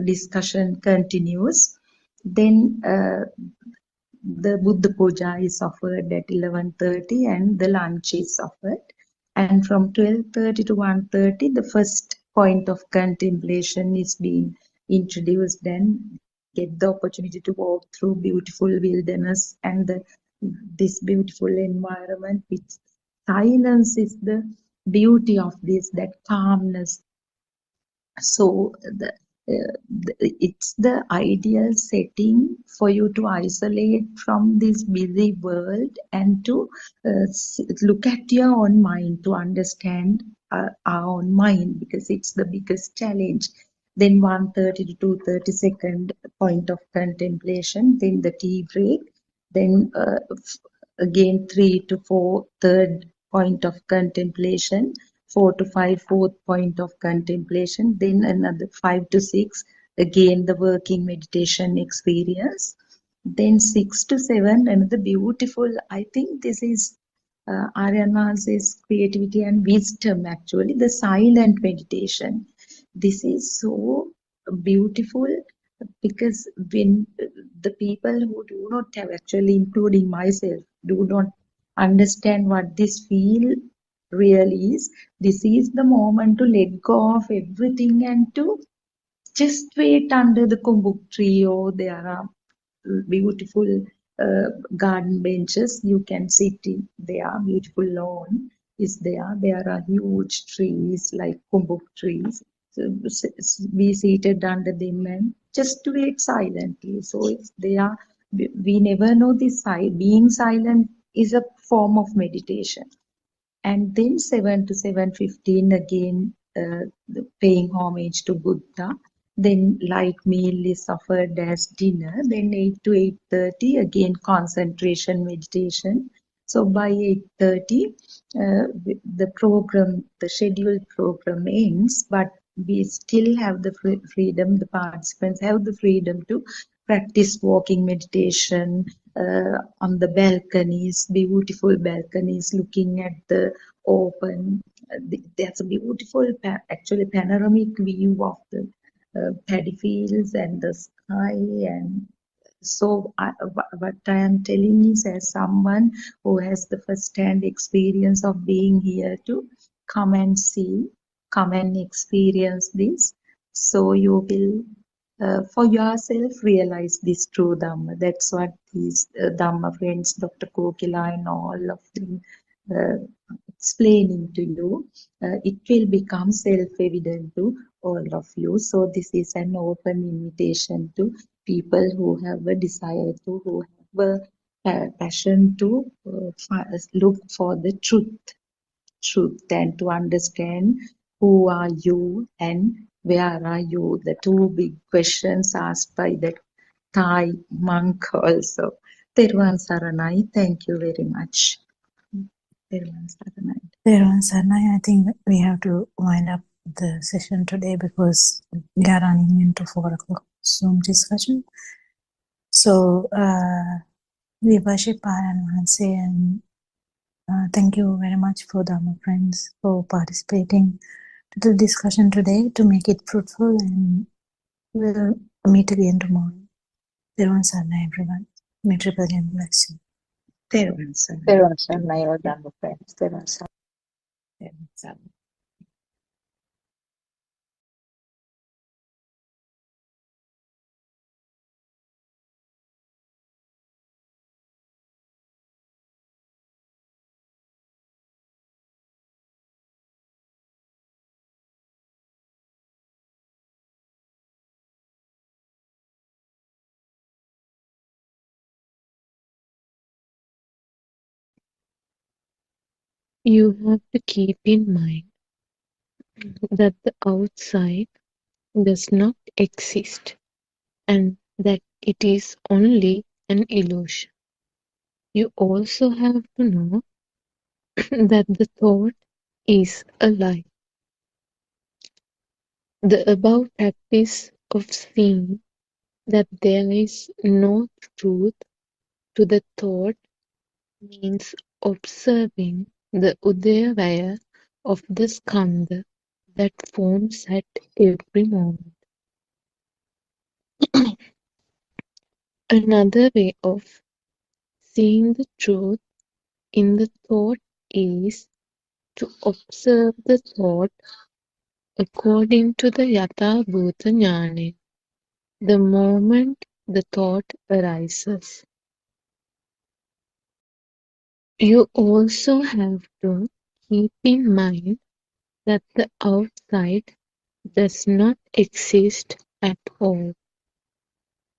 discussion continues. Then the Buddha Puja is offered at 11:30 and the lunch is offered. And from 12:30 to 1:30, the first point of contemplation is being introduced, and get the opportunity to walk through beautiful wilderness and this beautiful environment, which silence is the beauty of this, that calmness. So it's the ideal setting for you to isolate from this busy world and to look at your own mind, to understand our own mind, because it's the biggest challenge. Then 1:30 to 2:30, second point of contemplation. Then the tea break. Then again 3 to 4, third point of contemplation. 4 to 5, fourth point of contemplation. Then another 5 to 6, again the working meditation experience. Then 6 to 7, another beautiful, I think this is Aryana's creativity and wisdom, actually, the silent meditation. This is so beautiful, because when the people who do not have, actually including myself, do not understand what this feel really is, this is the moment to let go of everything and to just wait under the kumbuk tree, or there are beautiful garden benches. You can sit in there, beautiful lawn is there. There are huge trees like kumbuk trees. So be seated under them and just wait silently. So it's there. We never know this. Being silent is a form of meditation. And then 7 to 7:15, again paying homage to Buddha. Then light meal is offered as dinner. Then 8 to 8:30 again concentration meditation. So by 8:30 the scheduled program ends, but we still have the freedom, the participants have the freedom to practice walking meditation on the balconies, beautiful balconies looking at the open. There's a beautiful, actually panoramic view of the paddy fields and the sky. And so what I am telling is, as someone who has the first-hand experience of being here, to come and see, come and experience this, so you will for yourself realize this true Dhamma. That's what these Dhamma friends, Dr. Kokila and all of them explaining to you. It will become self-evident to all of you. So this is an open invitation to people who have a desire to, who have a passion to look for the truth and to understand who are you and where are you. The two big questions asked by the Thai monk also. Teruvan Saranai, thank you very much. Teruvan Saranai. Everyone, Sarnai, I think we have to wind up the session today because we are running into 4 o'clock Zoom discussion. So we worship Paranwanse and thank you very much for Dhamma friends for participating to the discussion today to make it fruitful, and we'll meet again tomorrow. Everyone, Sarnai, everyone. May Triple Gem bless you. Teruvan Saranai. Teruvan Saranai, all Dhamma friends. Teruvan Saranai. You have to keep in mind that the outside does not exist and that it is only an illusion. You also have to know that the thought is a lie. The above practice of seeing that there is no truth to the thought means observing the udayavaya of the skandha that forms at every moment. Another way of seeing the truth in the thought is to observe the thought according to the yatha bhuta jnana, the moment the thought arises. You also have to keep in mind that the outside does not exist at all,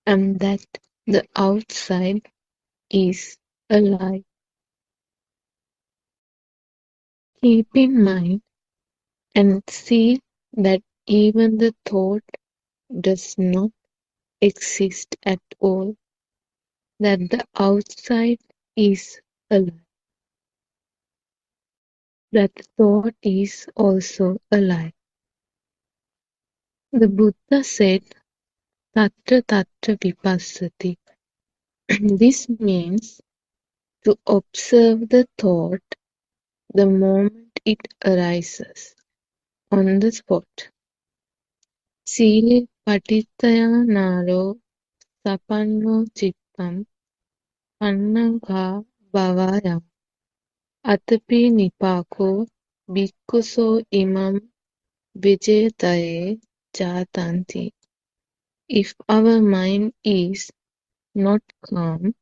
and that the outside is a lie. Keep in mind and see that even the thought does not exist at all, that the outside is a lie, that thought is also a lie. The Buddha said, Tatra Tatra Vipassati. This means to observe the thought the moment it arises, on the spot. Sile patitaya naro sapanno chittam pannanga bhavayam atapi nipako bhikkhuso imam vijayataye jatanti. If our mind is not calm,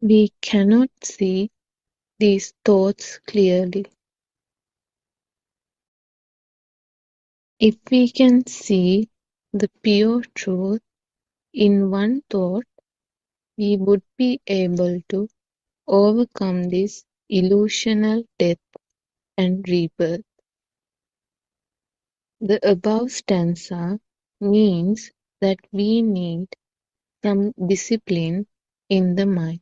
we cannot see these thoughts clearly. If we can see the pure truth in one thought, we would be able to overcome this illusional death and rebirth. The above stanza means that we need some discipline in the mind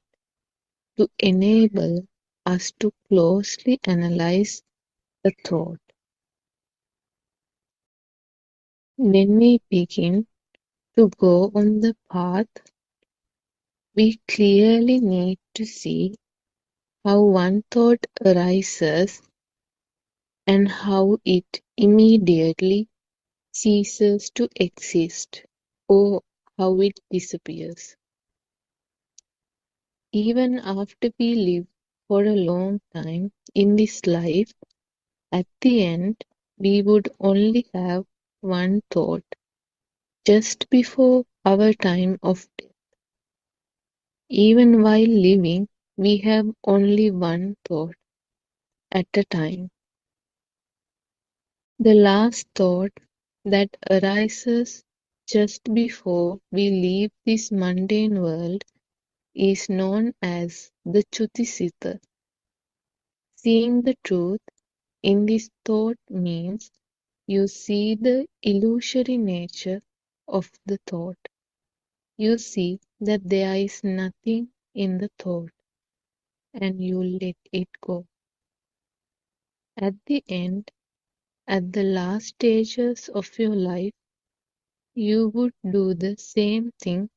to enable us to closely analyze the thought. When we begin to go on the path, we clearly need to see how one thought arises and how it immediately ceases to exist or how it disappears. Even after we live for a long time in this life, at the end we would only have one thought just before our time of death. Even while living, we have only one thought at a time. The last thought that arises just before we leave this mundane world is known as the Chutisita. Seeing the truth in this thought means you see the illusory nature of the thought. You see that there is nothing in the thought and you let it go. At the end, at the last stages of your life, you would do the same thing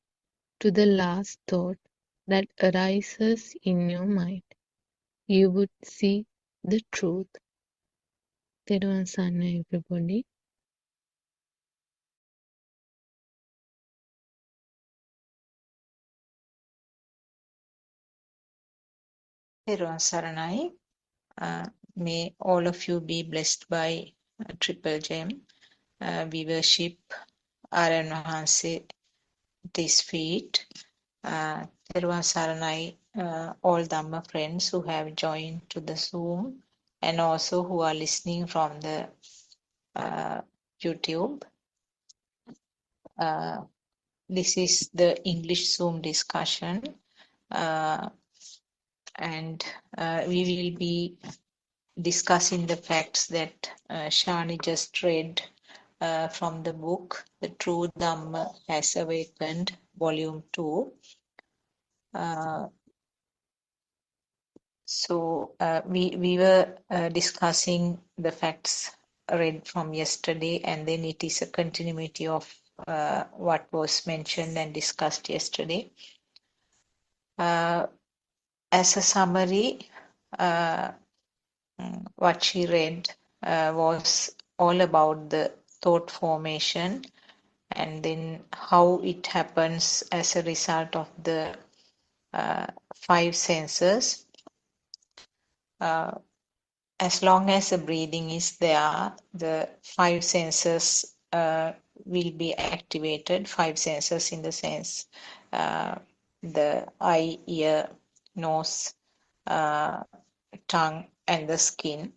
to the last thought that arises in your mind. You would see the truth. Tedwan Sanna, everybody. Therwan Saranai. May all of you be blessed by Triple Gem. We worship Aran Mahanse at his feet. Therwan Saranai, all Dhamma friends who have joined to the Zoom and also who are listening from the YouTube. This is the English Zoom discussion, and we will be discussing the facts that Shani just read from the book, The True Dhamma Has Awakened, Volume 2. So we were discussing the facts read from yesterday, and then it is a continuity of what was mentioned and discussed yesterday. As a summary, what she read was all about the thought formation and then how it happens as a result of the five senses. As long as the breathing is there, the five senses will be activated. Five senses in the sense the eye, ear, nose, tongue, and the skin.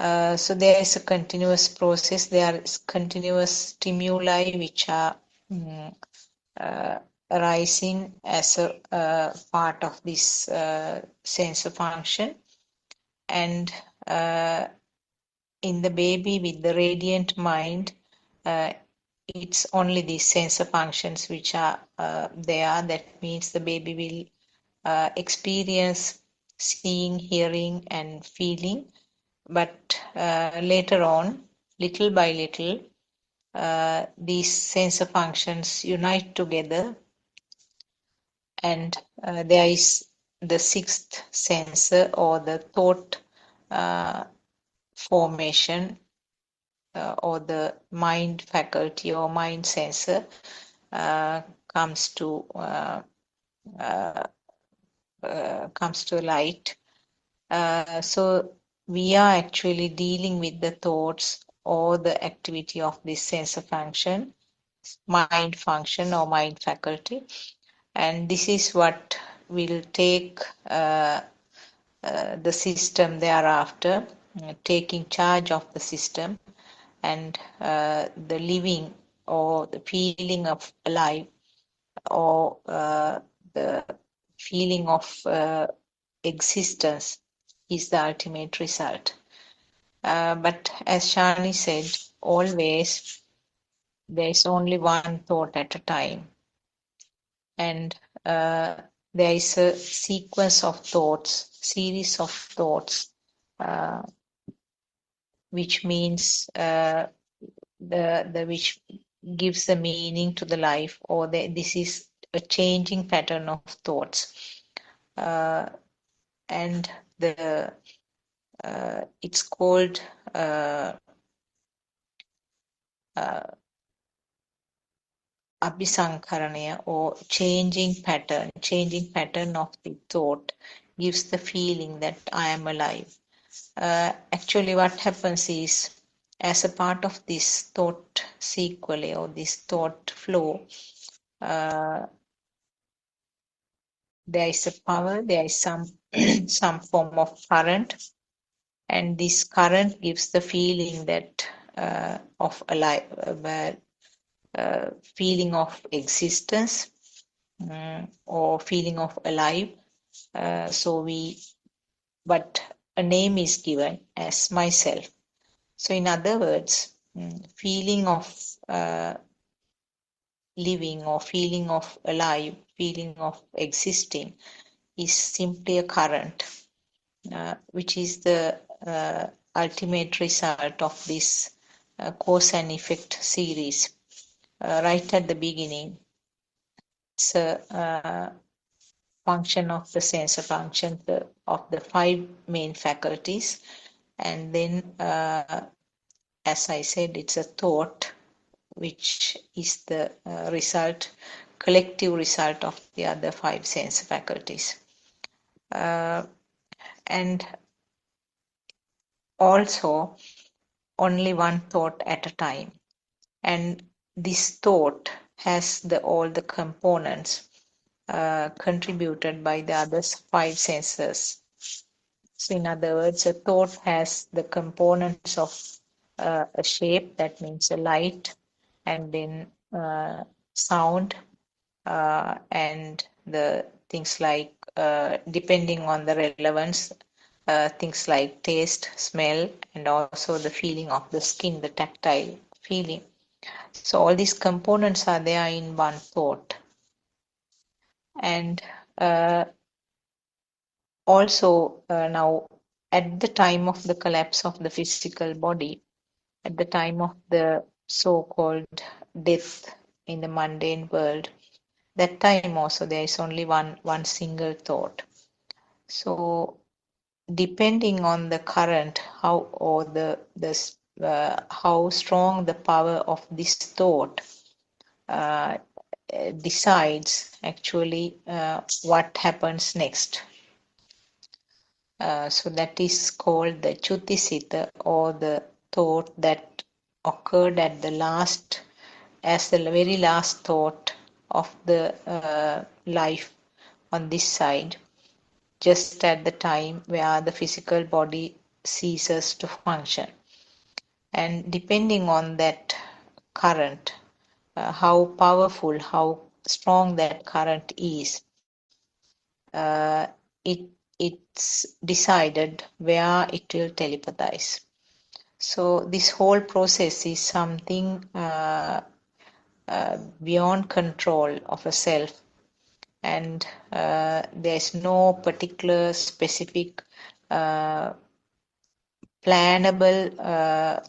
So there is a continuous process. There is continuous stimuli which are arising as a part of this sensor function. And in the baby with the radiant mind, it's only the sensor functions which are there. That means the baby will experience seeing, hearing, and feeling. But later on, little by little, these sensor functions unite together, and there is the sixth sensor or the thought formation or the mind faculty or mind sensor comes to light. So we are actually dealing with the thoughts or the activity of this sensor function, mind function or mind faculty, and this is what will take the system thereafter, taking charge of the system, and the living or the feeling of alive or the feeling of existence is the ultimate result. But as Shani said, always there is only one thought at a time. And there is a sequence of thoughts, series of thoughts, which means the which gives the meaning to the life, or this is a changing pattern of thoughts, and the it's called abhisankarana, or changing pattern of the thought gives the feeling that I am alive. Actually, what happens is, as a part of this thought sequence or this thought flow, there is a power, there is some some form of current, and this current gives the feeling that of alive, feeling of existence, or feeling of alive. But a name is given as myself. So in other words, feeling of living, or feeling of alive, feeling of existing is simply a current, which is the ultimate result of this cause and effect series. Right at the beginning, it's a function of the sensor function of the 5 main faculties, and then as I said, it's a thought which is the collective result of the other 5 sense faculties. And also only one thought at a time. And this thought has all the components contributed by the other 5 senses. So in other words, a thought has the components of a shape, that means a light, and then sound, and the things like, depending on the relevance, things like taste, smell, and also the feeling of the skin, the tactile feeling. So all these components are there in one thought. And also now, at the time of the collapse of the physical body, at the time of the so-called death in the mundane world, that time also there is only one single thought. So depending on the current, how strong the power of this thought decides actually what happens next. So that is called the Chutisita, or the thought that occurred at the last, as the very last thought of the life on this side, just at the time where the physical body ceases to function. And depending on that current, how powerful, how strong that current is, it's decided where it will telepathize. So this whole process is something beyond control of a self, and there's no particular specific plannable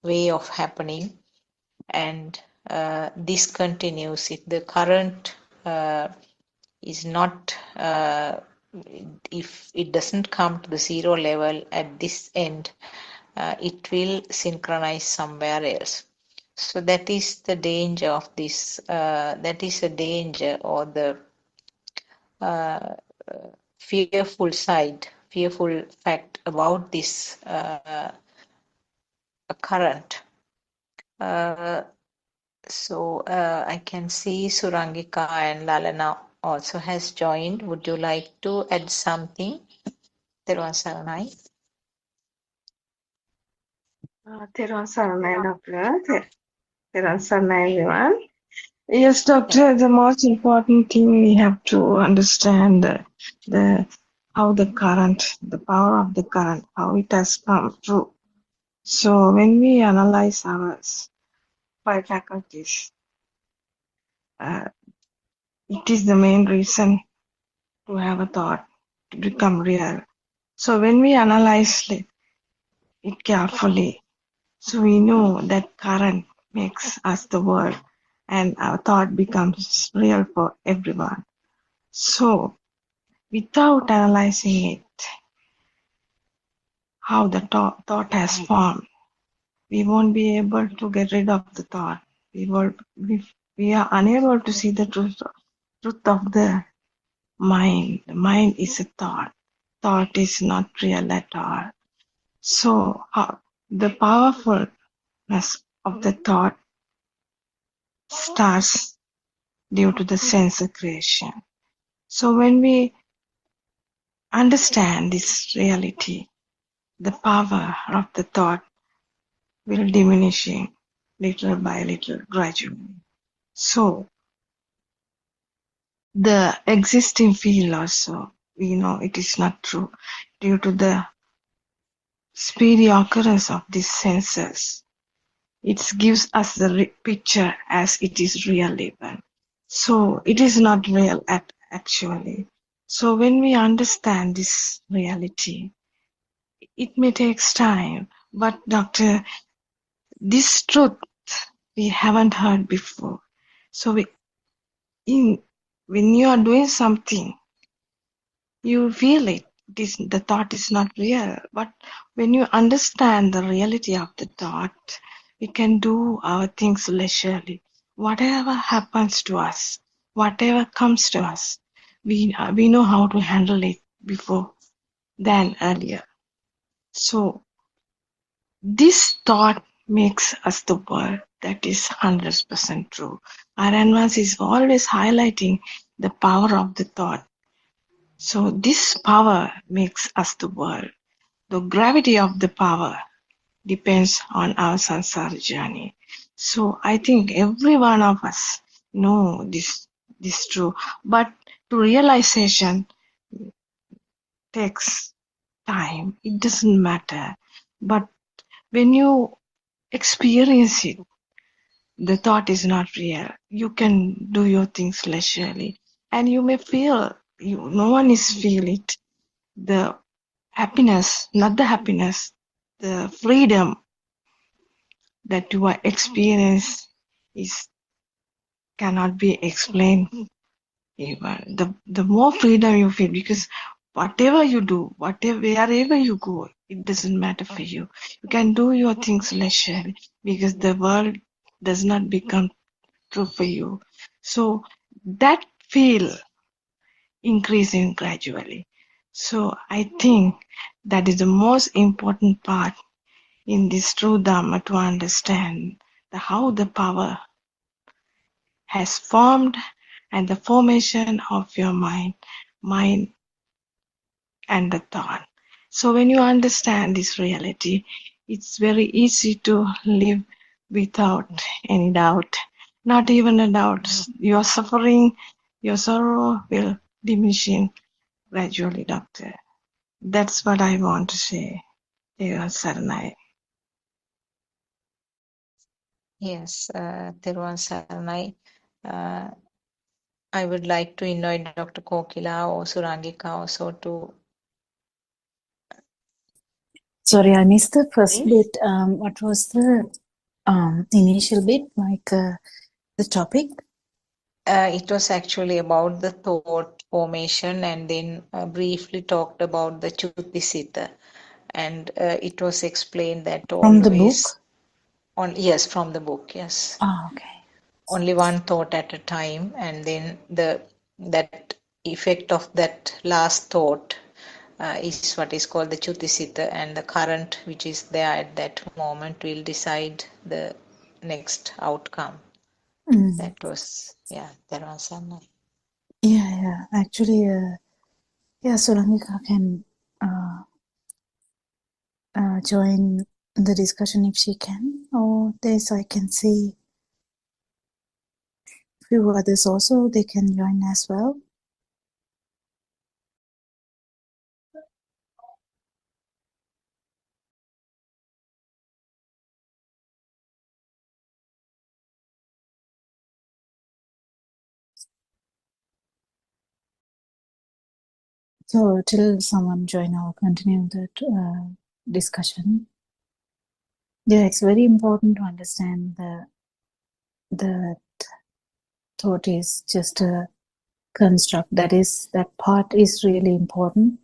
way of happening, and this continues. If the current is not, if it doesn't come to the 0 level at this end, it will synchronize somewhere else. So that is the danger of this, that is the danger, or the fearful fact about this current. So I can see Surangika and Lalana also has joined. Would you like to add something? Therwan Saranai. Therwan Saranai, Doctor. Therwan Saranai, everyone. Yes, Doctor, the most important thing we have to understand how the current, the power of the current, how it has come through. So when we analyze ours, five faculties. It is the main reason to have a thought to become real. So when we analyze it carefully, so we know that current makes us the world and our thought becomes real for everyone. So without analyzing it, how the thought has formed, we won't be able to get rid of the thought. We are unable to see the truth of the mind. The mind is a thought. Thought is not real at all. So the powerfulness of the thought starts due to the sense creation. So when we understand this reality, the power of the thought will diminishing little by little gradually. So the existing field also, we know it is not true due to the speedy occurrence of these senses. It gives us the picture as it is real even. So it is not real actually. So when we understand this reality, it may take time, but Doctor, this truth we haven't heard before. So when you are doing something, you feel it. The thought is not real. But when you understand the reality of the thought, we can do our things leisurely. Whatever happens to us, whatever comes to us, we know how to handle it before than earlier. So this thought makes us the world. That is 100% true. Our advance is always highlighting the power of the thought. So this power makes us the world. The gravity of the power depends on our samsara journey. So I think every one of us know this true. But to realization takes time. It doesn't matter. But when you experience it, the thought is not real. You can do your things leisurely. And you may feel, no one is feel it. The happiness, not the happiness, the freedom that you are experience is cannot be explained even. The more freedom you feel, because whatever you do, wherever you go, it doesn't matter for you. You can do your things leisurely because the world does not become true for you. So that feel increasing gradually. So I think that is the most important part in this true Dharma to understand how the power has formed and the formation of your mind and the thought. So when you understand this reality, it's very easy to live without any doubt. Not even a doubt. Your suffering, your sorrow will diminishing gradually, Doctor. That's what I want to say. Saranai. Yes, Thiruvan Saranai. Uh, I would like to invite Dr. Kokila or Surangika also to. Sorry, I missed the first bit. What was the initial bit, like the topic? It was actually about the thought formation, and then briefly talked about the Chutisita. And it was explained that From the book? Yes, from the book, yes. Oh, okay. Only one thought at a time, and then that effect of that last thought is what is called the Chutisita, and the current which is there at that moment will decide the next outcome. That was, there was some. Yeah. Actually, Solanika can join the discussion if she can, or there's I can see few others also, they can join as well. So till someone join, I'll continue that discussion. Yeah, it's very important to understand the thought is just a construct. That part is really important.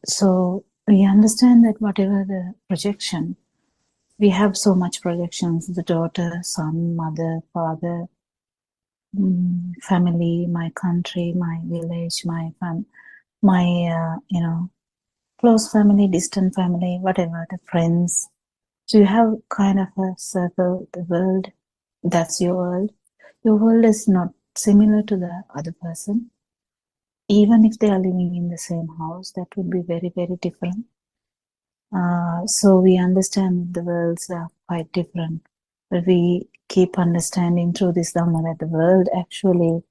So we understand that whatever the projection, we have so much projections: the daughter, son, mother, father, family, my country, my village, my close family, distant family, whatever, the friends. So you have kind of a circle, the world. That's your world. Your world is not similar to the other person. Even if they are living in the same house, that would be very, very different. So we understand the worlds are quite different. But we keep understanding through this Dhamma that the world actually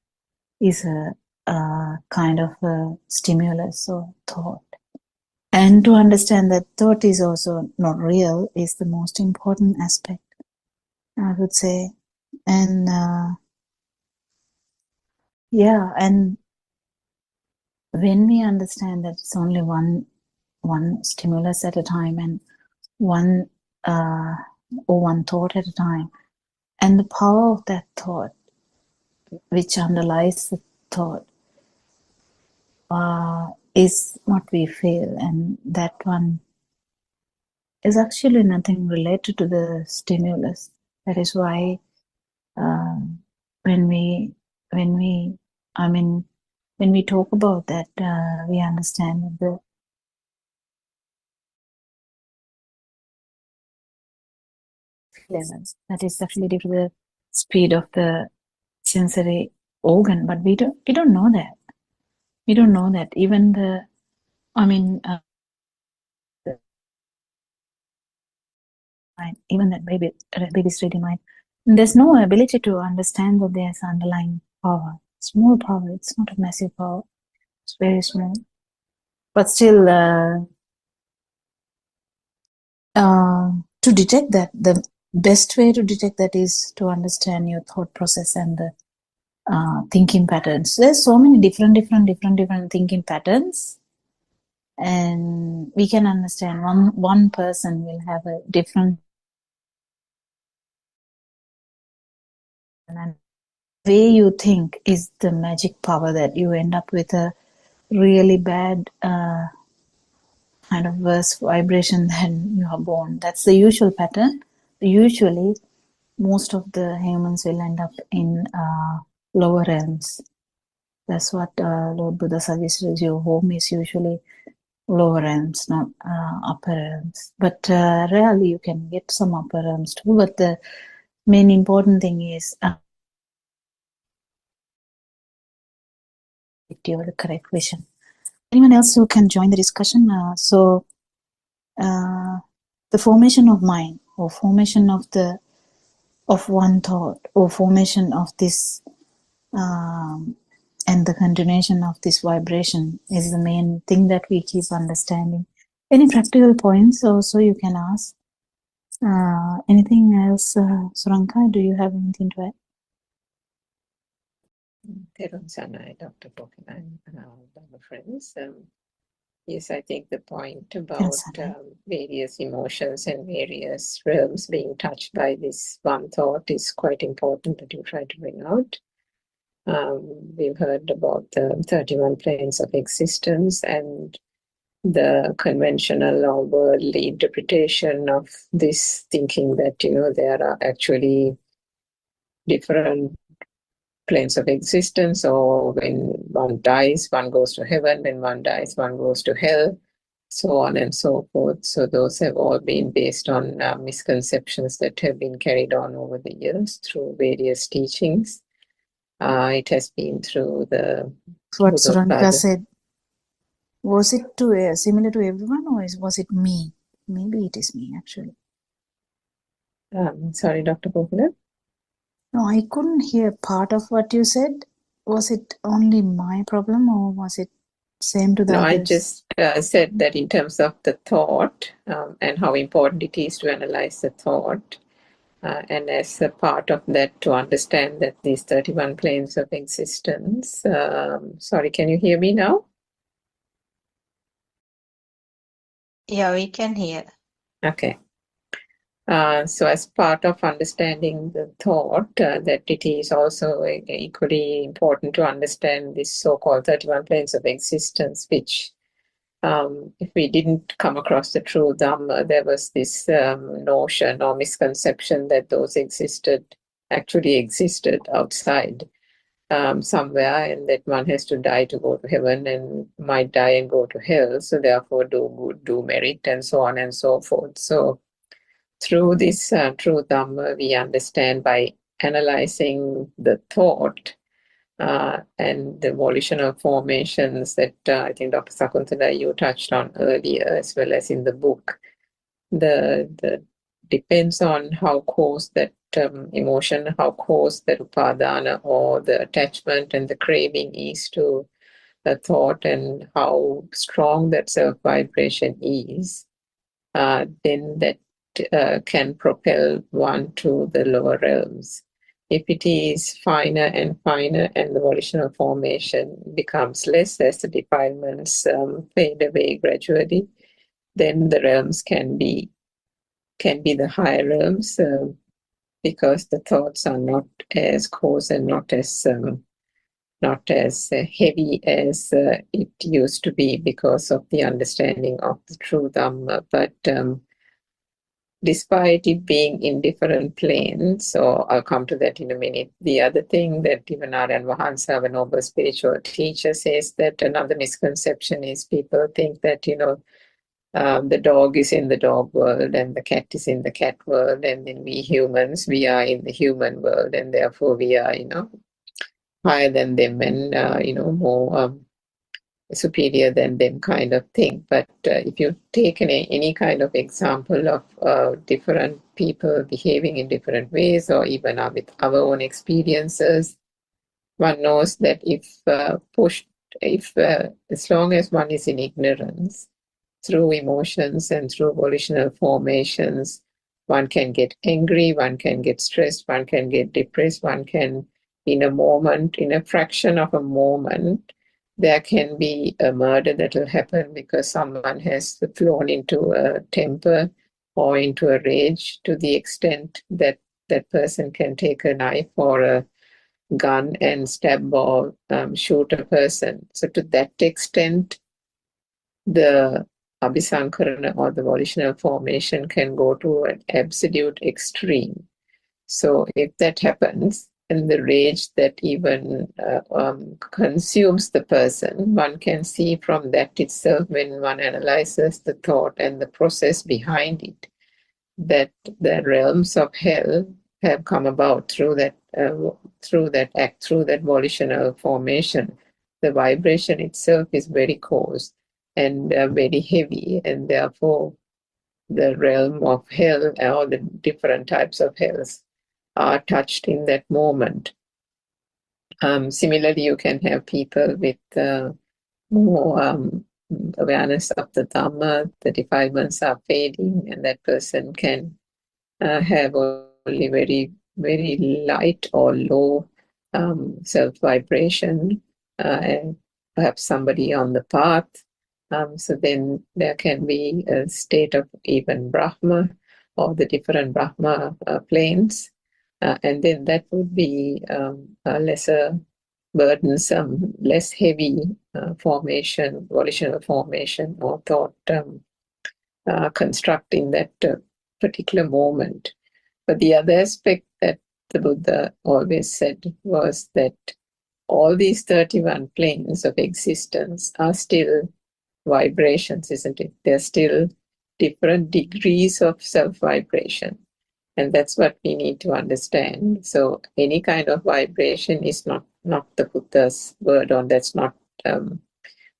is a kind of a stimulus or thought. And to understand that thought is also not real is the most important aspect, I would say. And and when we understand that it's only one stimulus at a time and one thought at a time, and the power of that thought, which underlies the thought, is what we feel, and that one is actually nothing related to the stimulus. That is why when we talk about that, we understand that the levels, that is actually due to the speed of the sensory organ, but we don't know that. We don't know that. Even the even that baby's reading mind, there's no ability to understand that there's underlying power, small power. It's not a massive power, it's very small, but still to detect that, the best way to detect that is to understand your thought process and the thinking patterns. There's so many different thinking patterns, and we can understand one person will have a different, and the way you think is the magic power that you end up with a really bad kind of worse vibration than you are born. That's the usual pattern. Usually most of the humans will end up in lower realms. That's what Lord Buddha suggested. Your home is usually lower realms, not upper realms. But rarely you can get some upper realms too. But the main important thing is the correct vision. Anyone else who can join the discussion? So the formation of mind, or formation of one thought, or formation of this and the continuation of this vibration is the main thing that we keep understanding. Any practical points also you can ask. Anything else, Suranka? Do you have anything to add? Terun Sanai, Dr. Pokinai, Dhamma friends. Yes, I think the point about various emotions and various realms being touched by this one thought is quite important that you try to bring out. We've heard about the 31 planes of existence and the conventional or worldly interpretation of this, thinking that, there are actually different planes of existence, or when one dies, one goes to heaven, when one dies, one goes to hell, so on and so forth. So those have all been based on misconceptions that have been carried on over the years through various teachings. It has been through the what Suranka said. Was it similar to everyone, or was it me? Maybe it is me, actually. Sorry, Dr. Popula? No, I couldn't hear part of what you said. Was it only my problem, or was it same to the others? I just said that in terms of the thought and how important it is to analyze the thought, And as a part of that, to understand that these 31 planes of existence, sorry, can you hear me now? Yeah, we can hear. Okay. So as part of understanding the thought, that it is also equally important to understand this so-called 31 planes of existence, which if we didn't come across the true Dhamma, there was this notion or misconception that those actually existed outside somewhere, and that one has to die to go to heaven and might die and go to hell. So therefore do good, do merit, and so on and so forth. So through this true Dhamma, we understand by analyzing the thought and the volitional formations that I think Dr. Sakuntala, you touched on earlier, as well as in the book. The depends on how close that emotion, how close that upadana or the attachment and the craving is to the thought, and how strong that self vibration is, then that can propel one to the lower realms. If it is finer and finer and the volitional formation becomes less as the defilements fade away gradually, then the realms can be the higher realms, because the thoughts are not as coarse and not as heavy as it used to be because of the understanding of the true Dhamma. But despite it being in different planes, so I'll come to that in a minute. The other thing that even Aryan Vahansa, a noble spiritual teacher, says that another misconception is people think that, the dog is in the dog world and the cat is in the cat world, and then we humans, we are in the human world, and therefore we are, higher than them and, more superior than them kind of thing. But if you take any kind of example of different people behaving in different ways, or even with our own experiences, one knows that if as long as one is in ignorance, through emotions and through volitional formations, one can get angry, one can get stressed, one can get depressed, one can, in a fraction of a moment, there can be a murder that will happen because someone has flown into a temper or into a rage, to the extent that that person can take a knife or a gun and stab or shoot a person. So to that extent, the abhisankarana or the volitional formation can go to an absolute extreme. So if that happens, and the rage that even consumes the person, one can see from that itself, when one analyzes the thought and the process behind it, that the realms of hell have come about through that act, through that volitional formation. The vibration itself is very coarse and very heavy, and therefore the realm of hell, or the different types of hells, are touched in that moment. Similarly, you can have people with more awareness of the Dhamma, the defilements are fading, and that person can have only very, very light or low self-vibration, and perhaps somebody on the path. So then there can be a state of even Brahma, or the different Brahma planes. And then that would be a lesser burdensome, less heavy formation, volitional formation, or thought construct in that particular moment. But the other aspect that the Buddha always said was that all these 31 planes of existence are still vibrations, isn't it? They're still different degrees of self-vibration. And that's what we need to understand. So any kind of vibration is not the Buddha's word on. That's not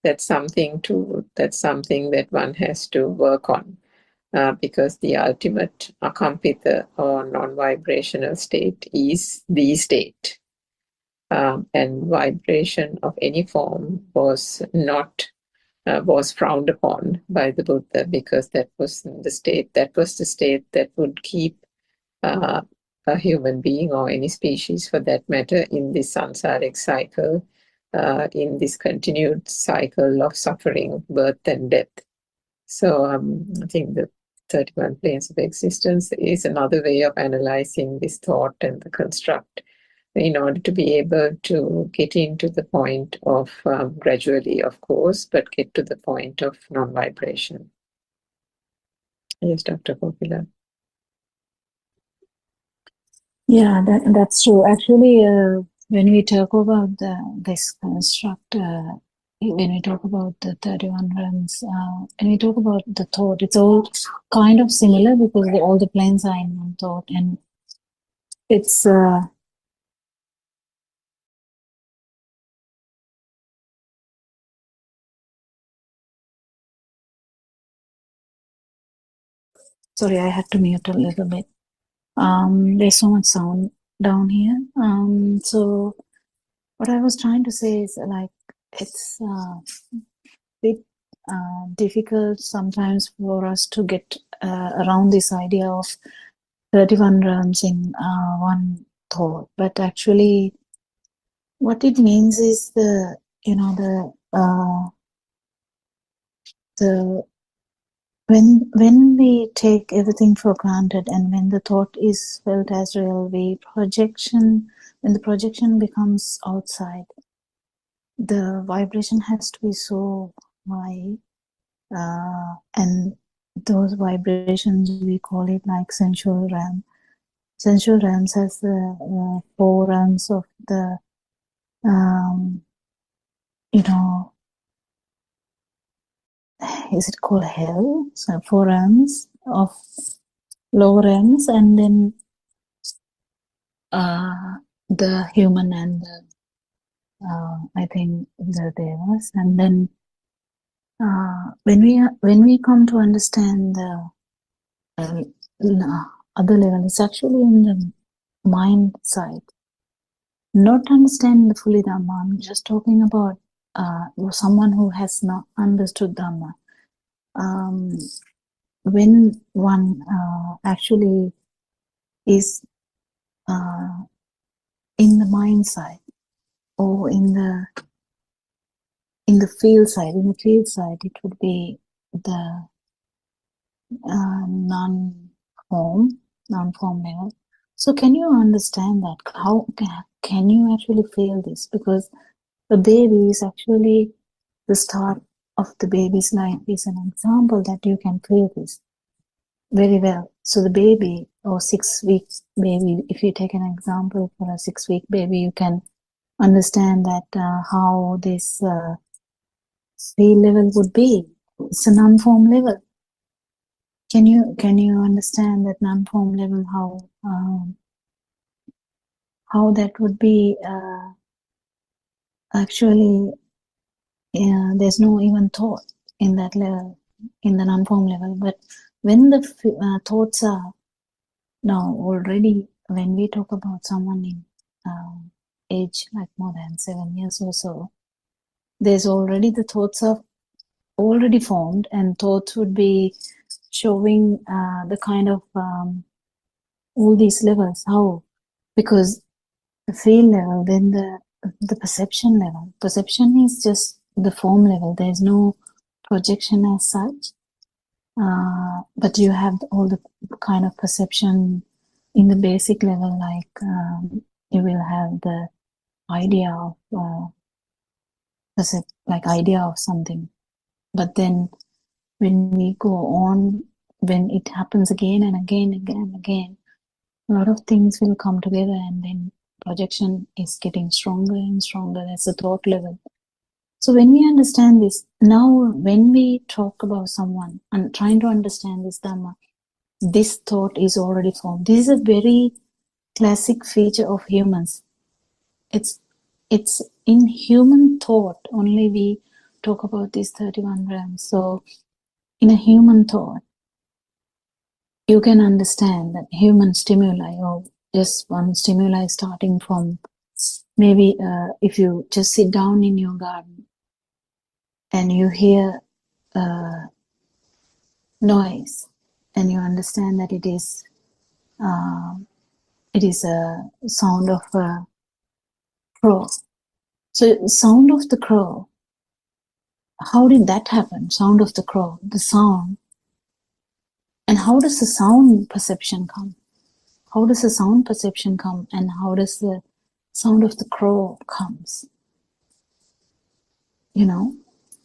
that's something that one has to work on, because the ultimate akampita or non-vibrational state is the state, and vibration of any form was frowned upon by the Buddha, because that was the state that would keep a human being or any species for that matter in this samsaric cycle, in this continued cycle of suffering, birth and death. So I think the 31 planes of existence is another way of analyzing this thought and the construct in order to be able to get into the point of, gradually of course, but get to the point of non-vibration. Yes, Dr. Kopila. Yeah, that's true. Actually, when we talk about this construct, when we talk about the 31 realms, when we talk about the thought, it's all kind of similar because all the planes are in one thought, and it's sorry, I had to mute a little bit. There's so much sound down here. So what I was trying to say is like it's bit difficult sometimes for us to get around this idea of 31 realms in one thought, but actually what it means is the when we take everything for granted and when the thought is felt as real, when the projection becomes outside, the vibration has to be so high, and those vibrations, we call it like sensual realm. Sensual realms has the 4 realms of the is it called hell? So 4 realms of lower realms, and then the human and the I think the devas, and then when we come to understand the other level, it's actually in the mind side. Not understanding the fully Dhamma, I'm just talking about someone who has not understood Dhamma. When one actually is in the mind side or in the field side, it would be the non-form level. So can you understand that? How can you actually feel this? Because the baby is actually the start of the baby's life is an example that you can feel this very well. So the baby or 6 weeks baby, if you take an example for a 6-week baby, you can understand that how this feel level would be. It's a non-form level. Can you understand that non-form level? How that would be actually? There's no even thought in that level, in the non-form level. But when the thoughts are now already, when we talk about someone in age like more than 7 years or so, there's already the thoughts are already formed, and thoughts would be showing the kind of all these levels. How? Because the feel level, then the perception level. Perception is just the form level. There's no projection as such, but you have all the kind of perception in the basic level, like you will have the idea of idea of something. But then when we go on, when it happens again and again, a lot of things will come together, and then projection is getting stronger and stronger. That's the thought level. So when we understand this, now when we talk about someone and trying to understand this Dhamma, this thought is already formed. This is a very classic feature of humans. It's in human thought only we talk about these 31 realms. So in a human thought, you can understand that human stimuli, or just one stimuli starting from maybe if you just sit down in your garden and you hear noise and you understand that it is it is a sound of a crow. So sound of the crow, how did that happen? Sound of the crow, the sound. And how does the sound perception come? How does the sound perception come? And how does the sound of the crow comes? You know?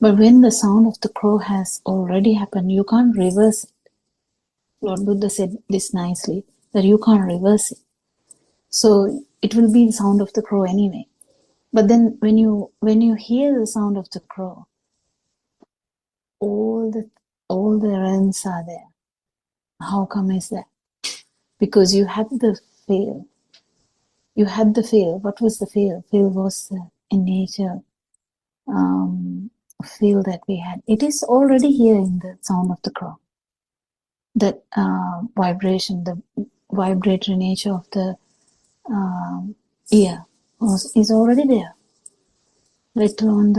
But when the sound of the crow has already happened, you can't reverse it. Lord Buddha said this nicely, that you can't reverse it. So it will be the sound of the crow anyway. But then when you hear the sound of the crow, all the realms are there. How come is that? Because you had the feel. You had the feel. What was the feel? Feel was in nature. Feel that we had. It is already here in the sound of the crow. That vibration, the vibratory nature of the ear is already there. Let alone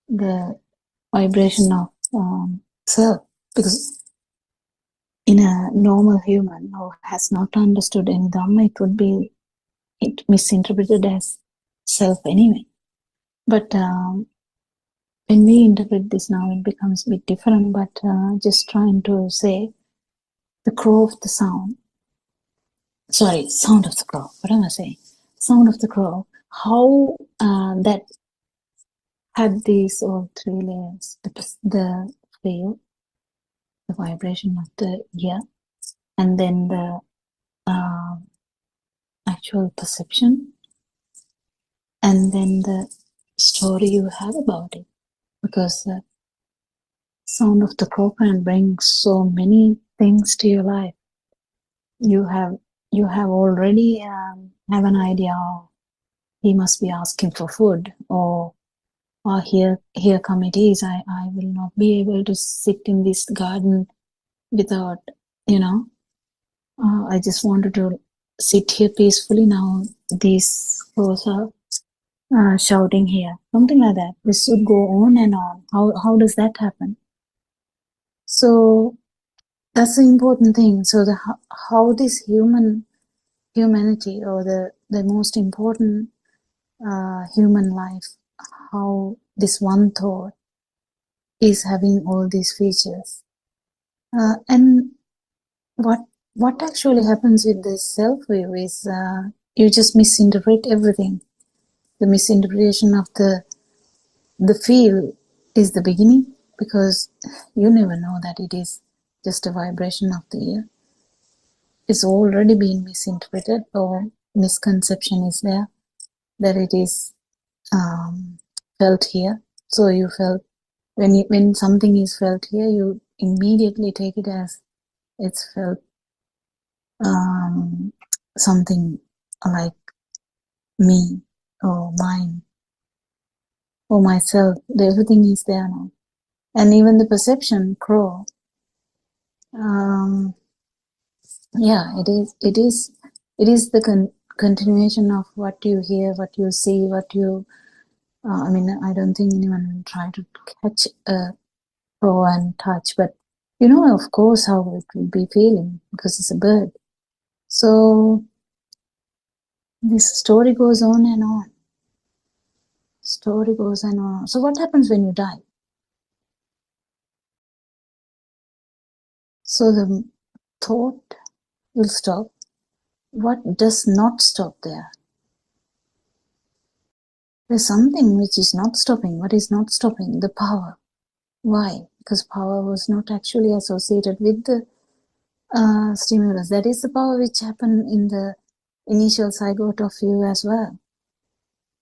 the vibration of self. Because in a normal human who has not understood any Dhamma, it would be misinterpreted as self anyway. But when we interpret this now, it becomes a bit different. But just trying to say the crow of the sound. Sorry, sound of the crow. What am I saying? Sound of the crow. How that had these all three layers: the feel, the vibration of the ear, and then the actual perception, and then the story you have about it. Because the sound of the crow can bring so many things to your life. You have already have an idea. Oh, he must be asking for food, or here come it is. I will not be able to sit in this garden without, I just wanted to sit here peacefully. Now these crows are shouting here, something like that. This would go on and on. How does that happen? So that's the important thing. So how this humanity, or the most important human life, how this one thought is having all these features, and what actually happens with this self view is you just misinterpret everything. The misinterpretation of the feel is the beginning, because you never know that it is just a vibration of the ear. It's already been misinterpreted, or misconception is there that it is felt here. So you felt when something is felt here, you immediately take it as it's felt something like me or mine or myself. Everything is there now, and even the perception crow. It is the continuation of what you hear, what you see, what you. I don't think anyone will try to catch a crow and touch, but you know, of course, how it will be feeling, because it's a bird. So this story goes on and on. Story goes on and on. So what happens when you die? So the thought will stop. What does not stop there? There's something which is not stopping. What is not stopping? The power. Why? Because power was not actually associated with the stimulus. That is the power which happened in the initial zygote of you as well,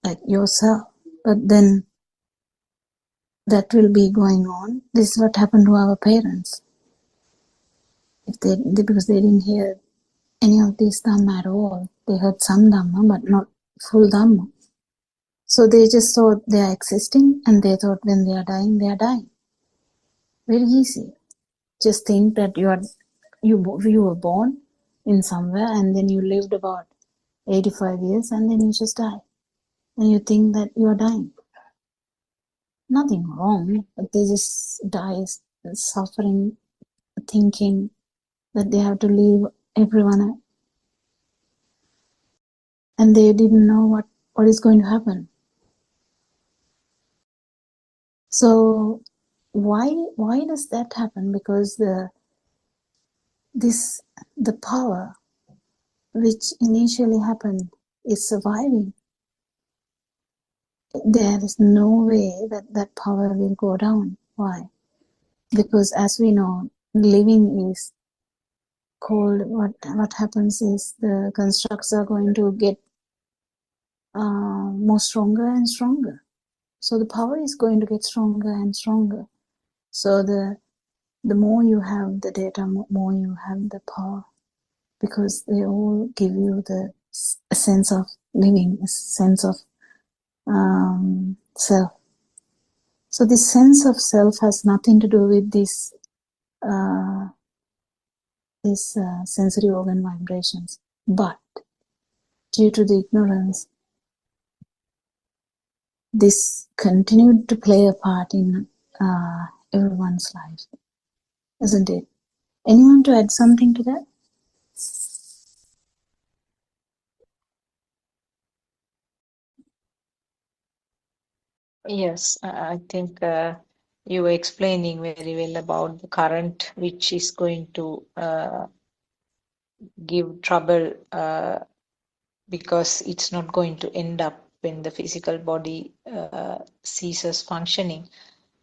like yourself. But then that will be going on. This is what happened to our parents. If because they didn't hear any of this Dhamma at all. They heard some Dhamma, but not full Dhamma. So they just thought they are existing, and they thought when they are dying, they are dying. Very easy. Just think that you were born in somewhere, and then you lived about 85 years, and then you just die. And you think that you are dying. Nothing wrong, but they just die suffering, thinking that they have to leave everyone, and they didn't know what is going to happen. So why does that happen? Because the power which initially happened is surviving. There is no way that power will go down. Why? Because as we know, living is cold. What happens is the constructs are going to get more stronger and stronger. So the power is going to get stronger and stronger. So the more you have the data, more you have the power, because they all give you a sense of living, a sense of self. So this sense of self has nothing to do with this sensory organ vibrations, but due to the ignorance, this continued to play a part in everyone's life, isn't it? Anyone to add something to that? Yes, I think you were explaining very well about the current, which is going to give trouble because it's not going to end up when the physical body ceases functioning.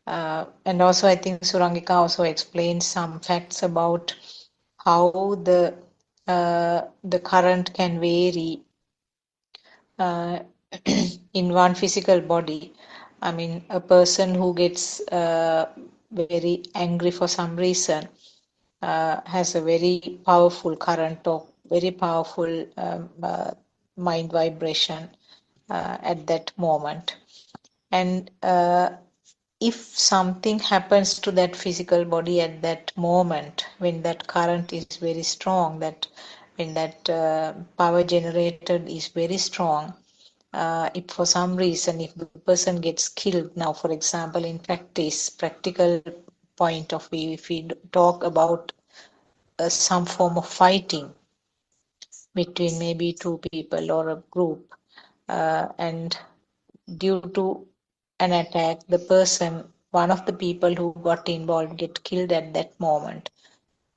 And also, I think Surangika also explained some facts about how the current can vary in one physical body. I mean, a person who gets very angry for some reason has a very powerful current or very powerful mind vibration at that moment. And if something happens to that physical body at that moment, when that current is very strong, that when that power generated is very strong, if for some reason, if the person gets killed, now, for example, in practical point of view, if we talk about some form of fighting between maybe two people or a group, and due to an attack, the person, one of the people who got involved, get killed at that moment.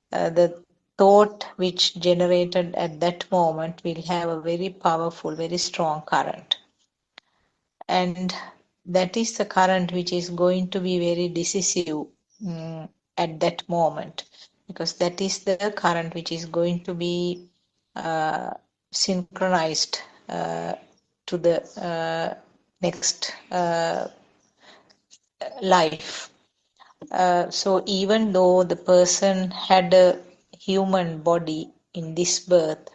The thought which generated at that moment will have a very powerful, very strong current. And that is the current which is going to be very decisive at that moment, because that is the current which is going to be synchronized to the next life. So even though the person had a human body in this birth,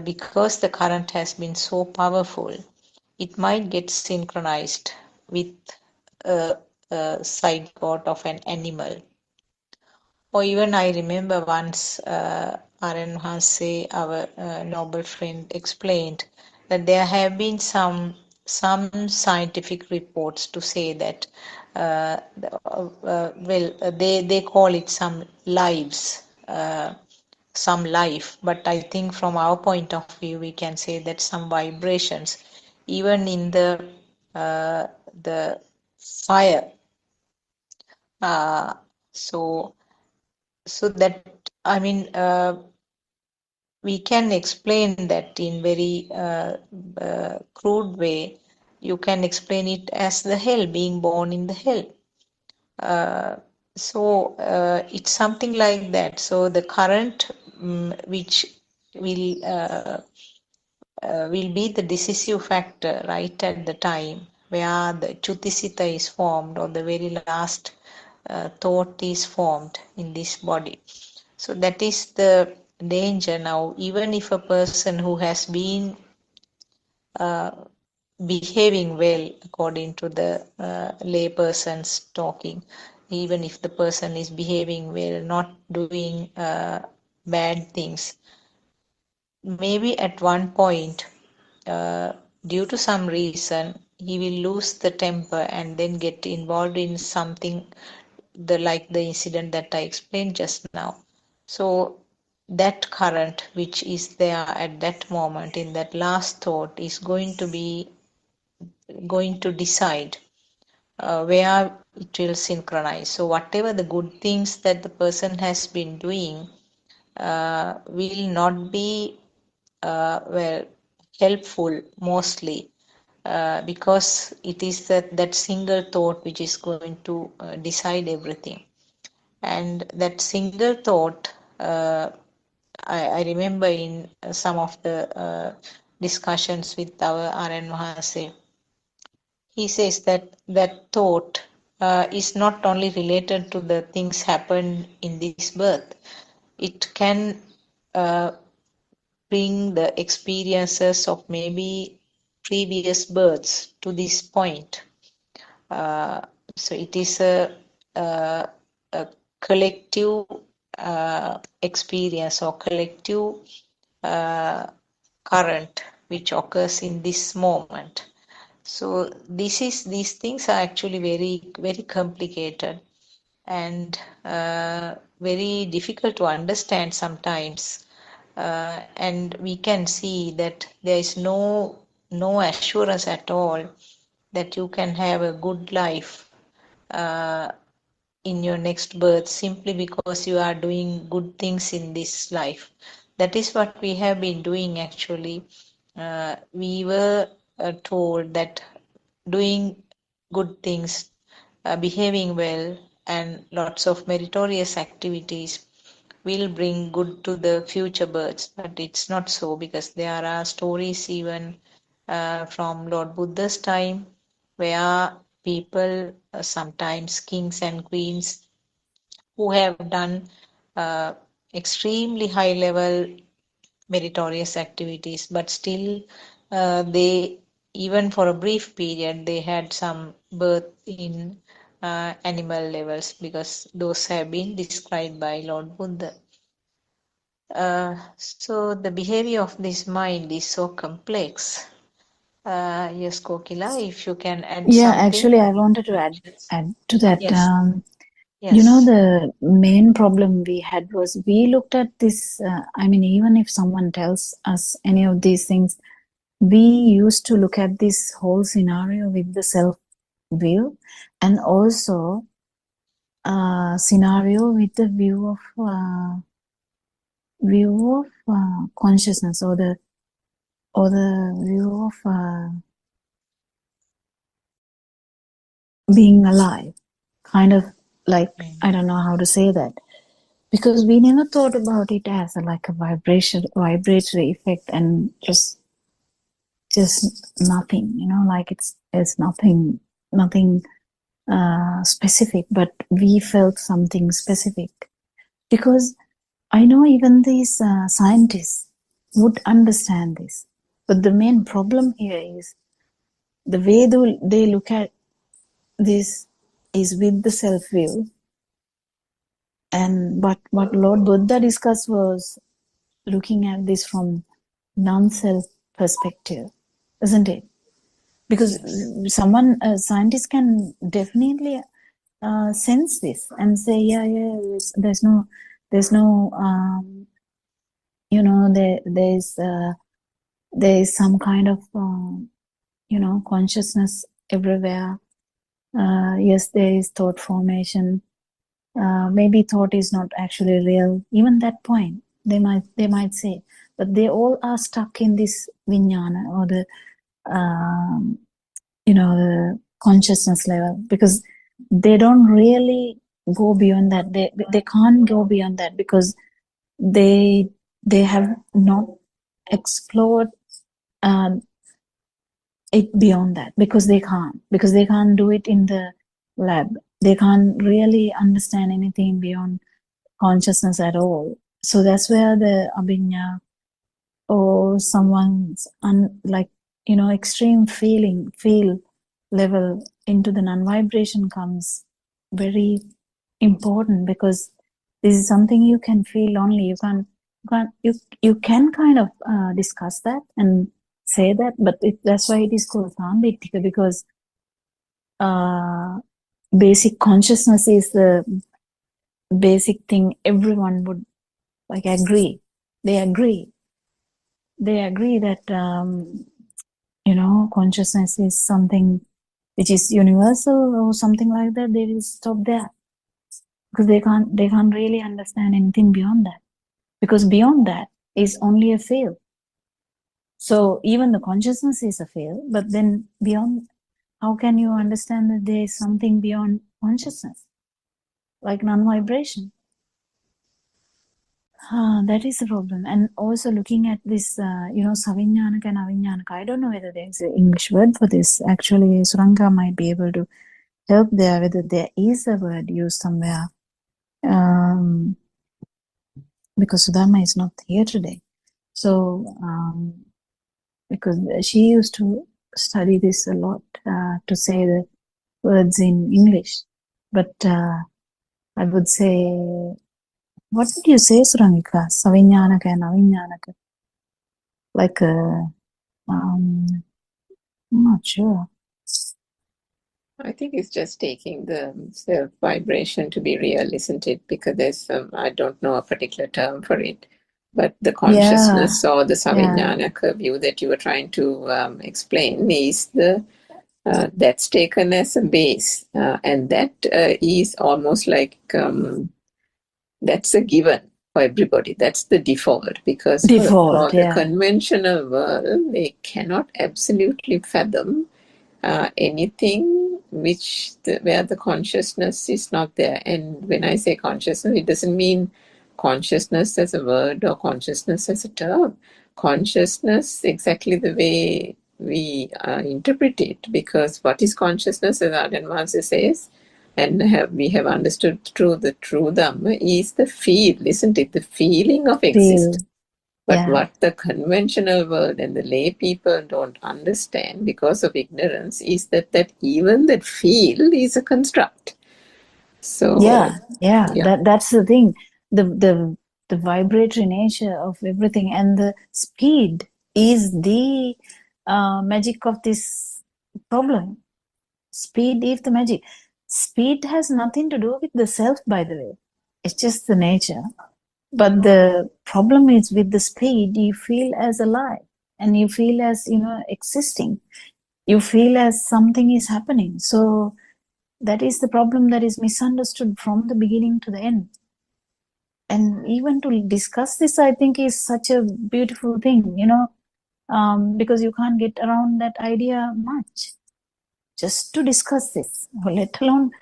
because the current has been so powerful, it might get synchronized with a zygote of an animal. Or even I remember once R.N. Mahanse, our noble friend, explained that there have been some scientific reports to say that they call it some lives, some life, but I think from our point of view we can say that some vibrations, even in the fire. So that, I mean, we can explain that in very crude way. You can explain it as the hell, being born in the hell. So it's something like that. So the current which will be the decisive factor right at the time where the Chutisita is formed, or the very last thought is formed in this body. So that is the danger now. Even if a person who has been behaving well according to the lay person's talking, even if the person is behaving well, not doing bad things, maybe at one point, due to some reason, he will lose the temper and then get involved in something like the incident that I explained just now. So that current which is there at that moment in that last thought is going to decide where it will synchronize. So whatever the good things that the person has been doing will not be helpful mostly because it is that single thought which is going to decide everything. And that single thought, I remember in some of the discussions with our RN Mahase, he says that thought is not only related to the things happened in this birth, it can bring the experiences of maybe previous births to this point. So it is a collective experience or collective current which occurs in this moment. So these things are actually very complicated and very difficult to understand sometimes. And we can see that there is no assurance at all that you can have a good life in your next birth simply because you are doing good things in this life. That is what we have been doing actually. We were told that doing good things, behaving well, and lots of meritorious activities will bring good to the future births. But it's not so, because there are stories even from Lord Buddha's time where people, sometimes kings and queens, who have done extremely high level meritorious activities, but still they, even for a brief period, they had some birth in animal levels, because those have been described by Lord Buddha. So the behavior of this mind is so complex. Yes, Kokila, if you can add Yeah, something. actually, I wanted to add to that. Yes. You know, Yes. the main problem we had was we looked at this. I mean, even if someone tells us any of these things, we used to look at this whole scenario with the self view, and also scenario with the view of consciousness, or the view of being alive, kind of like, I don't know how to say that, because we never thought about it as like a vibratory effect, and just nothing, you know, like it's nothing specific, but we felt something specific, because I know even these scientists would understand this, but the main problem here is the way they look at this is with the self view. And but what Lord Buddha discussed was looking at this from non-self perspective, isn't it? Because someone, a scientist, can definitely sense this and say, yeah, there's no, you know, there is some kind of, you know, consciousness everywhere. Yes, there is thought formation. Maybe thought is not actually real. Even that point, they might say, but they all are stuck in this vijnana, or the you know, the consciousness level, because they don't really go beyond that. They can't go beyond that, because they have not explored it beyond that, because they can't do it in the lab. They can't really understand anything beyond consciousness at all. So that's where the abhinya, or someone's like, you know, extreme feel level into the non-vibration comes very important, because this is something you can feel only. You can kind of discuss that and say that, but that's why it is called Samvitika, because basic consciousness is the basic thing everyone would like agree. They agree that, consciousness is something which is universal or something like that. They will stop there because they can't really understand anything beyond that, because beyond that is only a field. So even the consciousness is a field, but then beyond, how can you understand that there is something beyond consciousness, like non-vibration? That is the problem. And also looking at this, saviññānaka and aviññānaka, I don't know whether there's an English word for this. Actually, Suranka might be able to help there, whether there is a word used somewhere. Because Sudama is not here today. So, because she used to study this a lot, to say the words in English. But I would say, what did you say, Surangika? Saviññānaka and aviññānaka. Like, I'm not sure. I think it's just taking the self vibration to be real, isn't it? Because there's some, I don't know a particular term for it, but the consciousness or the Saviññānaka view that you were trying to explain is the that's taken as a base, and that is almost like that's a given for everybody. That's the default, because for the conventional world, they cannot absolutely fathom anything where the consciousness is not there. And when I say consciousness, it doesn't mean consciousness as a word or consciousness as a term. Consciousness exactly the way we interpret it, because what is consciousness, as Arden Master says, and we have understood through the true Dhamma, is the feel, isn't it? The feeling of existence. But what the conventional world and the lay people don't understand because of ignorance is that even that feel is a construct. So that's the thing. The vibratory nature of everything, and the speed is the magic of this problem. Speed is the magic. Speed has nothing to do with the self, by the way. It's just the nature. But the problem is, with the speed, you feel as alive, and you feel as, existing. You feel as something is happening. So that is the problem that is misunderstood from the beginning to the end. And even to discuss this, I think, is such a beautiful thing, because you can't get around that idea much. Just to discuss this, let alone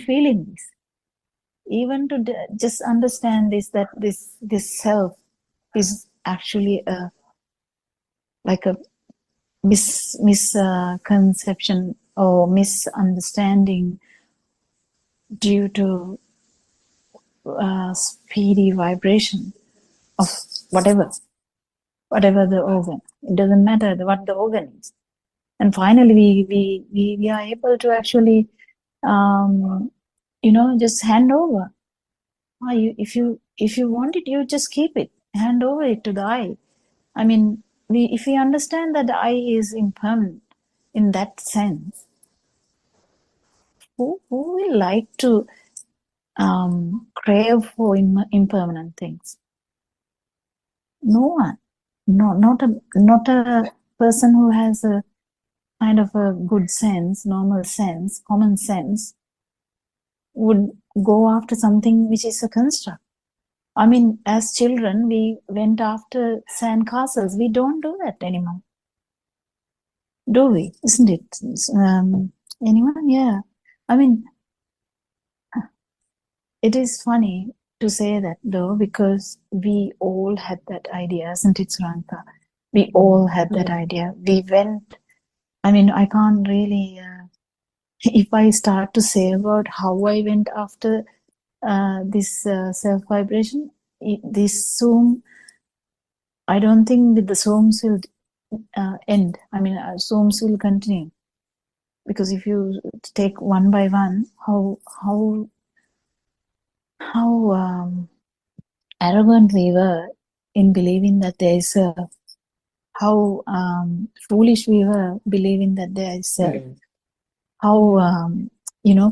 feeling this. Even to just understand this, that this self is actually like a misconception or misunderstanding due to speedy vibration of whatever the organ. It doesn't matter what the organ is. And finally, we are able to actually, just hand over. If you want it, you just keep it. Hand over it to the I. I mean, if we understand that the I is impermanent in that sense, who will like to crave for impermanent things? No one. No, not a person who has a kind of a good sense, normal sense, common sense, would go after something which is a construct. I mean, as children, we went after sand castles. We don't do that anymore. Do we? Isn't it? Anyone? Yeah. I mean, it is funny to say that, though, because we all had that idea, isn't it, Suranta? We all had that idea. We went, I mean, I can't really, if I start to say about how I went after this self-vibration, this Zoom, I don't think that the Zooms will end. I mean, Zooms will continue. Because if you take one by one, how arrogant we were in believing that there is a, how foolish we were believing that there is a, how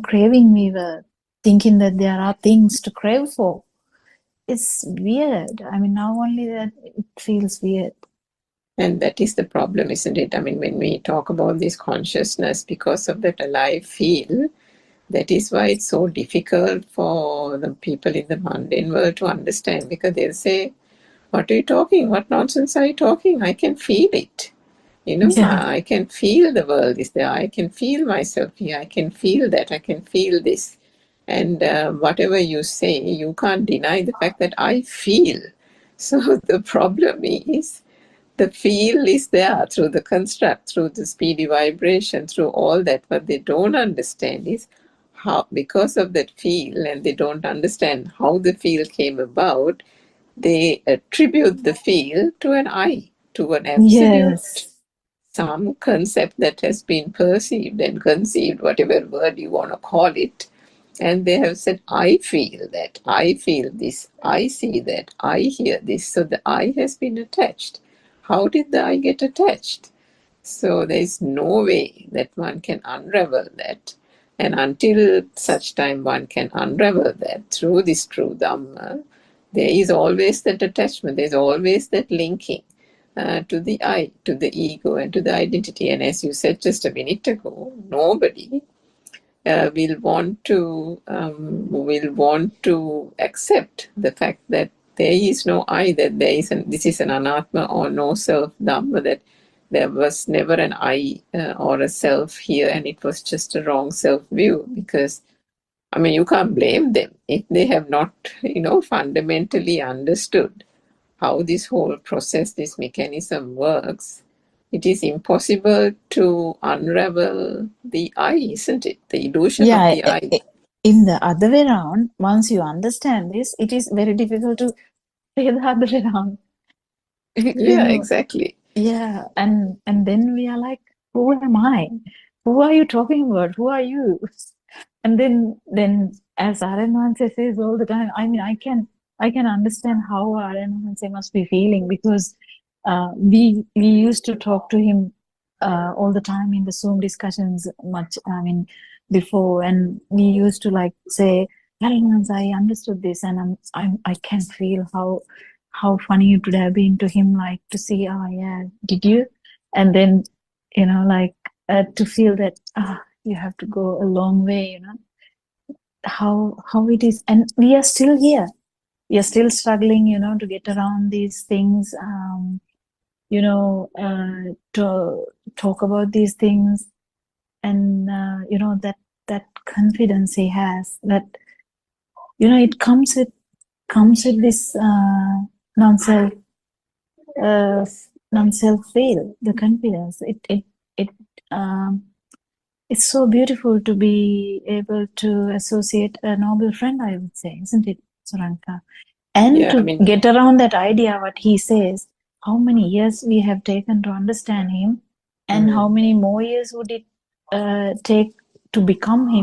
craving we were, thinking that there are things to crave for. it's weird. I mean, now only that it feels weird. And that is the problem, isn't it? I mean, when we talk about this consciousness, because of that alive feel, that is why it's so difficult for the people in the mundane world to understand, because they'll say, what are you talking? What nonsense are you talking? I can feel it. You know, Yeah. I can feel the world is there. I can feel myself here. I can feel that. I can feel this. And whatever you say, you can't deny the fact that I feel. So the problem is, the feel is there through the construct, through the speedy vibration, through all that. What they don't understand is how, because of that feel, and they don't understand how the feel came about, they attribute the feel to an I, to an absolute, Yes. some concept that has been perceived and conceived, whatever word you want to call it. And they have said, I feel that, I feel this, I see that, I hear this. So the I has been attached. How did the I get attached? So there is no way that one can unravel that. And until such time one can unravel that through this true Dhamma, there is always that attachment, there's always that linking to the I, to the ego, and to the identity. And as you said just a minute ago, nobody will want to accept the fact that there is no I, that there is this is an anatma or no self Dhamma, that there was never an I or a self here, and it was just a wrong self view. Because I mean, you can't blame them if they have not, fundamentally understood how this whole process, this mechanism works. It is impossible to unravel the I, isn't it? The illusion of Yeah, the I. in the other way around, once you understand this, it is very difficult to say the other way around. Yeah, exactly. Yeah, and then we are like, who am I? Who are you talking about? Who are you? And then as Aranwanse says all the time, I mean, I can understand how Aranwanse must be feeling, because we used to talk to him all the time in the Zoom discussions before, and we used to like say, Aranwanse, I understood this, and I can feel how funny it would have been to him, like to see, oh yeah, did you? And then, to feel that, you have to go a long way, how it is. And we are still here. We are still struggling, to get around these things, to talk about these things. And, that confidence he has, that, it comes with this non-self feel, the confidence. It's so beautiful to be able to associate a noble friend, I would say, isn't it, Suranka? And Yeah, to get around that idea, what he says, how many years we have taken to understand him, and how many more years would it take to become him.